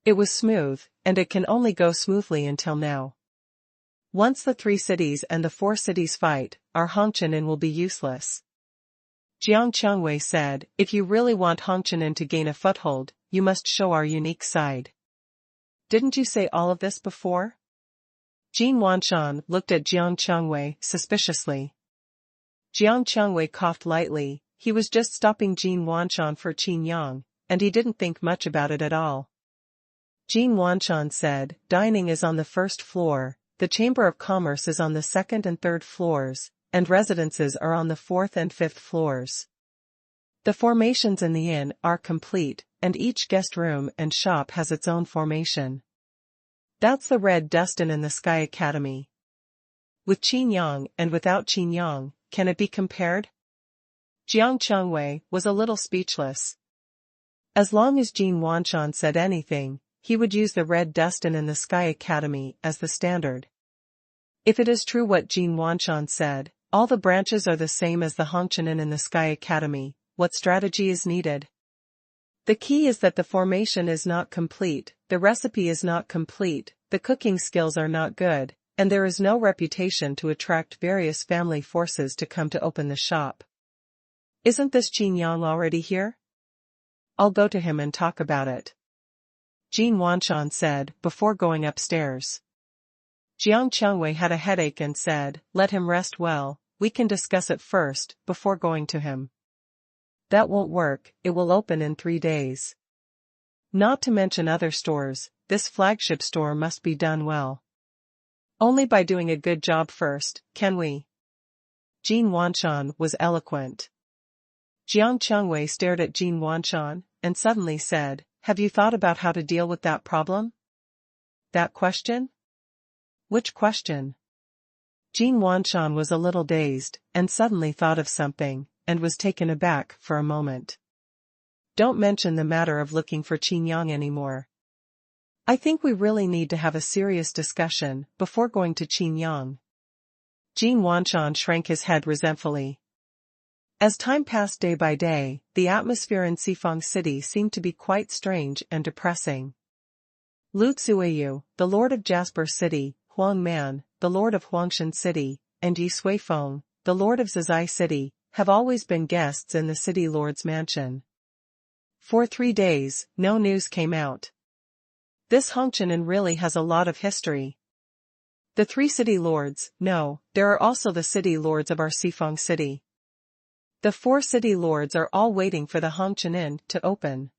It was smooth, and it can only go smoothly until now. Once the 3 cities and the 4 cities fight, our Hongqian Inn will be useless. Jiang Chengwei said, if you really want Hongqian Inn to gain a foothold, you must show our unique side. Didn't you say all of this before? Jin Wanshan looked at Jiang Chengwei suspiciously. Jiang Chengwei coughed lightly. He was just stopping Jin Wanshan for Qin Yang, and he didn't think much about it at all. Jin Wanshan said, dining is on the 1st floor, the Chamber of Commerce is on the 2nd and 3rd floors, and residences are on the 4th and 5th floors. The formations in the inn are complete, and each guest room and shop has its own formation. That's the red dust inn in the Sky Academy. With Qin Yang and without Qin Yang, can it be compared? Jiang Chengwei was a little speechless. As long as Jin Wanshan said anything, he would use the red dust inn in the Sky Academy as the standard. If it is true what Jin Wanshan said, all the branches are the same as the Hongqian Inn in the Sky Academy, what strategy is needed? The key is that the formation is not complete, the recipe is not complete, the cooking skills are not good, and there is no reputation to attract various family forces to come to open the shop. Isn't this Qin Yang already here? I'll go to him and talk about it, Xuanhuan said, before going upstairs. Jiang Chengwei had a headache and said, let him rest well, we can discuss it first, before going to him. That won't work, it will open in 3 days. Not to mention other stores, this flagship store must be done well. Only by doing a good job first, can we? Xuanhuan was eloquent. Jiang Chengwei stared at Xuanhuan, and suddenly said, have you thought about how to deal with that problem? That question? Which question? Xuanhuan was a little dazed, and suddenly thought of something, and was taken aback for a moment. Don't mention the matter of looking for Qin Yang anymore. I think we really need to have a serious discussion before going to Qin Yang. Xuanhuan shrank his head resentfully. As time passed day by day, the atmosphere in Xifeng City seemed to be quite strange and depressing. Lu Tsuiyu, the lord of Jasper City, Huang Man, the lord of Huangshan City, and Yi Suifeng, the lord of Zizai City, have always been guests in the city lord's mansion. For 3 days, no news came out. This Hongqianan really has a lot of history. The 3 city lords, no, there are also the city lords of our Xifeng City. The 4 city lords are all waiting for the Hongqianan to open.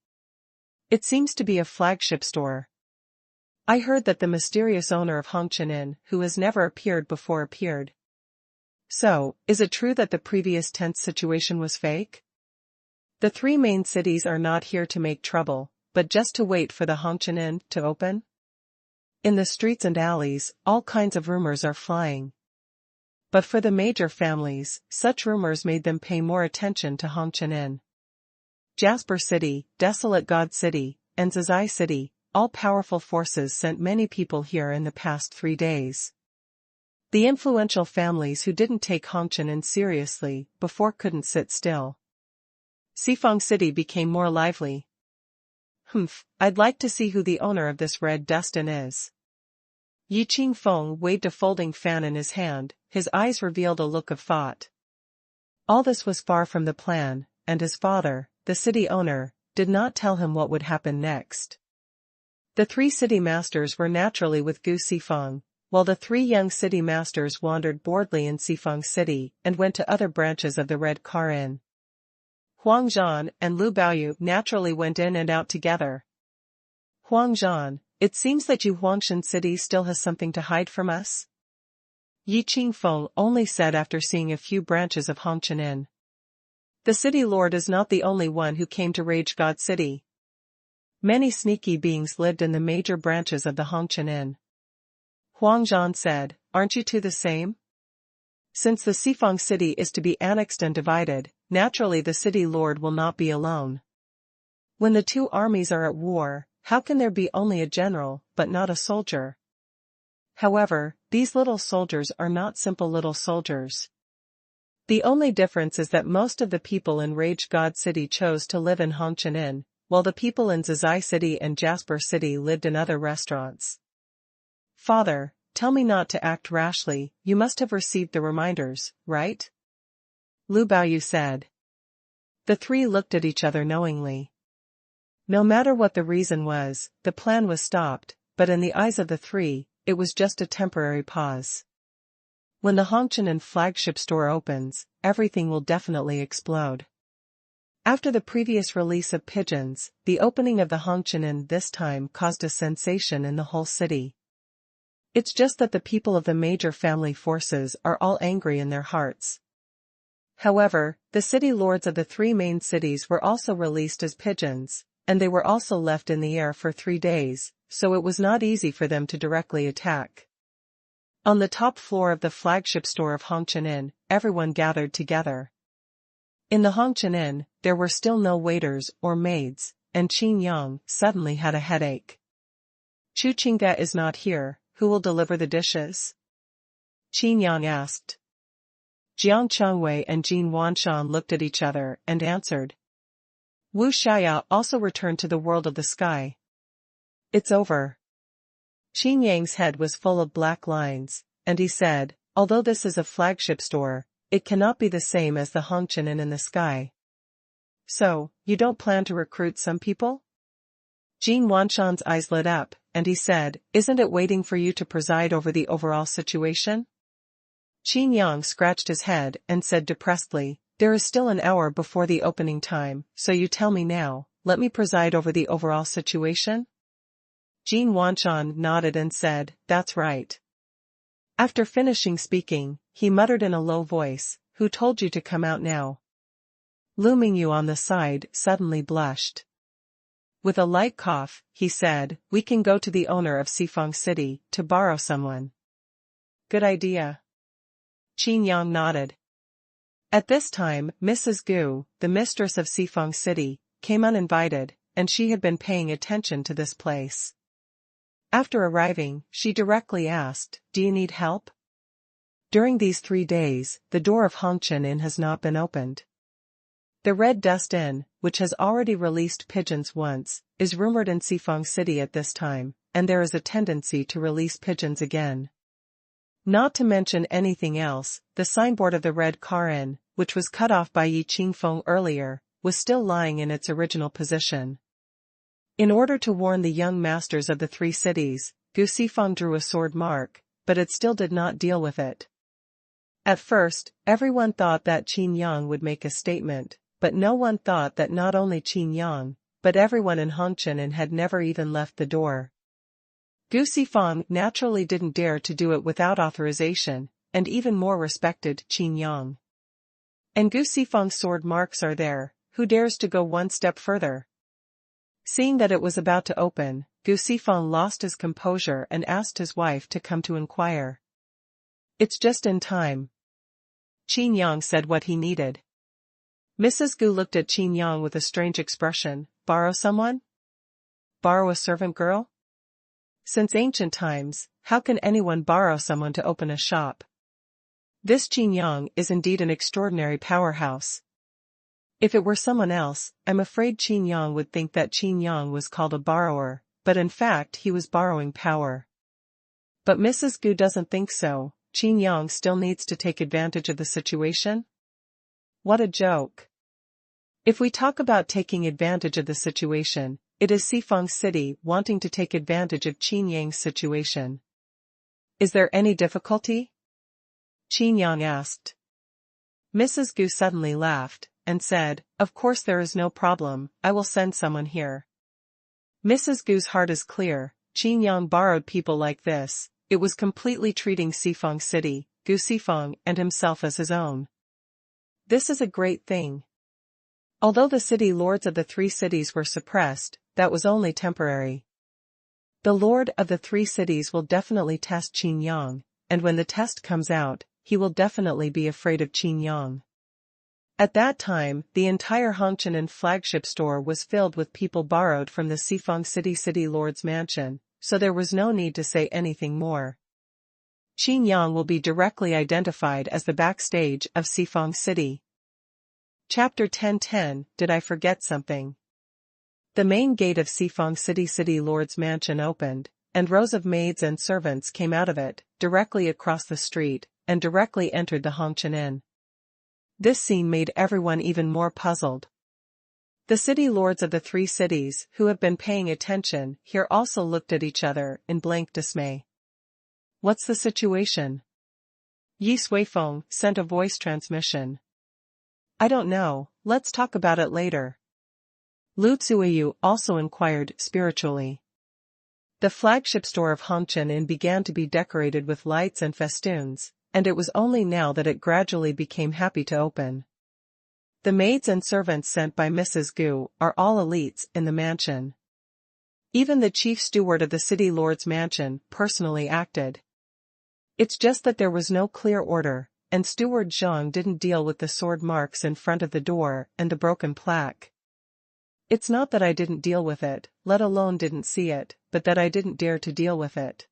It seems to be a flagship store. I heard that the mysterious owner of Hongqianan, who has never appeared before, appeared. So, is it true that the previous tense situation was fake? The 3 main cities are not here to make trouble, but just to wait for the Hongqianan to open? In the streets and alleys, all kinds of rumors are flying. But for the major families, such rumors made them pay more attention to Hongqianan. Jasper City, Desolate God City, and Zizai City, all powerful forces sent many people here in the past 3 days. The influential families who didn't take Hongqianan seriously before couldn't sit still. Xifeng City became more lively. I'd like to see who the owner of this red dustin is. Yi Qingfeng waved a folding fan in his hand, his eyes revealed a look of thought. All this was far from the plan, and his father, the city owner, did not tell him what would happen next. The 3 city masters were naturally with Gu Xifeng, while the 3 young city masters wandered boredly in Xifeng City and went to other branches of the Red Car Inn. Huang Zhan and Lu Baoyu naturally went in and out together. Huang Zhan, it seems that you Huangshan City still has something to hide from us? Yi Qingfeng only said after seeing a few branches of Hongqianan. The city lord is not the only one who came to Rage God City. Many sneaky beings lived in the major branches of the Hongqianan. Huang Zhan said, aren't you two the same? Since the Xifeng City is to be annexed and divided, naturally the city lord will not be alone. When the 2 armies are at war, how can there be only a general, but not a soldier? However, these little soldiers are not simple little soldiers. The only difference is that most of the people in Rage God City chose to live in Hongqianan, while the people in Zizai City and Jasper City lived in other restaurants. Father, tell me not to act rashly, you must have received the reminders, right? Lu Baoyu said. The 3 looked at each other knowingly. No matter what the reason was, the plan was stopped, but in the eyes of the 3, it was just a temporary pause. When the Hongqianan flagship store opens, everything will definitely explode. After the previous release of pigeons, the opening of the Hongqianan this time caused a sensation in the whole city. It's just that the people of the major family forces are all angry in their hearts. However, the city lords of the 3 main cities were also released as pigeons, and they were also left in the air for 3 days, so it was not easy for them to directly attack. On the top floor of the flagship store of Hongqianan, everyone gathered together. In the Hongqianan, there were still no waiters or maids, and Qin Yang suddenly had a headache. Chu Qingge is not here, who will deliver the dishes? Qin Yang asked. Jiang Chengwei and Xuanhuan looked at each other and answered. Wu Xiaya also returned to the world of the sky. It's over. Qin Yang's head was full of black lines, and he said, although this is a flagship store, it cannot be the same as the Hongqian Inn in the sky. So, you don't plan to recruit some people? Jin Wanshan's eyes lit up, and he said, isn't it waiting for you to preside over the overall situation? Qin Yang scratched his head and said depressedly, there is still an hour before the opening time, so you tell me now, let me preside over the overall situation? Jin Wanshan nodded and said, that's right. After finishing speaking, he muttered in a low voice, who told you to come out now? Lu Mingyu on the side suddenly blushed. With a light cough, he said, we can go to the owner of Xifeng City to borrow someone. Good idea. Qin Yang nodded. At this time, Mrs. Gu, the mistress of Xifeng City, came uninvited, and she had been paying attention to this place. After arriving, she directly asked, do you need help? During these 3 days, the door of Hongqian Inn has not been opened. The Red Dust Inn, which has already released pigeons once, is rumored in Xifeng City at this time, and there is a tendency to release pigeons again. Not to mention anything else, the signboard of the Red Car Inn, which was cut off by Yi Qingfeng earlier, was still lying in its original position. In order to warn the young masters of the 3 cities, Gu Xifeng drew a sword mark, but it still did not deal with it. At first, everyone thought that Qin Yang would make a statement, but no one thought that not only Qin Yang, but everyone in Hongqian Inn had never even left the door. Gu Xifeng naturally didn't dare to do it without authorization, and even more respected Qin Yang. And Gu Xifeng's sword marks are there, who dares to go one step further? Seeing that it was about to open, Gu Xifeng lost his composure and asked his wife to come to inquire. It's just in time. Qin Yang said what he needed. Mrs. Gu looked at Qin Yang with a strange expression, borrow someone? Borrow a servant girl? Since ancient times, how can anyone borrow someone to open a shop? This Qin Yang is indeed an extraordinary powerhouse. If it were someone else, I'm afraid Qin Yang would think that Qin Yang was called a borrower, but in fact he was borrowing power. But Mrs. Gu doesn't think so. Qin Yang still needs to take advantage of the situation? What a joke. If we talk about taking advantage of the situation, it is Xifeng City wanting to take advantage of Qin Yang's situation. Is there any difficulty? Qin Yang asked. Mrs. Gu suddenly laughed, and said, of course there is no problem, I will send someone here. Mrs. Gu's heart is clear, Qin Yang borrowed people like this, it was completely treating Xifeng City, Gu Xifeng and himself as his own. This is a great thing. Although the city lords of the 3 cities were suppressed, that was only temporary. The lord of the 3 cities will definitely test Qin Yang, and when the test comes out, he will definitely be afraid of Qin Yang. At that time, the entire Hongqian Inn flagship store was filled with people borrowed from the Xifeng City Lord's mansion, so there was no need to say anything more. Qin Yang will be directly identified as the backstage of Xifeng City. Chapter 10:10 Did I forget something? The main gate of Xifeng City Lord's mansion opened, and rows of maids and servants came out of it, directly across the street, and directly entered the Hongqian Inn. This scene made everyone even more puzzled. The city lords of the 3 cities who have been paying attention here also looked at each other in blank dismay. What's the situation? Yi Suifeng sent a voice transmission. I don't know, let's talk about it later. Lu Zuiyu also inquired spiritually. The flagship store of Hongqian Inn began to be decorated with lights and festoons, and it was only now that it gradually became happy to open. The maids and servants sent by Mrs. Gu are all elites in the mansion. Even the chief steward of the city lord's mansion personally acted. It's just that there was no clear order, and Steward Zhang didn't deal with the sword marks in front of the door and the broken plaque. It's not that I didn't deal with it, let alone didn't see it, but that I didn't dare to deal with it.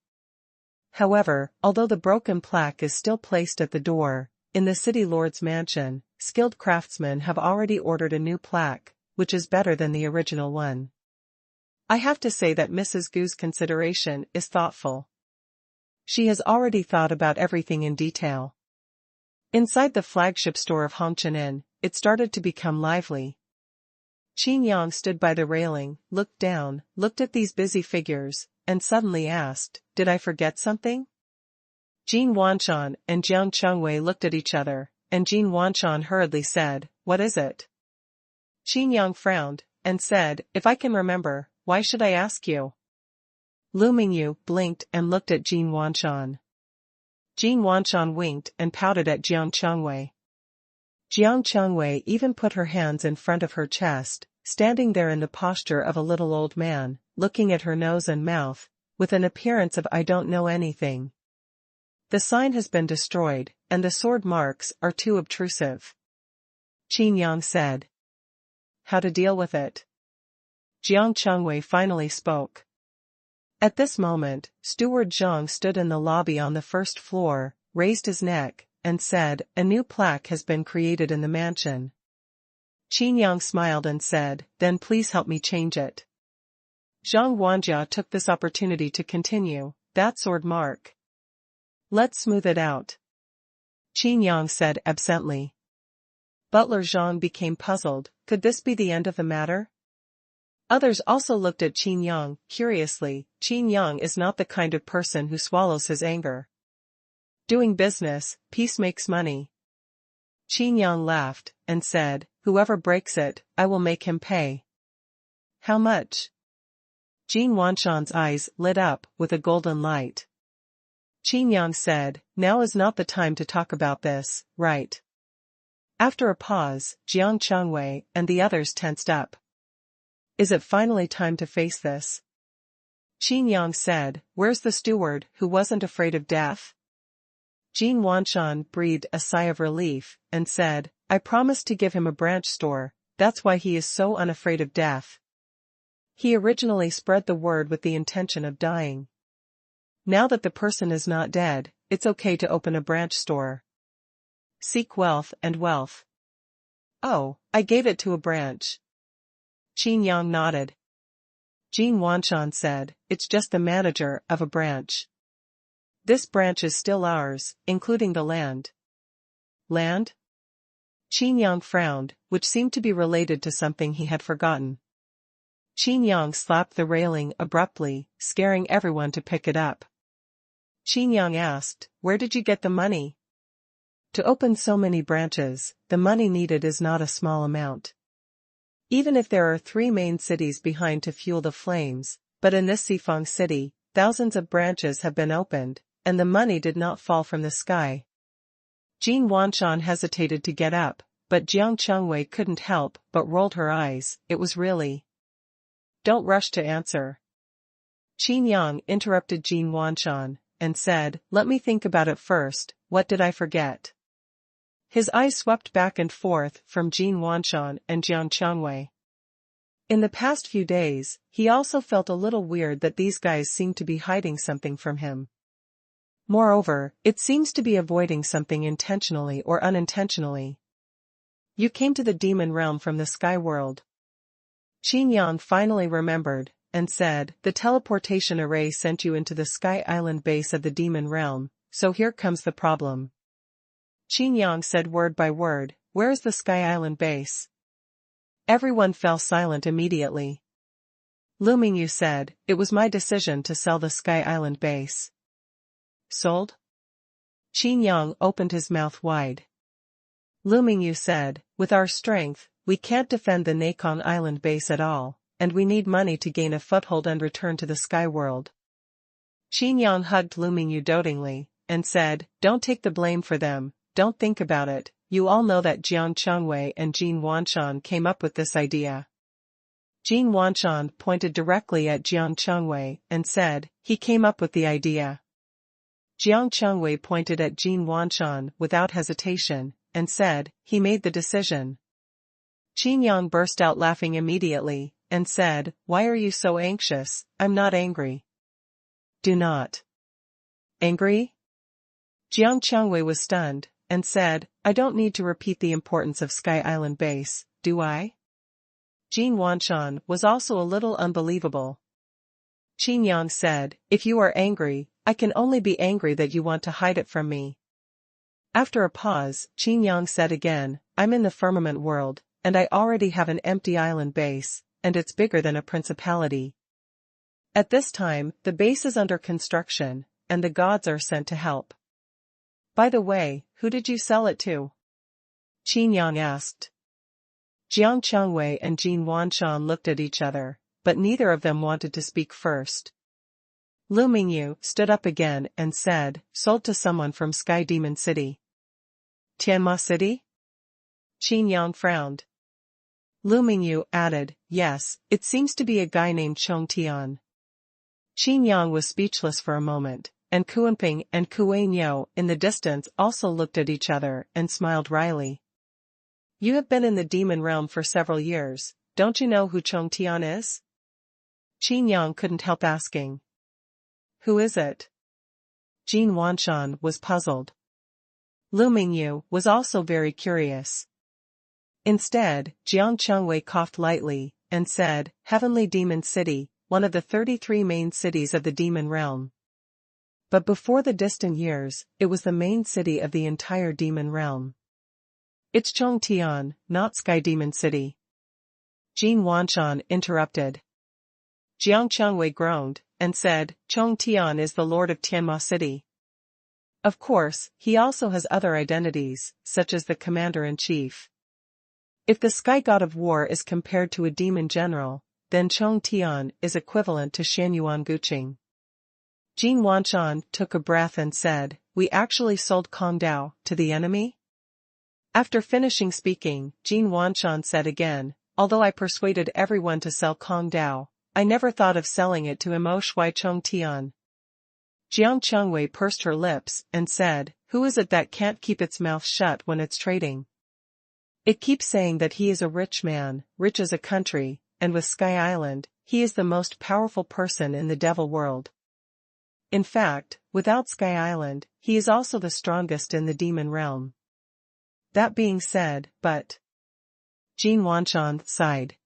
However, although the broken plaque is still placed at the door, in the city lord's mansion, skilled craftsmen have already ordered a new plaque, which is better than the original one. I have to say that Mrs. Gu's consideration is thoughtful. She has already thought about everything in detail. Inside the flagship store of Hongqian, it started to become lively. Qin Yang stood by the railing, looked down, looked at these busy figures, and suddenly asked, "Did I forget something?" Jin Wanshan and Jiang Chengwei looked at each other, and Jin Wanshan hurriedly said, "What is it?" Qin Yang frowned, and said, "If I can remember, why should I ask you?" Lu Mingyu blinked and looked at Jin Wanshan. Jin Wanshan winked and pouted at Jiang Chengwei. Jiang Chengwei even put her hands in front of her chest, standing there in the posture of a little old man, looking at her nose and mouth, with an appearance of "I don't know anything." The sign has been destroyed, and the sword marks are too obtrusive. Qin Yang said. How to deal with it? Jiang Chengwei finally spoke. At this moment, Steward Zhang stood in the lobby on the first floor, raised his neck, and said, "A new plaque has been created in the mansion." Qin Yang smiled and said, "Then please help me change it." Zhang Wanjia took this opportunity to continue, "That sword mark. Let's smooth it out." Qin Yang said absently. Butler Zhang became puzzled, could this be the end of the matter? Others also looked at Qin Yang, curiously. Qin Yang is not the kind of person who swallows his anger. Doing business, peace makes money. Qin Yang laughed, and said, "Whoever breaks it, I will make him pay." "How much?" Jin Wanshan's eyes lit up with a golden light. Qin Yang said, "Now is not the time to talk about this, right?" After a pause, Jiang Chengwei and the others tensed up. "Is it finally time to face this?" Qin Yang said, "Where's the steward who wasn't afraid of death?" Jin Wanshan breathed a sigh of relief, and said, "I promised to give him a branch store, that's why he is so unafraid of death. He originally spread the word with the intention of dying. Now that the person is not dead, it's okay to open a branch store. Seek wealth and wealth." "Oh, I gave it to a branch." Qin Yang nodded. Jin Wanshan said, "It's just the manager of a branch. This branch is still ours, including the land." "Land?" Qin Yang frowned, which seemed to be related to something he had forgotten. Qin Yang slapped the railing abruptly, scaring everyone to pick it up. Qin Yang asked, "Where did you get the money?" To open so many branches, the money needed is not a small amount. Even if there are 3 main cities behind to fuel the flames, but in this Sifang city, thousands of branches have been opened, and the money did not fall from the sky. Jin Wanshan hesitated to get up, but Jiang Chengwei couldn't help but rolled her eyes. "It was really—" "Don't rush to answer." Qin Yang interrupted Jin Wanshan, and said, "Let me think about it first. What did I forget?" His eyes swept back and forth from Jin Wanshan and Jiang Chengwei. In the past few days, he also felt a little weird that these guys seemed to be hiding something from him. Moreover, it seems to be avoiding something intentionally or unintentionally. "You came to the demon realm from the sky world." Qin Yang finally remembered, and said, "The teleportation array sent you into the sky island base of the demon realm, so here comes the problem." Qin Yang said word by word, "Where is the sky island base?" Everyone fell silent immediately. Lu Mingyu said, "It was my decision to sell the sky island base." "Sold?" Qin Yang opened his mouth wide. Lu Mingyu said, "With our strength, we can't defend the Nakon Island base at all, and we need money to gain a foothold and return to the sky world." Qin Yang hugged Lu Mingyu dotingly, and said, "Don't take the blame for them, don't think about it, you all know that Jiang Chengwei and Jin Wanshan came up with this idea." Jin Wanshan pointed directly at Jiang Chengwei, and said, "He came up with the idea." Jiang Chengwei pointed at Jin Wanshan without hesitation, and said, "He made the decision." Qin Yang burst out laughing immediately, and said, "Why are you so anxious? I'm not angry." "Do not." "Angry?" Jiang Chengwei was stunned, and said, "I don't need to repeat the importance of Sky Island Base, do I?" Jin Wanshan was also a little unbelievable. Qin Yang said, "If you are angry, I can only be angry that you want to hide it from me. After a pause, Qin Yang said again, I'm in the firmament world, and I already have an empty island base, and it's bigger than a principality. At this time, the base is under construction, and the gods are sent to help. By the way, who did you sell it to? Qin Yang asked. Jiang Chengwei and Jin Wanshan looked at each other, but neither of them wanted to speak first. Lu Mingyu stood up again and said, sold to someone from Sky Demon City. Tianma City? Qin Yang frowned. Lu Mingyu added, yes, it seems to be a guy named Chong Tian. Qin Yang was speechless for a moment, and Kuanping and Kuanyo in the distance also looked at each other and smiled wryly. You have been in the demon realm for several years, don't you know who Chong Tian is? Qin Yang couldn't help asking. Who is it? Jin Wanshan was puzzled. Lu Mingyu was also very curious. Instead, Jiang Chengwei coughed lightly, and said, Heavenly Demon City, one of the 33 main cities of the demon realm. But before the distant years, it was the main city of the entire demon realm. It's Chong Tian, not Sky Demon City. Jin Wanshan interrupted. Jiang Chengwei groaned, and said, Chong Tian is the lord of Tianma City. Of course, he also has other identities, such as the commander-in-chief. If the sky god of war is compared to a demon general, then Chong Tian is equivalent to Xuanhuan Guqing. Jin Wanshan took a breath and said, we actually sold Kong Dao to the enemy? After finishing speaking, Jin Wanshan said again, although I persuaded everyone to sell Kong Dao, I never thought of selling it to Imo Shui Chong Tian. Jiang Chengwei pursed her lips and said, who is it that can't keep its mouth shut when it's trading? It keeps saying that he is a rich man, rich as a country, and with Sky Island, he is the most powerful person in the devil world. In fact, without Sky Island, he is also the strongest in the demon realm. That being said, but... Jin Wanshan sighed.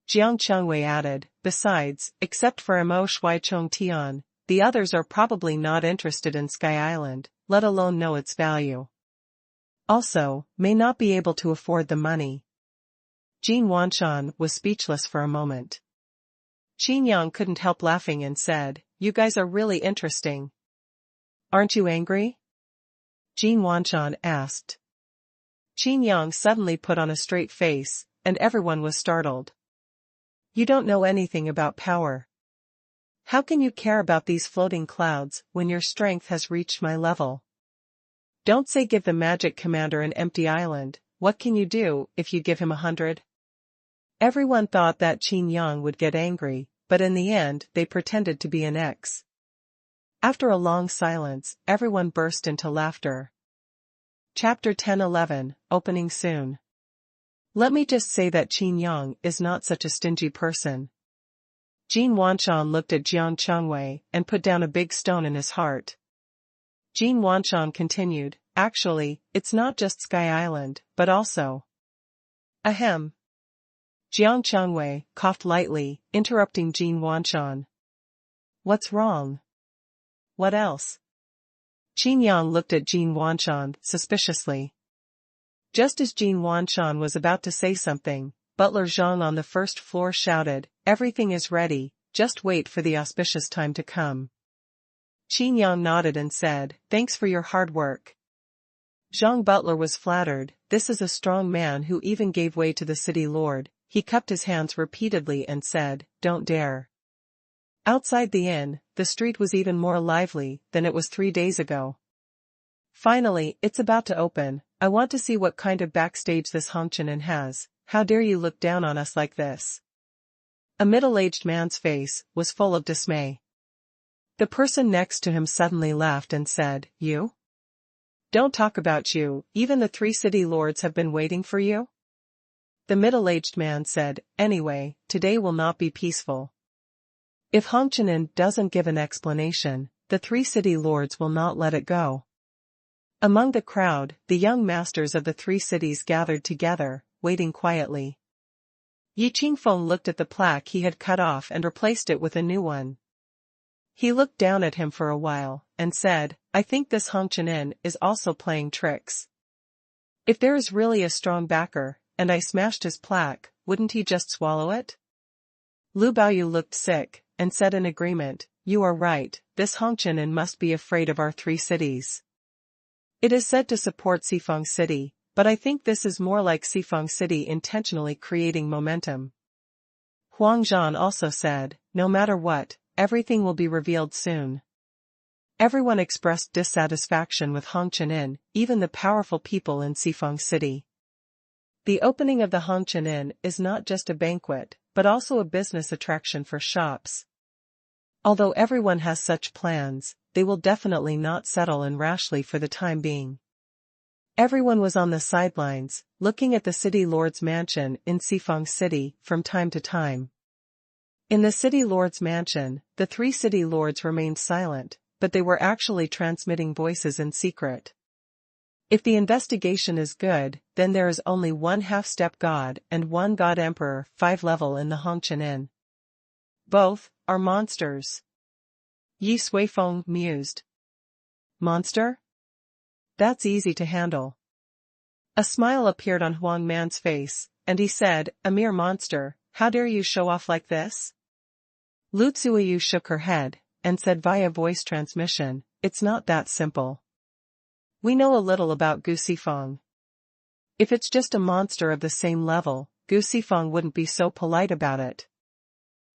Jiang Chengwei added, besides, except for Imo Shui Chong Tian, the others are probably not interested in Sky Island, let alone know its value. Also, may not be able to afford the money. Jin Wanshan was speechless for a moment. Qin Yang couldn't help laughing and said, you guys are really interesting. Aren't you angry? Jin Wanshan asked. Qin Yang suddenly put on a straight face, and everyone was startled. You don't know anything about power. How can you care about these floating clouds when your strength has reached my level? Don't say give the magic commander an empty island, what can you do if you give him 100? Everyone thought that Qin Yang would get angry, but in the end they pretended to be an X. After a long silence, everyone burst into laughter. Chapter 10-11, opening soon. Let me just say that Qin Yang is not such a stingy person. Jin Wanshan looked at Jiang Chengwei and put down a big stone in his heart. Jin Wanshan continued, actually, it's not just Sky Island, but also... Ahem. Jiang Chengwei coughed lightly, interrupting Jin Wanshan. What's wrong? What else? Qin Yang looked at Jin Wanshan suspiciously. Just as Jin Wanshan was about to say something, Butler Zhang on the first floor shouted, everything is ready, just wait for the auspicious time to come. Qin Yang nodded and said, thanks for your hard work. Zhang Butler was flattered, this is a strong man who even gave way to the city lord, he cupped his hands repeatedly and said, don't dare. Outside the inn, the street was even more lively than it was 3 days ago. Finally, it's about to open, I want to see what kind of backstage this Hongqianen has, how dare you look down on us like this? A middle-aged man's face was full of dismay. The person next to him suddenly laughed and said, you? Don't talk about you, even the 3 city lords have been waiting for you? The middle-aged man said, anyway, today will not be peaceful. If Hongqianen doesn't give an explanation, the 3 city lords will not let it go. Among the crowd, the young masters of the 3 cities gathered together, waiting quietly. Yi Qingfeng looked at the plaque he had cut off and replaced it with a new one. He looked down at him for a while, and said, I think this Hongqian is also playing tricks. If there is really a strong backer, and I smashed his plaque, wouldn't he just swallow it? Lu Baoyu looked sick, and said in agreement, you are right, this Hongqian must be afraid of our 3 cities. It is said to support Xifeng City, but I think this is more like Xifeng City intentionally creating momentum. Huang Zhan also said, no matter what, everything will be revealed soon. Everyone expressed dissatisfaction with Hongqian, even the powerful people in Xifeng City. The opening of the Hongqian is not just a banquet, but also a business attraction for shops. Although everyone has such plans, they will definitely not settle in rashly for the time being. Everyone was on the sidelines, looking at the city lord's mansion in Xifeng City from time to time. In the city lord's mansion, the 3 city lords remained silent, but they were actually transmitting voices in secret. If the investigation is good, then there is only 1 half-step god and 1 god emperor 5 level in the Hongqian. Both are monsters. Yi Suifeng mused. Monster? That's easy to handle. A smile appeared on Huang Man's face, and he said, a mere monster, how dare you show off like this? Lu Zuiyu shook her head, and said via voice transmission, it's not that simple. We know a little about Gu Xifeng. If it's just a monster of the same level, Gu Xifeng wouldn't be so polite about it.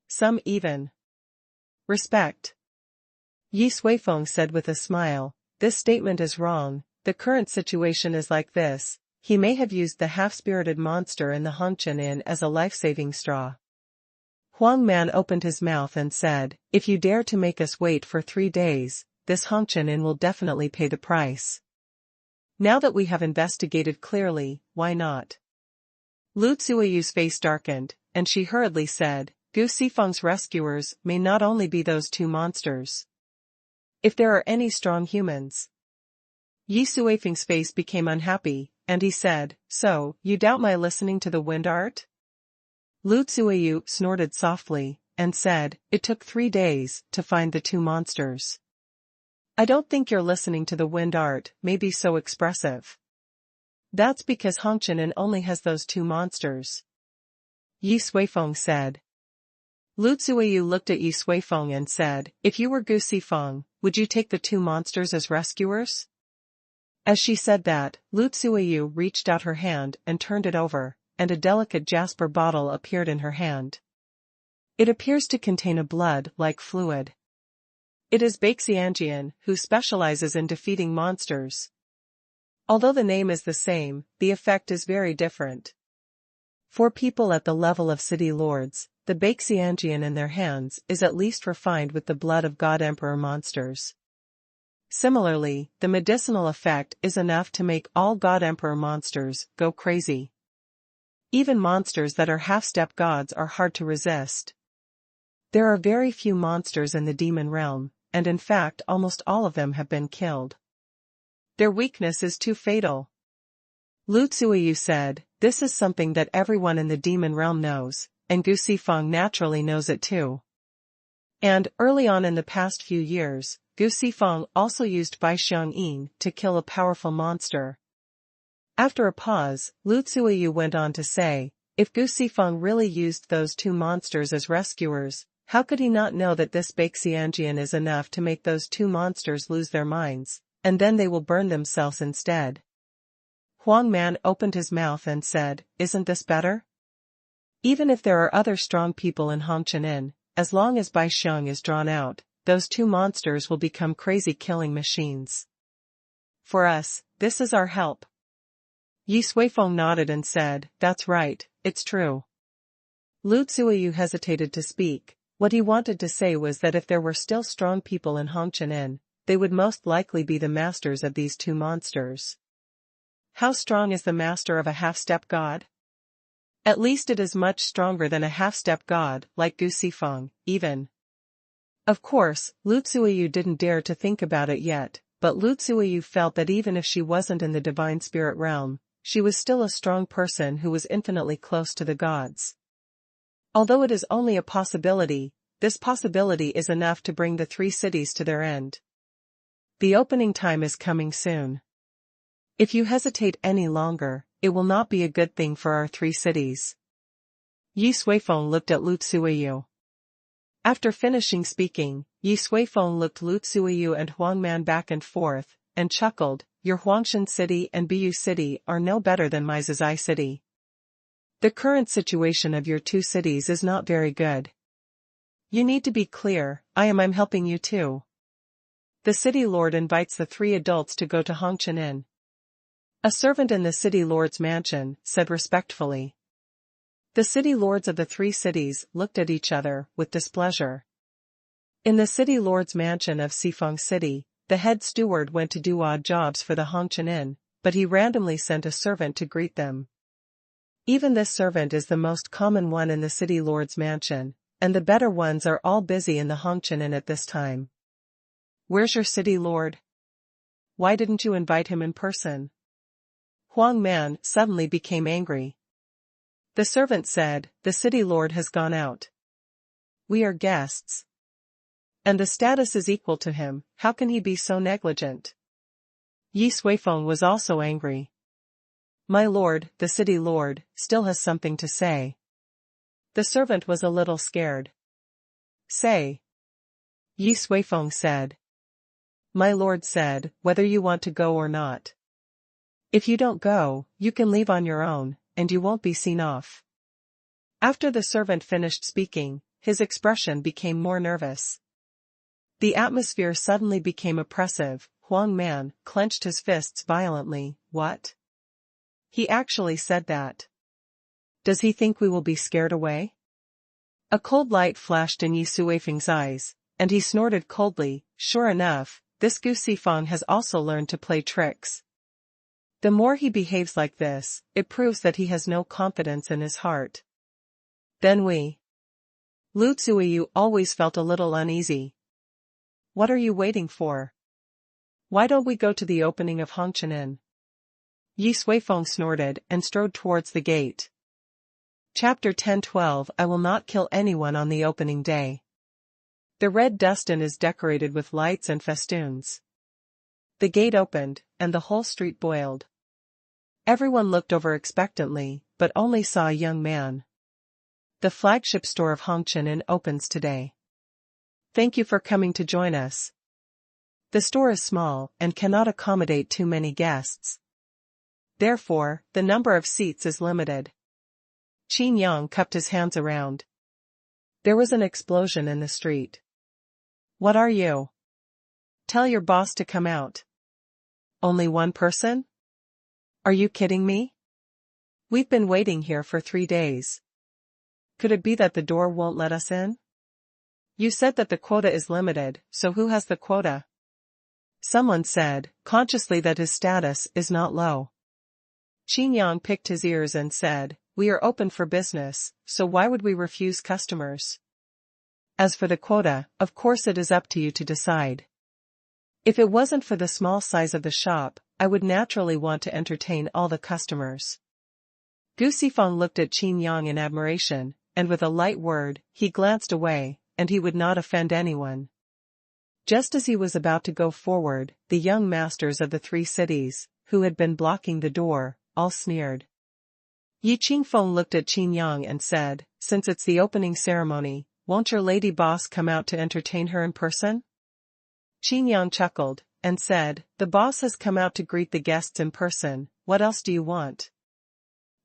Some even respect. Yi Suifeng said with a smile, this statement is wrong, the current situation is like this, he may have used the half-spirited monster in the Hongqian as a life-saving straw. Huang Man opened his mouth and said, if you dare to make us wait for 3 days, this Hongqian will definitely pay the price. Now that we have investigated clearly, why not? Lu Zuiyu's face darkened, and she hurriedly said, Gu Xifeng's rescuers may not only be those 2 monsters. If there are any strong humans. Yi Suifeng's face became unhappy, and he said, so, you doubt my listening to the wind art? Lu Zuiyu snorted softly, and said, it took 3 days to find the 2 monsters. I don't think your listening to the wind art may be so expressive. That's because Hongqian only has those 2 monsters. Yi Suifeng said. Lu Zuiyu looked at Yi Suifeng and said, if you were Gu Xifeng, would you take the 2 monsters as rescuers? As she said that, Lu Zuiyu reached out her hand and turned it over, and a delicate jasper bottle appeared in her hand. It appears to contain a blood-like fluid. It is Baixianjian, who specializes in defeating monsters. Although the name is the same, the effect is very different. For people at the level of city lords, the Baixianjian in their hands is at least refined with the blood of God Emperor monsters. Similarly, the medicinal effect is enough to make all God Emperor monsters go crazy. Even monsters that are half-step gods are hard to resist. There are very few monsters in the demon realm, and in fact almost all of them have been killed. Their weakness is too fatal. Lu Zuiyu said, this is something that everyone in the demon realm knows, and Gu Xifeng naturally knows it too. And, early on in the past few years, Gu Xifeng also used Baixiang Yin to kill a powerful monster. After a pause, Lu Zuiyu went on to say, if Gu Xifeng really used those 2 monsters as rescuers, how could he not know that this Baixianjian is enough to make those 2 monsters lose their minds, and then they will burn themselves instead? Huang Man opened his mouth and said, isn't this better? Even if there are other strong people in Hongqian, as long as Baixiang is drawn out, those 2 monsters will become crazy killing machines. For us, this is our help. Yi Suifeng nodded and said, that's right, it's true. Lu Zuiyu hesitated to speak. What he wanted to say was that if there were still strong people in Hongqian, they would most likely be the masters of these 2 monsters. How strong is the master of a half-step god? At least it is much stronger than a half-step god like Gu Xifeng, even. Of course, Lu Zuiyu didn't dare to think about it yet, but Lu Zuiyu felt that even if she wasn't in the divine spirit realm, she was still a strong person who was infinitely close to the gods. Although it is only a possibility, this possibility is enough to bring the 3 cities to their end. The opening time is coming soon. If you hesitate any longer, it will not be a good thing for our 3 cities. Yi Xuefeng looked at Lu Tsuiyu. After finishing speaking, Yi Xuefeng looked Lu Tsuiyu and Huangman back and forth, and chuckled, your Huangshan City and Bu City are no better than my Zizai City. The current situation of your 2 cities is not very good. You need to be clear, I'm helping you too. The city lord invites the 3 adults to go to Hongqian Inn. A servant in the city lord's mansion said respectfully. The city lords of the 3 cities looked at each other with displeasure. In the city lord's mansion of Sifeng City, the head steward went to do odd jobs for the Hongqian Inn, but he randomly sent a servant to greet them. Even this servant is the most common one in the city lord's mansion, and the better ones are all busy in the Hongqian Inn at this time. Where's your city lord? Why didn't you invite him in person? Huang Man suddenly became angry. The servant said, the city lord has gone out. We are guests. And the status is equal to him, how can he be so negligent? Yi Xuefeng was also angry. My lord, the city lord, still has something to say. The servant was a little scared. Say. Yi Xuefeng said. My lord said, whether you want to go or not. If you don't go, you can leave on your own, and you won't be seen off. After the servant finished speaking, his expression became more nervous. The atmosphere suddenly became oppressive. Huang Man clenched his fists violently. What? He actually said that. Does he think we will be scared away? A cold light flashed in Yi Xuefeng's eyes, and he snorted coldly. Sure enough, this Gu Sifeng has also learned to play tricks. The more he behaves like this, it proves that he has no confidence in his heart. Then Lu Tsuiyu always felt a little uneasy. What are you waiting for? Why don't we go to the opening of Hongqian Inn? Yi Xuefeng snorted and strode towards the gate. Chapter 10-12 I will not kill anyone on the opening day. The red dust inn is decorated with lights and festoons. The gate opened, and the whole street boiled. Everyone looked over expectantly, but only saw a young man. The flagship store of Hongqian Inn opens today. Thank you for coming to join us. The store is small and cannot accommodate too many guests. Therefore, the number of seats is limited. Qin Yang cupped his hands around. There was an explosion in the street. What are you? Tell your boss to come out. Only one person? Are you kidding me? We've been waiting here for 3 days. Could it be that the door won't let us in? You said that the quota is limited, so who has the quota? Someone said, consciously, that his status is not low. Qin Yang picked his ears and said, we are open for business, so why would we refuse customers? As for the quota, of course it is up to you to decide. If it wasn't for the small size of the shop, I would naturally want to entertain all the customers. Gu Sifeng looked at Qin Yang in admiration, and with a light word, he glanced away, and he would not offend anyone. Just as he was about to go forward, the young masters of the 3 cities, who had been blocking the door, all sneered. Yi Qingfeng looked at Qin Yang and said, since it's the opening ceremony, won't your lady boss come out to entertain her in person? Qin Yang chuckled, and said, the boss has come out to greet the guests in person, what else do you want?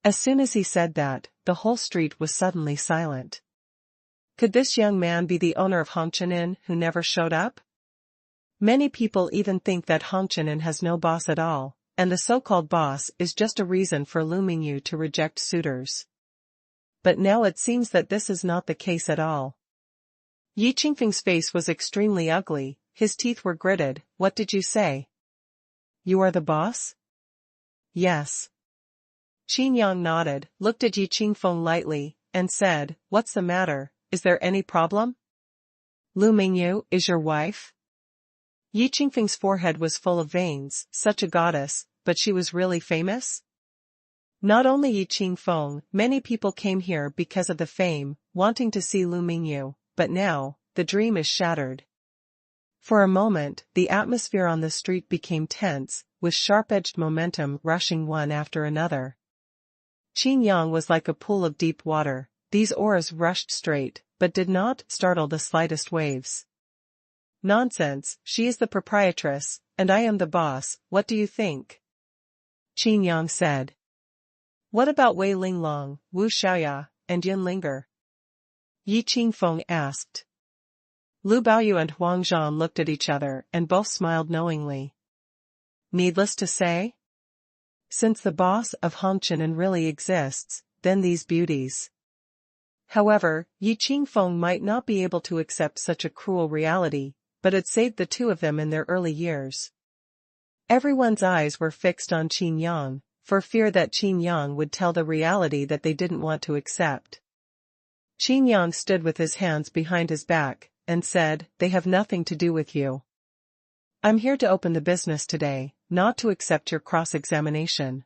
As soon as he said that, the whole street was suddenly silent. Could this young man be the owner of Hongqian Inn who never showed up? Many people even think that Hongqian Inn has no boss at all, and the so-called boss is just a reason for Lu Mingyu to reject suitors. But now it seems that this is not the case at all. Yi Qingfeng's face was extremely ugly, his teeth were gritted. What did you say? You are the boss? Yes. Qin Yang nodded, looked at Yi Qingfeng lightly, and said, what's the matter, is there any problem? Lu Mingyu is your wife? Yi Qingfeng's forehead was full of veins, such a goddess, but she was really famous? Not only Yi Qingfeng, many people came here because of the fame, wanting to see Lu Mingyu, but now, the dream is shattered. For a moment, the atmosphere on the street became tense, with sharp-edged momentum rushing one after another. Qin Yang was like a pool of deep water. These auras rushed straight, but did not startle the slightest waves. Nonsense, she is the proprietress, and I am the boss, what do you think? Qin Yang said. What about Wei Linglong, Wu Xiaoya, and Yin Linger? Yi Qingfeng asked. Lu Baoyu and Huang Zhan looked at each other and both smiled knowingly. Needless to say? Since the boss of Hongqian really exists, then these beauties. However, Yi Qingfeng might not be able to accept such a cruel reality, but it saved the two of them in their early years. Everyone's eyes were fixed on Qin Yang, for fear that Qin Yang would tell the reality that they didn't want to accept. Qin Yang stood with his hands behind his back, and said, they have nothing to do with you. I'm here to open the business today, not to accept your cross-examination.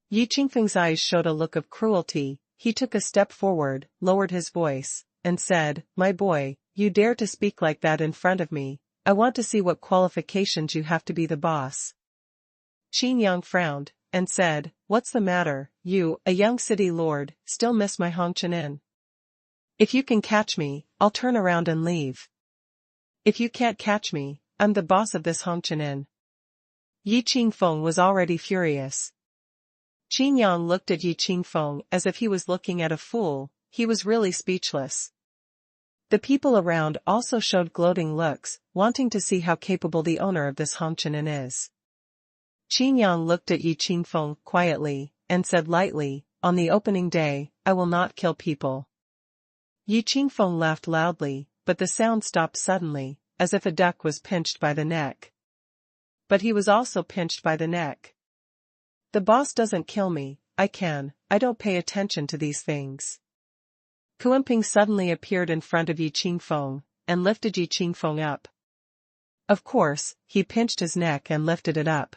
Yi Qingfeng's eyes showed a look of cruelty. He took a step forward, lowered his voice, and said, my boy, you dare to speak like that in front of me, I want to see what qualifications you have to be the boss. Qin Yang frowned, and said, what's the matter, you, a young city lord, still miss my Hongqian Inn? If you can catch me, I'll turn around and leave. If you can't catch me, I'm the boss of this Hongqian Inn. Yi Qingfeng was already furious. Qin Yang looked at Yi Qingfeng as if he was looking at a fool. He was really speechless. The people around also showed gloating looks, wanting to see how capable the owner of this Hongqian Inn is. Qin Yang looked at Yi Qingfeng quietly, and said lightly, on the opening day, I will not kill people. Yi Qingfeng laughed loudly, but the sound stopped suddenly, as if a duck was pinched by the neck. But he was also pinched by the neck. The boss doesn't kill me, I can, I don't pay attention to these things. Kuenping suddenly appeared in front of Yi Qingfeng, and lifted Yi Qingfeng up. Of course, he pinched his neck and lifted it up.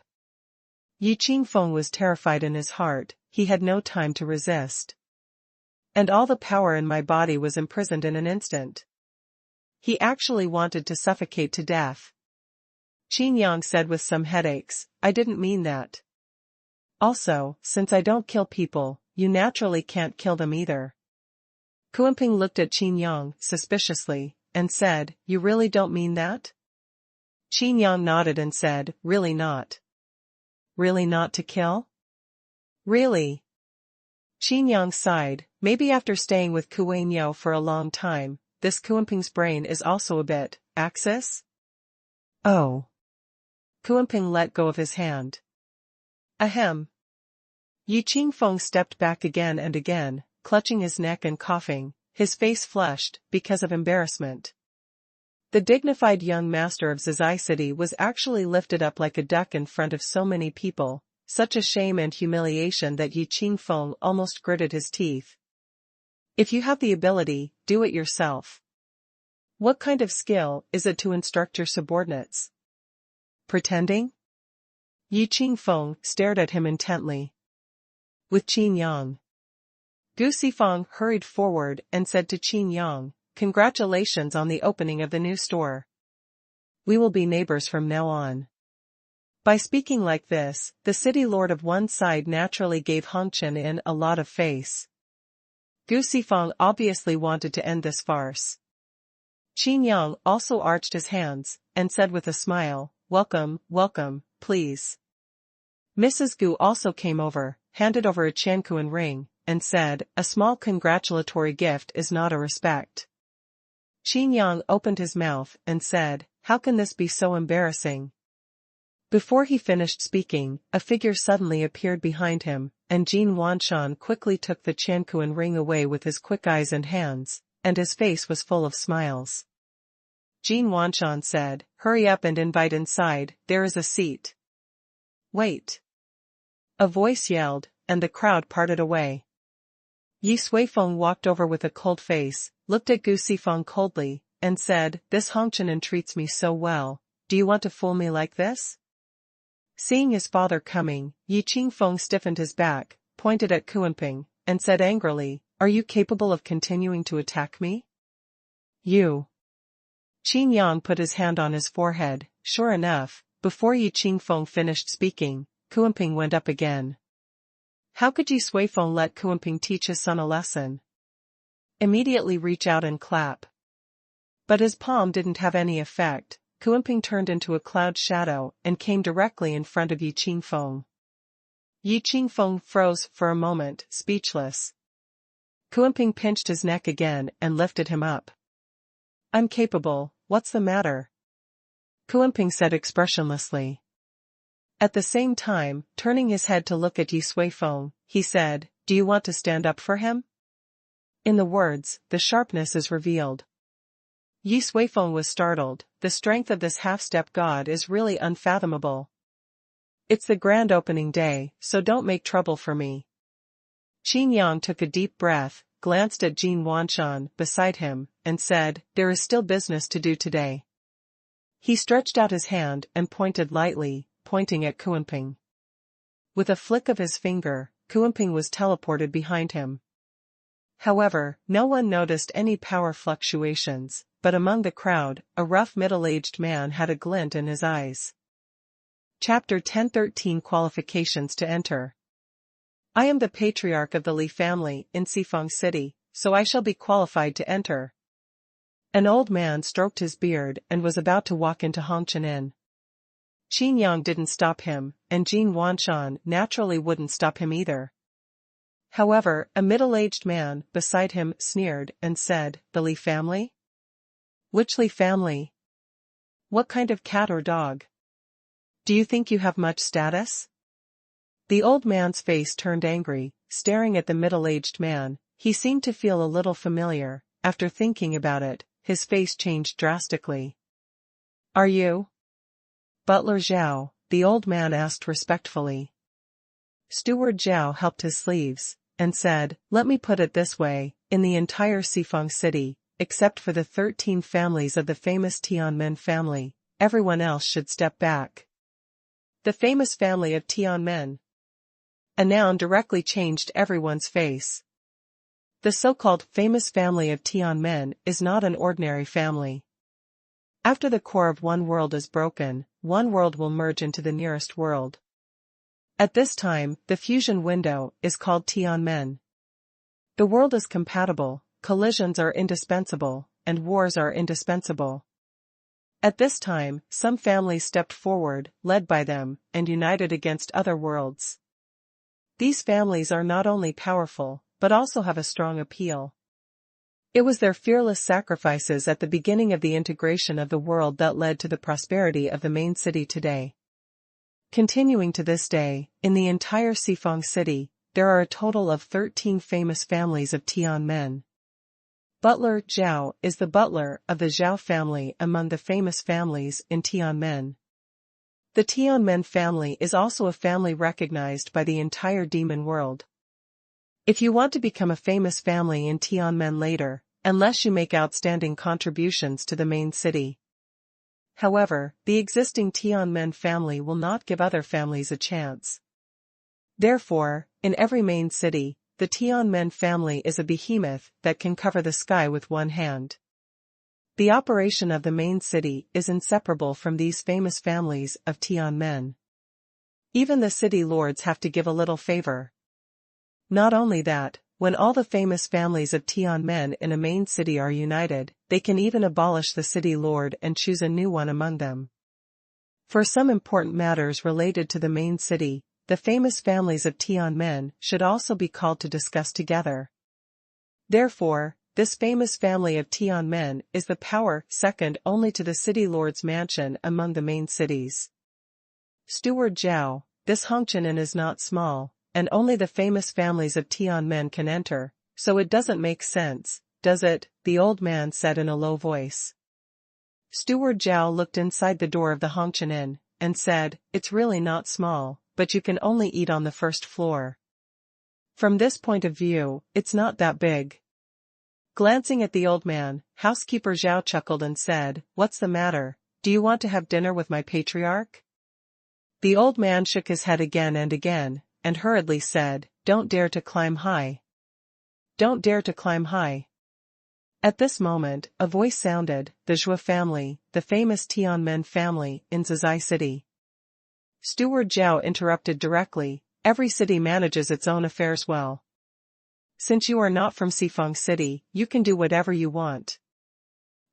Yi Qingfeng was terrified in his heart, he had no time to resist. And all the power in my body was imprisoned in an instant. He actually wanted to suffocate to death. Qin Yang said with some headaches, I didn't mean that. Also, since I don't kill people, you naturally can't kill them either. Kuenping looked at Qin Yang suspiciously, and said, you really don't mean that? Qin Yang nodded and said, really not. Really not to kill? Really? Qin Yang sighed, maybe after staying with Kuenyo for a long time, this Kuenping's brain is also a bit, axis? Oh. Kuenping let go of his hand. Ahem. Yi Qingfeng stepped back again and again, clutching his neck and coughing, his face flushed, because of embarrassment. The dignified young master of Zizai City was actually lifted up like a duck in front of so many people, such a shame and humiliation that Yi Qingfeng almost gritted his teeth. If you have the ability, do it yourself. What kind of skill is it to instruct your subordinates? Pretending? Yi Qingfeng stared at him intently. With Qin Yang. Gu Sifang hurried forward and said to Qin Yang, congratulations on the opening of the new store. We will be neighbors from now on. By speaking like this, the city lord of one side naturally gave Hongqian Inn a lot of face. Gu Sifang obviously wanted to end this farce. Qin Yang also arched his hands, and said with a smile, welcome, welcome, please. Mrs. Gu also came over, handed over a Qiankuan ring, and said, a small congratulatory gift is not a respect. Qin Yang opened his mouth and said, how can this be so embarrassing? Before he finished speaking, a figure suddenly appeared behind him, and Jin Wanshan quickly took the Qiankuan ring away with his quick eyes and hands, and his face was full of smiles. Jin Wanshan said, hurry up and invite inside, there is a seat. Wait. A voice yelled, and the crowd parted away. Yi Suifeng walked over with a cold face, looked at Gu Sifang coldly, and said, this Hongqian Inn treats me so well, do you want to fool me like this? Seeing his father coming, Yi Qingfeng stiffened his back, pointed at Kuenping, and said angrily, are you capable of continuing to attack me? You. Qin Yang put his hand on his forehead. Sure enough, before Yi Qingfeng finished speaking, Kuanping went up again. How could Yi Xuefeng let Kuanping teach his son a lesson? Immediately reach out and clap. But his palm didn't have any effect. Kuanping turned into a cloud shadow and came directly in front of Yi Qingfeng. Yi Qingfeng froze for a moment, speechless. Kuanping pinched his neck again and lifted him up. I'm capable, what's the matter? Kuanping said expressionlessly. At the same time, turning his head to look at Yi Xuefeng, he said, do you want to stand up for him? In the words, the sharpness is revealed. Yi Xuefeng was startled. The strength of this half-step god is really unfathomable. It's the grand opening day, so don't make trouble for me. Qin Yang took a deep breath, glanced at Jin Wanshan beside him, and said, there is still business to do today. He stretched out his hand and pointed lightly, pointing at Kuanping. With a flick of his finger, Kuanping was teleported behind him. However, no one noticed any power fluctuations, but among the crowd, a rough middle-aged man had a glint in his eyes. Chapter 10:13 Qualifications to Enter. I am the patriarch of the Li family in Xifeng City, so I shall be qualified to enter. An old man stroked his beard and was about to walk into Hongqian Inn. Qin Yang didn't stop him, and Jin Wanshan naturally wouldn't stop him either. However, a middle-aged man beside him sneered and said, the Li family? Which Li family? What kind of cat or dog? Do you think you have much status? The old man's face turned angry, staring at the middle-aged man. He seemed to feel a little familiar. After thinking about it, his face changed drastically. Are you? Butler Zhao, the old man asked respectfully. Steward Zhao helped his sleeves, and said, let me put it this way, in the entire Xifeng City, except for the 13 families of the famous Tianmen family, everyone else should step back. The famous family of Tianmen. A noun directly changed everyone's face. The so-called famous family of Tianmen is not an ordinary family. After the core of one world is broken, one world will merge into the nearest world. At this time, the fusion window is called Tianmen. The world is compatible, collisions are indispensable, and wars are indispensable. At this time, some families stepped forward, led by them, and united against other worlds. These families are not only powerful, but also have a strong appeal. It was their fearless sacrifices at the beginning of the integration of the world that led to the prosperity of the main city today. Continuing to this day, in the entire Xifeng City, there are a total of 13 famous families of Tianmen. Butler Zhao is the butler of the Zhao family among the famous families in Tianmen. The Tianmen family is also a family recognized by the entire demon world. If you want to become a famous family in Tianmen later, unless you make outstanding contributions to the main city. However, the existing Tianmen family will not give other families a chance. Therefore, in every main city, the Tianmen family is a behemoth that can cover the sky with one hand. The operation of the main city is inseparable from these famous families of Tianmen. Even the city lords have to give a little favor. Not only that, when all the famous families of Tianmen in a main city are united, they can even abolish the city lord and choose a new one among them. For some important matters related to the main city, the famous families of Tianmen should also be called to discuss together. Therefore, this famous family of Tianmen is the power second only to the city lord's mansion among the main cities. Steward Zhao, this Hongqian Inn is not small, and only the famous families of Tianmen can enter, so it doesn't make sense, does it? The old man said in a low voice. Steward Zhao looked inside the door of the Hongqian Inn, and said, it's really not small, but you can only eat on the first floor. From this point of view, it's not that big. Glancing at the old man, housekeeper Zhao chuckled and said, what's the matter, do you want to have dinner with my patriarch? The old man shook his head again, and hurriedly said, don't dare to climb high. Don't dare to climb high. At this moment, a voice sounded, the Zhou family, the famous Tianmen family, in Zizai City. Steward Zhao interrupted directly, every city manages its own affairs well. Since you are not from Sifeng City, you can do whatever you want.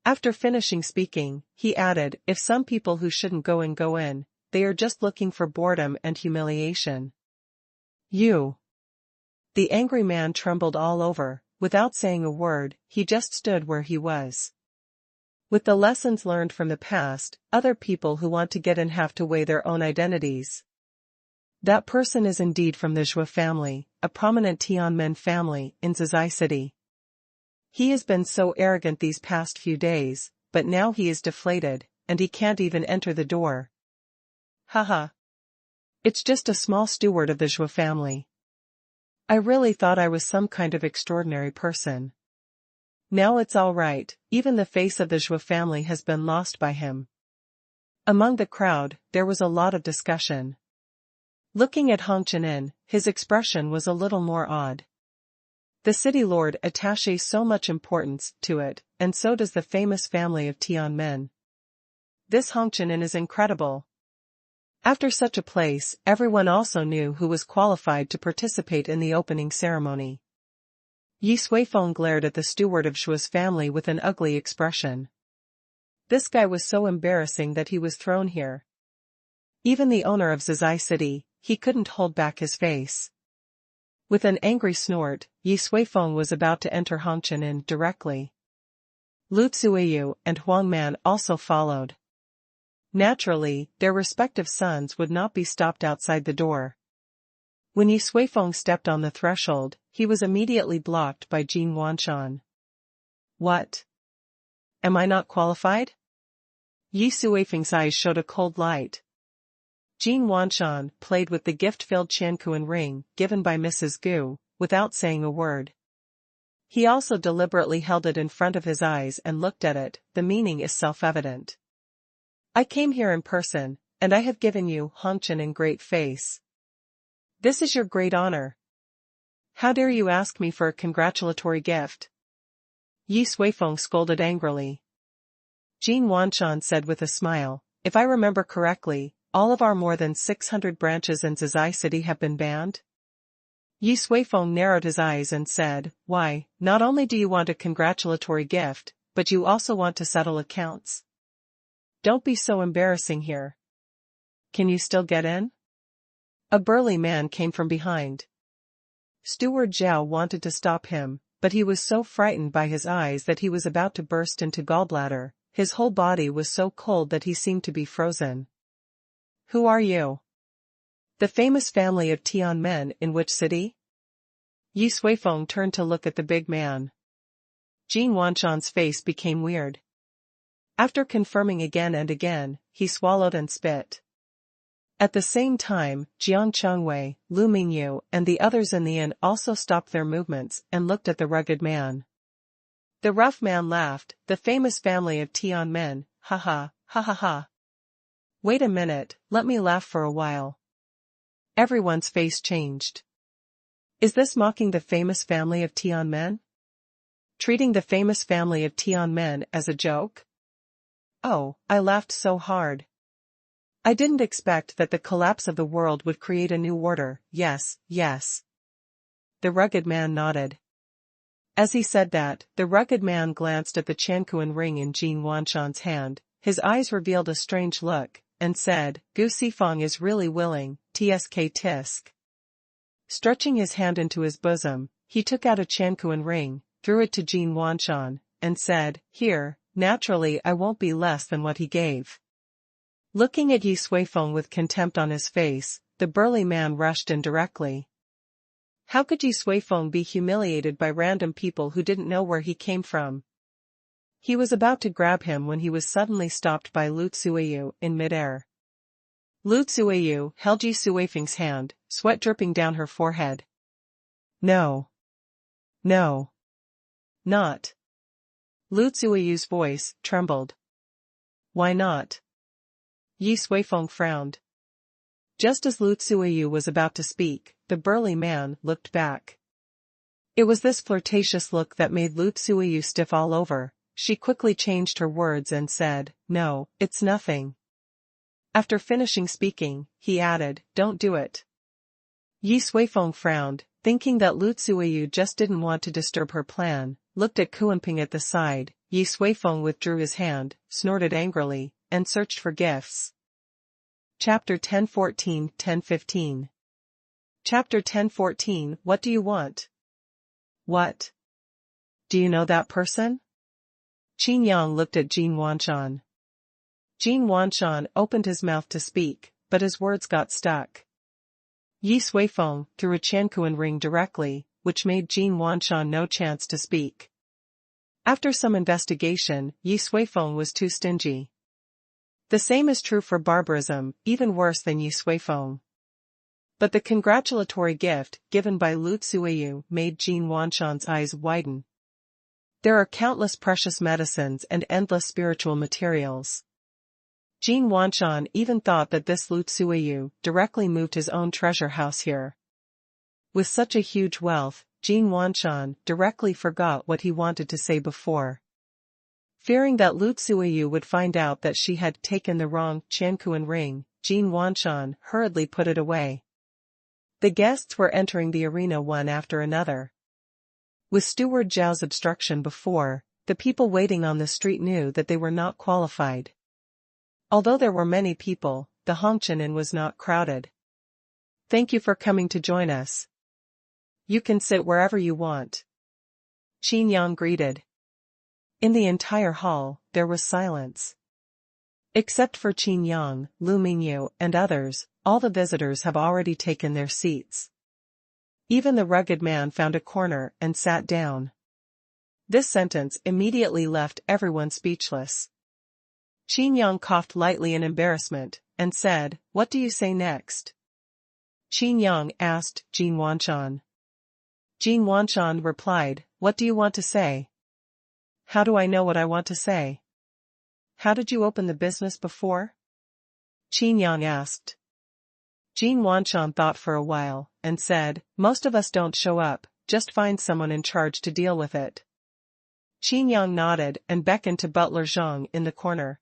After finishing speaking, he added, if some people who shouldn't go in, they are just looking for boredom and humiliation. You. The angry man trembled all over, without saying a word, he just stood where he was. With the lessons learned from the past, other people who want to get in have to weigh their own identities. That person is indeed from the Zhou family, a prominent Tianmen family, in Zizai City. He has been so arrogant these past few days, but now he is deflated, and he can't even enter the door. Haha. It's just a small steward of the Zhou family. I really thought I was some kind of extraordinary person. Now it's all right, even the face of the Zhou family has been lost by him. Among the crowd, there was a lot of discussion. Looking at Hong Qianin, his expression was a little more odd. The city lord attaches so much importance to it, and so does the famous family of Tianmen. This Hong Qianin is incredible. After such a place, everyone also knew who was qualified to participate in the opening ceremony. Yi Suifeng glared at the steward of Zhuo's family with an ugly expression. This guy was so embarrassing that he was thrown here. Even the owner of Zizai City, he couldn't hold back his face. With an angry snort, Yi Suifeng was about to enter Hong Qianin directly. Lu Zuiyu and Huang Man also followed. Naturally, their respective sons would not be stopped outside the door. When Yi Suifeng stepped on the threshold, he was immediately blocked by Jin Wanshan. What? Am I not qualified? Yi Suifeng's eyes showed a cold light. Jin Wanshan played with the gift-filled Qiankuan ring given by Mrs. Gu, without saying a word. He also deliberately held it in front of his eyes and looked at it, the meaning is self-evident. I came here in person, and I have given you Hong Qianin great face. This is your great honor. How dare you ask me for a congratulatory gift? Yi Suifeng scolded angrily. Jin Wanshan said with a smile, if I remember correctly, all of our more than 600 branches in Zizai City have been banned? Yi Suifeng narrowed his eyes and said, why, not only do you want a congratulatory gift, but you also want to settle accounts. Don't be so embarrassing here. Can you still get in? A burly man came from behind. Steward Zhao wanted to stop him, but he was so frightened by his eyes that he was about to burst into gallbladder, his whole body was so cold that he seemed to be frozen. Who are you? The famous family of Tianmen in which city? Yi Suifeng turned to look at the big man. Jin Wanshan's face became weird. After confirming again and again, he swallowed and spit. At the same time, Jiang Chengwei, Lu Mingyu, and the others in the inn also stopped their movements and looked at the rugged man. The rough man laughed, the famous family of Tianmen, ha ha, ha ha ha. Wait a minute, let me laugh for a while. Everyone's face changed. Is this mocking the famous family of Tianmen? Treating the famous family of Tianmen as a joke? Oh, I laughed so hard. I didn't expect that the collapse of the world would create a new order, yes, yes. The rugged man nodded. As he said that, the rugged man glanced at the Qiankuan ring in Jin Wanshan's hand, his eyes revealed a strange look, and said, Gu Sifeng is really willing, tsk tisk. Stretching his hand into his bosom, he took out a Qiankuan ring, threw it to Jin Wanshan, and said, here, naturally I won't be less than what he gave. Looking at Yi Suifeng with contempt on his face, the burly man rushed in directly. How could Yi Suifeng be humiliated by random people who didn't know where he came from? He was about to grab him when he was suddenly stopped by Lu Zuiyu in midair. Lu Zuiyu held Yi Suifeng's hand, sweat dripping down her forehead. No. No. Not. Lu Zuiyu's voice trembled. Why not? Yi Suifeng frowned. Just as Lu Zuiyu was about to speak, the burly man looked back. It was this flirtatious look that made Lu Tsuyu stiff all over. She quickly changed her words and said, "No, it's nothing." After finishing speaking, he added, "Don't do it." Yi Suifeng frowned, thinking that Lu Tsuyu just didn't want to disturb her plan, looked at Kuanping at the side. Yi Suifeng withdrew his hand, snorted angrily, and searched for gifts. Chapter 10:14-10:15. Chapter 10:14. What do you want? What? Do you know that person? Qin Yang looked at Jin Wanshan. Jin Wanshan opened his mouth to speak, but his words got stuck. Yi Suifeng threw a Qiankuan ring directly, which made Jin Wanshan no chance to speak. After some investigation, Yi Suifeng was too stingy. The same is true for barbarism, even worse than Yi Suifeng. But the congratulatory gift given by Lu Tsuyu made Jin Wanshan's eyes widen. There are countless precious medicines and endless spiritual materials. Jin Wanshan even thought that this Lu Tsuyu directly moved his own treasure house here. With such a huge wealth, Jin Wanshan directly forgot what he wanted to say before. Fearing that Lu Tsuyu would find out that she had taken the wrong Qiankuan ring, Jin Wanshan hurriedly put it away. The guests were entering the arena one after another. With Steward Zhao's obstruction before, the people waiting on the street knew that they were not qualified. Although there were many people, the Hongqian Inn was not crowded. "Thank you for coming to join us. You can sit wherever you want," Qin Yang greeted. In the entire hall, there was silence. Except for Qin Yang, Lu Mingyu, and others, all the visitors have already taken their seats. Even the rugged man found a corner and sat down. This sentence immediately left everyone speechless. Qin Yang coughed lightly in embarrassment, and said, "What do you say next?" Qin Yang asked Jin Wanshan. Jin Wanshan replied, "What do you want to say?" "How do I know what I want to say?" "How did you open the business before?" Qin Yang asked. Jin Wanshan thought for a while, and said, "Most of us don't show up, just find someone in charge to deal with it." Qin Yang nodded and beckoned to Butler Zhang in the corner.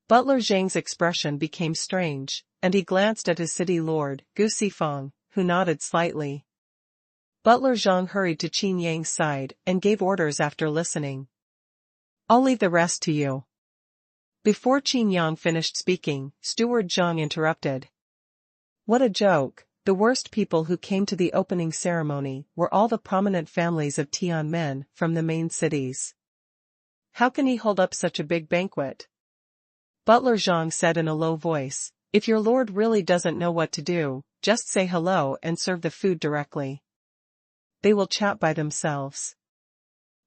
Butler Zhang's expression became strange, and he glanced at his city lord, Gu Sifeng, who nodded slightly. Butler Zhang hurried to Qin Yang's side and gave orders after listening. "I'll leave the rest to you." Before Qin Yang finished speaking, Steward Zhang interrupted. "What a joke. The worst people who came to the opening ceremony were all the prominent families of Tian men from the main cities. How can he hold up such a big banquet?" Butler Zhang said in a low voice, "If your lord really doesn't know what to do, just say hello and serve the food directly. They will chat by themselves."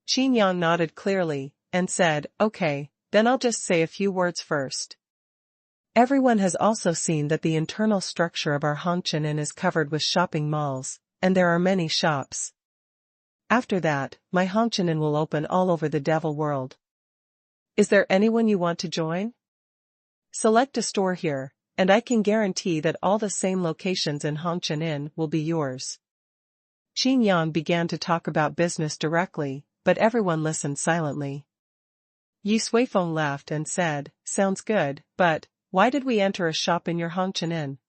Qin Yang nodded clearly, and said, "Okay, then I'll just say a few words first. Everyone has also seen that the internal structure of our Hongqian Inn is covered with shopping malls, and there are many shops. After that, my Hongqian Inn will open all over the devil world. Is there anyone you want to join? Select a store here, and I can guarantee that all the same locations in Hongqian Inn will be yours." Qin Yang began to talk about business directly, but everyone listened silently. Yi Suifeng laughed and said, "Sounds good, but why did we enter a shop in your Hongqian Inn?"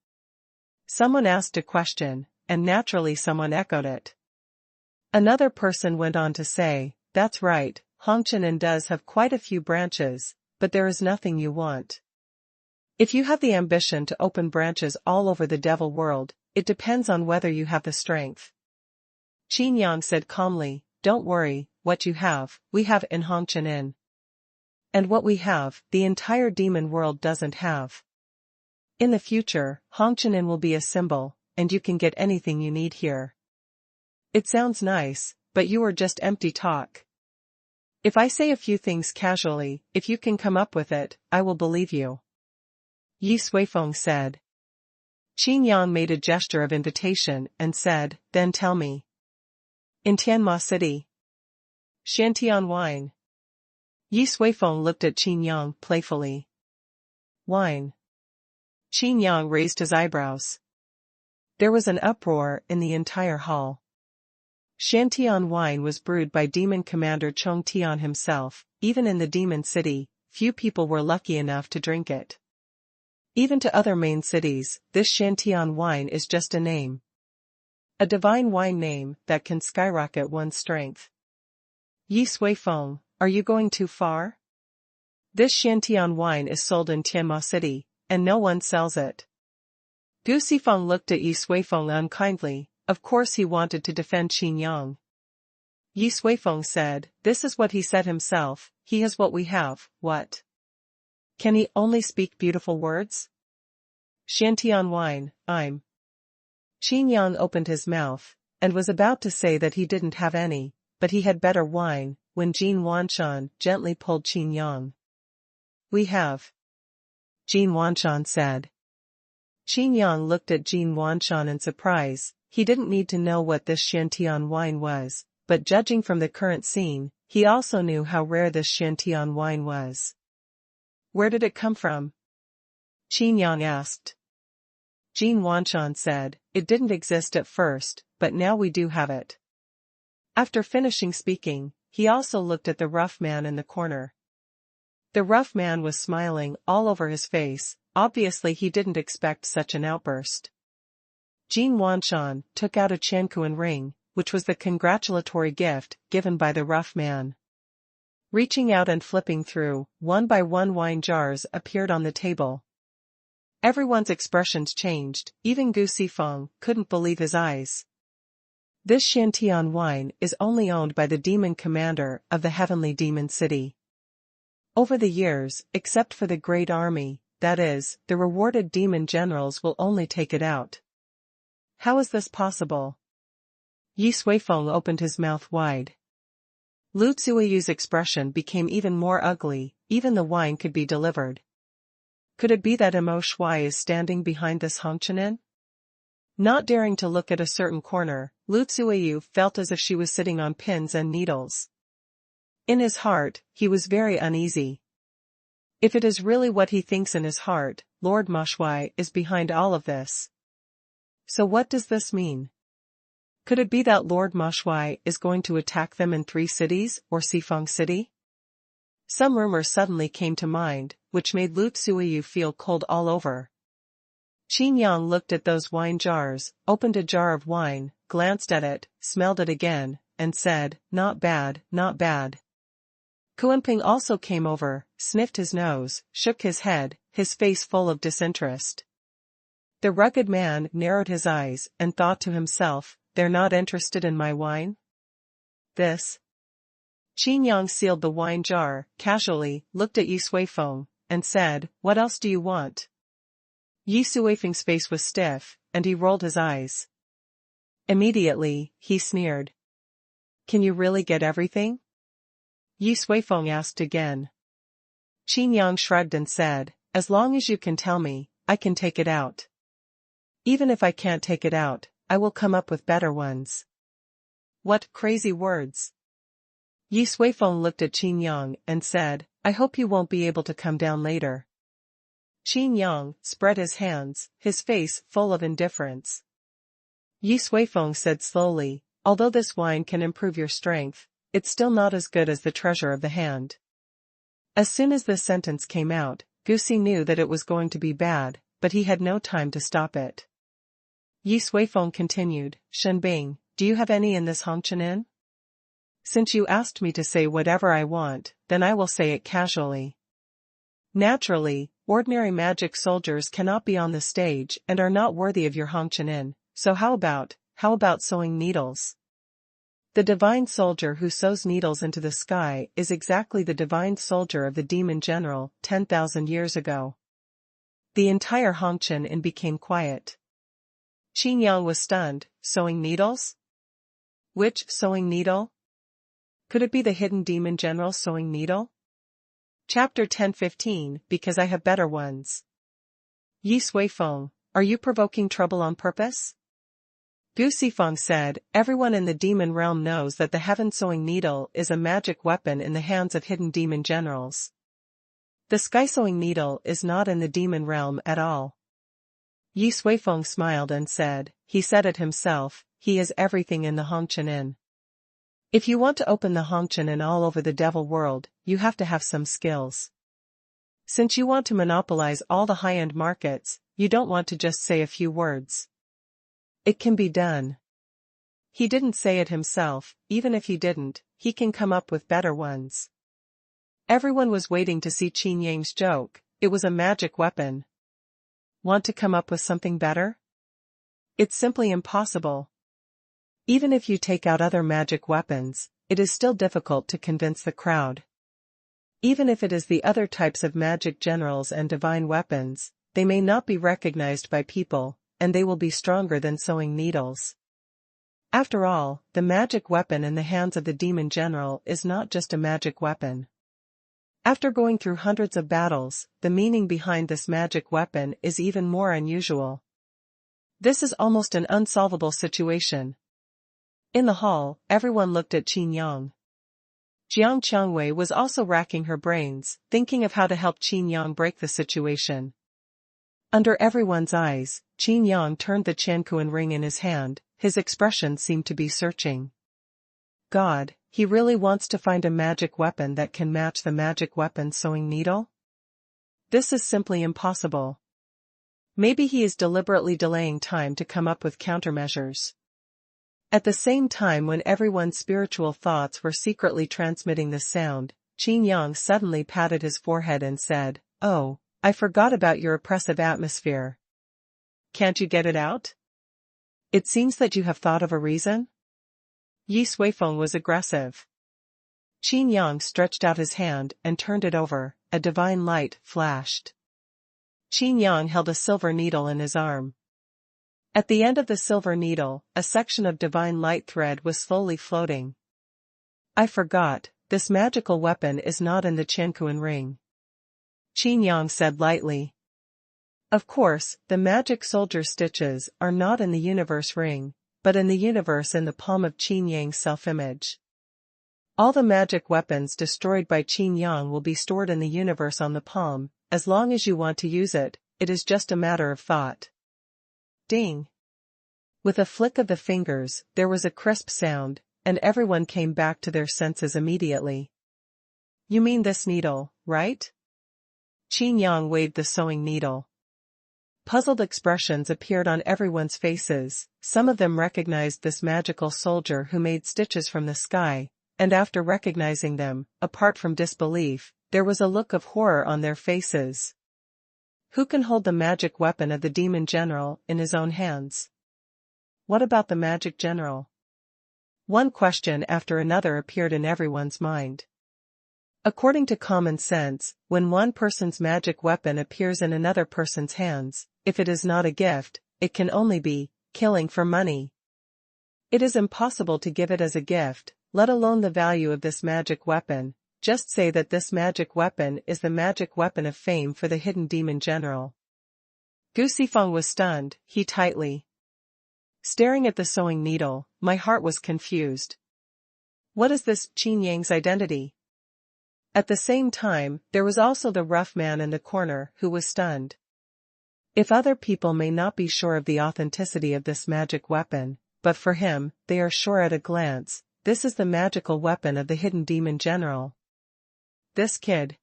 Someone asked a question, and naturally someone echoed it. Another person went on to say, "That's right, Hongqian Inn does have quite a few branches, but there is nothing you want. If you have the ambition to open branches all over the devil world, it depends on whether you have the strength." Qin Yang said calmly, "Don't worry, what you have, we have in Hongqian Inn. And what we have, the entire demon world doesn't have. In the future, Hongqian Inn will be a symbol, and you can get anything you need here." "It sounds nice, but you are just empty talk. If I say a few things casually, if you can come up with it, I will believe you," Yi Suifeng said. Qin Yang made a gesture of invitation and said, "Then tell me. In Tianma City. Shantian wine." Yi Suifeng looked at Qin Yang playfully. "Wine?" Qin Yang raised his eyebrows. There was an uproar in the entire hall. Shantian wine was brewed by demon commander Chong Tian himself. Even in the demon city, few people were lucky enough to drink it. Even to other main cities, this Shantian wine is just a name. A divine wine name that can skyrocket one's strength. Yi Suifeng, are you going too far? This Shantian wine is sold in Tianma City, and no one sells it. Gu Sifeng looked at Yi Suifeng unkindly. Of course he wanted to defend Qin Yang. Yi Suifeng said, this is what he said himself, he has what we have, what? Can he only speak beautiful words? Shantian wine, I'm. Qin Yang opened his mouth, and was about to say that he didn't have any, but he had better wine, when Jin Wanshan gently pulled Qin Yang. We have. Jin Wanshan said. Qin Yang looked at Jin Wanshan in surprise. He didn't need to know what this Shantian wine was, but judging from the current scene, he also knew how rare this Shantian wine was. Where did it come from? Qin Yang asked. Jin Wanshan said, it didn't exist at first, but now we do have it. After finishing speaking, he also looked at the rough man in the corner. The rough man was smiling all over his face, obviously he didn't expect such an outburst. Jin Wanshan took out a Chanquan ring, which was the congratulatory gift given by the rough man. Reaching out and flipping through, one by one wine jars appeared on the table. Everyone's expressions changed, even Gu Sifeng couldn't believe his eyes. This Shantian wine is only owned by the demon commander of the heavenly demon city. Over the years, except for the great army, that is, the rewarded demon generals will only take it out. How is this possible? Yi Suifeng opened his mouth wide. Lu Zuiyu's expression became even more ugly, even the wine could be delivered. Could it be that Mo Shui is standing behind this Hongqianin? Not daring to look at a certain corner, Lu Zuiyu felt as if she was sitting on pins and needles. In his heart, he was very uneasy. If it is really what he thinks in his heart, Lord Mo Shui is behind all of this. So what does this mean? Could it be that Lord Mo Shui is going to attack them in 3 cities or Sifeng City? Some rumor suddenly came to mind, which made Lu Zuiyu feel cold all over. Qin Yang looked at those wine jars, opened a jar of wine, glanced at it, smelled it again, and said, not bad, not bad. Kuanping also came over, sniffed his nose, shook his head, his face full of disinterest. The rugged man narrowed his eyes and thought to himself, they're not interested in my wine? This. Qin Yang sealed the wine jar, casually, looked at Yi Suifeng, and said, what else do you want? Yi Suifeng's face was stiff, and he rolled his eyes. Immediately, he sneered. Can you really get everything? Yi Suifeng asked again. Qin Yang shrugged and said, as long as you can tell me, I can take it out. Even if I can't take it out, I will come up with better ones. What crazy words. Yi Suifeng looked at Qin Yang and said, I hope you won't be able to come down later. Qin Yang spread his hands, his face full of indifference. Yi Suifeng said slowly, although this wine can improve your strength, it's still not as good as the treasure of the hand. As soon as this sentence came out, Gusi knew that it was going to be bad, but he had no time to stop it. Yi Suifeng continued, Shenbing, do you have any in this Hongqianin? Since you asked me to say whatever I want, then I will say it casually. Naturally, ordinary magic soldiers cannot be on the stage and are not worthy of your Hongqianin, so how about sewing needles? The divine soldier who sews needles into the sky is exactly the divine soldier of the demon general 10,000 years ago. The entire Hongqian became quiet. Qin Yang was stunned. Sewing needles? Which sewing needle? Could it be the hidden demon general sewing needle? Chapter 10:15 Because I have better ones. Yi Suifeng, are you provoking trouble on purpose? Gu Sifeng said, everyone in the demon realm knows that the heaven sewing needle is a magic weapon in the hands of hidden demon generals. The sky sewing needle is not in the demon realm at all. Yi Suifeng smiled and said, he said it himself, he is everything in the Hongqianin. If you want to open the Hongqian and all over the devil world, you have to have some skills. Since you want to monopolize all the high-end markets, you don't want to just say a few words. It can be done. He didn't say it himself, even if he didn't, he can come up with better ones. Everyone was waiting to see Qin Yang's joke. It was a magic weapon. Want to come up with something better? It's simply impossible. Even if you take out other magic weapons, it is still difficult to convince the crowd. Even if it is the other types of magic generals and divine weapons, they may not be recognized by people, and they will be stronger than sewing needles. After all, the magic weapon in the hands of the demon general is not just a magic weapon. After going through hundreds of battles, the meaning behind this magic weapon is even more unusual. This is almost an unsolvable situation. In the hall, everyone looked at Qin Yang. Jiang Qiangwei was also racking her brains, thinking of how to help Qin Yang break the situation. Under everyone's eyes, Qin Yang turned the Qianquan ring in his hand, his expression seemed to be searching. God, he really wants to find a magic weapon that can match the magic weapon sewing needle? This is simply impossible. Maybe he is deliberately delaying time to come up with countermeasures. At the same time when everyone's spiritual thoughts were secretly transmitting this sound, Qin Yang suddenly patted his forehead and said, "Oh, I forgot about your oppressive atmosphere. Can't you get it out? It seems that you have thought of a reason?" Yi Suifeng was aggressive. Qin Yang stretched out his hand and turned it over, a divine light flashed. Qin Yang held a silver needle in his arm. At the end of the silver needle, a section of divine light thread was slowly floating. "I forgot, this magical weapon is not in the Qianquan ring," Qin Yang said lightly. Of course, the magic soldier stitches are not in the universe ring, but in the universe in the palm of Qin Yang's self-image. All the magic weapons destroyed by Qin Yang will be stored in the universe on the palm. As long as you want to use it, it is just a matter of thought. Ding! With a flick of the fingers, there was a crisp sound, and everyone came back to their senses immediately. "You mean this needle, right?" Qin Yang waved the sewing needle. Puzzled expressions appeared on everyone's faces. Some of them recognized this magical soldier who made stitches from the sky, and after recognizing them, apart from disbelief, there was a look of horror on their faces. Who can hold the magic weapon of the demon general in his own hands? What about the magic general? One question after another appeared in everyone's mind. According to common sense, when one person's magic weapon appears in another person's hands, if it is not a gift, it can only be killing for money. It is impossible to give it as a gift, let alone the value of this magic weapon. Just say that this magic weapon is the magic weapon of fame for the hidden demon general. Gu Sifeng was stunned, he tightly staring at the sewing needle. My heart was confused. What is this Qin Yang's identity? At the same time, there was also the rough man in the corner who was stunned. If other people may not be sure of the authenticity of this magic weapon, but for him, they are sure at a glance, this is the magical weapon of the hidden demon general. This kid.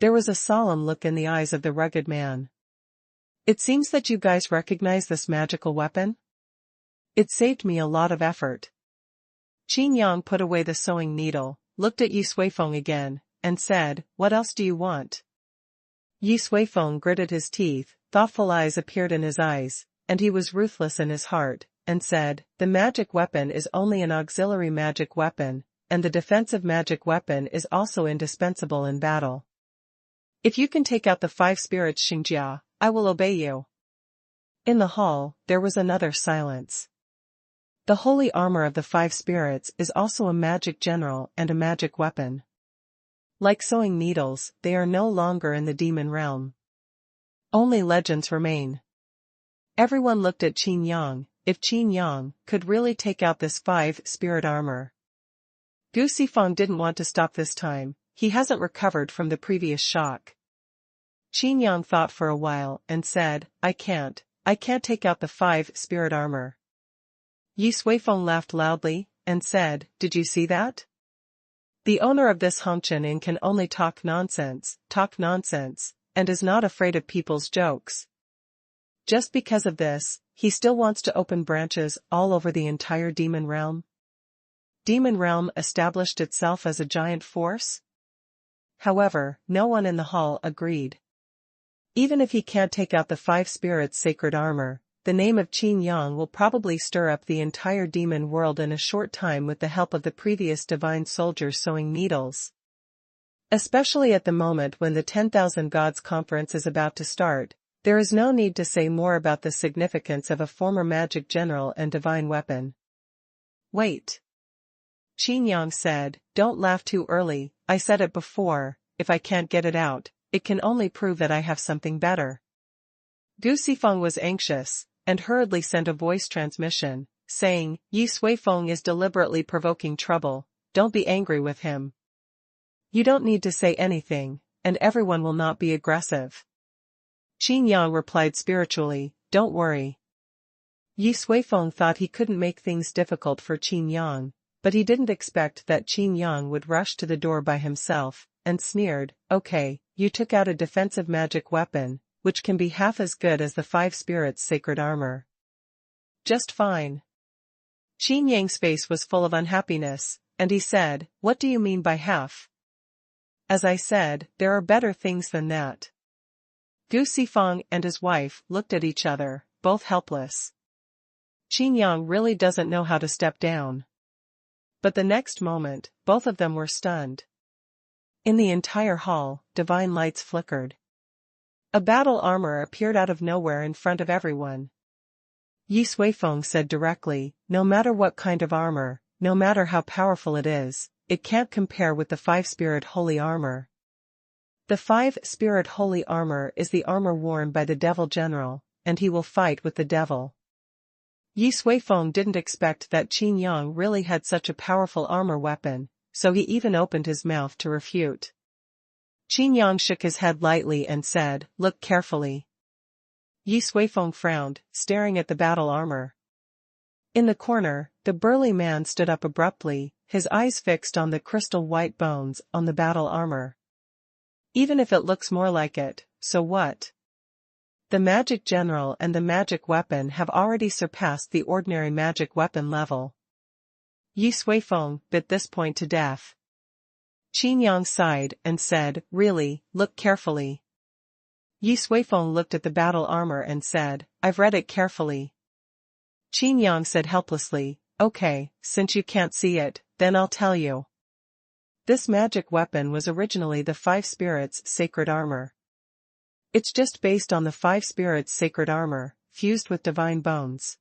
There was a solemn look in the eyes of the rugged man. It seems that you guys recognize this magical weapon? It saved me a lot of effort. Qin Yang put away the sewing needle, looked at Yi Suifeng again, and said, "What else do you want?" Yi Suifeng gritted his teeth, thoughtful eyes appeared in his eyes, and he was ruthless in his heart, and said, "The magic weapon is only an auxiliary magic weapon, and the defensive magic weapon is also indispensable in battle. If you can take out the 5 spirits Xingjia, I will obey you." In the hall, there was another silence. The holy armor of the 5 spirits is also a magic general and a magic weapon. Like sewing needles, they are no longer in the demon realm. Only legends remain. Everyone looked at Qin Yang. If Qin Yang could really take out this 5 spirit armor. Gu Sifeng didn't want to stop this time, he hasn't recovered from the previous shock. Qin Yang thought for a while and said, I can't take out the 5 spirit armor." Yi Suifeng laughed loudly, and said, "Did you see that? The owner of this Hongqian Inn can only talk nonsense, and is not afraid of people's jokes. Just because of this, he still wants to open branches all over the entire demon realm. Demon realm established itself as a giant force?" However, no one in the hall agreed. Even if he can't take out the 5 spirits' sacred armor, the name of Qin Yang will probably stir up the entire demon world in a short time with the help of the previous divine soldiers sewing needles. Especially at the moment when the 10,000 Gods Conference is about to start, there is no need to say more about the significance of a former magic general and divine weapon. "Wait," Qin Yang said, "don't laugh too early. I said it before, if I can't get it out, it can only prove that I have something better." Gu Sifeng was anxious, and hurriedly sent a voice transmission, saying, "Yi Suifeng is deliberately provoking trouble, don't be angry with him. You don't need to say anything, and everyone will not be aggressive." Qin Yang replied spiritually, "Don't worry." Yi Suifeng thought he couldn't make things difficult for Qin Yang, but he didn't expect that Qin Yang would rush to the door by himself, and sneered, "Okay, you took out a defensive magic weapon, which can be half as good as the 5 spirits' sacred armor. Just fine." Qin Yang's face was full of unhappiness, and he said, "What do you mean by half? As I said, there are better things than that." Gu Sifeng and his wife looked at each other, both helpless. Qin Yang really doesn't know how to step down. But the next moment, both of them were stunned. In the entire hall, divine lights flickered. A battle armor appeared out of nowhere in front of everyone. Yi Suifeng said directly, "No matter what kind of armor, no matter how powerful it is, it can't compare with the 5-spirit holy armor. The 5-spirit holy armor is the armor worn by the devil general, and he will fight with the devil." Yi Suifeng didn't expect that Qin Yang really had such a powerful armor weapon, so he even opened his mouth to refute. Qin Yang shook his head lightly and said, "Look carefully." Yi Suifeng frowned, staring at the battle armor. In the corner, the burly man stood up abruptly, his eyes fixed on the crystal white bones on the battle armor. "Even if it looks more like it, so what? The magic general and the magic weapon have already surpassed the ordinary magic weapon level." Yi Suifeng bit this point to death. Qin Yang sighed and said, "Really, look carefully." Yi Suifeng looked at the battle armor and said, "I've read it carefully." Qin Yang said helplessly, "Okay, since you can't see it, then I'll tell you. This magic weapon was originally the 5 spirits' sacred armor. It's just based on the 5 spirits' sacred armor, fused with divine bones.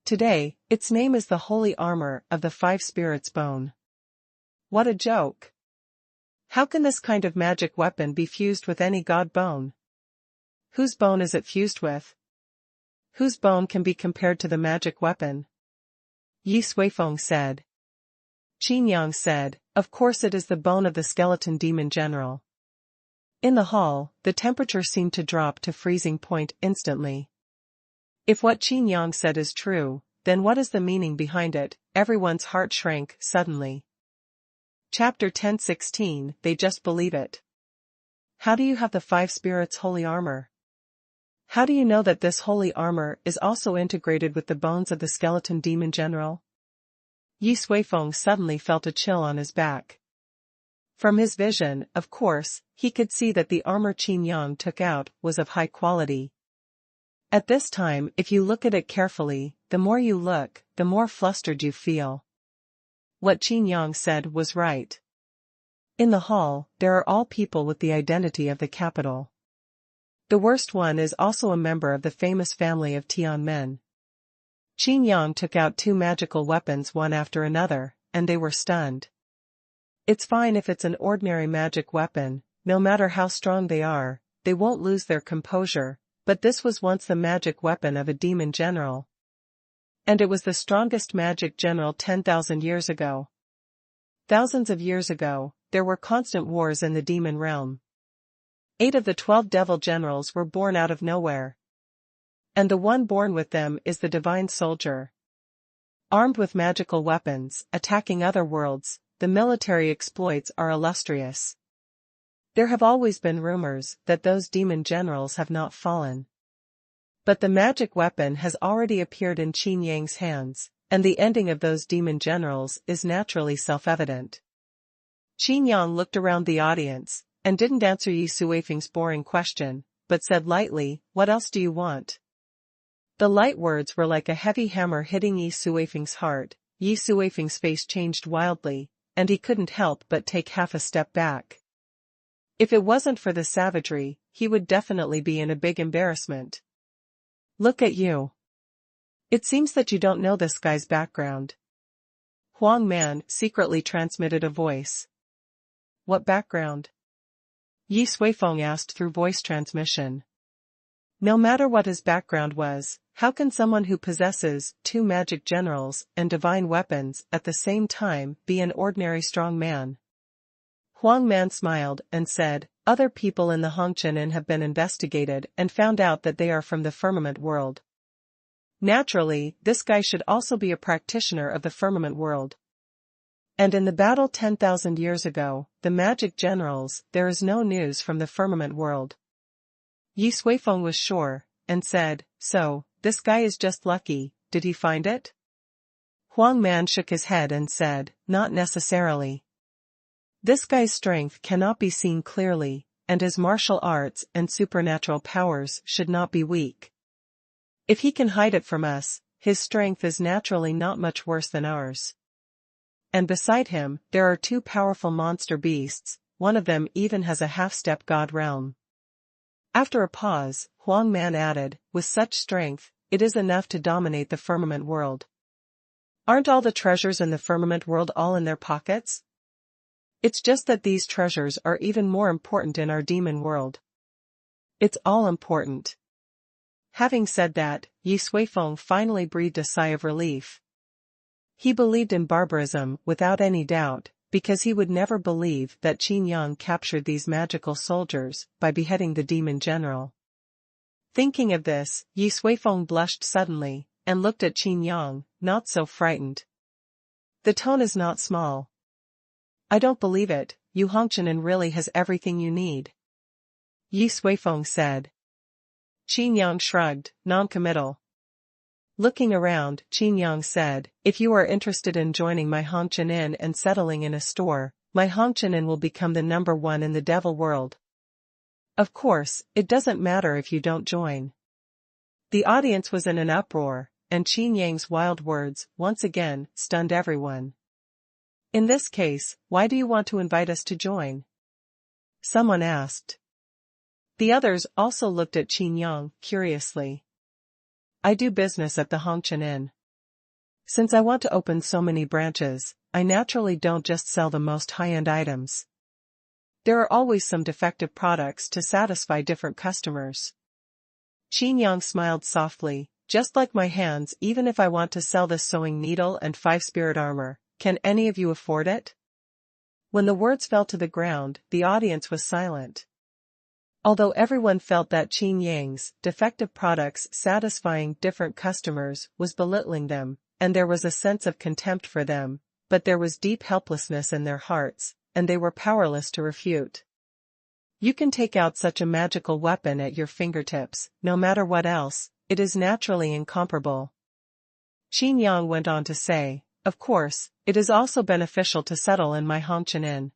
Today, its name is the holy armor of the 5 spirits' bone." What a joke! How can this kind of magic weapon be fused with any god bone? Whose bone is it fused with? Whose bone can be compared to the magic weapon? Yi Suifeng said. Qin Yang said, "Of course it is the bone of the skeleton demon general." In the hall, the temperature seemed to drop to freezing point instantly. If what Qin Yang said is true, then what is the meaning behind it? Everyone's heart shrank suddenly. Chapter 1016, They Just Believe It. How do you have the 5 spirits' holy armor? How do you know that this holy armor is also integrated with the bones of the skeleton demon general? Yi Suifeng suddenly felt a chill on his back. From his vision, of course, he could see that the armor Qin Yang took out was of high quality. At this time, if you look at it carefully, the more you look, the more flustered you feel. What Qin Yang said was right. In the hall, there are all people with the identity of the capital. The worst one is also a member of the famous family of Tianmen. Qin Yang took out 2 magical weapons one after another, and they were stunned. It's fine if it's an ordinary magic weapon, no matter how strong they are, they won't lose their composure, but this was once the magic weapon of a demon general. And it was the strongest magic general 10,000 years ago. Thousands of years ago, there were constant wars in the demon realm. 8 of the 12 devil generals were born out of nowhere. And the one born with them is the divine soldier. Armed with magical weapons, attacking other worlds, the military exploits are illustrious. There have always been rumors that those demon generals have not fallen. But the magic weapon has already appeared in Qin Yang's hands, and the ending of those demon generals is naturally self-evident. Qin Yang looked around the audience, and didn't answer Yi Suifeng's boring question, but said lightly, "What else do you want?" The light words were like a heavy hammer hitting Yi Suifeng's heart. Yi Suifeng's face changed wildly, and he couldn't help but take half a step back. If it wasn't for the savagery, he would definitely be in a big embarrassment. "Look at you. It seems that you don't know this guy's background." Huang Man secretly transmitted a voice. "What background?" Yi Suifeng asked through voice transmission. No matter what his background was, how can someone who possesses 2 magic generals and divine weapons at the same time be an ordinary strong man? Huang Man smiled and said, "Other people in the Hongqian have been investigated and found out that they are from the firmament world. Naturally, this guy should also be a practitioner of the firmament world. And in the battle 10,000 years ago, the magic generals, there is no news from the firmament world." Yi Suifeng was sure, and said, "So, this guy is just lucky, did he find it?" Huang Man shook his head and said, "Not necessarily. This guy's strength cannot be seen clearly, and his martial arts and supernatural powers should not be weak. If he can hide it from us, his strength is naturally not much worse than ours. And beside him, there are 2 powerful monster beasts, one of them even has a half-step god realm." After a pause, Huang Man added, "With such strength, it is enough to dominate the firmament world. Aren't all the treasures in the firmament world all in their pockets? It's just that these treasures are even more important in our demon world. It's all important." Having said that, Yi Suifeng finally breathed a sigh of relief. He believed in barbarism without any doubt, because he would never believe that Qin Yang captured these magical soldiers by beheading the demon general. Thinking of this, Yi Suifeng blushed suddenly, and looked at Qin Yang, not so frightened. The tone is not small. "I don't believe it, Yu Hongqian really has everything you need," Yi Suifeng said. Qin Yang shrugged, non-committal. Looking around, Qin Yang said, "If you are interested in joining my Hongqian and settling in a store, my Hongqian will become the #1 in the devil world. Of course, it doesn't matter if you don't join." The audience was in an uproar, and Qin Yang's wild words, once again, stunned everyone. "In this case, why do you want to invite us to join?" someone asked. The others also looked at Qin Yang, curiously. "I do business at the Hongqian. Since I want to open so many branches, I naturally don't just sell the most high-end items. There are always some defective products to satisfy different customers." Qin Yang smiled softly, "Just like my hands, even if I want to sell this sewing needle and 5 spirit armor, can any of you afford it?" When the words fell to the ground, the audience was silent. Although everyone felt that Qin Yang's defective products satisfying different customers was belittling them, and there was a sense of contempt for them, but there was deep helplessness in their hearts, and they were powerless to refute. You can take out such a magical weapon at your fingertips, no matter what else, it is naturally incomparable. Qin Yang went on to say, "Of course, it is also beneficial to settle in my Hongqian.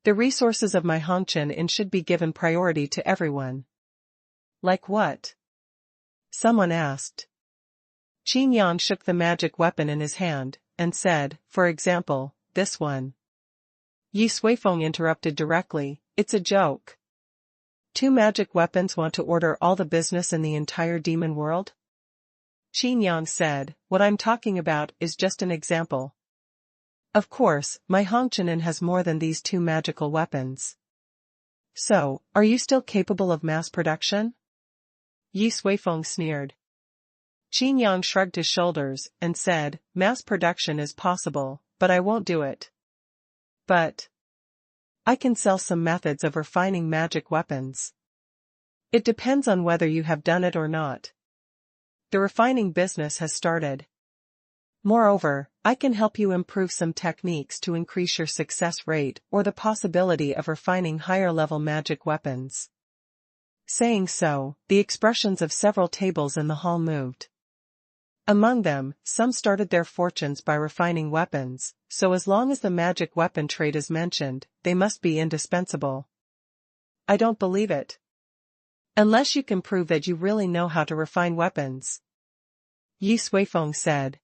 The resources of my Hongqian should be given priority to everyone." "Like what?" someone asked. Qin Yang shook the magic weapon in his hand, and said, "For example, this one." Yi Suifeng interrupted directly, "It's a joke. 2 magic weapons want to order all the business in the entire demon world?" Qin Yang said, "What I'm talking about is just an example. Of course, my Hongqian has more than these 2 magical weapons." "So, are you still capable of mass production?" Yi Suifeng sneered. Qin Yang shrugged his shoulders and said, "Mass production is possible, but I won't do it. But I can sell some methods of refining magic weapons. It depends on whether you have done it or not. The refining business has started." Moreover, I can help you improve some techniques to increase your success rate or the possibility of refining higher-level magic weapons. Saying so, the expressions of several tables in the hall moved. Among them, some started their fortunes by refining weapons, so as long as the magic weapon trade is mentioned, they must be indispensable. I don't believe it. Unless you can prove that you really know how to refine weapons. Yi Suifeng said.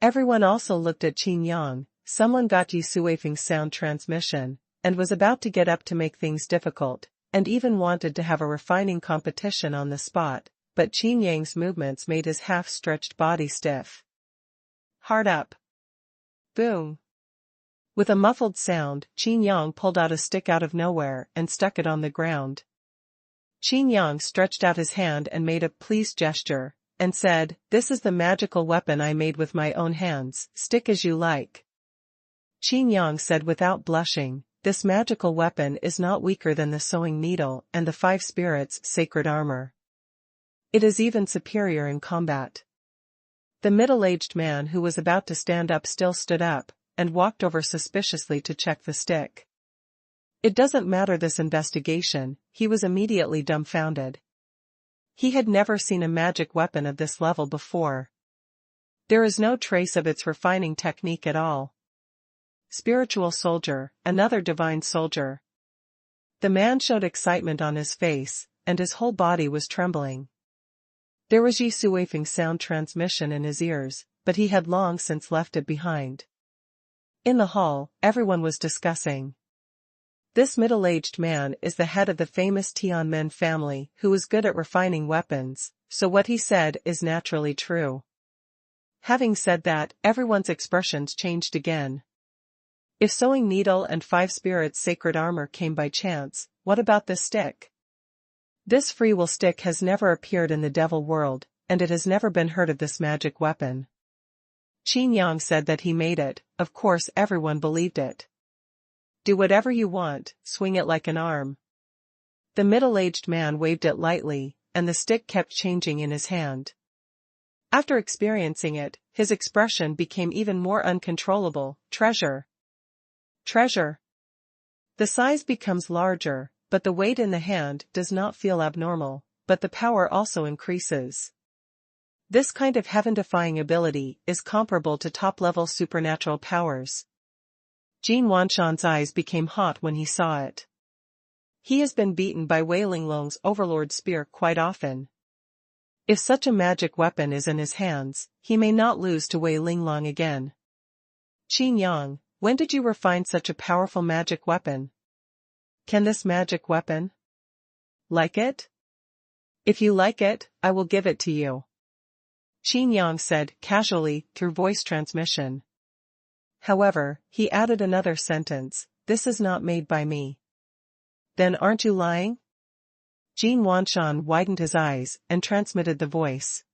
Everyone also looked at Qin Yang. Someone got Yi Suifeng's sound transmission, and was about to get up to make things difficult, and even wanted to have a refining competition on the spot, but Qin Yang's movements made his half-stretched body stiff. Hard up. Boom. With a muffled sound, Qin Yang pulled out a stick out of nowhere and stuck it on the ground. Qin Yang stretched out his hand and made a pleased gesture, and said, "This is the magical weapon I made with my own hands, stick as you like." Qin Yang said without blushing, "This magical weapon is not weaker than the sewing needle and the 5 spirits' sacred armor. It is even superior in combat." The middle-aged man who was about to stand up still stood up, and walked over suspiciously to check the stick. It doesn't matter this investigation, he was immediately dumbfounded. He had never seen a magic weapon of this level before. There is no trace of its refining technique at all. Spiritual soldier, another divine soldier. The man showed excitement on his face, and his whole body was trembling. There was Yi Suifeng's sound transmission in his ears, but he had long since left it behind. In the hall, everyone was discussing. This middle-aged man is the head of the famous Tianmen family who is good at refining weapons, so what he said is naturally true. Having said that, everyone's expressions changed again. If sewing needle and 5 spirits sacred armor came by chance, what about this stick? This free will stick has never appeared in the devil world, and it has never been heard of this magic weapon. Qin Yang said that he made it, of course everyone believed it. Do whatever you want, swing it like an arm. The middle-aged man waved it lightly, and the stick kept changing in his hand. After experiencing it, his expression became even more uncontrollable. Treasure. Treasure. The size becomes larger, but the weight in the hand does not feel abnormal, but the power also increases. This kind of heaven-defying ability is comparable to top-level supernatural powers. Jin Wanshan's eyes became hot when he saw it. He has been beaten by Wei Linglong's overlord spear quite often. If such a magic weapon is in his hands, he may not lose to Wei Linglong again. Qin Yang, when did you refine such a powerful magic weapon? Can this magic weapon? Like it? If you like it, I will give it to you. Qin Yang said casually through voice transmission. However, he added another sentence, "This is not made by me." Then aren't you lying? Jin Wanshan widened his eyes and transmitted the voice.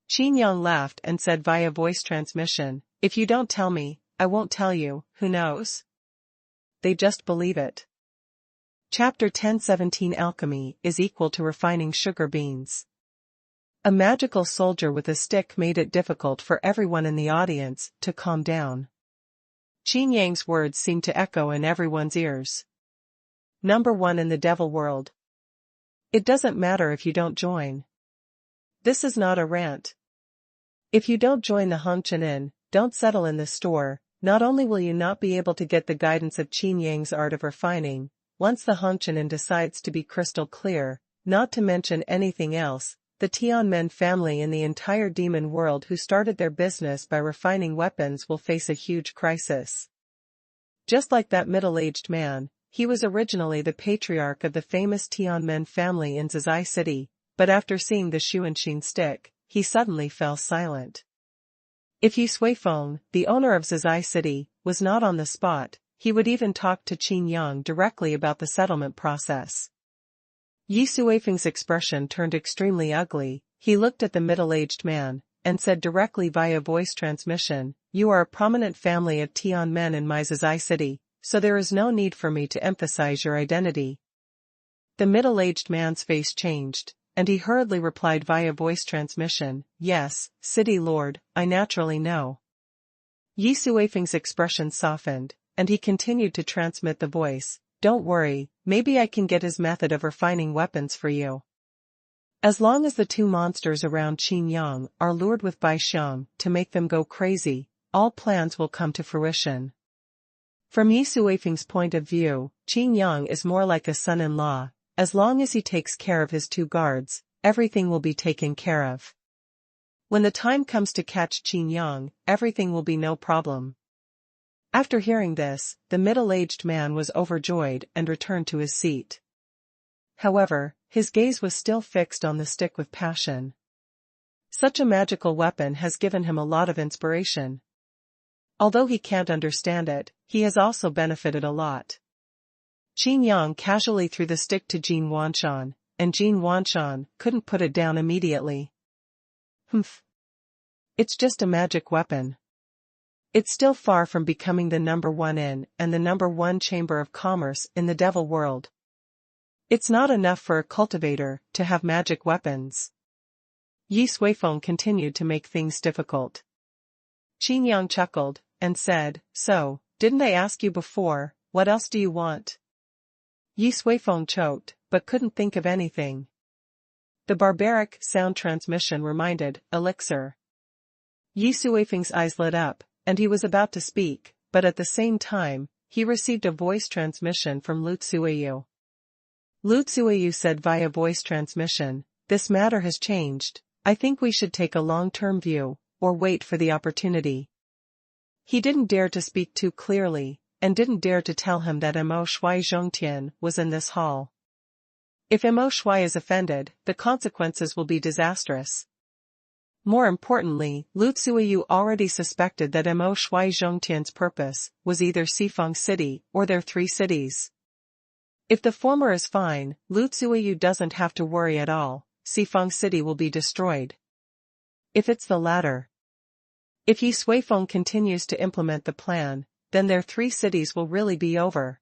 Qin Yang laughed and said via voice transmission, "If you don't tell me, I won't tell you, who knows? They just believe it." Chapter 1017 Alchemy is equal to refining sugar beans. A magical soldier with a stick made it difficult for everyone in the audience to calm down. Qin Yang's words seemed to echo in everyone's ears. Number 1 in the devil world. It doesn't matter if you don't join. This is not a rant. If you don't join the Hongqian, don't settle in the store, not only will you not be able to get the guidance of Qin Yang's art of refining, once the Hongqian decides to be crystal clear, not to mention anything else, the Tianmen family in the entire demon world who started their business by refining weapons will face a huge crisis. Just like that middle-aged man, he was originally the patriarch of the famous Tianmen family in Zizai City, but after seeing the Xuanhuan stick, he suddenly fell silent. If Yi Suifeng, the owner of Zizai City, was not on the spot, he would even talk to Qin Yang directly about the settlement process. Yi Suifeng's expression turned extremely ugly. He looked at the middle-aged man, and said directly via voice transmission, "You are a prominent family of Tianmen in my Zizai City, so there is no need for me to emphasize your identity." The middle-aged man's face changed, and he hurriedly replied via voice transmission, "Yes, City Lord, I naturally know." Yi Suifeng's expression softened, and he continued to transmit the voice, "Don't worry, maybe I can get his method of refining weapons for you. As long as the two monsters around Qin Yang are lured with Bai Xiang to make them go crazy, all plans will come to fruition." From Yi Suifeng's point of view, Qin Yang is more like a son-in-law. As long as he takes care of his two guards, everything will be taken care of. When the time comes to catch Qin Yang, everything will be no problem. After hearing this, the middle-aged man was overjoyed and returned to his seat. However, his gaze was still fixed on the stick with passion. Such a magical weapon has given him a lot of inspiration. Although he can't understand it, he has also benefited a lot. Qin Yang casually threw the stick to Xuanhuan, and Xuanhuan couldn't put it down immediately. Humph. It's just a magic weapon. It's still far from becoming the number one in and the number one chamber of commerce in the devil world. It's not enough for a cultivator to have magic weapons. Yi Suifeng continued to make things difficult. Qin Yang chuckled, and said, "So, didn't I ask you before, what else do you want?" Yi Suifeng choked, but couldn't think of anything. The barbaric sound transmission reminded, "Elixir." Yi Suifeng's eyes lit up, and he was about to speak, but at the same time, he received a voice transmission from Lu Tsuiyu. Lu Tsuiyu said via voice transmission, "This matter has changed. I think we should take a long-term view, or wait for the opportunity." He didn't dare to speak too clearly, and didn't dare to tell him that Mo Shui Zhongtian was in this hall. If Mo Shui is offended, the consequences will be disastrous. More importantly, Lu Tsuiyu already suspected that Mo Shui Zhongtian's purpose was either Sifeng City or their three cities. If the former is fine, Lu Tsuiyu doesn't have to worry at all. Sifeng City will be destroyed. If it's the latter, if Yi Suifeng continues to implement the plan, then their three cities will really be over.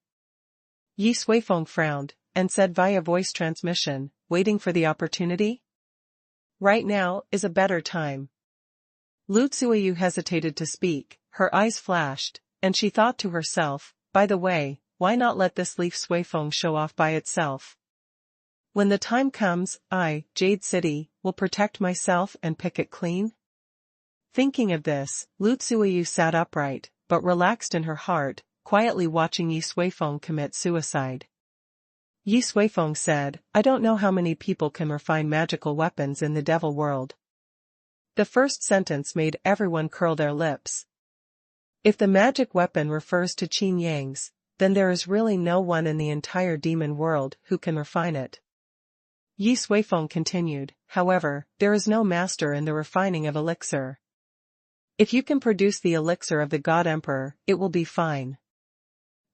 Yi Suifeng frowned, and said via voice transmission, "Waiting for the opportunity? Right now is a better time." Lu Tsuiyu hesitated to speak, her eyes flashed, and she thought to herself, "By the way, why not let this leaf Suifeng show off by itself? When the time comes, I, Jade City, will protect myself and pick it clean." Thinking of this, Lu Tsuiyu sat upright, but relaxed in her heart, quietly watching Yi Suifeng commit suicide. Yi Suifeng said, "I don't know how many people can refine magical weapons in the devil world." The first sentence made everyone curl their lips. If the magic weapon refers to Qin Yang's, then there is really no one in the entire demon world who can refine it. Yi Suifeng continued, "However, there is no master in the refining of elixir. If you can produce the elixir of the God Emperor, it will be fine."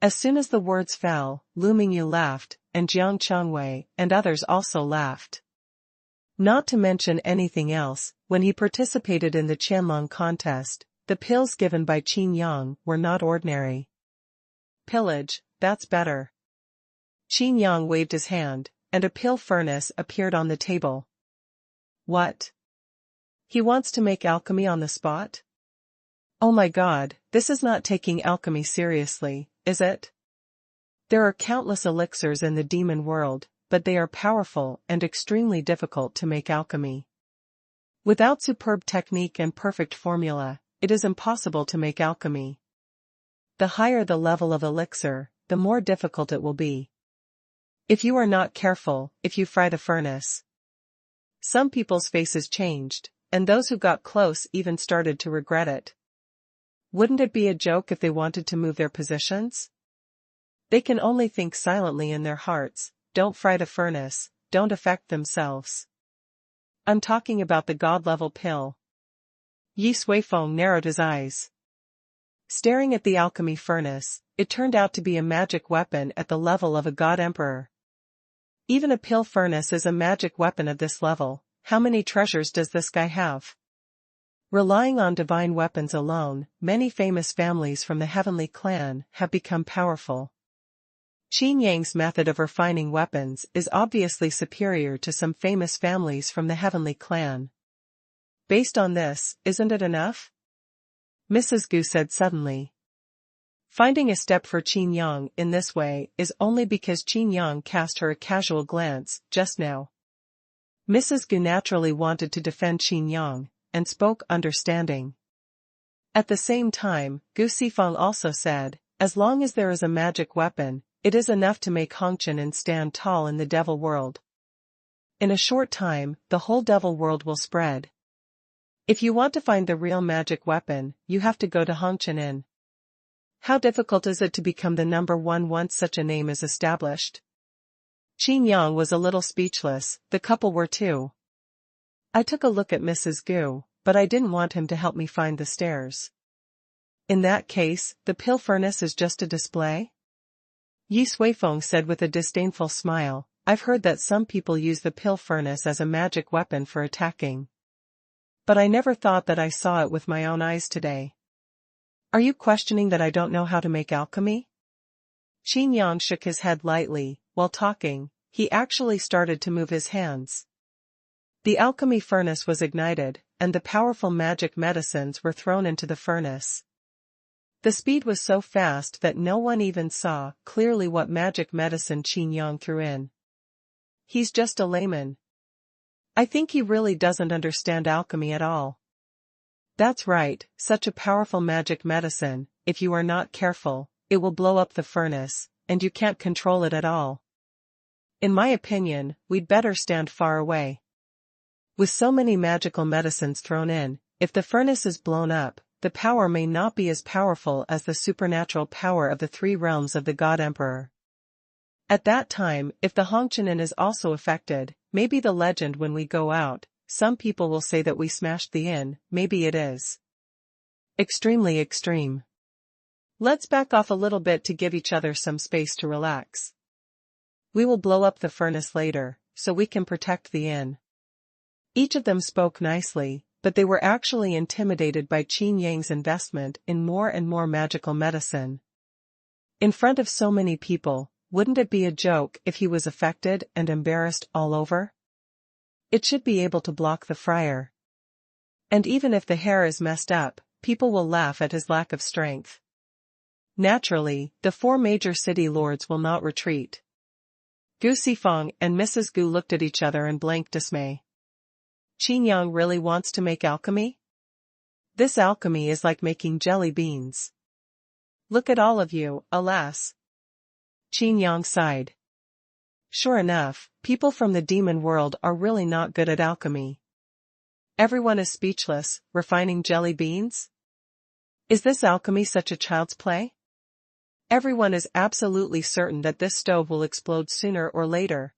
As soon as the words fell, Lu Mingyu laughed, and Jiang Changwei and others also laughed. Not to mention anything else, when he participated in the Qianlong contest, the pills given by Qin Yang were not ordinary. "Pillage, that's better." Qin Yang waved his hand, and a pill furnace appeared on the table. "What? He wants to make alchemy on the spot? Oh my god, this is not taking alchemy seriously, is it? There are countless elixirs in the demon world, but they are powerful and extremely difficult to make alchemy. Without superb technique and perfect formula, it is impossible to make alchemy. The higher the level of elixir, the more difficult it will be. If you are not careful, if you fry the furnace." Some people's faces changed, and those who got close even started to regret it. Wouldn't it be a joke if they wanted to move their positions? They can only think silently in their hearts, "Don't fry the furnace, don't affect themselves." I'm talking about the god-level pill. Yi Suifeng narrowed his eyes. Staring at the alchemy furnace, it turned out to be a magic weapon at the level of a god emperor. Even a pill furnace is a magic weapon at this level. How many treasures does this guy have? Relying on divine weapons alone, many famous families from the heavenly clan have become powerful. Qin Yang's method of refining weapons is obviously superior to some famous families from the Heavenly Clan. Based on this, isn't it enough? Mrs. Gu said suddenly. Finding a step for Qin Yang in this way is only because Qin Yang cast her a casual glance just now. Mrs. Gu naturally wanted to defend Qin Yang, and spoke understanding. At the same time, Gu Sifeng also said, as long as there is a magic weapon, it is enough to make Hongqian stand tall in the devil world. In a short time, the whole devil world will spread. If you want to find the real magic weapon, you have to go to Hongqian. How difficult is it to become the number one once such a name is established? Qin Yang was a little speechless, the couple were too. I took a look at Mrs. Gu, but I didn't want him to help me find the stairs. In that case, the pill furnace is just a display? Yi Suifeng said with a disdainful smile, I've heard that some people use the pill furnace as a magic weapon for attacking. But I never thought that I saw it with my own eyes today. Are you questioning that I don't know how to make alchemy? Qin Yang shook his head lightly. While talking, he actually started to move his hands. The alchemy furnace was ignited, and the powerful magic medicines were thrown into the furnace. The speed was so fast that no one even saw clearly what magic medicine Qin Yang threw in. He's just a layman. I think he really doesn't understand alchemy at all. That's right, such a powerful magic medicine, if you are not careful, it will blow up the furnace, and you can't control it at all. In my opinion, we'd better stand far away. With so many magical medicines thrown in, if the furnace is blown up, the power may not be as powerful as the supernatural power of the three realms of the God Emperor. At that time, if the Hongqian is also affected, maybe the legend when we go out, some people will say that we smashed the inn, maybe it is extremely extreme. Let's back off a little bit to give each other some space to relax. We will blow up the furnace later, so we can protect the inn. Each of them spoke nicely, but they were actually intimidated by Qin Yang's investment in more and more magical medicine. In front of so many people, wouldn't it be a joke if he was affected and embarrassed all over? It should be able to block the friar. And even if the hair is messed up, people will laugh at his lack of strength. Naturally, the four major city lords will not retreat. Gu Sifeng and Mrs. Gu looked at each other in blank dismay. Qin Yang really wants to make alchemy? This alchemy is like making jelly beans. Look at all of you, alas. Qin Yang sighed. Sure enough, people from the demon world are really not good at alchemy. Everyone is speechless, refining jelly beans? Is this alchemy such a child's play? Everyone is absolutely certain that this stove will explode sooner or later.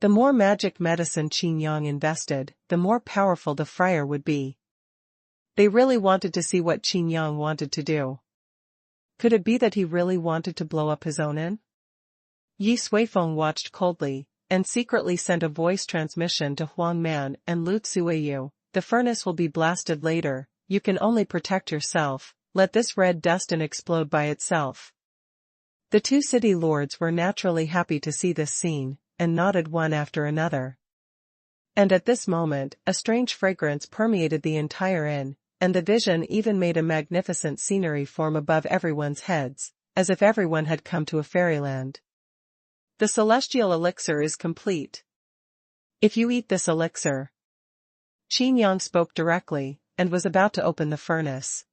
The more magic medicine Qin Yang invested, the more powerful the friar would be. They really wanted to see what Qin Yang wanted to do. Could it be that he really wanted to blow up his own inn? Yi Suifeng watched coldly, and secretly sent a voice transmission to Xuanhuan and Lu Tsuiyu. The furnace will be blasted later, you can only protect yourself, let this red dust and explode by itself. The two city lords were naturally happy to see this scene, and nodded one after another. And at this moment, a strange fragrance permeated the entire inn, and the vision even made a magnificent scenery form above everyone's heads, as if everyone had come to a fairyland. The celestial elixir is complete. If you eat this elixir. Qin Yang spoke directly, and was about to open the furnace.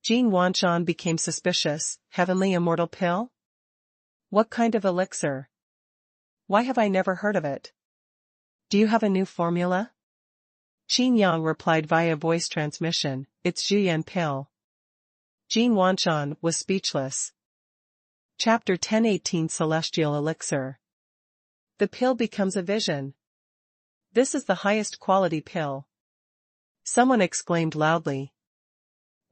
Jin Wanshan became suspicious. Heavenly immortal pill? What kind of elixir? Why have I never heard of it? Do you have a new formula? Qin Yang replied via voice transmission, it's Zhuyan pill. Jin Wanshan was speechless. Chapter 1018 Celestial Elixir. The pill becomes a vision. This is the highest quality pill. Someone exclaimed loudly.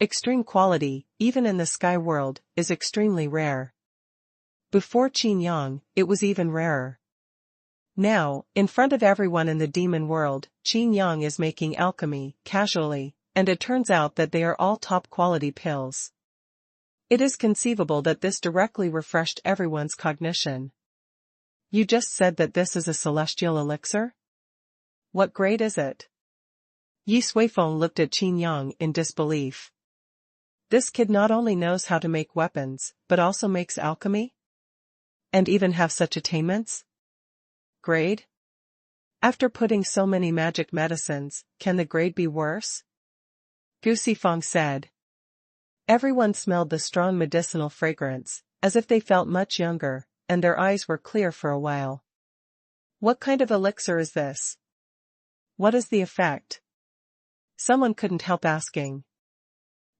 Extreme quality, even in the sky world, is extremely rare. Before Qin Yang, it was even rarer. Now, in front of everyone in the demon world, Qin Yang is making alchemy, casually, and it turns out that they are all top quality pills. It is conceivable that this directly refreshed everyone's cognition. You just said that this is a celestial elixir? What grade is it? Yi Xuefeng looked at Qin Yang in disbelief. This kid not only knows how to make weapons, but also makes alchemy? And even have such attainments? Grade? After putting so many magic medicines, can the grade be worse? Gu Xifeng said. Everyone smelled the strong medicinal fragrance, as if they felt much younger, and their eyes were clear for a while. What kind of elixir is this? What is the effect? Someone couldn't help asking.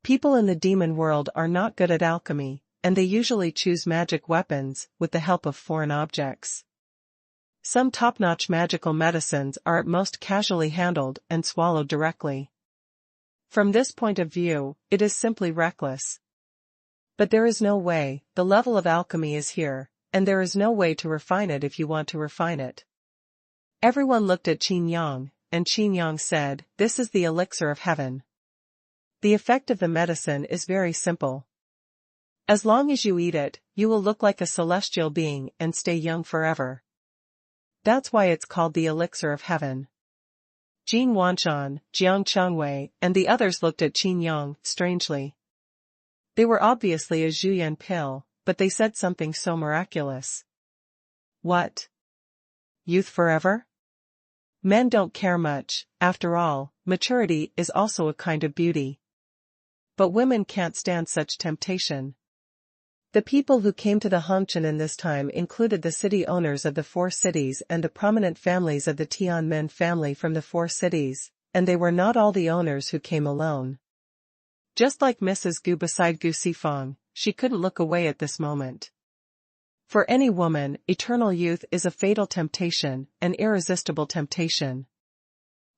People in the demon world are not good at alchemy, and they usually choose magic weapons with the help of foreign objects. Some top-notch magical medicines are at most casually handled and swallowed directly. From this point of view, it is simply reckless. But there is no way, the level of alchemy is here, and there is no way to refine it if you want to refine it. Everyone looked at Qin Yang, and Qin Yang said, "This is the elixir of heaven." The effect of the medicine is very simple. As long as you eat it, you will look like a celestial being and stay young forever. That's why it's called the elixir of heaven. Jin Wanshan, Jiang Changwei, and the others looked at Qin Yang strangely. They were obviously a Zhuyan pill, but they said something so miraculous. What? Youth forever? Men don't care much, after all, maturity is also a kind of beauty. But women can't stand such temptation. The people who came to the Hongqian in this time included the city owners of the 4 cities and the prominent families of the Tianmen family from the 4 cities, and they were not all the owners who came alone. Just like Mrs. Gu beside Gu Xifeng, she couldn't look away at this moment. For any woman, eternal youth is a fatal temptation, an irresistible temptation.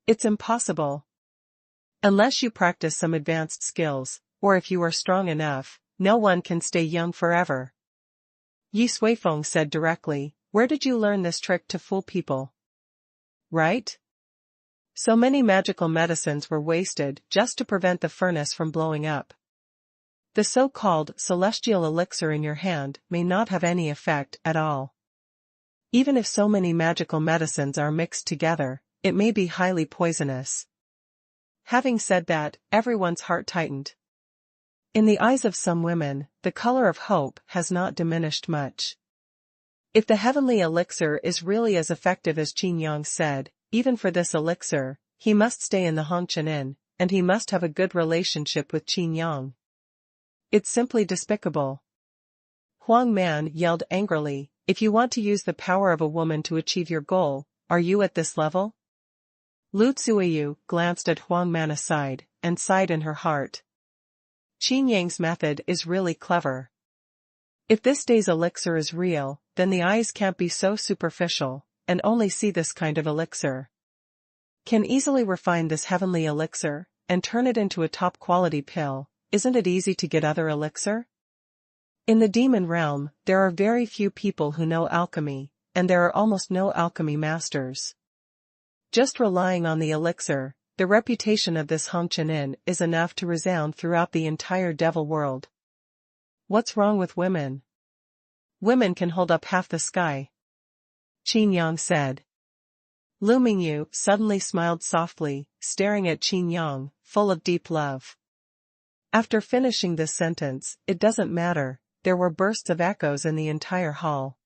It's impossible. Unless you practice some advanced skills, or if you are strong enough, no one can stay young forever. Yi Xuefeng said directly, "Where did you learn this trick to fool people?" Right? So many magical medicines were wasted just to prevent the furnace from blowing up. The so-called celestial elixir in your hand may not have any effect at all. Even if so many magical medicines are mixed together, it may be highly poisonous. Having said that, everyone's heart tightened. In the eyes of some women, the color of hope has not diminished much. If the heavenly elixir is really as effective as Qin Yang said, even for this elixir, he must stay in the Hongqian Inn, and he must have a good relationship with Qin Yang. It's simply despicable. Huang Man yelled angrily, "If you want to use the power of a woman to achieve your goal, are you at this level?" Lu Tsuiyu glanced at Huang Man aside, and sighed in her heart. Qin Yang's method is really clever. If this day's elixir is real, then the eyes can't be so superficial, and only see this kind of elixir. Can easily refine this heavenly elixir, and turn it into a top-quality pill. Isn't it easy to get other elixir? In the demon realm, there are very few people who know alchemy, and there are almost no alchemy masters. Just relying on the elixir, the reputation of this Hongqian Inn is enough to resound throughout the entire devil world. What's wrong with women? Women can hold up half the sky. Qin Yang said. Lu Mingyu suddenly smiled softly, staring at Qin Yang, full of deep love. After finishing this sentence, "It doesn't matter," there were bursts of echoes in the entire hall.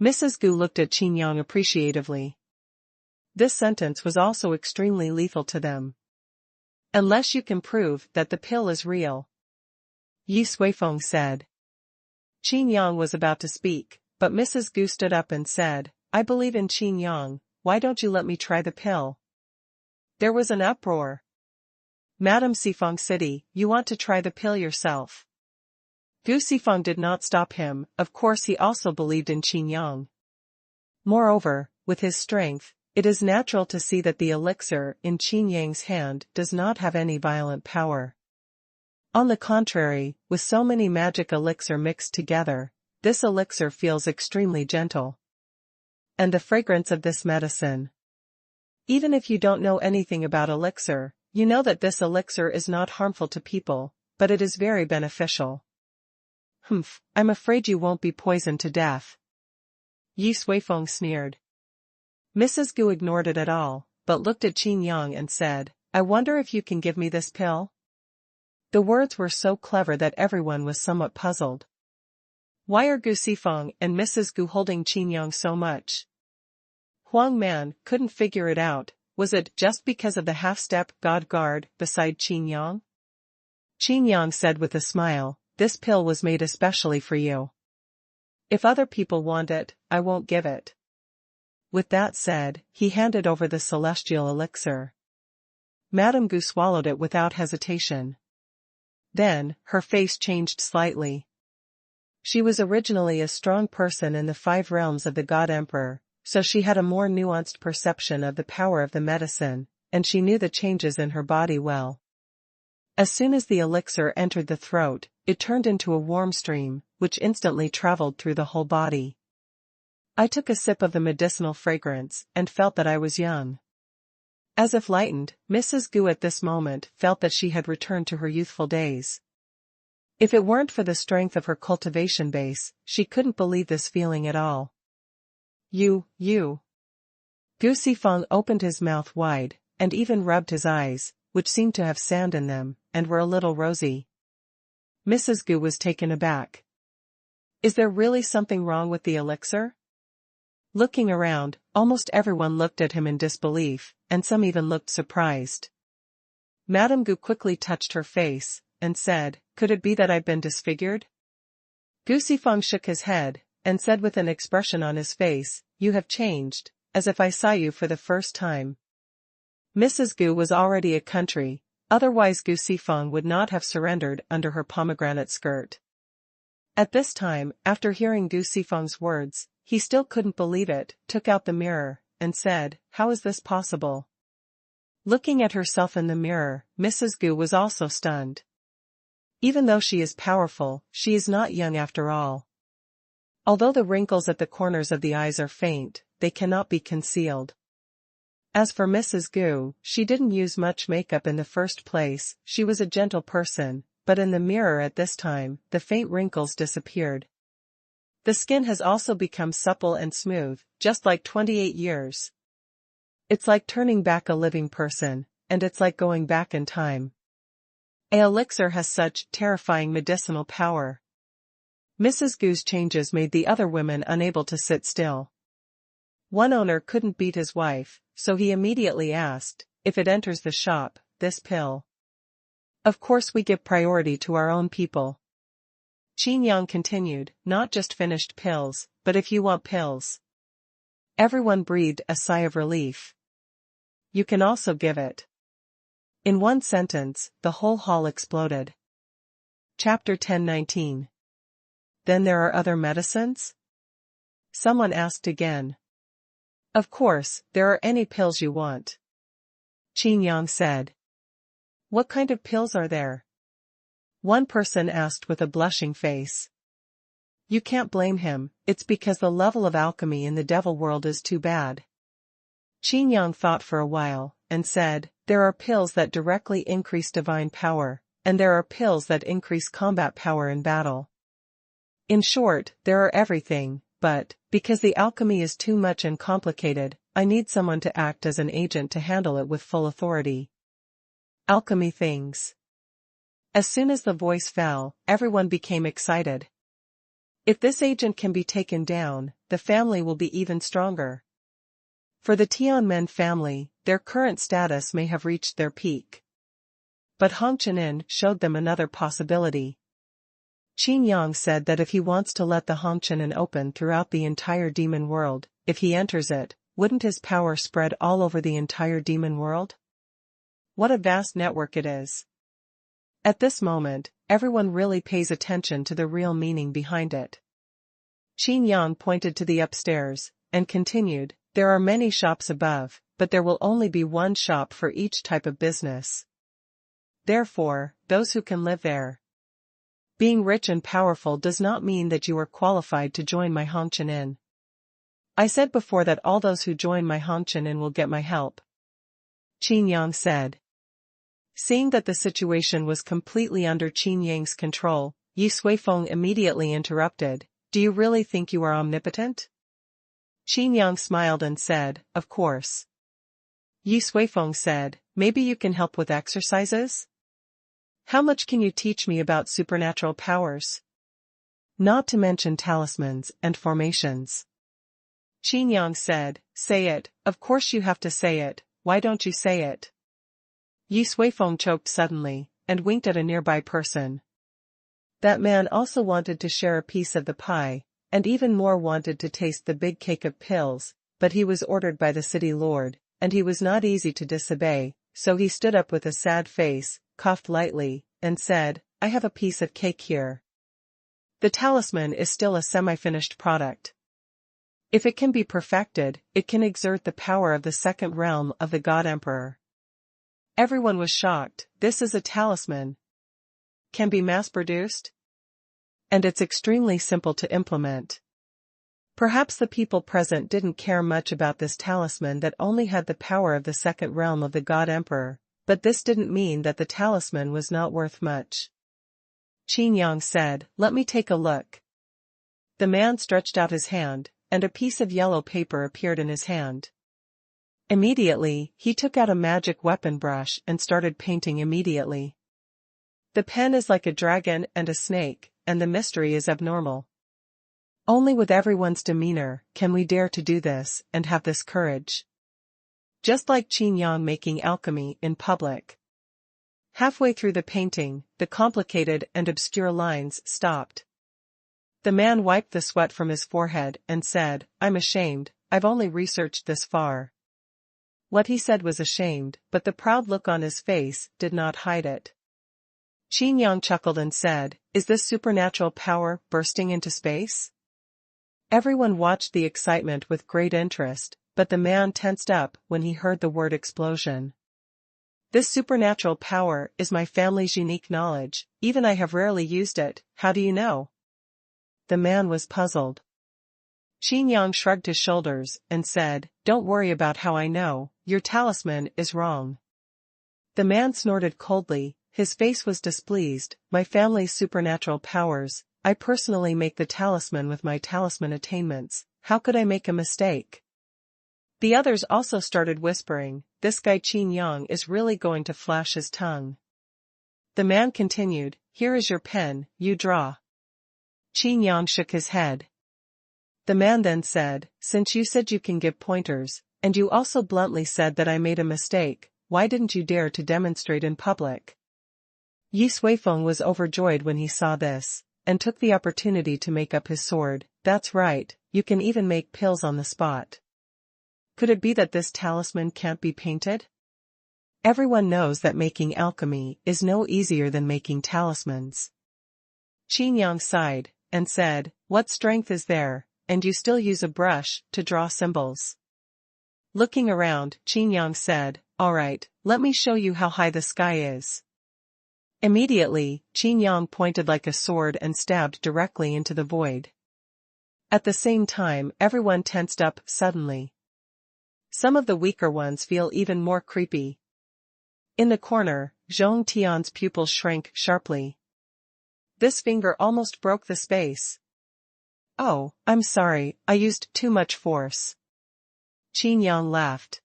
Mrs. Gu looked at Qin Yang appreciatively. This sentence was also extremely lethal to them. Unless you can prove that the pill is real. Yi Xuefeng said. Qin Yang was about to speak, but Mrs. Gu stood up and said, "I believe in Qin Yang, why don't you let me try the pill?" There was an uproar. "Madam Xifeng City, you want to try the pill yourself." Gu Xifeng did not stop him, of course he also believed in Qin Yang. Moreover, with his strength, it is natural to see that the elixir in Qin Yang's hand does not have any violent power. On the contrary, with so many magic elixir mixed together, this elixir feels extremely gentle. And the fragrance of this medicine. Even if you don't know anything about elixir, you know that this elixir is not harmful to people, but it is very beneficial. Humph, I'm afraid you won't be poisoned to death. Yi Suifeng sneered. Mrs. Gu ignored it at all, but looked at Qin Yang and said, I wonder if you can give me this pill? The words were so clever that everyone was somewhat puzzled. Why are Gu Sifeng and Mrs. Gu holding Qin Yang so much? Huang Man couldn't figure it out. Was it just because of the half-step god guard beside Qin Yang? Qin Yang said with a smile, this pill was made especially for you. If other people want it, I won't give it. With that said, he handed over the celestial elixir. Madame Gu swallowed it without hesitation. Then, her face changed slightly. She was originally a strong person in the 5 realms of the God Emperor, so she had a more nuanced perception of the power of the medicine, and she knew the changes in her body well. As soon as the elixir entered the throat, it turned into a warm stream, which instantly traveled through the whole body. I took a sip of the medicinal fragrance, and felt that I was young. As if lightened, Mrs. Gu at this moment felt that she had returned to her youthful days. If it weren't for the strength of her cultivation base, she couldn't believe this feeling at all. You. Gu Sifeng opened his mouth wide, and even rubbed his eyes, which seemed to have sand in them, and were a little rosy. Mrs. Gu was taken aback. Is there really something wrong with the elixir? Looking around, almost everyone looked at him in disbelief, and some even looked surprised. Madame Gu quickly touched her face, and said, could it be that I've been disfigured? Gu Sifeng shook his head, and said with an expression on his face, you have changed, as if I saw you for the first time. Mrs. Gu was already a country, otherwise Gu Sifeng would not have surrendered under her pomegranate skirt. At this time, after hearing Gu Sifeng's words, he still couldn't believe it, took out the mirror, and said, how is this possible? Looking at herself in the mirror, Mrs. Gu was also stunned. Even though she is powerful, she is not young after all. Although the wrinkles at the corners of the eyes are faint, they cannot be concealed. As for Mrs. Gu, she didn't use much makeup in the first place, she was a gentle person, but in the mirror at this time, the faint wrinkles disappeared. The skin has also become supple and smooth, just like 28 years. It's like turning back a living person, and it's like going back in time. An elixir has such terrifying medicinal power. Mrs. Gu's changes made the other women unable to sit still. One owner couldn't beat his wife, so he immediately asked, if it enters the shop, this pill. Of course we give priority to our own people. Qin Yang continued, not just finished pills, but if you want pills. Everyone breathed a sigh of relief. You can also give it. In one sentence, the whole hall exploded. Chapter 10:19. Then there are other medicines? Someone asked again. Of course, there are any pills you want. Qin Yang said. What kind of pills are there? One person asked with a blushing face. You can't blame him, it's because the level of alchemy in the devil world is too bad. Qin Yang thought for a while, and said, there are pills that directly increase divine power, and there are pills that increase combat power in battle. In short, there are everything, but, because the alchemy is too much and complicated, I need someone to act as an agent to handle it with full authority. Alchemy things. As soon as the voice fell, everyone became excited. If this agent can be taken down, the family will be even stronger. For the Tianmen family, their current status may have reached their peak. But Hong Qian showed them another possibility. Qin Yang said that if he wants to let the Hong Qian open throughout the entire demon world, if he enters it, wouldn't his power spread all over the entire demon world? What a vast network it is. At this moment, everyone really pays attention to the real meaning behind it. Qin Yang pointed to the upstairs, and continued, there are many shops above, but there will only be one shop for each type of business. Therefore, those who can live there. Being rich and powerful does not mean that you are qualified to join my Hong Qian. I said before that all those who join my Hong Qian will get my help. Qin Yang said. Seeing that the situation was completely under Qin Yang's control, Yi Suifeng immediately interrupted, do you really think you are omnipotent? Qin Yang smiled and said, of course. Yi Suifeng said, maybe you can help with exercises? How much can you teach me about supernatural powers? Not to mention talismans and formations. Qin Yang said, say it, of course you have to say it, why don't you say it? Yi Suifeng choked suddenly, and winked at a nearby person. That man also wanted to share a piece of the pie, and even more wanted to taste the big cake of pills, but he was ordered by the city lord, and he was not easy to disobey, so he stood up with a sad face, coughed lightly, and said, I have a piece of cake here. The talisman is still a semi-finished product. If it can be perfected, it can exert the power of the second realm of the God Emperor. Everyone was shocked, this is a talisman. Can be mass-produced? And it's extremely simple to implement. Perhaps the people present didn't care much about this talisman that only had the power of the second realm of the God Emperor, but this didn't mean that the talisman was not worth much. Qin Yang said, let me take a look. The man stretched out his hand, and a piece of yellow paper appeared in his hand. Immediately, he took out a magic weapon brush and started painting immediately. The pen is like a dragon and a snake, and the mystery is abnormal. Only with everyone's demeanor can we dare to do this and have this courage. Just like Qin Yang making alchemy in public. Halfway through the painting, the complicated and obscure lines stopped. The man wiped the sweat from his forehead and said, I'm ashamed, I've only researched this far. What he said was ashamed, but the proud look on his face did not hide it. Qin Yang chuckled and said, is this supernatural power bursting into space? Everyone watched the excitement with great interest, but the man tensed up when he heard the word explosion. This supernatural power is my family's unique knowledge, even I have rarely used it, how do you know? The man was puzzled. Qin Yang shrugged his shoulders and said, don't worry about how I know, your talisman is wrong. The man snorted coldly, his face was displeased, my family's supernatural powers, I personally make the talisman with my talisman attainments, how could I make a mistake? The others also started whispering, this guy Qin Yang is really going to flash his tongue. The man continued, here is your pen, you draw. Qin Yang shook his head. The man then said, since you said you can give pointers, and you also bluntly said that I made a mistake, why didn't you dare to demonstrate in public? Yi Suifeng was overjoyed when he saw this, and took the opportunity to make up his sword, that's right, you can even make pills on the spot. Could it be that this talisman can't be painted? Everyone knows that making alchemy is no easier than making talismans. Qin Yang sighed, and said, what strength is there, and you still use a brush to draw symbols? Looking around, Qin Yang said, all right, let me show you how high the sky is. Immediately, Qin Yang pointed like a sword and stabbed directly into the void. At the same time, everyone tensed up suddenly. Some of the weaker ones feel even more creepy. In the corner, Zhong Tian's pupils shrank sharply. This finger almost broke the space. Oh, I'm sorry, I used too much force. Qin Yang laughed.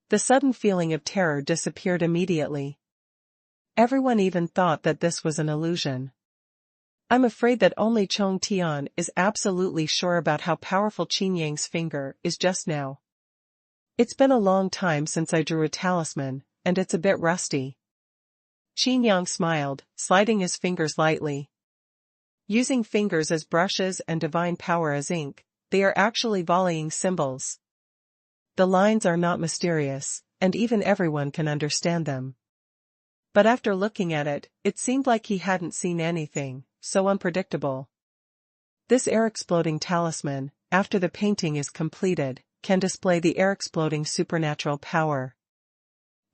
The sudden feeling of terror disappeared immediately. Everyone even thought that this was an illusion. I'm afraid that only Zhong Tian is absolutely sure about how powerful Qin Yang's finger is just now. It's been a long time since I drew a talisman, and it's a bit rusty. Qin Yang smiled, sliding his fingers lightly. Using fingers as brushes and divine power as ink, they are actually volleying symbols. The lines are not mysterious, and even everyone can understand them. But after looking at it, it seemed like he hadn't seen anything, so unpredictable. This air-exploding talisman, after the painting is completed, can display the air-exploding supernatural power.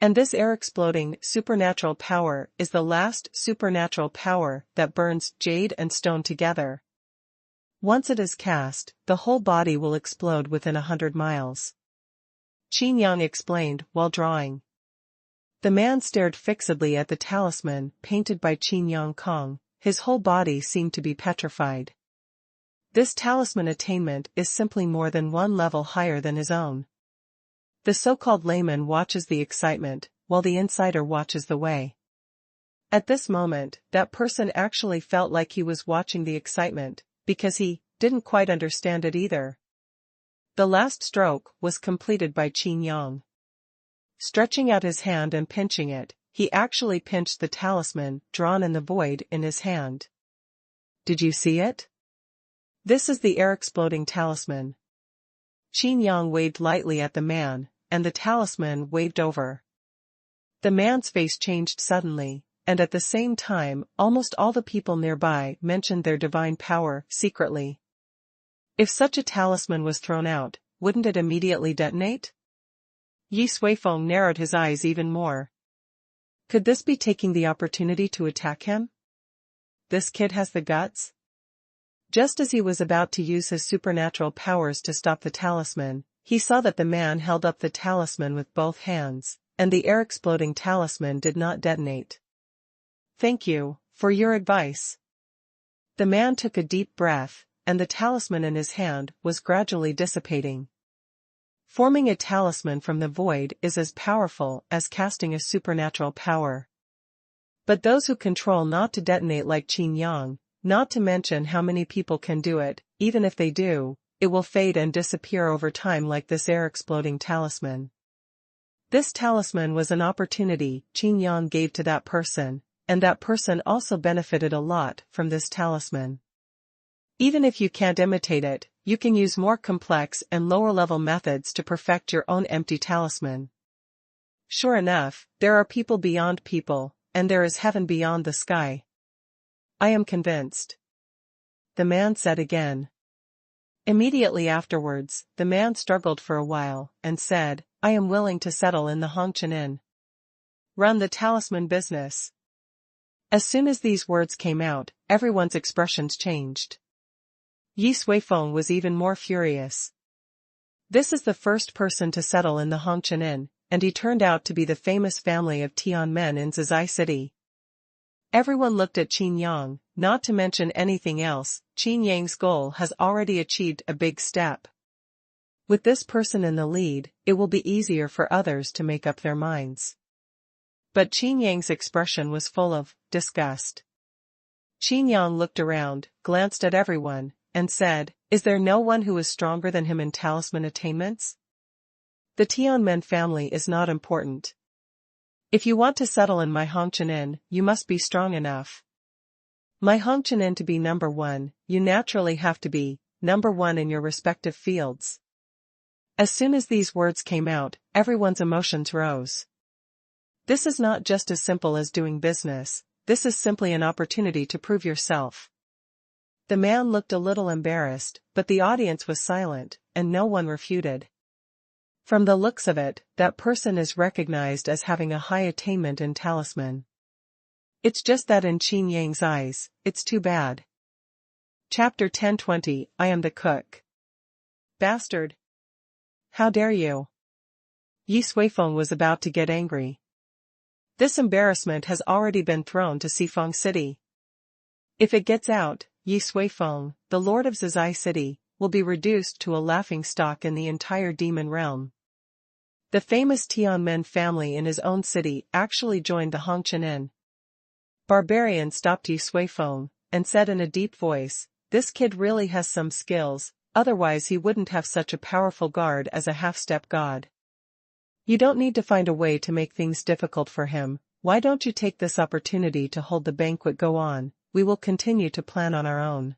And this air-exploding supernatural power is the last supernatural power that burns jade and stone together. Once it is cast, the whole body will explode within 100 miles. Qin Yang explained while drawing. The man stared fixedly at the talisman painted by Qin Yang Kong, his whole body seemed to be petrified. This talisman attainment is simply more than one level higher than his own. The so-called layman watches the excitement, while the insider watches the way. At this moment, that person actually felt like he was watching the excitement, because he didn't quite understand it either. The last stroke was completed by Qin Yang. Stretching out his hand and pinching it, he actually pinched the talisman drawn in the void in his hand. Did you see it? This is the air-exploding talisman. Qin Yang waved lightly at the man, and the talisman waved over. The man's face changed suddenly, and at the same time, almost all the people nearby mentioned their divine power secretly. If such a talisman was thrown out, wouldn't it immediately detonate? Yi Xuefeng narrowed his eyes even more. Could this be taking the opportunity to attack him? This kid has the guts? Just as he was about to use his supernatural powers to stop the talisman, he saw that the man held up the talisman with both hands, and the air-exploding talisman did not detonate. Thank you for your advice. The man took a deep breath, and the talisman in his hand was gradually dissipating. Forming a talisman from the void is as powerful as casting a supernatural power. But those who control not to detonate like Qin Yang, not to mention how many people can do it, even if they do, it will fade and disappear over time like this air-exploding talisman. This talisman was an opportunity Qin Yang gave to that person, and that person also benefited a lot from this talisman. Even if you can't imitate it, you can use more complex and lower-level methods to perfect your own empty talisman. Sure enough, there are people beyond people, and there is heaven beyond the sky. I am convinced. The man said again. Immediately afterwards, the man struggled for a while, and said, I am willing to settle in the Hongqian Inn. Run the talisman business. As soon as these words came out, everyone's expressions changed. Yi Xuefeng was even more furious. This is the first person to settle in the Hongqian Inn, and he turned out to be the famous family of Tianmen in Zizai City. Everyone looked at Qin Yang, not to mention anything else. Qin Yang's goal has already achieved a big step. With this person in the lead, it will be easier for others to make up their minds. But Qin Yang's expression was full of disgust. Qin Yang looked around, glanced at everyone, and said, Is there no one who is stronger than him in talisman attainments? The Tianmen family is not important. If you want to settle in my Hongqian Inn, you must be strong enough. My Hongqian Inn to be number one, you naturally have to be number one in your respective fields. As soon as these words came out, everyone's emotions rose. This is not just as simple as doing business, this is simply an opportunity to prove yourself. The man looked a little embarrassed, but the audience was silent, and no one refuted. From the looks of it, that person is recognized as having a high attainment in talisman. It's just that in Qin Yang's eyes, it's too bad. Chapter 1020, I am the cook. Bastard! How dare you? Yi Xuefeng was about to get angry. This embarrassment has already been thrown to Xifeng City. If it gets out, Yi Xuefeng, the lord of Zizai City, will be reduced to a laughingstock in the entire demon realm. The famous Tianmen family in his own city actually joined the Hongqian Inn. Barbarian stopped Yi Xuefeng, and said in a deep voice, This kid really has some skills, otherwise he wouldn't have such a powerful guard as a half-step god. You don't need to find a way to make things difficult for him, why don't you take this opportunity to hold the banquet go on, we will continue to plan on our own.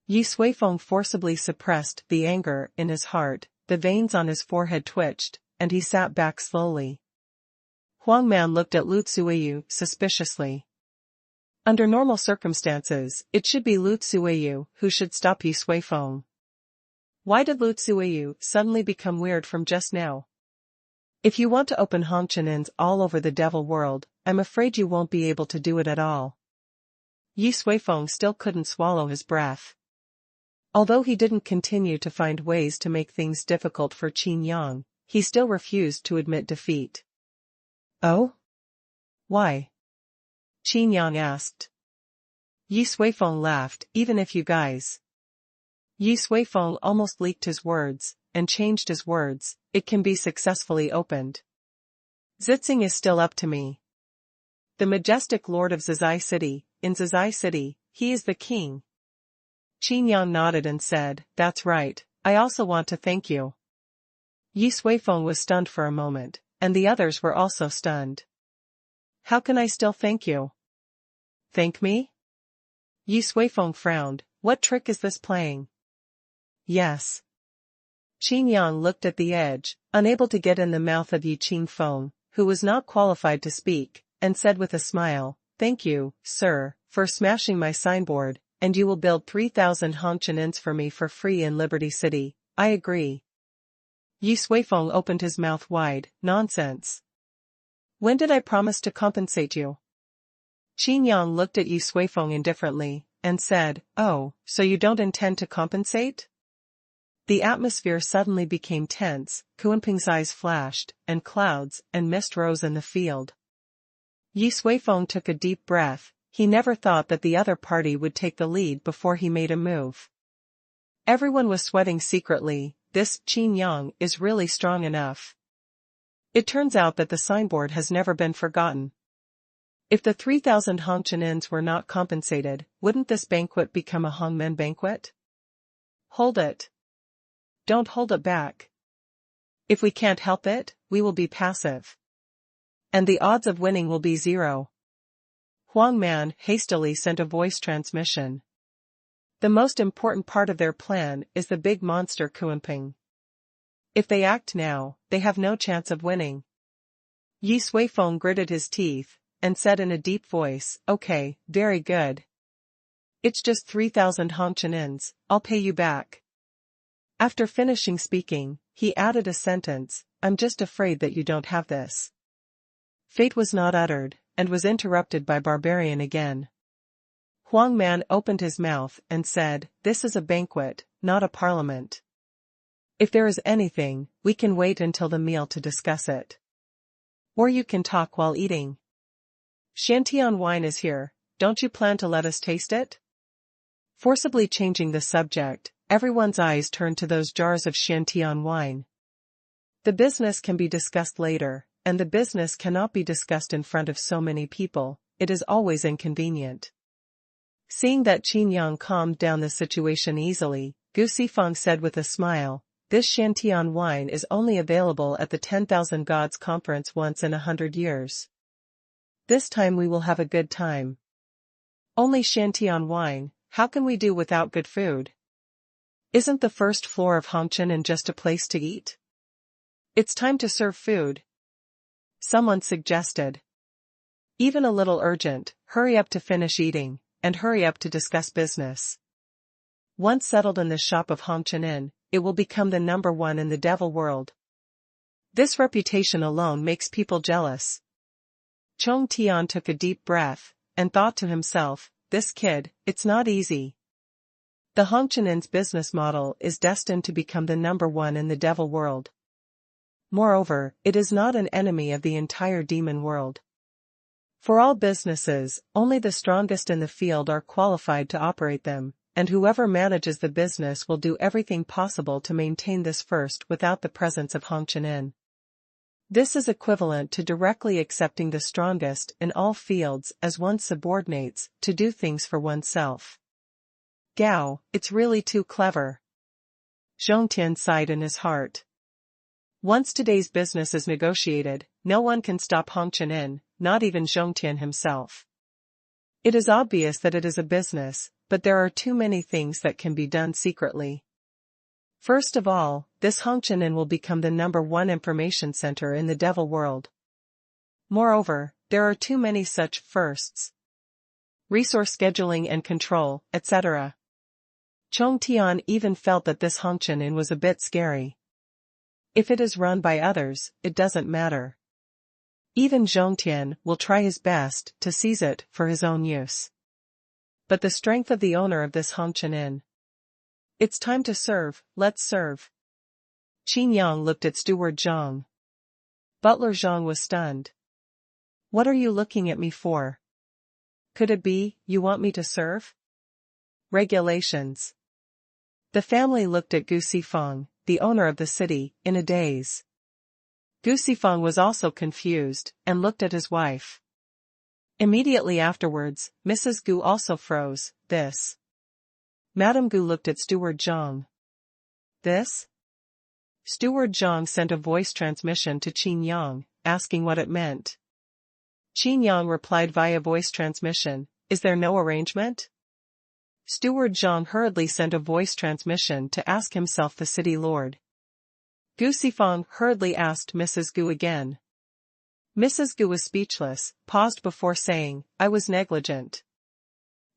Yi Xuefeng forcibly suppressed the anger in his heart, the veins on his forehead twitched, and he sat back slowly. Huang Man looked at Lu Tsuiyu suspiciously. Under normal circumstances, it should be Lu Tsuiyu who should stop Yi Xuefeng. Why did Lu Tsuiyu suddenly become weird from just now? If you want to open Hongqian Inns all over the devil world, I'm afraid you won't be able to do it at all. Yi Xuefeng still couldn't swallow his breath. Although he didn't continue to find ways to make things difficult for Qin Yang, he still refused to admit defeat. Oh? Why? Qin Yang asked. Yi Suifeng laughed, even if you guys. Yi Suifeng almost leaked his words, and changed his words, it can be successfully opened. Zitzing is still up to me. The majestic lord of Zizai City, in Zizai City, he is the king. Qin Yang nodded and said, that's right, I also want to thank you. Yi Suifeng was stunned for a moment, and the others were also stunned. How can I still thank you? Thank me? Yi Suifeng frowned, what trick is this playing? Yes. Qin Yang looked at the edge, unable to get in the mouth of Yi Qingfeng, who was not qualified to speak, and said with a smile, thank you, sir, for smashing my signboard, and you will build 3,000 Hongqianins for me for free in Liberty City, I agree. Yi Suifeng opened his mouth wide, nonsense. When did I promise to compensate you? Qin Yang looked at Yi Suifeng indifferently, and said, oh, so you don't intend to compensate? The atmosphere suddenly became tense, Kuanping's eyes flashed, and clouds and mist rose in the field. Yi Suifeng took a deep breath, he never thought that the other party would take the lead before he made a move. Everyone was sweating secretly, this Qin Yang is really strong enough. It turns out that the signboard has never been forgotten. If the 3,000 Hongqianins were not compensated, wouldn't this banquet become a Hongmen banquet? Hold it. Don't hold it back. If we can't help it, we will be passive. And the odds of winning will be 0. Huang Man hastily sent a voice transmission. The most important part of their plan is the big monster Kuanping. If they act now, they have no chance of winning. Yi Suifeng gritted his teeth, and said in a deep voice, okay, very good. It's just 3,000 Hongqianins, I'll pay you back. After finishing speaking, he added a sentence, I'm just afraid that you don't have this. Fate was not uttered, and was interrupted by Barbarian again. Huang Man opened his mouth and said, this is a banquet, not a parliament. If there is anything, we can wait until the meal to discuss it. Or you can talk while eating. Shantian wine is here, don't you plan to let us taste it? Forcibly changing the subject, everyone's eyes turned to those jars of Shantian wine. The business can be discussed later, and the business cannot be discussed in front of so many people, it is always inconvenient. Seeing that Qin Yang calmed down the situation easily, Gu Sifang said with a smile, this Shantian wine is only available at the 10,000 Gods Conference once in 100 years. This time we will have a good time. Only Shantian wine, how can we do without good food? Isn't the first floor of Hongqian just a place to eat? It's time to serve food. Someone suggested. Even a little urgent, hurry up to finish eating, and hurry up to discuss business. Once settled in the shop of Hongqian, it will become the #1 in the devil world. This reputation alone makes people jealous. Chong Tian took a deep breath, and thought to himself, this kid, it's not easy. The Hongqian's business model is destined to become the #1 in the devil world. Moreover, it is not an enemy of the entire demon world. For all businesses, only the strongest in the field are qualified to operate them, and whoever manages the business will do everything possible to maintain this first without the presence of Hongqian. This is equivalent to directly accepting the strongest in all fields as one's subordinates to do things for oneself. Gao, it's really too clever. Zhongtian sighed in his heart. Once today's business is negotiated, no one can stop Hongqian, not even Zhongtian himself. It is obvious that it is a business, but there are too many things that can be done secretly. First of all, this Hongqian will become the #1 information center in the devil world. Moreover, there are too many such firsts. Resource scheduling and control, etc. Chong Tian even felt that this Hongqian was a bit scary. If it is run by others, it doesn't matter. Even Zhongtian will try his best to seize it for his own use. But the strength of the owner of this Hongqian. It's time to serve, let's serve. Qin Yang looked at Steward Zhang. Butler Zhang was stunned. What are you looking at me for? Could it be, you want me to serve? Regulations. The family looked at Gu Sifeng, the owner of the city, in a daze. Gu Sifeng was also confused, and looked at his wife. Immediately afterwards, Mrs. Gu also froze. This. Madame Gu looked at Steward Zhang. This? Steward Zhang sent a voice transmission to Qin Yang, asking what it meant. Qin Yang replied via voice transmission, "Is there no arrangement?" Steward Zhang hurriedly sent a voice transmission to ask himself the city lord. Gu Sifeng hurriedly asked Mrs. Gu again. Mrs. Gu was speechless, paused before saying, "I was negligent."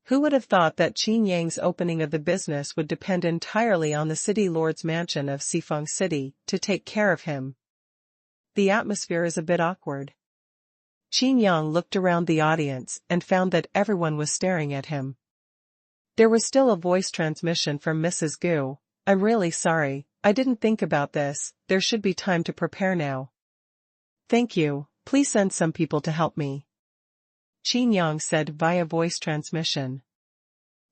Who would have thought that Qin Yang's opening of the business would depend entirely on the city lord's mansion of Sifeng City to take care of him? The atmosphere is a bit awkward. Qin Yang looked around the audience and found that everyone was staring at him. There was still a voice transmission from Mrs. Gu. "I'm really sorry, I didn't think about this, there should be time to prepare now." "Thank you, please send some people to help me," Qin Yang said via voice transmission.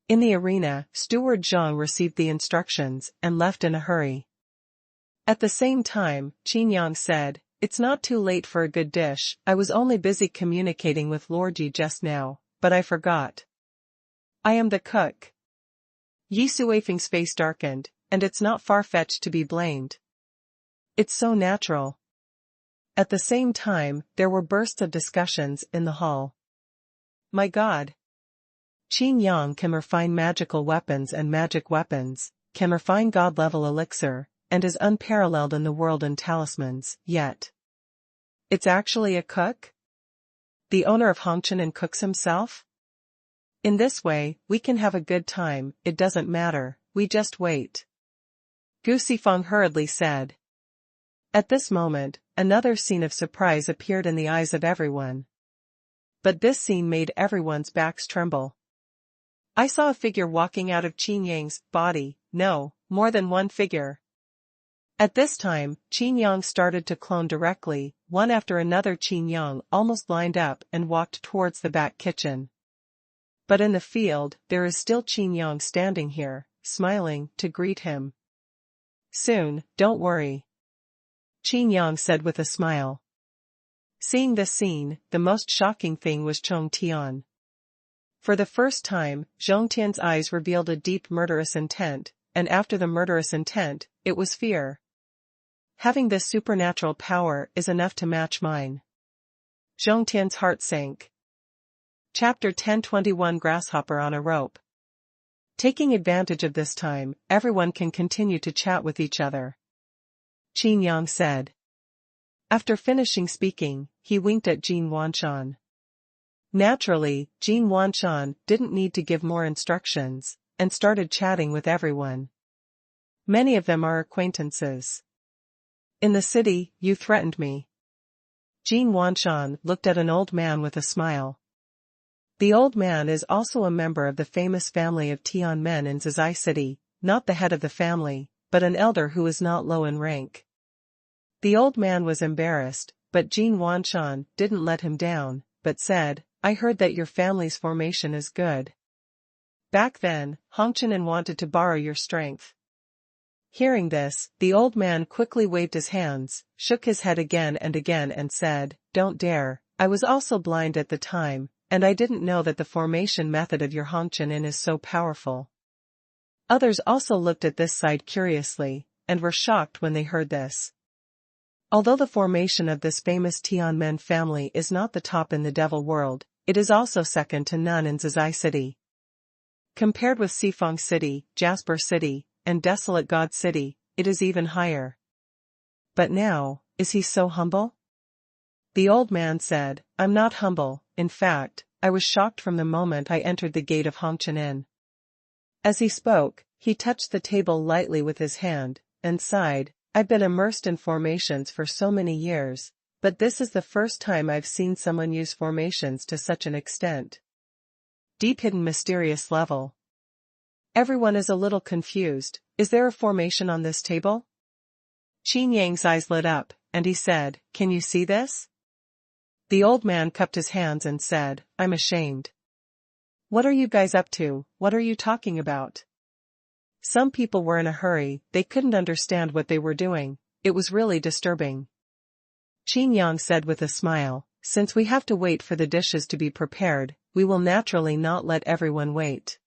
In the arena, Steward Zhang received the instructions and left in a hurry. At the same time, Qin Yang said, "It's not too late for a good dish, I was only busy communicating with Lord Yi just now, but I forgot. I am the cook." Yi Suifeng's face darkened, and it's not far-fetched to be blamed. It's so natural. At the same time, there were bursts of discussions in the hall. My God! Qin Yang can refine magical weapons and magic weapons, can refine god-level elixir, and is unparalleled in the world in talismans, yet. It's actually a cook? The owner of Hongqian and cooks himself? In this way, we can have a good time, it doesn't matter, we just wait. Gu Sifeng hurriedly said. At this moment, another scene of surprise appeared in the eyes of everyone. But this scene made everyone's backs tremble. I saw a figure walking out of Qin Yang's body, no, more than one figure. At this time, Qin Yang started to clone directly, one after another. Qin Yang almost lined up and walked towards the back kitchen. But in the field, there is still Qin Yang standing here, smiling, to greet him. Soon, don't worry, Qin Yang said with a smile. Seeing this scene, the most shocking thing was Chong Tian. For the first time, Zhong Tian's eyes revealed a deep murderous intent, and after the murderous intent, it was fear. Having this supernatural power is enough to match mine. Zhong Tian's heart sank. Chapter 1021 Grasshopper on a Rope. Taking advantage of this time, everyone can continue to chat with each other, Qin Yang said. After finishing speaking, he winked at Jin Wanshan. Naturally, Jin Wanshan didn't need to give more instructions, and started chatting with everyone. Many of them are acquaintances. In the city, you threatened me. Jin Wanshan looked at an old man with a smile. The old man is also a member of the famous family of Tianmen in Zizai City, not the head of the family, but an elder who is not low in rank. The old man was embarrassed, but Jin Wanshan didn't let him down, but said, I heard that your family's formation is good. Back then, Hongqian wanted to borrow your strength. Hearing this, the old man quickly waved his hands, shook his head again and said, Don't dare, I was also blind at the time, and I didn't know that the formation method of your Hongqian is so powerful. Others also looked at this side curiously, and were shocked when they heard this. Although the formation of this famous Tianmen family is not the top in the devil world, it is also second to none in Zizai City. Compared with Sifeng City, Jasper City, and Desolate God City, it is even higher. But now, is he so humble? The old man said, I'm not humble, in fact, I was shocked from the moment I entered the gate of Hongqian. As he spoke, he touched the table lightly with his hand, and sighed, I've been immersed in formations for so many years, but this is the first time I've seen someone use formations to such an extent. Deep hidden mysterious level. Everyone is a little confused, is there a formation on this table? Qin Yang's eyes lit up, and he said, Can you see this? The old man cupped his hands and said, I'm ashamed. What are you guys up to? What are you talking about? Some people were in a hurry, they couldn't understand what they were doing, it was really disturbing. Qin Yang said with a smile, since we have to wait for the dishes to be prepared, we will naturally not let everyone wait.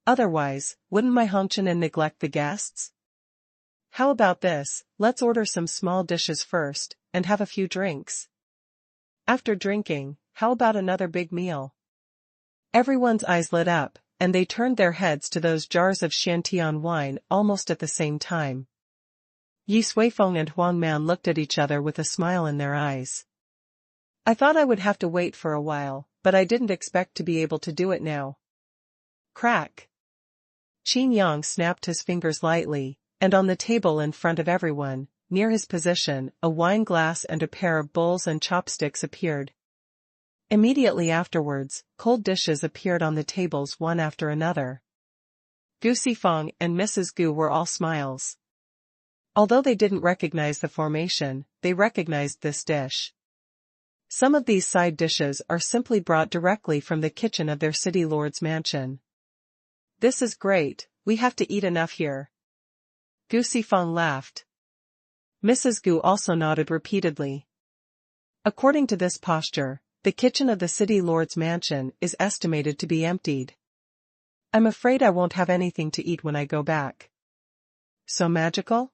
Otherwise, wouldn't my Hongqian neglect the guests? How about this, let's order some small dishes first, and have a few drinks. After drinking, how about another big meal? Everyone's eyes lit up, and they turned their heads to those jars of Xuanhuan wine almost at the same time. Yi Suifeng and Huang Man looked at each other with a smile in their eyes. I thought I would have to wait for a while, but I didn't expect to be able to do it now. Crack! Qin Yang snapped his fingers lightly, and on the table in front of everyone, near his position, a wine glass and a pair of bowls and chopsticks appeared. Immediately afterwards, cold dishes appeared on the tables one after another. Gu Sifeng and Mrs. Gu were all smiles. Although they didn't recognize the formation, they recognized this dish. Some of these side dishes are simply brought directly from the kitchen of their city lord's mansion. This is great, we have to eat enough here. Gu Sifeng laughed. Mrs. Gu also nodded repeatedly. According to this posture, the kitchen of the city lord's mansion is estimated to be emptied. I'm afraid I won't have anything to eat when I go back. So magical?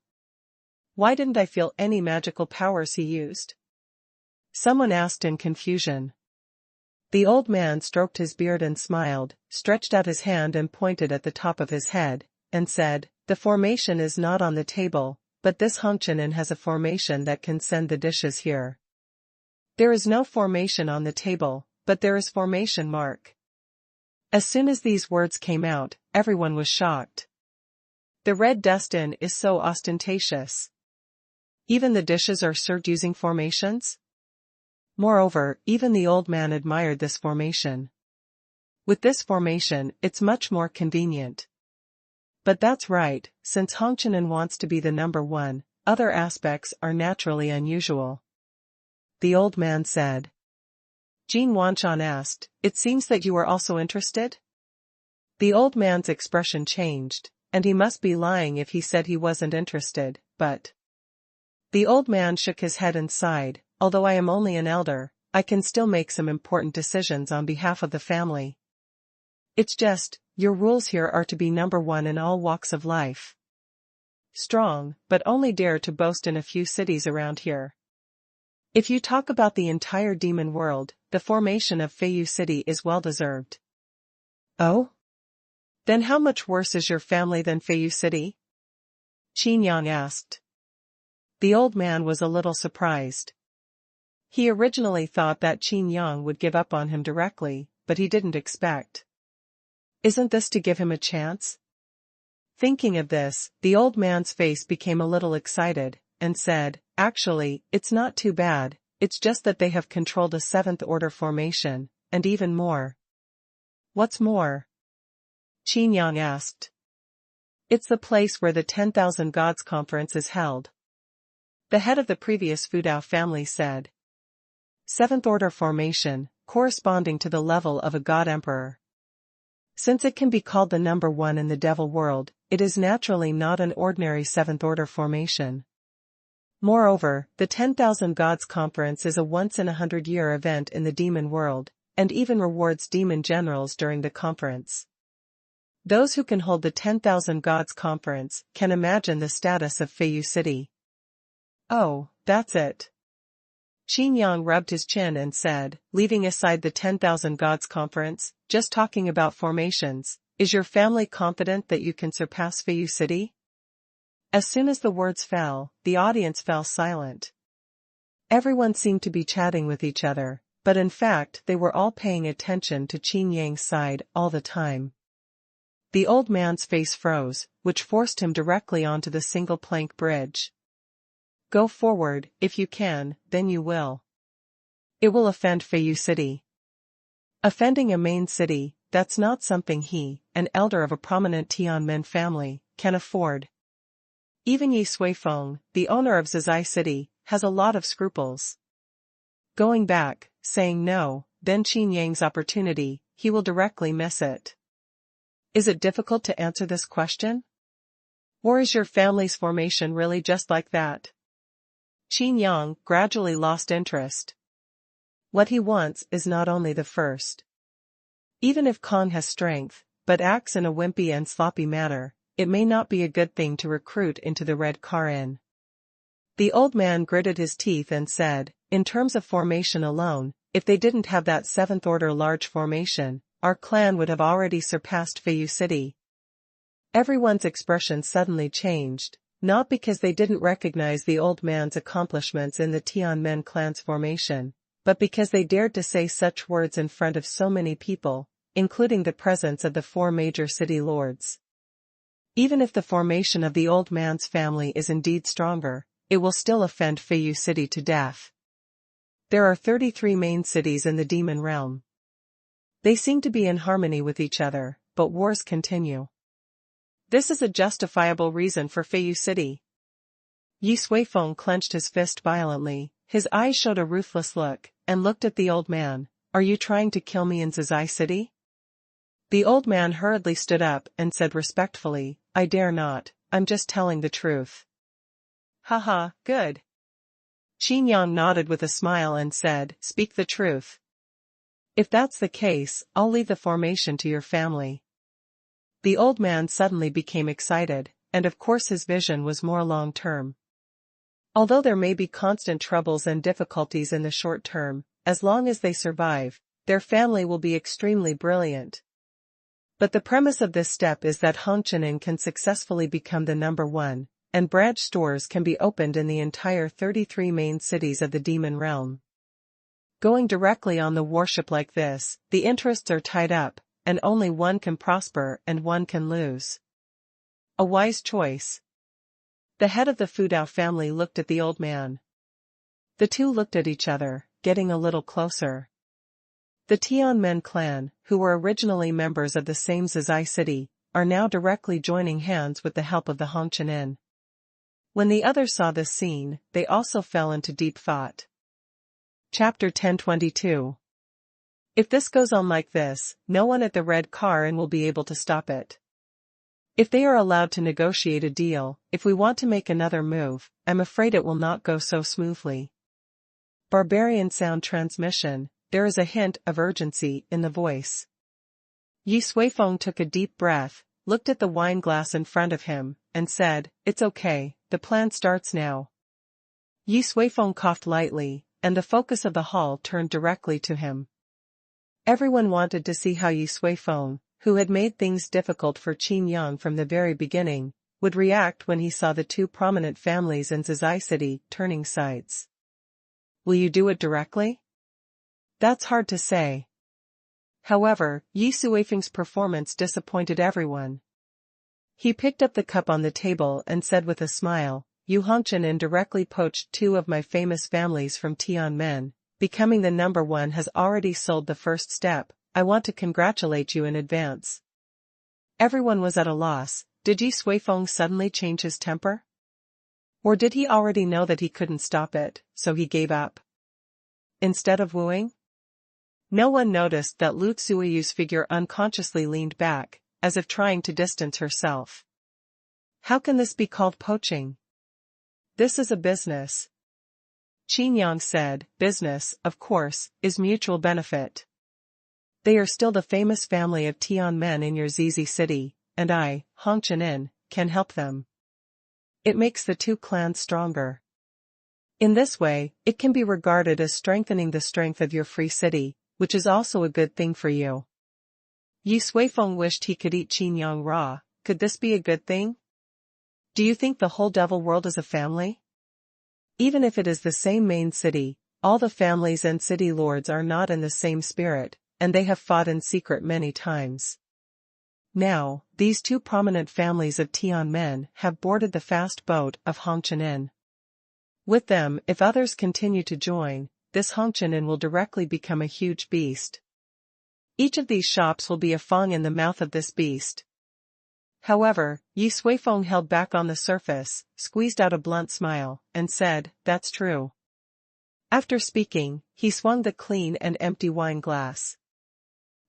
Why didn't I feel any magical powers he used? Someone asked in confusion. The old man stroked his beard and smiled, stretched out his hand and pointed at the top of his head, and said, the formation is not on the table, but this Hongqian has a formation that can send the dishes here. There is no formation on the table, but there is formation mark. As soon as these words came out, everyone was shocked. The red dust-in is so ostentatious. Even the dishes are served using formations? Moreover, even the old man admired this formation. With this formation, it's much more convenient. But that's right, since Hongqian wants to be the number one, other aspects are naturally unusual. The old man said. Jin Wanshan asked, it seems that you are also interested? The old man's expression changed, and he must be lying if he said he wasn't interested, but... The old man shook his head and sighed, although I am only an elder, I can still make some important decisions on behalf of the family. It's just, your rules here are to be number one in all walks of life. Strong, but only dare to boast in a few cities around here. If you talk about the entire demon world, the formation of Feiyu City is well-deserved. Oh? Then how much worse is your family than Feiyu City? Qin Yang asked. The old man was a little surprised. He originally thought that Qin Yang would give up on him directly, but he didn't expect. Isn't this to give him a chance? Thinking of this, the old man's face became a little excited, and said, actually, it's not too bad, it's just that they have controlled a seventh-order formation, and even more. What's more? Qin Yang asked. It's the place where the 10,000 Gods Conference is held. The head of the previous Fudao family said. Seventh-order formation, corresponding to the level of a god emperor. Since it can be called the number one in the devil world, it is naturally not an ordinary seventh-order formation. Moreover, the 10,000 Gods Conference is a once-in-100-year event in the demon world, and even rewards demon generals during the conference. Those who can hold the 10,000 Gods Conference can imagine the status of Feiyu City. Oh, that's it. Qin Yang rubbed his chin and said, leaving aside the 10,000 Gods Conference, just talking about formations, is your family confident that you can surpass Feiyu City? As soon as the words fell, the audience fell silent. Everyone seemed to be chatting with each other, but in fact they were all paying attention to Qin Yang's side all the time. The old man's face froze, which forced him directly onto the single-plank bridge. Go forward, if you can, then you will. It will offend Feiyu City. Offending a main city, that's not something he, an elder of a prominent Tianmen family, can afford. Even Yi Suifeng, the owner of Zizai City, has a lot of scruples. Going back, saying no, then Qin Yang's opportunity, he will directly miss it. Is it difficult to answer this question? Or is your family's formation really just like that? Qin Yang gradually lost interest. What he wants is not only the first. Even if Kong has strength, but acts in a wimpy and sloppy manner, it may not be a good thing to recruit into the Red Car Inn. The old man gritted his teeth and said, in terms of formation alone, if they didn't have that 7th order large formation, our clan would have already surpassed Feiyu City. Everyone's expression suddenly changed, not because they didn't recognize the old man's accomplishments in the Tianmen clan's formation, but because they dared to say such words in front of so many people, including the presence of the 4 major city lords. Even if the formation of the old man's family is indeed stronger, it will still offend Feiyu City to death. There are 33 main cities in the demon realm. They seem to be in harmony with each other, but wars continue. This is a justifiable reason for Feiyu City. Yi Suifeng clenched his fist violently, his eyes showed a ruthless look, and looked at the old man. Are you trying to kill me in Zizai City? The old man hurriedly stood up and said respectfully, I dare not, I'm just telling the truth. Haha, good. Qin Yang nodded with a smile and said, speak the truth. If that's the case, I'll leave the formation to your family. The old man suddenly became excited, and of course his vision was more long-term. Although there may be constant troubles and difficulties in the short term, as long as they survive, their family will be extremely brilliant. But the premise of this step is that Hongqianin can successfully become the number 1, and branch stores can be opened in the entire 33 main cities of the demon realm. Going directly on the warship like this, the interests are tied up, and only one can prosper and one can lose. A wise choice. The head of the Fudao family looked at the old man. The two looked at each other, getting a little closer. The Tianmen clan, who were originally members of the same Zizai city, are now directly joining hands with the help of the Hongqianin. When the others saw this scene, they also fell into deep thought. Chapter 1022. If this goes on like this, no one at the Red Car Inn will be able to stop it. If they are allowed to negotiate a deal, if we want to make another move, I'm afraid it will not go so smoothly. Barbarian sound transmission, there is a hint of urgency in the voice. Yi Suifeng took a deep breath, looked at the wine glass in front of him, and said, it's okay, the plan starts now. Yi Suifeng coughed lightly, and the focus of the hall turned directly to him. Everyone wanted to see how Yi Suifeng, who had made things difficult for Qin Yang from the very beginning, would react when he saw the 2 prominent families in Zizai City turning sides. Will you do it directly? That's hard to say. However, Yi Suifeng's performance disappointed everyone. He picked up the cup on the table and said with a smile, Yu Hongqianin directly poached 2 of my famous families from Tianmen. Becoming the number 1 has already sold the first step. I want to congratulate you in advance. Everyone was at a loss. Did Yi Suifeng suddenly change his temper? Or did he already know that he couldn't stop it, so he gave up? Instead of wooing? No one noticed that Lu Tsuiyu's figure unconsciously leaned back, as if trying to distance herself. How can this be called poaching? This is a business. Qin Yang said, business, of course, is mutual benefit. They are still the famous family of Tianmen in your Zizi city, and I, Hongqianin, can help them. It makes the 2 clans stronger. In this way, it can be regarded as strengthening the strength of your free city, which is also a good thing for you. Yi Suifeng wished he could eat Qin Yang raw. Could this be a good thing? Do you think the whole devil world is a family? Even if it is the same main city, all the families and city lords are not in the same spirit, and they have fought in secret many times. Now, these 2 prominent families of Tianmen have boarded the fast boat of Hongqianin. With them, if others continue to join, this Hongqianin will directly become a huge beast. Each of these shops will be a fang in the mouth of this beast. However, Yi Suifeng held back on the surface, squeezed out a blunt smile, and said, that's true. After speaking, he swung the clean and empty wine glass.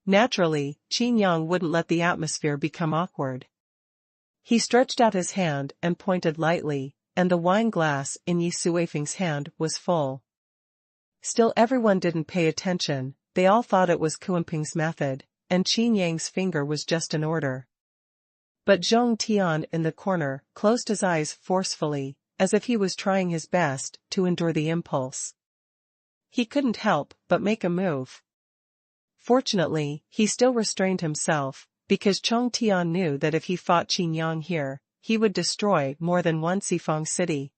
Naturally, Qin Yang wouldn't let the atmosphere become awkward. He stretched out his hand and pointed lightly, and the wine glass in Yi Suifeng's hand was full. Still everyone didn't pay attention, they all thought it was Kuanping's method, and Qin Yang's finger was just an order. But Zhong Tian in the corner closed his eyes forcefully, as if he was trying his best to endure the impulse. He couldn't help but make a move. Fortunately, he still restrained himself, because Zhong Tian knew that if he fought Qin Yang here, he would destroy more than one Sifang city.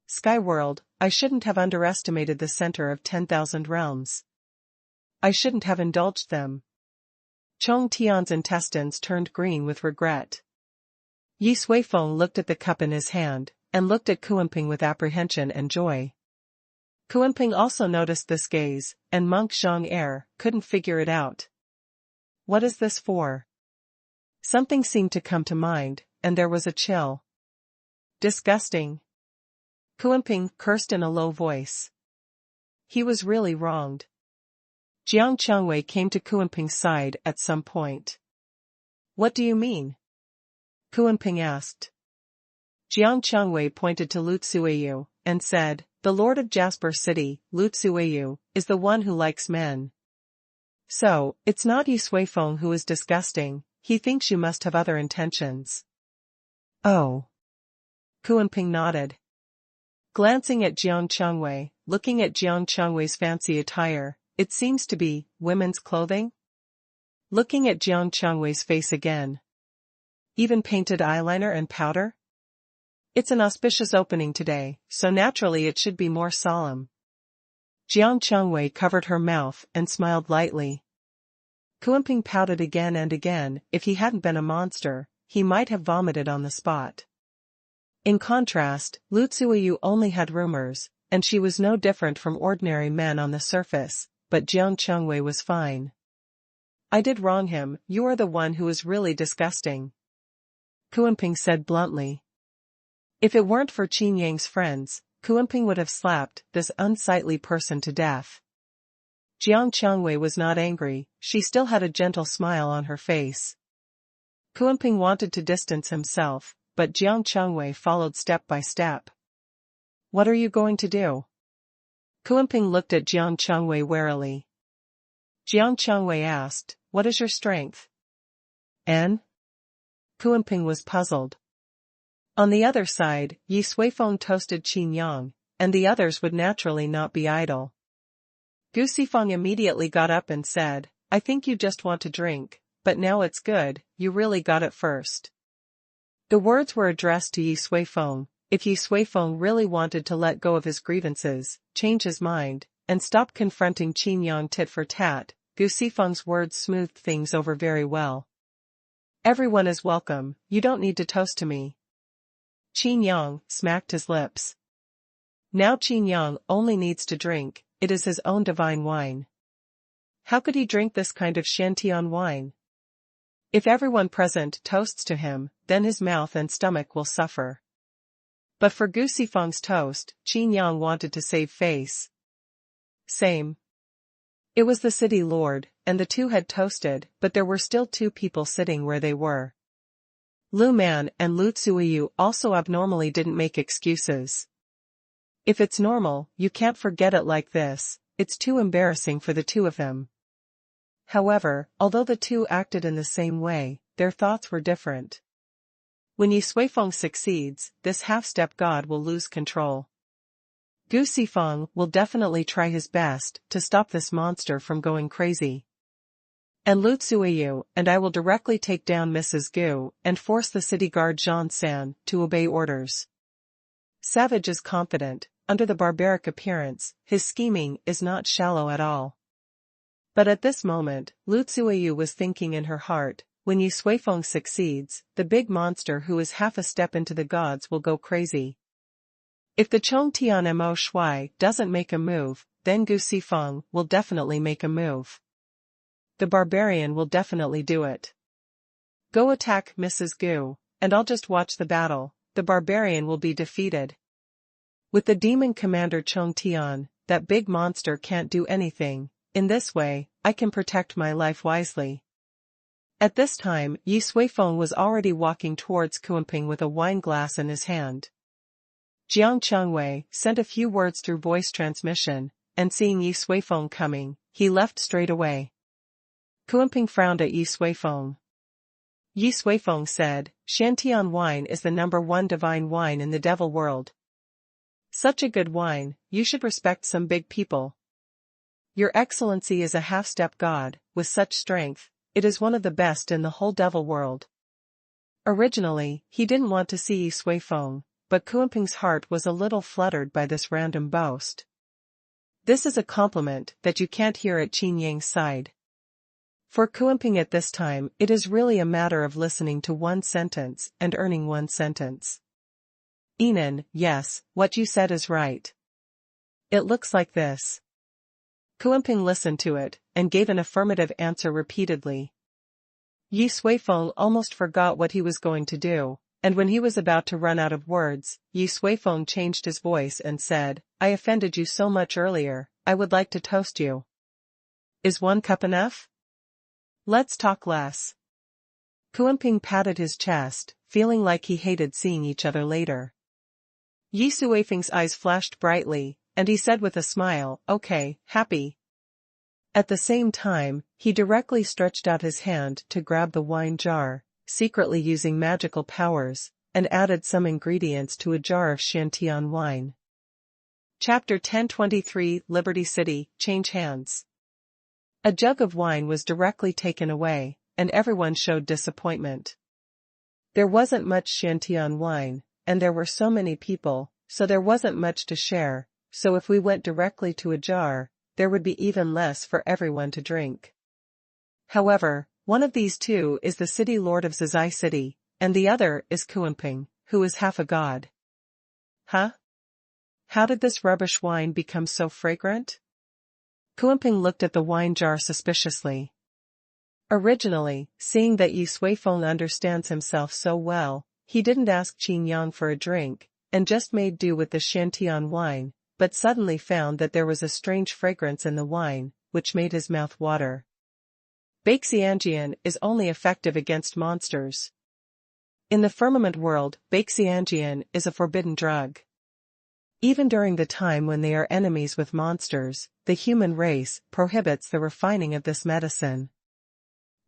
Skyworld, I shouldn't have underestimated the center of 10,000 realms. I shouldn't have indulged them. Zhong Tian's intestines turned green with regret. Yi Suifeng looked at the cup in his hand, and looked at Kuanping with apprehension and joy. Kuanping also noticed this gaze, and Monk Zhang couldn't figure it out. What is this for? Something seemed to come to mind, and there was a chill. Disgusting. Kuanping cursed in a low voice. He was really wronged. Jiang Changwei came to Kuanping's side at some point. What do you mean? Kuanping asked. Jiang Changwei pointed to Lu Tsueyu, and said, the Lord of Jasper City, Lu Tsueyu, is the one who likes men. So, it's not Yi Suifeng who is disgusting, he thinks you must have other intentions. Oh. Kuanping nodded. Glancing at Jiang Changwei, looking at Jiang Changwei's fancy attire, it seems to be women's clothing? Looking at Jiang Changwei's face again. Even painted eyeliner and powder? It's an auspicious opening today, so naturally it should be more solemn. Jiang Changwei covered her mouth and smiled lightly. Kuanping pouted again and again. If he hadn't been a monster, he might have vomited on the spot. In contrast, Lu Tsueyu only had rumors, and she was no different from ordinary men on the surface, but Jiang Changwei was fine. I did wrong him, you are the one who is really disgusting. Kuanping said bluntly. If it weren't for Qin Yang's friends, Kuanping would have slapped this unsightly person to death. Jiang Changwei was not angry, she still had a gentle smile on her face. Kuanping wanted to distance himself, but Jiang Changwei followed step by step. What are you going to do? Kuanping looked at Jiang Changwei warily. Jiang Changwei asked, what is your strength? N? Kuanping was puzzled. On the other side, Yi Suifeng toasted Qin Yang, and the others would naturally not be idle. Gu Sifeng immediately got up and said, I think you just want to drink, but now it's good, you really got it first. The words were addressed to Yi Suifeng. If Yi Suifeng really wanted to let go of his grievances, change his mind, and stop confronting Qin Yang tit for tat, Gu Sifeng's words smoothed things over very well. Everyone is welcome, you don't need to toast to me. Qin Yang smacked his lips. Now Qin Yang only needs to drink, it is his own divine wine. How could he drink this kind of Shantian wine? If everyone present toasts to him, then his mouth and stomach will suffer. But for Gu Sifeng's toast, Qin Yang wanted to save face. Same. It was the city lord, and the two had toasted, but there were still two people sitting where they were. Lu Man and Lu Tsueyu also abnormally didn't make excuses. If it's normal, you can't forget it like this, it's too embarrassing for the two of them. However, although the two acted in the same way, their thoughts were different. When Yi Suifeng succeeds, this half-step god will lose control. Gu Sifeng will definitely try his best to stop this monster from going crazy. And Lu Tsueyu and I will directly take down Mrs. Gu and force the city guard Zhan San to obey orders. Savage is confident, under the barbaric appearance, his scheming is not shallow at all. But at this moment, Lu Tsueyu was thinking in her heart, when Yi Suifeng succeeds, the big monster who is half a step into the gods will go crazy. If the Chongtian Mo Shui doesn't make a move, then Gu Sifeng will definitely make a move. The barbarian will definitely do it. Go attack Mrs. Gu, and I'll just watch the battle, the barbarian will be defeated. With the demon commander Chongtian, that big monster can't do anything, in this way, I can protect my life wisely. At this time, Yi Suifeng was already walking towards Kuanping with a wine glass in his hand. Jiang Chengwei sent a few words through voice transmission, and seeing Yi Suifeng coming, he left straight away. Kuanping frowned at Yi Suifeng. Yi Suifeng said, "Shantian wine is the #1 divine wine in the devil world. Such a good wine, you should respect some big people. Your Excellency is a half-step god, with such strength. It is one of the best in the whole devil world." Originally, he didn't want to see Yi Suifeng, but Kuanping's heart was a little fluttered by this random boast. This is a compliment that you can't hear at Qin Yang's side. For Kuanping at this time, it is really a matter of listening to one sentence and earning one sentence. "Enan, yes, what you said is right. It looks like this." Kuanping listened to it, and gave an affirmative answer repeatedly. Yi Suifeng almost forgot what he was going to do, and when he was about to run out of words, Yi Suifeng changed his voice and said, "I offended you so much earlier, I would like to toast you. Is 1 cup enough? Let's talk less." Kuanping patted his chest, feeling like he hated seeing each other later. Yi Suifeng's eyes flashed brightly, and he said with a smile, "Okay, happy." At the same time, he directly stretched out his hand to grab the wine jar, secretly using magical powers, and added some ingredients to a jar of Shantian wine. Chapter 1023 Liberty City, Change Hands. A jug of wine was directly taken away, and everyone showed disappointment. There wasn't much Shantian wine, and there were so many people, so there wasn't much to share, so if we went directly to a jar, there would be even less for everyone to drink. However, one of these two is the city lord of Zizai City, and the other is Kuanping, who is half a god. Huh? How did this rubbish wine become so fragrant? Kuanping looked at the wine jar suspiciously. Originally, seeing that Yi Suifeng understands himself so well, he didn't ask Qin Yang for a drink, and just made do with the Shantian wine, but suddenly found that there was a strange fragrance in the wine, which made his mouth water. Baixianjian is only effective against monsters. In the firmament world, Baixianjian is a forbidden drug. Even during the time when they are enemies with monsters, the human race prohibits the refining of this medicine.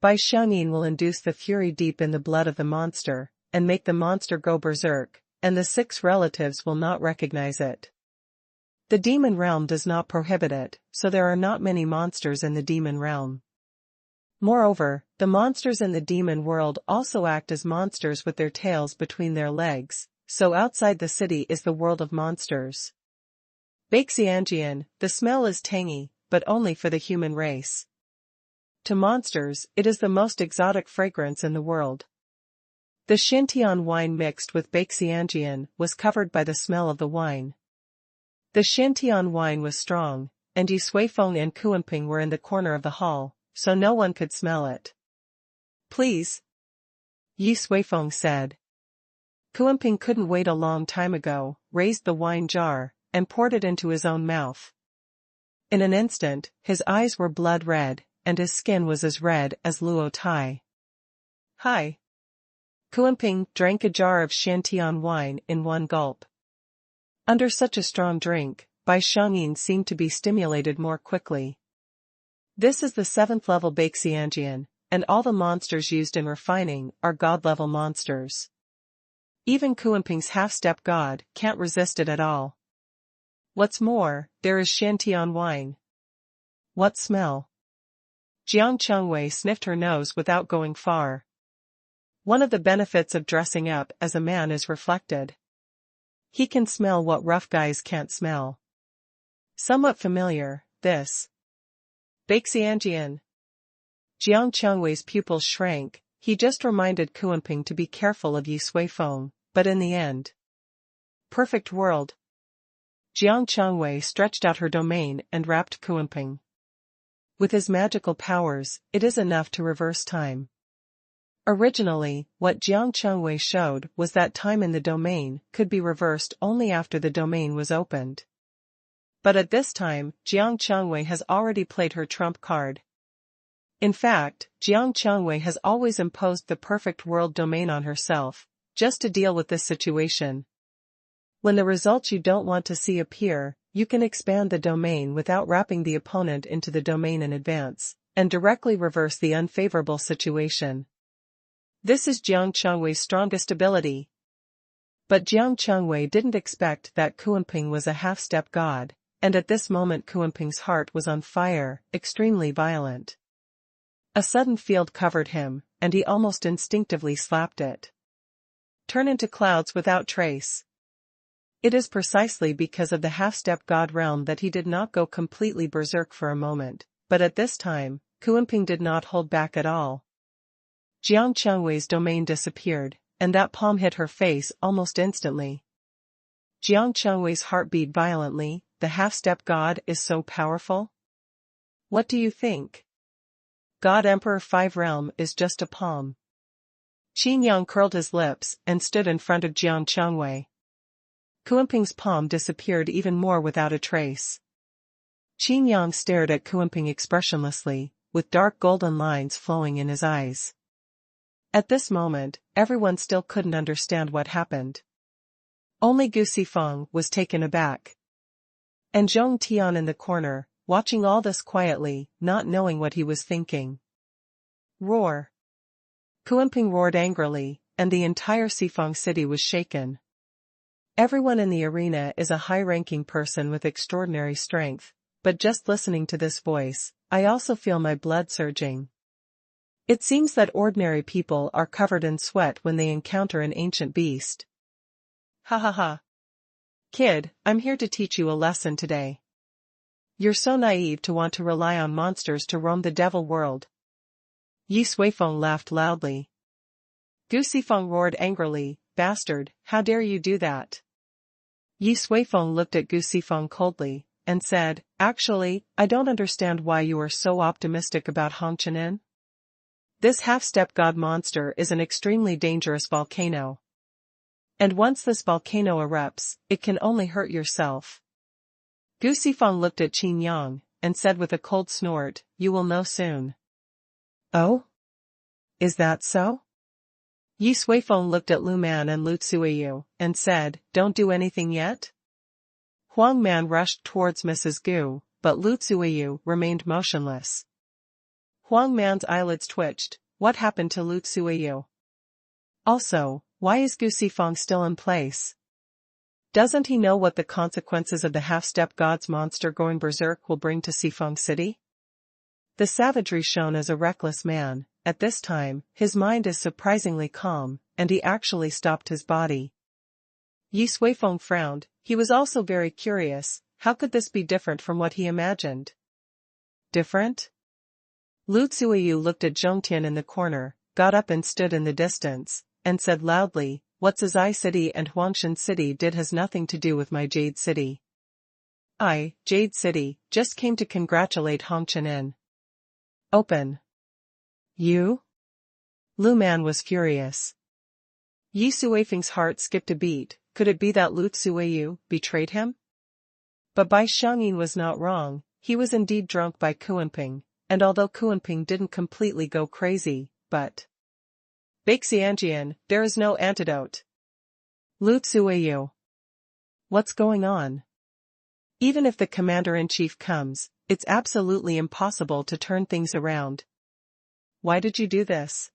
Baixianjian will induce the fury deep in the blood of the monster, and make the monster go berserk, and the 6 relatives will not recognize it. The demon realm does not prohibit it, so there are not many monsters in the demon realm. Moreover, the monsters in the demon world also act as monsters with their tails between their legs, so outside the city is the world of monsters. Baixianjian, the smell is tangy, but only for the human race. To monsters, it is the most exotic fragrance in the world. The Shantian wine mixed with Baixianjian was covered by the smell of the wine. The Shantian wine was strong, and Yi Suifeng and Kuanping were in the corner of the hall, so no one could smell it. "Please," Yi Suifeng said. Kuanping couldn't wait a long time ago, raised the wine jar, and poured it into his own mouth. In an instant, his eyes were blood red, and his skin was as red as luo tai. "Hi." Kuanping drank a jar of Shantian wine in one gulp. Under such a strong drink, Baixianjian seemed to be stimulated more quickly. This is the 7th level Baixianjian, and all the monsters used in refining are god-level monsters. Even Kuanping's half-step god can't resist it at all. What's more, there is Shantian wine. What smell? Jiang Chengwei sniffed her nose without going far. One of the benefits of dressing up as a man is reflected. He can smell what rough guys can't smell. Somewhat familiar, this. Baixianjian. Jiang Chengwei's pupils shrank, he just reminded Kuanping to be careful of Yi Suifeng, but in the end. Perfect world. Jiang Chengwei stretched out her domain and wrapped Kuanping. With his magical powers, it is enough to reverse time. Originally, what Jiang Chengwei showed was that time in the domain could be reversed only after the domain was opened. But at this time, Jiang Chengwei has already played her trump card. In fact, Jiang Chengwei has always imposed the perfect world domain on herself, just to deal with this situation. When the results you don't want to see appear, you can expand the domain without wrapping the opponent into the domain in advance, and directly reverse the unfavorable situation. This is Jiang Chengwei's strongest ability. But Jiang Chengwei didn't expect that Kuanping was a half-step god, and at this moment Kuanping's heart was on fire, extremely violent. A sudden field covered him, and he almost instinctively slapped it. Turn into clouds without trace. It is precisely because of the half-step god realm that he did not go completely berserk for a moment, but at this time, Kuanping did not hold back at all. Jiang Chengwei's domain disappeared, and that palm hit her face almost instantly. Jiang Chengwei's heart beat violently. The half-step god is so powerful? What do you think? God Emperor 5 realm is just a palm. Qin Yang curled his lips and stood in front of Jiang Chengwei. Kuanping's palm disappeared even more without a trace. Qin Yang stared at Kuanping expressionlessly, with dark golden lines flowing in his eyes. At this moment, everyone still couldn't understand what happened. Only Gu Sifeng was taken aback. And Zhong Tian in the corner, watching all this quietly, not knowing what he was thinking. Roar! Kuanping roared angrily, and the entire Sifeng city was shaken. Everyone in the arena is a high-ranking person with extraordinary strength, but just listening to this voice, I also feel my blood surging. It seems that ordinary people are covered in sweat when they encounter an ancient beast. Ha ha ha. Kid, I'm here to teach you a lesson today. You're so naive to want to rely on monsters to roam the devil world. Yi Suifeng laughed loudly. Gu Sifeng roared angrily, bastard, how dare you do that? Yi Suifeng looked at Gu Sifeng coldly, and said, actually, I don't understand why you are so optimistic about Hongqianin. This half-step god monster is an extremely dangerous volcano. And once this volcano erupts, it can only hurt yourself. Gu Sifeng looked at Qin Yang, and said with a cold snort, you will know soon. Oh? Is that so? Yi Suifeng looked at Lu Man and Lu Tsuiyu, and said, don't do anything yet? Huang Man rushed towards Mrs. Gu, but Lu Tsuiyu remained motionless. Huang Man's eyelids twitched. What happened to Lu Tsuiyu? Also, why is Gu Sifeng still in place? Doesn't he know what the consequences of the half-step god's monster going berserk will bring to Sifeng City? The savagery shown as a reckless man, at this time, his mind is surprisingly calm, and he actually stopped his body. Yi Suifeng frowned. He was also very curious. How could this be different from what he imagined? Different? Lu Tsuiyu looked at Zhongtian in the corner, got up and stood in the distance, and said loudly, what Zai City and Huangshan City did has nothing to do with my Jade City. I, Jade City, just came to congratulate Hongqianin. Open. You? Lu Man was furious. Yi Suifeng's heart skipped a beat. Could it be that Lu Tsuiyu betrayed him? But Bai Xiangyin was not wrong. He was indeed drunk by Kuanping, and although Kuanping didn't completely go crazy, but Baixianjian, there is no antidote. Lu Tsuiyu. What's going on? Even if the commander-in-chief comes, it's absolutely impossible to turn things around. Why did you do this?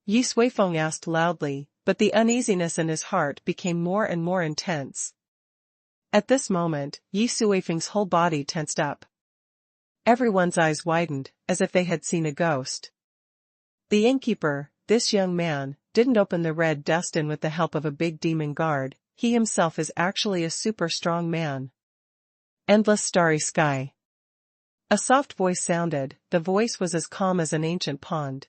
Yi Suifeng asked loudly, but the uneasiness in his heart became more and more intense. At this moment, Yi Suifeng's whole body tensed up. Everyone's eyes widened, as if they had seen a ghost. The innkeeper, this young man, didn't open the red dust-in with the help of a big demon guard. He himself is actually a super strong man. Endless starry sky. A soft voice sounded. The voice was as calm as an ancient pond.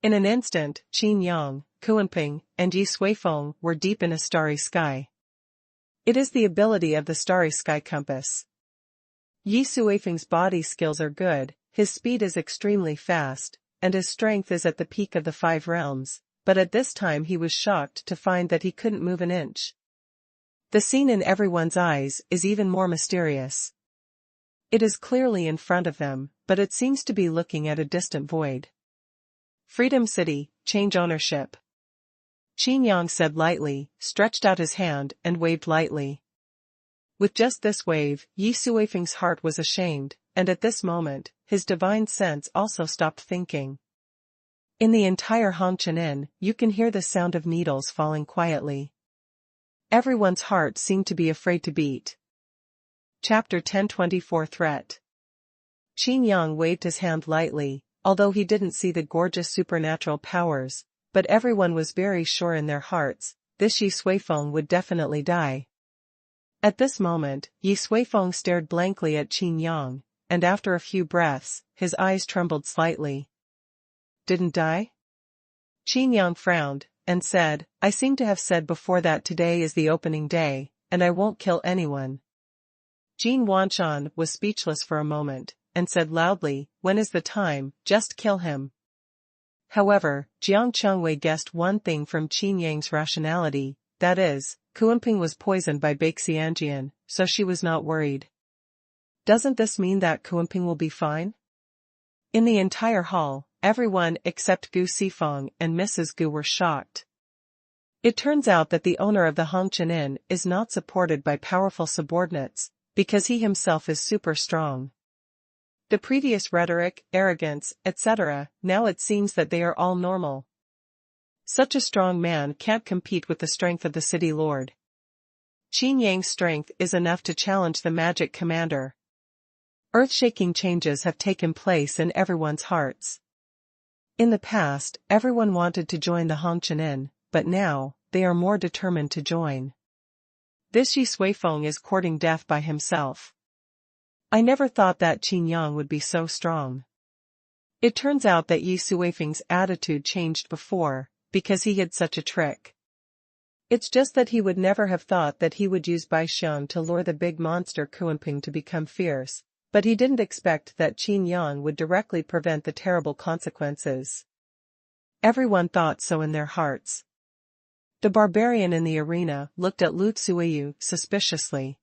In an instant, Qin Yang, Kuanping, and Yi Suifeng were deep in a starry sky. It is the ability of the starry sky compass. Yi Suifeng's body skills are good, his speed is extremely fast, and his strength is at the peak of the 5 realms, but at this time he was shocked to find that he couldn't move an inch. The scene in everyone's eyes is even more mysterious. It is clearly in front of them, but it seems to be looking at a distant void. Freedom City, change ownership. Qin Yang said lightly, stretched out his hand and waved lightly. With just this wave, Yi Suifeng's heart was ashamed, and at this moment, his divine sense also stopped thinking. In the entire Hongqian, you can hear the sound of needles falling quietly. Everyone's heart seemed to be afraid to beat. Chapter 1024 Threat. Qin Yang waved his hand lightly, although he didn't see the gorgeous supernatural powers, but everyone was very sure in their hearts, this Yi Suifeng would definitely die. At this moment, Yi Suifeng stared blankly at Qin Yang, and after a few breaths, his eyes trembled slightly. Didn't die? Qin Yang frowned, and said, I seem to have said before that today is the opening day, and I won't kill anyone. Xuanhuan was speechless for a moment, and said loudly, when is the time, just kill him. However, Jiang Chengwei guessed one thing from Qin Yang's rationality, that is, Kuanping was poisoned by Baixianjian, so she was not worried. Doesn't this mean that Kuanping will be fine? In the entire hall, everyone except Gu Sifeng and Mrs. Gu were shocked. It turns out that the owner of the Hongqian is not supported by powerful subordinates, because he himself is super strong. The previous rhetoric, arrogance, etc., now it seems that they are all normal. Such a strong man can't compete with the strength of the city lord. Qin Yang's strength is enough to challenge the magic commander. Earth-shaking changes have taken place in everyone's hearts. In the past, everyone wanted to join the Hongqian, but now, they are more determined to join. This Yi Suifeng is courting death by himself. I never thought that Qin Yang would be so strong. It turns out that Yi Suifeng's attitude changed before, because he had such a trick. It's just that he would never have thought that he would use Baixiang to lure the big monster Kuanping to become fierce, but he didn't expect that Qin Yang would directly prevent the terrible consequences. Everyone thought so in their hearts. The barbarian in the arena looked at Lu Tsuiyu suspiciously.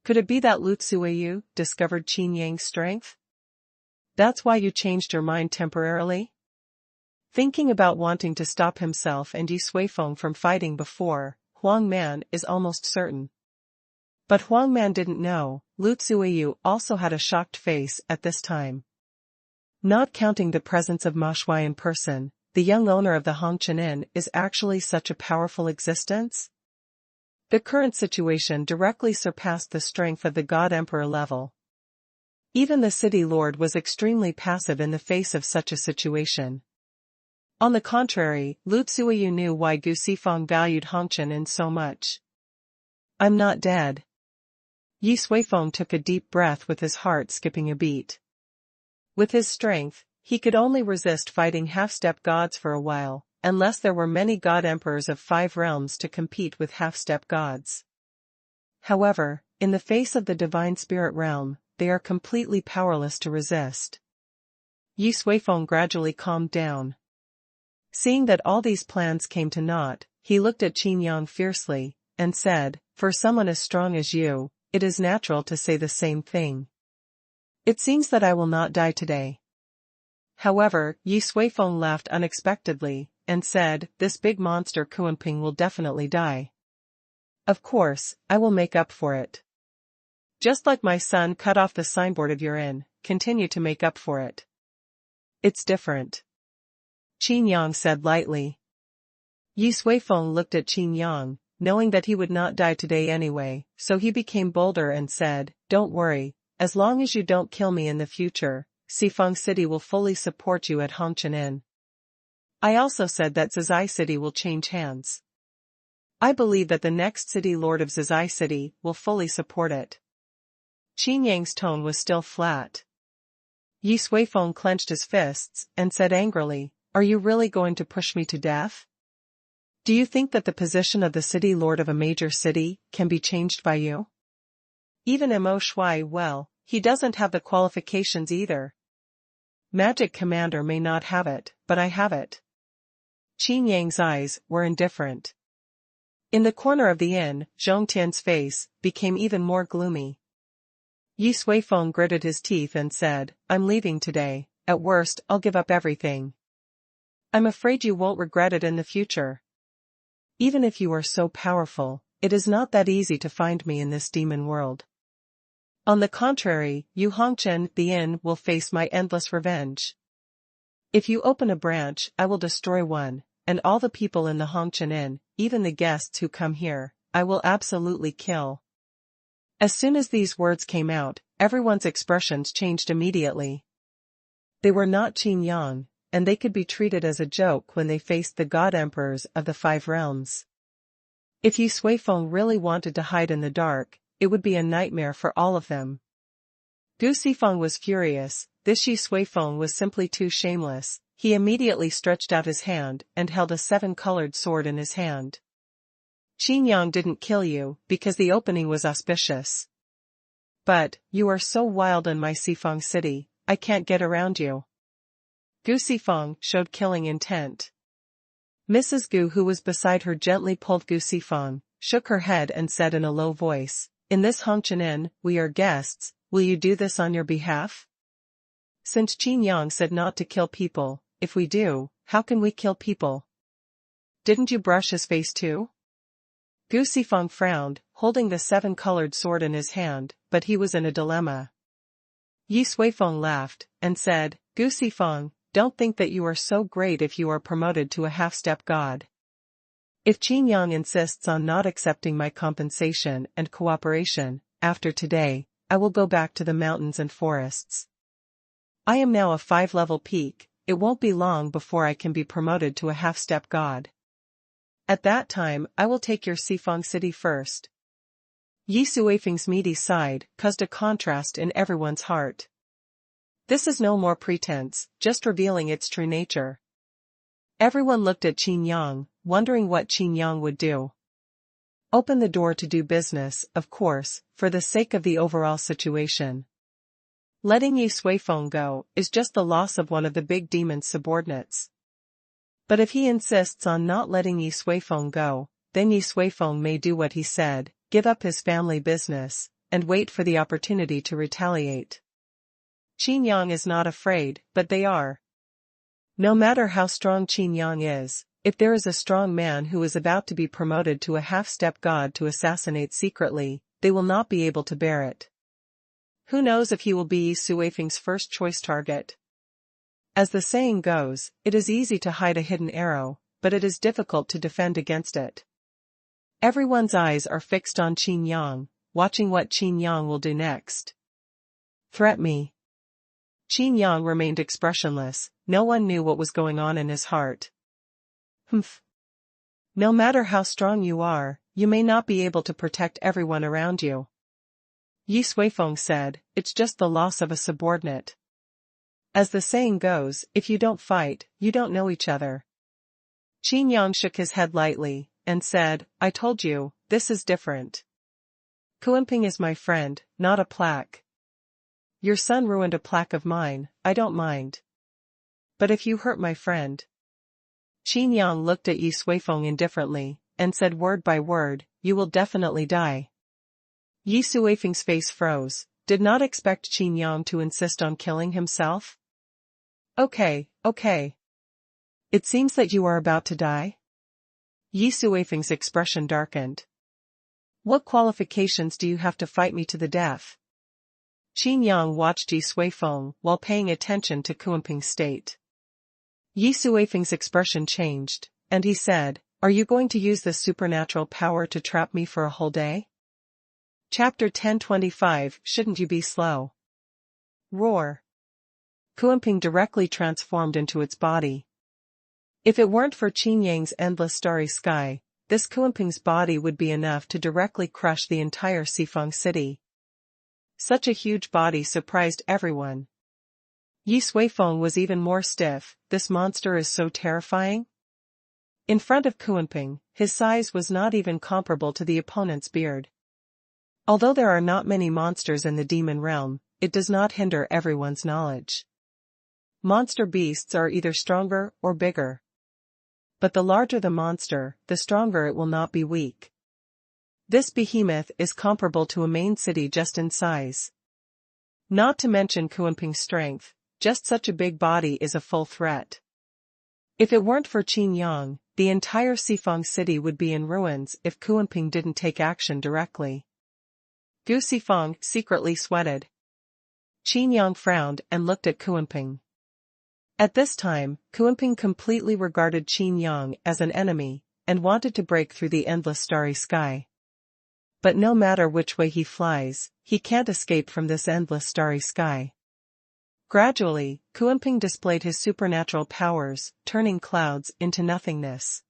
Could it be that Lu Tsuiyu discovered Qin Yang's strength? That's why you changed your mind temporarily? Thinking about wanting to stop himself and Yi Suifeng from fighting before, Huang Man is almost certain. But Huang Man didn't know, Lu Tsuiyu also had a shocked face at this time. Not counting the presence of Ma Shui in person, the young owner of the Hongqian is actually such a powerful existence? The current situation directly surpassed the strength of the God Emperor level. Even the city lord was extremely passive in the face of such a situation. On the contrary, Lu Tsuiyu knew why Gu Sifeng valued Hongqian so much. I'm not dead. Yi Suifeng took a deep breath with his heart skipping a beat. With his strength, he could only resist fighting half-step gods for a while, unless there were many god emperors of 5 realms to compete with half-step gods. However, in the face of the divine spirit realm, they are completely powerless to resist. Yi Suifeng gradually calmed down. Seeing that all these plans came to naught, he looked at Qin Yang fiercely, and said, for someone as strong as you, it is natural to say the same thing. It seems that I will not die today. However, Yi Suifeng laughed unexpectedly, and said, this big monster Kuanping will definitely die. Of course, I will make up for it. Just like my son cut off the signboard of your inn, continue to make up for it. It's different. Qin Yang said lightly. Yi Suifeng looked at Qin Yang, knowing that he would not die today anyway, so he became bolder and said, don't worry, as long as you don't kill me in the future, Sifeng City will fully support you at Hongqian. I also said that Zizai City will change hands. I believe that the next city lord of Zizai City will fully support it. Qin Yang's tone was still flat. Yi Suifeng clenched his fists, and said angrily, are you really going to push me to death? Do you think that the position of the city lord of a major city can be changed by you? Even Mo Shui, well, he doesn't have the qualifications either. Magic Commander may not have it, but I have it. Qin Yang's eyes were indifferent. In the corner of the inn, Zhong Tian's face became even more gloomy. Yi Suifeng gritted his teeth and said, I'm leaving today. At worst, I'll give up everything. I'm afraid you won't regret it in the future. Even if you are so powerful, it is not that easy to find me in this demon world. On the contrary, you Hongchen, the inn, will face my endless revenge. If you open a branch, I will destroy one, and all the people in the Hongchen inn, even the guests who come here, I will absolutely kill. As soon as these words came out, everyone's expressions changed immediately. They were not Qin Yang, and they could be treated as a joke when they faced the god emperors of the 5 realms. If Yi Suifeng really wanted to hide in the dark, it would be a nightmare for all of them. Gu Sifeng was furious. This Yi Suifeng was simply too shameless. He immediately stretched out his hand and held a 7-colored sword in his hand. Qin Yang didn't kill you, because the opening was auspicious. But, you are so wild in my Sifeng city, I can't get around you. Gu Sifeng showed killing intent. Mrs. Gu, who was beside her, gently pulled Gu Sifeng, shook her head and said in a low voice, In this Hongchen inn, we are guests, will you do this on your behalf? Since Qin Yang said not to kill people, if we do, how can we kill people? Didn't you brush his face too? Gu Sifeng frowned, holding the 7-colored sword in his hand, but he was in a dilemma. Yi Suifeng laughed, and said, Gu Sifeng, don't think that you are so great if you are promoted to a half-step god. If Qin Yang insists on not accepting my compensation and cooperation, after today, I will go back to the mountains and forests. I am now a 5-level peak, it won't be long before I can be promoted to a half-step god. At that time, I will take your Sifeng city first. Yi Suifeng's meaty side caused a contrast in everyone's heart. This is no more pretense, just revealing its true nature. Everyone looked at Qin Yang, wondering what Qin Yang would do. Open the door to do business, of course, for the sake of the overall situation. Letting Yi Suifeng go is just the loss of one of the big demon's subordinates. But if he insists on not letting Yi Suifeng go, then Yi Suifeng may do what he said, give up his family business, and wait for the opportunity to retaliate. Qin Yang is not afraid, but they are. No matter how strong Qin Yang is, if there is a strong man who is about to be promoted to a half-step god to assassinate secretly, they will not be able to bear it. Who knows if he will be Yi Suifeng's first choice target? As the saying goes, it is easy to hide a hidden arrow, but it is difficult to defend against it. Everyone's eyes are fixed on Qin Yang, watching what Qin Yang will do next. Threat me. Qin Yang remained expressionless, no one knew what was going on in his heart. Humph. No matter how strong you are, you may not be able to protect everyone around you. Yi Suifeng said, it's just the loss of a subordinate. As the saying goes, if you don't fight, you don't know each other. Qin Yang shook his head lightly, and said, I told you, this is different. Kuanping is my friend, not a plaque. Your son ruined a plaque of mine, I don't mind. But if you hurt my friend. Qin Yang looked at Yi Suifeng indifferently, and said word by word, you will definitely die. Yi Suifeng's face froze, did not expect Qin Yang to insist on killing himself. Okay. It seems that you are about to die? Yi Suifeng's expression darkened. What qualifications do you have to fight me to the death? Qin Yang watched Yi Suifeng while paying attention to Kuanping's state. Yi Suifeng's expression changed, and he said, are you going to use this supernatural power to trap me for a whole day? Chapter 1025, Shouldn't you be slow? Roar. Kuanping directly transformed into its body. If it weren't for Qin Yang's endless starry sky, this Kuanping's body would be enough to directly crush the entire Sifeng city. Such a huge body surprised everyone. Yi Suifeng was even more stiff, this monster is so terrifying. In front of Kuanping, his size was not even comparable to the opponent's beard. Although there are not many monsters in the demon realm, it does not hinder everyone's knowledge. Monster beasts are either stronger or bigger. But the larger the monster, the stronger it will not be weak. This behemoth is comparable to a main city just in size. Not to mention Kuanping's strength, just such a big body is a full threat. If it weren't for Qin Yang, the entire Sifang city would be in ruins if Kuanping didn't take action directly. Gu Sifang secretly sweated. Qin Yang frowned and looked at Kuanping. At this time, Kuanping completely regarded Qin Yang as an enemy, and wanted to break through the endless starry sky. But no matter which way he flies, he can't escape from this endless starry sky. Gradually, Kuanping displayed his supernatural powers, turning clouds into nothingness.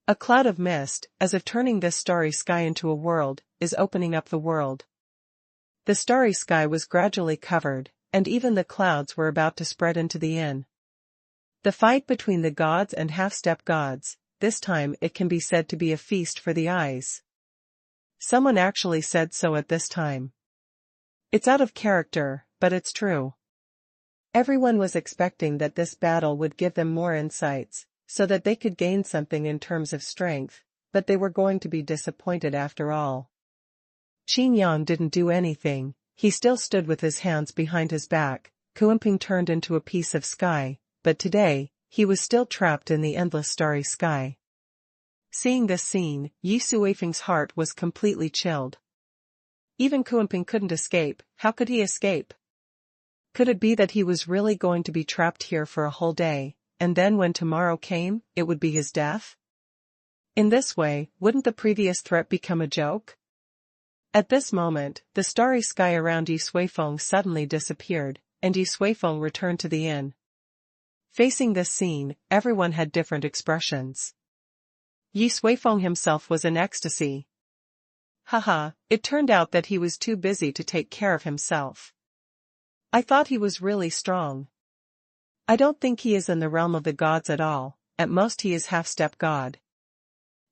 A cloud of mist, as if turning this starry sky into a world, is opening up the world. The starry sky was gradually covered, and even the clouds were about to spread into the inn. The fight between the gods and half-step gods, this time it can be said to be a feast for the eyes. Someone actually said so at this time. It's out of character, but it's true. Everyone was expecting that this battle would give them more insights, so that they could gain something in terms of strength, but they were going to be disappointed after all. Qin Yang didn't do anything, he still stood with his hands behind his back. Kuanping turned into a piece of sky, but today, he was still trapped in the endless starry sky. Seeing this scene, Yi Suifeng's heart was completely chilled. Even Kuanping couldn't escape. How could he escape? Could it be that he was really going to be trapped here for a whole day, and then when tomorrow came, it would be his death? In this way, wouldn't the previous threat become a joke? At this moment, the starry sky around Yi Suifeng suddenly disappeared, and Yi Suifeng returned to the inn. Facing this scene, everyone had different expressions. Yi Suifeng himself was in ecstasy. Haha, it turned out that he was too busy to take care of himself. I thought he was really strong. I don't think he is in the realm of the gods at all, at most he is half-step god.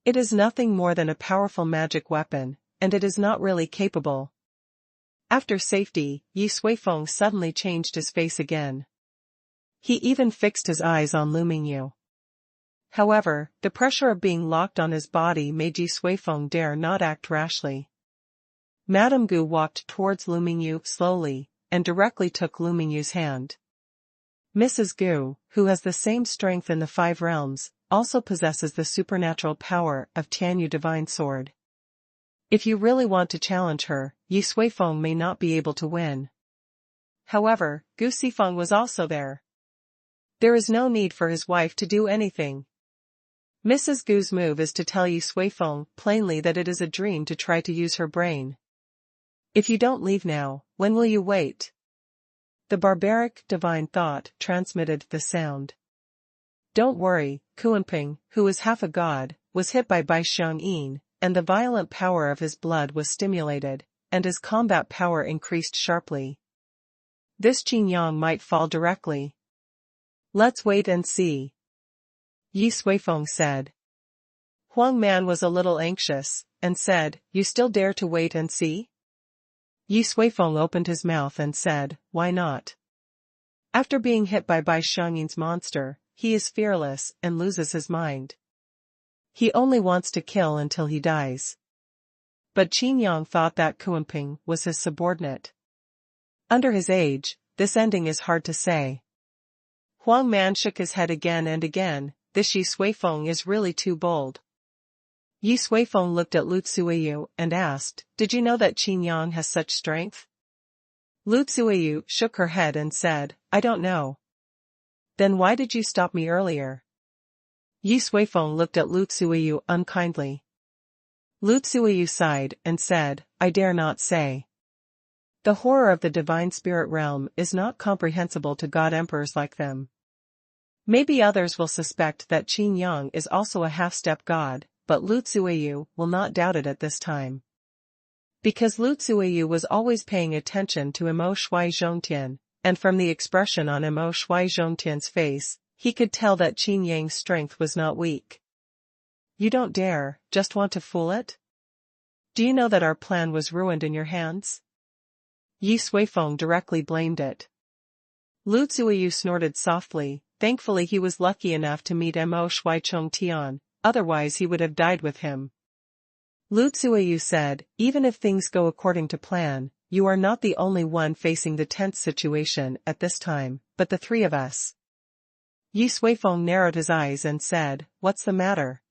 It is nothing more than a powerful magic weapon, and it is not really capable. After safety, Yi Suifeng suddenly changed his face again. He even fixed his eyes on Lu Mingyu. However, the pressure of being locked on his body made Yi Suifeng dare not act rashly. Madame Gu walked towards Lu Mingyu slowly, and directly took Lu Mingyu's hand. Mrs. Gu, who has the same strength in the 5 realms, also possesses the supernatural power of Tianyu Divine Sword. If you really want to challenge her, Yi Suifeng may not be able to win. However, Gu Sifeng was also there. There is no need for his wife to do anything. Mrs. Gu's move is to tell Yi Suifeng plainly that it is a dream to try to use her brain. If you don't leave now, when will you wait? The barbaric divine thought transmitted the sound. Don't worry, Kuanping, who is half a god, was hit by Bai Xiangyin, and the violent power of his blood was stimulated, and his combat power increased sharply. This Qin Yang might fall directly. Let's wait and see. Yi Suifeng said. Huang Man was a little anxious, and said, You still dare to wait and see? Yi Suifeng opened his mouth and said, Why not? After being hit by Bai Xiangyin's monster, he is fearless and loses his mind. He only wants to kill until he dies. But Qin Yang thought that Kuanping was his subordinate. Under his age, this ending is hard to say. Huang Man shook his head again and again. This Yi Suifeng is really too bold. Yi Suifeng looked at Lu Tsuiyu and asked, Did you know that Qin Yang has such strength? Lu Tsuiyu shook her head and said, I don't know. Then why did you stop me earlier? Yi Suifeng looked at Lu Tsuiyu unkindly. Lu Tsuiyu sighed and said, I dare not say. The horror of the divine spirit realm is not comprehensible to god emperors like them. Maybe others will suspect that Qin Yang is also a half-step god, but Lu Tsuiyu will not doubt it at this time. Because Lu Tsuiyu was always paying attention to Mo Shui Zhongtian, and from the expression on Mo Shui Zhongtian's face, he could tell that Qin Yang's strength was not weak. You don't dare, just want to fool it? Do you know that our plan was ruined in your hands? Yi Suifeng directly blamed it. Lu Tsuiyu snorted softly. Thankfully he was lucky enough to meet Mo Shui Zhongtian, otherwise he would have died with him. Lu Tsuiyu said, Even if things go according to plan, you are not the only one facing the tense situation at this time, but the three of us. Yi Xuefeng narrowed his eyes and said, "What's the matter?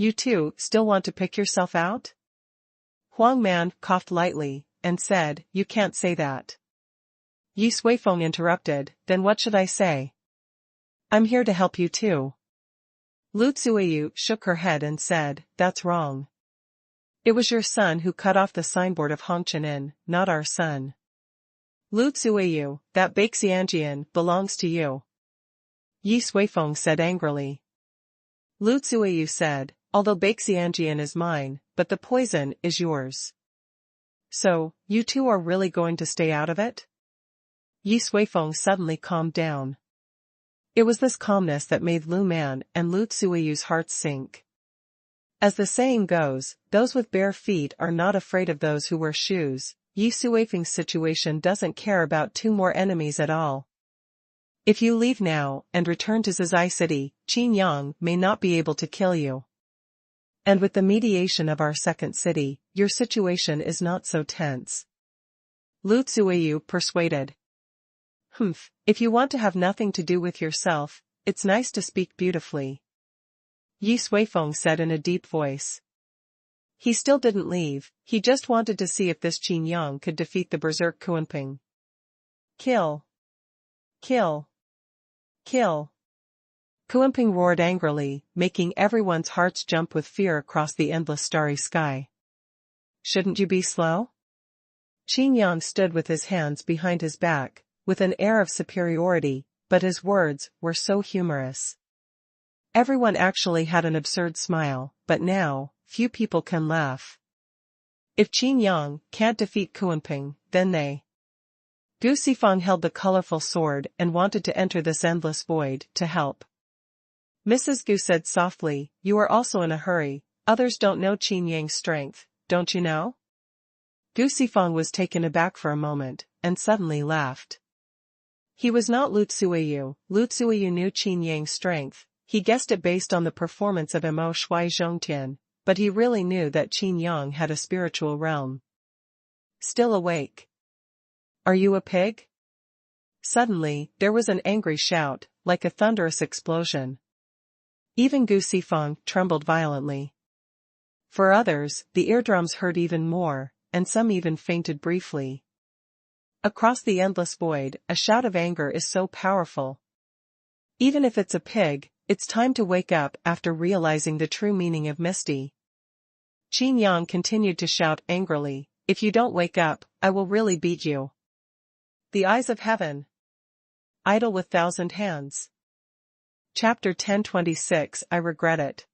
You two still want to pick yourself out?" Huang Man coughed lightly, and said, "You can't say that." Yi Xuefeng interrupted, "Then what should I say? I'm here to help you too." Lu Tsuiyu shook her head and said, "That's wrong. It was your son who cut off the signboard of Hongqian, not our son. Lu Tsuiyu, that Baixianjian belongs to you." Yi Xuefeng said angrily. Lu Tsuiyu said, "Although Baixianjian is mine, but the poison is yours. So, you two are really going to stay out of it?" Yi Xuefeng suddenly calmed down. It was this calmness that made Lu Man and Lu Tsuiyu's hearts sink. As the saying goes, those with bare feet are not afraid of those who wear shoes. Yi Xuefeng's situation doesn't care about two more enemies at all. If you leave now and return to Zizai City, Qin Yang may not be able to kill you. And with the mediation of our second city, your situation is not so tense. Lu Tsuiyu persuaded. If you want to have nothing to do with yourself, it's nice to speak beautifully," Yi Xuefeng said in a deep voice. He still didn't leave, he just wanted to see if this Qin Yang could defeat the berserk Kuanping. "Kill! Kill! Kill!" Kuanping roared angrily, making everyone's hearts jump with fear across the endless starry sky. "Shouldn't you be slow?" Qin Yang stood with his hands behind his back, with an air of superiority, but his words were so humorous. Everyone actually had an absurd smile, but now, few people can laugh. If Qin Yang can't defeat Kuanping, then they. Gu Sifang held the colorful sword and wanted to enter this endless void to help. Mrs. Gu said softly, "You are also in a hurry, others don't know Qin Yang's strength, don't you know?" Gu Sifang was taken aback for a moment, and suddenly laughed. He was not Lu Tsuiyu. Lu Tsuiyu knew Qin Yang's strength, he guessed it based on the performance of Mo Shui Zhongtian, but he really knew that Qin Yang had a spiritual realm. Still awake. "Are you a pig?" Suddenly, there was an angry shout, like a thunderous explosion. Even Gu Sifang trembled violently. For others, the eardrums hurt even more, and some even fainted briefly. Across the endless void, a shout of anger is so powerful. Even if it's a pig, it's time to wake up after realizing the true meaning of Misty. Qin Yang continued to shout angrily, "If you don't wake up, I will really beat you." The eyes of heaven. Idol with thousand hands. Chapter 1026 I regret it.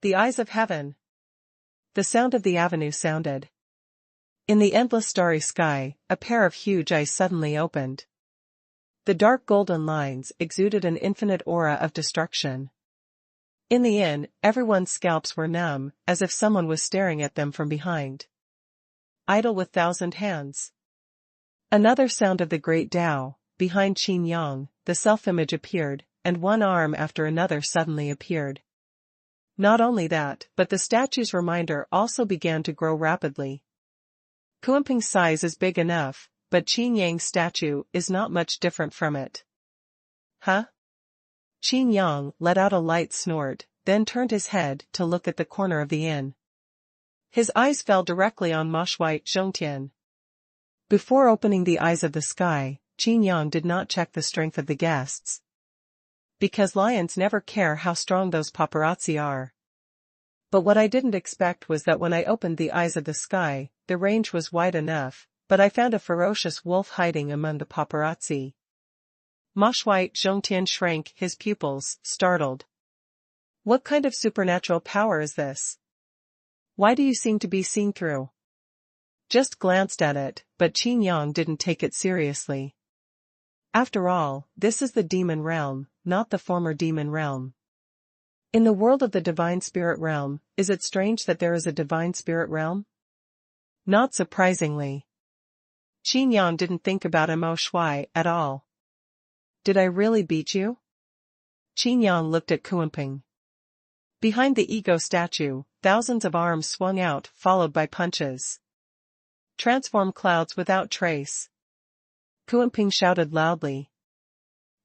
The eyes of heaven. The sound of the avenue sounded. In the endless starry sky, a pair of huge eyes suddenly opened. The dark golden lines exuded an infinite aura of destruction. In the inn, everyone's scalps were numb, as if someone was staring at them from behind. Idol with thousand hands. Another sound of the great Tao. Behind Qin Yang, the self-image appeared, and one arm after another suddenly appeared. Not only that, but the statue's reminder also began to grow rapidly. Kuanping's size is big enough, but Qin Yang's statue is not much different from it. Huh? Qin Yang let out a light snort, then turned his head to look at the corner of the inn. His eyes fell directly on Ma Shui Zhongtian. Before opening the eyes of the sky, Qin Yang did not check the strength of the guests. Because lions never care how strong those paparazzi are. But what I didn't expect was that when I opened the eyes of the sky, the range was wide enough, but I found a ferocious wolf hiding among the paparazzi. Ma Shui Zhongtian shrank his pupils, startled. What kind of supernatural power is this? Why do you seem to be seen through? Just glanced at it, but Qin Yang didn't take it seriously. After all, this is the demon realm, not the former demon realm. In the world of the divine spirit realm, is it strange that there is a divine spirit realm? Not surprisingly. Qin Yang didn't think about Mo Shui at all. Did I really beat you? Qin Yang looked at Kuanping. Behind the ego statue, thousands of arms swung out, followed by punches. Transform clouds without trace. Kuan-Ping shouted loudly.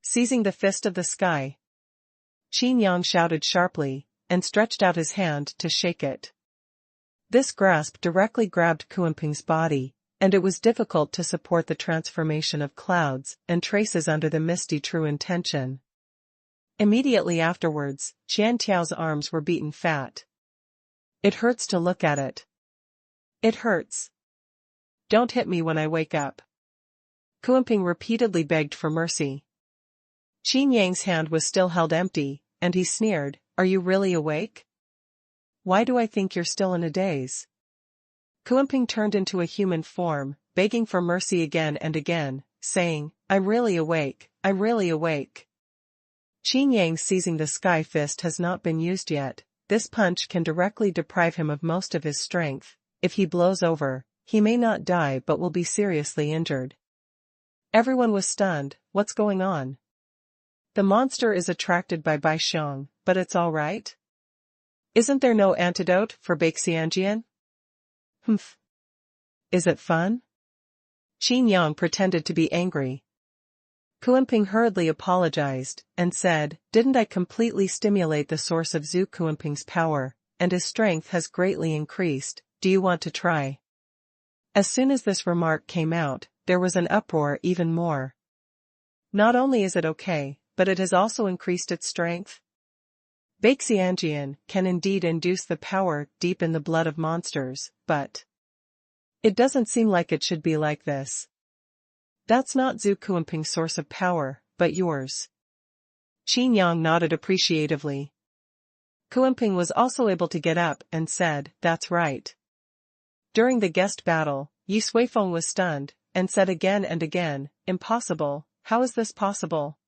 Seizing the fist of the sky. Qin Yang shouted sharply, and stretched out his hand to shake it. This grasp directly grabbed Kuan-Ping's body, and it was difficult to support the transformation of clouds and traces under the misty true intention. Immediately afterwards, Qian Tiao's arms were beaten fat. It hurts to look at it. It hurts. Don't hit me when I wake up. Kuan-Ping repeatedly begged for mercy. Qin Yang's hand was still held empty, and he sneered, "Are you really awake? Why do I think you're still in a daze?" Kuan-Ping turned into a human form, begging for mercy again and again, saying, "I'm really awake, I'm really awake." Qin Yang seizing the sky fist has not been used yet. This punch can directly deprive him of most of his strength. If he blows over, he may not die but will be seriously injured. Everyone was stunned. What's going on? The monster is attracted by Bai Xiong, but it's all right? Isn't there no antidote for Baixianjian? Humph. Is it fun? Qin Yang pretended to be angry. Kuan-Ping hurriedly apologized, and said, "Didn't I completely stimulate the source of Zhu Kuan-Ping's power, and his strength has greatly increased, do you want to try?" As soon as this remark came out, there was an uproar even more. Not only is it okay, but it has also increased its strength? Baixianjian can indeed induce the power deep in the blood of monsters, but it doesn't seem like it should be like this. That's not Zhu Kuan-Ping's source of power, but yours. Qin Yang nodded appreciatively. Kuan-Ping was also able to get up and said, "That's right." During the guest battle, Yi Suifeng was stunned, and said again and again, "Impossible, how is this possible?"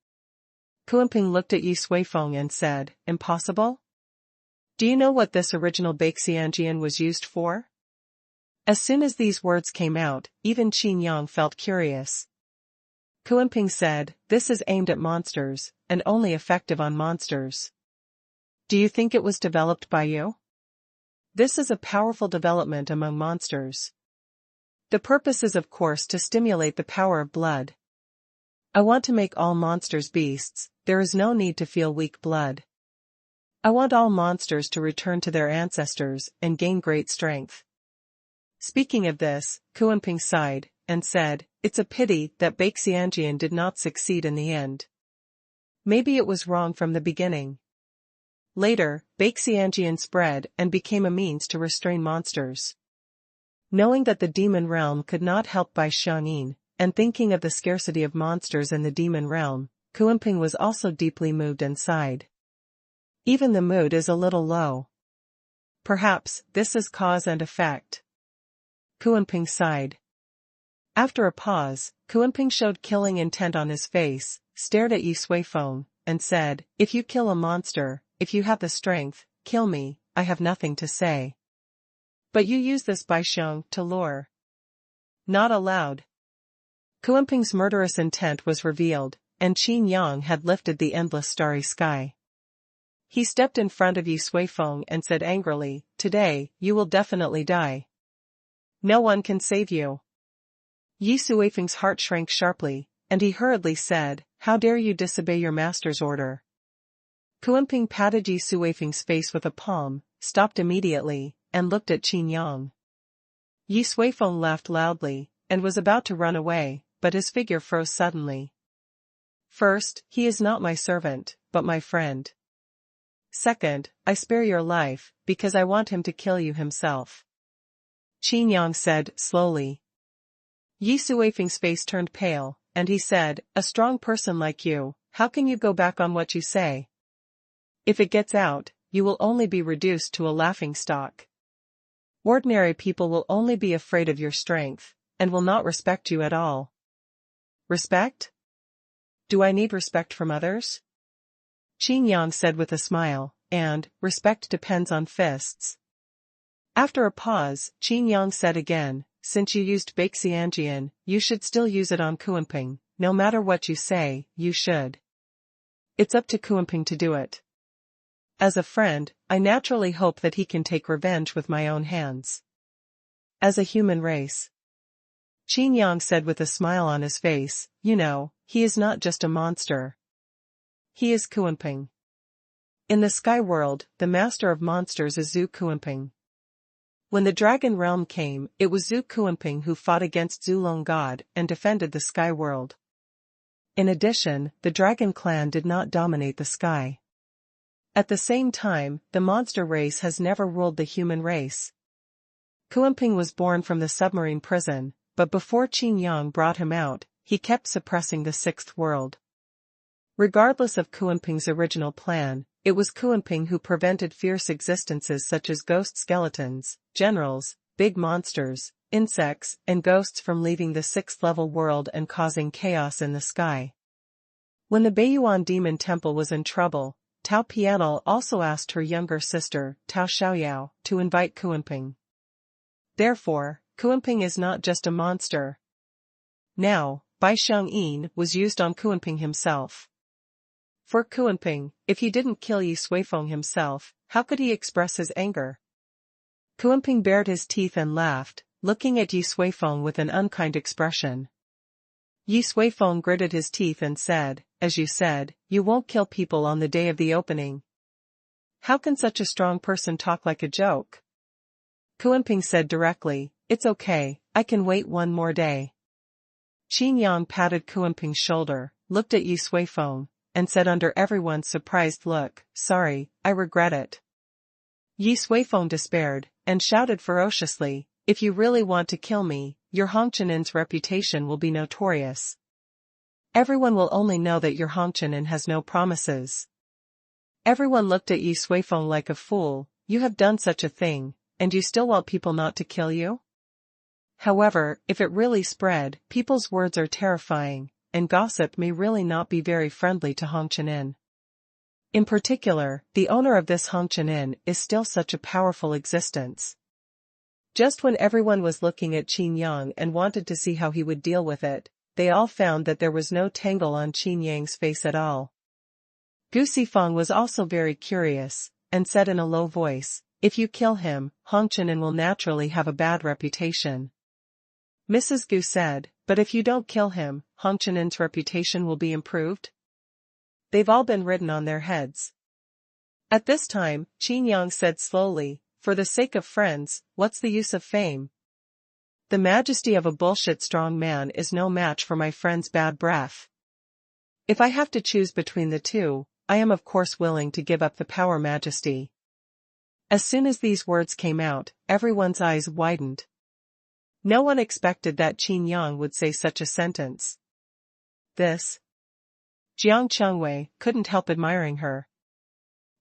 Kuan-Ping looked at Yi Suifeng and said, "Impossible? Do you know what this original Baixianjian was used for?" As soon as these words came out, even Qin Yang felt curious. Kuan-Ping said, "This is aimed at monsters, and only effective on monsters. Do you think it was developed by you? This is a powerful development among monsters. The purpose is of course to stimulate the power of blood. I want to make all monsters beasts, there is no need to feel weak blood. I want all monsters to return to their ancestors and gain great strength." Speaking of this, Kuan-Ping sighed, and said, "It's a pity that Baixianjian did not succeed in the end. Maybe it was wrong from the beginning." Later, Baixianjian spread and became a means to restrain monsters. Knowing that the demon realm could not help Bai Xiangyin, and thinking of the scarcity of monsters in the demon realm, Kuan-Ping was also deeply moved and sighed. Even the mood is a little low. Perhaps this is cause and effect. Kuan-Ping sighed. After a pause, Kuan-Ping showed killing intent on his face, stared at Yi Suifeng, and said, "If you kill a monster, if you have the strength, kill me, I have nothing to say. But you use this Bai Xiong to lure." Not allowed. Kuan-Ping's murderous intent was revealed, and Qin Yang had lifted the endless starry sky. He stepped in front of Yi Suifeng and said angrily, "Today, you will definitely die. No one can save you." Yi Suifeng's heart shrank sharply, and he hurriedly said, "How dare you disobey your master's order?" Kuan-Ping patted Yi Suifeng's face with a palm, stopped immediately, and looked at Qin Yang. Yi Suifeng laughed loudly, and was about to run away, but his figure froze suddenly. "First, he is not my servant, but my friend. Second, I spare your life, because I want him to kill you himself," Qin Yang said, slowly. Yi Suifeng's face turned pale, and he said, "A strong person like you, how can you go back on what you say? If it gets out, you will only be reduced to a laughingstock. Ordinary people will only be afraid of your strength, and will not respect you at all." "Respect? Do I need respect from others?" Qin Yang said with a smile, "And, respect depends on fists." After a pause, Qin Yang said again, "Since you used Baixianjian, you should still use it on Kuan-Ping, no matter what you say, you should. It's up to Kuan-Ping to do it. As a friend, I naturally hope that he can take revenge with my own hands. As a human race, Qin Yang said with a smile on his face, you know, he is not just a monster. He is Kuanping. In the sky world, the master of monsters is Zhu Kuanping. When the dragon realm came, it was Zhu Kuanping who fought against Zulong God and defended the sky world. In addition, the dragon clan did not dominate the sky. At the same time, the monster race has never ruled the human race. Kuanping was born from the submarine prison, but before Qin Yang brought him out, he kept suppressing the sixth world. Regardless of Kuanping's original plan, it was Kuanping who prevented fierce existences such as ghost skeletons, generals, big monsters, insects, and ghosts from leaving the sixth-level world and causing chaos in the sky. When the Beiyuan demon temple was in trouble, Tao Pianal also asked her younger sister, Tao Xiaoyao, to invite Kuanping. Therefore, Kuanping is not just a monster. Now, Bai Xiangyin was used on Kuanping himself. For Kuanping, if he didn't kill Yi Suifeng himself, how could he express his anger? Kuanping bared his teeth and laughed, looking at Yi Suifeng with an unkind expression. Yi Suifeng gritted his teeth and said, as you said, you won't kill people on the day of the opening. How can such a strong person talk like a joke? Kuanping said directly, it's okay, I can wait one more day. Qin Yang patted Kuanping's shoulder, looked at Yi Suifeng, and said under everyone's surprised look, sorry, I regret it. Yi Suifeng despaired, and shouted ferociously, if you really want to kill me, your Hongqianin's reputation will be notorious. Everyone will only know that your Hongqianin has no promises. Everyone looked at Yi Suifeng like a fool, you have done such a thing, and you still want people not to kill you? However, if it really spread, people's words are terrifying, and gossip may really not be very friendly to Hongqianin. In particular, the owner of this Hongqianin is still such a powerful existence. Just when everyone was looking at Qin Yang and wanted to see how he would deal with it, they all found that there was no tangle on Qin Yang's face at all. Gu Sifang was also very curious, and said in a low voice, if you kill him, Hongqianin will naturally have a bad reputation. Mrs. Gu said, but if you don't kill him, Hongqianin's reputation will be improved? They've all been ridden on their heads. At this time, Qin Yang said slowly, for the sake of friends, what's the use of fame? The majesty of a bullshit strong man is no match for my friend's bad breath. If I have to choose between the two, I am of course willing to give up the power majesty. As soon as these words came out, everyone's eyes widened. No one expected that Qin Yang would say such a sentence. This. Jiang Chengwei couldn't help admiring her.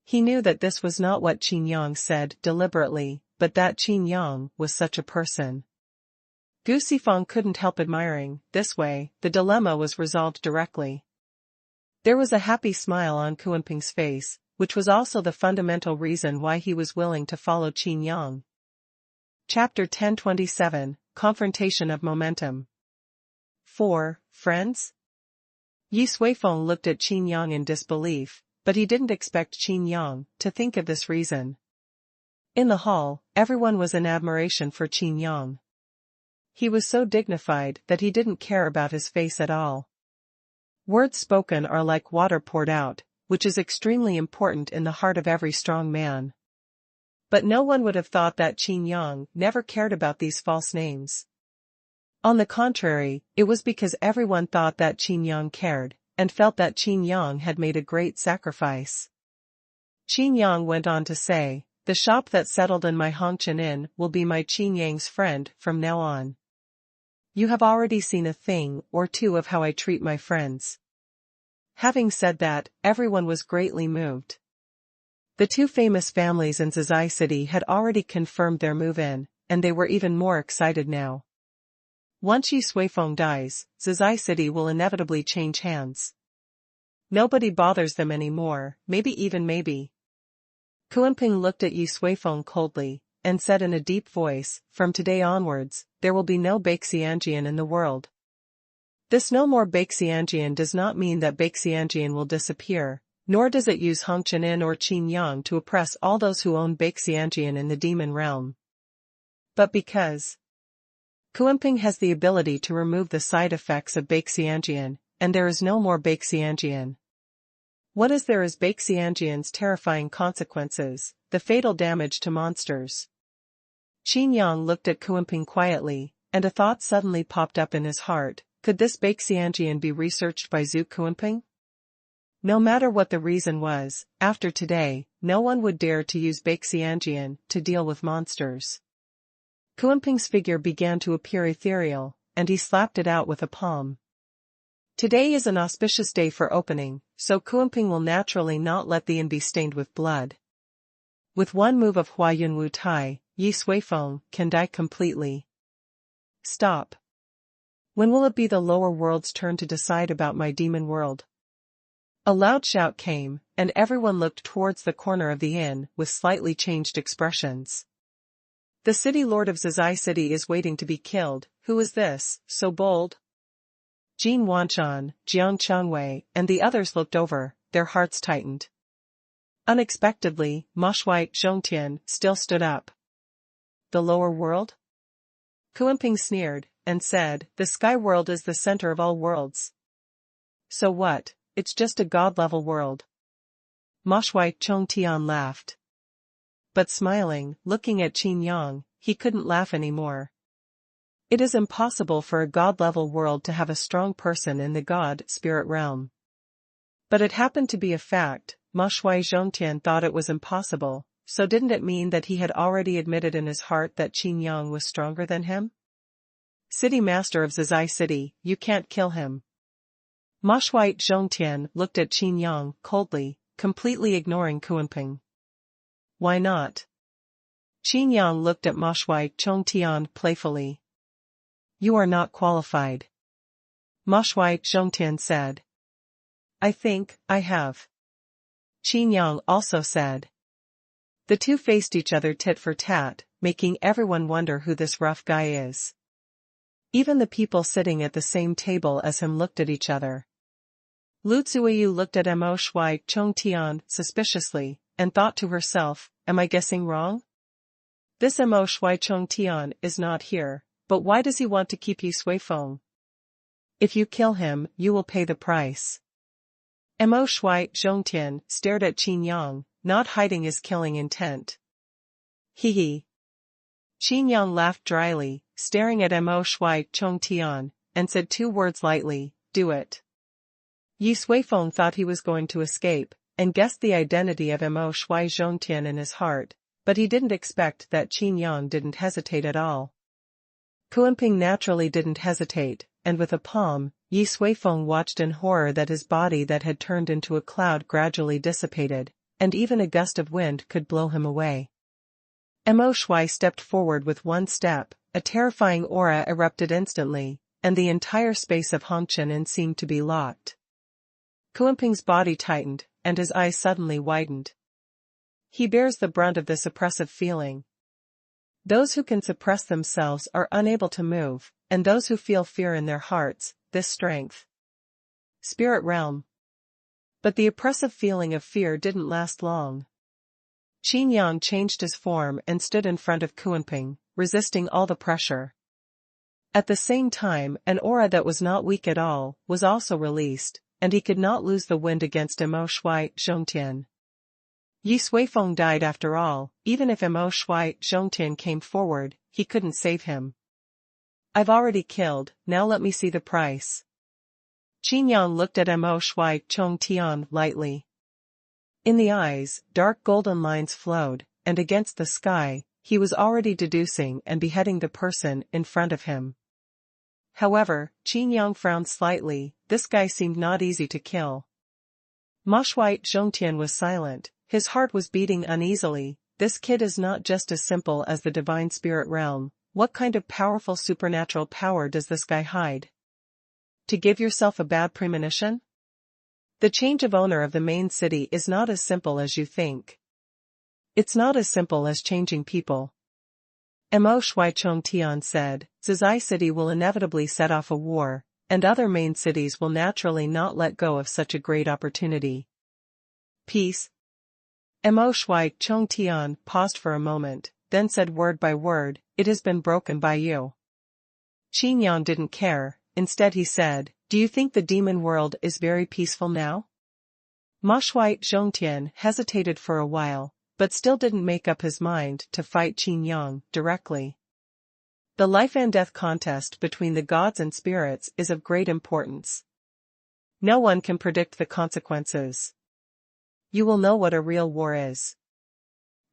He knew that this was not what Qin Yang said deliberately, but that Qin Yang was such a person. Gu Sifang couldn't help admiring, this way, the dilemma was resolved directly. There was a happy smile on Kuanping's face, which was also the fundamental reason why he was willing to follow Qin Yang. Chapter 1027, Confrontation of Momentum. 4. Friends? Yi Suifeng looked at Qin Yang in disbelief, but he didn't expect Qin Yang to think of this reason. In the hall, everyone was in admiration for Qin Yang. He was so dignified that he didn't care about his face at all. Words spoken are like water poured out, which is extremely important in the heart of every strong man. But no one would have thought that Qin Yang never cared about these false names. On the contrary, it was because everyone thought that Qin Yang cared, and felt that Qin Yang had made a great sacrifice. Qin Yang went on to say, the shop that settled in my Hongqianin will be my Qin Yang's friend from now on. You have already seen a thing or two of how I treat my friends. Having said that, everyone was greatly moved. The two famous families in Zizai City had already confirmed their move-in, and they were even more excited now. Once Yi Suifeng dies, Zizai City will inevitably change hands. Nobody bothers them anymore, maybe. Kuanping looked at Yi Suifeng coldly, and said in a deep voice, from today onwards, there will be no Baixianjian in the world. This no more Baixianjian does not mean that Baixianjian will disappear, nor does it use Hongqianin or Qin Yang to oppress all those who own Baixianjian in the demon realm. But because Kuenping has the ability to remove the side effects of Baixianjian, and there is no more Baixianjian. What is there is Baixianjian's terrifying consequences, the fatal damage to monsters. Qin Yang looked at Kuenping quietly, and a thought suddenly popped up in his heart. Could this Baixianjian be researched by Zhu Kuenping? No matter what the reason was, after today, no one would dare to use Baixianjian to deal with monsters. Kuenping's figure began to appear ethereal, and he slapped it out with a palm. Today is an auspicious day for opening, so Kuenping will naturally not let the inn be stained with blood. With one move of Hua Yunwu Tai, Yi Suifeng can die completely. Stop. When will it be the lower world's turn to decide about my demon world? A loud shout came, and everyone looked towards the corner of the inn with slightly changed expressions. The city lord of Zizai City is waiting to be killed. Who is this, so bold? Jin Wanshan, Jiang Changwei, and the others looked over, their hearts tightened. Unexpectedly, Ma Shui Zhongtian still stood up. The lower world? Kuenping sneered, and said, the sky world is the center of all worlds. So what, it's just a god-level world. Ma Shui Zhongtian laughed. But smiling, looking at Qin Yang, he couldn't laugh anymore. It is impossible for a god-level world to have a strong person in the god-spirit realm. But it happened to be a fact. Ma Shui Zhongtian thought it was impossible, so didn't it mean that he had already admitted in his heart that Qin Yang was stronger than him? City master of Zizai City, you can't kill him. Ma Shui Zhongtian looked at Qin Yang coldly, completely ignoring Kuenping. Why not? Qin Yang looked at Ma Shui Zhongtian playfully. You are not qualified. Ma Shui Zhongtian said. I think I have. Qin Yang also said. The two faced each other tit for tat, making everyone wonder who this rough guy is. Even the people sitting at the same table as him looked at each other. Lu Zuiyu looked at Mo Shui Zhongtian suspiciously, and thought to herself, am I guessing wrong? This Mo Shui Zhongtian is not here, but why does he want to keep Yi Suifeng? If you kill him, you will pay the price. Mo Shui Zhongtian stared at Qin Yang, not hiding his killing intent. Hee. Qin Yang laughed dryly, staring at Mo Shui Zhongtian, and said two words lightly, do it. Yi Suifeng thought he was going to escape, and guessed the identity of Mo Shui Zhongtian in his heart, but he didn't expect that Qin Yang didn't hesitate at all. Kuenping naturally didn't hesitate, and with a palm, Yi Suifeng watched in horror that his body that had turned into a cloud gradually dissipated, and even a gust of wind could blow him away. Mo Shui stepped forward with one step, a terrifying aura erupted instantly, and the entire space of Hongqian seemed to be locked. Kuenping's body tightened, and his eyes suddenly widened. He bears the brunt of this oppressive feeling. Those who can suppress themselves are unable to move, and those who feel fear in their hearts, this strength. Spirit realm. But the oppressive feeling of fear didn't last long. Qin Yang changed his form and stood in front of Kuenping, resisting all the pressure. At the same time, an aura that was not weak at all was also released, and he could not lose the wind against Mo Shui Zhongtian. Yi Suifeng died after all, even if Mo Shui Zhongtian came forward, he couldn't save him. I've already killed, now let me see the price. Qin Yang looked at Mo Shui Zhongtian lightly. In the eyes, dark golden lines flowed, and against the sky, he was already deducing and beheading the person in front of him. However, Qin Yang frowned slightly, this guy seemed not easy to kill. Ma Shui Zhongtian was silent, his heart was beating uneasily. This kid is not just as simple as the divine spirit realm. What kind of powerful supernatural power does this guy hide? To give yourself a bad premonition? The change of owner of the main city is not as simple as you think. It's not as simple as changing people. Mo Shui Zhongtian said, Zizai City will inevitably set off a war, and other main cities will naturally not let go of such a great opportunity. Peace. Mo Shui Zhongtian paused for a moment, then said word by word, it has been broken by you. Qin Yang didn't care. Instead he said, "Do you think the demon world is very peaceful now?" Ma Shui Zhongtian hesitated for a while, but still didn't make up his mind to fight Qin Yang directly. The life and death contest between the gods and spirits is of great importance. No one can predict the consequences. You will know what a real war is.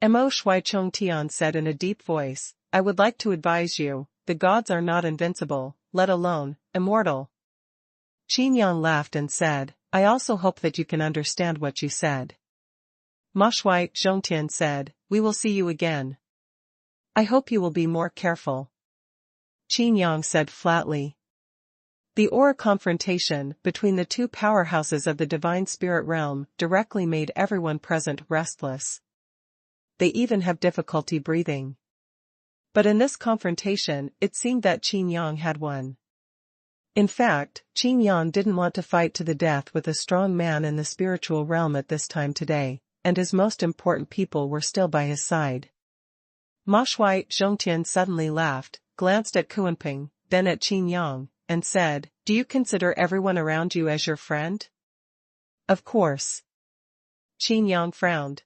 Mo Shui Chongtian said in a deep voice, "I would like to advise you, the gods are not invincible, let alone immortal." Qin Yang laughed and said, "I also hope that you can understand what you said." Ma Shui Zhongtian said, "We will see you again. I hope you will be more careful." Qin Yang said flatly. The aura confrontation between the two powerhouses of the divine spirit realm directly made everyone present restless. They even have difficulty breathing. But in this confrontation, it seemed that Qin Yang had won. In fact, Qin Yang didn't want to fight to the death with a strong man in the spiritual realm at this time today, and his most important people were still by his side. Ma Shui Zhongtian suddenly laughed, glanced at Kuanping, then at Qin Yang, and said, "Do you consider everyone around you as your friend?" "Of course." Qin Yang frowned.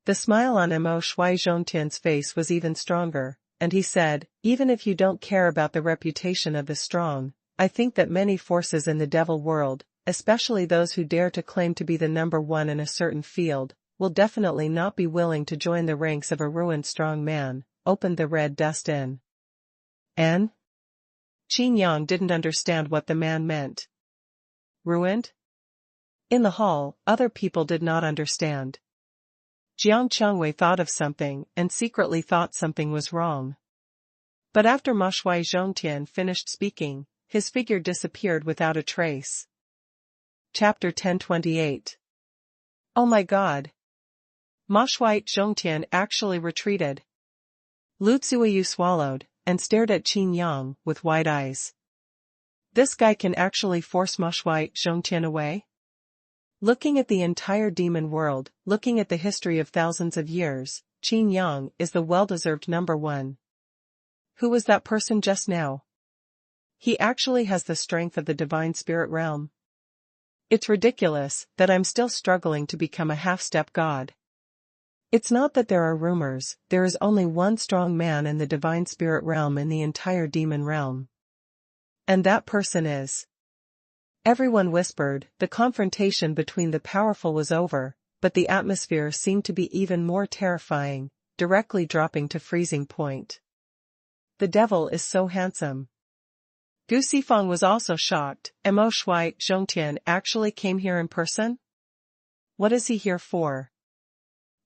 The smile on Mo Shui Zhongtian's face was even stronger, and he said, "Even if you don't care about the reputation of the strong, I think that many forces in the devil world, especially those who dare to claim to be the number one in a certain field, will definitely not be willing to join the ranks of a ruined strong man." Opened the red dust in. "And?" Qin Yang didn't understand what the man meant. Ruined? In the hall, other people did not understand. Jiang Chengwei thought of something and secretly thought something was wrong. But after Ma Shui Zhongtian finished speaking, his figure disappeared without a trace. Chapter 1028. Oh my God! Ma Shui Zhongtian actually retreated. Lu Zuiyu swallowed, and stared at Qin Yang with wide eyes. This guy can actually force Ma Shui Zhongtian away? Looking at the entire demon world, looking at the history of thousands of years, Qin Yang is the well-deserved number one. Who was that person just now? He actually has the strength of the divine spirit realm. It's ridiculous that I'm still struggling to become a half-step god. It's not that there are rumors, there is only one strong man in the divine spirit realm in the entire demon realm. And that person is... Everyone whispered. The confrontation between the powerful was over, but the atmosphere seemed to be even more terrifying, directly dropping to freezing point. The devil is so handsome. Gu Sifang was also shocked. Mo Shui Zhongtian actually came here in person? What is he here for?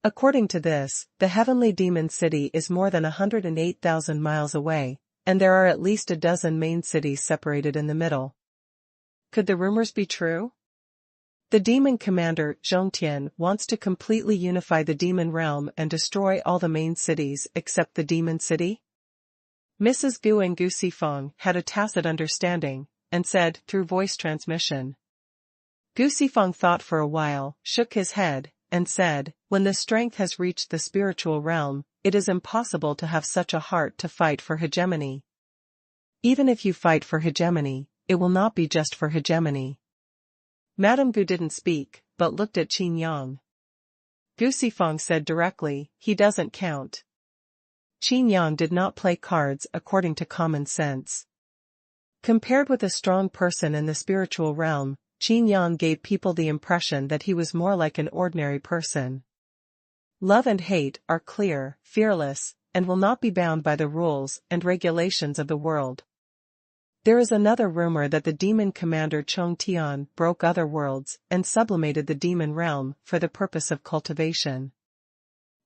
According to this, the heavenly demon city is more than 108,000 miles away, and there are at least a dozen main cities separated in the middle. Could the rumors be true? The demon commander, Zhongtian, wants to completely unify the demon realm and destroy all the main cities except the demon city? Mrs. Gu and Gu Sifang had a tacit understanding, and said, through voice transmission. Gu Sifang thought for a while, shook his head, and said, "When the strength has reached the spiritual realm, it is impossible to have such a heart to fight for hegemony. Even if you fight for hegemony, it will not be just for hegemony." Madame Gu didn't speak, but looked at Qin Yang. Gu Sifang said directly, "He doesn't count." Qin Yang did not play cards according to common sense. Compared with a strong person in the spiritual realm, Qin Yang gave people the impression that he was more like an ordinary person. Love and hate are clear, fearless, and will not be bound by the rules and regulations of the world. There is another rumor that the demon commander Chong Tian broke other worlds and sublimated the demon realm for the purpose of cultivation.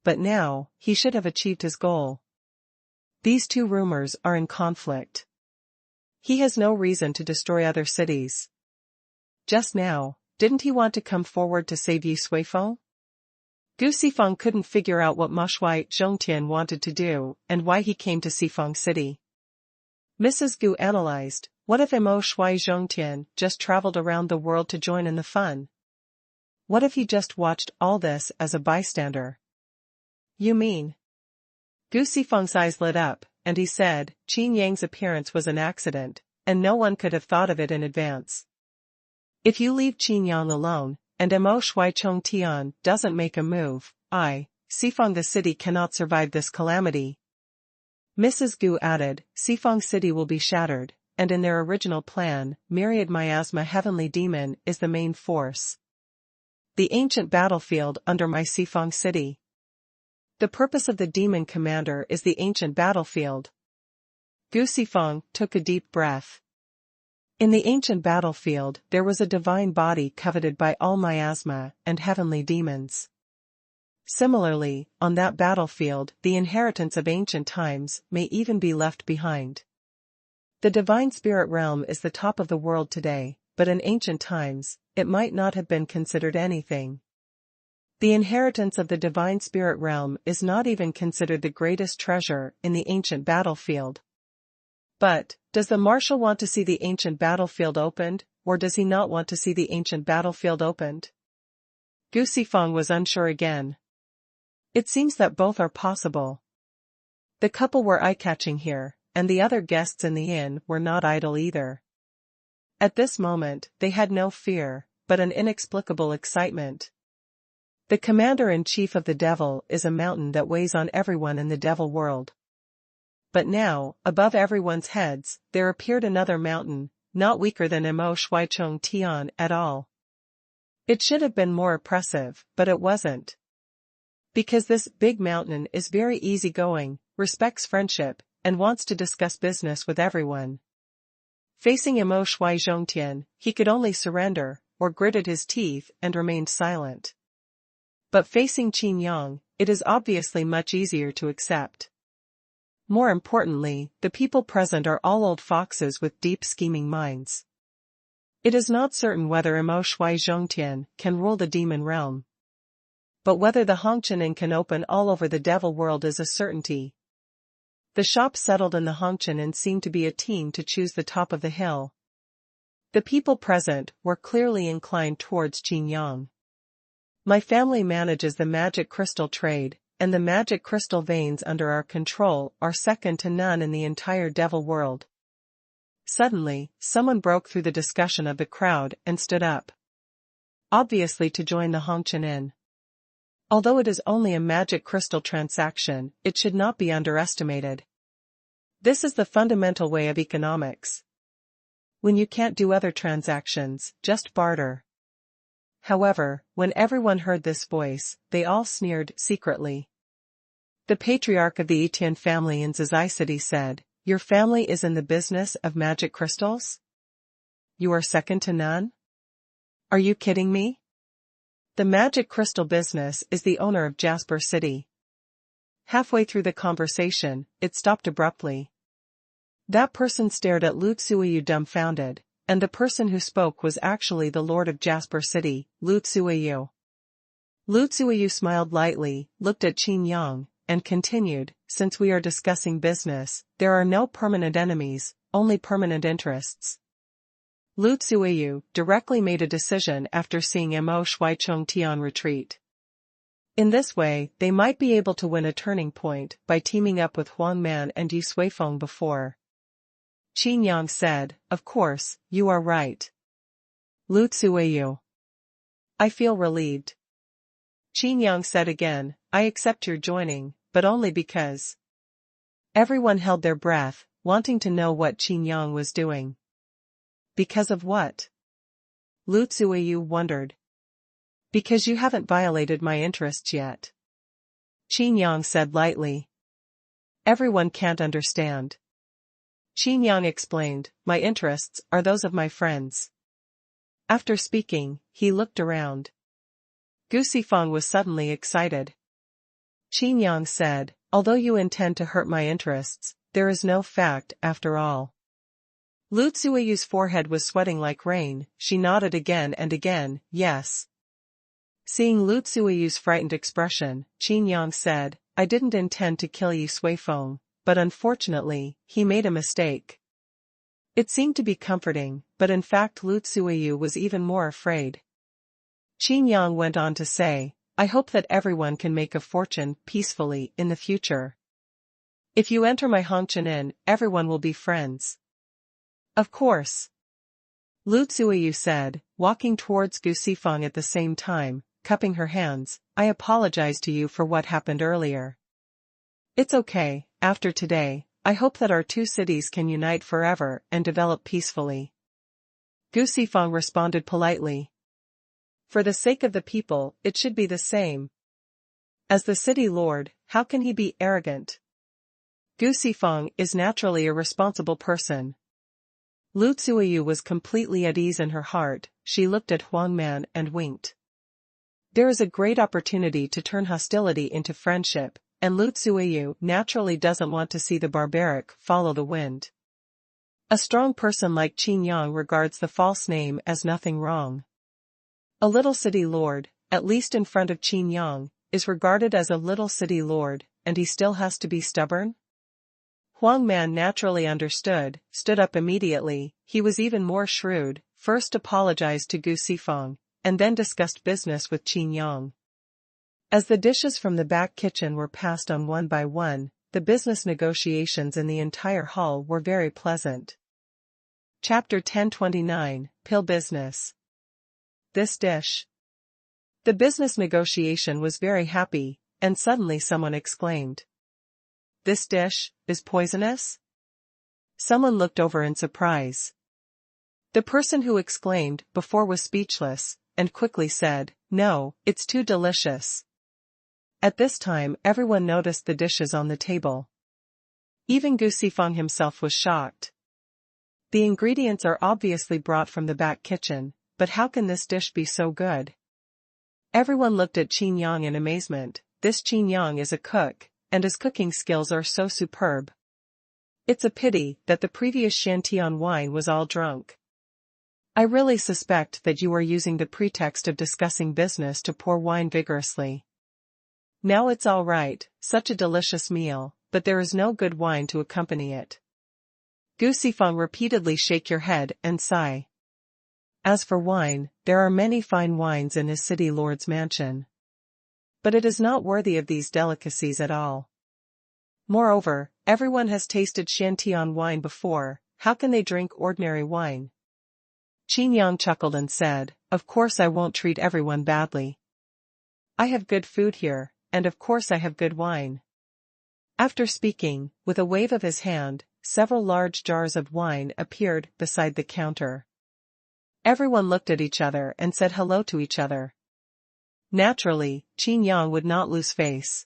But now, he should have achieved his goal. These two rumors are in conflict. He has no reason to destroy other cities. Just now, didn't he want to come forward to save Yi Suifeng? Gu Sifang couldn't figure out what Ma Shui Zhongtian wanted to do and why he came to Sifeng City. Mrs. Gu analyzed, what if Mo Shui Zhongtian just traveled around the world to join in the fun? What if he just watched all this as a bystander? You mean? Gu Sifeng's eyes lit up, and he said, Qin Yang's appearance was an accident, and no one could have thought of it in advance. If you leave Qin Yang alone, and Mo Shui Chong Tian doesn't make a move, Sifang the city cannot survive this calamity. Mrs. Gu added, Sifang city will be shattered, and in their original plan, Myriad Miasma Heavenly Demon is the main force. The ancient battlefield under my Sifang city. The purpose of the demon commander is the ancient battlefield. Gu Sifang took a deep breath. In the ancient battlefield there was a divine body coveted by all miasma and heavenly demons. Similarly, on that battlefield the inheritance of ancient times may even be left behind. The divine spirit realm is the top of the world today, but in ancient times, it might not have been considered anything. The inheritance of the divine spirit realm is not even considered the greatest treasure in the ancient battlefield. But, does the marshal want to see the ancient battlefield opened, or does he not want to see the ancient battlefield opened? Gu Sifang was unsure again. It seems that both are possible. The couple were eye-catching here, and the other guests in the inn were not idle either. At this moment, they had no fear, but an inexplicable excitement. The commander-in-chief of the devil is a mountain that weighs on everyone in the devil world. But now, above everyone's heads, there appeared another mountain, not weaker than Mo Shui Chong Tian at all. It should have been more oppressive, but it wasn't. Because this big mountain is very easygoing, respects friendship, and wants to discuss business with everyone. Facing Mo Shui Zhongtian, he could only surrender, or gritted his teeth and remained silent. But facing Qin Yang, it is obviously much easier to accept. More importantly, the people present are all old foxes with deep scheming minds. It is not certain whether Mo Shui Zhongtian can rule the demon realm. But whether the Hongqian can open all over the devil world is a certainty. The shop settled in the Hongqian seemed to be a team to choose the top of the hill. The people present were clearly inclined towards Qin Yang. My family manages the magic crystal trade, and the magic crystal veins under our control are second to none in the entire devil world. Suddenly, someone broke through the discussion of the crowd and stood up. Obviously to join the Hongqian Inn. Although it is only a magic crystal transaction, it should not be underestimated. This is the fundamental way of economics. When you can't do other transactions, just barter. However, when everyone heard this voice, they all sneered secretly. The patriarch of the Etienne family in Zizai City said, Your family is in the business of magic crystals? You are second to none? Are you kidding me? The magic crystal business is the owner of Jasper City. Halfway through the conversation, it stopped abruptly. That person stared at Lu Tsuiyu dumbfounded, and the person who spoke was actually the Lord of Jasper City, Lu Tsuiyu. Lu Tsuiyu smiled lightly, looked at Qin Yang, and continued, Since we are discussing business, there are no permanent enemies, only permanent interests. Lu Tsuiyu directly made a decision after seeing Mo Shui Chong Tian retreat. In this way, they might be able to win a turning point by teaming up with Huang Man and Yi Suifeng before. Qin Yang said, Of course, you are right. Lu Tsuiyu. I feel relieved. Qin Yang said again, I accept your joining, but only because. Everyone held their breath, wanting to know what Qin Yang was doing. Because of what? Lu Tsuiyu wondered. Because you haven't violated my interests yet. Qin Yang said lightly. Everyone can't understand. Qin Yang explained, My interests are those of my friends. After speaking, he looked around. Gu Sifang was suddenly excited. Qin Yang said, Although you intend to hurt my interests, there is no fact after all. Lu Tsuiyu's forehead was sweating like rain, she nodded again and again, yes. Seeing Lu Tsuiyu's frightened expression, Qin Yang said, I didn't intend to kill Yi Suifeng, but unfortunately, he made a mistake. It seemed to be comforting, but in fact Lu Tsuiyu was even more afraid. Qin Yang went on to say, I hope that everyone can make a fortune peacefully in the future. If you enter my Hongqian Inn, everyone will be friends. Of course. Lu Zuiyu said, walking towards Gu Sifeng at the same time, cupping her hands. I apologize to you for what happened earlier. It's okay. After today, I hope that our two cities can unite forever and develop peacefully. Gu Sifeng responded politely. For the sake of the people, it should be the same. As the city lord, how can he be arrogant? Gu Sifeng is naturally a responsible person. Lu Zuiyu was completely at ease in her heart. She looked at Huang Man and winked. There is a great opportunity to turn hostility into friendship, and Lu Zuiyu naturally doesn't want to see the barbaric follow the wind. A strong person like Qin Yang regards the false name as nothing wrong. A little city lord, at least in front of Qin Yang, is regarded as a little city lord, and he still has to be stubborn? Huang Man naturally understood, stood up immediately. He was even more shrewd, first apologized to Gu Sifeng, and then discussed business with Qin Yang. As the dishes from the back kitchen were passed on one by one, the business negotiations in the entire hall were very pleasant. Chapter 1029, Pill Business. This dish. The business negotiation was very happy, and suddenly someone exclaimed. This dish is poisonous? Someone looked over in surprise. The person who exclaimed before was speechless, and quickly said, No, it's too delicious. At this time everyone noticed the dishes on the table. Even Gu Sifeng himself was shocked. The ingredients are obviously brought from the back kitchen, but how can this dish be so good? Everyone looked at Qin Yang in amazement. This Qin Yang is a cook, and his cooking skills are so superb. It's a pity that the previous Shantian wine was all drunk. I really suspect that you are using the pretext of discussing business to pour wine vigorously. Now it's all right, such a delicious meal, but there is no good wine to accompany it. Gu Sifeng repeatedly shake your head and sigh. As for wine, there are many fine wines in his city lord's mansion. But it is not worthy of these delicacies at all. Moreover, everyone has tasted Shantian wine before, how can they drink ordinary wine? Qin Yang chuckled and said, Of course I won't treat everyone badly. I have good food here, and of course I have good wine. After speaking, with a wave of his hand, several large jars of wine appeared beside the counter. Everyone looked at each other and said hello to each other. Naturally, Qin Yang would not lose face.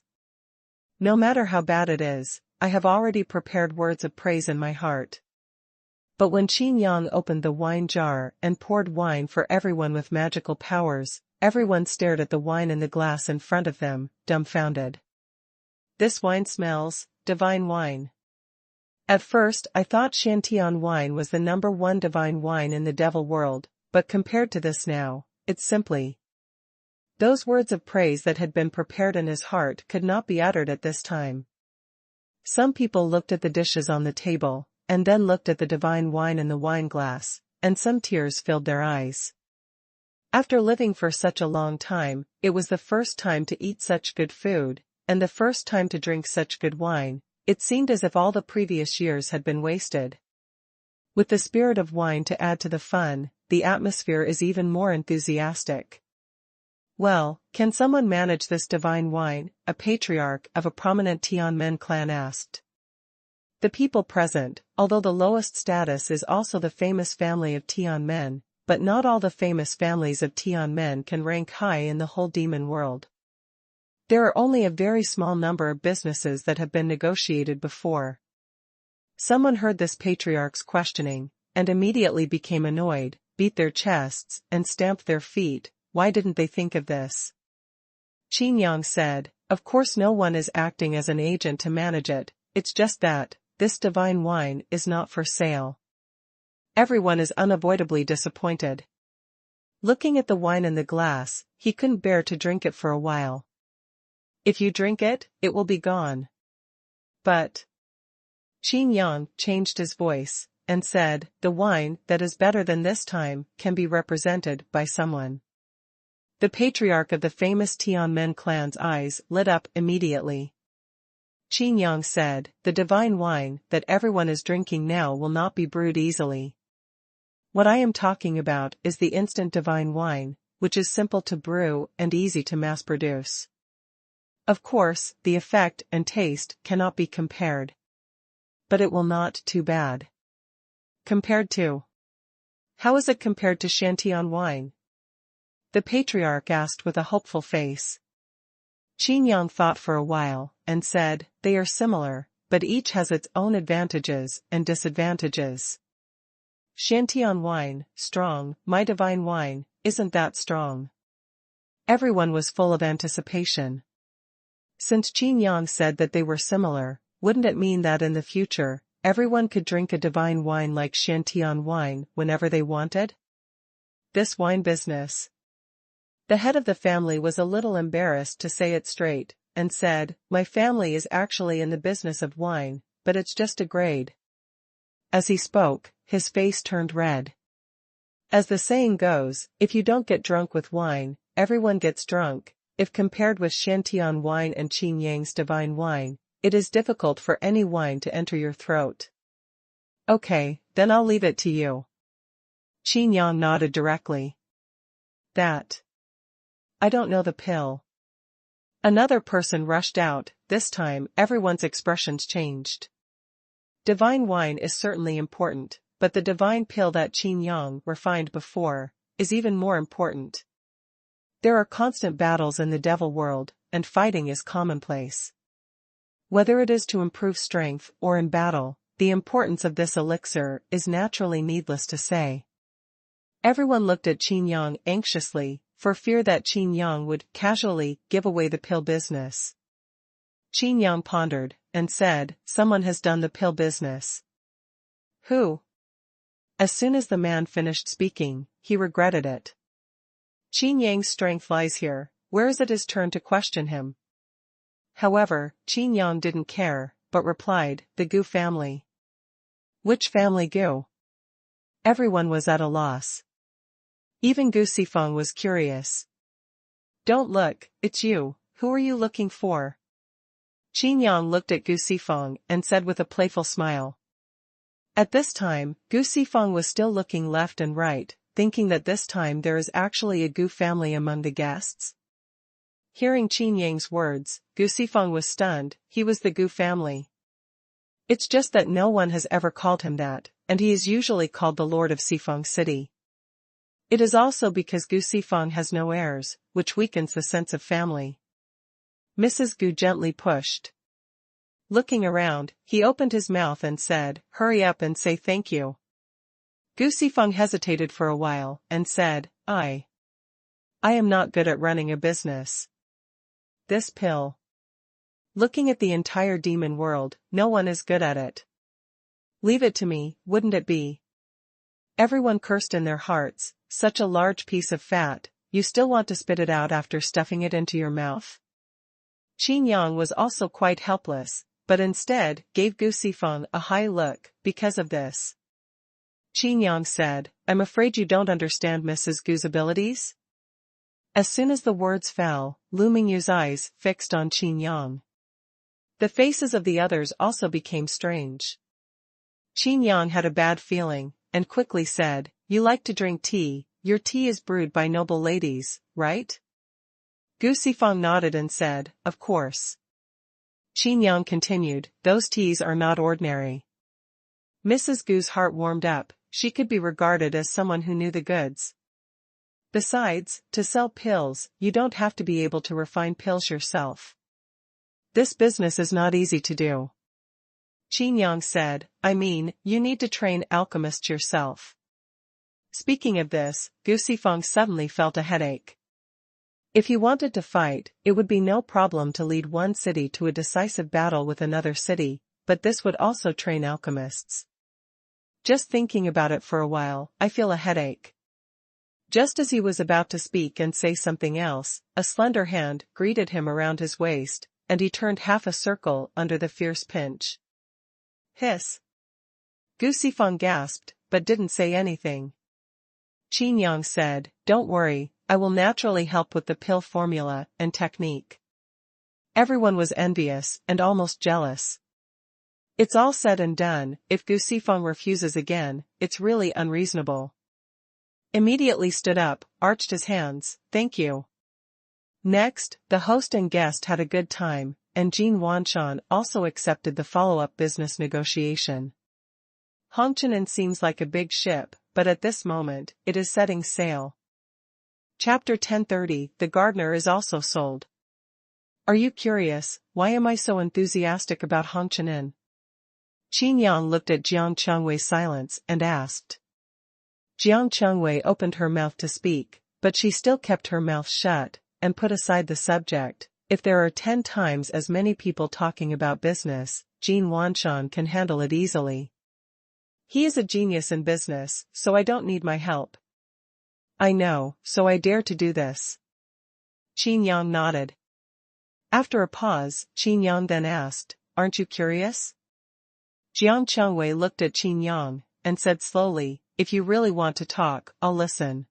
No matter how bad it is, I have already prepared words of praise in my heart. But when Qin Yang opened the wine jar and poured wine for everyone with magical powers, everyone stared at the wine in the glass in front of them, dumbfounded. This wine smells divine wine. At first I thought Shantian wine was the #1 divine wine in the devil world, but compared to this now, it's simply. Those words of praise that had been prepared in his heart could not be uttered at this time. Some people looked at the dishes on the table, and then looked at the divine wine in the wine glass, and some tears filled their eyes. After living for such a long time, it was the first time to eat such good food, and the first time to drink such good wine. It seemed as if all the previous years had been wasted. With the spirit of wine to add to the fun, the atmosphere is even more enthusiastic. Well, can someone manage this divine wine? A patriarch of a prominent Tianmen clan asked. The people present, although the lowest status is also the famous family of Tianmen, but not all the famous families of Tianmen can rank high in the whole demon world. There are only a very small number of businesses that have been negotiated before. Someone heard this patriarch's questioning, and immediately became annoyed, beat their chests, and stamped their feet. Why didn't they think of this? Qin Yang said, Of course no one is acting as an agent to manage it, it's just that, this divine wine is not for sale. Everyone is unavoidably disappointed. Looking at the wine in the glass, he couldn't bear to drink it for a while. If you drink it, it will be gone. But Qin Yang changed his voice, and said, The wine that is better than this time can be represented by someone. The patriarch of the famous Tianmen clan's eyes lit up immediately. Qin Yang said, the divine wine that everyone is drinking now will not be brewed easily. What I am talking about is the instant divine wine, which is simple to brew and easy to mass produce. Of course, the effect and taste cannot be compared. But it will not too bad. Compared to? How is it compared to Xuanhuan wine? The patriarch asked with a hopeful face. Qin Yang thought for a while, and said, they are similar, but each has its own advantages and disadvantages. Xuanhuan wine, strong, my divine wine, isn't that strong. Everyone was full of anticipation. Since Qin Yang said that they were similar, wouldn't it mean that in the future, everyone could drink a divine wine like Xuanhuan wine whenever they wanted? This wine business. The head of the family was a little embarrassed to say it straight, and said, my family is actually in the business of wine, but it's just a grade. As he spoke, his face turned red. As the saying goes, if you don't get drunk with wine, everyone gets drunk. If compared with Xuanhuan wine and Qin Yang's divine wine, it is difficult for any wine to enter your throat. Okay, then I'll leave it to you. Qin Yang nodded directly. That. I don't know the pill. Another person rushed out, this time everyone's expressions changed. Divine wine is certainly important, but the divine pill that Qin Yang refined before, is even more important. There are constant battles in the devil world, and fighting is commonplace. Whether it is to improve strength or in battle, the importance of this elixir is naturally needless to say. Everyone looked at Qin Yang anxiously, for fear that Qin Yang would casually give away the pill business. Qin Yang pondered, and said, someone has done the pill business. Who? As soon as the man finished speaking, he regretted it. Qin Yang's strength lies here, where is it his turn to question him? However, Qin Yang didn't care, but replied, the Gu family. Which family Gu? Everyone was at a loss. Even Gu Sifeng was curious. Don't look, it's you, who are you looking for? Qin Yang looked at Gu Sifeng and said with a playful smile. At this time, Gu Sifeng was still looking left and right, thinking that this time there is actually a Gu family among the guests. Hearing Qin Yang's words, Gu Sifeng was stunned, he was the Gu family. It's just that no one has ever called him that, and he is usually called the Lord of Sifeng City. It is also because Gu Sifeng has no heirs, which weakens the sense of family. Mrs. Gu gently pushed. Looking around, he opened his mouth and said, hurry up and say thank you. Gu Sifeng hesitated for a while, and said, I am not good at running a business. This pill. Looking at the entire demon world, no one is good at it. Leave it to me, wouldn't it be? Everyone cursed in their hearts, such a large piece of fat, you still want to spit it out after stuffing it into your mouth? Qin Yang was also quite helpless, but instead gave Gu Sifeng a high look, because of this. Qin Yang said, I'm afraid you don't understand Mrs. Gu's abilities? As soon as the words fell, Lu Mingyu's eyes fixed on Qin Yang. The faces of the others also became strange. Qin Yang had a bad feeling, and quickly said, you like to drink tea, your tea is brewed by noble ladies, right? Gu Sifeng nodded and said, of course. Qin Yang continued, those teas are not ordinary. Mrs. Gu's heart warmed up, she could be regarded as someone who knew the goods. Besides, to sell pills, you don't have to be able to refine pills yourself. This business is not easy to do. Qin Yang said, I mean, you need to train alchemists yourself. Speaking of this, Gu Sifeng suddenly felt a headache. If he wanted to fight, it would be no problem to lead one city to a decisive battle with another city, but this would also train alchemists. Just thinking about it for a while, I feel a headache. Just as he was about to speak and say something else, a slender hand greeted him around his waist, and he turned half a circle under the fierce pinch. Hiss. Gu Sifeng gasped, but didn't say anything. Qin Yang said, don't worry, I will naturally help with the pill formula and technique. Everyone was envious and almost jealous. It's all said and done, if Gu Sifeng refuses again, it's really unreasonable. Immediately stood up, arched his hands, thank you. Next, the host and guest had a good time, and Jin Wanshan also accepted the follow-up business negotiation. Hongqianan seems like a big ship, but at this moment, it is setting sail. Chapter 1030, The Gardener is also sold. Are you curious, why am I so enthusiastic about Hongqianan? Qin Yang looked at Jiang Chengwei's silence and asked. Jiang Chengwei opened her mouth to speak, but she still kept her mouth shut, and put aside the subject. If there are 10 times as many people talking about business, Jin Wanshan can handle it easily. He is a genius in business, so I don't need my help. I know, so I dare to do this. Qin Yang nodded. After a pause, Qin Yang then asked, aren't you curious? Jiang Chengwei looked at Qin Yang, and said slowly, if you really want to talk, I'll listen.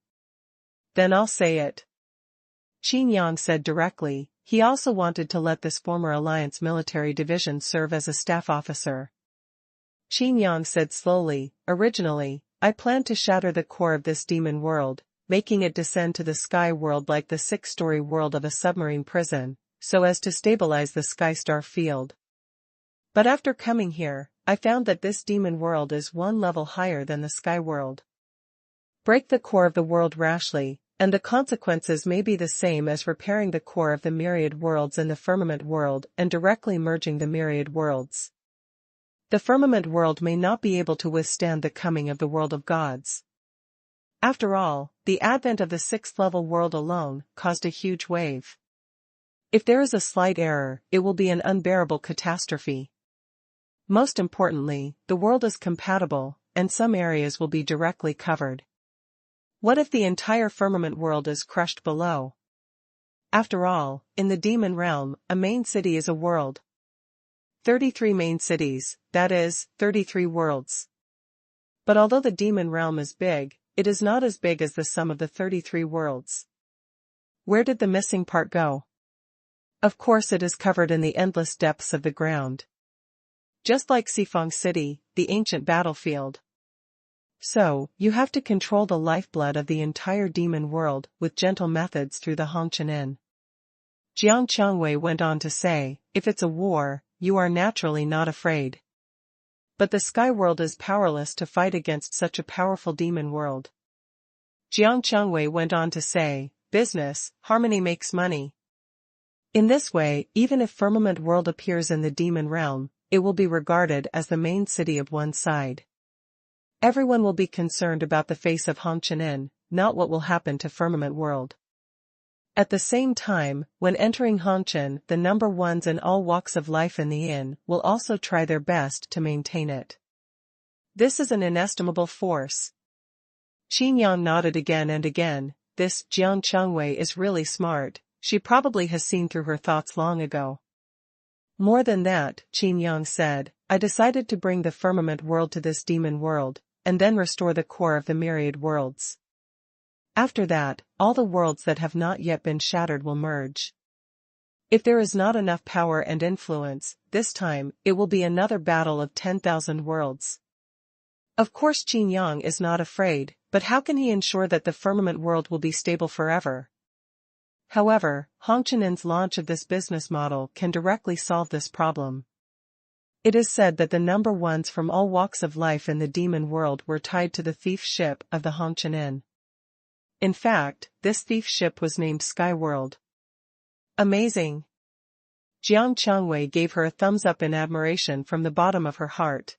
Then I'll say it. Qin Yang said directly, he also wanted to let this former alliance military division serve as a staff officer. Qin Yang said slowly, originally, I planned to shatter the core of this demon world, making it descend to the sky world like the 6-story world of a submarine prison, so as to stabilize the sky star field. But after coming here, I found that this demon world is one level higher than the sky world. Break the core of the world rashly, and the consequences may be the same as repairing the core of the myriad worlds in the firmament world and directly merging the myriad worlds. The firmament world may not be able to withstand the coming of the world of gods. After all, the advent of the 6th-level world alone caused a huge wave. If there is a slight error, it will be an unbearable catastrophe. Most importantly, the world is compatible, and some areas will be directly covered. What if the entire firmament world is crushed below? After all, in the demon realm, a main city is a world. 33 main cities, that is, 33 worlds. But although the demon realm is big, it is not as big as the sum of the 33 worlds. Where did the missing part go? Of course it is covered in the endless depths of the ground. Just like Sifeng City, the ancient battlefield. So, you have to control the lifeblood of the entire demon world with gentle methods through the Hongqianan. Jiang Chengwei went on to say, if it's a war, you are naturally not afraid. But the sky world is powerless to fight against such a powerful demon world. Jiang Chengwei went on to say, business, harmony makes money. In this way, even if firmament world appears in the demon realm, it will be regarded as the main city of one side. Everyone will be concerned about the face of Hongqianan, not what will happen to firmament world. At the same time, when entering Hongqian, the number ones in all walks of life in the inn will also try their best to maintain it. This is an inestimable force. Qin Yang nodded again and again. This Jiang Chengwei is really smart, she probably has seen through her thoughts long ago. More than that, Qin Yang said, I decided to bring the firmament world to this demon world, and then restore the core of the myriad worlds. After that, all the worlds that have not yet been shattered will merge. If there is not enough power and influence, this time, it will be another battle of 10,000 worlds. Of course Qin Yang is not afraid, but how can he ensure that the firmament world will be stable forever? However, Hongqianan's launch of this business model can directly solve this problem. It is said that the number ones from all walks of life in the demon world were tied to the thief ship of the Hongqianan. In fact, this thief ship was named Sky World. Amazing! Jiang Chengwei gave her a thumbs up in admiration from the bottom of her heart.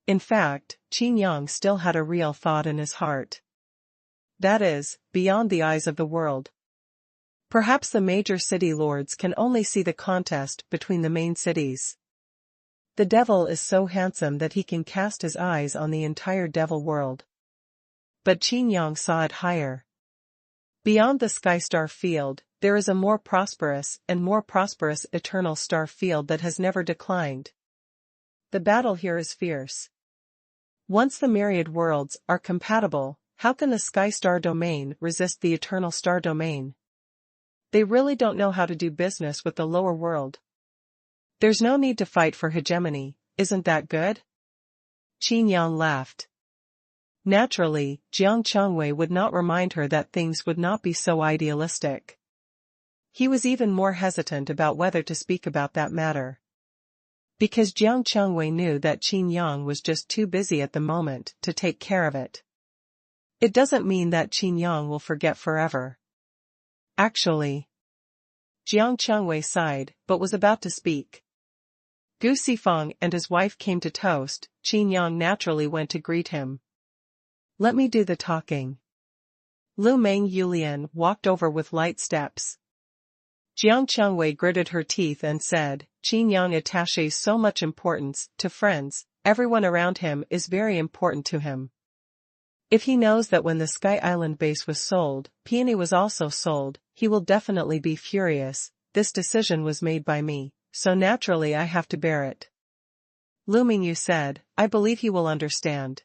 In fact, Qin Yang still had a real thought in his heart. That is, beyond the eyes of the world. Perhaps the major city lords can only see the contest between the main cities. The devil is so handsome that he can cast his eyes on the entire devil world. But Qin Yang saw it higher. Beyond the sky star field, there is a more prosperous eternal star field that has never declined. The battle here is fierce. Once the myriad worlds are compatible, how can the sky star domain resist the eternal star domain? They really don't know how to do business with the lower world. There's no need to fight for hegemony, isn't that good? Qin Yang laughed. Naturally, Jiang Chengwei would not remind her that things would not be so idealistic. He was even more hesitant about whether to speak about that matter. Because Jiang Chengwei knew that Qin Yang was just too busy at the moment to take care of it. It doesn't mean that Qin Yang will forget forever. Actually. Jiang Chengwei sighed, but was about to speak. Gu Sifeng and his wife came to toast. Qin Yang naturally went to greet him. Let me do the talking. Lu Meng Yulian walked over with light steps. Jiang Chengwei gritted her teeth and said, Qin Yang attaches so much importance to friends, everyone around him is very important to him. If he knows that when the Sky Island base was sold, Peony was also sold, he will definitely be furious. This decision was made by me, so naturally I have to bear it. Lu Mingyu said, I believe he will understand.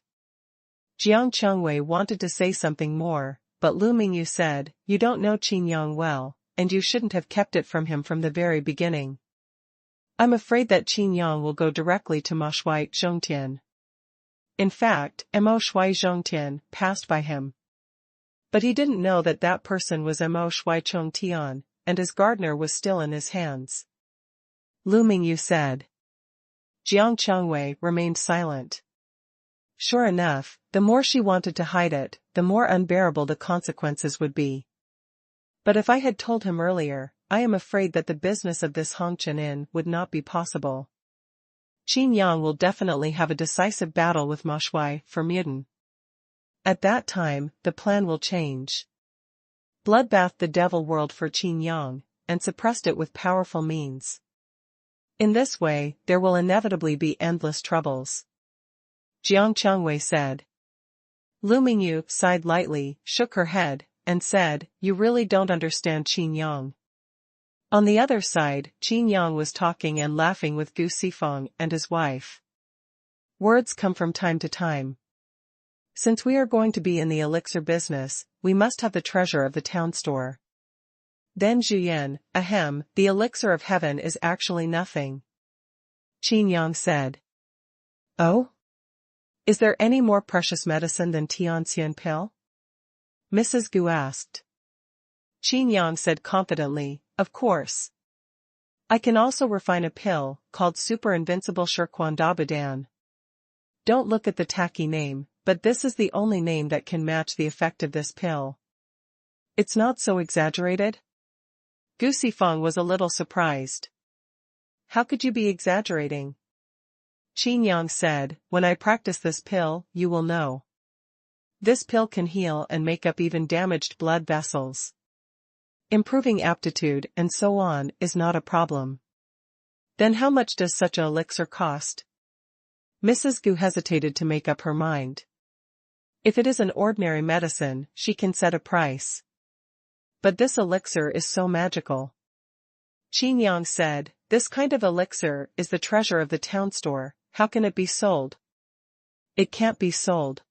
Jiang Chengwei wanted to say something more, but Lu Mingyu said, you don't know Qin Yang well, and you shouldn't have kept it from him from the very beginning. I'm afraid that Qin Yang will go directly to Mo Shui Zhongtian. In fact, Mo Shui Zhongtian passed by him. But he didn't know that that person was Mo Shui Zhongtian, and his gardener was still in his hands. Lu Mingyu said. Jiang Chengwei remained silent. Sure enough, the more she wanted to hide it, the more unbearable the consequences would be. But if I had told him earlier, I am afraid that the business of this Hongqian Inn would not be possible. Qin Yang will definitely have a decisive battle with Mo Shui for Muden. At that time, the plan will change. Bloodbath the devil world for Qin Yang, and suppressed it with powerful means. In this way, there will inevitably be endless troubles. Jiang Chengwei said. Lu Mingyu sighed lightly, shook her head, and said, you really don't understand Qin Yang. On the other side, Qin Yang was talking and laughing with Gu Sifeng and his wife. Words come from time to time. Since we are going to be in the elixir business, we must have the treasure of the town store. Then Zhuyan, ahem, the elixir of heaven is actually nothing. Qin Yang said. Oh? Is there any more precious medicine than Tianxian pill? Mrs. Gu asked. Qin Yang said confidently, of course. I can also refine a pill, called Super Invincible Shirquandabadan. Don't look at the tacky name, but this is the only name that can match the effect of this pill. It's not so exaggerated? Gu Sifeng was a little surprised. How could you be exaggerating? Qin Yang said, when I practice this pill, you will know. This pill can heal and make up even damaged blood vessels. Improving aptitude and so on is not a problem. Then how much does such an elixir cost? Mrs. Gu hesitated to make up her mind. If it is an ordinary medicine, she can set a price. But this elixir is so magical. Qin Yang said, this kind of elixir is the treasure of the town store, how can it be sold? It can't be sold.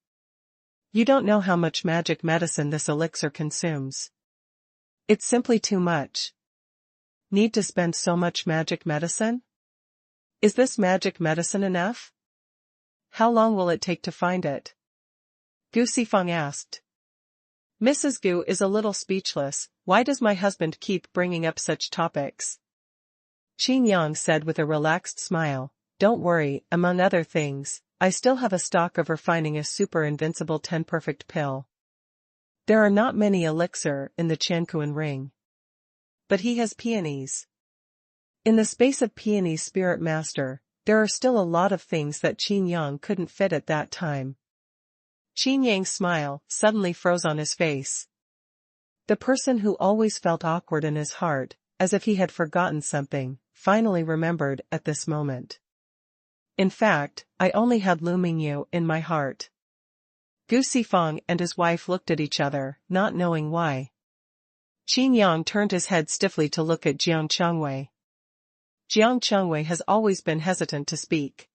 You don't know how much magic medicine this elixir consumes. It's simply too much. Need to spend so much magic medicine? Is this magic medicine enough? How long will it take to find it? Gu Sifeng asked. Mrs. Gu is a little speechless, why does my husband keep bringing up such topics? Qin Yang said with a relaxed smile, don't worry, among other things, I still have a stock of refining a super invincible 10 perfect pill. There are not many elixir in the Qianquan ring. But he has peonies. In the space of Peony's spirit master, there are still a lot of things that Qin Yang couldn't fit at that time. Qin Yang's smile suddenly froze on his face. The person who always felt awkward in his heart, as if he had forgotten something, finally remembered at this moment. In fact, I only had Lu Mingyu in my heart. Gu Sifeng and his wife looked at each other, not knowing why. Qin Yang turned his head stiffly to look at Jiang Chengwei. Jiang Chengwei has always been hesitant to speak.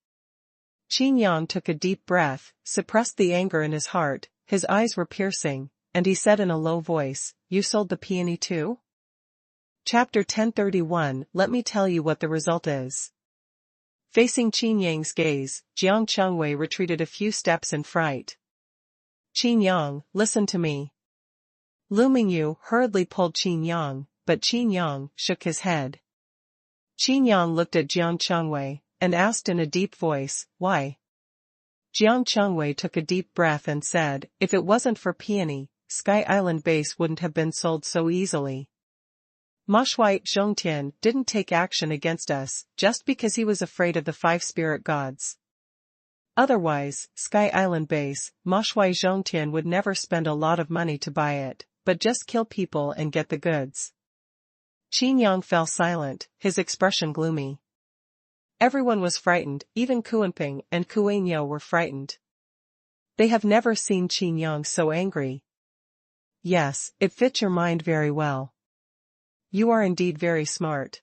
Qin Yang took a deep breath, suppressed the anger in his heart, his eyes were piercing, and he said in a low voice, you sold the peony too? Chapter 1031. Let me tell you what the result is. Facing Qin Yang's gaze, Jiang Chengwei retreated a few steps in fright. Qin Yang, listen to me. Lu Mingyu hurriedly pulled Qin Yang, but Qin Yang shook his head. Qin Yang looked at Jiang Chengwei, and asked in a deep voice, why? Jiang Chengwei took a deep breath and said, if it wasn't for Peony, Sky Island Base wouldn't have been sold so easily. Ma Shui Zhongtian didn't take action against us, just because he was afraid of the 5 spirit gods. Otherwise, Sky Island Base, Ma Shui Zhongtian would never spend a lot of money to buy it, but just kill people and get the goods. Qin Yang fell silent, his expression gloomy. Everyone was frightened, even Kuanping and Kuanyo were frightened. They have never seen Qin Yang so angry. Yes, it fits your mind very well. You are indeed very smart.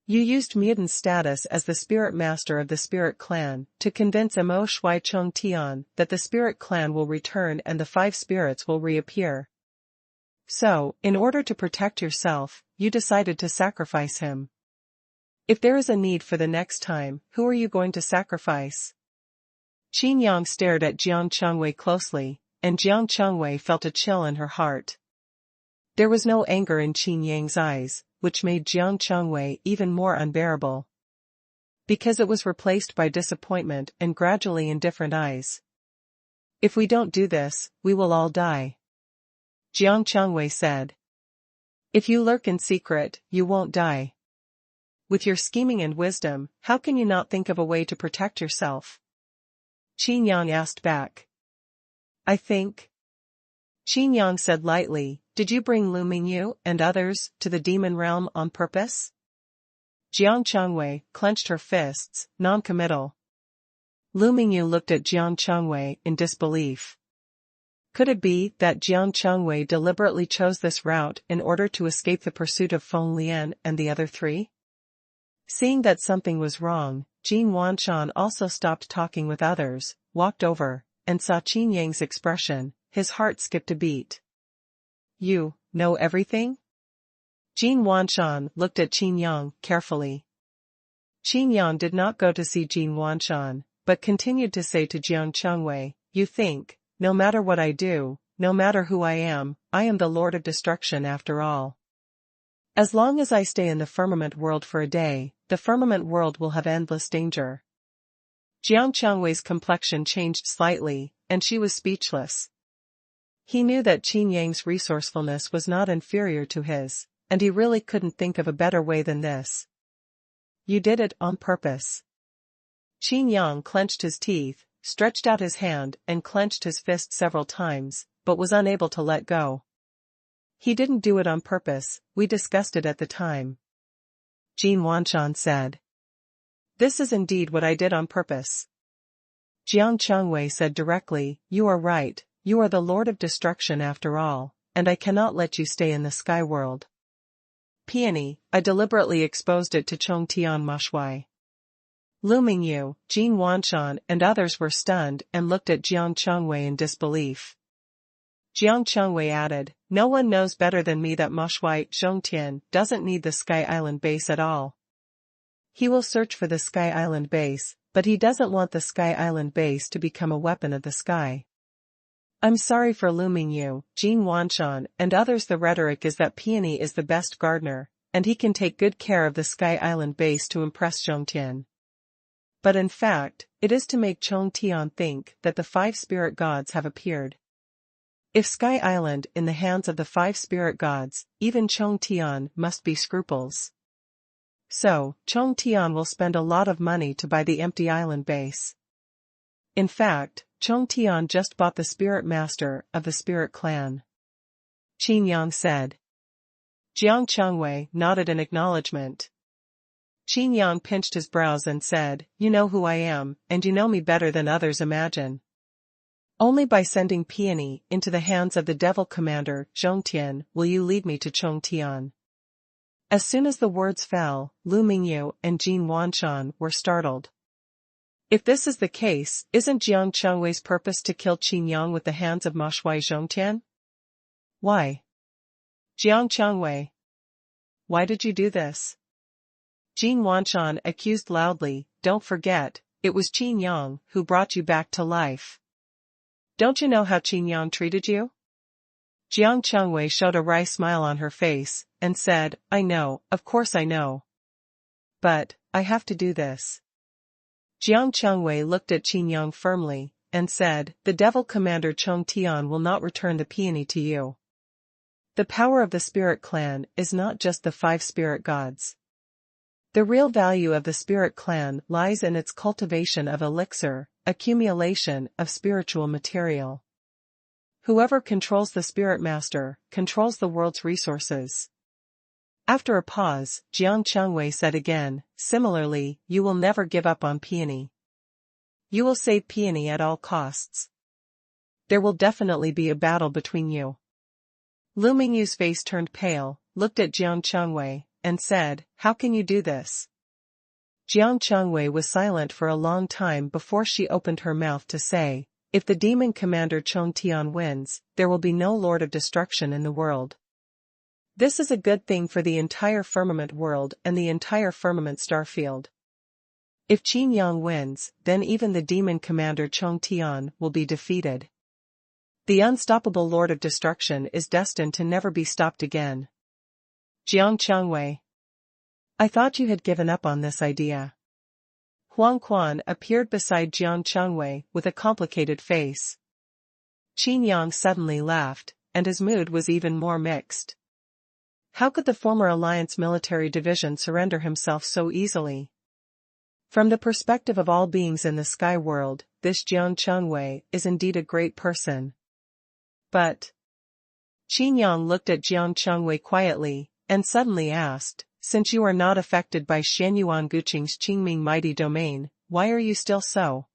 You used mutant status as the spirit master of the spirit clan to convince Mo Shui Chung Tian that the spirit clan will return and the 5 spirits will reappear. So, in order to protect yourself, you decided to sacrifice him. If there is a need for the next time, who are you going to sacrifice? Qin Yang stared at Jiang Chengwei closely, and Jiang Chengwei felt a chill in her heart. There was no anger in Qin Yang's eyes, which made Jiang Chengwei even more unbearable. Because it was replaced by disappointment and gradually indifferent eyes. If we don't do this, we will all die. Jiang Chengwei said. If you lurk in secret, you won't die. With your scheming and wisdom, how can you not think of a way to protect yourself? Qin Yang asked back. I think. Qin Yang said lightly, did you bring Lu Mingyu and others to the demon realm on purpose? Jiang Chengwei clenched her fists, non-committal. Lu Mingyu looked at Jiang Chengwei in disbelief. Could it be that Jiang Chengwei deliberately chose this route in order to escape the pursuit of Feng Lian and the other 3? Seeing that something was wrong, Jin Wanshan also stopped talking with others, walked over, and saw Qin Yang's expression. His heart skipped a beat. You know everything? Jin Wanshan looked at Qin Yang carefully. Qin Yang did not go to see Jin Wanshan, but continued to say to Jiang Chengwei, you think, no matter what I do, no matter who I am the Lord of Destruction after all. As long as I stay in the firmament world for a day, the firmament world will have endless danger. Jiang Chengwei's complexion changed slightly, and she was speechless. He knew that Qin Yang's resourcefulness was not inferior to his, and he really couldn't think of a better way than this. You did it on purpose. Qin Yang clenched his teeth, stretched out his hand and clenched his fist several times, but was unable to let go. He didn't do it on purpose, we discussed it at the time. Jin Wanshan said. This is indeed what I did on purpose. Jiang Chengwei said directly, you are right, you are the Lord of Destruction after all, and I cannot let you stay in the sky world. Peony, I deliberately exposed it to Chong Tian Ma Shui. Lu Mingyu, Jin Wanshan and others were stunned and looked at Jiang Chengwei in disbelief. Jiang Chengwei added, no one knows better than me that Ma Shui Zhongtian doesn't need the Sky Island Base at all. He will search for the Sky Island Base, but he doesn't want the Sky Island Base to become a weapon of the sky. I'm sorry for Lu Mingyu, Jin Wanshan and others. The rhetoric is that Peony is the best gardener, and he can take good care of the Sky Island Base to impress Zhongtian. But in fact, it is to make Chong Tian think that the 5 spirit gods have appeared. If Sky Island in the hands of the 5 spirit gods, even Chong Tian must be scruples. So, Chong Tian will spend a lot of money to buy the empty island base. In fact, Chong Tian just bought the spirit master of the spirit clan. Qin Yang said. Jiang Chengwei nodded in acknowledgement. Qin Yang pinched his brows and said, you know who I am, and you know me better than others imagine. Only by sending Peony into the hands of the devil commander Zhongtian will you lead me to Chong Tian. As soon as the words fell, Lu Mingyu and Jin Wanshan were startled. If this is the case, isn't Jiang Chengwei's purpose to kill Qin Yang with the hands of Ma Shui Zhongtian? Why? Jiang Chengwei. why did you do this? Jin Wanshan accused loudly, don't forget, it was Qin Yang who brought you back to life. Don't you know how Qin Yang treated you? Jiang Chengwei showed a wry smile on her face, and said, I know, of course I know. But, I have to do this. Jiang Chengwei looked at Qin Yang firmly, and said, the devil commander Chong Tian will not return the peony to you. The power of the spirit clan is not just the 5 spirit gods. The real value of the spirit clan lies in its cultivation of elixir, accumulation of spiritual material. Whoever controls the spirit master, controls the world's resources. After a pause, Jiang Chengwei said again, similarly, you will never give up on peony. You will save peony at all costs. There will definitely be a battle between you. Lu Mingyu's face turned pale, looked at Jiang Chengwei, and said, how can you do this? Jiang Chengwei was silent for a long time before she opened her mouth to say, if the demon commander Chong Tian wins, there will be no Lord of Destruction in the world. This is a good thing for the entire firmament world and the entire firmament starfield. If Qin Yang wins, then even the demon commander Chong Tian will be defeated. The unstoppable Lord of Destruction is destined to never be stopped again. Jiang Chengwei. I thought you had given up on this idea. Huang Quan appeared beside Jiang Chengwei with a complicated face. Qin Yang suddenly laughed, and his mood was even more mixed. How could the former Alliance military division surrender himself so easily? From the perspective of all beings in the sky world, this Jiang Chengwei is indeed a great person. But Qin Yang looked at Jiang Chengwei quietly, and suddenly asked, since you are not affected by Xuanhuan Guqing's Qingming mighty domain, why are you still so?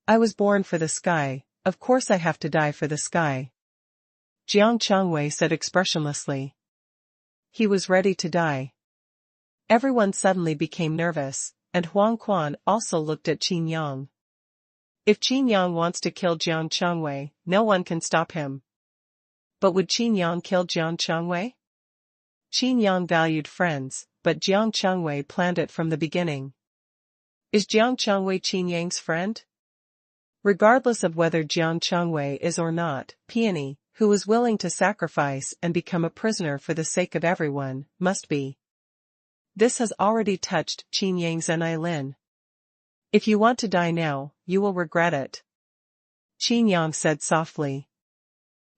I was born for the sky, of course I have to die for the sky. Jiang Chengwei said expressionlessly. He was ready to die. Everyone suddenly became nervous, and Huang Quan also looked at Qin Yang. If Qin Yang wants to kill Jiang Chengwei, no one can stop him. But would Qin Yang kill Jiang Chengwei? Qin Yang valued friends, but Jiang Chengwei planned it from the beginning. Is Jiang Chengwei Qin Yang's friend? Regardless of whether Jiang Chengwei is or not, Peony, who was willing to sacrifice and become a prisoner for the sake of everyone, must be. This has already touched Qin Yang's Lin. If you want to die now, you will regret it. Qin Yang said softly.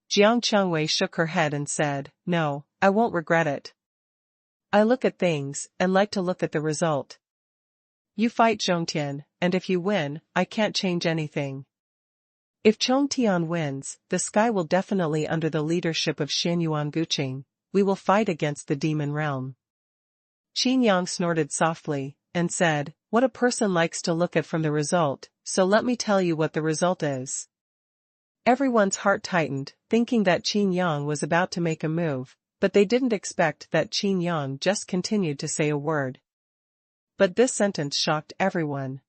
Jiang Chengwei shook her head and said, no, I won't regret it. I look at things, and like to look at the result. You fight Zhongtian, and if you win, I can't change anything. If Chongtian wins, the sky will definitely under the leadership of Xuanhuan Guqing, we will fight against the demon realm. Qin Yang snorted softly, and said, what a person likes to look at from the result, so let me tell you what the result is. Everyone's heart tightened, thinking that Qin Yang was about to make a move, but they didn't expect that Qin Yang just continued to say a word. But this sentence shocked everyone.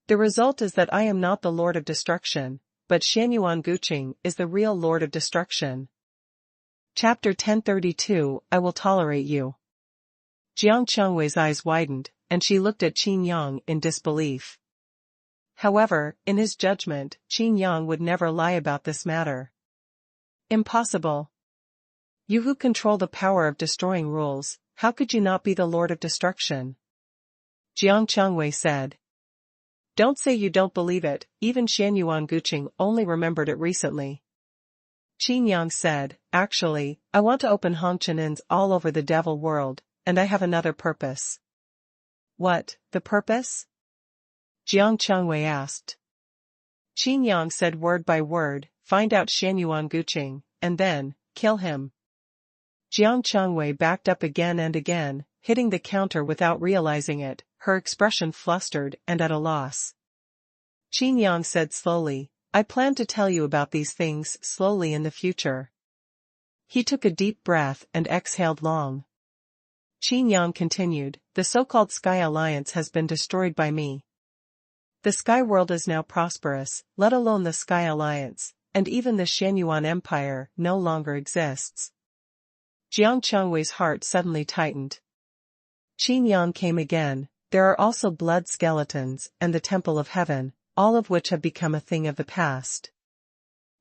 The result is that I am not the Lord of Destruction, but Xuanhuan Guqing is the real Lord of Destruction. Chapter 1032, I will tolerate you. Jiang Chengwei's eyes widened, and she looked at Qin Yang in disbelief. However, in his judgment, Qin Yang would never lie about this matter. Impossible. You who control the power of destroying rules, how could you not be the Lord of Destruction? Jiang Chengwei said. Don't say you don't believe it, even Xuanhuan Guqing only remembered it recently. Qin Yang said, actually, I want to open Hongqianins all over the devil world, and I have another purpose. What, the purpose? Jiang Chengwei asked. Qin Yang said word by word, find out Xuanhuan Guqing, and then, kill him. Jiang Chengwei backed up again and again, hitting the counter without realizing it, her expression flustered and at a loss. Qin Yang said slowly, I plan to tell you about these things slowly in the future. He took a deep breath and exhaled long. Qin Yang continued, the so-called Sky Alliance has been destroyed by me. The Sky World is now prosperous, let alone the Sky Alliance, and even the Xuanhuan Empire no longer exists. Jiang Chengwei's heart suddenly tightened. Qin Yang came again. There are also blood skeletons and the Temple of Heaven, all of which have become a thing of the past.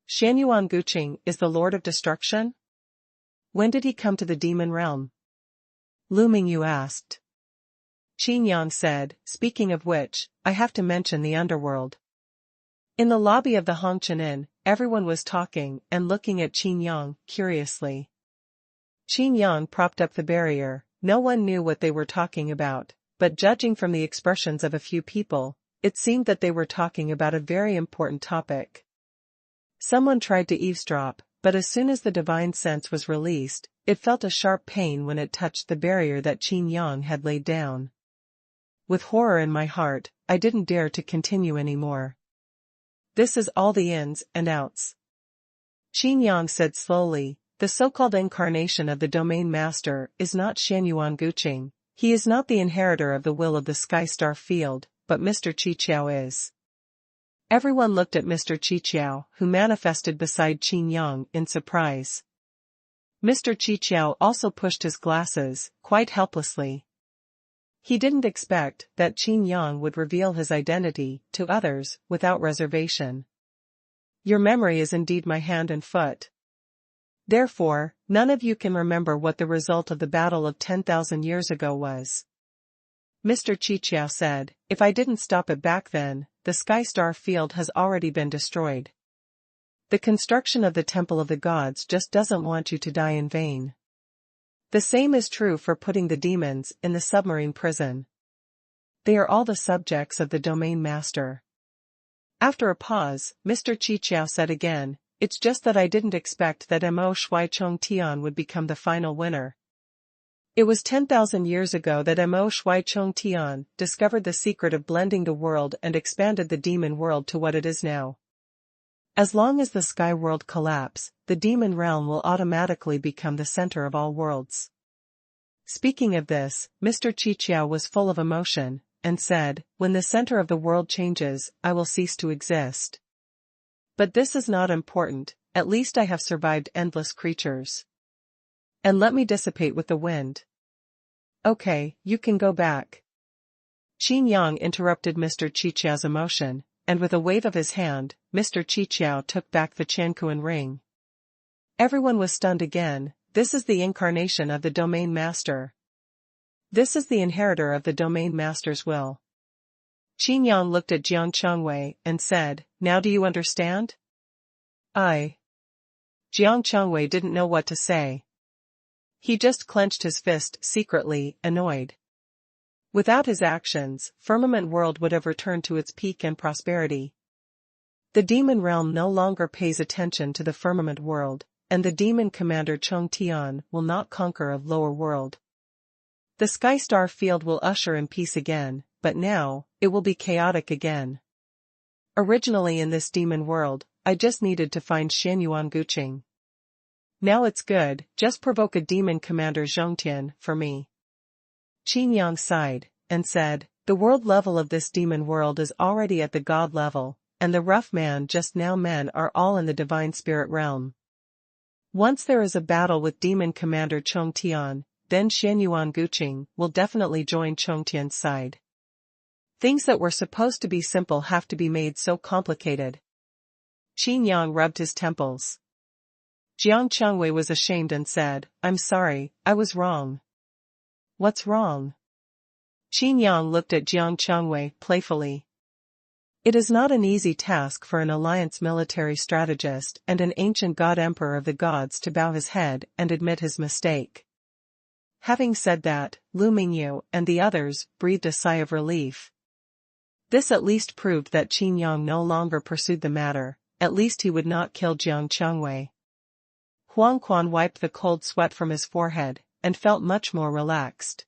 Xuanhuan Guqing is the Lord of Destruction? When did he come to the demon realm? Lu Mingyu asked. Qin Yang said, speaking of which, I have to mention the underworld. In the lobby of the Hongqian Inn, everyone was talking and looking at Qin Yang curiously. Qin Yang propped up the barrier. No one knew what they were talking about, but judging from the expressions of a few people, it seemed that they were talking about a very important topic. Someone tried to eavesdrop, but as soon as the divine sense was released, it felt a sharp pain when it touched the barrier that Qin Yang had laid down. With horror in my heart, I didn't dare to continue anymore. This is all the ins and outs. Qin Yang said slowly, the so-called incarnation of the Domain Master is not Xuanhuan Guqing. He is not the inheritor of the will of the Sky Star Field, but Mr. Qiqiao is. Everyone looked at Mr. Qiqiao, who manifested beside Qin Yang in surprise. Mr. Qiqiao also pushed his glasses, quite helplessly. He didn't expect that Qin Yang would reveal his identity to others without reservation. Your memory is indeed my hand and foot. Therefore, none of you can remember what the result of the battle of 10,000 years ago was. Mr. Qiqiao said, if I didn't stop it back then, the Sky Star Field has already been destroyed. The construction of the Temple of the Gods just doesn't want you to die in vain. The same is true for putting the demons in the submarine prison. They are all the subjects of the Domain Master. After a pause, Mr. Qiqiao said again, it's just that I didn't expect that Mo Shui Chong Tian would become the final winner. It was 10,000 years ago that Mo Shui Chong Tian discovered the secret of blending the world and expanded the demon world to what it is now. As long as the sky world collapse, the demon realm will automatically become the center of all worlds. Speaking of this, Mr. Qiqiao was full of emotion, and said, when the center of the world changes, I will cease to exist. But this is not important, at least I have survived endless creatures. And let me dissipate with the wind. Okay, you can go back. Qin Yang interrupted Mr. Qiqiao's emotion, and with a wave of his hand, Mr. Qiqiao took back the Qianquan ring. Everyone was stunned again. This is the incarnation of the Domain Master. This is the inheritor of the Domain Master's will. Qin Yang looked at Jiang Chengwei and said, now do you understand? Jiang Chengwei didn't know what to say. He just clenched his fist, secretly annoyed. Without his actions, Firmament World would have returned to its peak and prosperity. The demon realm no longer pays attention to the Firmament World, and the demon commander Chong Tian will not conquer a lower world. The Sky Star Field will usher in peace again, but now, it will be chaotic again. Originally in this demon world, I just needed to find Xuanhuan Guqing. Now it's good, just provoke a demon commander Zhongtian for me. Qin Yang sighed, and said, the world level of this demon world is already at the god level, and the rough man just now men are all in the divine spirit realm. Once there is a battle with demon commander Chong Tian, then Xuanhuan Guqing will definitely join Chong Tian's side. Things that were supposed to be simple have to be made so complicated. Qin Yang rubbed his temples. Jiang Chengwei was ashamed and said, I'm sorry, I was wrong. What's wrong? Qin Yang looked at Jiang Chengwei playfully. It is not an easy task for an alliance military strategist and an ancient god emperor of the gods to bow his head and admit his mistake. Having said that, Lu Mingyu and the others breathed a sigh of relief. This at least proved that Qin Yang no longer pursued the matter, at least he would not kill Jiang Chengwei. Xuanhuan wiped the cold sweat from his forehead, and felt much more relaxed.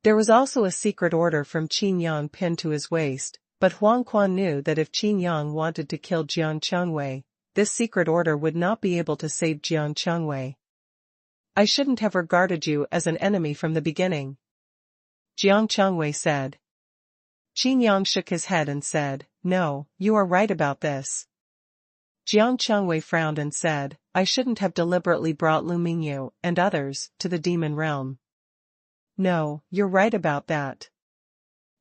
There was also a secret order from Qin Yang pinned to his waist, but Xuanhuan knew that if Qin Yang wanted to kill Jiang Chengwei, this secret order would not be able to save Jiang Chengwei. I shouldn't have regarded you as an enemy from the beginning, Jiang Chengwei said. Qin Yang shook his head and said, no, you are right about this. Jiang Chengwei frowned and said, I shouldn't have deliberately brought Lu Mingyu and others to the demon realm. No, you're right about that.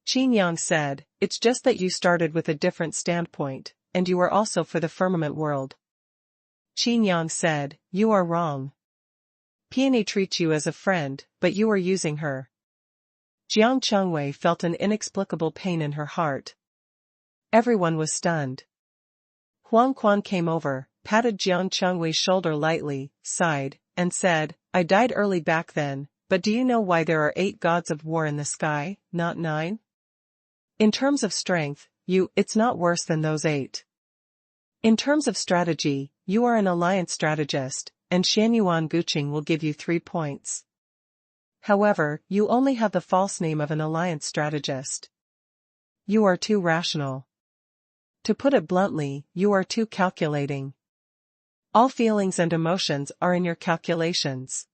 Qin Yang said, it's just that you started with a different standpoint, and you were also for the firmament world. Qin Yang said, you are wrong. Peony treats you as a friend, but you are using her. Jiang Chengwei felt an inexplicable pain in her heart. Everyone was stunned. Huang Quan came over, patted Jiang Chengwei's shoulder lightly, sighed, and said, I died early back then, but do you know why there are 8 gods of war in the sky, not 9? In terms of strength, it's not worse than those 8. In terms of strategy, you are an alliance strategist, and Xuanhuan Guqing will give you 3 points. However, you only have the false name of an alliance strategist. You are too rational. To put it bluntly, you are too calculating. All feelings and emotions are in your calculations.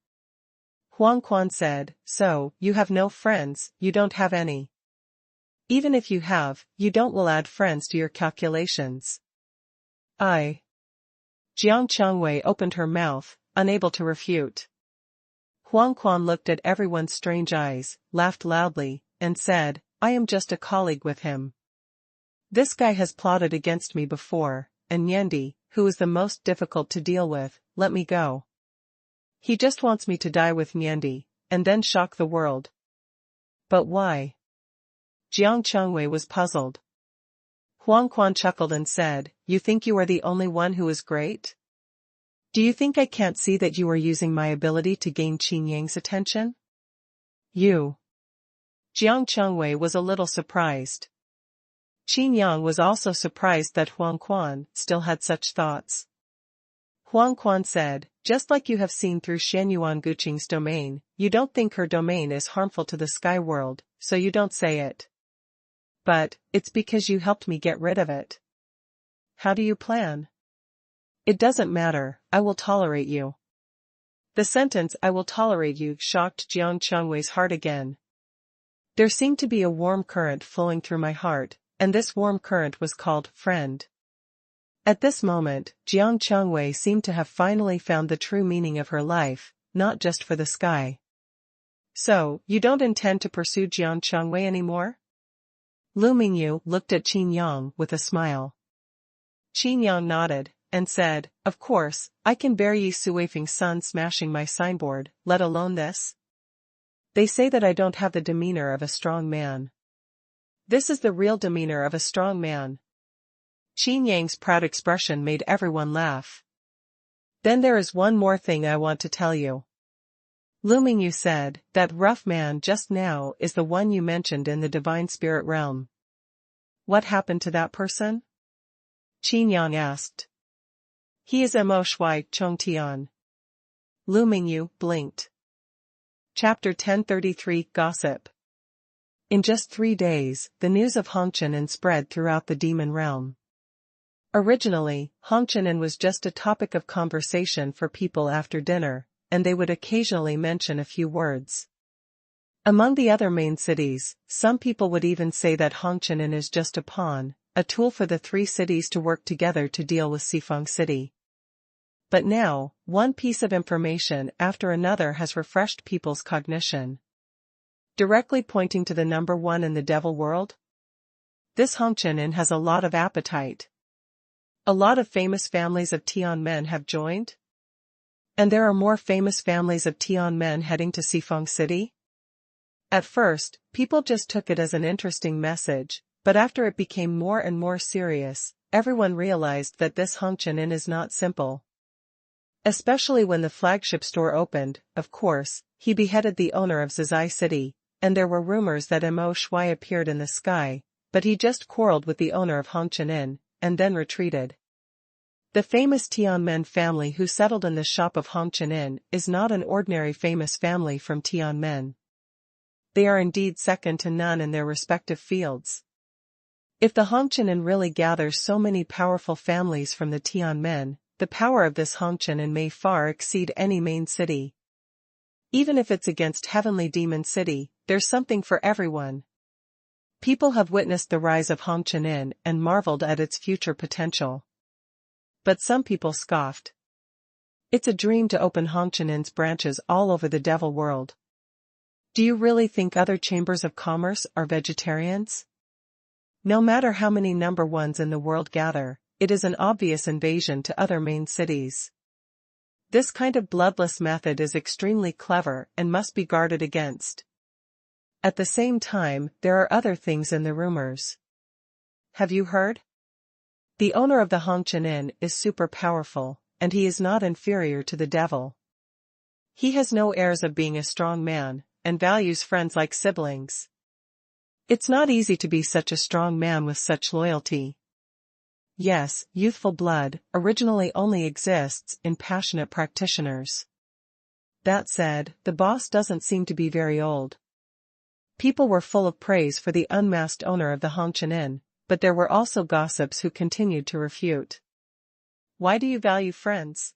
Huang Quan said, so, you have no friends, you don't have any. Even if you have, you will add friends to your calculations. Jiang Chengwei opened her mouth, unable to refute. Huang Quan looked at everyone's strange eyes, laughed loudly, and said, I am just a colleague with him. This guy has plotted against me before, and Yendi, who is the most difficult to deal with, let me go. He just wants me to die with Yendi, and then shock the world. But why? Jiang Chengwei was puzzled. Huang Quan chuckled and said, you think you are the only one who is great? Do you think I can't see that you are using my ability to gain Qin Yang's attention? You. Jiang Chengwei was a little surprised. Qin Yang was also surprised that Huang Quan still had such thoughts. Huang Quan said, just like you have seen through Xuanhuan Guqing's domain, you don't think her domain is harmful to the sky world, so you don't say it. But, it's because you helped me get rid of it. How do you plan? It doesn't matter, I will tolerate you. The sentence I will tolerate you shocked Jiang Chengwei's heart again. There seemed to be a warm current flowing through my heart, and this warm current was called friend. At this moment, Jiang Chengwei seemed to have finally found the true meaning of her life, not just for the sky. So, you don't intend to pursue Jiang Chengwei anymore? Lu Mingyu looked at Qin Yang with a smile. Qin Yang nodded, and said, of course, I can bear Yi Suifeng's son smashing my signboard, let alone this. They say that I don't have the demeanor of a strong man. This is the real demeanor of a strong man. Qin Yang's proud expression made everyone laugh. Then there is one more thing I want to tell you. Lu Mingyu said, that rough man just now is the one you mentioned in the divine spirit realm. What happened to that person? Qin Yang asked. He is Mo Shui Chongtian. Lu Mingyu blinked. Chapter 1033 Gossip. In just 3 days, the news of Hongqianen spread throughout the demon realm. Originally, Hongqianen was just a topic of conversation for people after dinner, and they would occasionally mention a few words. Among the other main cities, some people would even say that Hongqianen is just a pawn, a tool for the 3 cities to work together to deal with Sifeng City. But now, one piece of information after another has refreshed people's cognition. Directly pointing to the number 1 in the devil world? This Hongqianen has a lot of appetite. A lot of famous families of Tian men have joined? And there are more famous families of Tian men heading to Sifeng City? At first, people just took it as an interesting message, but after it became more and more serious, everyone realized that this Hongqianen is not simple. Especially when the flagship store opened, of course, he beheaded the owner of Zizai City, and there were rumors that Mo Shui appeared in the sky, but he just quarreled with the owner of Hongqianen, and then retreated. The famous Tianmen family who settled in the shop of Hongqianen is not an ordinary famous family from Tianmen. They are indeed second to none in their respective fields. If the Hongqianen really gathers so many powerful families from the Tianmen, the power of this Hongqianen may far exceed any main city. Even if it's against Heavenly Demon City, there's something for everyone. People have witnessed the rise of Hongqianen and marveled at its future potential. But some people scoffed. It's a dream to open Hongqinin's branches all over the devil world. Do you really think other chambers of commerce are vegetarians? No matter how many number ones in the world gather, it is an obvious invasion to other main cities. This kind of bloodless method is extremely clever and must be guarded against. At the same time, there are other things in the rumors. Have you heard? The owner of the Hongqinin is super powerful, and he is not inferior to the devil. He has no airs of being a strong man, and values friends like siblings. It's not easy to be such a strong man with such loyalty. Yes, youthful blood originally only exists in passionate practitioners. That said, the boss doesn't seem to be very old. People were full of praise for the unmasked owner of the Hongqinin, but there were also gossips who continued to refute. Why do you value friends?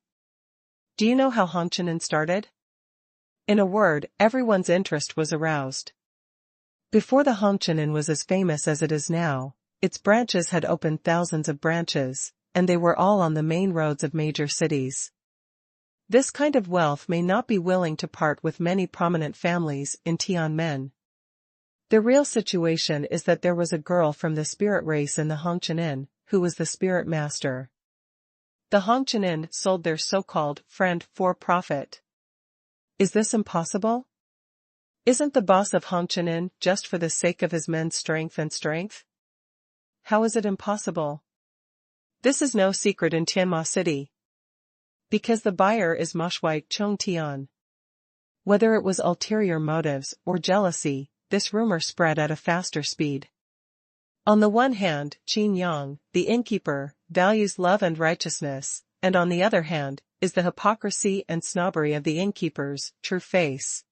Do you know how Hongqinin started? In a word, everyone's interest was aroused. Before the Hongqinin was as famous as it is now, its branches had opened thousands of branches, and they were all on the main roads of major cities. This kind of wealth may not be willing to part with many prominent families in Tianmen. The real situation is that there was a girl from the spirit race in the Hongqinin, who was the spirit master. The Hongqinin sold their so-called friend for profit. Is this impossible? Isn't the boss of Hongqinin just for the sake of his men's strength and strength? How is it impossible? This is no secret in Tianma City. Because the buyer is Moshwai Chongtian. Whether it was ulterior motives or jealousy, this rumor spread at a faster speed. On the one hand, Qin Yang, the innkeeper, values love and righteousness, and on the other hand, is the hypocrisy and snobbery of the innkeeper's true face.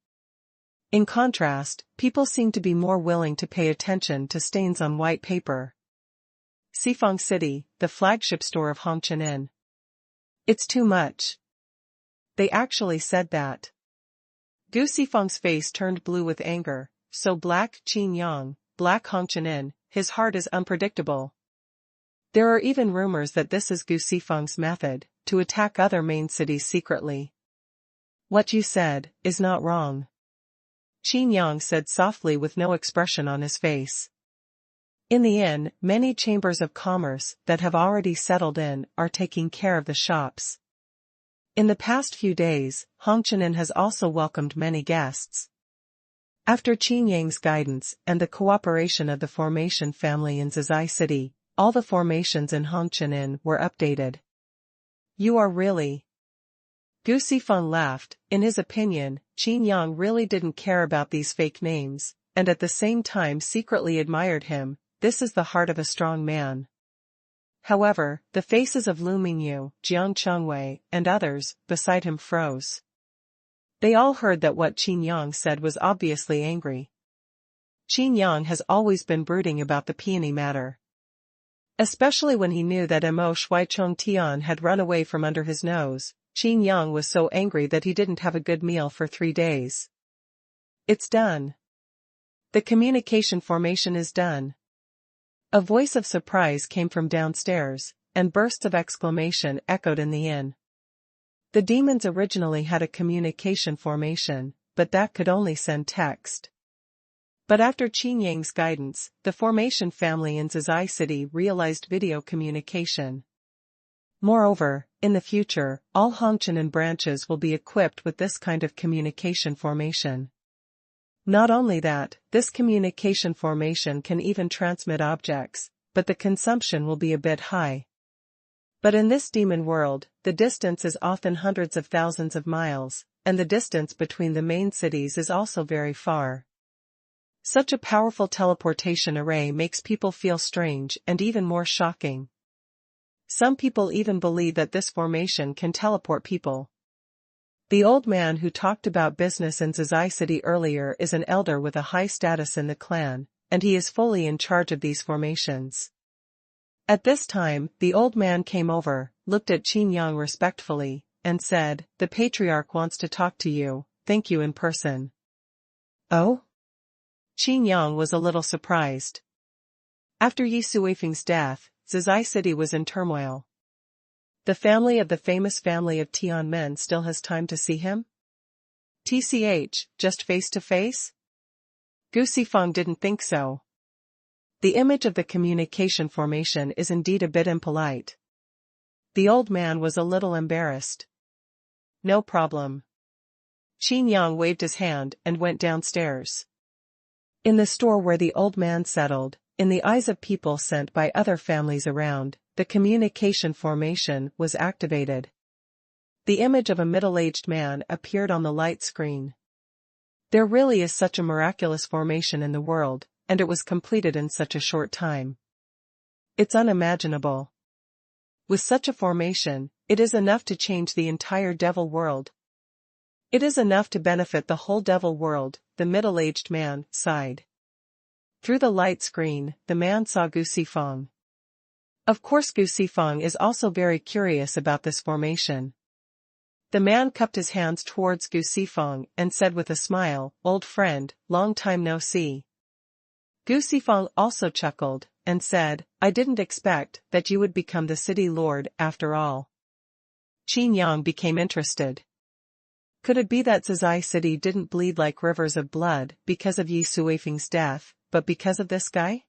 In contrast, people seem to be more willing to pay attention to stains on white paper. Xifeng City, the flagship store of Hongqinin. It's too much. They actually said that. Gu Xifeng's face turned blue with anger, so black Qin Yang, black Hongqinin, his heart is unpredictable. There are even rumors that this is Gu Xifeng's method, to attack other main cities secretly. What you said is not wrong. Qin Yang said softly with no expression on his face. In the inn, many chambers of commerce that have already settled in are taking care of the shops. In the past few days, Hongqinin has also welcomed many guests. After Qin Yang's guidance and the cooperation of the formation family in Zizai City, all the formations in Hongqinin were updated. You are really... Gu Xifeng laughed. In his opinion, Qin Yang really didn't care about these fake names, and at the same time secretly admired him. This is the heart of a strong man. However, the faces of Lu Mingyu, Jiang Chengwei, and others beside him froze. They all heard that what Qin Yang said was obviously angry. Qin Yang has always been brooding about the peony matter. Especially when he knew that Mo Shuaicheng Tian had run away from under his nose, Qin Yang was so angry that he didn't have a good meal for 3 days. It's done. The communication formation is done. A voice of surprise came from downstairs, and bursts of exclamation echoed in the inn. The demons originally had a communication formation, but that could only send text. But after Qin Yang's guidance, the formation family in Zizai City realized video communication. Moreover, in the future, all Hongqinin branches will be equipped with this kind of communication formation. Not only that, this communication formation can even transmit objects, but the consumption will be a bit high. But in this demon world, the distance is often hundreds of thousands of miles, and the distance between the main cities is also very far. Such a powerful teleportation array makes people feel strange and even more shocking. Some people even believe that this formation can teleport people. The old man who talked about business in Zizai City earlier is an elder with a high status in the clan, and he is fully in charge of these formations. At this time, the old man came over, looked at Qin Yang respectfully, and said, "The patriarch wants to talk to you, thank you in person." Oh? Qin Yang was a little surprised. After Yi Suifeng's death, Zizai City was in turmoil. The family of the famous family of Tian men still has time to see him? TCH, just face to face? Gu Sifeng didn't think so. The image of the communication formation is indeed a bit impolite. The old man was a little embarrassed. No problem. Qin Yang waved his hand and went downstairs. In the store where the old man settled, in the eyes of people sent by other families around, the communication formation was activated. The image of a middle-aged man appeared on the light screen. There really is such a miraculous formation in the world, and it was completed in such a short time. It's unimaginable. With such a formation, it is enough to change the entire devil world. It is enough to benefit the whole devil world, the middle-aged man sighed. Through the light screen, the man saw Gu Sifeng. Of course Gu Sifeng is also very curious about this formation. The man cupped his hands towards Gu Sifeng and said with a smile, "Old friend, long time no see." Gu Sifeng also chuckled, and said, "I didn't expect that you would become the city lord after all." Qin Yang became interested. Could it be that Zizai City didn't bleed like rivers of blood because of Yi Suifeng's death, but because of this guy?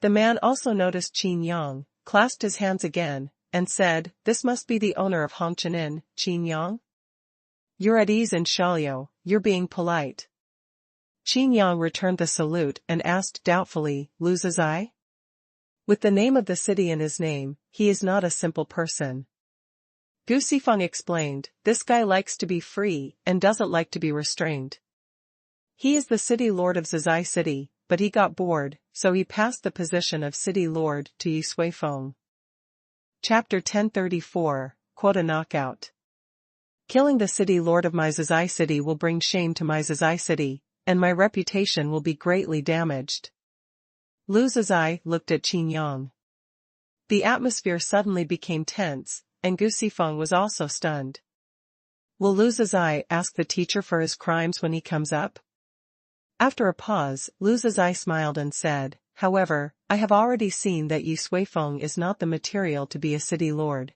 The man also noticed Qin Yang, clasped his hands again, and said, "This must be the owner of Hongqianin, Qin Yang? You're at ease in Shalio, you're being polite." Qin Yang returned the salute and asked doubtfully, "Lu Zizai?" With the name of the city in his name, he is not a simple person. Gu Sifeng explained, "This guy likes to be free and doesn't like to be restrained. He is the city lord of Zizai City, but he got bored, so he passed the position of city lord to Yi Suifeng." Chapter 1034, Quota Knockout. Killing the city lord of my Zizai City will bring shame to my Zizai City, and my reputation will be greatly damaged. Lu Zizai looked at Qin Yang. The atmosphere suddenly became tense, and Gu Sifeng was also stunned. Will Lu Zizai ask the teacher for his crimes when he comes up? After a pause, Lu Zizai smiled and said, "However, I have already seen that Yi Suifeng is not the material to be a city lord.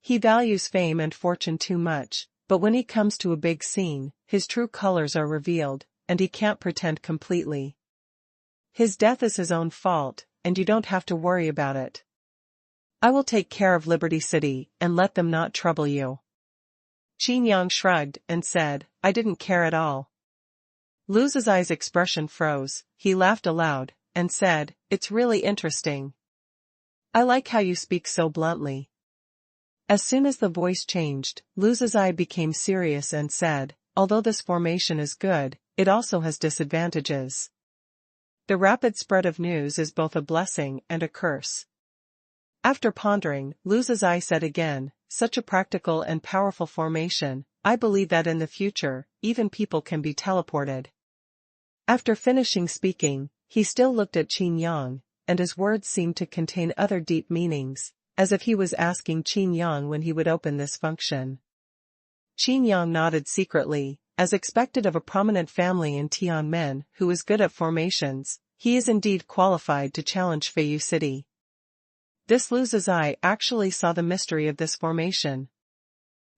He values fame and fortune too much, but when he comes to a big scene, his true colors are revealed, and he can't pretend completely. His death is his own fault, and you don't have to worry about it. I will take care of Liberty City and let them not trouble you." Qin Yang shrugged and said, "I didn't care at all." Lu Zizai's expression froze, he laughed aloud, and said, "It's really interesting. I like how you speak so bluntly." As soon as the voice changed, Lu Zizai became serious and said, "Although this formation is good, it also has disadvantages. The rapid spread of news is both a blessing and a curse." After pondering, Lu Zizai said again, "Such a practical and powerful formation, I believe that in the future, even people can be teleported." After finishing speaking, he still looked at Qin Yang, and his words seemed to contain other deep meanings, as if he was asking Qin Yang when he would open this function. Qin Yang nodded secretly, as expected of a prominent family in Tianmen who is good at formations. He is indeed qualified to challenge Feiyu City. This Lu Zizai actually saw the mystery of this formation.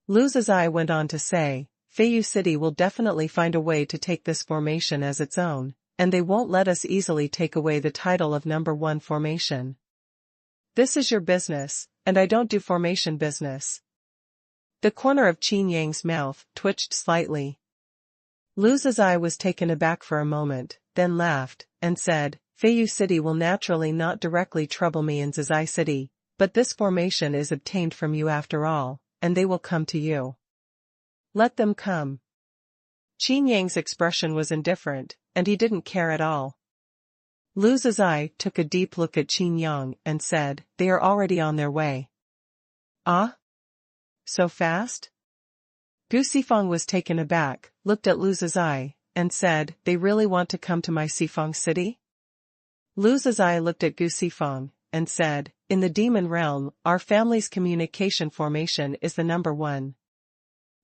Lu Zizai went on to say, "Feiyu City will definitely find a way to take this formation as its own, and they won't let us easily take away the title of number one formation. This is your business, and I don't do formation business." The corner of Qin Yang's mouth twitched slightly. Lu Zizai was taken aback for a moment, then laughed, and said, "Feiyu City will naturally not directly trouble me in Zizai City, but this formation is obtained from you after all, and they will come to you. Let them come." Qin Yang's expression was indifferent, and he didn't care at all. Lu Zizai took a deep look at Qin Yang and said, "They are already on their way." "Ah? So fast?" Gu Sifeng was taken aback, looked at Lu Zizai, and said, "They really want to come to my Sifeng City?" Lu Zizai looked at Gu Sifeng, and said, "In the demon realm, our family's communication formation is the number one.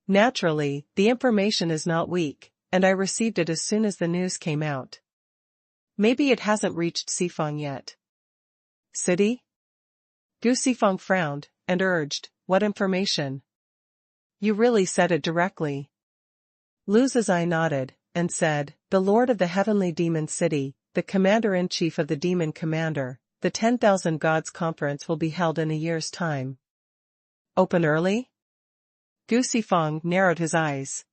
Naturally, the information is not weak, and I received it as soon as the news came out. Maybe it hasn't reached Sifeng yet." "City?" Gu Sifeng frowned, and urged, "What information?" "You really said it directly." Lu Zizai nodded, and said, "The Lord of the Heavenly Demon City, the Commander-in-Chief of the Demon Commander, the 10,000 Gods Conference will be held in a year's time." "Open early?" Gu Sifeng narrowed his eyes.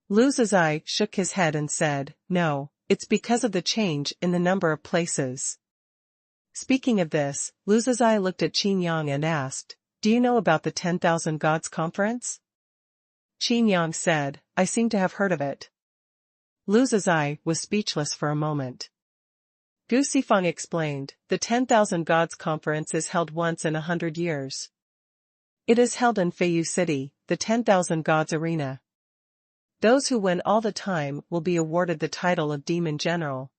Lu Zizai shook his head and said, "No, it's because of the change in the number of places." Speaking of this, Lu Zizai looked at Qin Yang and asked, "Do you know about the 10,000 Gods Conference?" Qin Yang said, "I seem to have heard of it." Lu Zizai was speechless for a moment. Gu Sifeng explained, "The 10,000 Gods Conference is held once in 100 years. It is held in Feiyu City, the 10,000 Gods Arena. Those who win all the time will be awarded the title of Demon General."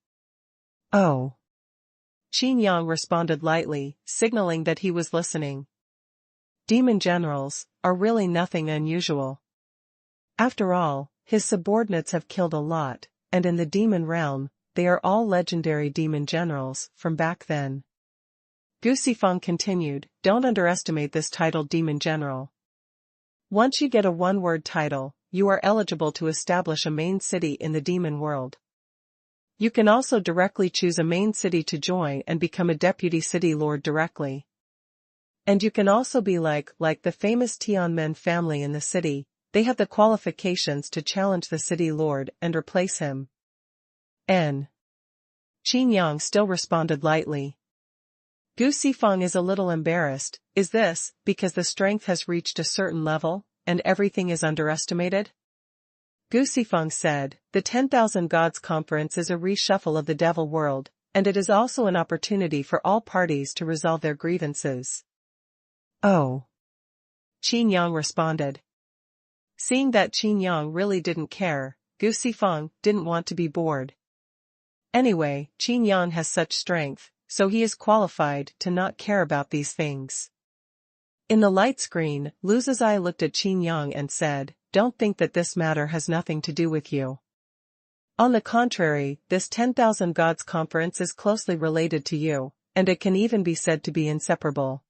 "Oh." Qin Yang responded lightly, signaling that he was listening. Demon Generals are really nothing unusual. After all, his subordinates have killed a lot, and in the demon realm, they are all legendary demon generals from back then. Gu Sifeng continued, "Don't underestimate this titled Demon General. Once you get a one-word title, you are eligible to establish a main city in the demon world. You can also directly choose a main city to join and become a deputy city lord directly. And you can also be like the famous Tianmen family in the city, they have the qualifications to challenge the city lord and replace him." Qin Yang still responded lightly. Gu Sifeng is a little embarrassed. Is this because the strength has reached a certain level, and everything is underestimated? Gu Sifeng said, "The 10,000 Gods Conference is a reshuffle of the devil world, and it is also an opportunity for all parties to resolve their grievances." "Oh." Qin Yang responded. Seeing that Qin Yang really didn't care, Gu Sifeng didn't want to be bored. Anyway, Qin Yang has such strength, so he is qualified to not care about these things. In the light screen, Lu Zizai looked at Qin Yang and said, "Don't think that this matter has nothing to do with you. On the contrary, this 10,000 Gods Conference is closely related to you, and it can even be said to be inseparable."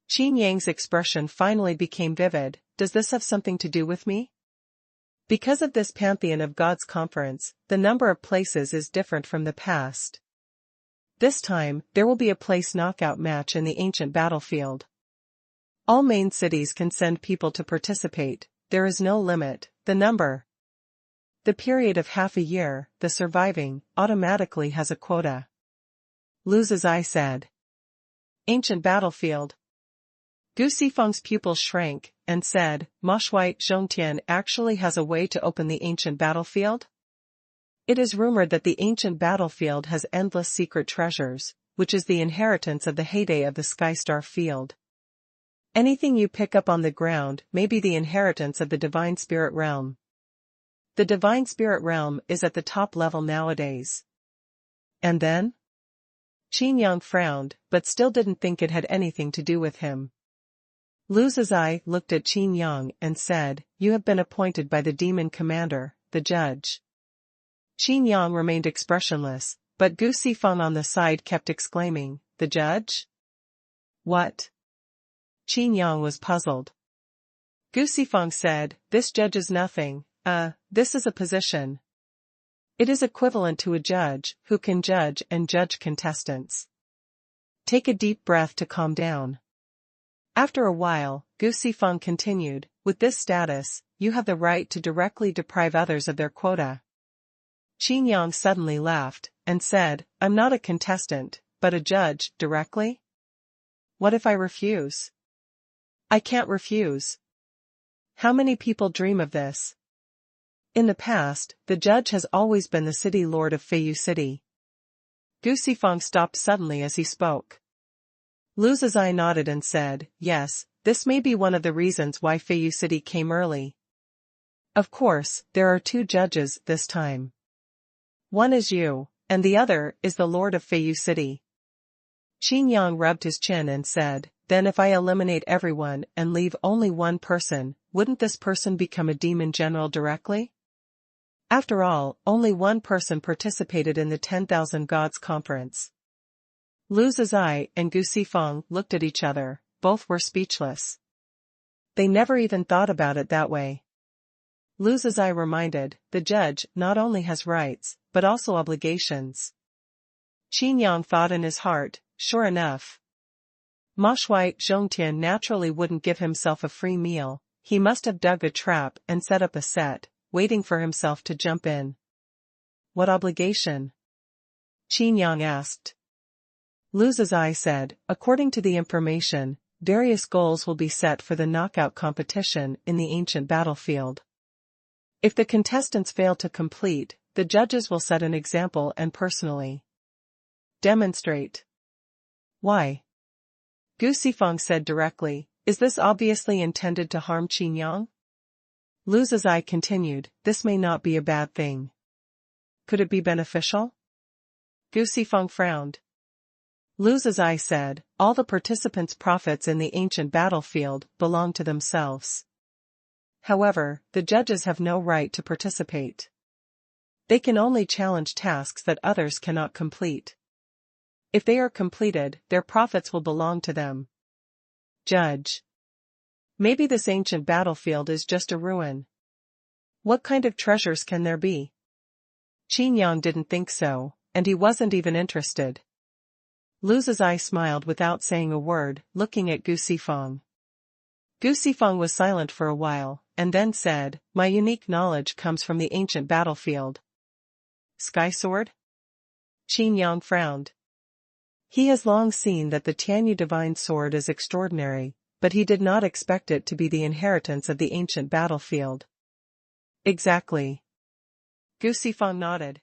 Qin Yang's expression finally became vivid. "Does this have something to do with me?" Because of this Pantheon of Gods Conference, the number of places is different from the past. This time, there will be a place knockout match in the ancient battlefield. All main cities can send people to participate, there is no limit, the number. The period of half a year, the surviving, automatically has a quota. Lu Zizai said. Ancient battlefield. Gu Sifeng's pupils shrank, and said, "Ma Shui Zhongtian actually has a way to open the ancient battlefield?" It is rumored that the ancient battlefield has endless secret treasures, which is the inheritance of the heyday of the Skystar field. Anything you pick up on the ground may be the inheritance of the Divine Spirit Realm. The Divine Spirit Realm is at the top level nowadays. And then? Qin Yang frowned, but still didn't think it had anything to do with him. Lu Zizai looked at Qin Yang and said, "You have been appointed by the demon commander, the judge." Qin Yang remained expressionless, but Gu Sifeng on the side kept exclaiming, "The judge? What?" Qin Yang was puzzled. Gu Sifeng said, "This judge is nothing, this is a position. It is equivalent to a judge, who can judge and judge contestants." Take a deep breath to calm down. After a while, Gu Sifeng continued, "With this status, you have the right to directly deprive others of their quota." Qin Yang suddenly laughed, and said, "I'm not a contestant, but a judge, directly? What if I refuse?" "I can't refuse." How many people dream of this? In the past, the judge has always been the city lord of Feiyu City. Gu Sifeng stopped suddenly as he spoke. Lu Zizai nodded and said, "Yes, this may be one of the reasons why Feiyu City came early. Of course, there are two judges this time. One is you, and the other is the Lord of Feiyu City." Qin Yang rubbed his chin and said, "Then if I eliminate everyone and leave only one person, wouldn't this person become a demon general directly?" After all, only one person participated in the 10,000 Gods Conference. Lu Zizai and Gu Sifeng looked at each other, both were speechless. They never even thought about it that way. Lu Zizai reminded, the judge not only has rights, but also obligations. Qin Yang thought in his heart, sure enough. Ma Shui Zhongtian naturally wouldn't give himself a free meal, he must have dug a trap and set up a set, waiting for himself to jump in. What obligation? Qin Yang asked. Lu Zizai said, according to the information, various goals will be set for the knockout competition in the ancient battlefield. If the contestants fail to complete, the judges will set an example and personally demonstrate. Why? Gu Sifeng said directly, is this obviously intended to harm Qin Yang? Lu Zizai continued, this may not be a bad thing. Could it be beneficial? Gu Sifeng frowned. Lu Zizai said, all the participants' profits in the ancient battlefield belong to themselves. However, the judges have no right to participate. They can only challenge tasks that others cannot complete. If they are completed, their profits will belong to them. Judge. Maybe this ancient battlefield is just a ruin. What kind of treasures can there be? Qin Yang didn't think so, and he wasn't even interested. Lu Zizai smiled without saying a word, looking at Gu Sifeng. Gu Sifeng was silent for a while, and then said, my unique knowledge comes from the ancient battlefield. Sky Sword? Qin Yang frowned. He has long seen that the Tianyu Divine Sword is extraordinary, but he did not expect it to be the inheritance of the ancient battlefield. Exactly. Gu Sifeng nodded.